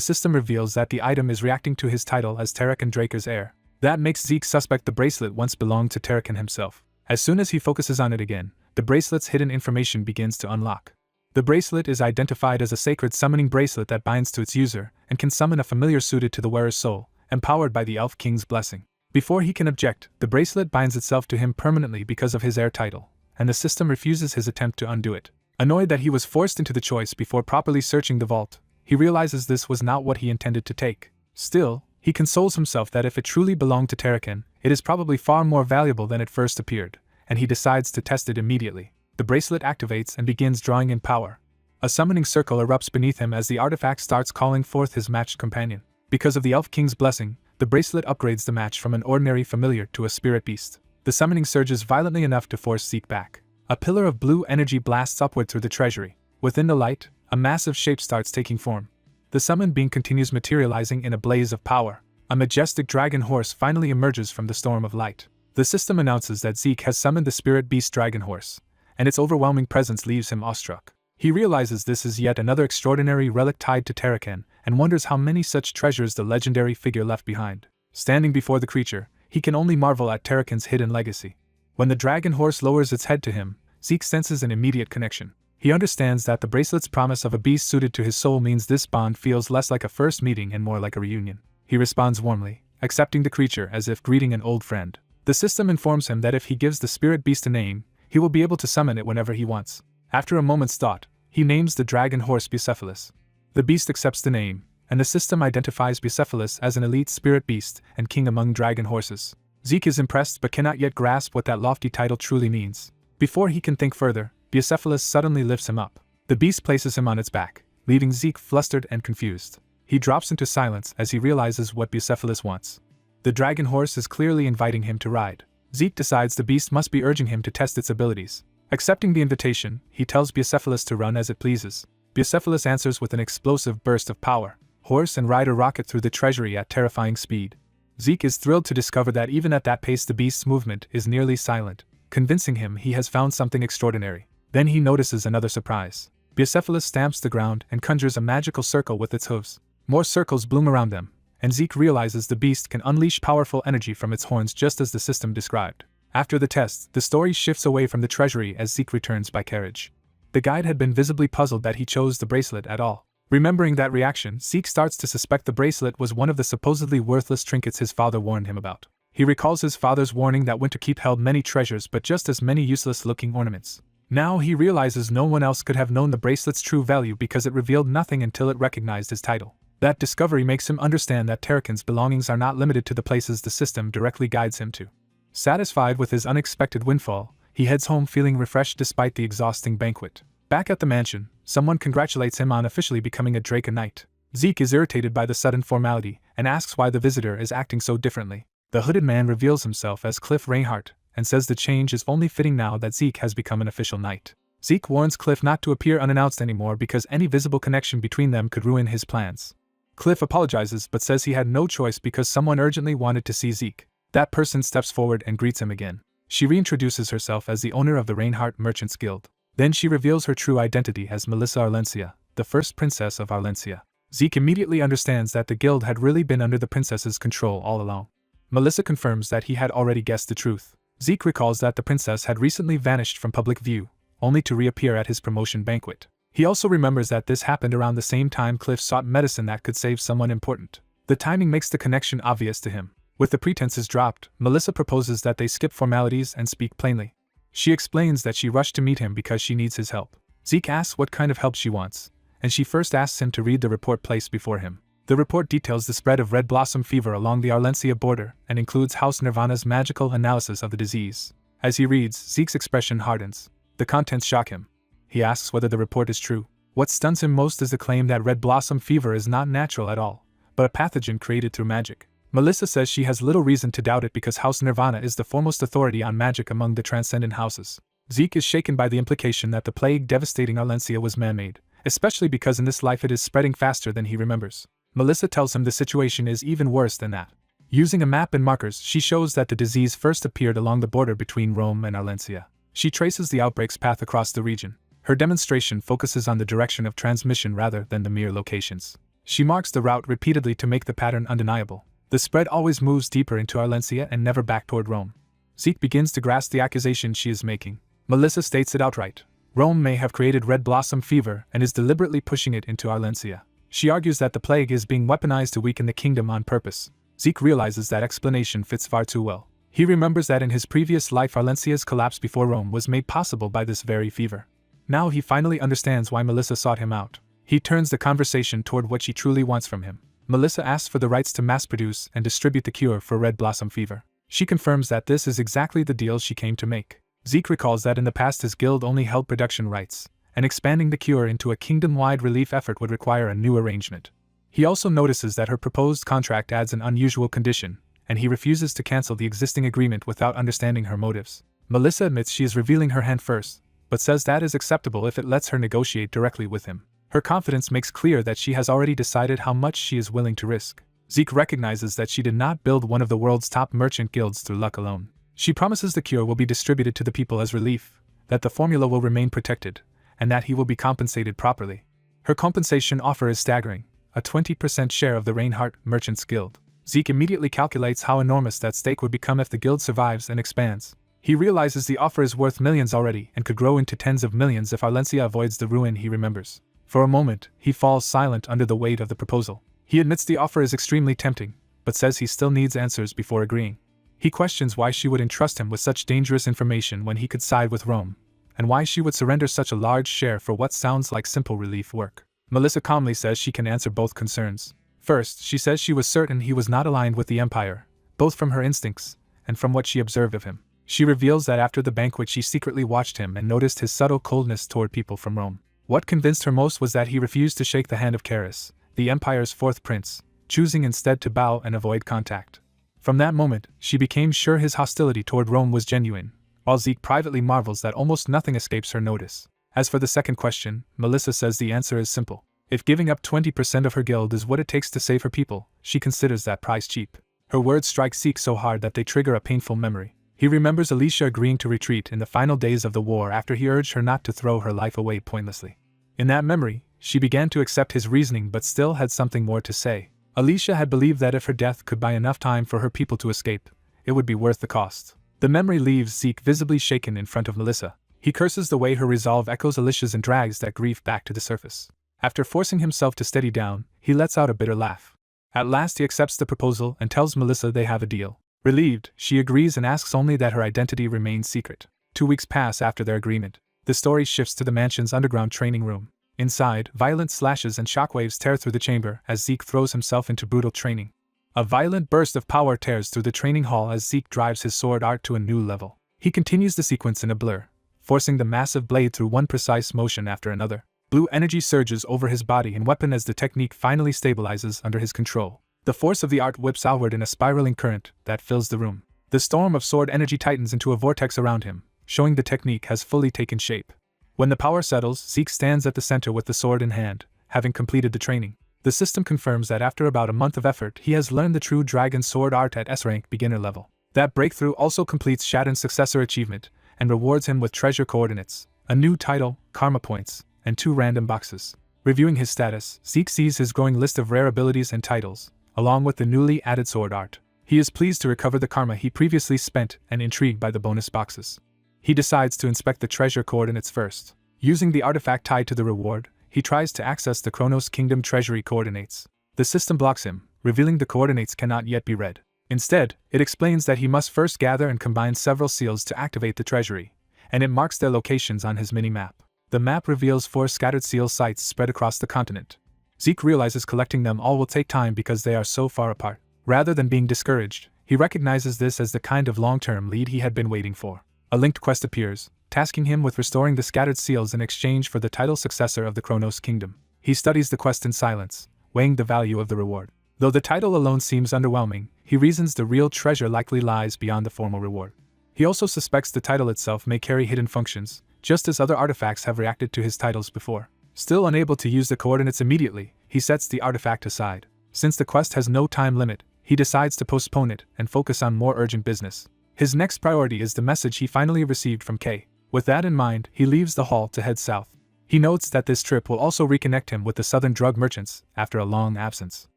system reveals that the item is reacting to his title as Tarakan Draker's heir. That makes Zeke suspect the bracelet once belonged to Tarakan himself. As soon as he focuses on it again, the bracelet's hidden information begins to unlock. The bracelet is identified as a sacred summoning bracelet that binds to its user and can summon a familiar suited to the wearer's soul, empowered by the Elf King's blessing. Before he can object, the bracelet binds itself to him permanently because of his heir title, and the system refuses his attempt to undo it. Annoyed that he was forced into the choice before properly searching the vault, he realizes this was not what he intended to take. Still, he consoles himself that if it truly belonged to Tarakan, it is probably far more valuable than it first appeared, and he decides to test it immediately. The bracelet activates and begins drawing in power. A summoning circle erupts beneath him as the artifact starts calling forth his matched companion. Because of the Elf King's blessing, the bracelet upgrades the match from an ordinary familiar to a spirit beast. The summoning surges violently enough to force Zeke back. A pillar of blue energy blasts upward through the treasury. Within the light, a massive shape starts taking form. The summoned being continues materializing in a blaze of power. A majestic dragon horse finally emerges from the storm of light. The system announces that Zeke has summoned the spirit beast dragon horse, and its overwhelming presence leaves him awestruck. He realizes this is yet another extraordinary relic tied to Tarakan, and wonders how many such treasures the legendary figure left behind. Standing before the creature, he can only marvel at Tarakan's hidden legacy. When the dragon horse lowers its head to him, Zeke senses an immediate connection. He understands that the bracelet's promise of a beast suited to his soul means this bond feels less like a first meeting and more like a reunion. He responds warmly, accepting the creature as if greeting an old friend. The system informs him that if he gives the spirit beast a name, he will be able to summon it whenever he wants. After a moment's thought, he names the dragon horse Bucephalus. The beast accepts the name, and the system identifies Bucephalus as an elite spirit beast and king among dragon horses. Zeke is impressed but cannot yet grasp what that lofty title truly means. Before he can think further, Bucephalus suddenly lifts him up. The beast places him on its back, leaving Zeke flustered and confused. He drops into silence as he realizes what Bucephalus wants. The dragon horse is clearly inviting him to ride. Zeke decides the beast must be urging him to test its abilities. Accepting the invitation, he tells Bucephalus to run as it pleases. Bucephalus answers with an explosive burst of power. Horse and rider rocket through the treasury at terrifying speed. Zeke is thrilled to discover that even at that pace the beast's movement is nearly silent, convincing him he has found something extraordinary. Then he notices another surprise. Bucephalus stamps the ground and conjures a magical circle with its hooves. More circles bloom around them, and Zeke realizes the beast can unleash powerful energy from its horns just as the system described. After the test, the story shifts away from the treasury as Zeke returns by carriage. The guide had been visibly puzzled that he chose the bracelet at all. Remembering that reaction, Zeke starts to suspect the bracelet was one of the supposedly worthless trinkets his father warned him about. He recalls his father's warning that Winterkeep held many treasures but just as many useless-looking ornaments. Now he realizes no one else could have known the bracelet's true value because it revealed nothing until it recognized his title. That discovery makes him understand that Tarakan's belongings are not limited to the places the system directly guides him to. Satisfied with his unexpected windfall, he heads home feeling refreshed despite the exhausting banquet. Back at the mansion, someone congratulates him on officially becoming a Draca Knight. Zeke is irritated by the sudden formality and asks why the visitor is acting so differently. The hooded man reveals himself as Cliff Reinhardt and says the change is only fitting now that Zeke has become an official knight. Zeke warns Cliff not to appear unannounced anymore because any visible connection between them could ruin his plans. Cliff apologizes but says he had no choice because someone urgently wanted to see Zeke. That person steps forward and greets him again. She reintroduces herself as the owner of the Reinhardt Merchants Guild. Then she reveals her true identity as Melissa Arlencia, the the first princess of Arlencia. Zeke immediately understands that the guild had really been under the princess's control all along. Melissa confirms that he had already guessed the truth. Zeke recalls that the princess had recently vanished from public view, only to reappear at his promotion banquet. He also remembers that this happened around the same time Cliff sought medicine that could save someone important. The timing makes the connection obvious to him. With the pretenses dropped, Melissa proposes that they skip formalities and speak plainly. She explains that she rushed to meet him because she needs his help. Zeke asks what kind of help she wants, and she first asks him to read the report placed before him. The report details the spread of red blossom fever along the Arlencia border and includes House Nirvana's magical analysis of the disease. As he reads, Zeke's expression hardens. The contents shock him. He asks whether the report is true. What stuns him most is the claim that red blossom fever is not natural at all, but a pathogen created through magic. Melissa says she has little reason to doubt it because House Nirvana is the foremost authority on magic among the transcendent houses. Zeke is shaken by the implication that the plague devastating Arlencia was man-made, especially because in this life it is spreading faster than he remembers. Melissa tells him the situation is even worse than that. Using a map and markers, she shows that the disease first appeared along the border between Rome and Arlencia. She traces the outbreak's path across the region. Her demonstration focuses on the direction of transmission rather than the mere locations. She marks the route repeatedly to make the pattern undeniable. The spread always moves deeper into Arlencia and never back toward Rome. Zeke begins to grasp the accusation she is making. Melissa states it outright. Rome may have created red blossom fever and is deliberately pushing it into Arlencia. She argues that the plague is being weaponized to weaken the kingdom on purpose. Zeke realizes that explanation fits far too well. He remembers that in his previous life Arlencia's collapse before Rome was made possible by this very fever. Now he finally understands why Melissa sought him out. He turns the conversation toward what she truly wants from him. Melissa asks for the rights to mass-produce and distribute the cure for red blossom fever. She confirms that this is exactly the deal she came to make. Zeke recalls that in the past his guild only held production rights, and expanding the cure into a kingdom-wide relief effort would require a new arrangement. He also notices that her proposed contract adds an unusual condition, and he refuses to cancel the existing agreement without understanding her motives. Melissa admits she is revealing her hand first, but says that is acceptable if it lets her negotiate directly with him. Her confidence makes clear that she has already decided how much she is willing to risk. Zeke recognizes that she did not build one of the world's top merchant guilds through luck alone. She promises the cure will be distributed to the people as relief, that the formula will remain protected, and that he will be compensated properly. Her compensation offer is staggering, a 20% share of the Reinhardt Merchants Guild. Zeke immediately calculates how enormous that stake would become if the guild survives and expands. He realizes the offer is worth millions already and could grow into tens of millions if Arlencia avoids the ruin he remembers. For a moment, he falls silent under the weight of the proposal. He admits the offer is extremely tempting, but says he still needs answers before agreeing. He questions why she would entrust him with such dangerous information when he could side with Rome, and why she would surrender such a large share for what sounds like simple relief work. Melissa calmly says she can answer both concerns. First, she says she was certain he was not aligned with the Empire, both from her instincts and from what she observed of him. She reveals that after the banquet she secretly watched him and noticed his subtle coldness toward people from Rome. What convinced her most was that he refused to shake the hand of Caris, the Empire's fourth prince, choosing instead to bow and avoid contact. From that moment, she became sure his hostility toward Rome was genuine, while Zeke privately marvels that almost nothing escapes her notice. As for the second question, Melissa says the answer is simple. If giving up 20% of her guild is what it takes to save her people, she considers that price cheap. Her words strike Zeke so hard that they trigger a painful memory. He remembers Alicia agreeing to retreat in the final days of the war after he urged her not to throw her life away pointlessly. In that memory, she began to accept his reasoning but still had something more to say. Alicia had believed that if her death could buy enough time for her people to escape, it would be worth the cost. The memory leaves Zeke visibly shaken in front of Melissa. He curses the way her resolve echoes Alicia's and drags that grief back to the surface. After forcing himself to steady down, he lets out a bitter laugh. At last he accepts the proposal and tells Melissa they have a deal. Relieved, she agrees and asks only that her identity remains secret. 2 weeks pass after their agreement. The story shifts to the mansion's underground training room. Inside, violent slashes and shockwaves tear through the chamber as Zeke throws himself into brutal training. A violent burst of power tears through the training hall as Zeke drives his sword art to a new level. He continues the sequence in a blur, forcing the massive blade through one precise motion after another. Blue energy surges over his body and weapon as the technique finally stabilizes under his control. The force of the art whips outward in a spiraling current that fills the room. The storm of sword energy tightens into a vortex around him, showing the technique has fully taken shape. When the power settles, Zeke stands at the center with the sword in hand, having completed the training. The system confirms that after about a month of effort, he has learned the true dragon sword art at S-rank beginner level. That breakthrough also completes Shadon's successor achievement, and rewards him with treasure coordinates, a new title, karma points, and 2 random boxes. Reviewing his status, Zeke sees his growing list of rare abilities and titles, along with the newly added sword art. He is pleased to recover the karma he previously spent and intrigued by the bonus boxes. He decides to inspect the treasure coordinates first. Using the artifact tied to the reward, he tries to access the Chronos Kingdom treasury coordinates. The system blocks him, revealing the coordinates cannot yet be read. Instead, it explains that he must first gather and combine several seals to activate the treasury, and it marks their locations on his mini-map. The map reveals 4 scattered seal sites spread across the continent. Zeke realizes collecting them all will take time because they are so far apart. Rather than being discouraged, he recognizes this as the kind of long-term lead he had been waiting for. A linked quest appears, tasking him with restoring the scattered seals in exchange for the title successor of the Chronos Kingdom. He studies the quest in silence, weighing the value of the reward. Though the title alone seems underwhelming, he reasons the real treasure likely lies beyond the formal reward. He also suspects the title itself may carry hidden functions, just as other artifacts have reacted to his titles before. Still unable to use the coordinates immediately, he sets the artifact aside. Since the quest has no time limit, he decides to postpone it and focus on more urgent business. His next priority is the message he finally received from Kay. With that in mind, he leaves the hall to head south. He notes that this trip will also reconnect him with the southern drug merchants after a long absence.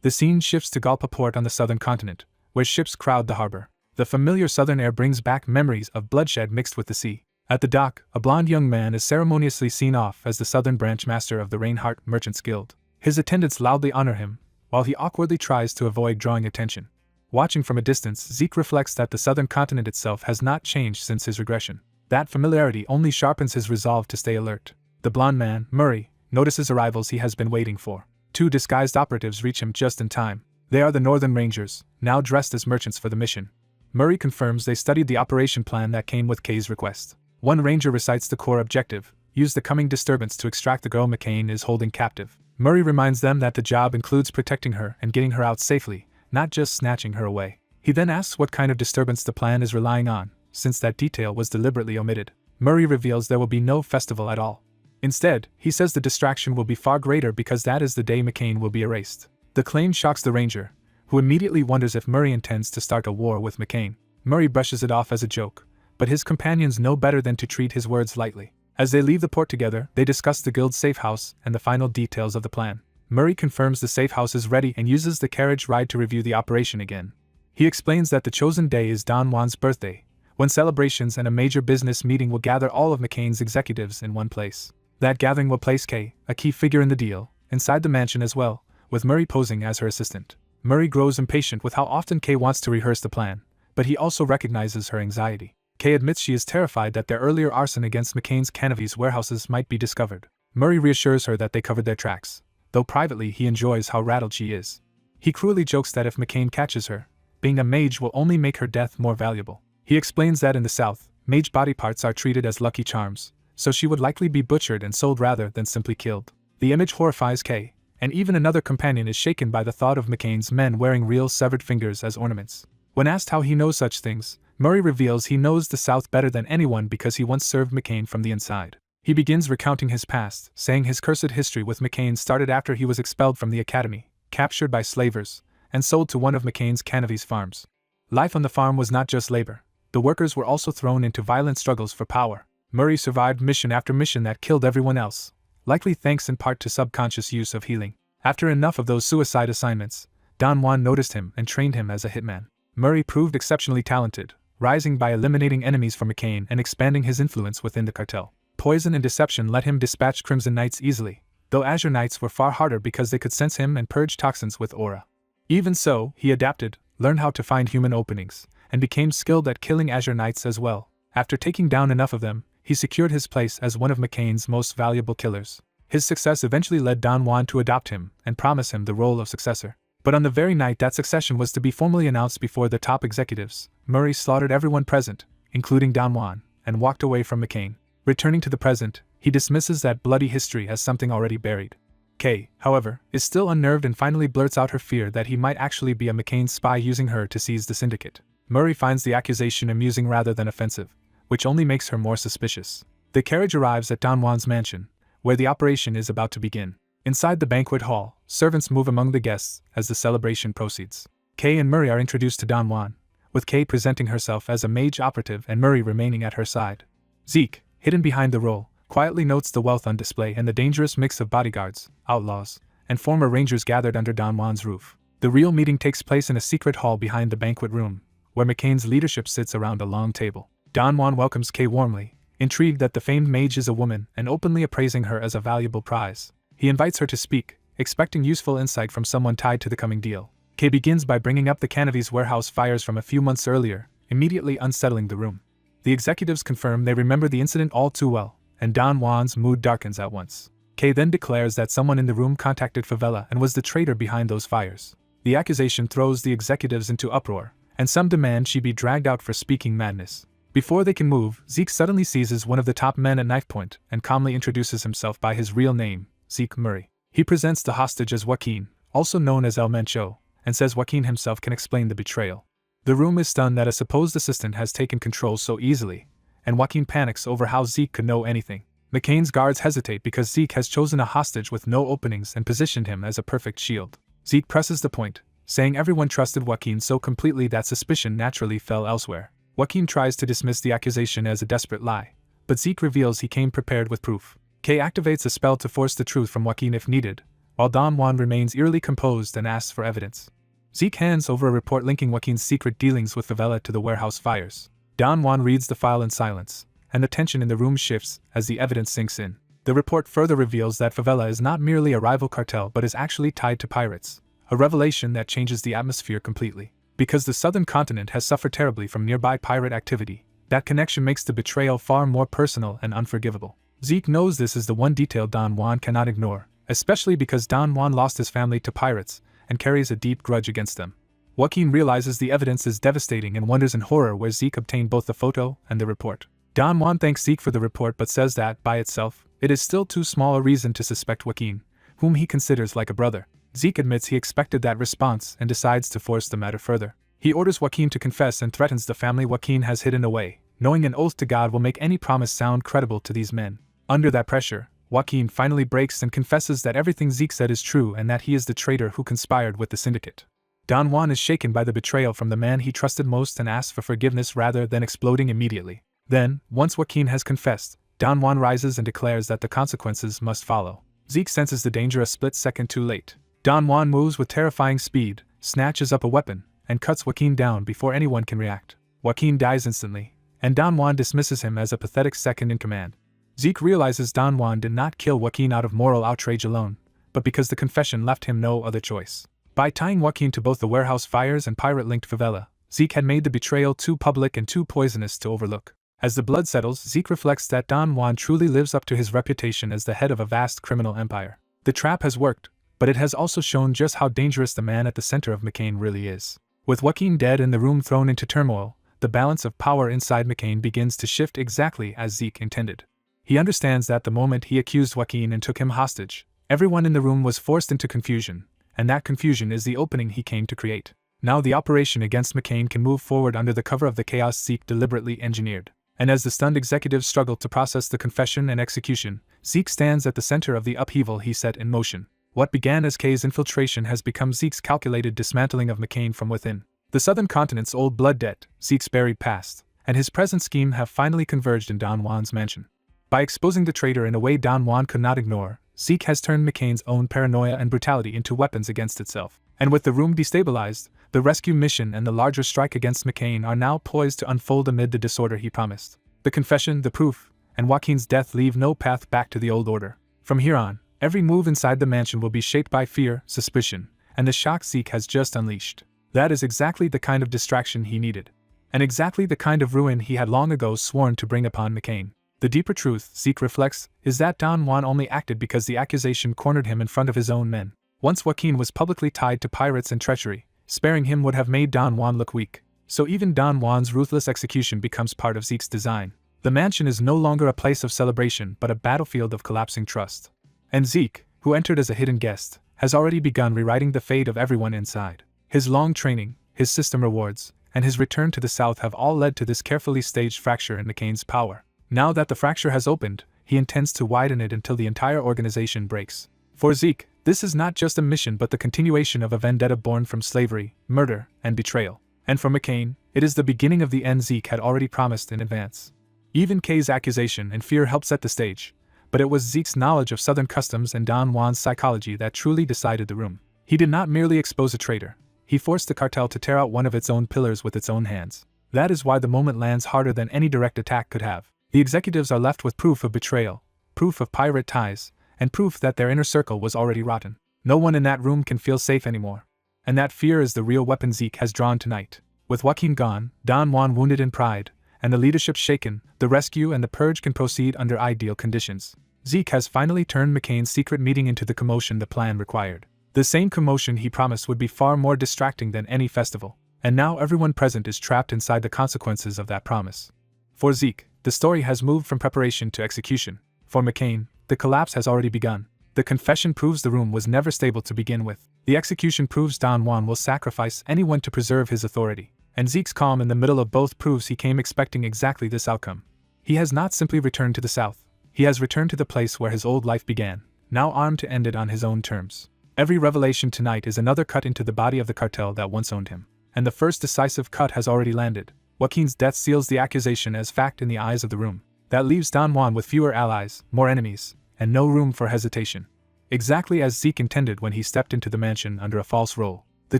The scene shifts to Galpa Port on the southern continent, where ships crowd the harbor. The familiar southern air brings back memories of bloodshed mixed with the sea. At the dock, a blond young man is ceremoniously seen off as the southern branch master of the Reinhardt Merchants Guild. His attendants loudly honor him, while he awkwardly tries to avoid drawing attention. Watching from a distance, Zeke reflects that the southern continent itself has not changed since his regression. That familiarity only sharpens his resolve to stay alert. The blond man, Murray, notices arrivals he has been waiting for. 2 disguised operatives reach him just in time. They are the Northern Rangers, now dressed as merchants for the mission. Murray confirms they studied the operation plan that came with Kay's request. One ranger recites the core objective: use the coming disturbance to extract the girl McCain is holding captive. Murray reminds them that the job includes protecting her and getting her out safely, not just snatching her away. He then asks what kind of disturbance the plan is relying on, since that detail was deliberately omitted. Murray reveals there will be no festival at all. Instead, he says the distraction will be far greater because that is the day McCain will be erased. The claim shocks the ranger, who immediately wonders if Murray intends to start a war with McCain. Murray brushes it off as a joke, but his companions know better than to treat his words lightly. As they leave the port together, they discuss the guild's safe house and the final details of the plan. Murray confirms the safe house is ready and uses the carriage ride to review the operation again. He explains that the chosen day is Don Juan's birthday, when celebrations and a major business meeting will gather all of McCain's executives in one place. That gathering will place Kay, a key figure in the deal, inside the mansion as well, with Murray posing as her assistant. Murray grows impatient with how often Kay wants to rehearse the plan, but he also recognizes her anxiety. Kay admits she is terrified that their earlier arson against McCain's Canavies warehouses might be discovered. Murray reassures her that they covered their tracks, though privately he enjoys how rattled she is. He cruelly jokes that if McCain catches her, being a mage will only make her death more valuable. He explains that in the South, mage body parts are treated as lucky charms, so she would likely be butchered and sold rather than simply killed. The image horrifies Kay, and even another companion is shaken by the thought of McCain's men wearing real severed fingers as ornaments. When asked how he knows such things, Murray reveals he knows the South better than anyone because he once served McCain from the inside. He begins recounting his past, saying his cursed history with McCain started after he was expelled from the academy, captured by slavers, and sold to one of McCain's Canavies farms. Life on the farm was not just labor. The workers were also thrown into violent struggles for power. Murray survived mission after mission that killed everyone else, likely thanks in part to subconscious use of healing. After enough of those suicide assignments, Don Juan noticed him and trained him as a hitman. Murray proved exceptionally talented, rising by eliminating enemies for McCain and expanding his influence within the cartel. Poison and deception let him dispatch Crimson Knights easily, though Azure Knights were far harder because they could sense him and purge toxins with aura. Even so, he adapted, learned how to find human openings, and became skilled at killing Azure Knights as well. After taking down enough of them, he secured his place as one of McCain's most valuable killers. His success eventually led Don Juan to adopt him and promise him the role of successor. But on the very night that succession was to be formally announced before the top executives, Murray slaughtered everyone present, including Don Juan, and walked away from McCain. Returning to the present, he dismisses that bloody history as something already buried. Kay, however, is still unnerved and finally blurts out her fear that he might actually be a McCain spy using her to seize the syndicate. Murray finds the accusation amusing rather than offensive, which only makes her more suspicious. The carriage arrives at Don Juan's mansion, where the operation is about to begin. Inside the banquet hall, servants move among the guests as the celebration proceeds. Kay and Murray are introduced to Don Juan, with Kay presenting herself as a mage operative and Murray remaining at her side. Zeke, hidden behind the role, quietly notes the wealth on display and the dangerous mix of bodyguards, outlaws, and former rangers gathered under Don Juan's roof. The real meeting takes place in a secret hall behind the banquet room, where McCain's leadership sits around a long table. Don Juan welcomes Kay warmly, intrigued that the famed mage is a woman and openly appraising her as a valuable prize. He invites her to speak, expecting useful insight from someone tied to the coming deal. Kay begins by bringing up the Cannavy's warehouse fires from a few months earlier, immediately unsettling the room. The executives confirm they remember the incident all too well, and Don Juan's mood darkens at once. Kay then declares that someone in the room contacted Favela and was the traitor behind those fires. The accusation throws the executives into uproar, and some demand she be dragged out for speaking madness. Before they can move, Zeke suddenly seizes one of the top men at knife point and calmly introduces himself by his real name, Zeke Murray. He presents the hostage as Joaquin, also known as El Mencho, and says Joaquin himself can explain the betrayal. The room is stunned that a supposed assistant has taken control so easily, and Joaquin panics over how Zeke could know anything. McCain's guards hesitate because Zeke has chosen a hostage with no openings and positioned him as a perfect shield. Zeke presses the point, saying everyone trusted Joaquin so completely that suspicion naturally fell elsewhere. Joaquin tries to dismiss the accusation as a desperate lie, but Zeke reveals he came prepared with proof. Kay activates a spell to force the truth from Joaquin if needed, while Don Juan remains eerily composed and asks for evidence. Zeke hands over a report linking Joaquin's secret dealings with Favela to the warehouse fires. Don Juan reads the file in silence, and the tension in the room shifts as the evidence sinks in. The report further reveals that Favela is not merely a rival cartel but is actually tied to pirates, a revelation that changes the atmosphere completely. Because the southern continent has suffered terribly from nearby pirate activity, that connection makes the betrayal far more personal and unforgivable. Zeke knows this is the one detail Don Juan cannot ignore, especially because Don Juan lost his family to pirates and carries a deep grudge against them. Joaquin realizes the evidence is devastating and wonders in horror where Zeke obtained both the photo and the report. Don Juan thanks Zeke for the report but says that, by itself, it is still too small a reason to suspect Joaquin, whom he considers like a brother. Zeke admits he expected that response and decides to force the matter further. He orders Joaquin to confess and threatens the family Joaquin has hidden away, knowing an oath to God will make any promise sound credible to these men. Under that pressure, Joaquin finally breaks and confesses that everything Zeke said is true and that he is the traitor who conspired with the syndicate. Don Juan is shaken by the betrayal from the man he trusted most and asks for forgiveness rather than exploding immediately. Then, once Joaquin has confessed, Don Juan rises and declares that the consequences must follow. Zeke senses the danger a split second too late. Don Juan moves with terrifying speed, snatches up a weapon, and cuts Joaquin down before anyone can react. Joaquin dies instantly, and Don Juan dismisses him as a pathetic second in command. Zeke realizes Don Juan did not kill Joaquin out of moral outrage alone, but because the confession left him no other choice. By tying Joaquin to both the warehouse fires and pirate-linked favela, Zeke had made the betrayal too public and too poisonous to overlook. As the blood settles, Zeke reflects that Don Juan truly lives up to his reputation as the head of a vast criminal empire. The trap has worked, but it has also shown just how dangerous the man at the center of McCain really is. With Joaquin dead and the room thrown into turmoil, the balance of power inside McCain begins to shift exactly as Zeke intended. He understands that the moment he accused Joaquin and took him hostage, everyone in the room was forced into confusion, and that confusion is the opening he came to create. Now the operation against McCain can move forward under the cover of the chaos Zeke deliberately engineered. And as the stunned executives struggle to process the confession and execution, Zeke stands at the center of the upheaval he set in motion. What began as Kay's infiltration has become Zeke's calculated dismantling of McCain from within. The southern continent's old blood debt, Zeke's buried past, and his present scheme have finally converged in Don Juan's mansion. By exposing the traitor in a way Don Juan could not ignore, Zeke has turned McCain's own paranoia and brutality into weapons against itself. And with the room destabilized, the rescue mission and the larger strike against McCain are now poised to unfold amid the disorder he promised. The confession, the proof, and Joaquin's death leave no path back to the old order. From here on, every move inside the mansion will be shaped by fear, suspicion, and the shock Zeke has just unleashed. That is exactly the kind of distraction he needed. And exactly the kind of ruin he had long ago sworn to bring upon McCain. The deeper truth, Zeke reflects, is that Don Juan only acted because the accusation cornered him in front of his own men. Once Joaquin was publicly tied to pirates and treachery, sparing him would have made Don Juan look weak. So even Don Juan's ruthless execution becomes part of Zeke's design. The mansion is no longer a place of celebration but a battlefield of collapsing trust. And Zeke, who entered as a hidden guest, has already begun rewriting the fate of everyone inside. His long training, his system rewards, and his return to the south have all led to this carefully staged fracture in McCain's power. Now that the fracture has opened, he intends to widen it until the entire organization breaks. For Zeke, this is not just a mission but the continuation of a vendetta born from slavery, murder, and betrayal. And for McCain, it is the beginning of the end Zeke had already promised in advance. Even Kay's accusation and fear help set the stage, but it was Zeke's knowledge of Southern customs and Don Juan's psychology that truly decided the room. He did not merely expose a traitor, he forced the cartel to tear out one of its own pillars with its own hands. That is why the moment lands harder than any direct attack could have. The executives are left with proof of betrayal, proof of pirate ties, and proof that their inner circle was already rotten. No one in that room can feel safe anymore. And that fear is the real weapon Zeke has drawn tonight. With Joaquin gone, Don Juan wounded in pride, and the leadership shaken, the rescue and the purge can proceed under ideal conditions. Zeke has finally turned McCain's secret meeting into the commotion the plan required. The same commotion he promised would be far more distracting than any festival. And now everyone present is trapped inside the consequences of that promise. For Zeke, the story has moved from preparation to execution. For McCain, the collapse has already begun. The confession proves the room was never stable to begin with. The execution proves Don Juan will sacrifice anyone to preserve his authority. And Zeke's calm in the middle of both proves he came expecting exactly this outcome. He has not simply returned to the South. He has returned to the place where his old life began, now armed to end it on his own terms. Every revelation tonight is another cut into the body of the cartel that once owned him. And the first decisive cut has already landed. Joaquin's death seals the accusation as fact in the eyes of the room. That leaves Don Juan with fewer allies, more enemies, and no room for hesitation. Exactly as Zeke intended when he stepped into the mansion under a false role. The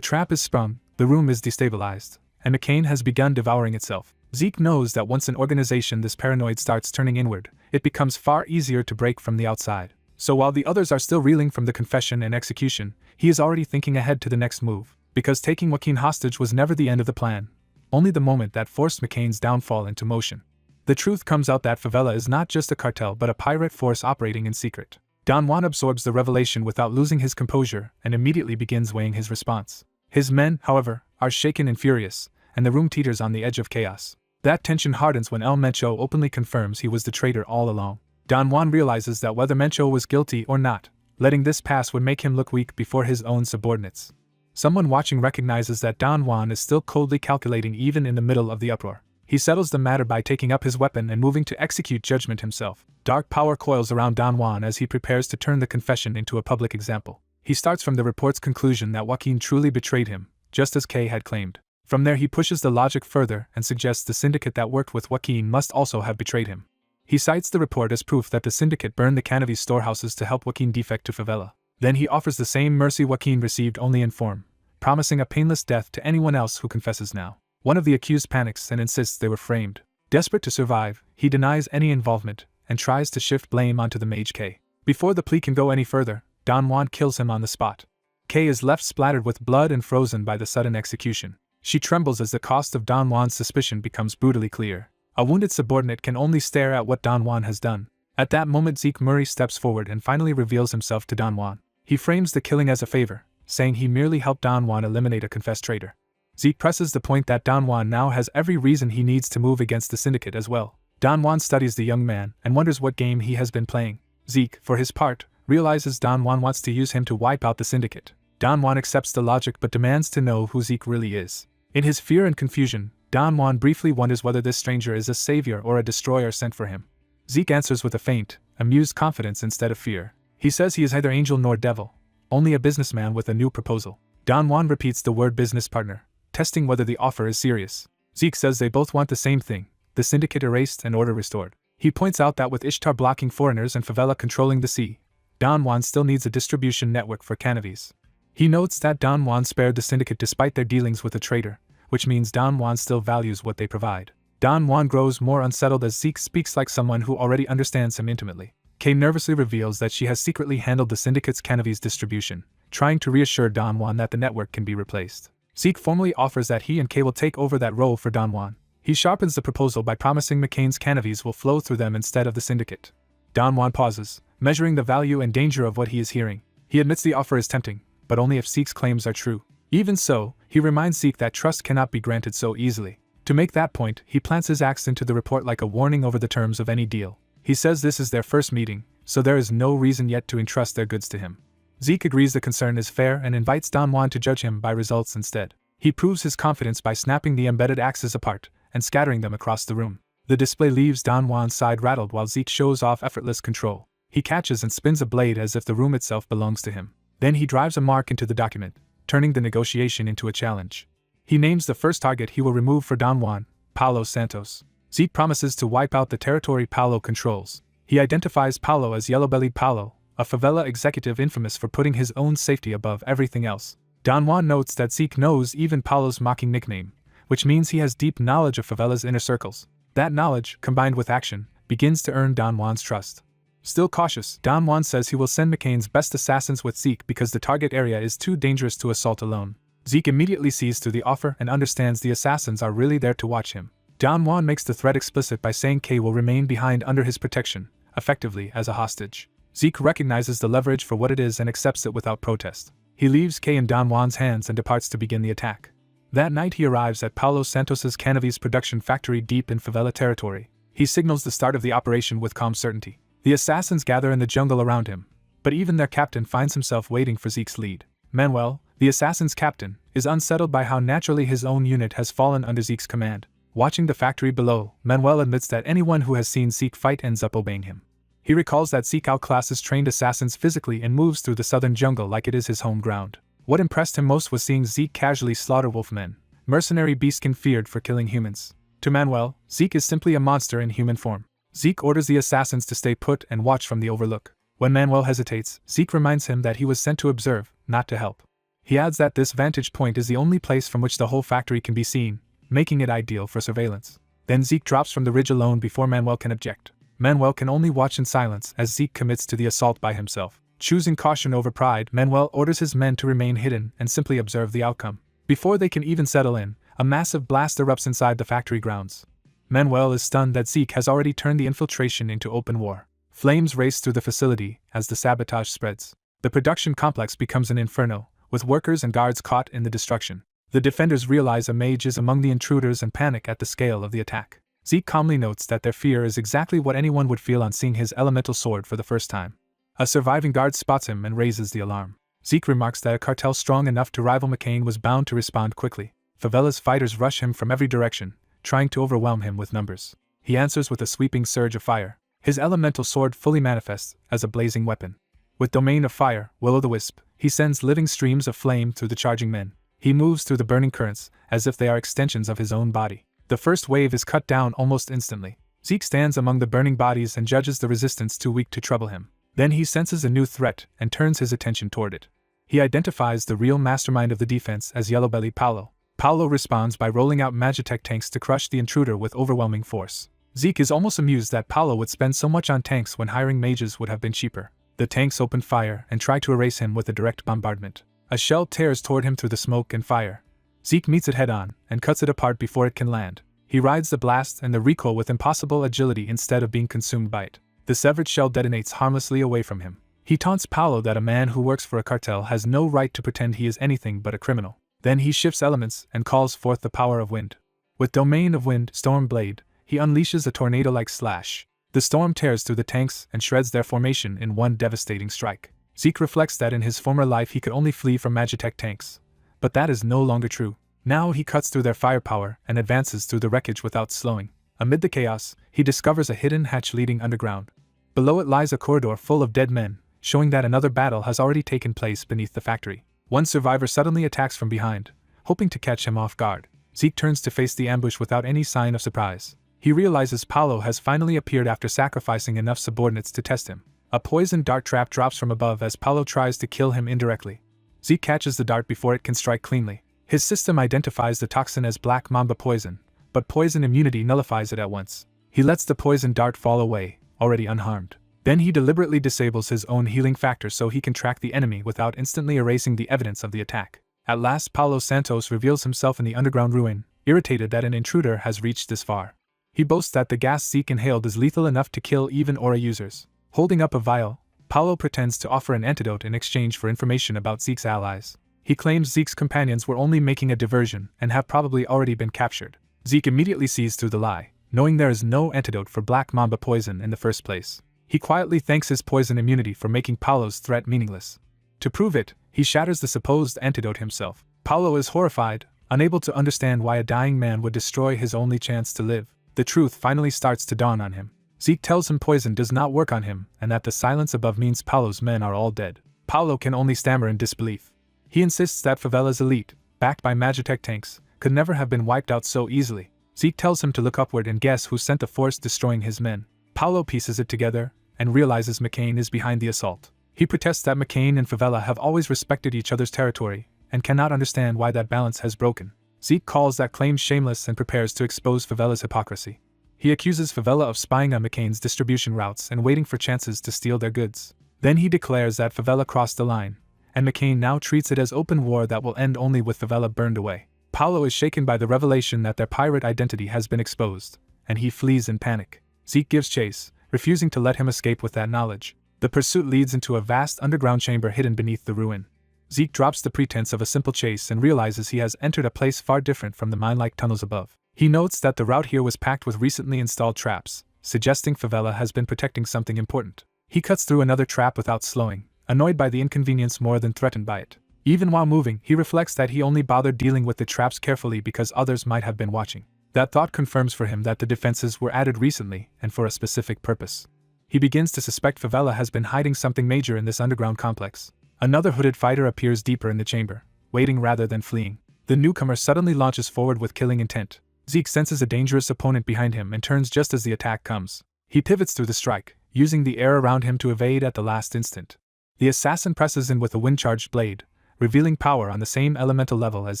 trap is sprung, the room is destabilized, and McCain has begun devouring itself. Zeke knows that once an organization this paranoid starts turning inward, it becomes far easier to break from the outside. So while the others are still reeling from the confession and execution, he is already thinking ahead to the next move. Because taking Joaquin hostage was never the end of the plan, only the moment that forced McCain's downfall into motion. The truth comes out that Favela is not just a cartel but a pirate force operating in secret. Don Juan absorbs the revelation without losing his composure and immediately begins weighing his response. His men, however, are shaken and furious, and the room teeters on the edge of chaos. That tension hardens when El Mencho openly confirms he was the traitor all along. Don Juan realizes that whether Mencho was guilty or not, letting this pass would make him look weak before his own subordinates. Someone watching recognizes that Don Juan is still coldly calculating even in the middle of the uproar. He settles the matter by taking up his weapon and moving to execute judgment himself. Dark power coils around Don Juan as he prepares to turn the confession into a public example. He starts from the report's conclusion that Joaquin truly betrayed him, just as Kay had claimed. From there he pushes the logic further and suggests the syndicate that worked with Joaquin must also have betrayed him. He cites the report as proof that the syndicate burned the Canavi's storehouses to help Joaquin defect to Favela. Then he offers the same mercy Joaquin received only in form, promising a painless death to anyone else who confesses now. One of the accused panics and insists they were framed. Desperate to survive, he denies any involvement and tries to shift blame onto the mage K. Before the plea can go any further, Don Juan kills him on the spot. K is left splattered with blood and frozen by the sudden execution. She trembles as the cost of Don Juan's suspicion becomes brutally clear. A wounded subordinate can only stare at what Don Juan has done. At that moment Zeke Murray steps forward and finally reveals himself to Don Juan. He frames the killing as a favor, saying he merely helped Don Juan eliminate a confessed traitor. Zeke presses the point that Don Juan now has every reason he needs to move against the syndicate as well. Don Juan studies the young man and wonders what game he has been playing. Zeke, for his part, realizes Don Juan wants to use him to wipe out the syndicate. Don Juan accepts the logic but demands to know who Zeke really is. In his fear and confusion, Don Juan briefly wonders whether this stranger is a savior or a destroyer sent for him. Zeke answers with a faint, amused confidence instead of fear. He says he is neither angel nor devil, only a businessman with a new proposal. Don Juan repeats the word business partner, testing whether the offer is serious. Zeke says they both want the same thing, the syndicate erased and order restored. He points out that with Ishtar blocking foreigners and Favela controlling the sea, Don Juan still needs a distribution network for Canavis. He notes that Don Juan spared the syndicate despite their dealings with a traitor, which means Don Juan still values what they provide. Don Juan grows more unsettled as Zeke speaks like someone who already understands him intimately. Kay nervously reveals that she has secretly handled the syndicate's Canavis distribution, trying to reassure Don Juan that the network can be replaced. Zeke formally offers that he and Kay will take over that role for Don Juan. He sharpens the proposal by promising McCain's Canavis will flow through them instead of the syndicate. Don Juan pauses, measuring the value and danger of what he is hearing. He admits the offer is tempting, but only if Zeke's claims are true. Even so, he reminds Zeke that trust cannot be granted so easily. To make that point, he plants his axe into the report like a warning over the terms of any deal. He says this is their first meeting, so there is no reason yet to entrust their goods to him. Zeke agrees the concern is fair and invites Don Juan to judge him by results instead. He proves his confidence by snapping the embedded axes apart and scattering them across the room. The display leaves Don Juan's side rattled while Zeke shows off effortless control. He catches and spins a blade as if the room itself belongs to him. Then he drives a mark into the document, turning the negotiation into a challenge. He names the first target he will remove for Don Juan, Paulo Santos. Zeke promises to wipe out the territory Paulo controls. He identifies Paulo as Yellow-Bellied Paulo, a favela executive infamous for putting his own safety above everything else. Don Juan notes that Zeke knows even Paulo's mocking nickname, which means he has deep knowledge of favela's inner circles. That knowledge, combined with action, begins to earn Don Juan's trust. Still cautious, Don Juan says he will send McCain's best assassins with Zeke because the target area is too dangerous to assault alone. Zeke immediately sees through the offer and understands the assassins are really there to watch him. Don Juan makes the threat explicit by saying K will remain behind under his protection, effectively as a hostage. Zeke recognizes the leverage for what it is and accepts it without protest. He leaves K in Don Juan's hands and departs to begin the attack. That night he arrives at Paulo Santos's cannabis production factory deep in favela territory. He signals the start of the operation with calm certainty. The assassins gather in the jungle around him, but even their captain finds himself waiting for Zeke's lead. Manuel, the assassin's captain, is unsettled by how naturally his own unit has fallen under Zeke's command. Watching the factory below, Manuel admits that anyone who has seen Zeke fight ends up obeying him. He recalls that Zeke outclasses trained assassins physically and moves through the southern jungle like it is his home ground. What impressed him most was seeing Zeke casually slaughter wolfmen, mercenary beastkin feared for killing humans. To Manuel, Zeke is simply a monster in human form. Zeke orders the assassins to stay put and watch from the overlook. When Manuel hesitates, Zeke reminds him that he was sent to observe, not to help. He adds that this vantage point is the only place from which the whole factory can be seen, making it ideal for surveillance. Then Zeke drops from the ridge alone before Manuel can object. Manuel can only watch in silence as Zeke commits to the assault by himself. Choosing caution over pride, Manuel orders his men to remain hidden and simply observe the outcome. Before they can even settle in, a massive blast erupts inside the factory grounds. Manuel is stunned that Zeke has already turned the infiltration into open war. Flames race through the facility as the sabotage spreads. The production complex becomes an inferno, with workers and guards caught in the destruction. The defenders realize a mage is among the intruders and panic at the scale of the attack. Zeke calmly notes that their fear is exactly what anyone would feel on seeing his elemental sword for the first time. A surviving guard spots him and raises the alarm. Zeke remarks that a cartel strong enough to rival McCain was bound to respond quickly. Favela's fighters rush him from every direction, trying to overwhelm him with numbers. He answers with a sweeping surge of fire. His elemental sword fully manifests as a blazing weapon. With Domain of Fire, Will-o'-the-Wisp, he sends living streams of flame through the charging men. He moves through the burning currents, as if they are extensions of his own body. The first wave is cut down almost instantly. Zeke stands among the burning bodies and judges the resistance too weak to trouble him. Then he senses a new threat and turns his attention toward it. He identifies the real mastermind of the defense as Yellow-Bellied Paulo. Paulo responds by rolling out Magitech tanks to crush the intruder with overwhelming force. Zeke is almost amused that Paulo would spend so much on tanks when hiring mages would have been cheaper. The tanks open fire and try to erase him with a direct bombardment. A shell tears toward him through the smoke and fire. Zeke meets it head-on and cuts it apart before it can land. He rides the blast and the recoil with impossible agility instead of being consumed by it. The severed shell detonates harmlessly away from him. He taunts Paulo that a man who works for a cartel has no right to pretend he is anything but a criminal. Then he shifts elements and calls forth the power of wind. With Domain of Wind, Storm Blade, he unleashes a tornado-like slash. The storm tears through the tanks and shreds their formation in one devastating strike. Zeke reflects that in his former life he could only flee from Magitech tanks. But that is no longer true. Now he cuts through their firepower and advances through the wreckage without slowing. Amid the chaos, he discovers a hidden hatch leading underground. Below it lies a corridor full of dead men, showing that another battle has already taken place beneath the factory. One survivor suddenly attacks from behind, hoping to catch him off guard. Zeke turns to face the ambush without any sign of surprise. He realizes Paulo has finally appeared after sacrificing enough subordinates to test him. A poison dart trap drops from above as Paulo tries to kill him indirectly. Zeke catches the dart before it can strike cleanly. His system identifies the toxin as Black Mamba poison, but poison immunity nullifies it at once. He lets the poison dart fall away, already unharmed. Then he deliberately disables his own healing factor so he can track the enemy without instantly erasing the evidence of the attack. At last Paulo Santos reveals himself in the underground ruin, irritated that an intruder has reached this far. He boasts that the gas Zeke inhaled is lethal enough to kill even Aura users. Holding up a vial, Paulo pretends to offer an antidote in exchange for information about Zeke's allies. He claims Zeke's companions were only making a diversion and have probably already been captured. Zeke immediately sees through the lie, knowing there is no antidote for Black Mamba poison in the first place. He quietly thanks his poison immunity for making Paulo's threat meaningless. To prove it, he shatters the supposed antidote himself. Paulo is horrified, unable to understand why a dying man would destroy his only chance to live. The truth finally starts to dawn on him. Zeke tells him poison does not work on him and that the silence above means Paulo's men are all dead. Paulo can only stammer in disbelief. He insists that Favela's elite, backed by Magitech tanks, could never have been wiped out so easily. Zeke tells him to look upward and guess who sent the force destroying his men. Paulo pieces it together, and realizes McCain is behind the assault. He protests that McCain and Favela have always respected each other's territory, and cannot understand why that balance has broken. Zeke calls that claim shameless and prepares to expose Favela's hypocrisy. He accuses Favela of spying on McCain's distribution routes and waiting for chances to steal their goods. Then he declares that Favela crossed the line, and McCain now treats it as open war that will end only with Favela burned away. Paulo is shaken by the revelation that their pirate identity has been exposed, and he flees in panic. Zeke gives chase, refusing to let him escape with that knowledge. The pursuit leads into a vast underground chamber hidden beneath the ruin. Zeke drops the pretense of a simple chase and realizes he has entered a place far different from the mine-like tunnels above. He notes that the route here was packed with recently installed traps, suggesting Favela has been protecting something important. He cuts through another trap without slowing, annoyed by the inconvenience more than threatened by it. Even while moving, he reflects that he only bothered dealing with the traps carefully because others might have been watching. That thought confirms for him that the defenses were added recently and for a specific purpose. He begins to suspect Favela has been hiding something major in this underground complex. Another hooded fighter appears deeper in the chamber, waiting rather than fleeing. The newcomer suddenly launches forward with killing intent. Zeke senses a dangerous opponent behind him and turns just as the attack comes. He pivots through the strike, using the air around him to evade at the last instant. The assassin presses in with a wind-charged blade, revealing power on the same elemental level as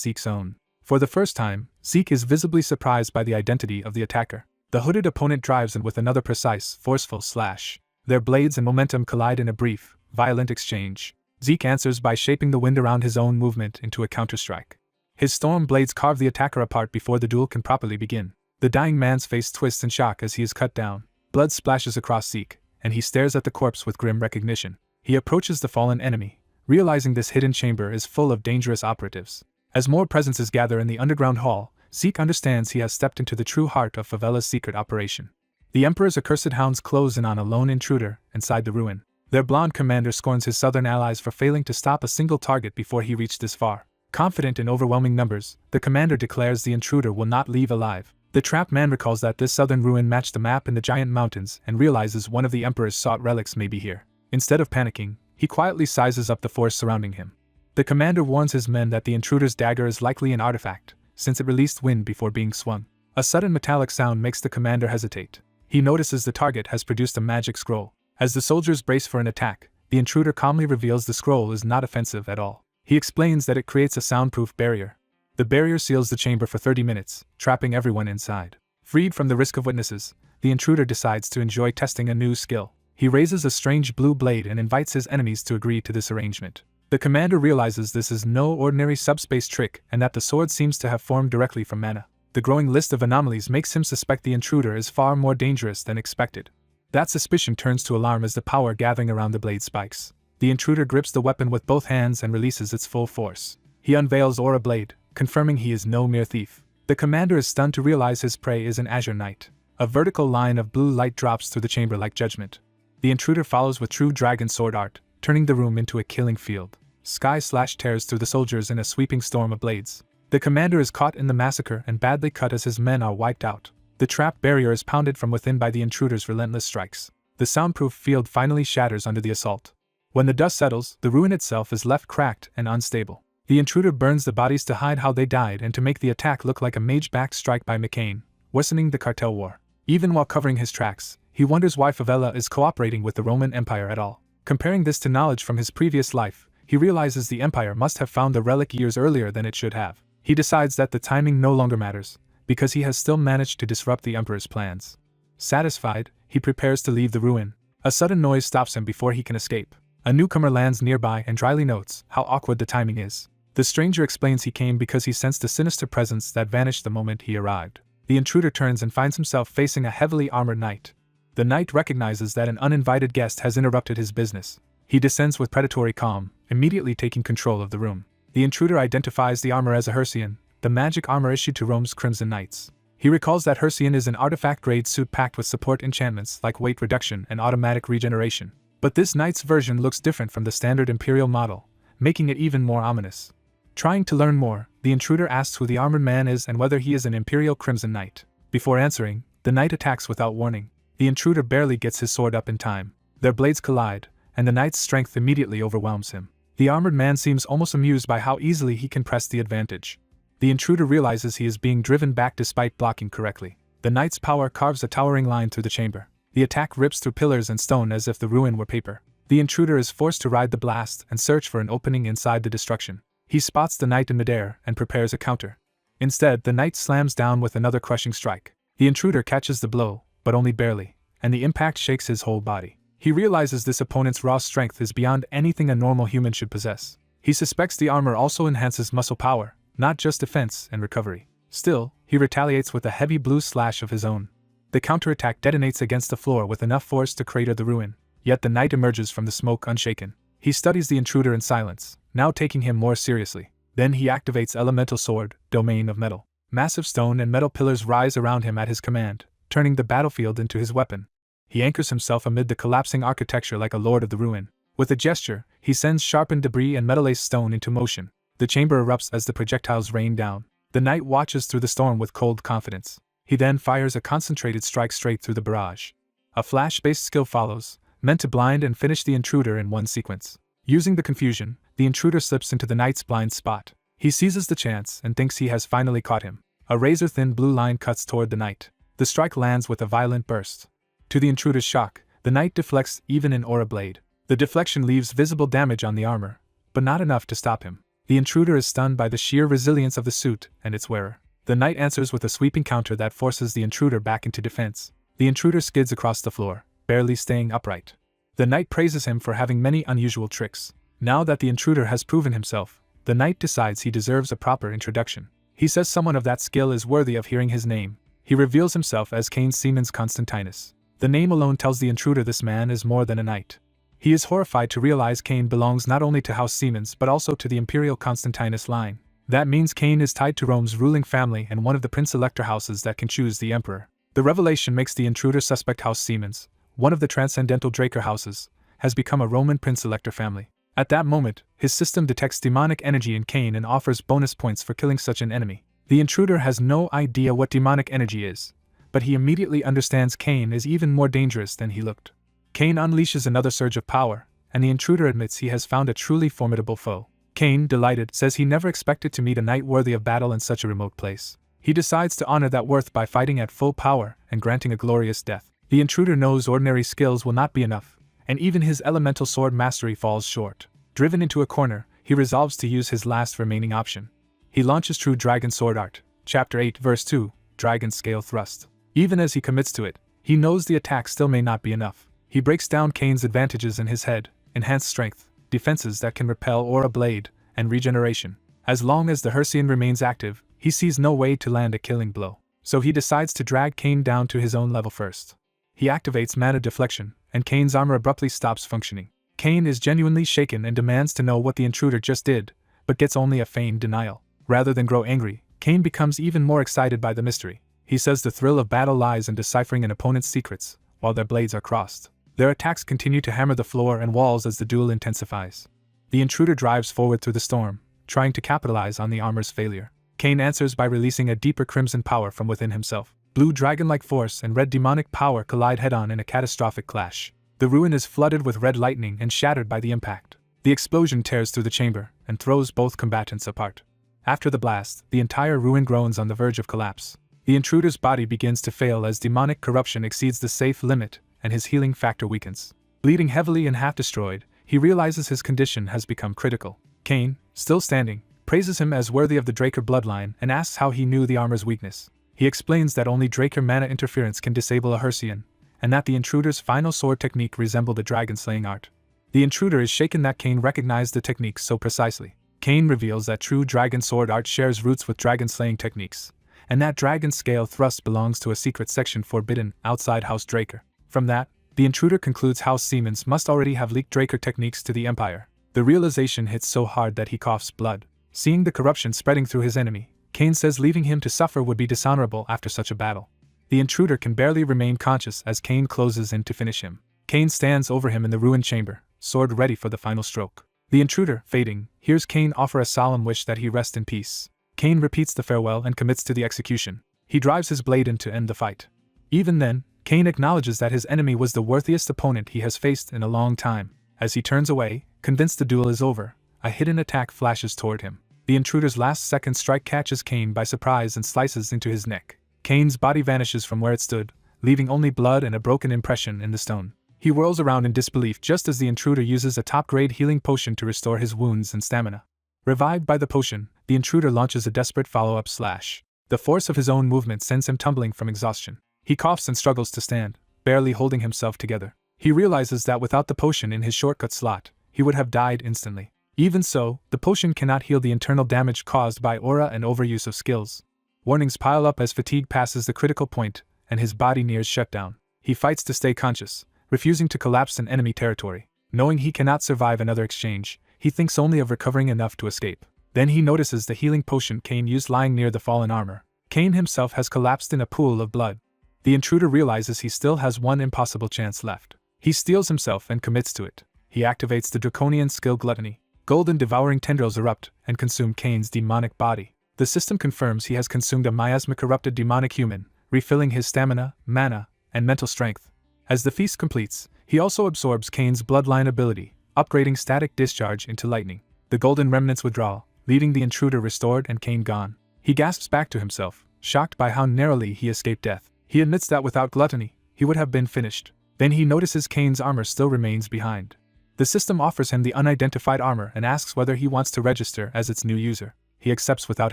Zeke's own. For the first time, Zeke is visibly surprised by the identity of the attacker. The hooded opponent drives in with another precise, forceful slash. Their blades and momentum collide in a brief, violent exchange. Zeke answers by shaping the wind around his own movement into a counterstrike. His storm blades carve the attacker apart before the duel can properly begin. The dying man's face twists in shock as he is cut down. Blood splashes across Zeke, and he stares at the corpse with grim recognition. He approaches the fallen enemy, realizing this hidden chamber is full of dangerous operatives. As more presences gather in the underground hall, Zeke understands he has stepped into the true heart of Favela's secret operation. The Emperor's accursed hounds close in on a lone intruder inside the ruin. Their blonde commander scorns his southern allies for failing to stop a single target before he reached this far. Confident in overwhelming numbers, the commander declares the intruder will not leave alive. The trapped man recalls that this southern ruin matched the map in the giant mountains and realizes one of the Emperor's sought relics may be here. Instead of panicking, he quietly sizes up the force surrounding him. The commander warns his men that the intruder's dagger is likely an artifact, since it released wind before being swung. A sudden metallic sound makes the commander hesitate. He notices the target has produced a magic scroll. As the soldiers brace for an attack, the intruder calmly reveals the scroll is not offensive at all. He explains that it creates a soundproof barrier. The barrier seals the chamber for 30 minutes, trapping everyone inside. Freed from the risk of witnesses, the intruder decides to enjoy testing a new skill. He raises a strange blue blade and invites his enemies to agree to this arrangement. The commander realizes this is no ordinary subspace trick and that the sword seems to have formed directly from mana. The growing list of anomalies makes him suspect the intruder is far more dangerous than expected. That suspicion turns to alarm as the power gathering around the blade spikes. The intruder grips the weapon with both hands and releases its full force. He unveils Aura Blade, confirming he is no mere thief. The commander is stunned to realize his prey is an azure knight. A vertical line of blue light drops through the chamber like judgment. The intruder follows with true dragon sword art, turning the room into a killing field. Sky slash tears through the soldiers in a sweeping storm of blades. The commander is caught in the massacre and badly cut as his men are wiped out. The trap barrier is pounded from within by the intruder's relentless strikes. The soundproof field finally shatters under the assault. When the dust settles, the ruin itself is left cracked and unstable. The intruder burns the bodies to hide how they died and to make the attack look like a mage-backed strike by McCain, worsening the cartel war. Even while covering his tracks, he wonders why Favela is cooperating with the Roman Empire at all. Comparing this to knowledge from his previous life, he realizes the Empire must have found the relic years earlier than it should have. He decides that the timing no longer matters, because he has still managed to disrupt the Emperor's plans. Satisfied, he prepares to leave the ruin. A sudden noise stops him before he can escape. A newcomer lands nearby and dryly notes how awkward the timing is. The stranger explains he came because he sensed a sinister presence that vanished the moment he arrived. The intruder turns and finds himself facing a heavily armored knight. The knight recognizes that an uninvited guest has interrupted his business. He descends with predatory calm, immediately taking control of the room. The intruder identifies the armor as a Hersian, the magic armor issued to Rome's Crimson Knights. He recalls that Hersian is an artifact-grade suit packed with support enchantments like weight reduction and automatic regeneration. But this knight's version looks different from the standard Imperial model, making it even more ominous. Trying to learn more, the intruder asks who the armored man is and whether he is an Imperial Crimson Knight. Before answering, the knight attacks without warning. The intruder barely gets his sword up in time. Their blades collide, and the knight's strength immediately overwhelms him. The armored man seems almost amused by how easily he can press the advantage. The intruder realizes he is being driven back despite blocking correctly. The knight's power carves a towering line through the chamber. The attack rips through pillars and stone as if the ruin were paper. The intruder is forced to ride the blast and search for an opening inside the destruction. He spots the knight in midair and prepares a counter. Instead, the knight slams down with another crushing strike. The intruder catches the blow, but only barely, and the impact shakes his whole body. He realizes this opponent's raw strength is beyond anything a normal human should possess. He suspects the armor also enhances muscle power, not just defense and recovery. Still, he retaliates with a heavy blue slash of his own. The counterattack detonates against the floor with enough force to crater the ruin, yet the knight emerges from the smoke unshaken. He studies the intruder in silence, now taking him more seriously. Then he activates Elemental Sword, Domain of Metal. Massive stone and metal pillars rise around him at his command, turning the battlefield into his weapon. He anchors himself amid the collapsing architecture like a lord of the ruin. With a gesture, he sends sharpened debris and metal-laced stone into motion. The chamber erupts as the projectiles rain down. The knight watches through the storm with cold confidence. He then fires a concentrated strike straight through the barrage. A flash-based skill follows, meant to blind and finish the intruder in one sequence. Using the confusion, the intruder slips into the knight's blind spot. He seizes the chance and thinks he has finally caught him. A razor-thin blue line cuts toward the knight. The strike lands with a violent burst. To the intruder's shock, the knight deflects even an aura blade. The deflection leaves visible damage on the armor, but not enough to stop him. The intruder is stunned by the sheer resilience of the suit and its wearer. The knight answers with a sweeping counter that forces the intruder back into defense. The intruder skids across the floor, barely staying upright. The knight praises him for having many unusual tricks. Now that the intruder has proven himself, the knight decides he deserves a proper introduction. He says someone of that skill is worthy of hearing his name. He reveals himself as Cain Siemens Constantinus. The name alone tells the intruder this man is more than a knight. He is horrified to realize Cain belongs not only to House Siemens but also to the Imperial Constantinus line. That means Cain is tied to Rome's ruling family and one of the Prince-Elector houses that can choose the emperor. The revelation makes the intruder suspect House Siemens, one of the transcendental Draker houses, has become a Roman Prince-Elector family. At that moment, his system detects demonic energy in Cain and offers bonus points for killing such an enemy. The intruder has no idea what demonic energy is, but he immediately understands Cain is even more dangerous than he looked. Cain unleashes another surge of power, and the intruder admits he has found a truly formidable foe. Cain, delighted, says he never expected to meet a knight worthy of battle in such a remote place. He decides to honor that worth by fighting at full power and granting a glorious death. The intruder knows ordinary skills will not be enough, and even his elemental sword mastery falls short. Driven into a corner, he resolves to use his last remaining option. He launches True Dragon Sword Art, Chapter 8, Verse 2, Dragon Scale Thrust. Even as he commits to it, he knows the attack still may not be enough. He breaks down Cain's advantages in his head, enhanced strength, defenses that can repel Aura Blade, and regeneration. As long as the Hersian remains active, he sees no way to land a killing blow. So he decides to drag Cain down to his own level first. He activates Mana Deflection, and Cain's armor abruptly stops functioning. Cain is genuinely shaken and demands to know what the intruder just did, but gets only a feigned denial. Rather than grow angry, Cain becomes even more excited by the mystery. He says the thrill of battle lies in deciphering an opponent's secrets, while their blades are crossed. Their attacks continue to hammer the floor and walls as the duel intensifies. The intruder drives forward through the storm, trying to capitalize on the armor's failure. Cain answers by releasing a deeper crimson power from within himself. Blue dragon-like force and red demonic power collide head-on in a catastrophic clash. The ruin is flooded with red lightning and shattered by the impact. The explosion tears through the chamber and throws both combatants apart. After the blast, the entire ruin groans on the verge of collapse. The intruder's body begins to fail as demonic corruption exceeds the safe limit, and his healing factor weakens. Bleeding heavily and half-destroyed, he realizes his condition has become critical. Cain, still standing, praises him as worthy of the Draker bloodline and asks how he knew the armor's weakness. He explains that only Draker mana interference can disable a Hersian, and that the intruder's final sword technique resembled a dragon-slaying art. The intruder is shaken that Cain recognized the technique so precisely. Cain reveals that true dragon sword art shares roots with dragon-slaying techniques, and that dragon scale thrust belongs to a secret section forbidden outside House Draker. From that, the intruder concludes House Siemens must already have leaked Draker techniques to the Empire. The realization hits so hard that he coughs blood. Seeing the corruption spreading through his enemy, Cain says leaving him to suffer would be dishonorable after such a battle. The intruder can barely remain conscious as Cain closes in to finish him. Cain stands over him in the ruined chamber, sword ready for the final stroke. The intruder, fading, hears Cain offer a solemn wish that he rest in peace. Cain repeats the farewell and commits to the execution. He drives his blade in to end the fight. Even then, Cain acknowledges that his enemy was the worthiest opponent he has faced in a long time. As he turns away, convinced the duel is over, a hidden attack flashes toward him. The intruder's last-second strike catches Cain by surprise and slices into his neck. Cain's body vanishes from where it stood, leaving only blood and a broken impression in the stone. He whirls around in disbelief just as the intruder uses a top-grade healing potion to restore his wounds and stamina. Revived by the potion, the intruder launches a desperate follow-up slash. The force of his own movement sends him tumbling from exhaustion. He coughs and struggles to stand, barely holding himself together. He realizes that without the potion in his shortcut slot, he would have died instantly. Even so, the potion cannot heal the internal damage caused by aura and overuse of skills. Warnings pile up as fatigue passes the critical point, and his body nears shutdown. He fights to stay conscious, refusing to collapse in enemy territory. Knowing he cannot survive another exchange, he thinks only of recovering enough to escape. Then he notices the healing potion Kane used lying near the fallen armor. Kane himself has collapsed in a pool of blood. The intruder realizes he still has one impossible chance left. He steels himself and commits to it. He activates the draconian skill Gluttony. Golden devouring tendrils erupt and consume Kane's demonic body. The system confirms he has consumed a miasma-corrupted demonic human, refilling his stamina, mana, and mental strength. As the feast completes, he also absorbs Kane's bloodline ability, upgrading static discharge into lightning. The golden remnants withdraw, leaving the intruder restored and Kane gone. He gasps back to himself, shocked by how narrowly he escaped death. He admits that without Gluttony, he would have been finished. Then he notices Kane's armor still remains behind. The system offers him the unidentified armor and asks whether he wants to register as its new user. He accepts without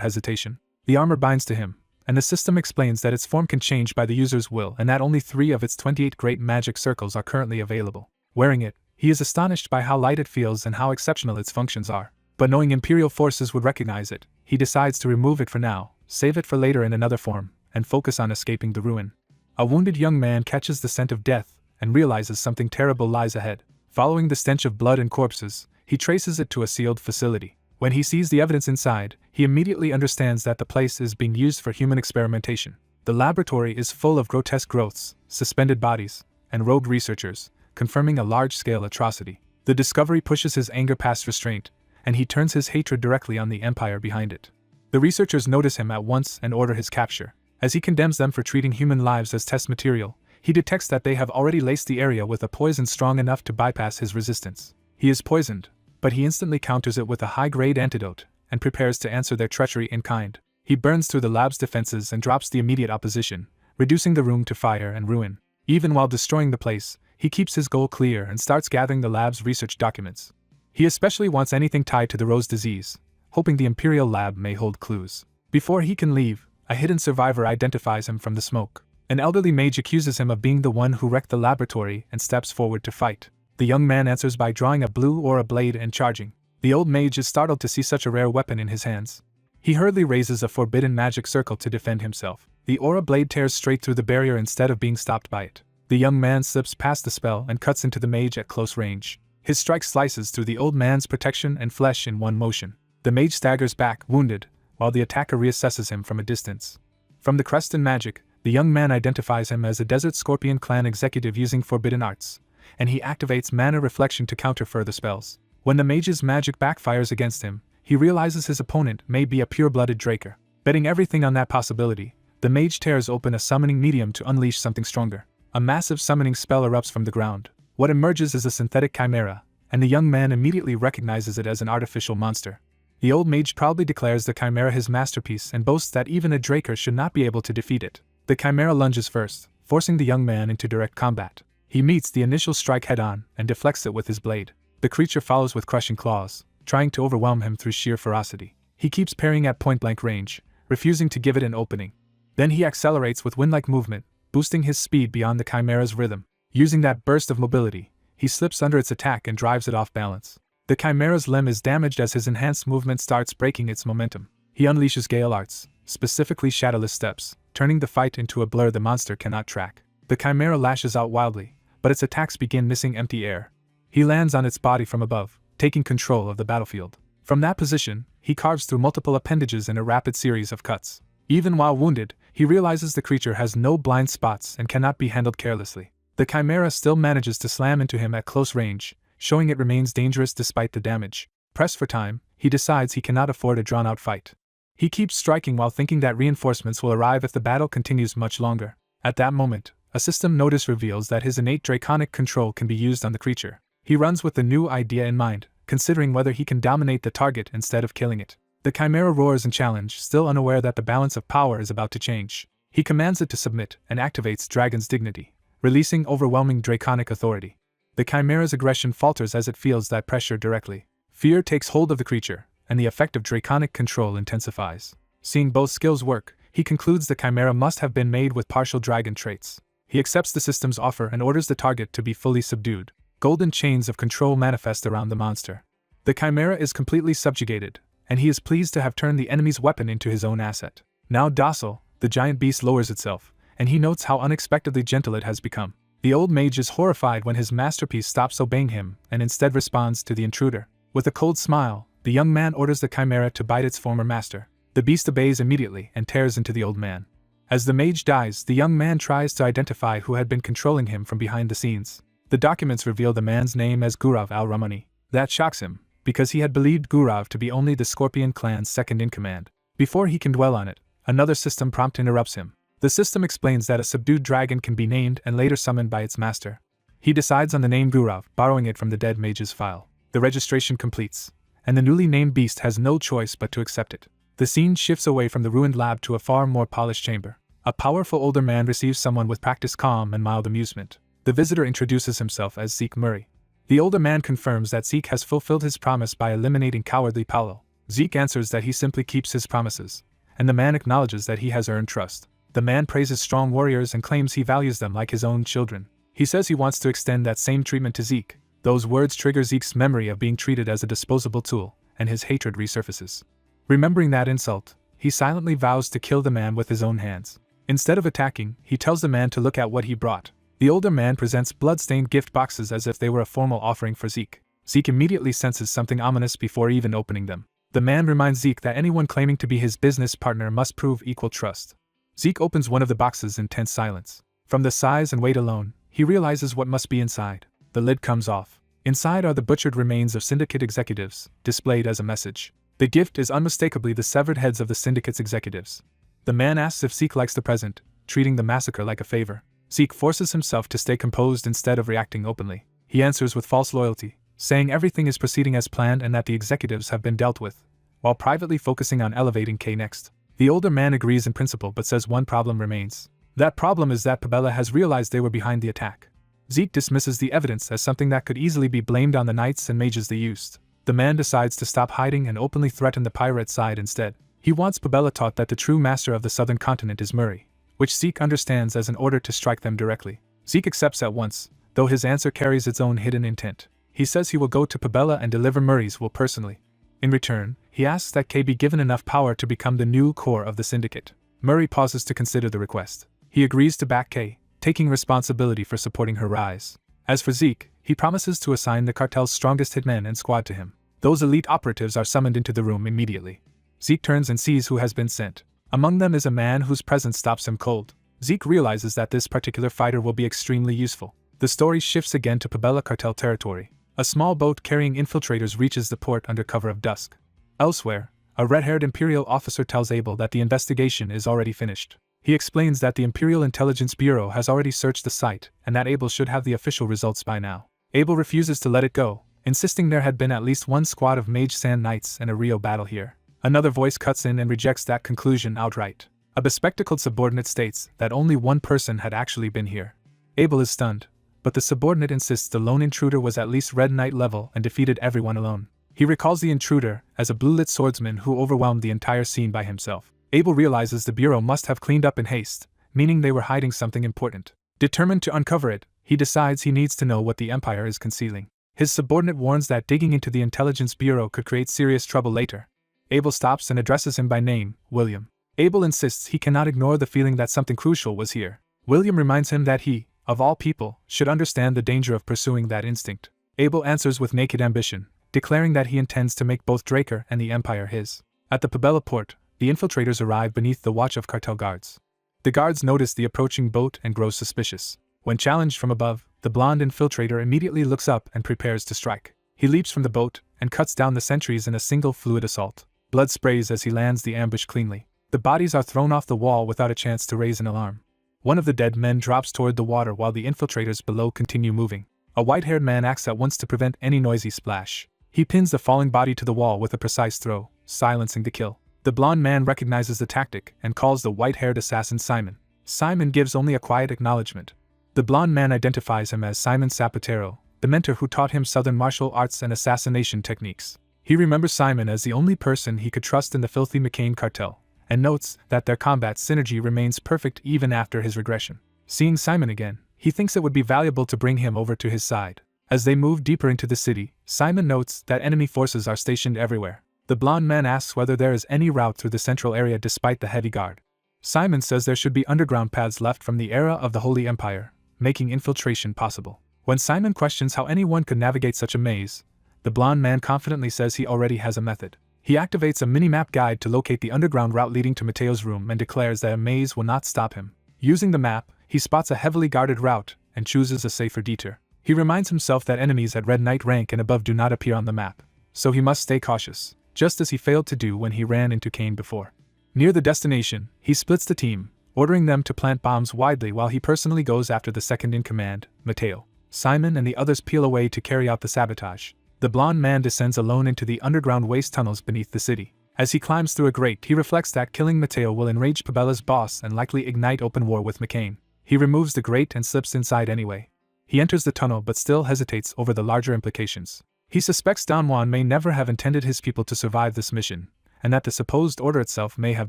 hesitation. The armor binds to him, and the system explains that its form can change by the user's will and that only 3 of its 28 great magic circles are currently available. Wearing it, he is astonished by how light it feels and how exceptional its functions are. But knowing Imperial forces would recognize it, he decides to remove it for now, save it for later in another form, and focus on escaping the ruin. A wounded young man catches the scent of death and realizes something terrible lies ahead. Following the stench of blood and corpses, he traces it to a sealed facility. When he sees the evidence inside, he immediately understands that the place is being used for human experimentation. The laboratory is full of grotesque growths, suspended bodies, and rogue researchers, confirming a large-scale atrocity. The discovery pushes his anger past restraint, and he turns his hatred directly on the empire behind it. The researchers notice him at once and order his capture. As he condemns them for treating human lives as test material, he detects that they have already laced the area with a poison strong enough to bypass his resistance. He is poisoned, but he instantly counters it with a high-grade antidote and prepares to answer their treachery in kind. He burns through the lab's defenses and drops the immediate opposition, reducing the room to fire and ruin. Even while destroying the place, he keeps his goal clear and starts gathering the lab's research documents. He especially wants anything tied to the Rose disease, hoping the Imperial lab may hold clues. Before he can leave, a hidden survivor identifies him from the smoke. An elderly mage accuses him of being the one who wrecked the laboratory and steps forward to fight. The young man answers by drawing a blue aura blade and charging. The old mage is startled to see such a rare weapon in his hands. He hurriedly raises a forbidden magic circle to defend himself. The aura blade tears straight through the barrier instead of being stopped by it. The young man slips past the spell and cuts into the mage at close range. His strike slices through the old man's protection and flesh in one motion. The mage staggers back, wounded, while the attacker reassesses him from a distance. From the crest and magic, the young man identifies him as a Desert Scorpion clan executive using forbidden arts, and he activates mana reflection to counter further spells. When the mage's magic backfires against him, he realizes his opponent may be a pure-blooded Draker. Betting everything on that possibility, the mage tears open a summoning medium to unleash something stronger. A massive summoning spell erupts from the ground. What emerges is a synthetic chimera, and the young man immediately recognizes it as an artificial monster. The old mage proudly declares the chimera his masterpiece and boasts that even a Draker should not be able to defeat it. The chimera lunges first, forcing the young man into direct combat. He meets the initial strike head-on and deflects it with his blade. The creature follows with crushing claws, trying to overwhelm him through sheer ferocity. He keeps parrying at point-blank range, refusing to give it an opening. Then he accelerates with wind-like movement, boosting his speed beyond the chimera's rhythm. Using that burst of mobility, he slips under its attack and drives it off balance. The chimera's limb is damaged as his enhanced movement starts breaking its momentum. He unleashes Gale Arts, specifically Shadowless Steps, turning the fight into a blur the monster cannot track. The chimera lashes out wildly, but its attacks begin missing empty air. He lands on its body from above, taking control of the battlefield. From that position, he carves through multiple appendages in a rapid series of cuts. Even while wounded, he realizes the creature has no blind spots and cannot be handled carelessly. The chimera still manages to slam into him at close range, showing it remains dangerous despite the damage. Pressed for time, he decides he cannot afford a drawn-out fight. He keeps striking while thinking that reinforcements will arrive if the battle continues much longer. At that moment, a system notice reveals that his innate draconic control can be used on the creature. He runs with the new idea in mind, considering whether he can dominate the target instead of killing it. The chimera roars in challenge, still unaware that the balance of power is about to change. He commands it to submit and activates Dragon's dignity, releasing overwhelming draconic authority. The chimera's aggression falters as it feels that pressure directly. Fear takes hold of the creature, and the effect of draconic control intensifies. Seeing both skills work, he concludes the chimera must have been made with partial dragon traits. He accepts the system's offer and orders the target to be fully subdued. Golden chains of control manifest around the monster. The chimera is completely subjugated, and he is pleased to have turned the enemy's weapon into his own asset. Now docile, the giant beast lowers itself, and he notes how unexpectedly gentle it has become. The old mage is horrified when his masterpiece stops obeying him and instead responds to the intruder. With a cold smile, the young man orders the chimera to bite its former master. The beast obeys immediately and tears into the old man. As the mage dies, the young man tries to identify who had been controlling him from behind the scenes. The documents reveal the man's name as Gurav al-Ramani. That shocks him, because he had believed Gurav to be only the Scorpion clan's second-in-command. Before he can dwell on it, another system prompt interrupts him. The system explains that a subdued dragon can be named and later summoned by its master. He decides on the name Gurav, borrowing it from the dead mage's file. The registration completes, and the newly named beast has no choice but to accept it. The scene shifts away from the ruined lab to a far more polished chamber. A powerful older man receives someone with practiced calm and mild amusement. The visitor introduces himself as Zeke Murray. The older man confirms that Zeke has fulfilled his promise by eliminating cowardly Paolo. Zeke answers that he simply keeps his promises, and the man acknowledges that he has earned trust. The man praises strong warriors and claims he values them like his own children. He says he wants to extend that same treatment to Zeke. Those words trigger Zeke's memory of being treated as a disposable tool, and his hatred resurfaces. Remembering that insult, he silently vows to kill the man with his own hands. Instead of attacking, he tells the man to look at what he brought. The older man presents blood-stained gift boxes as if they were a formal offering for Zeke. Zeke immediately senses something ominous before even opening them. The man reminds Zeke that anyone claiming to be his business partner must prove equal trust. Zeke opens one of the boxes in tense silence. From the size and weight alone, he realizes what must be inside. The lid comes off. Inside are the butchered remains of syndicate executives, displayed as a message. The gift is unmistakably the severed heads of the syndicate's executives. The man asks if Zeke likes the present, treating the massacre like a favor. Zeke forces himself to stay composed instead of reacting openly. He answers with false loyalty, saying everything is proceeding as planned and that the executives have been dealt with, while privately focusing on elevating K next. The older man agrees in principle but says one problem remains. That problem is that Pabella has realized they were behind the attack. Zeke dismisses the evidence as something that could easily be blamed on the knights and mages they used. The man decides to stop hiding and openly threaten the pirate side instead. He wants Pabella taught that the true master of the southern continent is Murray, which Zeke understands as an order to strike them directly. Zeke accepts at once, though his answer carries its own hidden intent. He says he will go to Pabella and deliver Murray's will personally. In return, he asks that K be given enough power to become the new core of the syndicate. Murray pauses to consider the request. He agrees to back K, taking responsibility for supporting her rise. As for Zeke, he promises to assign the cartel's strongest hitmen and squad to him. Those elite operatives are summoned into the room immediately. Zeke turns and sees who has been sent. Among them is a man whose presence stops him cold. Zeke realizes that this particular fighter will be extremely useful. The story shifts again to Pabella cartel territory. A small boat carrying infiltrators reaches the port under cover of dusk. Elsewhere, a red-haired Imperial officer tells Abel that the investigation is already finished. He explains that the Imperial Intelligence Bureau has already searched the site and that Abel should have the official results by now. Abel refuses to let it go, insisting there had been at least one squad of Mage Sand Knights and a real battle here. Another voice cuts in and rejects that conclusion outright. A bespectacled subordinate states that only one person had actually been here. Abel is stunned, but the subordinate insists the lone intruder was at least Red Knight level and defeated everyone alone. He recalls the intruder as a blue-lit swordsman who overwhelmed the entire scene by himself. Abel realizes the Bureau must have cleaned up in haste, meaning they were hiding something important. Determined to uncover it, he decides he needs to know what the Empire is concealing. His subordinate warns that digging into the Intelligence Bureau could create serious trouble later. Abel stops and addresses him by name, William. Abel insists he cannot ignore the feeling that something crucial was here. William reminds him that he, of all people, should understand the danger of pursuing that instinct. Abel answers with naked ambition, declaring that he intends to make both Draker and the Empire his. At the Pabella port, the infiltrators arrive beneath the watch of cartel guards. The guards notice the approaching boat and grow suspicious. When challenged from above, the blonde infiltrator immediately looks up and prepares to strike. He leaps from the boat and cuts down the sentries in a single fluid assault. Blood sprays as he lands the ambush cleanly. The bodies are thrown off the wall without a chance to raise an alarm. One of the dead men drops toward the water while the infiltrators below continue moving. A white-haired man acts at once to prevent any noisy splash. He pins the falling body to the wall with a precise throw, silencing the kill. The blonde man recognizes the tactic and calls the white-haired assassin Simon. Simon gives only a quiet acknowledgement. The blond man identifies him as Simon Zapatero, the mentor who taught him southern martial arts and assassination techniques. He remembers Simon as the only person he could trust in the filthy McCain cartel, and notes that their combat synergy remains perfect even after his regression. Seeing Simon again, he thinks it would be valuable to bring him over to his side. As they move deeper into the city, Simon notes that enemy forces are stationed everywhere. The blond man asks whether there is any route through the central area despite the heavy guard. Simon says there should be underground paths left from the era of the Holy Empire, making infiltration possible. When Simon questions how anyone could navigate such a maze, the blond man confidently says he already has a method. He activates a mini-map guide to locate the underground route leading to Mateo's room and declares that a maze will not stop him. Using the map, he spots a heavily guarded route and chooses a safer detour. He reminds himself that enemies at Red Knight rank and above do not appear on the map, so he must stay cautious, just as he failed to do when he ran into Kane before. Near the destination, he splits the team, ordering them to plant bombs widely while he personally goes after the second-in-command, Mateo. Simon and the others peel away to carry out the sabotage. The blond man descends alone into the underground waste tunnels beneath the city. As he climbs through a grate, he reflects that killing Mateo will enrage Pabella's boss and likely ignite open war with McCain. He removes the grate and slips inside anyway. He enters the tunnel but still hesitates over the larger implications. He suspects Don Juan may never have intended his people to survive this mission, and that the supposed order itself may have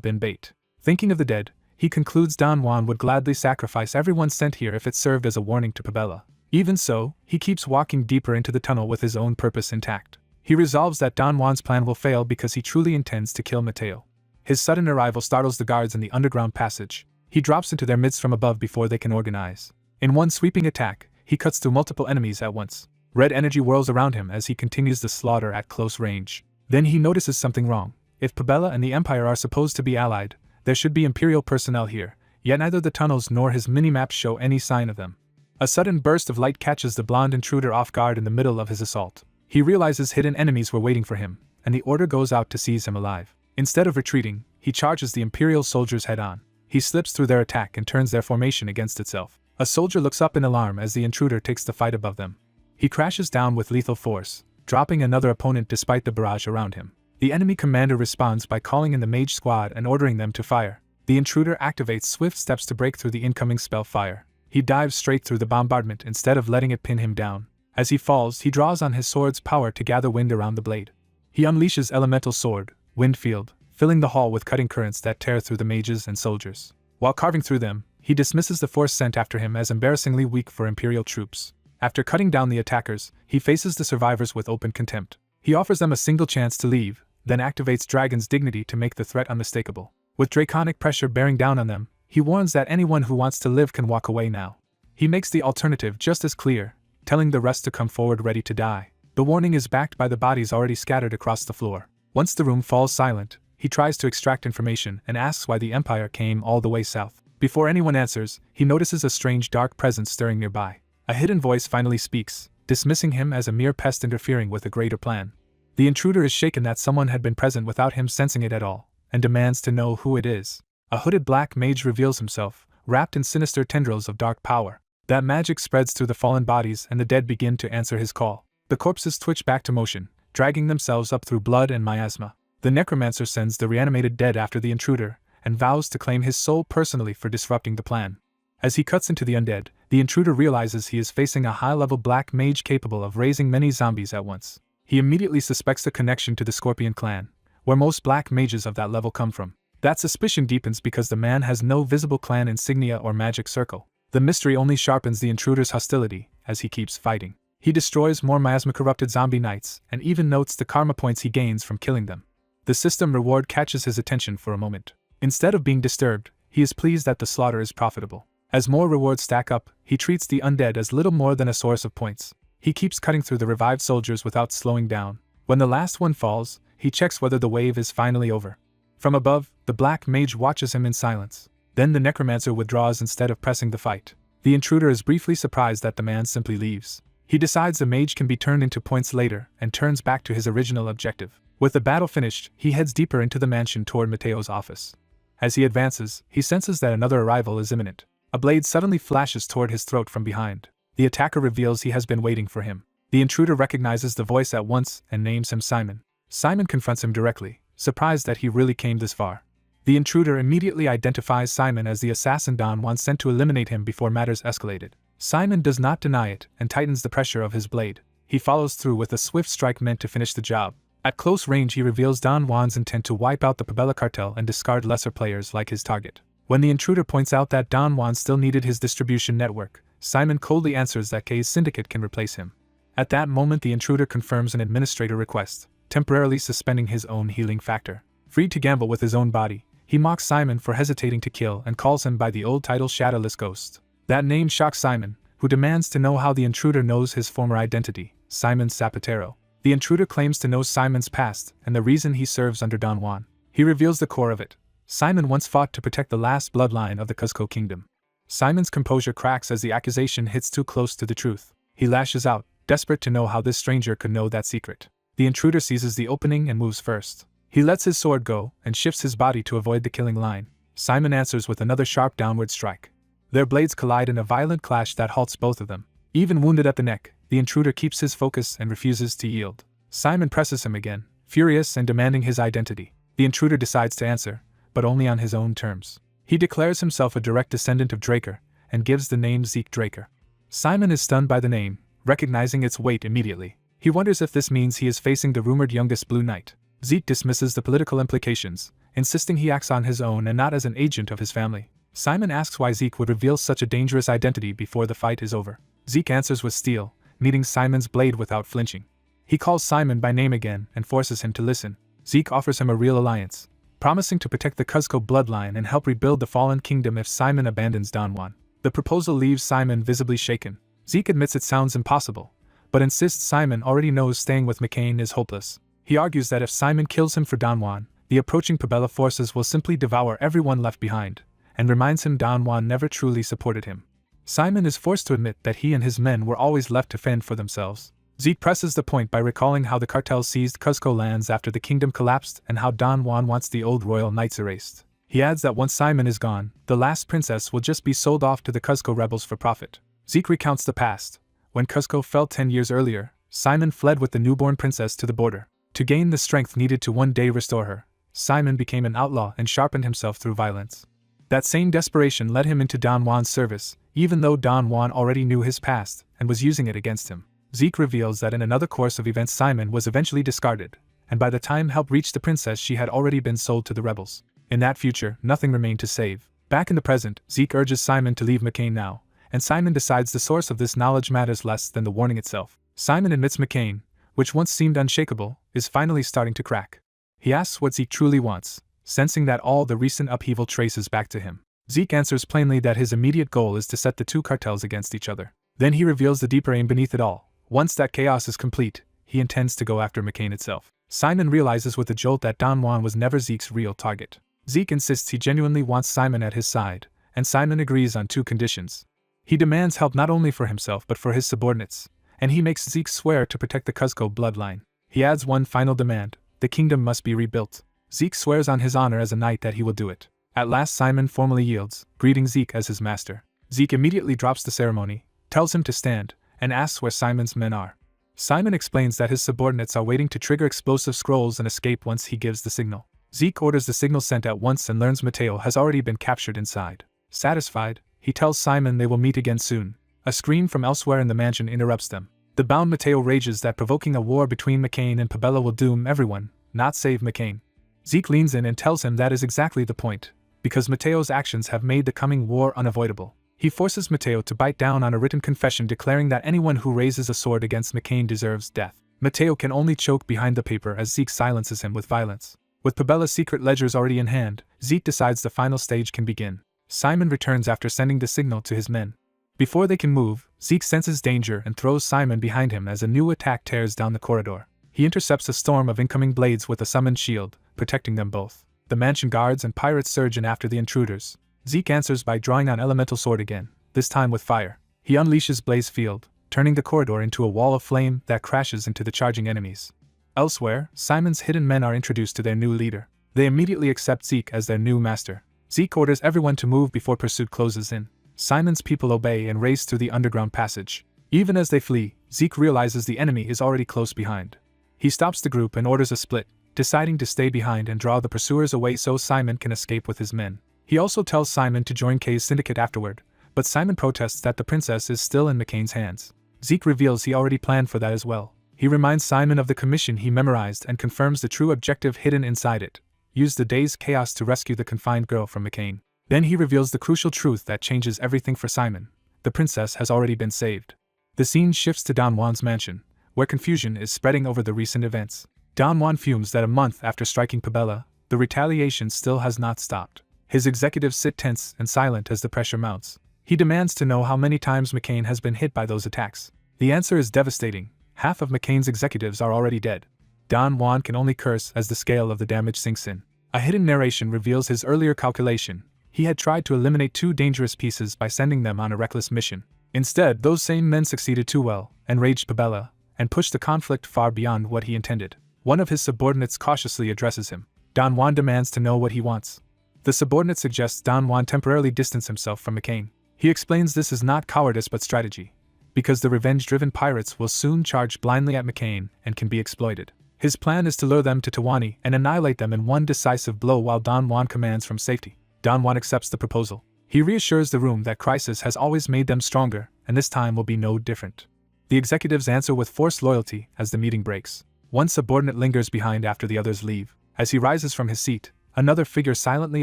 been bait. Thinking of the dead, he concludes Don Juan would gladly sacrifice everyone sent here if it served as a warning to Pabella. Even so, he keeps walking deeper into the tunnel with his own purpose intact. He resolves that Don Juan's plan will fail because he truly intends to kill Mateo. His sudden arrival startles the guards in the underground passage. He drops into their midst from above before they can organize. In one sweeping attack, he cuts through multiple enemies at once. Red energy whirls around him as he continues the slaughter at close range. Then he notices something wrong. If Pabella and the Empire are supposed to be allied, there should be Imperial personnel here, yet neither the tunnels nor his mini-maps show any sign of them. A sudden burst of light catches the blonde intruder off guard in the middle of his assault. He realizes hidden enemies were waiting for him, and the order goes out to seize him alive. Instead of retreating, he charges the Imperial soldiers head-on. He slips through their attack and turns their formation against itself. A soldier looks up in alarm as the intruder takes the fight above them. He crashes down with lethal force, dropping another opponent despite the barrage around him. The enemy commander responds by calling in the mage squad and ordering them to fire. The intruder activates swift steps to break through the incoming spell fire. He dives straight through the bombardment instead of letting it pin him down. As he falls, he draws on his sword's power to gather wind around the blade. He unleashes Elemental Sword, Windfield, filling the hall with cutting currents that tear through the mages and soldiers. While carving through them, he dismisses the force sent after him as embarrassingly weak for Imperial troops. After cutting down the attackers, he faces the survivors with open contempt. He offers them a single chance to leave, then activates Dragon's Dignity to make the threat unmistakable. With draconic pressure bearing down on them, he warns that anyone who wants to live can walk away now. He makes the alternative just as clear, telling the rest to come forward ready to die. The warning is backed by the bodies already scattered across the floor. Once the room falls silent, he tries to extract information and asks why the Empire came all the way south. Before anyone answers, he notices a strange dark presence stirring nearby. A hidden voice finally speaks, dismissing him as a mere pest interfering with a greater plan. The intruder is shaken that someone had been present without him sensing it at all, and demands to know who it is. A hooded black mage reveals himself, wrapped in sinister tendrils of dark power. That magic spreads through the fallen bodies and the dead begin to answer his call. The corpses twitch back to motion, dragging themselves up through blood and miasma. The necromancer sends the reanimated dead after the intruder, and vows to claim his soul personally for disrupting the plan. As he cuts into the undead, the intruder realizes he is facing a high-level black mage capable of raising many zombies at once. He immediately suspects a connection to the Scorpion clan, where most black mages of that level come from. That suspicion deepens because the man has no visible clan insignia or magic circle. The mystery only sharpens the intruder's hostility as he keeps fighting. He destroys more miasma-corrupted zombie knights and even notes the karma points he gains from killing them. The system reward catches his attention for a moment. Instead of being disturbed, he is pleased that the slaughter is profitable. As more rewards stack up, he treats the undead as little more than a source of points. He keeps cutting through the revived soldiers without slowing down. When the last one falls, he checks whether the wave is finally over. From above, the black mage watches him in silence. Then the necromancer withdraws instead of pressing the fight. The intruder is briefly surprised that the man simply leaves. He decides the mage can be turned into points later and turns back to his original objective. With the battle finished, he heads deeper into the mansion toward Mateo's office. As he advances, he senses that another arrival is imminent. A blade suddenly flashes toward his throat from behind. The attacker reveals he has been waiting for him. The intruder recognizes the voice at once and names him Simon. Simon confronts him directly, surprised that he really came this far. The intruder immediately identifies Simon as the assassin Don Juan sent to eliminate him before matters escalated. Simon does not deny it and tightens the pressure of his blade. He follows through with a swift strike meant to finish the job. At close range, he reveals Don Juan's intent to wipe out the Pabella cartel and discard lesser players like his target. When the intruder points out that Don Juan still needed his distribution network, Simon coldly answers that K's syndicate can replace him. At that moment, the intruder confirms an administrator request, temporarily suspending his own healing factor. Freed to gamble with his own body, he mocks Simon for hesitating to kill and calls him by the old title Shadowless Ghost. That name shocks Simon, who demands to know how the intruder knows his former identity, Simon Zapatero. The intruder claims to know Simon's past and the reason he serves under Don Juan. He reveals the core of it. Simon once fought to protect the last bloodline of the Cuzco kingdom. Simon's composure cracks as the accusation hits too close to the truth. He lashes out, desperate to know how this stranger could know that secret. The intruder seizes the opening and moves first. He lets his sword go and shifts his body to avoid the killing line. Simon answers with another sharp downward strike. Their blades collide in a violent clash that halts both of them. Even wounded at the neck, the intruder keeps his focus and refuses to yield. Simon presses him again, furious and demanding his identity. The intruder decides to answer, but only on his own terms. He declares himself a direct descendant of Draker and gives the name Zeke Draker. Simon is stunned by the name, recognizing its weight immediately. He wonders if this means he is facing the rumored youngest Blue Knight. Zeke dismisses the political implications, insisting he acts on his own and not as an agent of his family. Simon asks why Zeke would reveal such a dangerous identity before the fight is over. Zeke answers with steel, meeting Simon's blade without flinching. He calls Simon by name again and forces him to listen. Zeke offers him a real alliance, promising to protect the Cuzco bloodline and help rebuild the fallen kingdom if Simon abandons Don Juan. The proposal leaves Simon visibly shaken. Zeke admits it sounds impossible, but insists Simon already knows staying with McCain is hopeless. He argues that if Simon kills him for Don Juan, the approaching Pabella forces will simply devour everyone left behind, and reminds him Don Juan never truly supported him. Simon is forced to admit that he and his men were always left to fend for themselves. Zeke presses the point by recalling how the cartel seized Cuzco lands after the kingdom collapsed and how Don Juan wants the old royal knights erased. He adds that once Simon is gone, the last princess will just be sold off to the Cuzco rebels for profit. Zeke recounts the past. When Cuzco fell 10 years earlier, Simon fled with the newborn princess to the border. To gain the strength needed to one day restore her, Simon became an outlaw and sharpened himself through violence. That same desperation led him into Don Juan's service, even though Don Juan already knew his past and was using it against him. Zeke reveals that in another course of events Simon was eventually discarded, and by the time help reached the princess she had already been sold to the rebels. In that future, nothing remained to save. Back in the present, Zeke urges Simon to leave McCain now, and Simon decides the source of this knowledge matters less than the warning itself. Simon admits McCain, which once seemed unshakable, is finally starting to crack. He asks what Zeke truly wants, sensing that all the recent upheaval traces back to him. Zeke answers plainly that his immediate goal is to set the two cartels against each other. Then he reveals the deeper aim beneath it all. Once that chaos is complete, he intends to go after McCain itself. Simon realizes with a jolt that Don Juan was never Zeke's real target. Zeke insists he genuinely wants Simon at his side, and Simon agrees on two conditions. He demands help not only for himself but for his subordinates, and he makes Zeke swear to protect the Cuzco bloodline. He adds one final demand: the kingdom must be rebuilt. Zeke swears on his honor as a knight that he will do it. At last Simon formally yields, greeting Zeke as his master. Zeke immediately drops the ceremony, tells him to stand, and asks where Simon's men are. Simon explains that his subordinates are waiting to trigger explosive scrolls and escape once he gives the signal. Zeke orders the signal sent at once and learns Mateo has already been captured inside. Satisfied, he tells Simon they will meet again soon. A scream from elsewhere in the mansion interrupts them. The bound Mateo rages that provoking a war between McCain and Pabella will doom everyone, not save McCain. Zeke leans in and tells him that is exactly the point, because Mateo's actions have made the coming war unavoidable. He forces Mateo to bite down on a written confession declaring that anyone who raises a sword against McCain deserves death. Mateo can only choke behind the paper as Zeke silences him with violence. With Pabella's secret ledgers already in hand, Zeke decides the final stage can begin. Simon returns after sending the signal to his men. Before they can move, Zeke senses danger and throws Simon behind him as a new attack tears down the corridor. He intercepts a storm of incoming blades with a summoned shield, protecting them both. The mansion guards and pirates surge in after the intruders. Zeke answers by drawing on elemental sword again, this time with fire. He unleashes Blaze Field, turning the corridor into a wall of flame that crashes into the charging enemies. Elsewhere, Simon's hidden men are introduced to their new leader. They immediately accept Zeke as their new master. Zeke orders everyone to move before pursuit closes in. Simon's people obey and race through the underground passage. Even as they flee, Zeke realizes the enemy is already close behind. He stops the group and orders a split, deciding to stay behind and draw the pursuers away so Simon can escape with his men. He also tells Simon to join Kay's syndicate afterward, but Simon protests that the princess is still in McCain's hands. Zeke reveals he already planned for that as well. He reminds Simon of the commission he memorized and confirms the true objective hidden inside it: use the day's chaos to rescue the confined girl from McCain. Then he reveals the crucial truth that changes everything for Simon: the princess has already been saved. The scene shifts to Don Juan's mansion, where confusion is spreading over the recent events. Don Juan fumes that a month after striking Pabella, the retaliation still has not stopped. His executives sit tense and silent as the pressure mounts. He demands to know how many times McCain has been hit by those attacks. The answer is devastating: half of McCain's executives are already dead. Don Juan can only curse as the scale of the damage sinks in. A hidden narration reveals his earlier calculation: he had tried to eliminate 2 dangerous pieces by sending them on a reckless mission. Instead, those same men succeeded too well, enraged Pabella, and pushed the conflict far beyond what he intended. One of his subordinates cautiously addresses him. Don Juan demands to know what he wants. The subordinate suggests Don Juan temporarily distance himself from McCain. He explains this is not cowardice but strategy, because the revenge-driven pirates will soon charge blindly at McCain and can be exploited. His plan is to lure them to Tawani and annihilate them in one decisive blow while Don Juan commands from safety. Don Juan accepts the proposal. He reassures the room that crisis has always made them stronger, and this time will be no different. The executives answer with forced loyalty as the meeting breaks. One subordinate lingers behind after the others leave. As he rises from his seat, another figure silently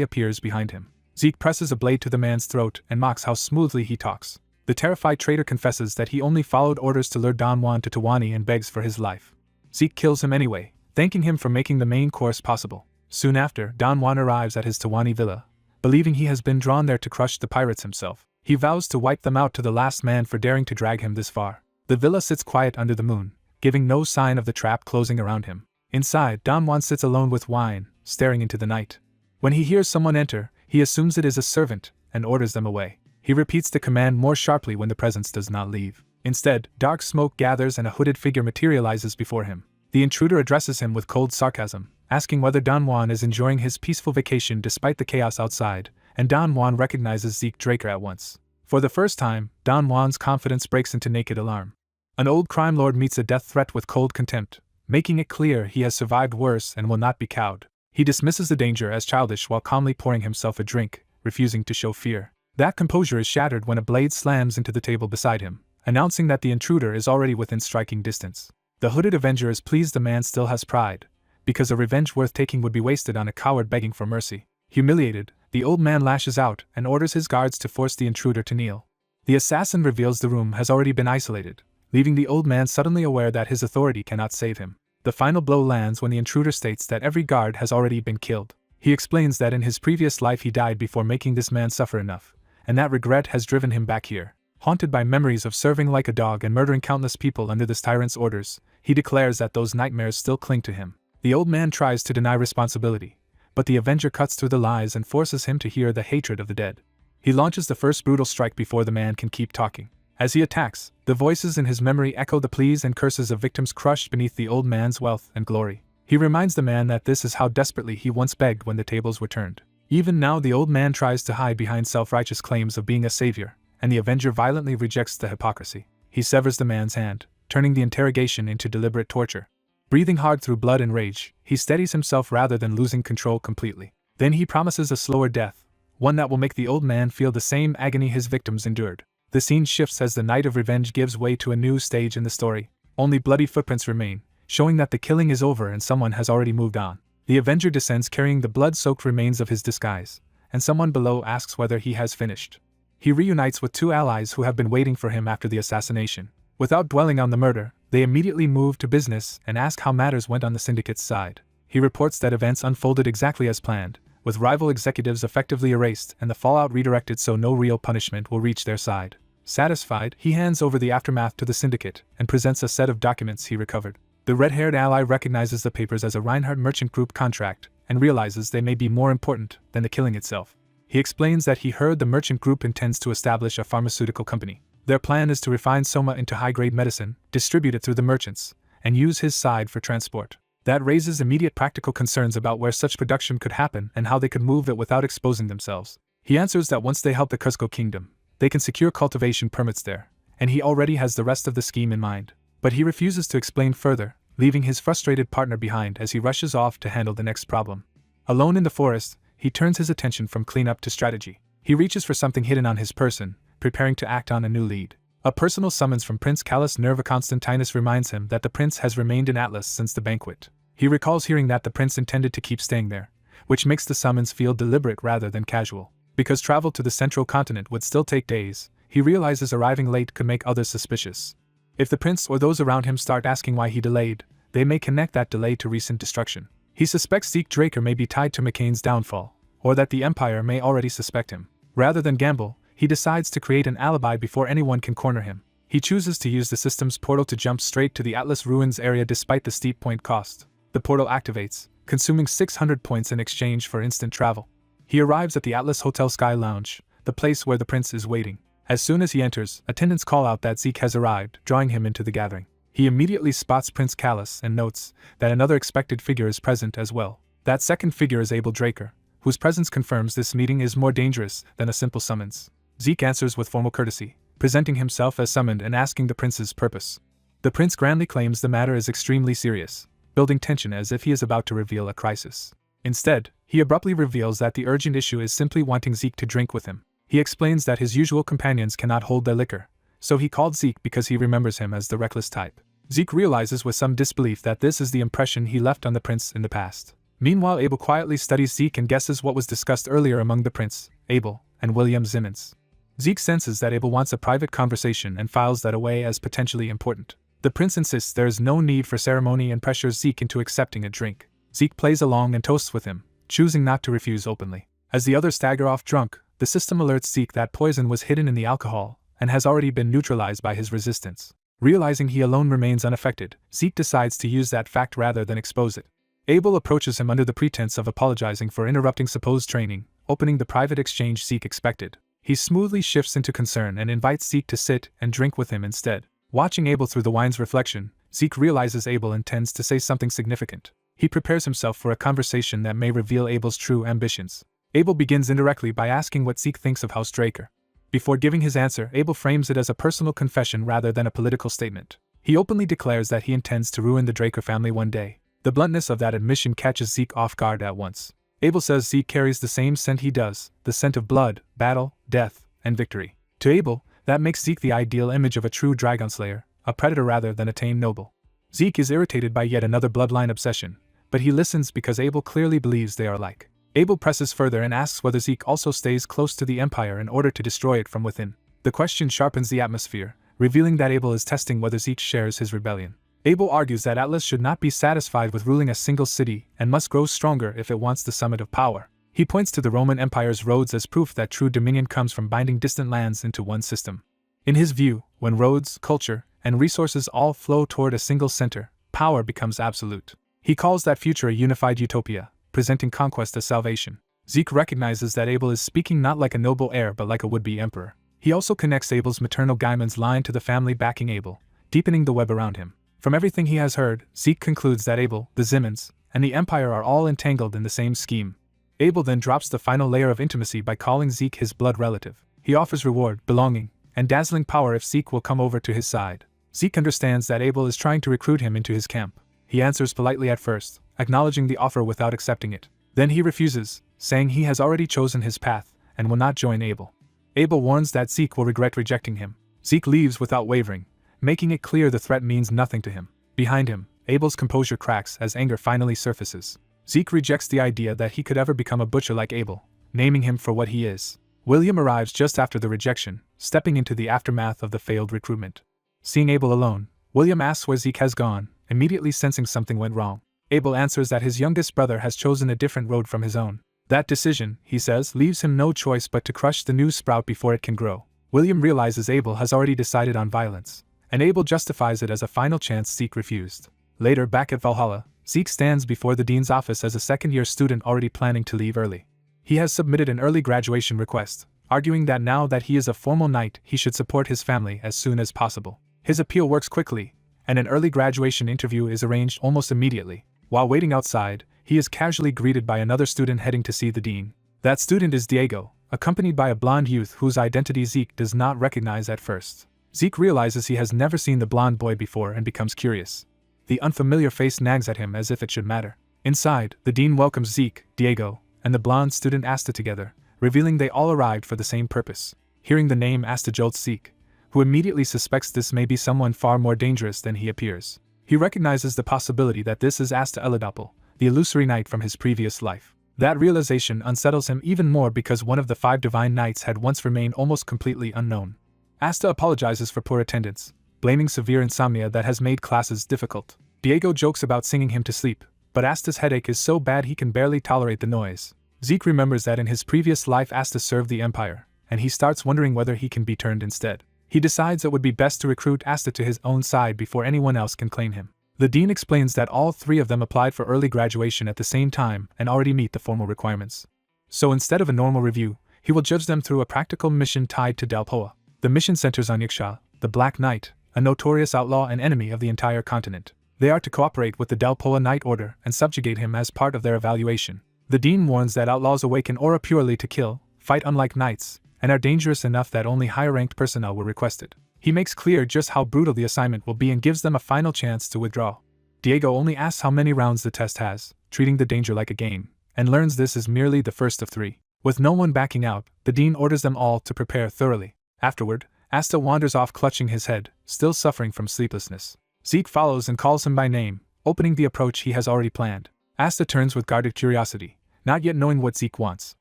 appears behind him. Zeke presses a blade to the man's throat and mocks how smoothly he talks. The terrified traitor confesses that he only followed orders to lure Don Juan to Tawani and begs for his life. Zeke kills him anyway, thanking him for making the main course possible. Soon after, Don Juan arrives at his Tawani villa, believing he has been drawn there to crush the pirates himself. He vows to wipe them out to the last man for daring to drag him this far. The villa sits quiet under the moon, giving no sign of the trap closing around him. Inside, Don Juan sits alone with wine, staring into the night. When he hears someone enter, he assumes it is a servant and orders them away. He repeats the command more sharply when the presence does not leave. Instead, dark smoke gathers and a hooded figure materializes before him. The intruder addresses him with cold sarcasm, asking whether Don Juan is enjoying his peaceful vacation despite the chaos outside, and Don Juan recognizes Zeke Draker at once. For the first time, Don Juan's confidence breaks into naked alarm. An old crime lord meets a death threat with cold contempt, making it clear he has survived worse and will not be cowed. He dismisses the danger as childish while calmly pouring himself a drink, refusing to show fear. That composure is shattered when a blade slams into the table beside him, announcing that the intruder is already within striking distance. The hooded avenger is pleased the man still has pride, because a revenge worth taking would be wasted on a coward begging for mercy. Humiliated, the old man lashes out and orders his guards to force the intruder to kneel. The assassin reveals the room has already been isolated, leaving the old man suddenly aware that his authority cannot save him. The final blow lands when the intruder states that every guard has already been killed. He explains that in his previous life he died before making this man suffer enough, and that regret has driven him back here. Haunted by memories of serving like a dog and murdering countless people under this tyrant's orders, he declares that those nightmares still cling to him. The old man tries to deny responsibility, but the avenger cuts through the lies and forces him to hear the hatred of the dead. He launches the first brutal strike before the man can keep talking. As he attacks, the voices in his memory echo the pleas and curses of victims crushed beneath the old man's wealth and glory. He reminds the man that this is how desperately he once begged when the tables were turned. Even now the old man tries to hide behind self-righteous claims of being a savior, and the avenger violently rejects the hypocrisy. He severs the man's hand, turning the interrogation into deliberate torture. Breathing hard through blood and rage, he steadies himself rather than losing control completely. Then he promises a slower death, one that will make the old man feel the same agony his victims endured. The scene shifts as the night of revenge gives way to a new stage in the story. Only bloody footprints remain, showing that the killing is over and someone has already moved on. The avenger descends carrying the blood-soaked remains of his disguise, and someone below asks whether he has finished. He reunites with 2 allies who have been waiting for him after the assassination. Without dwelling on the murder, they immediately move to business and ask how matters went on the syndicate's side. He reports that events unfolded exactly as planned, with rival executives effectively erased and the fallout redirected so no real punishment will reach their side. Satisfied, he hands over the aftermath to the syndicate and presents a set of documents he recovered. The red-haired ally recognizes the papers as a Reinhardt Merchant Group contract and realizes they may be more important than the killing itself. He explains that he heard the Merchant Group intends to establish a pharmaceutical company. Their plan is to refine soma into high-grade medicine, distribute it through the merchants, and use his side for transport. That raises immediate practical concerns about where such production could happen and how they could move it without exposing themselves. He answers that once they help the Cusco Kingdom, they can secure cultivation permits there, and he already has the rest of the scheme in mind. But he refuses to explain further, leaving his frustrated partner behind as he rushes off to handle the next problem. Alone in the forest, he turns his attention from cleanup to strategy. He reaches for something hidden on his person, preparing to act on a new lead. A personal summons from Prince Callus Nerva Constantinus reminds him that the prince has remained in Atlas since the banquet. He recalls hearing that the prince intended to keep staying there, which makes the summons feel deliberate rather than casual. Because travel to the central continent would still take days, he realizes arriving late could make others suspicious. If the prince or those around him start asking why he delayed, they may connect that delay to recent destruction. He suspects Zeke Draker may be tied to McCain's downfall, or that the Empire may already suspect him. Rather than gamble, he decides to create an alibi before anyone can corner him. He chooses to use the system's portal to jump straight to the Atlas Ruins area despite the steep point cost. The portal activates, consuming 600 points in exchange for instant travel. He arrives at the Atlas Hotel Sky Lounge, the place where the prince is waiting. As soon as he enters, attendants call out that Zeke has arrived, drawing him into the gathering. He immediately spots Prince Callus and notes that another expected figure is present as well. That second figure is Abel Draker, whose presence confirms this meeting is more dangerous than a simple summons. Zeke answers with formal courtesy, presenting himself as summoned and asking the prince's purpose. The prince grandly claims the matter is extremely serious, building tension as if he is about to reveal a crisis. Instead, he abruptly reveals that the urgent issue is simply wanting Zeke to drink with him. He explains that his usual companions cannot hold their liquor, so he called Zeke because he remembers him as the reckless type. Zeke realizes with some disbelief that this is the impression he left on the prince in the past. Meanwhile, Abel quietly studies Zeke and guesses what was discussed earlier among the prince, Abel, and William Simmons. Zeke senses that Abel wants a private conversation and files that away as potentially important. The prince insists there is no need for ceremony and pressures Zeke into accepting a drink. Zeke plays along and toasts with him, choosing not to refuse openly. As the others stagger off drunk, the system alerts Zeke that poison was hidden in the alcohol and has already been neutralized by his resistance. Realizing he alone remains unaffected, Zeke decides to use that fact rather than expose it. Abel approaches him under the pretense of apologizing for interrupting supposed training, opening the private exchange Zeke expected. He smoothly shifts into concern and invites Zeke to sit and drink with him instead. Watching Abel through the wine's reflection, Zeke realizes Abel intends to say something significant. He prepares himself for a conversation that may reveal Abel's true ambitions. Abel begins indirectly by asking what Zeke thinks of House Draker. Before giving his answer, Abel frames it as a personal confession rather than a political statement. He openly declares that he intends to ruin the Draker family one day. The bluntness of that admission catches Zeke off guard at once. Abel says Zeke carries the same scent he does, the scent of blood, battle, death, and victory. To Abel, that makes Zeke the ideal image of a true dragon slayer, a predator rather than a tame noble. Zeke is irritated by yet another bloodline obsession, but he listens because Abel clearly believes they are alike. Abel presses further and asks whether Zeke also stays close to the Empire in order to destroy it from within. The question sharpens the atmosphere, revealing that Abel is testing whether Zeke shares his rebellion. Abel argues that Atlas should not be satisfied with ruling a single city and must grow stronger if it wants the summit of power. He points to the Roman Empire's roads as proof that true dominion comes from binding distant lands into one system. In his view, when roads, culture, and resources all flow toward a single center, power becomes absolute. He calls that future a unified utopia, presenting conquest as salvation. Zeke recognizes that Abel is speaking not like a noble heir but like a would-be emperor. He also connects Abel's maternal Gaiman's line to the family backing Abel, deepening the web around him. From everything he has heard, Zeke concludes that Abel, the Simmons, and the Empire are all entangled in the same scheme. Abel then drops the final layer of intimacy by calling Zeke his blood relative. He offers reward, belonging, and dazzling power if Zeke will come over to his side. Zeke understands that Abel is trying to recruit him into his camp. He answers politely at first, acknowledging the offer without accepting it. Then he refuses, saying he has already chosen his path and will not join Abel. Abel warns that Zeke will regret rejecting him. Zeke leaves without wavering, making it clear the threat means nothing to him. Behind him, Abel's composure cracks as anger finally surfaces. Zeke rejects the idea that he could ever become a butcher like Abel, naming him for what he is. William arrives just after the rejection, stepping into the aftermath of the failed recruitment. Seeing Abel alone, William asks where Zeke has gone, immediately sensing something went wrong. Abel answers that his youngest brother has chosen a different road from his own. That decision, he says, leaves him no choice but to crush the new sprout before it can grow. William realizes Abel has already decided on violence, and Abel justifies it as a final chance Zeke refused. Later, back at Valhalla, Zeke stands before the dean's office as a second-year student already planning to leave early. He has submitted an early graduation request, arguing that now that he is a formal knight he should support his family as soon as possible. His appeal works quickly, and an early graduation interview is arranged almost immediately. While waiting outside, he is casually greeted by another student heading to see the dean. That student is Diego, accompanied by a blonde youth whose identity Zeke does not recognize at first. Zeke realizes he has never seen the blonde boy before and becomes curious. The unfamiliar face nags at him as if it should matter. Inside, the dean welcomes Zeke, Diego, and the blonde student Asta together, revealing they all arrived for the same purpose. Hearing the name Asta jolts Zeke, who immediately suspects this may be someone far more dangerous than he appears. He recognizes the possibility that this is Asta Elidopple, the illusory knight from his previous life. That realization unsettles him even more because one of the 5 divine knights had once remained almost completely unknown. Asta apologizes for poor attendance, blaming severe insomnia that has made classes difficult. Diego jokes about singing him to sleep, but Asta's headache is so bad he can barely tolerate the noise. Zeke remembers that in his previous life Asta served the Empire, and he starts wondering whether he can be turned instead. He decides it would be best to recruit Asta to his own side before anyone else can claim him. The dean explains that all 3 of them applied for early graduation at the same time and already meet the formal requirements. So instead of a normal review, he will judge them through a practical mission tied to Dalpoa. The mission centers on Yaksha, the Black Knight, a notorious outlaw and enemy of the entire continent. They are to cooperate with the Dalpoa Knight Order and subjugate him as part of their evaluation. The dean warns that outlaws awaken aura purely to kill, fight unlike knights, and are dangerous enough that only higher-ranked personnel were requested. He makes clear just how brutal the assignment will be and gives them a final chance to withdraw. Diego only asks how many rounds the test has, treating the danger like a game, and learns this is merely the first of 3. With no one backing out, the dean orders them all to prepare thoroughly. Afterward, Asta wanders off clutching his head, still suffering from sleeplessness. Zeke follows and calls him by name, opening the approach he has already planned. Asta turns with guarded curiosity, not yet knowing what Zeke wants.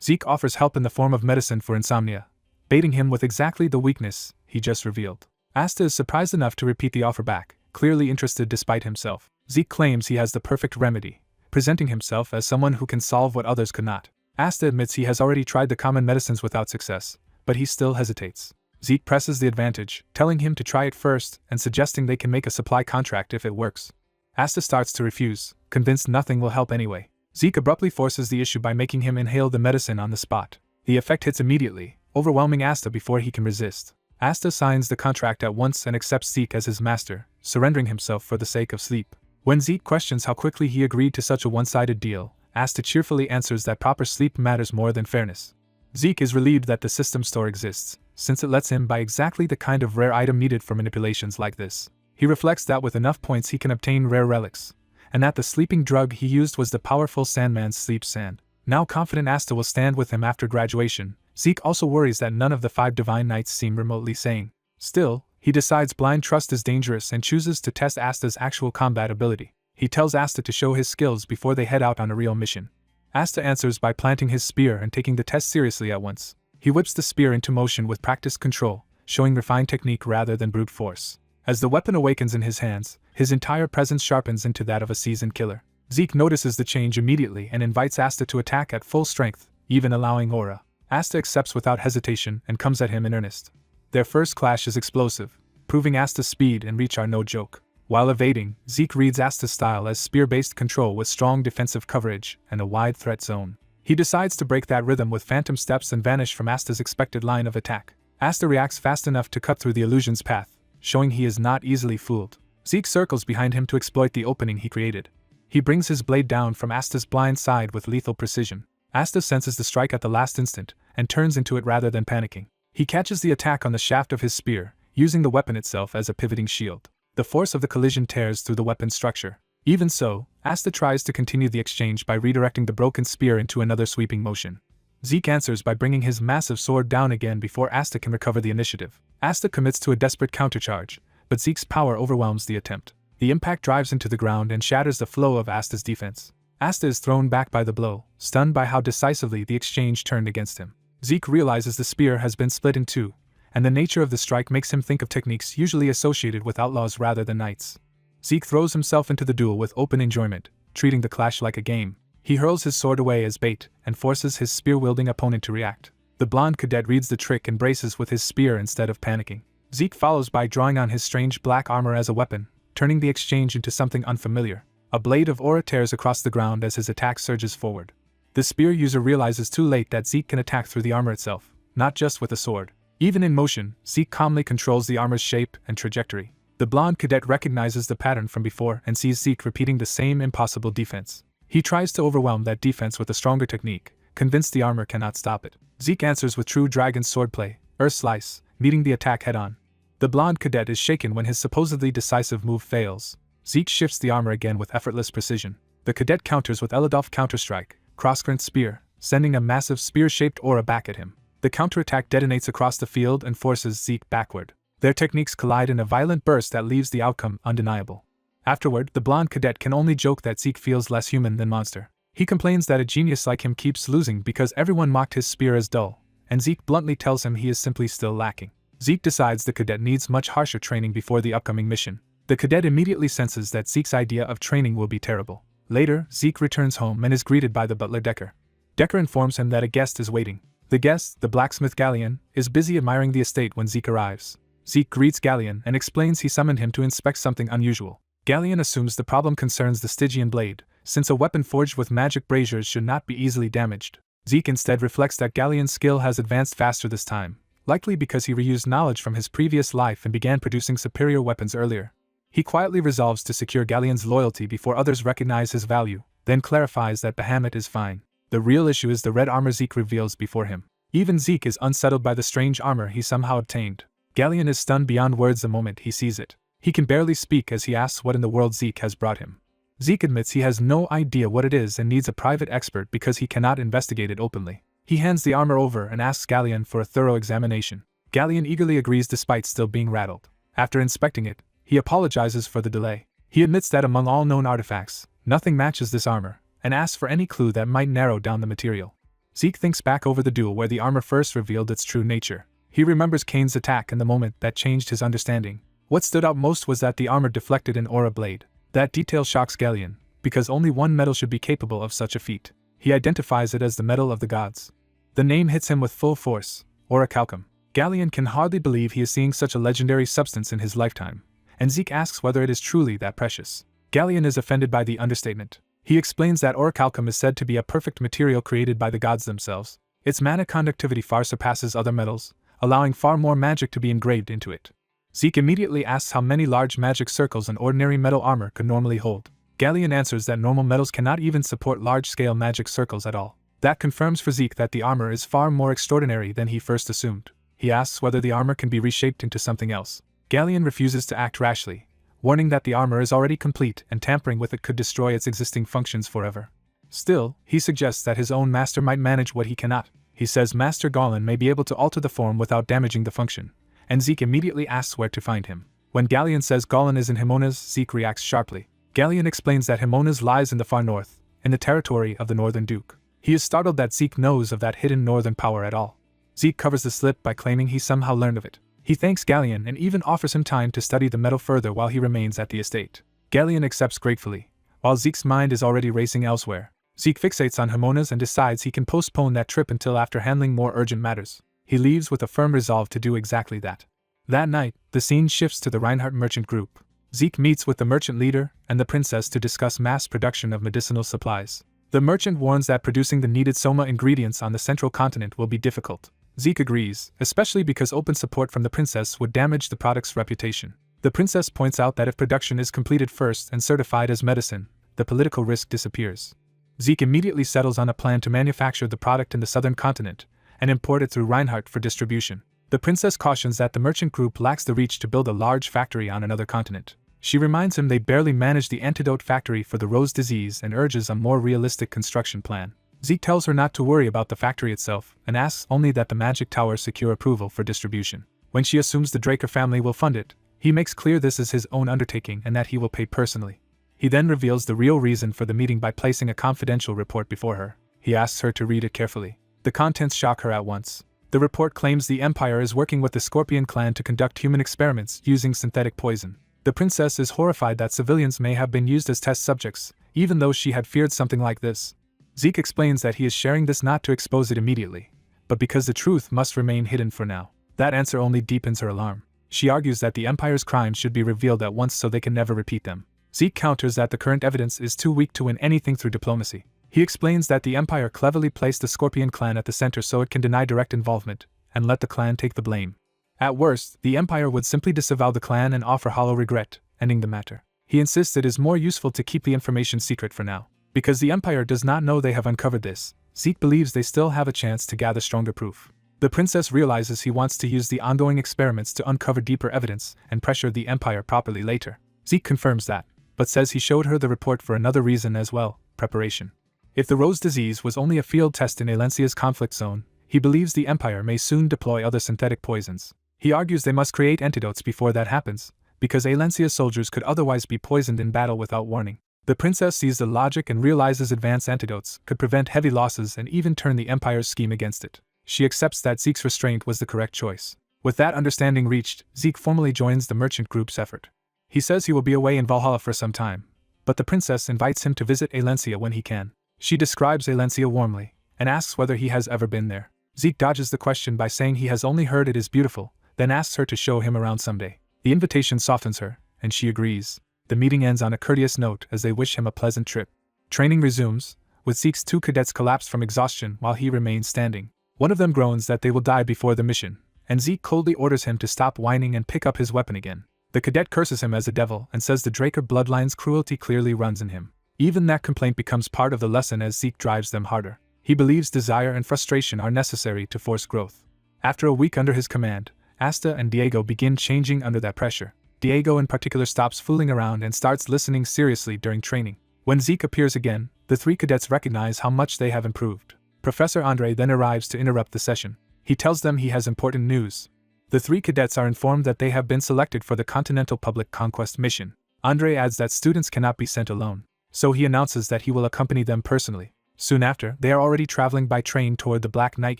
Zeke offers help in the form of medicine for insomnia, baiting him with exactly the weakness he just revealed. Asta is surprised enough to repeat the offer back, clearly interested despite himself. Zeke claims he has the perfect remedy, presenting himself as someone who can solve what others could not. Asta admits he has already tried the common medicines without success, but he still hesitates. Zeke presses the advantage, telling him to try it first and suggesting they can make a supply contract if it works. Asta starts to refuse, convinced nothing will help anyway. Zeke abruptly forces the issue by making him inhale the medicine on the spot. The effect hits immediately, overwhelming Asta before he can resist. Asta signs the contract at once and accepts Zeke as his master, surrendering himself for the sake of sleep. When Zeke questions how quickly he agreed to such a one-sided deal, Asta cheerfully answers that proper sleep matters more than fairness. Zeke is relieved that the system store exists, since it lets him buy exactly the kind of rare item needed for manipulations like this. He reflects that with enough points he can obtain rare relics, and that the sleeping drug he used was the powerful Sandman's sleep sand. Now confident Asta will stand with him after graduation, Zeke also worries that none of the 5 divine knights seem remotely sane. Still, he decides blind trust is dangerous and chooses to test Asta's actual combat ability. He tells Asta to show his skills before they head out on a real mission. Asta answers by planting his spear and taking the test seriously at once. He whips the spear into motion with practiced control, showing refined technique rather than brute force. As the weapon awakens in his hands, his entire presence sharpens into that of a seasoned killer. Zeke notices the change immediately and invites Asta to attack at full strength, even allowing aura. Asta accepts without hesitation and comes at him in earnest. Their first clash is explosive, proving Asta's speed and reach are no joke. While evading, Zeke reads Asta's style as spear-based control with strong defensive coverage and a wide threat zone. He decides to break that rhythm with phantom steps and vanish from Asta's expected line of attack. Asta reacts fast enough to cut through the illusion's path, showing he is not easily fooled. Zeke circles behind him to exploit the opening he created. He brings his blade down from Asta's blind side with lethal precision. Asta senses the strike at the last instant, and turns into it rather than panicking. He catches the attack on the shaft of his spear, using the weapon itself as a pivoting shield. The force of the collision tears through the weapon's structure. Even so, Asta tries to continue the exchange by redirecting the broken spear into another sweeping motion. Zeke answers by bringing his massive sword down again before Asta can recover the initiative. Asta commits to a desperate countercharge, but Zeke's power overwhelms the attempt. The impact drives into the ground and shatters the flow of Asta's defense. Asta is thrown back by the blow, stunned by how decisively the exchange turned against him. Zeke realizes the spear has been split in two, and the nature of the strike makes him think of techniques usually associated with outlaws rather than knights. Zeke throws himself into the duel with open enjoyment, treating the clash like a game. He hurls his sword away as bait and forces his spear-wielding opponent to react. The blonde cadet reads the trick and braces with his spear instead of panicking. Zeke follows by drawing on his strange black armor as a weapon, turning the exchange into something unfamiliar. A blade of aura tears across the ground as his attack surges forward. The spear user realizes too late that Zeke can attack through the armor itself, not just with a sword. Even in motion, Zeke calmly controls the armor's shape and trajectory. The blonde cadet recognizes the pattern from before and sees Zeke repeating the same impossible defense. He tries to overwhelm that defense with a stronger technique, convinced the armor cannot stop it. Zeke answers with true dragon swordplay, Earth Slice, meeting the attack head-on. The blonde cadet is shaken when his supposedly decisive move fails. Zeke shifts the armor again with effortless precision. The cadet counters with Elidolf Counterstrike, crosscurrent spear, sending a massive spear-shaped aura back at him. The counterattack detonates across the field and forces Zeke backward. Their techniques collide in a violent burst that leaves the outcome undeniable. Afterward, the blonde cadet can only joke that Zeke feels less human than monster. He complains that a genius like him keeps losing because everyone mocked his spear as dull, and Zeke bluntly tells him he is simply still lacking. Zeke decides the cadet needs much harsher training before the upcoming mission. The cadet immediately senses that Zeke's idea of training will be terrible. Later, Zeke returns home and is greeted by the butler Decker. Decker informs him that a guest is waiting. The guest, the blacksmith Galleon, is busy admiring the estate when Zeke arrives. Zeke greets Galleon and explains he summoned him to inspect something unusual. Galleon assumes the problem concerns the Stygian blade, since a weapon forged with magic braziers should not be easily damaged. Zeke instead reflects that Galleon's skill has advanced faster this time, likely because he reused knowledge from his previous life and began producing superior weapons earlier. He quietly resolves to secure Galleon's loyalty before others recognize his value, then clarifies that Bahamut is fine. The real issue is the red armor Zeke reveals before him. Even Zeke is unsettled by the strange armor he somehow obtained. Galleon is stunned beyond words the moment he sees it. He can barely speak as he asks what in the world Zeke has brought him. Zeke admits he has no idea what it is and needs a private expert because he cannot investigate it openly. He hands the armor over and asks Galleon for a thorough examination. Galleon eagerly agrees despite still being rattled. After inspecting it, he apologizes for the delay. He admits that among all known artifacts, nothing matches this armor, and asks for any clue that might narrow down the material. Zeke thinks back over the duel where the armor first revealed its true nature. He remembers Kane's attack and the moment that changed his understanding. What stood out most was that the armor deflected an aura blade. That detail shocks Galleon, because only one metal should be capable of such a feat. He identifies it as the metal of the gods. The name hits him with full force, orichalcum. Galleon can hardly believe he is seeing such a legendary substance in his lifetime, and Zeke asks whether it is truly that precious. Galleon is offended by the understatement. He explains that orichalcum is said to be a perfect material created by the gods themselves. Its mana conductivity far surpasses other metals, allowing far more magic to be engraved into it. Zeke immediately asks how many large magic circles an ordinary metal armor could normally hold. Galleon answers that normal metals cannot even support large-scale magic circles at all. That confirms for Zeke that the armor is far more extraordinary than he first assumed. He asks whether the armor can be reshaped into something else. Galleon refuses to act rashly, warning that the armor is already complete and tampering with it could destroy its existing functions forever. Still, he suggests that his own master might manage what he cannot. He says Master Golan may be able to alter the form without damaging the function, and Zeke immediately asks where to find him. When Galleon says Golan is in Himonas, Zeke reacts sharply. Galleon explains that Himonas lies in the far north, in the territory of the Northern Duke. He is startled that Zeke knows of that hidden northern power at all. Zeke covers the slip by claiming he somehow learned of it. He thanks Galleon and even offers him time to study the metal further while he remains at the estate. Galleon accepts gratefully, while Zeke's mind is already racing elsewhere. Zeke fixates on Himonas and decides he can postpone that trip until after handling more urgent matters. He leaves with a firm resolve to do exactly that. That night, the scene shifts to the Reinhardt merchant group. Zeke meets with the merchant leader and the princess to discuss mass production of medicinal supplies. The merchant warns that producing the needed soma ingredients on the central continent will be difficult. Zeke agrees, especially because open support from the princess would damage the product's reputation. The princess points out that if production is completed first and certified as medicine, the political risk disappears. Zeke immediately settles on a plan to manufacture the product in the southern continent and import it through Reinhardt for distribution. The princess cautions that the merchant group lacks the reach to build a large factory on another continent. She reminds him they barely managed the antidote factory for the rose disease and urges a more realistic construction plan. Zeke tells her not to worry about the factory itself and asks only that the magic tower secure approval for distribution. When she assumes the Draker family will fund it, he makes clear this is his own undertaking and that he will pay personally. He then reveals the real reason for the meeting by placing a confidential report before her. He asks her to read it carefully. The contents shock her at once. The report claims the Empire is working with the Scorpion clan to conduct human experiments using synthetic poison. The princess is horrified that civilians may have been used as test subjects, even though she had feared something like this. Zeke explains that he is sharing this not to expose it immediately, but because the truth must remain hidden for now. That answer only deepens her alarm. She argues that the Empire's crimes should be revealed at once so they can never repeat them. Zeke counters that the current evidence is too weak to win anything through diplomacy. He explains that the Empire cleverly placed the Scorpion clan at the center so it can deny direct involvement, and let the clan take the blame. At worst, the Empire would simply disavow the clan and offer hollow regret, ending the matter. He insists it is more useful to keep the information secret for now. Because the Empire does not know they have uncovered this, Zeke believes they still have a chance to gather stronger proof. The princess realizes he wants to use the ongoing experiments to uncover deeper evidence and pressure the Empire properly later. Zeke confirms that, but says he showed her the report for another reason as well, preparation. If the rose disease was only a field test in Alencia's conflict zone, he believes the Empire may soon deploy other synthetic poisons. He argues they must create antidotes before that happens, because Alencia's soldiers could otherwise be poisoned in battle without warning. The princess sees the logic and realizes advanced antidotes could prevent heavy losses and even turn the Empire's scheme against it. She accepts that Zeke's restraint was the correct choice. With that understanding reached, Zeke formally joins the merchant group's effort. He says he will be away in Valhalla for some time, but the princess invites him to visit Alencia when he can. She describes Alencia warmly, and asks whether he has ever been there. Zeke dodges the question by saying he has only heard it is beautiful, then asks her to show him around someday. The invitation softens her, and she agrees. The meeting ends on a courteous note as they wish him a pleasant trip. Training resumes, with Zeke's 2 cadets collapsed from exhaustion while he remains standing. One of them groans that they will die before the mission, and Zeke coldly orders him to stop whining and pick up his weapon again. The cadet curses him as a devil and says the Draker bloodline's cruelty clearly runs in him. Even that complaint becomes part of the lesson as Zeke drives them harder. He believes desire and frustration are necessary to force growth. After a week under his command, Asta and Diego begin changing under that pressure. Diego in particular stops fooling around and starts listening seriously during training. When Zeke appears again, the 3 cadets recognize how much they have improved. Professor Andre then arrives to interrupt the session. He tells them he has important news. The 3 cadets are informed that they have been selected for the Continental Public Conquest mission. Andre adds that students cannot be sent alone, so he announces that he will accompany them personally. Soon after, they are already traveling by train toward the Black Knight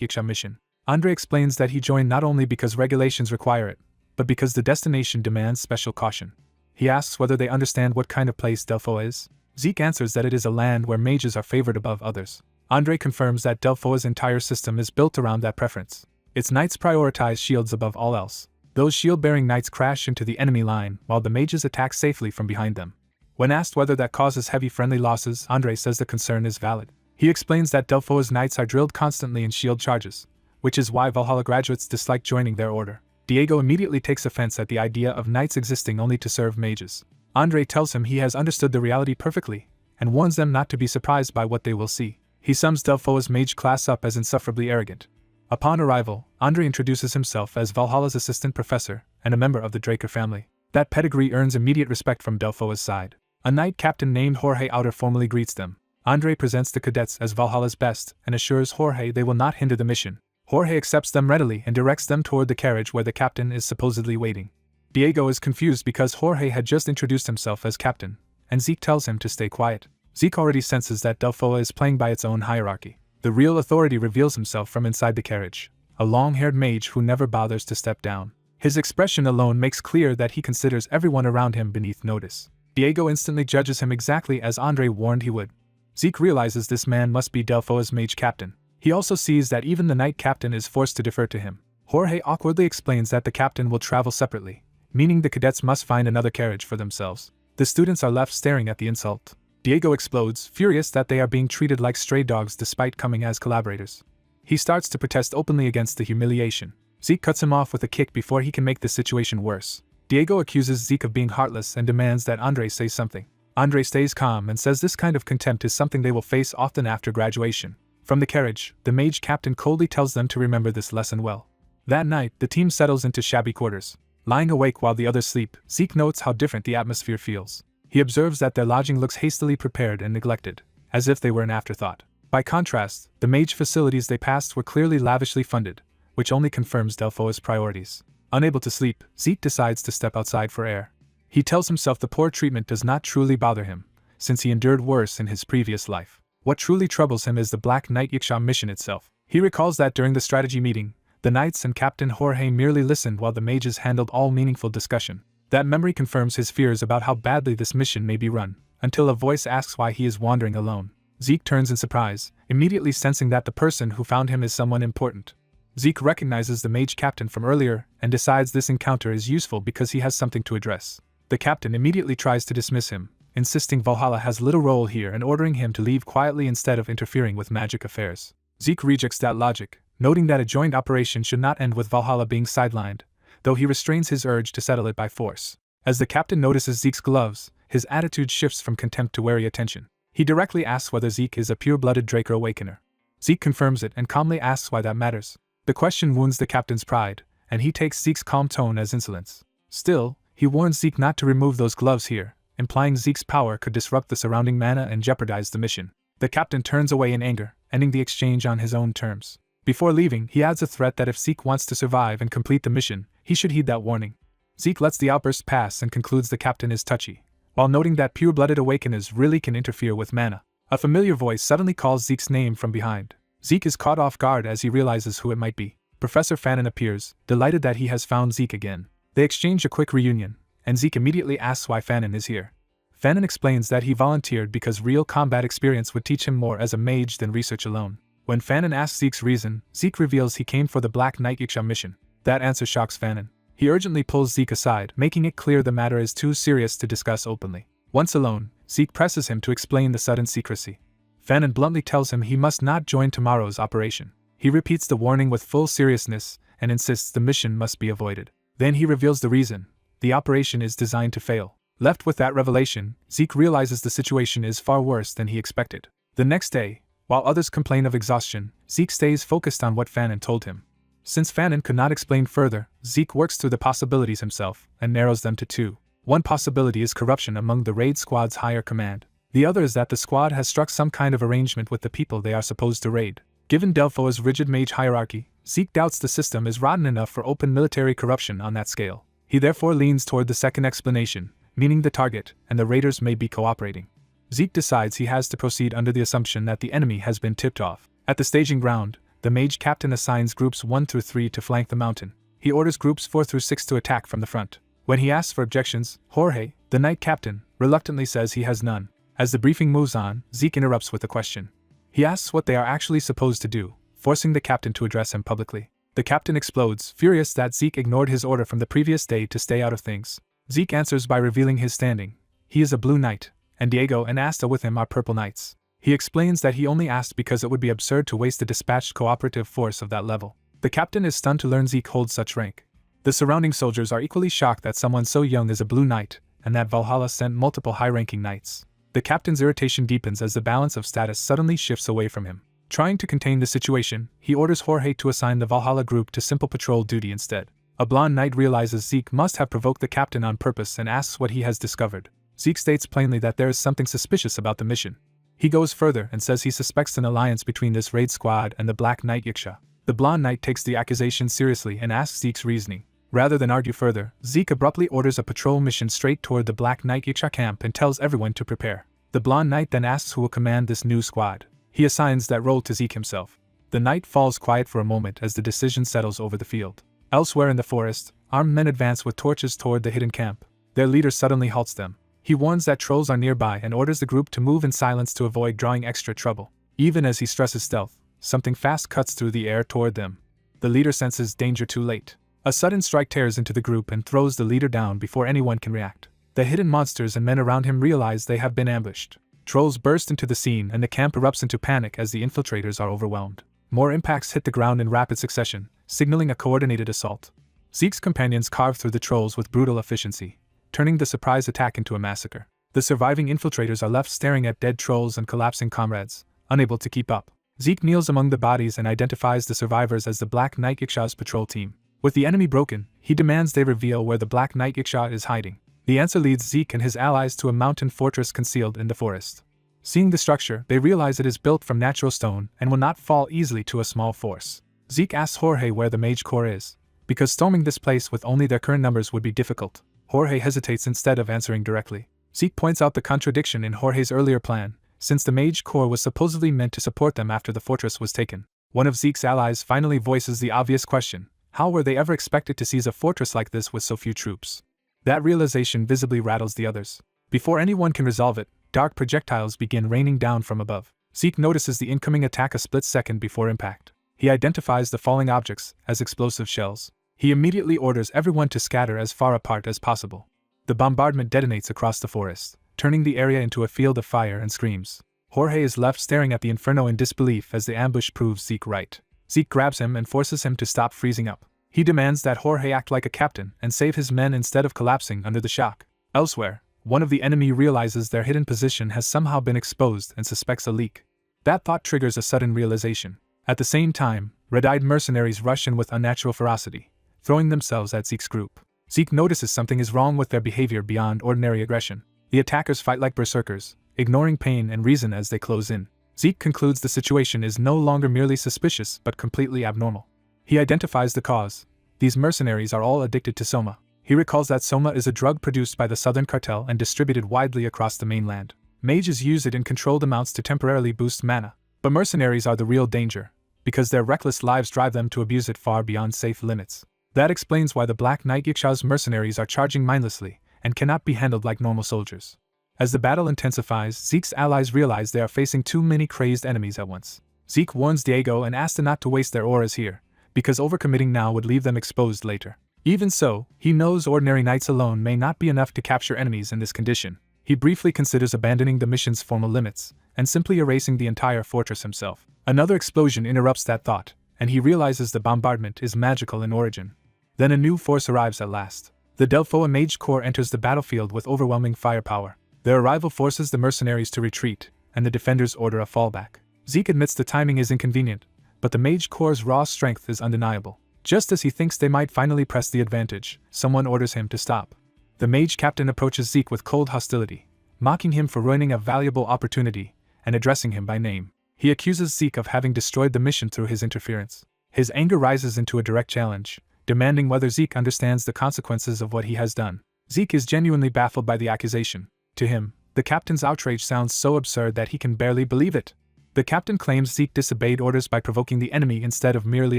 Yiksha mission. Andre explains that he joined not only because regulations require it, but because the destination demands special caution. He asks whether they understand what kind of place Delphoa is. Zeke answers that it is a land where mages are favored above others. Andre confirms that Delphoa's entire system is built around that preference. Its knights prioritize shields above all else. Those shield-bearing knights crash into the enemy line while the mages attack safely from behind them. When asked whether that causes heavy friendly losses, Andre says the concern is valid. He explains that Delphoa's knights are drilled constantly in shield charges, which is why Valhalla graduates dislike joining their order. Diego immediately takes offense at the idea of knights existing only to serve mages. Andre tells him he has understood the reality perfectly, and warns them not to be surprised by what they will see. He sums Delphoa's mage class up as insufferably arrogant. Upon arrival, Andre introduces himself as Valhalla's assistant professor and a member of the Draker family. That pedigree earns immediate respect from Delphoa's side. A knight captain named Jorge Outer formally greets them. Andre presents the cadets as Valhalla's best and assures Jorge they will not hinder the mission. Jorge accepts them readily and directs them toward the carriage where the captain is supposedly waiting. Diego is confused because Jorge had just introduced himself as captain, and Zeke tells him to stay quiet. Zeke already senses that Delphoa is playing by its own hierarchy. The real authority reveals himself from inside the carriage, a long-haired mage who never bothers to step down. His expression alone makes clear that he considers everyone around him beneath notice. Diego instantly judges him exactly as Andre warned he would. Zeke realizes this man must be Delphoa's mage captain. He also sees that even the knight captain is forced to defer to him. Jorge awkwardly explains that the captain will travel separately, meaning the cadets must find another carriage for themselves. The students are left staring at the insult. Diego explodes, furious that they are being treated like stray dogs despite coming as collaborators. He starts to protest openly against the humiliation. Zeke cuts him off with a kick before he can make the situation worse. Diego accuses Zeke of being heartless and demands that Andre say something. Andre stays calm and says this kind of contempt is something they will face often after graduation. From the carriage, the mage captain coldly tells them to remember this lesson well. That night, the team settles into shabby quarters. Lying awake while the others sleep, Zeke notes how different the atmosphere feels. He observes that their lodging looks hastily prepared and neglected, as if they were an afterthought. By contrast, the mage facilities they passed were clearly lavishly funded, which only confirms Delphoa's priorities. Unable to sleep, Zeke decides to step outside for air. He tells himself the poor treatment does not truly bother him, since he endured worse in his previous life. What truly troubles him is the Black Knight Yiksha mission itself. He recalls that during the strategy meeting, the knights and Captain Jorge merely listened while the mages handled all meaningful discussion. That memory confirms his fears about how badly this mission may be run, until a voice asks why he is wandering alone. Zeke turns in surprise, immediately sensing that the person who found him is someone important. Zeke recognizes the mage captain from earlier and decides this encounter is useful because he has something to address. The captain immediately tries to dismiss him, insisting Valhalla has little role here and ordering him to leave quietly instead of interfering with magic affairs. Zeke rejects that logic, noting that a joint operation should not end with Valhalla being sidelined, though he restrains his urge to settle it by force. As the captain notices Zeke's gloves, his attitude shifts from contempt to wary attention. He directly asks whether Zeke is a pure-blooded Draker Awakener. Zeke confirms it and calmly asks why that matters. The question wounds the captain's pride, and he takes Zeke's calm tone as insolence. Still, he warns Zeke not to remove those gloves here, implying Zeke's power could disrupt the surrounding mana and jeopardize the mission. The captain turns away in anger, ending the exchange on his own terms. Before leaving, he adds a threat that if Zeke wants to survive and complete the mission, he should heed that warning. Zeke lets the outburst pass and concludes the captain is touchy, while noting that pure-blooded awakeners really can interfere with mana. A familiar voice suddenly calls Zeke's name from behind. Zeke is caught off guard as he realizes who it might be. Professor Fanon appears, delighted that he has found Zeke again. They exchange a quick reunion, and Zeke immediately asks why Fanon is here. Fanon explains that he volunteered because real combat experience would teach him more as a mage than research alone. When Fanon asks Zeke's reason, Zeke reveals he came for the Black Knight Yiksha mission. That answer shocks Fanon. He urgently pulls Zeke aside, making it clear the matter is too serious to discuss openly. Once alone, Zeke presses him to explain the sudden secrecy. Fanon bluntly tells him he must not join tomorrow's operation. He repeats the warning with full seriousness and insists the mission must be avoided. Then he reveals the reason. The operation is designed to fail. Left with that revelation, Zeke realizes the situation is far worse than he expected. The next day, while others complain of exhaustion, Zeke stays focused on what Fanon told him. Since Fanon could not explain further, Zeke works through the possibilities himself and narrows them to two. One possibility is corruption among the raid squad's higher command. The other is that the squad has struck some kind of arrangement with the people they are supposed to raid. Given Delpho's rigid mage hierarchy, Zeke doubts the system is rotten enough for open military corruption on that scale. He therefore leans toward the second explanation, meaning the target and the raiders may be cooperating. Zeke decides he has to proceed under the assumption that the enemy has been tipped off. At the staging ground, the mage captain assigns groups 1 through 3 to flank the mountain. He orders groups 4 through 6 to attack from the front. When he asks for objections, Jorge, the knight captain, reluctantly says he has none. As the briefing moves on, Zeke interrupts with a question. He asks what they are actually supposed to do, forcing the captain to address him publicly. The captain explodes, furious that Zeke ignored his order from the previous day to stay out of things. Zeke answers by revealing his standing. He is a blue knight, and Diego and Asta with him are purple knights. He explains that he only asked because it would be absurd to waste a dispatched cooperative force of that level. The captain is stunned to learn Zeke holds such rank. The surrounding soldiers are equally shocked that someone so young is a blue knight, and that Valhalla sent multiple high-ranking knights. The captain's irritation deepens as the balance of status suddenly shifts away from him. Trying to contain the situation, he orders Jorge to assign the Valhalla group to simple patrol duty instead. A blonde knight realizes Zeke must have provoked the captain on purpose and asks what he has discovered. Zeke states plainly that there is something suspicious about the mission. He goes further and says he suspects an alliance between this raid squad and the Black Knight Yiksha. The blonde knight takes the accusation seriously and asks Zeke's reasoning. Rather than argue further, Zeke abruptly orders a patrol mission straight toward the Black Knight Yiksha camp and tells everyone to prepare. The blonde knight then asks who will command this new squad. He assigns that role to Zeke himself. The knight falls quiet for a moment as the decision settles over the field. Elsewhere in the forest, armed men advance with torches toward the hidden camp. Their leader suddenly halts them. He warns that trolls are nearby and orders the group to move in silence to avoid drawing extra trouble. Even as he stresses stealth, something fast cuts through the air toward them. The leader senses danger too late. A sudden strike tears into the group and throws the leader down before anyone can react. The hidden monsters and men around him realize they have been ambushed. Trolls burst into the scene and the camp erupts into panic as the infiltrators are overwhelmed. More impacts hit the ground in rapid succession, signaling a coordinated assault. Zeke's companions carve through the trolls with brutal efficiency, turning the surprise attack into a massacre. The surviving infiltrators are left staring at dead trolls and collapsing comrades, unable to keep up. Zeke kneels among the bodies and identifies the survivors as the Black Knight Yiksha's patrol team. With the enemy broken, he demands they reveal where the Black Knight Yiksha is hiding. The answer leads Zeke and his allies to a mountain fortress concealed in the forest. Seeing the structure, they realize it is built from natural stone and will not fall easily to a small force. Zeke asks Jorge where the mage core is, because storming this place with only their current numbers would be difficult. Jorge hesitates instead of answering directly. Zeke points out the contradiction in Jorge's earlier plan, since the mage core was supposedly meant to support them after the fortress was taken. One of Zeke's allies finally voices the obvious question: how were they ever expected to seize a fortress like this with so few troops? That realization visibly rattles the others. Before anyone can resolve it, dark projectiles begin raining down from above. Zeke notices the incoming attack a split second before impact. He identifies the falling objects as explosive shells. He immediately orders everyone to scatter as far apart as possible. The bombardment detonates across the forest, turning the area into a field of fire and screams. Jorge is left staring at the inferno in disbelief as the ambush proves Zeke right. Zeke grabs him and forces him to stop freezing up. He demands that Jorge act like a captain and save his men instead of collapsing under the shock. Elsewhere, one of the enemy realizes their hidden position has somehow been exposed and suspects a leak. That thought triggers a sudden realization. At the same time, red-eyed mercenaries rush in with unnatural ferocity, throwing themselves at Zeke's group. Zeke notices something is wrong with their behavior beyond ordinary aggression. The attackers fight like berserkers, ignoring pain and reason as they close in. Zeke concludes the situation is no longer merely suspicious but completely abnormal. He identifies the cause. These mercenaries are all addicted to soma. He recalls that soma is a drug produced by the Southern Cartel and distributed widely across the mainland. Mages use it in controlled amounts to temporarily boost mana. But mercenaries are the real danger, because their reckless lives drive them to abuse it far beyond safe limits. That explains why the Black Knight Yiksha's mercenaries are charging mindlessly and cannot be handled like normal soldiers. As the battle intensifies, Zeke's allies realize they are facing too many crazed enemies at once. Zeke warns Diego and Asta not to waste their auras here, because overcommitting now would leave them exposed later. Even so, he knows ordinary knights alone may not be enough to capture enemies in this condition. He briefly considers abandoning the mission's formal limits and simply erasing the entire fortress himself. Another explosion interrupts that thought, and he realizes the bombardment is magical in origin. Then a new force arrives at last. The Delphoa Mage Corps enters the battlefield with overwhelming firepower. Their arrival forces the mercenaries to retreat, and the defenders order a fallback. Zeke admits the timing is inconvenient, but the Mage Corps' raw strength is undeniable. Just as he thinks they might finally press the advantage, someone orders him to stop. The mage captain approaches Zeke with cold hostility, mocking him for ruining a valuable opportunity and addressing him by name. He accuses Zeke of having destroyed the mission through his interference. His anger rises into a direct challenge, demanding whether Zeke understands the consequences of what he has done. Zeke is genuinely baffled by the accusation. To him, the captain's outrage sounds so absurd that he can barely believe it. The captain claims Zeke disobeyed orders by provoking the enemy instead of merely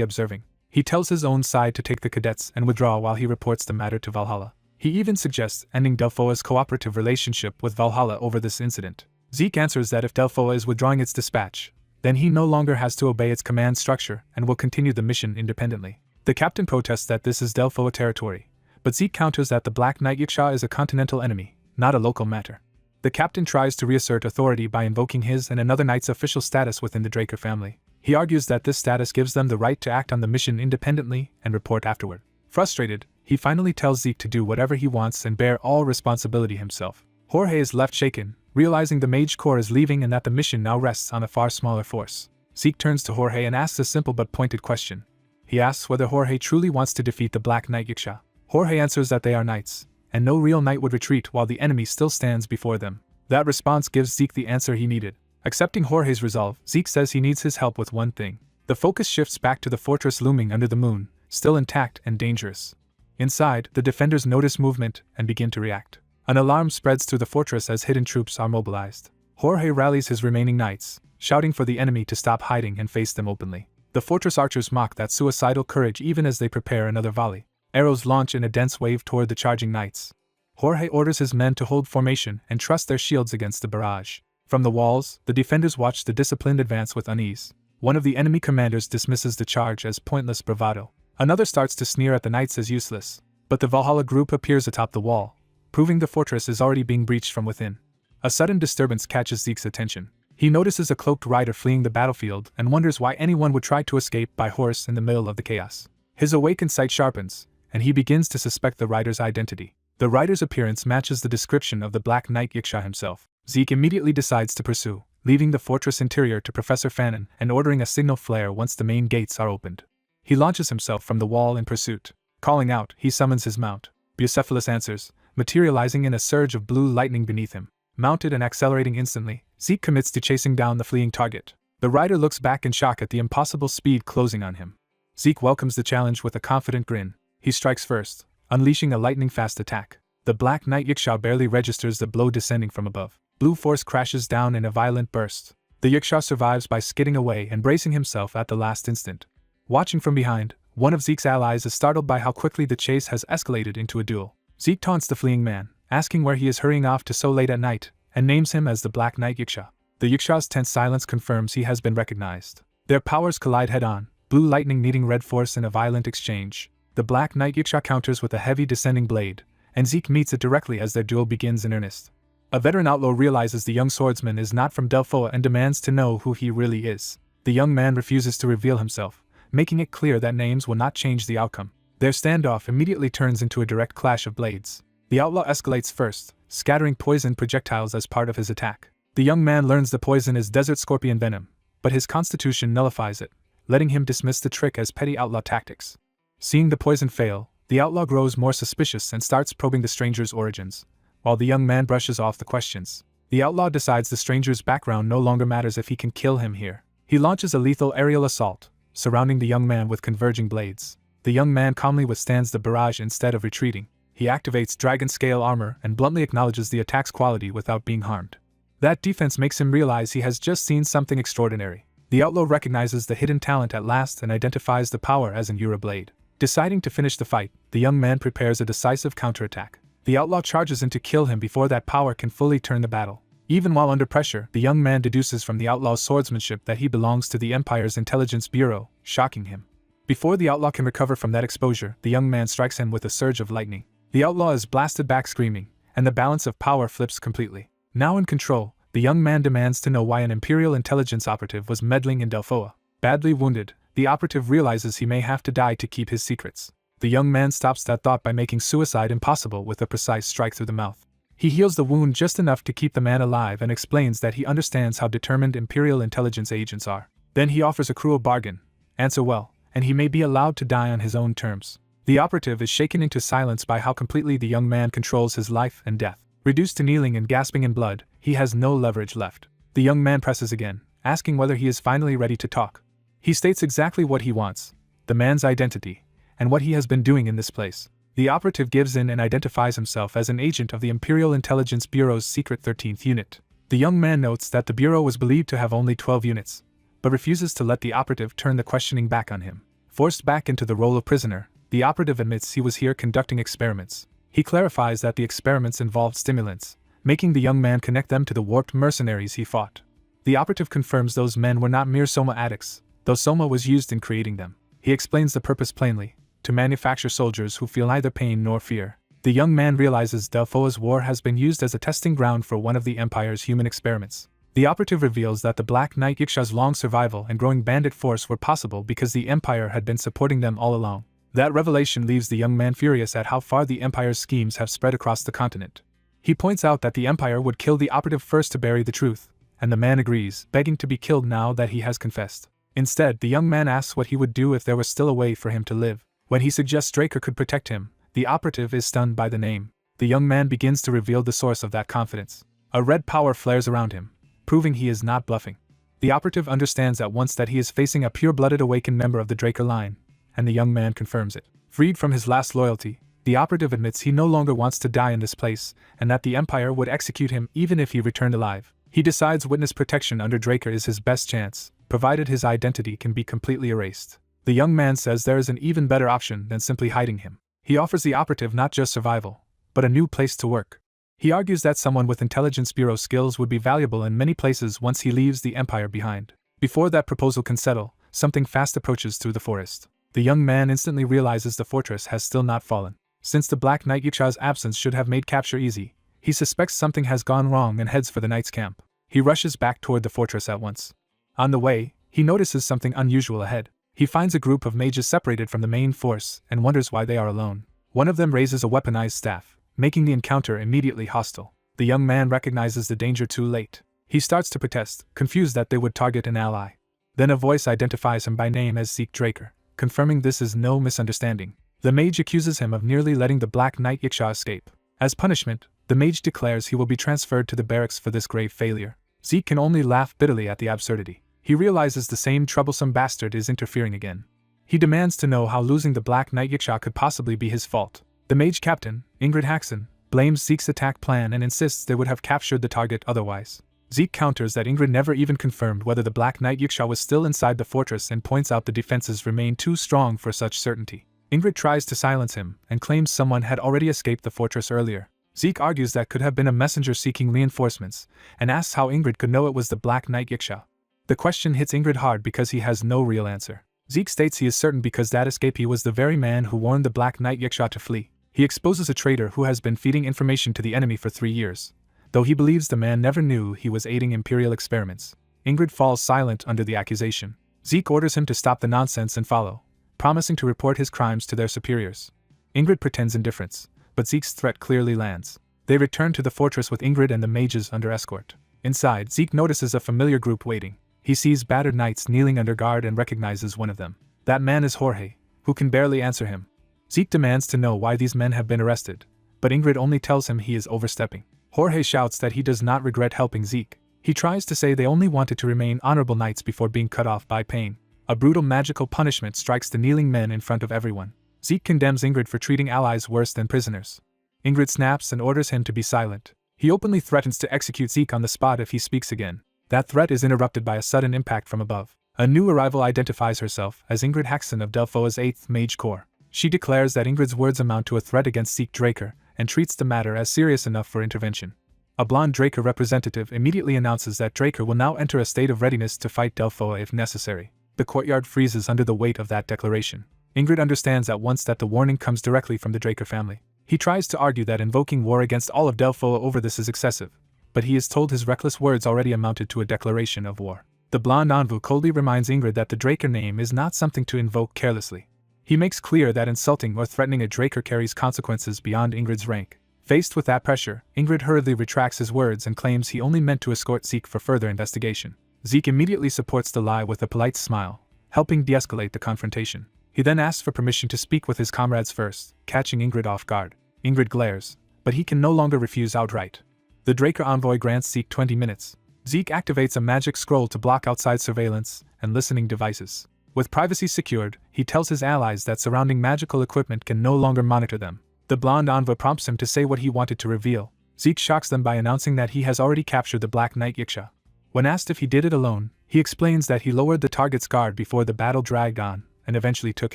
observing. He tells his own side to take the cadets and withdraw while he reports the matter to Valhalla. He even suggests ending Delphoa's cooperative relationship with Valhalla over this incident. Zeke answers that if Delphoa is withdrawing its dispatch, then he no longer has to obey its command structure and will continue the mission independently. The captain protests that this is Delphoa territory, but Zeke counters that the Black Knight Yiksha is a continental enemy, not a local matter. The captain tries to reassert authority by invoking his and another knight's official status within the Draker family. He argues that this status gives them the right to act on the mission independently and report afterward. Frustrated, he finally tells Zeke to do whatever he wants and bear all responsibility himself. Jorge is left shaken, realizing the Mage Corps is leaving and that the mission now rests on a far smaller force. Zeke turns to Jorge and asks a simple but pointed question. He asks whether Jorge truly wants to defeat the Black Knight Yiksha. Jorge answers that they are knights, and no real knight would retreat while the enemy still stands before them. That response gives Zeke the answer he needed. Accepting Jorge's resolve, Zeke says he needs his help with one thing. The focus shifts back to the fortress looming under the moon, still intact and dangerous. Inside, the defenders notice movement and begin to react. An alarm spreads through the fortress as hidden troops are mobilized. Jorge rallies his remaining knights, shouting for the enemy to stop hiding and face them openly. The fortress archers mock that suicidal courage even as they prepare another volley. Arrows launch in a dense wave toward the charging knights. Jorge orders his men to hold formation and trust their shields against the barrage. From the walls, the defenders watch the disciplined advance with unease. One of the enemy commanders dismisses the charge as pointless bravado. Another starts to sneer at the knights as useless. But the Valhalla group appears atop the wall, proving the fortress is already being breached from within. A sudden disturbance catches Zeke's attention. He notices a cloaked rider fleeing the battlefield and wonders why anyone would try to escape by horse in the middle of the chaos. His awakened sight sharpens, and he begins to suspect the rider's identity. The rider's appearance matches the description of the Black Knight Yiksha himself. Zeke immediately decides to pursue, leaving the fortress interior to Professor Fannin and ordering a signal flare once the main gates are opened. He launches himself from the wall in pursuit. Calling out, he summons his mount. Bucephalus answers, materializing in a surge of blue lightning beneath him. Mounted and accelerating instantly, Zeke commits to chasing down the fleeing target. The rider looks back in shock at the impossible speed closing on him. Zeke welcomes the challenge with a confident grin. He strikes first, unleashing a lightning-fast attack. The Black Knight Yiksha barely registers the blow descending from above. Blue force crashes down in a violent burst. The Yiksha survives by skidding away and bracing himself at the last instant. Watching from behind, one of Zeke's allies is startled by how quickly the chase has escalated into a duel. Zeke taunts the fleeing man, asking where he is hurrying off to so late at night, and names him as the Black Knight Yiksha. The Yiksha's tense silence confirms he has been recognized. Their powers collide head-on, blue lightning meeting red force in a violent exchange. The Black Knight Yiksha counters with a heavy descending blade, and Zeke meets it directly as their duel begins in earnest. A veteran outlaw realizes the young swordsman is not from Delphoa and demands to know who he really is. The young man refuses to reveal himself, making it clear that names will not change the outcome. Their standoff immediately turns into a direct clash of blades. The outlaw escalates first, scattering poison projectiles as part of his attack. The young man learns the poison is desert scorpion venom, but his constitution nullifies it, letting him dismiss the trick as petty outlaw tactics. Seeing the poison fail, the outlaw grows more suspicious and starts probing the stranger's origins, while the young man brushes off the questions. The outlaw decides the stranger's background no longer matters if he can kill him here. He launches a lethal aerial assault, surrounding the young man with converging blades. The young man calmly withstands the barrage instead of retreating. He activates dragon-scale armor and bluntly acknowledges the attack's quality without being harmed. That defense makes him realize he has just seen something extraordinary. The outlaw recognizes the hidden talent at last and identifies the power as an Yura blade. Deciding to finish the fight, the young man prepares a decisive counterattack. The outlaw charges in to kill him before that power can fully turn the battle. Even while under pressure, the young man deduces from the outlaw's swordsmanship that he belongs to the Empire's intelligence bureau, shocking him. Before the outlaw can recover from that exposure, the young man strikes him with a surge of lightning. The outlaw is blasted back screaming, and the balance of power flips completely. Now in control, the young man demands to know why an Imperial intelligence operative was meddling in Delphoa. Badly wounded, the operative realizes he may have to die to keep his secrets. The young man stops that thought by making suicide impossible with a precise strike through the mouth. He heals the wound just enough to keep the man alive and explains that he understands how determined Imperial intelligence agents are. Then he offers a cruel bargain. Answer well, and he may be allowed to die on his own terms. The operative is shaken into silence by how completely the young man controls his life and death. Reduced to kneeling and gasping in blood, he has no leverage left. The young man presses again, asking whether he is finally ready to talk. He states exactly what he wants, the man's identity, and what he has been doing in this place. The operative gives in and identifies himself as an agent of the Imperial Intelligence Bureau's secret 13th unit. The young man notes that the bureau was believed to have only 12 units, but refuses to let the operative turn the questioning back on him. Forced back into the role of prisoner, the operative admits he was here conducting experiments. He clarifies that the experiments involved stimulants, making the young man connect them to the warped mercenaries he fought. The operative confirms those men were not mere soma addicts, though soma was used in creating them. He explains the purpose plainly, to manufacture soldiers who feel neither pain nor fear. The young man realizes Delphoa's war has been used as a testing ground for one of the Empire's human experiments. The operative reveals that the Black Knight Yiksha's long survival and growing bandit force were possible because the Empire had been supporting them all along. That revelation leaves the young man furious at how far the Empire's schemes have spread across the continent. He points out that the Empire would kill the operative first to bury the truth, and the man agrees, begging to be killed now that he has confessed. Instead, the young man asks what he would do if there was still a way for him to live. When he suggests Draker could protect him, the operative is stunned by the name. The young man begins to reveal the source of that confidence. A red power flares around him, proving he is not bluffing. The operative understands at once that he is facing a pure-blooded awakened member of the Draker line, and the young man confirms it. Freed from his last loyalty, the operative admits he no longer wants to die in this place, and that the Empire would execute him even if he returned alive. He decides witness protection under Draker is his best chance, provided his identity can be completely erased. The young man says there is an even better option than simply hiding him. He offers the operative not just survival, but a new place to work. He argues that someone with Intelligence Bureau skills would be valuable in many places once he leaves the Empire behind. Before that proposal can settle, something fast approaches through the forest. The young man instantly realizes the fortress has still not fallen. Since the Black Knight Yiksha's absence should have made capture easy, he suspects something has gone wrong and heads for the knight's camp. He rushes back toward the fortress at once. On the way, he notices something unusual ahead. He finds a group of mages separated from the main force and wonders why they are alone. One of them raises a weaponized staff, making the encounter immediately hostile. The young man recognizes the danger too late. He starts to protest, confused that they would target an ally. Then a voice identifies him by name as Zeke Draker, confirming this is no misunderstanding. The mage accuses him of nearly letting the Black Knight Yiksha escape. As punishment, the mage declares he will be transferred to the barracks for this grave failure. Zeke can only laugh bitterly at the absurdity. He realizes the same troublesome bastard is interfering again. He demands to know how losing the Black Knight Yiksha could possibly be his fault. The mage captain, Ingrid Haxon, blames Zeke's attack plan and insists they would have captured the target otherwise. Zeke counters that Ingrid never even confirmed whether the Black Knight Yiksha was still inside the fortress and points out the defenses remain too strong for such certainty. Ingrid tries to silence him and claims someone had already escaped the fortress earlier. Zeke argues that could have been a messenger seeking reinforcements and asks how Ingrid could know it was the Black Knight Yiksha. The question hits Ingrid hard because he has no real answer. Zeke states he is certain because that escapee was the very man who warned the Black Knight Yiksha to flee. He exposes a traitor who has been feeding information to the enemy for 3 years, though he believes the man never knew he was aiding Imperial experiments. Ingrid falls silent under the accusation. Zeke orders him to stop the nonsense and follow, promising to report his crimes to their superiors. Ingrid pretends indifference, but Zeke's threat clearly lands. They return to the fortress with Ingrid and the mages under escort. Inside, Zeke notices a familiar group waiting. He sees battered knights kneeling under guard and recognizes one of them. That man is Jorge, who can barely answer him. Zeke demands to know why these men have been arrested, but Ingrid only tells him he is overstepping. Jorge shouts that he does not regret helping Zeke. He tries to say they only wanted to remain honorable knights before being cut off by pain. A brutal magical punishment strikes the kneeling men in front of everyone. Zeke condemns Ingrid for treating allies worse than prisoners. Ingrid snaps and orders him to be silent. He openly threatens to execute Zeke on the spot if he speaks again. That threat is interrupted by a sudden impact from above. A new arrival identifies herself as Ingrid Haxton of Delphoa's 8th Mage Corps. She declares that Ingrid's words amount to a threat against Zeke Draker, and treats the matter as serious enough for intervention. A blonde Draker representative immediately announces that Draker will now enter a state of readiness to fight Delphoa if necessary. The courtyard freezes under the weight of that declaration. Ingrid understands at once that the warning comes directly from the Draker family. He tries to argue that invoking war against all of Delphoa over this is excessive, but he is told his reckless words already amounted to a declaration of war. The blonde envoy coldly reminds Ingrid that the Draker name is not something to invoke carelessly. He makes clear that insulting or threatening a Draker carries consequences beyond Ingrid's rank. Faced with that pressure, Ingrid hurriedly retracts his words and claims he only meant to escort Zeke for further investigation. Zeke immediately supports the lie with a polite smile, helping de-escalate the confrontation. He then asks for permission to speak with his comrades first, catching Ingrid off guard. Ingrid glares, but he can no longer refuse outright. The Draker envoy grants Zeke 20 minutes. Zeke activates a magic scroll to block outside surveillance and listening devices. With privacy secured, he tells his allies that surrounding magical equipment can no longer monitor them. The blonde envoy prompts him to say what he wanted to reveal. Zeke shocks them by announcing that he has already captured the Black Knight Yiksha. When asked if he did it alone, he explains that he lowered the target's guard before the battle dragged on, and eventually took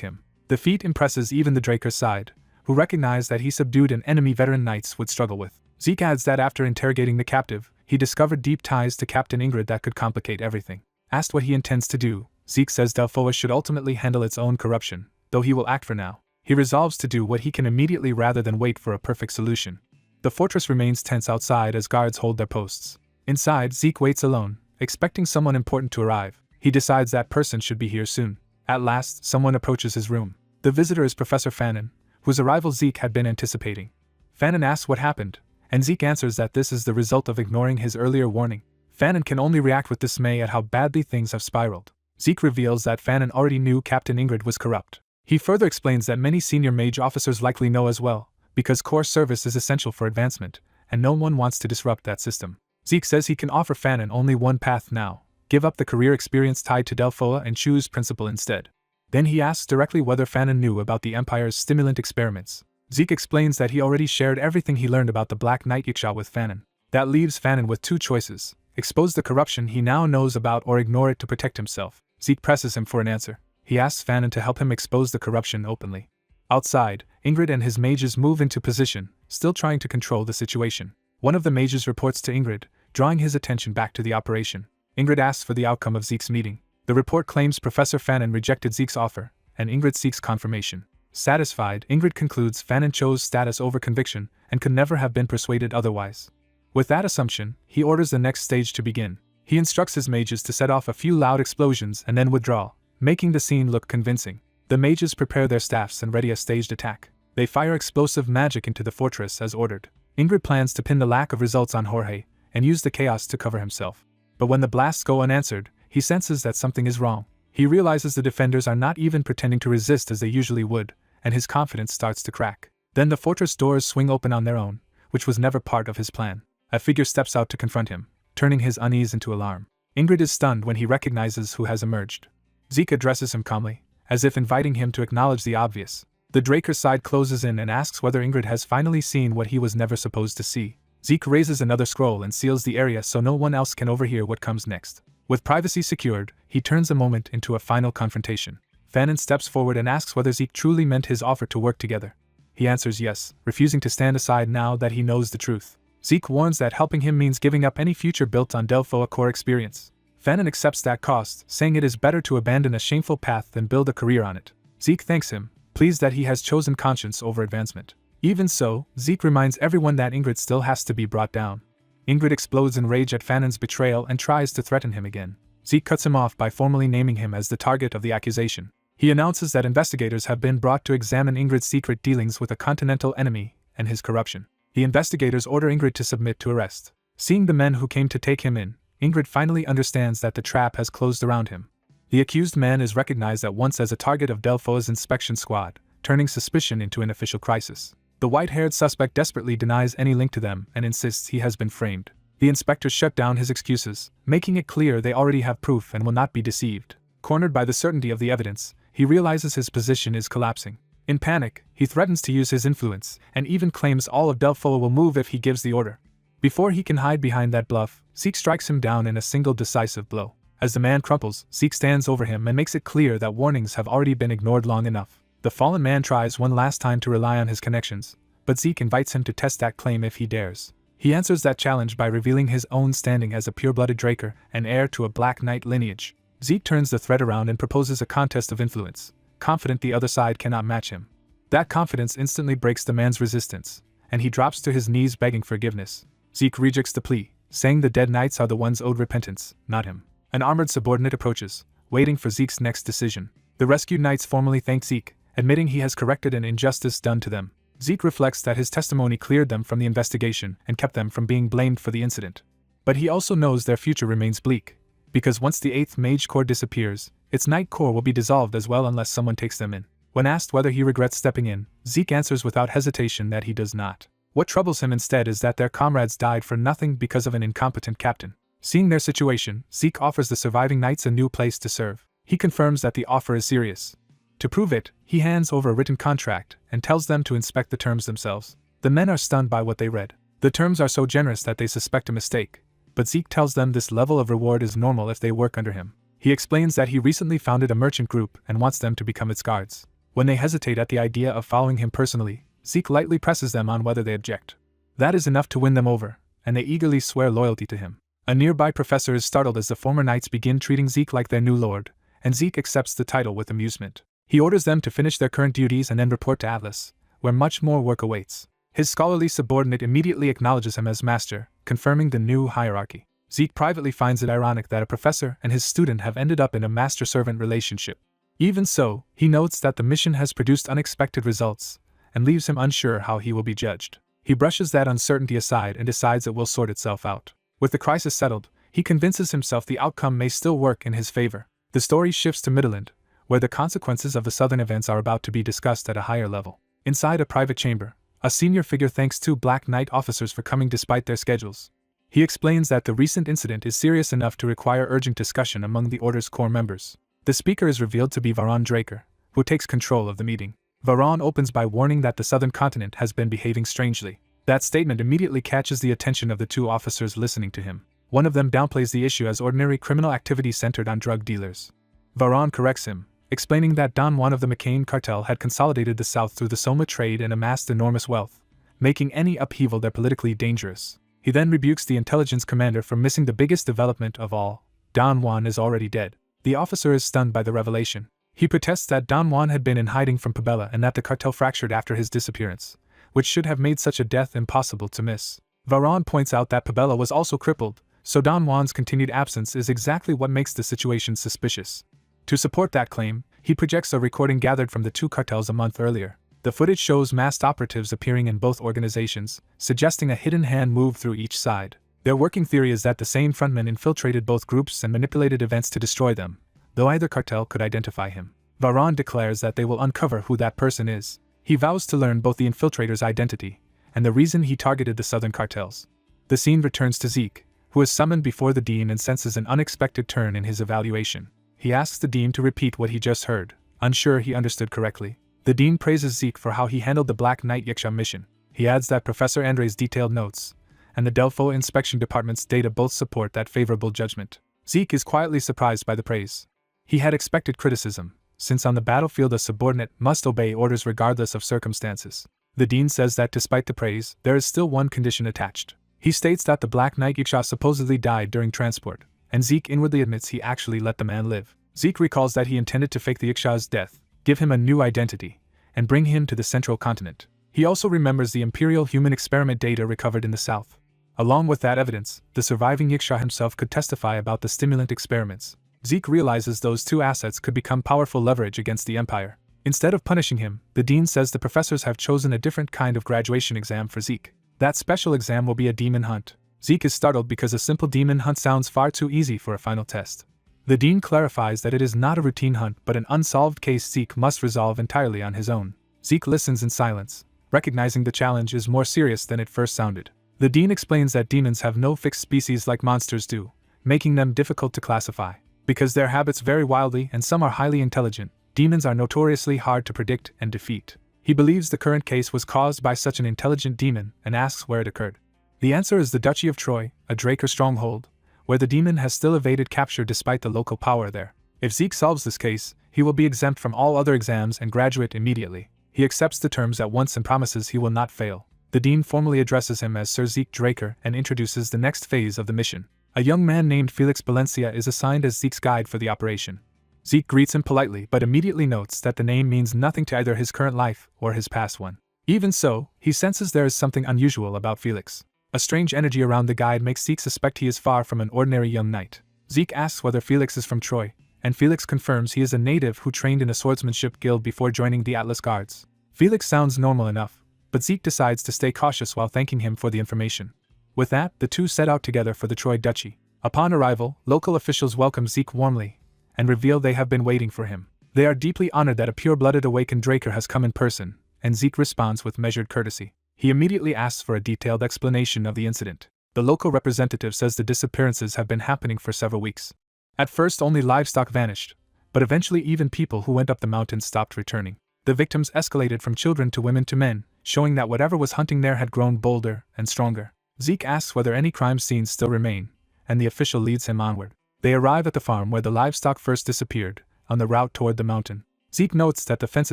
him. The feat impresses even the Draker's side, who recognize that he subdued an enemy veteran knights would struggle with. Zeke adds that after interrogating the captive, he discovered deep ties to Captain Ingrid that could complicate everything. Asked what he intends to do, Zeke says Delphoa should ultimately handle its own corruption, though he will act for now. He resolves to do what he can immediately rather than wait for a perfect solution. The fortress remains tense outside as guards hold their posts. Inside, Zeke waits alone, expecting someone important to arrive. He decides that person should be here soon. At last, someone approaches his room. The visitor is Professor Fannin, whose arrival Zeke had been anticipating. Fannin asks what happened, and Zeke answers that this is the result of ignoring his earlier warning. Fannin can only react with dismay at how badly things have spiraled. Zeke reveals that Fannin already knew Captain Ingrid was corrupt. He further explains that many senior mage officers likely know as well, because Corps service is essential for advancement, and no one wants to disrupt that system. Zeke says he can offer Fannin only one path now: give up the career experience tied to Delphoa and choose principal instead. Then he asks directly whether Fannin knew about the Empire's stimulant experiments. Zeke explains that he already shared everything he learned about the Black Knight Yiksha with Fannin. That leaves Fannin with two choices: expose the corruption he now knows about or ignore it to protect himself. Zeke presses him for an answer. He asks Fannin to help him expose the corruption openly. Outside, Ingrid and his mages move into position, still trying to control the situation. One of the mages reports to Ingrid, drawing his attention back to the operation. Ingrid asks for the outcome of Zeke's meeting. The report claims Professor Fannin rejected Zeke's offer, and Ingrid seeks confirmation. Satisfied, Ingrid concludes Fannin chose status over conviction and could never have been persuaded otherwise. With that assumption, he orders the next stage to begin. He instructs his mages to set off a few loud explosions and then withdraw, making the scene look convincing. The mages prepare their staffs and ready a staged attack. They fire explosive magic into the fortress as ordered. Ingrid plans to pin the lack of results on Jorge and use the chaos to cover himself. But when the blasts go unanswered, he senses that something is wrong. He realizes the defenders are not even pretending to resist as they usually would, and his confidence starts to crack. Then the fortress doors swing open on their own, which was never part of his plan. A figure steps out to confront him, turning his unease into alarm. Ingrid is stunned when he recognizes who has emerged. Zeke addresses him calmly, as if inviting him to acknowledge the obvious. The Draker side closes in and asks whether Ingrid has finally seen what he was never supposed to see. Zeke raises another scroll and seals the area so no one else can overhear what comes next. With privacy secured, he turns the moment into a final confrontation. Fannin steps forward and asks whether Zeke truly meant his offer to work together. He answers yes, refusing to stand aside now that he knows the truth. Zeke warns that helping him means giving up any future built on Delphoa core experience. Fannin accepts that cost, saying it is better to abandon a shameful path than build a career on it. Zeke thanks him, pleased that he has chosen conscience over advancement. Even so, Zeke reminds everyone that Ingrid still has to be brought down. Ingrid explodes in rage at Fannin's betrayal and tries to threaten him again. Zeke cuts him off by formally naming him as the target of the accusation. He announces that investigators have been brought to examine Ingrid's secret dealings with a continental enemy and his corruption. The investigators order Ingrid to submit to arrest. Seeing the men who came to take him in, Ingrid finally understands that the trap has closed around him. The accused man is recognized at once as a target of Delphoa's inspection squad, turning suspicion into an official crisis. The white-haired suspect desperately denies any link to them and insists he has been framed. The inspectors shut down his excuses, making it clear they already have proof and will not be deceived. Cornered by the certainty of the evidence, he realizes his position is collapsing. In panic, he threatens to use his influence, and even claims all of Delpho will move if he gives the order. Before he can hide behind that bluff, Zeke strikes him down in a single decisive blow. As the man crumples, Zeke stands over him and makes it clear that warnings have already been ignored long enough. The fallen man tries one last time to rely on his connections, but Zeke invites him to test that claim if he dares. He answers that challenge by revealing his own standing as a pure-blooded Draker and heir to a Black Knight lineage. Zeke turns the threat around and proposes a contest of influence, confident the other side cannot match him. That confidence instantly breaks the man's resistance, and he drops to his knees begging forgiveness. Zeke rejects the plea, saying the dead knights are the ones owed repentance, not him. An armored subordinate approaches, waiting for Zeke's next decision. The rescued knights formally thank Zeke, admitting he has corrected an injustice done to them. Zeke reflects that his testimony cleared them from the investigation and kept them from being blamed for the incident. But he also knows their future remains bleak, because once the 8th Mage Corps disappears, its Knight Corps will be dissolved as well unless someone takes them in. When asked whether he regrets stepping in, Zeke answers without hesitation that he does not. What troubles him instead is that their comrades died for nothing because of an incompetent captain. Seeing their situation, Zeke offers the surviving knights a new place to serve. He confirms that the offer is serious. To prove it, he hands over a written contract and tells them to inspect the terms themselves. The men are stunned by what they read. The terms are so generous that they suspect a mistake, but Zeke tells them this level of reward is normal if they work under him. He explains that he recently founded a merchant group and wants them to become its guards. When they hesitate at the idea of following him personally, Zeke lightly presses them on whether they object. That is enough to win them over, and they eagerly swear loyalty to him. A nearby professor is startled as the former knights begin treating Zeke like their new lord, and Zeke accepts the title with amusement. He orders them to finish their current duties and then report to Atlas, where much more work awaits. His scholarly subordinate immediately acknowledges him as master, confirming the new hierarchy. Zeke privately finds it ironic that a professor and his student have ended up in a master-servant relationship. Even so, he notes that the mission has produced unexpected results, and leaves him unsure how he will be judged. He brushes that uncertainty aside and decides it will sort itself out. With the crisis settled, he convinces himself the outcome may still work in his favor. The story shifts to Midland, where the consequences of the southern events are about to be discussed at a higher level. Inside a private chamber, a senior figure thanks two Black Knight officers for coming despite their schedules. He explains that the recent incident is serious enough to require urgent discussion among the Order's core members. The speaker is revealed to be Varon Draker, who takes control of the meeting. Varon opens by warning that the southern continent has been behaving strangely. That statement immediately catches the attention of the two officers listening to him. One of them downplays the issue as ordinary criminal activity centered on drug dealers. Varon corrects him, explaining that Don Juan of the McCain cartel had consolidated the South through the Soma trade and amassed enormous wealth, making any upheaval there politically dangerous. He then rebukes the intelligence commander for missing the biggest development of all. Don Juan is already dead. The officer is stunned by the revelation. He protests that Don Juan had been in hiding from Pabella and that the cartel fractured after his disappearance, which should have made such a death impossible to miss. Varon points out that Pabella was also crippled, so Don Juan's continued absence is exactly what makes the situation suspicious. To support that claim, he projects a recording gathered from the two cartels a month earlier. The footage shows masked operatives appearing in both organizations, suggesting a hidden hand move through each side. Their working theory is that the same frontman infiltrated both groups and manipulated events to destroy them, though either cartel could identify him. Varon declares that they will uncover who that person is. He vows to learn both the infiltrator's identity and the reason he targeted the southern cartels. The scene returns to Zeke, who is summoned before the dean and senses an unexpected turn in his evaluation. He asks the dean to repeat what he just heard, unsure he understood correctly. The dean praises Zeke for how he handled the Black Knight Yiksha mission. He adds that Professor Andre's detailed notes and the Delpho Inspection Department's data both support that favorable judgment. Zeke is quietly surprised by the praise. He had expected criticism, since on the battlefield a subordinate must obey orders regardless of circumstances. The dean says that despite the praise, there is still one condition attached. He states that the Black Knight Yiksha supposedly died during transport, and Zeke inwardly admits he actually let the man live. Zeke recalls that he intended to fake the Yiksha's death, give him a new identity, and bring him to the central continent. He also remembers the Imperial human experiment data recovered in the south. Along with that evidence, the surviving Yiksha himself could testify about the stimulant experiments. Zeke realizes those two assets could become powerful leverage against the Empire. Instead of punishing him, the dean says the professors have chosen a different kind of graduation exam for Zeke. That special exam will be a demon hunt. Zeke is startled because a simple demon hunt sounds far too easy for a final test. The dean clarifies that it is not a routine hunt but an unsolved case Zeke must resolve entirely on his own. Zeke listens in silence, recognizing the challenge is more serious than it first sounded. The dean explains that demons have no fixed species like monsters do, making them difficult to classify. Because their habits vary wildly and some are highly intelligent, demons are notoriously hard to predict and defeat. He believes the current case was caused by such an intelligent demon and asks where it occurred. The answer is the Duchy of Troy, a Draker stronghold, where the demon has still evaded capture despite the local power there. If Zeke solves this case, he will be exempt from all other exams and graduate immediately. He accepts the terms at once and promises he will not fail. The dean formally addresses him as Sir Zeke Draker and introduces the next phase of the mission. A young man named Felix Valencia is assigned as Zeke's guide for the operation. Zeke greets him politely but immediately notes that the name means nothing to either his current life or his past one. Even so, he senses there is something unusual about Felix. A strange energy around the guide makes Zeke suspect he is far from an ordinary young knight. Zeke asks whether Felix is from Troy, and Felix confirms he is a native who trained in a swordsmanship guild before joining the Atlas Guards. Felix sounds normal enough, but Zeke decides to stay cautious while thanking him for the information. With that, the two set out together for the Troy Duchy. Upon arrival, local officials welcome Zeke warmly and reveal they have been waiting for him. They are deeply honored that a pure-blooded awakened Draker has come in person, and Zeke responds with measured courtesy. He immediately asks for a detailed explanation of the incident. The local representative says the disappearances have been happening for several weeks. At first only livestock vanished, but eventually even people who went up the mountain stopped returning. The victims escalated from children to women to men, showing that whatever was hunting there had grown bolder and stronger. Zeke asks whether any crime scenes still remain, and the official leads him onward. They arrive at the farm where the livestock first disappeared, on the route toward the mountain. Zeke notes that the fence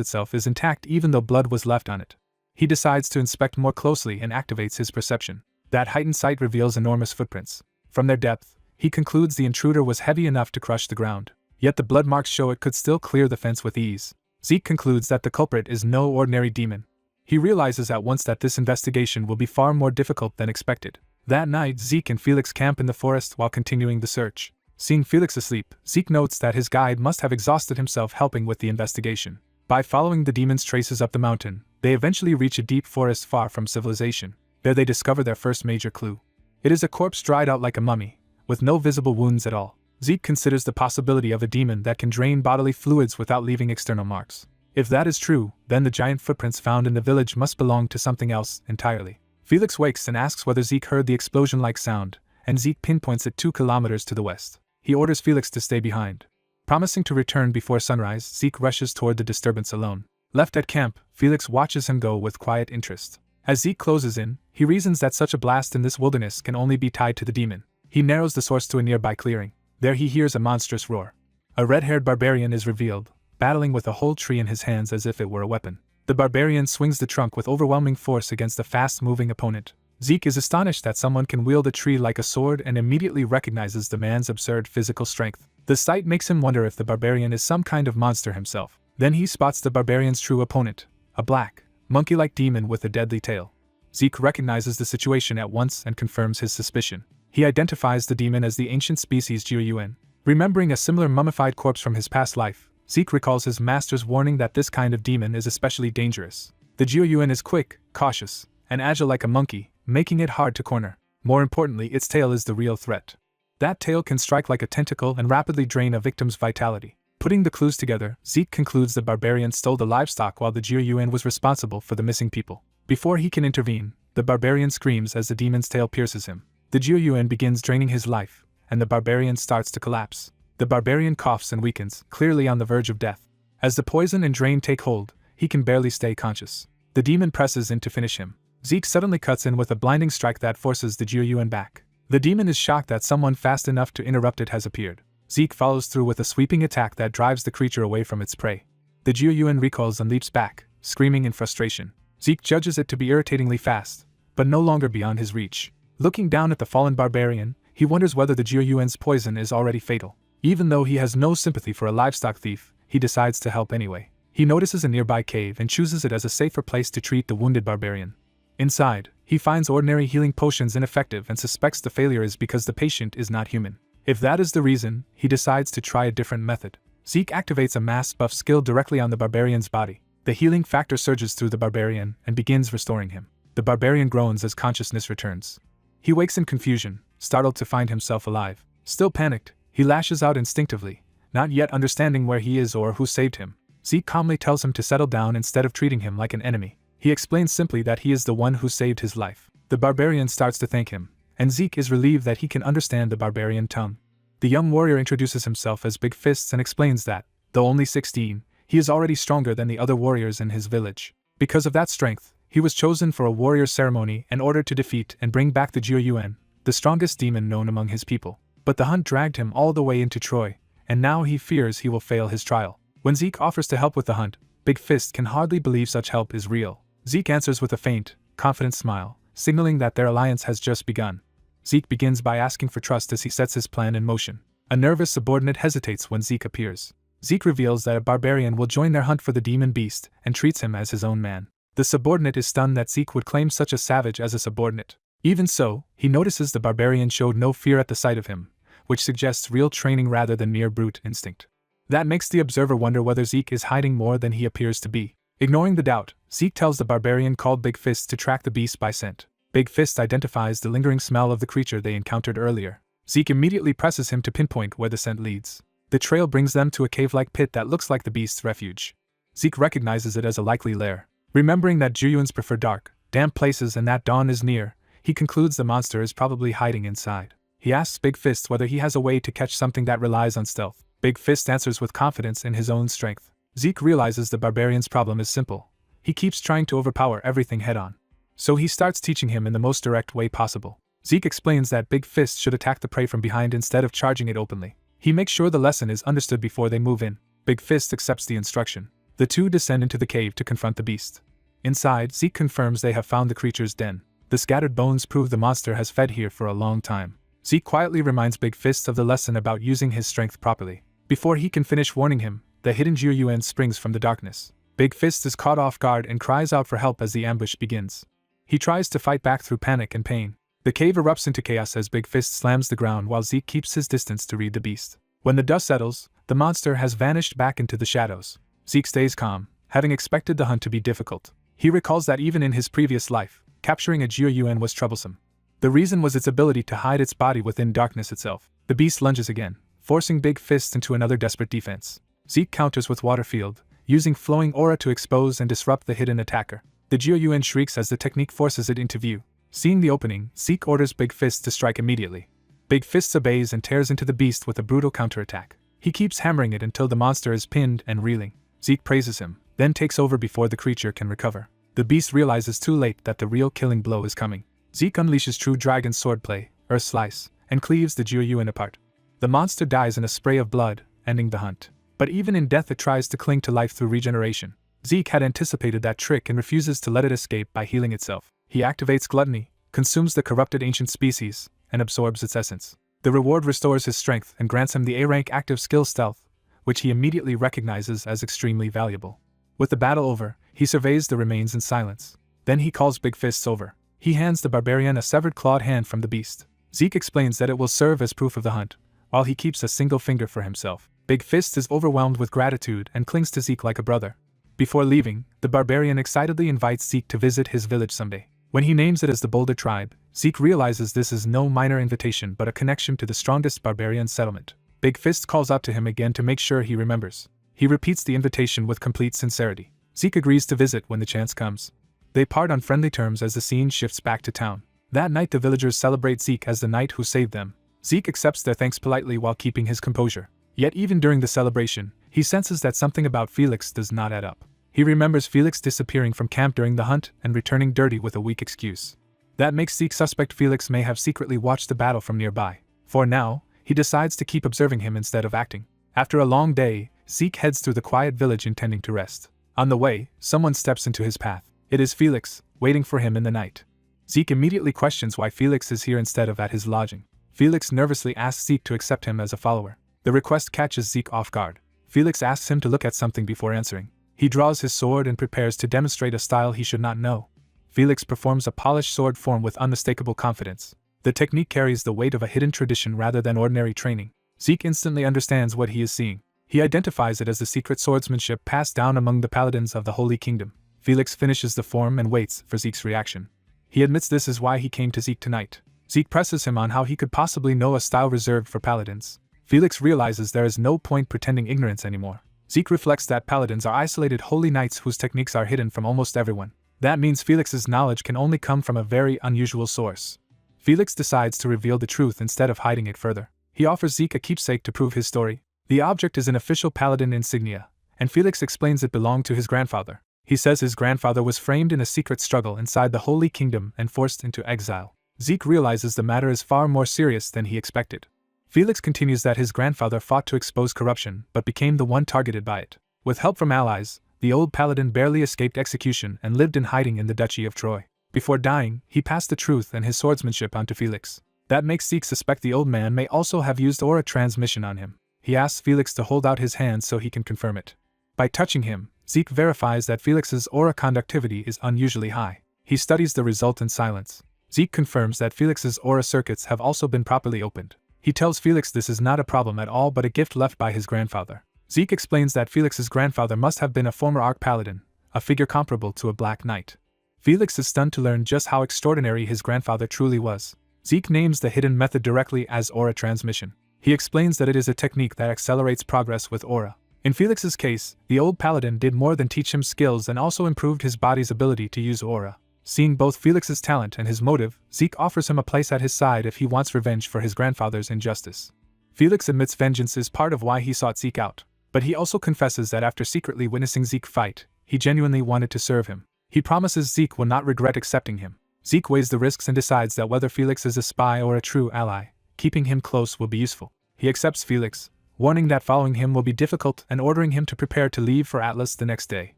itself is intact even though blood was left on it. He decides to inspect more closely and activates his perception. That heightened sight reveals enormous footprints. From their depth, he concludes the intruder was heavy enough to crush the ground. Yet the blood marks show it could still clear the fence with ease. Zeke concludes that the culprit is no ordinary demon. He realizes at once that this investigation will be far more difficult than expected. That night, Zeke and Felix camp in the forest while continuing the search. Seeing Felix asleep, Zeke notes that his guide must have exhausted himself helping with the investigation. By following the demon's traces up the mountain, they eventually reach a deep forest far from civilization. There they discover their first major clue. It is a corpse dried out like a mummy, with no visible wounds at all. Zeke considers the possibility of a demon that can drain bodily fluids without leaving external marks. If that is true, then the giant footprints found in the village must belong to something else entirely. Felix wakes and asks whether Zeke heard the explosion-like sound, and Zeke pinpoints it 2 kilometers to the west. He orders Felix to stay behind. Promising to return before sunrise, Zeke rushes toward the disturbance alone. Left at camp, Felix watches him go with quiet interest. As Zeke closes in, he reasons that such a blast in this wilderness can only be tied to the demon. He narrows the source to a nearby clearing. There he hears a monstrous roar. A red-haired barbarian is revealed, battling with a whole tree in his hands as if it were a weapon. The barbarian swings the trunk with overwhelming force against a fast-moving opponent. Zeke is astonished that someone can wield a tree like a sword and immediately recognizes the man's absurd physical strength. The sight makes him wonder if the barbarian is some kind of monster himself. Then he spots the barbarian's true opponent, a black, monkey-like demon with a deadly tail. Zeke recognizes the situation at once and confirms his suspicion. He identifies the demon as the ancient species Jiuyuan. Remembering a similar mummified corpse from his past life, Zeke recalls his master's warning that this kind of demon is especially dangerous. The Jiuyuan is quick, cautious, and agile like a monkey, making it hard to corner. More importantly, its tail is the real threat. That tail can strike like a tentacle and rapidly drain a victim's vitality. Putting the clues together, Zeke concludes the barbarian stole the livestock while the Jiuyuan was responsible for the missing people. Before he can intervene, the barbarian screams as the demon's tail pierces him. The Jiuyuan begins draining his life, and the barbarian starts to collapse. The barbarian coughs and weakens, clearly on the verge of death. As the poison and drain take hold, he can barely stay conscious. The demon presses in to finish him. Zeke suddenly cuts in with a blinding strike that forces the Jiuyuan back. The demon is shocked that someone fast enough to interrupt it has appeared. Zeke follows through with a sweeping attack that drives the creature away from its prey. The Jiuyuan recoils and leaps back, screaming in frustration. Zeke judges it to be irritatingly fast, but no longer beyond his reach. Looking down at the fallen barbarian, he wonders whether the Jiuyuan's poison is already fatal. Even though he has no sympathy for a livestock thief, he decides to help anyway. He notices a nearby cave and chooses it as a safer place to treat the wounded barbarian. Inside, he finds ordinary healing potions ineffective and suspects the failure is because the patient is not human. If that is the reason, he decides to try a different method. Zeke activates a mass buff skill directly on the barbarian's body. The healing factor surges through the barbarian and begins restoring him. The barbarian groans as consciousness returns. He wakes in confusion, startled to find himself alive. Still panicked, he lashes out instinctively, not yet understanding where he is or who saved him. Zeke calmly tells him to settle down instead of treating him like an enemy. He explains simply that he is the one who saved his life. The barbarian starts to thank him, and Zeke is relieved that he can understand the barbarian tongue. The young warrior introduces himself as Big Fists and explains that, though only 16, he is already stronger than the other warriors in his village. Because of that strength, he was chosen for a warrior ceremony and ordered to defeat and bring back the Jiuyuan, the strongest demon known among his people. But the hunt dragged him all the way into Troy, and now he fears he will fail his trial. When Zeke offers to help with the hunt, Big Fist can hardly believe such help is real. Zeke answers with a faint, confident smile, signaling that their alliance has just begun. Zeke begins by asking for trust as he sets his plan in motion. A nervous subordinate hesitates when Zeke appears. Zeke reveals that a barbarian will join their hunt for the demon beast and treats him as his own man. The subordinate is stunned that Zeke would claim such a savage as a subordinate. Even so, he notices the barbarian showed no fear at the sight of him, which suggests real training rather than mere brute instinct. That makes the observer wonder whether Zeke is hiding more than he appears to be. Ignoring the doubt, Zeke tells the barbarian called Big Fist to track the beast by scent. Big Fist identifies the lingering smell of the creature they encountered earlier. Zeke immediately presses him to pinpoint where the scent leads. The trail brings them to a cave-like pit that looks like the beast's refuge. Zeke recognizes it as a likely lair. Remembering that Juyuans prefer dark, damp places and that dawn is near, he concludes the monster is probably hiding inside. He asks Big Fist whether he has a way to catch something that relies on stealth. Big Fist answers with confidence in his own strength. Zeke realizes the barbarian's problem is simple. He keeps trying to overpower everything head-on. So he starts teaching him in the most direct way possible. Zeke explains that Big Fist should attack the prey from behind instead of charging it openly. He makes sure the lesson is understood before they move in. Big Fist accepts the instruction. The two descend into the cave to confront the beast. Inside, Zeke confirms they have found the creature's den. The scattered bones prove the monster has fed here for a long time. Zeke quietly reminds Big Fist of the lesson about using his strength properly. Before he can finish warning him, the hidden Jiuyuan springs from the darkness. Big Fist is caught off guard and cries out for help as the ambush begins. He tries to fight back through panic and pain. The cave erupts into chaos as Big Fist slams the ground while Zeke keeps his distance to read the beast. When the dust settles, the monster has vanished back into the shadows. Zeke stays calm, having expected the hunt to be difficult. He recalls that even in his previous life, capturing a Jiuyuan was troublesome. The reason was its ability to hide its body within darkness itself. The beast lunges again, forcing Big Fist into another desperate defense. Zeke counters with Water Field, using flowing aura to expose and disrupt the hidden attacker. The Jiuyuan shrieks as the technique forces it into view. Seeing the opening, Zeke orders Big Fist to strike immediately. Big Fist obeys and tears into the beast with a brutal counterattack. He keeps hammering it until the monster is pinned and reeling. Zeke praises him, then takes over before the creature can recover. The beast realizes too late that the real killing blow is coming. Zeke unleashes true dragon swordplay, Earth Slice, and cleaves the Jiuyuan apart. The monster dies in a spray of blood, ending the hunt. But even in death it tries to cling to life through regeneration. Zeke had anticipated that trick and refuses to let it escape by healing itself. He activates Gluttony, consumes the corrupted ancient species, and absorbs its essence. The reward restores his strength and grants him the A-rank active skill Stealth, which he immediately recognizes as extremely valuable. With the battle over, he surveys the remains in silence. Then he calls Big Fists over. He hands the barbarian a severed clawed hand from the beast. Zeke explains that it will serve as proof of the hunt, while he keeps a single finger for himself. Big Fist is overwhelmed with gratitude and clings to Zeke like a brother. Before leaving, the barbarian excitedly invites Zeke to visit his village someday. When he names it as the Boulder Tribe, Zeke realizes this is no minor invitation but a connection to the strongest barbarian settlement. Big Fist calls out to him again to make sure he remembers. He repeats the invitation with complete sincerity. Zeke agrees to visit when the chance comes. They part on friendly terms as the scene shifts back to town. That night the villagers celebrate Zeke as the knight who saved them. Zeke accepts their thanks politely while keeping his composure. Yet even during the celebration, he senses that something about Felix does not add up. He remembers Felix disappearing from camp during the hunt and returning dirty with a weak excuse. That makes Zeke suspect Felix may have secretly watched the battle from nearby. For now, he decides to keep observing him instead of acting. After a long day, Zeke heads through the quiet village intending to rest. On the way, someone steps into his path. It is Felix, waiting for him in the night. Zeke immediately questions why Felix is here instead of at his lodging. Felix nervously asks Zeke to accept him as a follower. The request catches Zeke off guard. Felix asks him to look at something before answering. He draws his sword and prepares to demonstrate a style he should not know. Felix performs a polished sword form with unmistakable confidence. The technique carries the weight of a hidden tradition rather than ordinary training. Zeke instantly understands what he is seeing. He identifies it as the secret swordsmanship passed down among the paladins of the Holy Kingdom. Felix finishes the form and waits for Zeke's reaction. He admits this is why he came to Zeke tonight. Zeke presses him on how he could possibly know a style reserved for paladins. Felix realizes there is no point pretending ignorance anymore. Zeke reflects that paladins are isolated holy knights whose techniques are hidden from almost everyone. That means Felix's knowledge can only come from a very unusual source. Felix decides to reveal the truth instead of hiding it further. He offers Zeke a keepsake to prove his story. The object is an official paladin insignia, and Felix explains it belonged to his grandfather. He says his grandfather was framed in a secret struggle inside the Holy Kingdom and forced into exile. Zeke realizes the matter is far more serious than he expected. Felix continues that his grandfather fought to expose corruption but became the one targeted by it. With help from allies, the old paladin barely escaped execution and lived in hiding in the Duchy of Troy. Before dying, he passed the truth and his swordsmanship onto Felix. That makes Zeke suspect the old man may also have used aura transmission on him. He asks Felix to hold out his hand so he can confirm it. By touching him, Zeke verifies that Felix's aura conductivity is unusually high. He studies the result in silence. Zeke confirms that Felix's aura circuits have also been properly opened. He tells Felix this is not a problem at all but a gift left by his grandfather. Zeke explains that Felix's grandfather must have been a former Arc Paladin, a figure comparable to a Black Knight. Felix is stunned to learn just how extraordinary his grandfather truly was. Zeke names the hidden method directly as aura transmission. He explains that it is a technique that accelerates progress with aura. In Felix's case, the old paladin did more than teach him skills and also improved his body's ability to use aura. Seeing both Felix's talent and his motive, Zeke offers him a place at his side if he wants revenge for his grandfather's injustice. Felix admits vengeance is part of why he sought Zeke out, but he also confesses that after secretly witnessing Zeke fight, he genuinely wanted to serve him. He promises Zeke will not regret accepting him. Zeke weighs the risks and decides that whether Felix is a spy or a true ally, keeping him close will be useful. He accepts Felix, warning that following him will be difficult and ordering him to prepare to leave for Atlas the next day.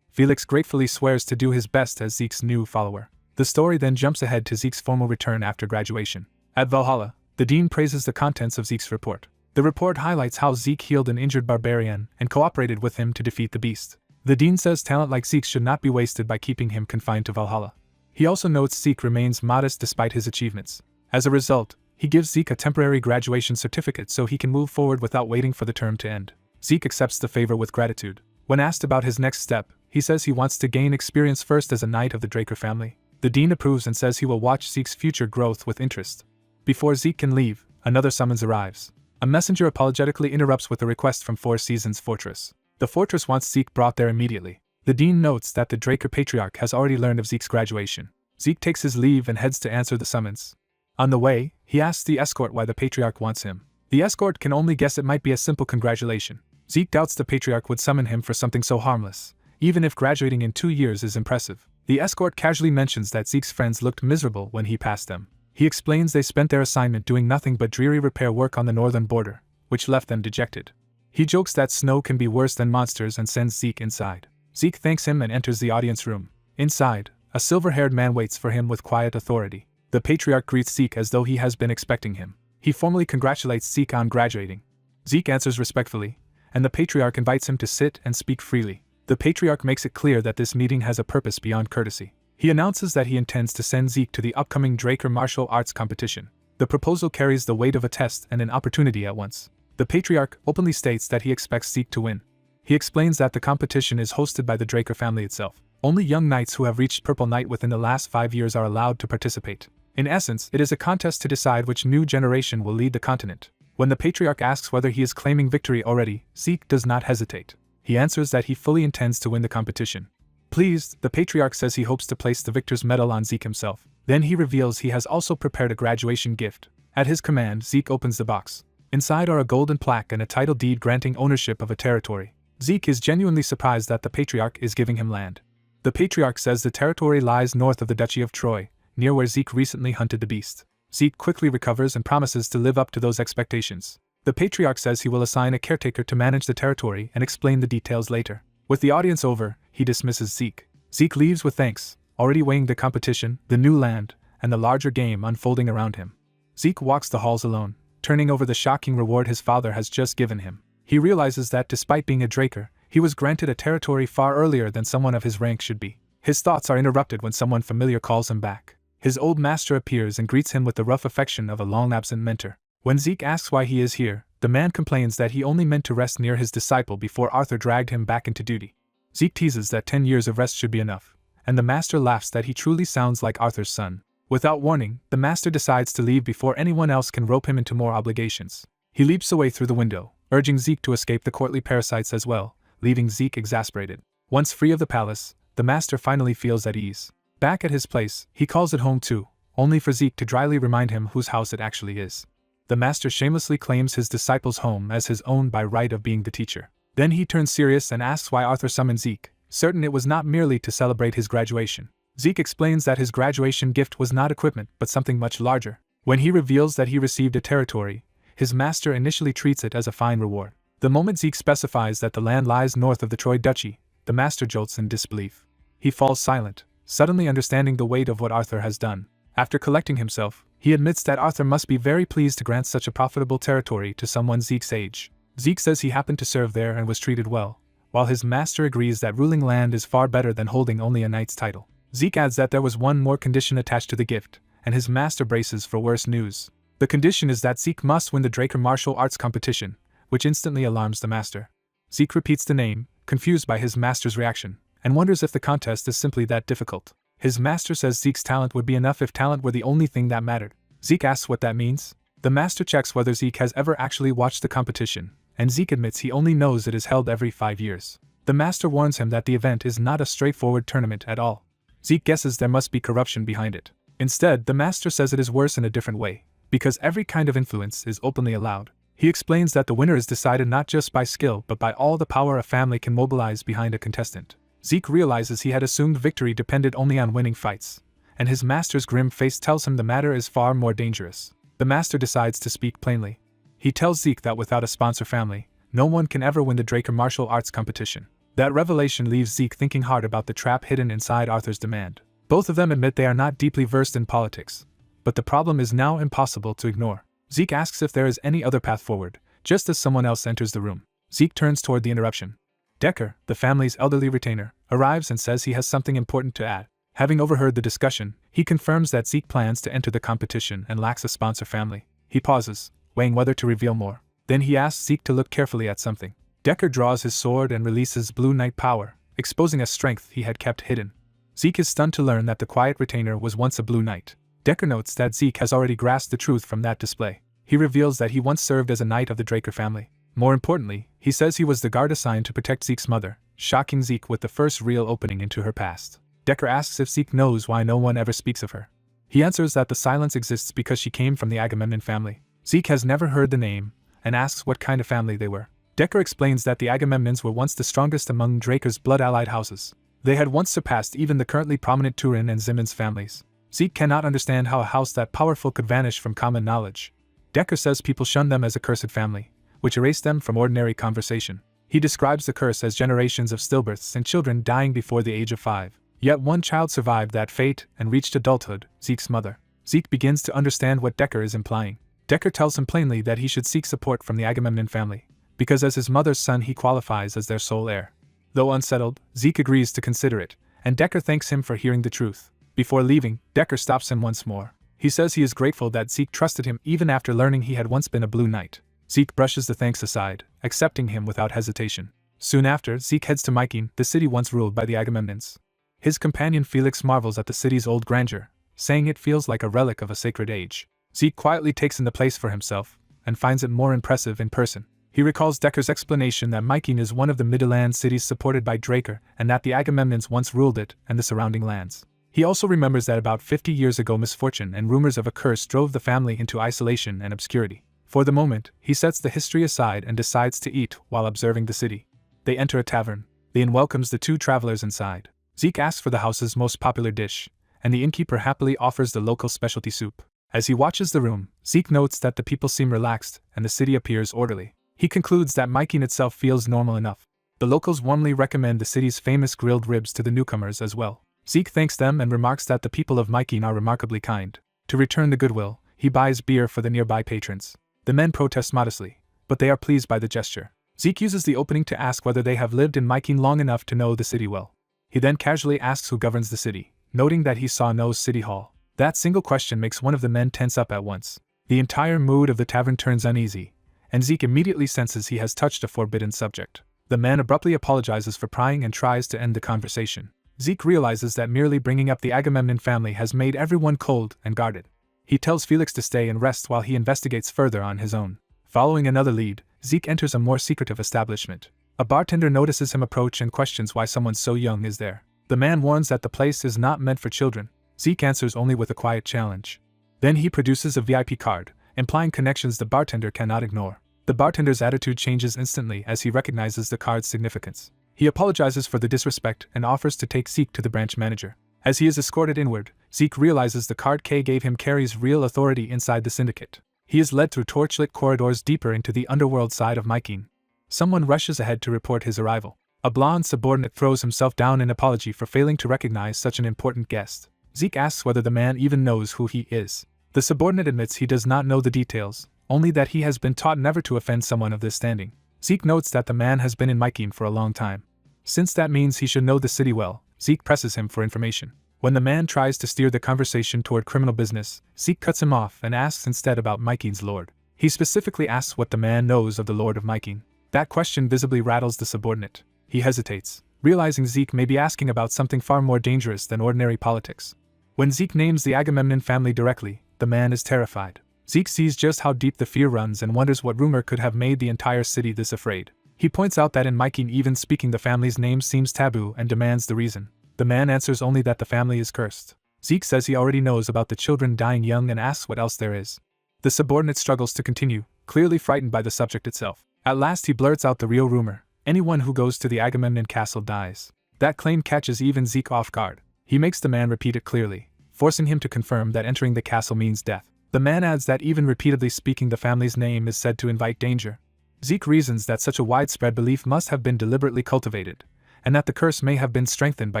Felix gratefully swears to do his best as Zeke's new follower. The story then jumps ahead to Zeke's formal return after graduation. At Valhalla, the dean praises the contents of Zeke's report. The report highlights how Zeke healed an injured barbarian and cooperated with him to defeat the beast. The dean says talent like Zeke's should not be wasted by keeping him confined to Valhalla. He also notes Zeke remains modest despite his achievements. As a result, he gives Zeke a temporary graduation certificate so he can move forward without waiting for the term to end. Zeke accepts the favor with gratitude. When asked about his next step, he says he wants to gain experience first as a knight of the Draker family. The dean approves and says he will watch Zeke's future growth with interest. Before Zeke can leave, another summons arrives. A messenger apologetically interrupts with a request from Four Seasons Fortress. The fortress wants Zeke brought there immediately. The dean notes that the Draker Patriarch has already learned of Zeke's graduation. Zeke takes his leave and heads to answer the summons. On the way, he asks the escort why the Patriarch wants him. The escort can only guess it might be a simple congratulation. Zeke doubts the Patriarch would summon him for something so harmless, even if graduating in 2 years is impressive. The escort casually mentions that Zeke's friends looked miserable when he passed them. He explains they spent their assignment doing nothing but dreary repair work on the northern border, which left them dejected. He jokes that snow can be worse than monsters and sends Zeke inside. Zeke thanks him and enters the audience room. Inside, a silver-haired man waits for him with quiet authority. The Patriarch greets Zeke as though he has been expecting him. He formally congratulates Zeke on graduating. Zeke answers respectfully, and the Patriarch invites him to sit and speak freely. The Patriarch makes it clear that this meeting has a purpose beyond courtesy. He announces that he intends to send Zeke to the upcoming Draker martial arts competition. The proposal carries the weight of a test and an opportunity at once. The Patriarch openly states that he expects Zeke to win. He explains that the competition is hosted by the Draker family itself. Only young knights who have reached Purple Knight within the last 5 years are allowed to participate. In essence, it is a contest to decide which new generation will lead the continent. When the Patriarch asks whether he is claiming victory already, Zeke does not hesitate. He answers that he fully intends to win the competition. Pleased, the Patriarch says he hopes to place the victor's medal on Zeke himself. Then he reveals he has also prepared a graduation gift. At his command, Zeke opens the box. Inside are a golden plaque and a title deed granting ownership of a territory. Zeke is genuinely surprised that the Patriarch is giving him land. The Patriarch says the territory lies north of the Duchy of Troy, near where Zeke recently hunted the beast. Zeke quickly recovers and promises to live up to those expectations. The Patriarch says he will assign a caretaker to manage the territory and explain the details later. With the audience over, he dismisses Zeke. Zeke leaves with thanks, already weighing the competition, the new land, and the larger game unfolding around him. Zeke walks the halls alone, turning over the shocking reward his father has just given him. He realizes that despite being a Draker, he was granted a territory far earlier than someone of his rank should be. His thoughts are interrupted when someone familiar calls him back. His old master appears and greets him with the rough affection of a long-absent mentor. When Zeke asks why he is here, the man complains that he only meant to rest near his disciple before Arthur dragged him back into duty. Zeke teases that 10 years of rest should be enough, and the master laughs that he truly sounds like Arthur's son. Without warning, the master decides to leave before anyone else can rope him into more obligations. He leaps away through the window, urging Zeke to escape the courtly parasites as well, leaving Zeke exasperated. Once free of the palace, the master finally feels at ease. Back at his place, he calls it home too, only for Zeke to dryly remind him whose house it actually is. The master shamelessly claims his disciple's home as his own by right of being the teacher. Then he turns serious and asks why Arthur summoned Zeke, certain it was not merely to celebrate his graduation. Zeke explains that his graduation gift was not equipment but something much larger. When he reveals that he received a territory, his master initially treats it as a fine reward. The moment Zeke specifies that the land lies north of the Troy Duchy, the master jolts in disbelief. He falls silent, suddenly understanding the weight of what Arthur has done. After collecting himself, he admits that Arthur must be very pleased to grant such a profitable territory to someone Zeke's age. Zeke says he happened to serve there and was treated well, while his master agrees that ruling land is far better than holding only a knight's title. Zeke adds that there was one more condition attached to the gift, and his master braces for worse news. The condition is that Zeke must win the Draker martial arts competition, which instantly alarms the master. Zeke repeats the name, confused by his master's reaction, and wonders if the contest is simply that difficult. His master says Zeke's talent would be enough if talent were the only thing that mattered. Zeke asks what that means. The master checks whether Zeke has ever actually watched the competition, and Zeke admits he only knows it is held every 5 years. The master warns him that the event is not a straightforward tournament at all. Zeke guesses there must be corruption behind it. Instead, the master says it is worse in a different way, because every kind of influence is openly allowed. He explains that the winner is decided not just by skill but by all the power a family can mobilize behind a contestant. Zeke realizes he had assumed victory depended only on winning fights, and his master's grim face tells him the matter is far more dangerous. The master decides to speak plainly. He tells Zeke that without a sponsor family, no one can ever win the Draker martial arts competition. That revelation leaves Zeke thinking hard about the trap hidden inside Arthur's demand. Both of them admit they are not deeply versed in politics, but the problem is now impossible to ignore. Zeke asks if there is any other path forward, just as someone else enters the room. Zeke turns toward the interruption. Decker, the family's elderly retainer, arrives and says he has something important to add. Having overheard the discussion, he confirms that Zeke plans to enter the competition and lacks a sponsor family. He pauses, weighing whether to reveal more. Then he asks Zeke to look carefully at something. Decker draws his sword and releases Blue Knight power, exposing a strength he had kept hidden. Zeke is stunned to learn that the quiet retainer was once a Blue Knight. Decker notes that Zeke has already grasped the truth from that display. He reveals that he once served as a knight of the Draker family. More importantly, he says he was the guard assigned to protect Zeke's mother, shocking Zeke with the first real opening into her past. Decker asks if Zeke knows why no one ever speaks of her. He answers that the silence exists because she came from the Agamemnon family. Zeke has never heard the name, and asks what kind of family they were. Decker explains that the Agamemnons were once the strongest among Draker's blood-allied houses. They had once surpassed even the currently prominent Turin and Simmons families. Zeke cannot understand how a house that powerful could vanish from common knowledge. Decker says people shun them as a cursed family, which erased them from ordinary conversation. He describes the curse as generations of stillbirths and children dying before the age of 5. Yet one child survived that fate and reached adulthood, Zeke's mother. Zeke begins to understand what Decker is implying. Decker tells him plainly that he should seek support from the Agamemnon family, because as his mother's son he qualifies as their sole heir. Though unsettled, Zeke agrees to consider it, and Decker thanks him for hearing the truth. Before leaving, Decker stops him once more. He says he is grateful that Zeke trusted him even after learning he had once been a Blue Knight. Zeke brushes the thanks aside, accepting him without hesitation. Soon after, Zeke heads to Mycene, the city once ruled by the Agamemnons. His companion Felix marvels at the city's old grandeur, saying it feels like a relic of a sacred age. Zeke quietly takes in the place for himself, and finds it more impressive in person. He recalls Decker's explanation that Mycene is one of the Midland cities supported by Draker, and that the Agamemnons once ruled it and the surrounding lands. He also remembers that about 50 years ago misfortune and rumors of a curse drove the family into isolation and obscurity. For the moment, he sets the history aside and decides to eat while observing the city. They enter a tavern. The inn welcomes the two travelers inside. Zeke asks for the house's most popular dish, and the innkeeper happily offers the local specialty soup. As he watches the room, Zeke notes that the people seem relaxed and the city appears orderly. He concludes that Mycene itself feels normal enough. The locals warmly recommend the city's famous grilled ribs to the newcomers as well. Zeke thanks them and remarks that the people of Mycene are remarkably kind. To return the goodwill, he buys beer for the nearby patrons. The men protest modestly, but they are pleased by the gesture. Zeke uses the opening to ask whether they have lived in Mycene long enough to know the city well. He then casually asks who governs the city, noting that he saw no city hall. That single question makes one of the men tense up at once. The entire mood of the tavern turns uneasy, and Zeke immediately senses he has touched a forbidden subject. The man abruptly apologizes for prying and tries to end the conversation. Zeke realizes that merely bringing up the Agamemnon family has made everyone cold and guarded. He tells Felix to stay and rest while he investigates further on his own. Following another lead, Zeke enters a more secretive establishment. A bartender notices him approach and questions why someone so young is there. The man warns that the place is not meant for children. Zeke answers only with a quiet challenge. Then he produces a VIP card, implying connections the bartender cannot ignore. The bartender's attitude changes instantly as he recognizes the card's significance. He apologizes for the disrespect and offers to take Zeke to the branch manager. As he is escorted inward, Zeke realizes the card K gave him carries real authority inside the syndicate. He is led through torchlit corridors deeper into the underworld side of Mykin. Someone rushes ahead to report his arrival. A blonde subordinate throws himself down in apology for failing to recognize such an important guest. Zeke asks whether the man even knows who he is. The subordinate admits he does not know the details, only that he has been taught never to offend someone of this standing. Zeke notes that the man has been in Mykin for a long time. Since that means he should know the city well, Zeke presses him for information. When the man tries to steer the conversation toward criminal business, Zeke cuts him off and asks instead about Mykin's lord. He specifically asks what the man knows of the lord of Mykin. That question visibly rattles the subordinate. He hesitates, realizing Zeke may be asking about something far more dangerous than ordinary politics. When Zeke names the Agamemnon family directly, the man is terrified. Zeke sees just how deep the fear runs and wonders what rumor could have made the entire city this afraid. He points out that in Mykin even speaking the family's name seems taboo and demands the reason. The man answers only that the family is cursed. Zeke says he already knows about the children dying young and asks what else there is. The subordinate struggles to continue, clearly frightened by the subject itself. At last he blurts out the real rumor: anyone who goes to the Agamemnon castle dies. That claim catches even Zeke off guard. He makes the man repeat it clearly, forcing him to confirm that entering the castle means death. The man adds that even repeatedly speaking the family's name is said to invite danger. Zeke reasons that such a widespread belief must have been deliberately cultivated, and that the curse may have been strengthened by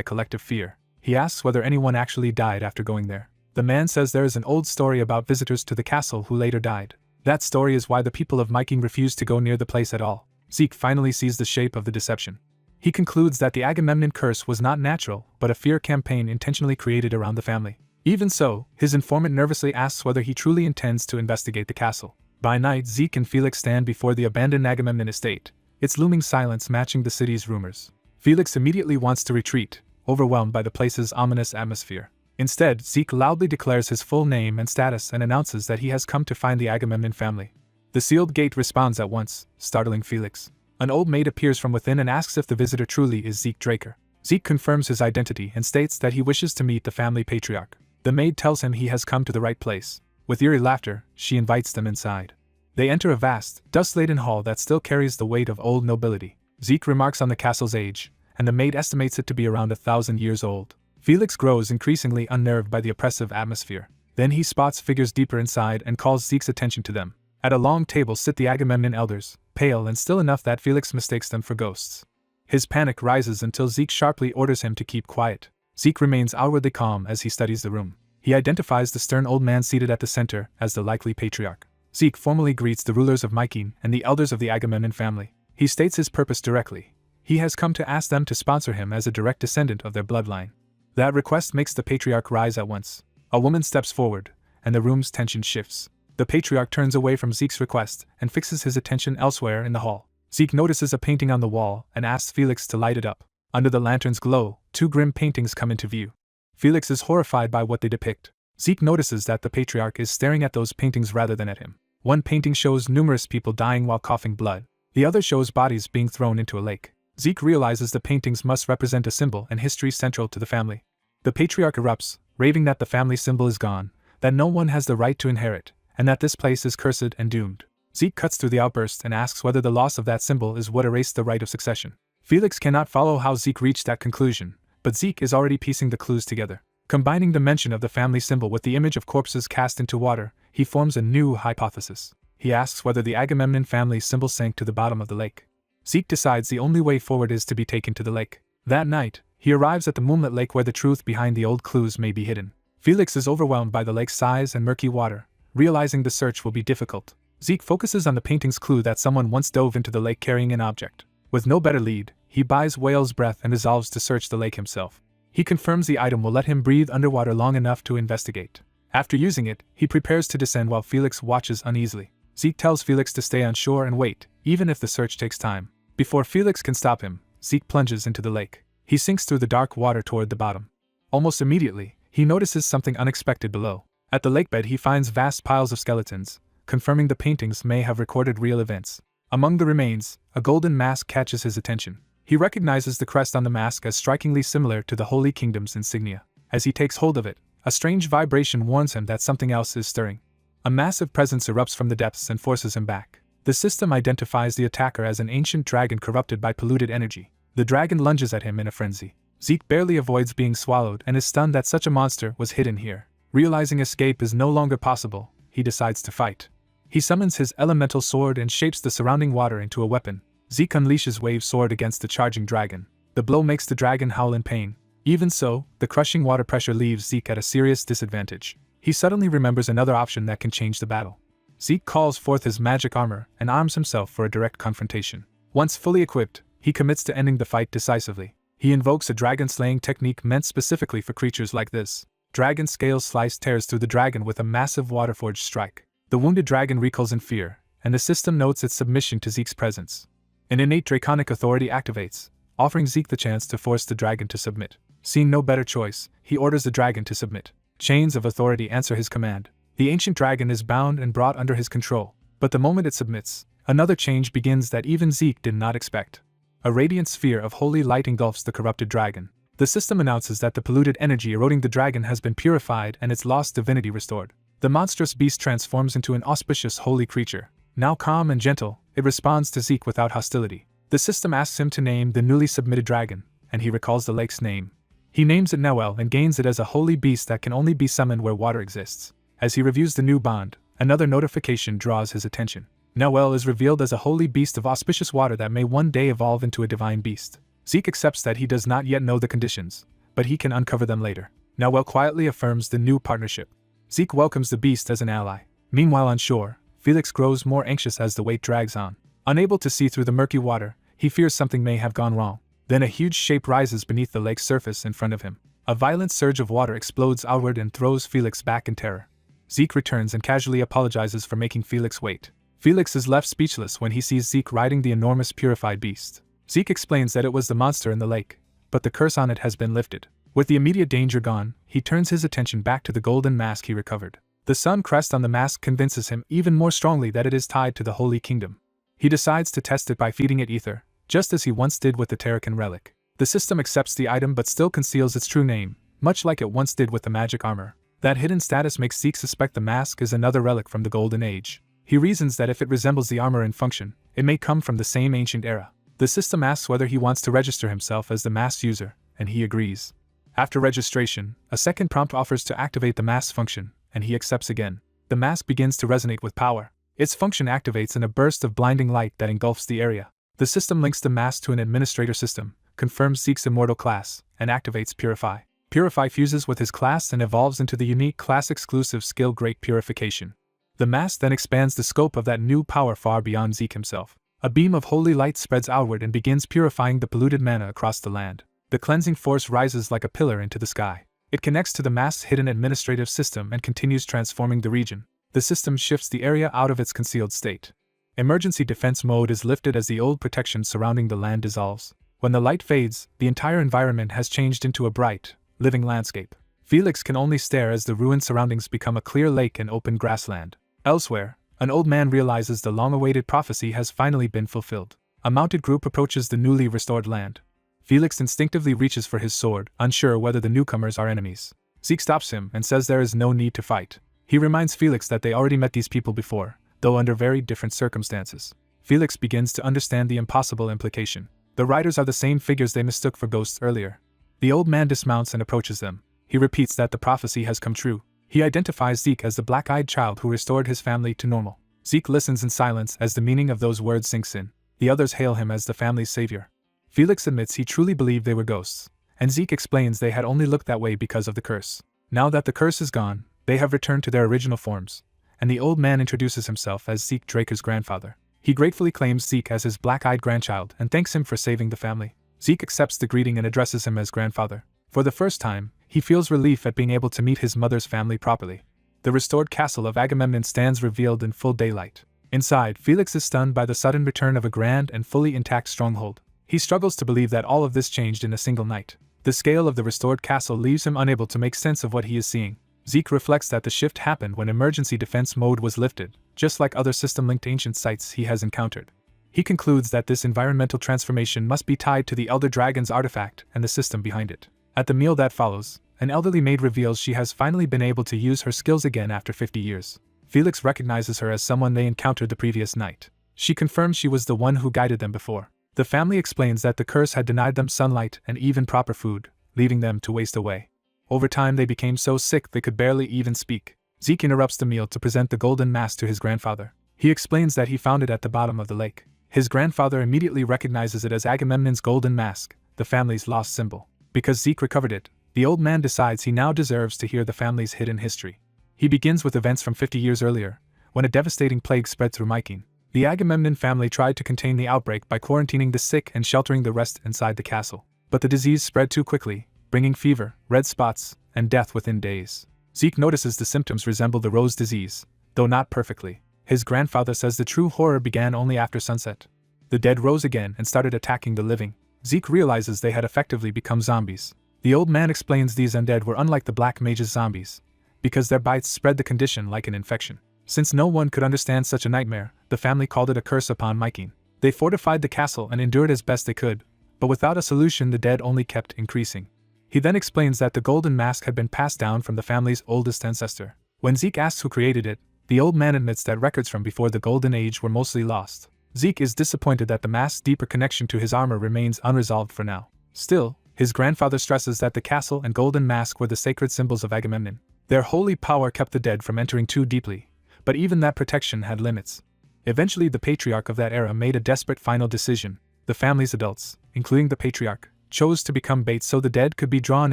collective fear. He asks whether anyone actually died after going there. The man says there is an old story about visitors to the castle who later died. That story is why the people of Mykin refused to go near the place at all. Zeke finally sees the shape of the deception. He concludes that the Agamemnon curse was not natural, but a fear campaign intentionally created around the family. Even so, his informant nervously asks whether he truly intends to investigate the castle. By night, Zeke and Felix stand before the abandoned Agamemnon estate, its looming silence matching the city's rumors. Felix immediately wants to retreat, overwhelmed by the place's ominous atmosphere. Instead, Zeke loudly declares his full name and status and announces that he has come to find the Agamemnon family. The sealed gate responds at once, startling Felix. An old maid appears from within and asks if the visitor truly is Zeke Draker. Zeke confirms his identity and states that he wishes to meet the family patriarch. The maid tells him he has come to the right place. With eerie laughter, she invites them inside. They enter a vast, dust-laden hall that still carries the weight of old nobility. Zeke remarks on the castle's age, and the maid estimates it to be around 1,000 years old. Felix grows increasingly unnerved by the oppressive atmosphere. Then he spots figures deeper inside and calls Zeke's attention to them. At a long table sit the Agamemnon elders, pale and still enough that Felix mistakes them for ghosts. His panic rises until Zeke sharply orders him to keep quiet. Zeke remains outwardly calm as he studies the room. He identifies the stern old man seated at the center as the likely patriarch. Zeke formally greets the rulers of Mykin and the elders of the Agamemnon family. He states his purpose directly. He has come to ask them to sponsor him as a direct descendant of their bloodline. That request makes the patriarch rise at once. A woman steps forward, and the room's tension shifts. The patriarch turns away from Zeke's request and fixes his attention elsewhere in the hall. Zeke notices a painting on the wall and asks Felix to light it up. Under the lantern's glow, two grim paintings come into view. Felix is horrified by what they depict. Zeke notices that the patriarch is staring at those paintings rather than at him. One painting shows numerous people dying while coughing blood. The other shows bodies being thrown into a lake. Zeke realizes the paintings must represent a symbol and history central to the family. The patriarch erupts, raving that the family symbol is gone, that no one has the right to inherit, and that this place is cursed and doomed. Zeke cuts through the outburst and asks whether the loss of that symbol is what erased the right of succession. Felix cannot follow how Zeke reached that conclusion, but Zeke is already piecing the clues together. Combining the mention of the family symbol with the image of corpses cast into water, he forms a new hypothesis. He asks whether the Agamemnon family symbol sank to the bottom of the lake. Zeke decides the only way forward is to be taken to the lake. That night, he arrives at the moonlit lake where the truth behind the old clues may be hidden. Felix is overwhelmed by the lake's size and murky water, realizing the search will be difficult. Zeke focuses on the painting's clue that someone once dove into the lake carrying an object. With no better lead, he buys whale's breath and resolves to search the lake himself. He confirms the item will let him breathe underwater long enough to investigate. After using it, he prepares to descend while Felix watches uneasily. Zeke tells Felix to stay on shore and wait, even if the search takes time. Before Felix can stop him, Zeke plunges into the lake. He sinks through the dark water toward the bottom. Almost immediately, he notices something unexpected below. At the lakebed he finds vast piles of skeletons, confirming the paintings may have recorded real events. Among the remains, a golden mask catches his attention. He recognizes the crest on the mask as strikingly similar to the Holy Kingdom's insignia. As he takes hold of it, a strange vibration warns him that something else is stirring. A massive presence erupts from the depths and forces him back. The system identifies the attacker as an ancient dragon corrupted by polluted energy. The dragon lunges at him in a frenzy. Zeke barely avoids being swallowed and is stunned that such a monster was hidden here. Realizing escape is no longer possible, he decides to fight. He summons his elemental sword and shapes the surrounding water into a weapon. Zeke unleashes Wave Sword against the charging dragon. The blow makes the dragon howl in pain. Even so, the crushing water pressure leaves Zeke at a serious disadvantage. He suddenly remembers another option that can change the battle. Zeke calls forth his magic armor and arms himself for a direct confrontation. Once fully equipped, he commits to ending the fight decisively. He invokes a dragon-slaying technique meant specifically for creatures like this. Dragon Scales Slice tears through the dragon with a massive waterforged strike. The wounded dragon recoils in fear, and the system notes its submission to Zeke's presence. An innate draconic authority activates, offering Zeke the chance to force the dragon to submit. Seeing no better choice, he orders the dragon to submit. Chains of authority answer his command. The ancient dragon is bound and brought under his control, but the moment it submits, another change begins that even Zeke did not expect. A radiant sphere of holy light engulfs the corrupted dragon. The system announces that the polluted energy eroding the dragon has been purified and its lost divinity restored. The monstrous beast transforms into an auspicious holy creature. Now calm and gentle, it responds to Zeke without hostility. The system asks him to name the newly submitted dragon, and he recalls the lake's name. He names it Newell and gains it as a holy beast that can only be summoned where water exists. As he reviews the new bond, another notification draws his attention. Newell is revealed as a holy beast of auspicious water that may one day evolve into a divine beast. Zeke accepts that he does not yet know the conditions, but he can uncover them later. Newell quietly affirms the new partnership. Zeke welcomes the beast as an ally. Meanwhile on shore, Felix grows more anxious as the wait drags on. Unable to see through the murky water, he fears something may have gone wrong. Then a huge shape rises beneath the lake's surface in front of him. A violent surge of water explodes outward and throws Felix back in terror. Zeke returns and casually apologizes for making Felix wait. Felix is left speechless when he sees Zeke riding the enormous purified beast. Zeke explains that it was the monster in the lake, but the curse on it has been lifted. With the immediate danger gone, he turns his attention back to the golden mask he recovered. The sun crest on the mask convinces him even more strongly that it is tied to the Holy Kingdom. He decides to test it by feeding it ether, just as he once did with the Terracan relic. The system accepts the item but still conceals its true name, much like it once did with the magic armor. That hidden status makes Zeke suspect the mask is another relic from the Golden Age. He reasons that if it resembles the armor in function, it may come from the same ancient era. The system asks whether he wants to register himself as the mask's user, and he agrees. After registration, a second prompt offers to activate the mask's function, and he accepts again. The mask begins to resonate with power. Its function activates in a burst of blinding light that engulfs the area. The system links the mask to an administrator system, confirms Zeke's immortal class, and activates Purify. Purify fuses with his class and evolves into the unique class-exclusive skill Great Purification. The mask then expands the scope of that new power far beyond Zeke himself. A beam of holy light spreads outward and begins purifying the polluted mana across the land. The cleansing force rises like a pillar into the sky. It connects to the mask's hidden administrative system and continues transforming the region. The system shifts the area out of its concealed state. Emergency defense mode is lifted as the old protection surrounding the land dissolves. When the light fades, the entire environment has changed into a bright, living landscape. Felix can only stare as the ruined surroundings become a clear lake and open grassland. Elsewhere, an old man realizes the long-awaited prophecy has finally been fulfilled. A mounted group approaches the newly restored land. Felix instinctively reaches for his sword, unsure whether the newcomers are enemies. Zeke stops him and says there is no need to fight. He reminds Felix that they already met these people before, though under very different circumstances. Felix begins to understand the impossible implication. The riders are the same figures they mistook for ghosts earlier. The old man dismounts and approaches them. He repeats that the prophecy has come true. He identifies Zeke as the black-eyed child who restored his family to normal. Zeke listens in silence as the meaning of those words sinks in. The others hail him as the family's savior. Felix admits he truly believed they were ghosts, and Zeke explains they had only looked that way because of the curse. Now that the curse is gone, they have returned to their original forms, and the old man introduces himself as Zeke Draker's grandfather. He gratefully claims Zeke as his black-eyed grandchild and thanks him for saving the family. Zeke accepts the greeting and addresses him as grandfather. For the first time, he feels relief at being able to meet his mother's family properly. The restored castle of Agamemnon stands revealed in full daylight. Inside, Felix is stunned by the sudden return of a grand and fully intact stronghold. He struggles to believe that all of this changed in a single night. The scale of the restored castle leaves him unable to make sense of what he is seeing. Zeke reflects that the shift happened when emergency defense mode was lifted, just like other system-linked ancient sites he has encountered. He concludes that this environmental transformation must be tied to the Elder Dragon's artifact and the system behind it. At the meal that follows, an elderly maid reveals she has finally been able to use her skills again after 50 years. Felix recognizes her as someone they encountered the previous night. She confirms she was the one who guided them before. The family explains that the curse had denied them sunlight and even proper food, leaving them to waste away. Over time they became so sick they could barely even speak. Zeke interrupts the meal to present the golden mask to his grandfather. He explains that he found it at the bottom of the lake. His grandfather immediately recognizes it as Agamemnon's golden mask, the family's lost symbol. Because Zeke recovered it, the old man decides he now deserves to hear the family's hidden history. He begins with events from 50 years earlier, when a devastating plague spread through Mykean. The Agamemnon family tried to contain the outbreak by quarantining the sick and sheltering the rest inside the castle. But the disease spread too quickly, bringing fever, red spots, and death within days. Zeke notices the symptoms resemble the rose disease, though not perfectly. His grandfather says the true horror began only after sunset. The dead rose again and started attacking the living. Zeke realizes they had effectively become zombies. The old man explains these undead were unlike the Black Mage's zombies, because their bites spread the condition like an infection. Since no one could understand such a nightmare, the family called it a curse upon Mykean. They fortified the castle and endured as best they could, but without a solution the dead only kept increasing. He then explains that the golden mask had been passed down from the family's oldest ancestor. When Zeke asks who created it, the old man admits that records from before the Golden Age were mostly lost. Zeke is disappointed that the mask's deeper connection to his armor remains unresolved for now. Still, his grandfather stresses that the castle and golden mask were the sacred symbols of Agamemnon. Their holy power kept the dead from entering too deeply, but even that protection had limits. Eventually the patriarch of that era made a desperate final decision. The family's adults, including the patriarch, chose to become bait so the dead could be drawn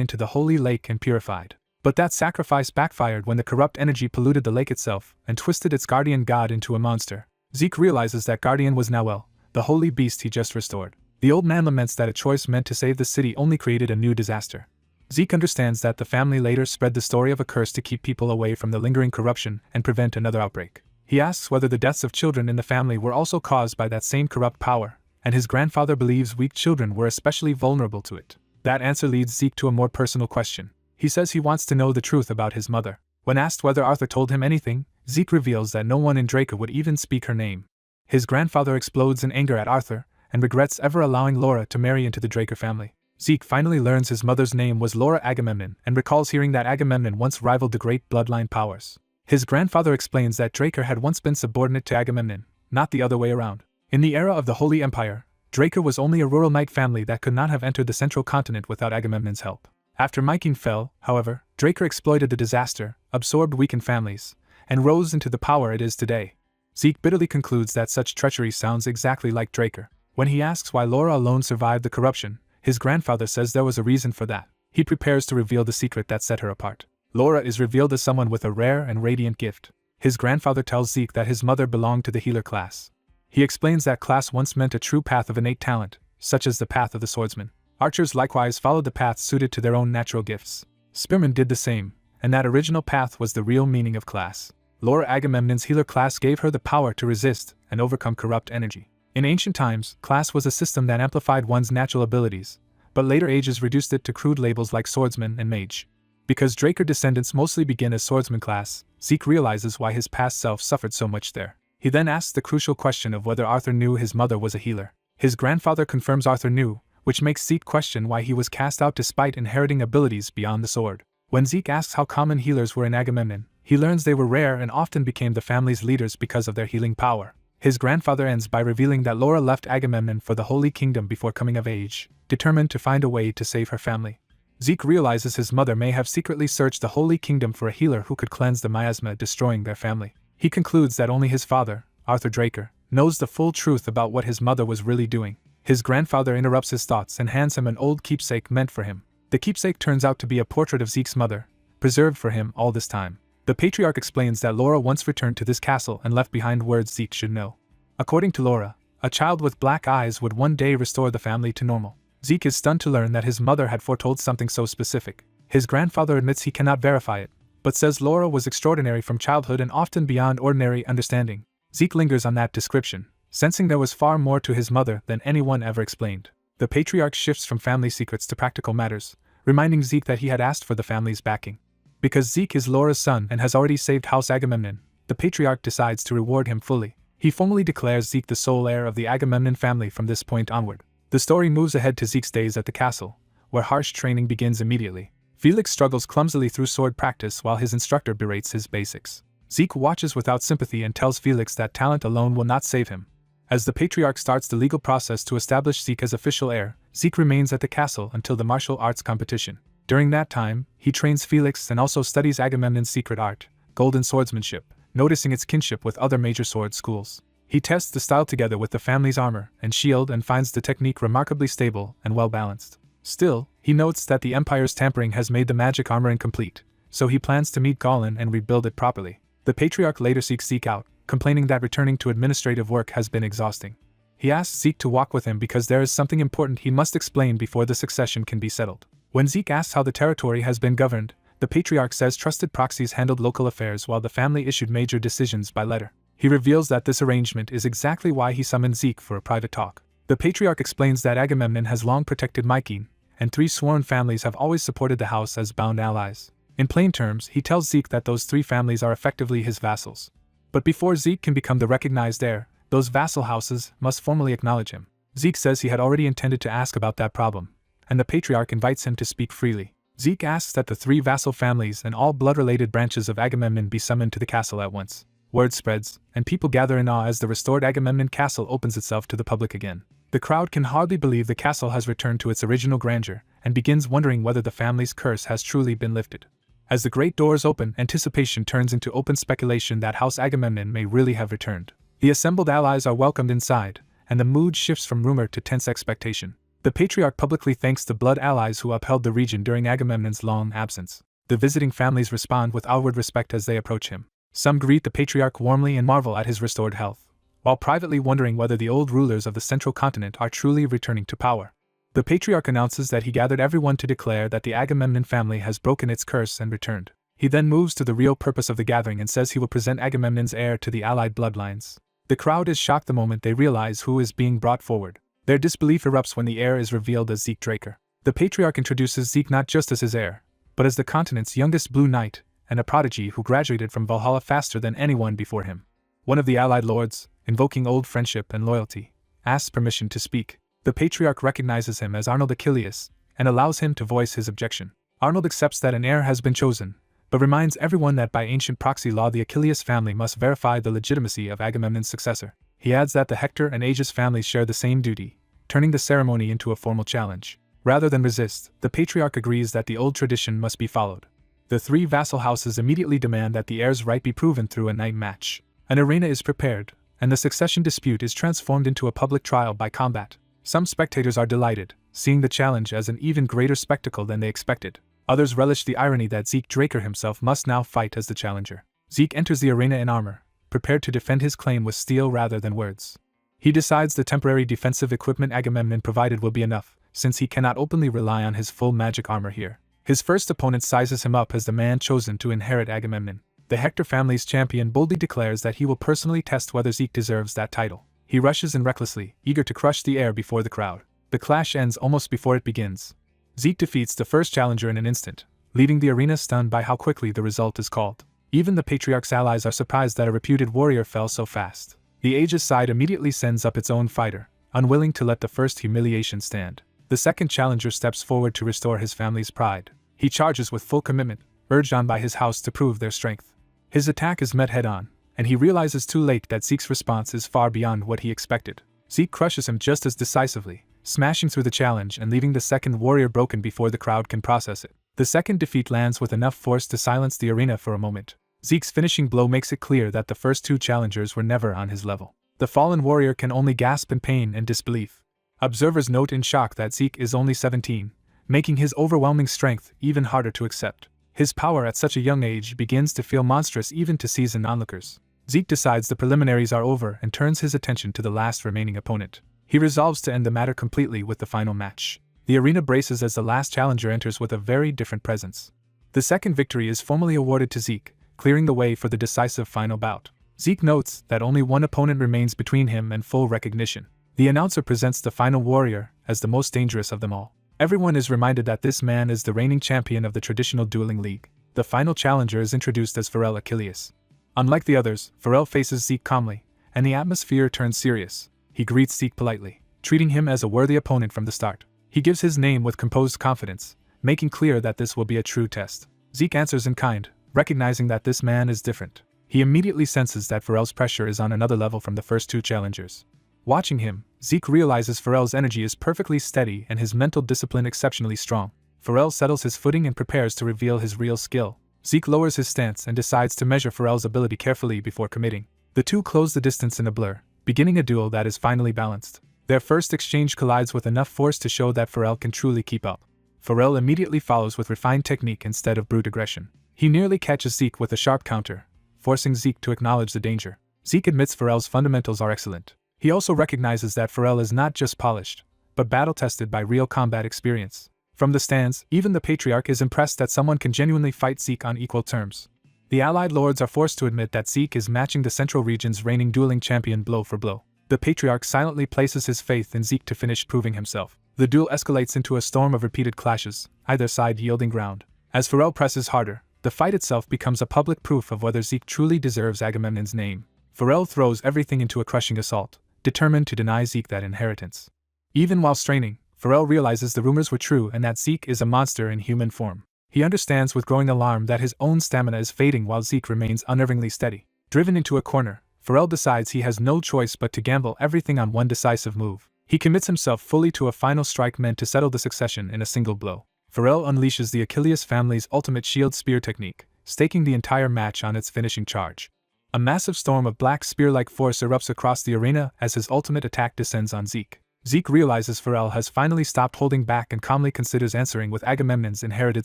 into the holy lake and purified. But that sacrifice backfired when the corrupt energy polluted the lake itself and twisted its guardian god into a monster. Zeke realizes that guardian was Nawel, the holy beast he just restored. The old man laments that a choice meant to save the city only created a new disaster. Zeke understands that the family later spread the story of a curse to keep people away from the lingering corruption and prevent another outbreak. He asks whether the deaths of children in the family were also caused by that same corrupt power, and his grandfather believes weak children were especially vulnerable to it. That answer leads Zeke to a more personal question. He says he wants to know the truth about his mother. When asked whether Arthur told him anything, Zeke reveals that no one in Draco would even speak her name. His grandfather explodes in anger at Arthur and regrets ever allowing Laura to marry into the Draco family. Zeke finally learns his mother's name was Laura Agamemnon and recalls hearing that Agamemnon once rivaled the great bloodline powers. His grandfather explains that Draco had once been subordinate to Agamemnon, not the other way around. In the era of the Holy Empire, Draco was only a rural knight family that could not have entered the central continent without Agamemnon's help. After Mykean fell, however, Draco exploited the disaster, absorbed weakened families, and rose into the power it is today. Zeke bitterly concludes that such treachery sounds exactly like Draco. When he asks why Laura alone survived the corruption, his grandfather says there was a reason for that. He prepares to reveal the secret that set her apart. Laura is revealed as someone with a rare and radiant gift. His grandfather tells Zeke that his mother belonged to the healer class. He explains that class once meant a true path of innate talent, such as the path of the swordsman. Archers likewise followed the paths suited to their own natural gifts. Spearmen did the same, and that original path was the real meaning of class. Laura Agamemnon's healer class gave her the power to resist and overcome corrupt energy. In ancient times, class was a system that amplified one's natural abilities, but later ages reduced it to crude labels like swordsman and mage. Because Draco descendants mostly begin as swordsman class, Zeke realizes why his past self suffered so much there. He then asks the crucial question of whether Arthur knew his mother was a healer. His grandfather confirms Arthur knew, which makes Zeke question why he was cast out despite inheriting abilities beyond the sword. When Zeke asks how common healers were in Agamemnon, he learns they were rare and often became the family's leaders because of their healing power. His grandfather ends by revealing that Laura left Agamemnon for the Holy Kingdom before coming of age, determined to find a way to save her family. Zeke realizes his mother may have secretly searched the Holy Kingdom for a healer who could cleanse the miasma destroying their family. He concludes that only his father, Arthur Draco, knows the full truth about what his mother was really doing. His grandfather interrupts his thoughts and hands him an old keepsake meant for him. The keepsake turns out to be a portrait of Zeke's mother, preserved for him all this time. The patriarch explains that Laura once returned to this castle and left behind words Zeke should know. According to Laura, a child with black eyes would one day restore the family to normal. Zeke is stunned to learn that his mother had foretold something so specific. His grandfather admits he cannot verify it, but says Laura was extraordinary from childhood and often beyond ordinary understanding. Zeke lingers on that description, sensing there was far more to his mother than anyone ever explained. The patriarch shifts from family secrets to practical matters, reminding Zeke that he had asked for the family's backing. Because Zeke is Laura's son and has already saved House Agamemnon, the patriarch decides to reward him fully. He formally declares Zeke the sole heir of the Agamemnon family from this point onward. The story moves ahead to Zeke's days at the castle, where harsh training begins immediately. Felix struggles clumsily through sword practice while his instructor berates his basics. Zeke watches without sympathy and tells Felix that talent alone will not save him. As the patriarch starts the legal process to establish Zeke as official heir, Zeke remains at the castle until the martial arts competition. During that time, he trains Felix and also studies Agamemnon's secret art, golden swordsmanship, noticing its kinship with other major sword schools. He tests the style together with the family's armor and shield and finds the technique remarkably stable and well-balanced. Still, he notes that the Empire's tampering has made the magic armor incomplete, so he plans to meet Golan and rebuild it properly. The patriarch later seeks Zeke out, complaining that returning to administrative work has been exhausting. He asks Zeke to walk with him because there is something important he must explain before the succession can be settled. When Zeke asks how the territory has been governed, the patriarch says trusted proxies handled local affairs while the family issued major decisions by letter. He reveals that this arrangement is exactly why he summoned Zeke for a private talk. The patriarch explains that Agamemnon has long protected Mycene, and 3 sworn families have always supported the house as bound allies. In plain terms, he tells Zeke that those 3 families are effectively his vassals. But before Zeke can become the recognized heir, those vassal houses must formally acknowledge him. Zeke says he had already intended to ask about that problem, and the patriarch invites him to speak freely. Zeke asks that the 3 vassal families and all blood-related branches of Agamemnon be summoned to the castle at once. Word spreads, and people gather in awe as the restored Agamemnon castle opens itself to the public again. The crowd can hardly believe the castle has returned to its original grandeur, and begins wondering whether the family's curse has truly been lifted. As the great doors open, anticipation turns into open speculation that House Agamemnon may really have returned. The assembled allies are welcomed inside, and the mood shifts from rumor to tense expectation. The patriarch publicly thanks the blood allies who upheld the region during Agamemnon's long absence. The visiting families respond with outward respect as they approach him. Some greet the patriarch warmly and marvel at his restored health, while privately wondering whether the old rulers of the central continent are truly returning to power. The patriarch announces that he gathered everyone to declare that the Agamemnon family has broken its curse and returned. He then moves to the real purpose of the gathering and says he will present Agamemnon's heir to the allied bloodlines. The crowd is shocked the moment they realize who is being brought forward. Their disbelief erupts when the heir is revealed as Zeke Draker. The patriarch introduces Zeke not just as his heir, but as the continent's youngest Blue Knight, and a prodigy who graduated from Valhalla faster than anyone before him. One of the allied lords, invoking old friendship and loyalty, asks permission to speak. The patriarch recognizes him as Arnold Achilles, and allows him to voice his objection. Arnold accepts that an heir has been chosen, but reminds everyone that by ancient proxy law the Achilles family must verify the legitimacy of Agamemnon's successor. He adds that the Hector and Aegis families share the same duty, turning the ceremony into a formal challenge. Rather than resist, the patriarch agrees that the old tradition must be followed. The 3 vassal houses immediately demand that the heir's right be proven through a night match. An arena is prepared, and the succession dispute is transformed into a public trial by combat. Some spectators are delighted, seeing the challenge as an even greater spectacle than they expected. Others relish the irony that Zeke Draker himself must now fight as the challenger. Zeke enters the arena in armor, prepared to defend his claim with steel rather than words. He decides the temporary defensive equipment Agamemnon provided will be enough, since he cannot openly rely on his full magic armor here. His first opponent sizes him up as the man chosen to inherit Agamemnon. The Hector family's champion boldly declares that he will personally test whether Zeke deserves that title. He rushes in recklessly, eager to crush the heir before the crowd. The clash ends almost before it begins. Zeke defeats the first challenger in an instant, leaving the arena stunned by how quickly the result is called. Even the patriarch's allies are surprised that a reputed warrior fell so fast. The Aegis side immediately sends up its own fighter, unwilling to let the first humiliation stand. The second challenger steps forward to restore his family's pride. He charges with full commitment, urged on by his house to prove their strength. His attack is met head-on, and he realizes too late that Zeke's response is far beyond what he expected. Zeke crushes him just as decisively, smashing through the challenge and leaving the second warrior broken before the crowd can process it. The second defeat lands with enough force to silence the arena for a moment. Zeke's finishing blow makes it clear that the first 2 challengers were never on his level. The fallen warrior can only gasp in pain and disbelief. Observers note in shock that Zeke is only 17, making his overwhelming strength even harder to accept. His power at such a young age begins to feel monstrous even to seasoned onlookers. Zeke decides the preliminaries are over and turns his attention to the last remaining opponent. He resolves to end the matter completely with the final match. The arena braces as the last challenger enters with a very different presence. The second victory is formally awarded to Zeke, clearing the way for the decisive final bout. Zeke notes that only one opponent remains between him and full recognition. The announcer presents the final warrior as the most dangerous of them all. Everyone is reminded that this man is the reigning champion of the traditional dueling league. The final challenger is introduced as Pharrell Achilles. Unlike the others, Pharrell faces Zeke calmly, and the atmosphere turns serious. He greets Zeke politely, treating him as a worthy opponent from the start. He gives his name with composed confidence, making clear that this will be a true test. Zeke answers in kind, recognizing that this man is different. He immediately senses that Pharrell's pressure is on another level from the first two challengers. Watching him, Zeke realizes Pharrell's energy is perfectly steady and his mental discipline exceptionally strong. Pharrell settles his footing and prepares to reveal his real skill. Zeke lowers his stance and decides to measure Pharrell's ability carefully before committing. The two close the distance in a blur, beginning a duel that is finally balanced. Their first exchange collides with enough force to show that Pharrell can truly keep up. Pharrell immediately follows with refined technique instead of brute aggression. He nearly catches Zeke with a sharp counter, forcing Zeke to acknowledge the danger. Zeke admits Pharrell's fundamentals are excellent. He also recognizes that Pharrell is not just polished, but battle-tested by real combat experience. From the stands, even the Patriarch is impressed that someone can genuinely fight Zeke on equal terms. The Allied Lords are forced to admit that Zeke is matching the Central Region's reigning dueling champion blow for blow. The Patriarch silently places his faith in Zeke to finish proving himself. The duel escalates into a storm of repeated clashes, either side yielding ground. As Pharrell presses harder, the fight itself becomes a public proof of whether Zeke truly deserves Agamemnon's name. Pharrell throws everything into a crushing assault, determined to deny Zeke that inheritance. Even while straining, Pharrell realizes the rumors were true and that Zeke is a monster in human form. He understands with growing alarm that his own stamina is fading while Zeke remains unnervingly steady. Driven into a corner, Pharrell decides he has no choice but to gamble everything on one decisive move. He commits himself fully to a final strike meant to settle the succession in a single blow. Pharrell unleashes the Achilles family's ultimate shield spear technique, staking the entire match on its finishing charge. A massive storm of black spear-like force erupts across the arena as his ultimate attack descends on Zeke. Zeke realizes Pharrell has finally stopped holding back and calmly considers answering with Agamemnon's inherited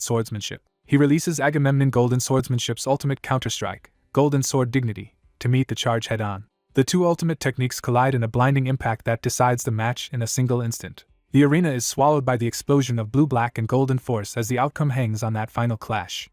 swordsmanship. He releases Agamemnon Golden Swordsmanship's ultimate counterstrike, Golden Sword Dignity, to meet the charge head-on. The two ultimate techniques collide in a blinding impact that decides the match in a single instant. The arena is swallowed by the explosion of blue-black and golden force as the outcome hangs on that final clash.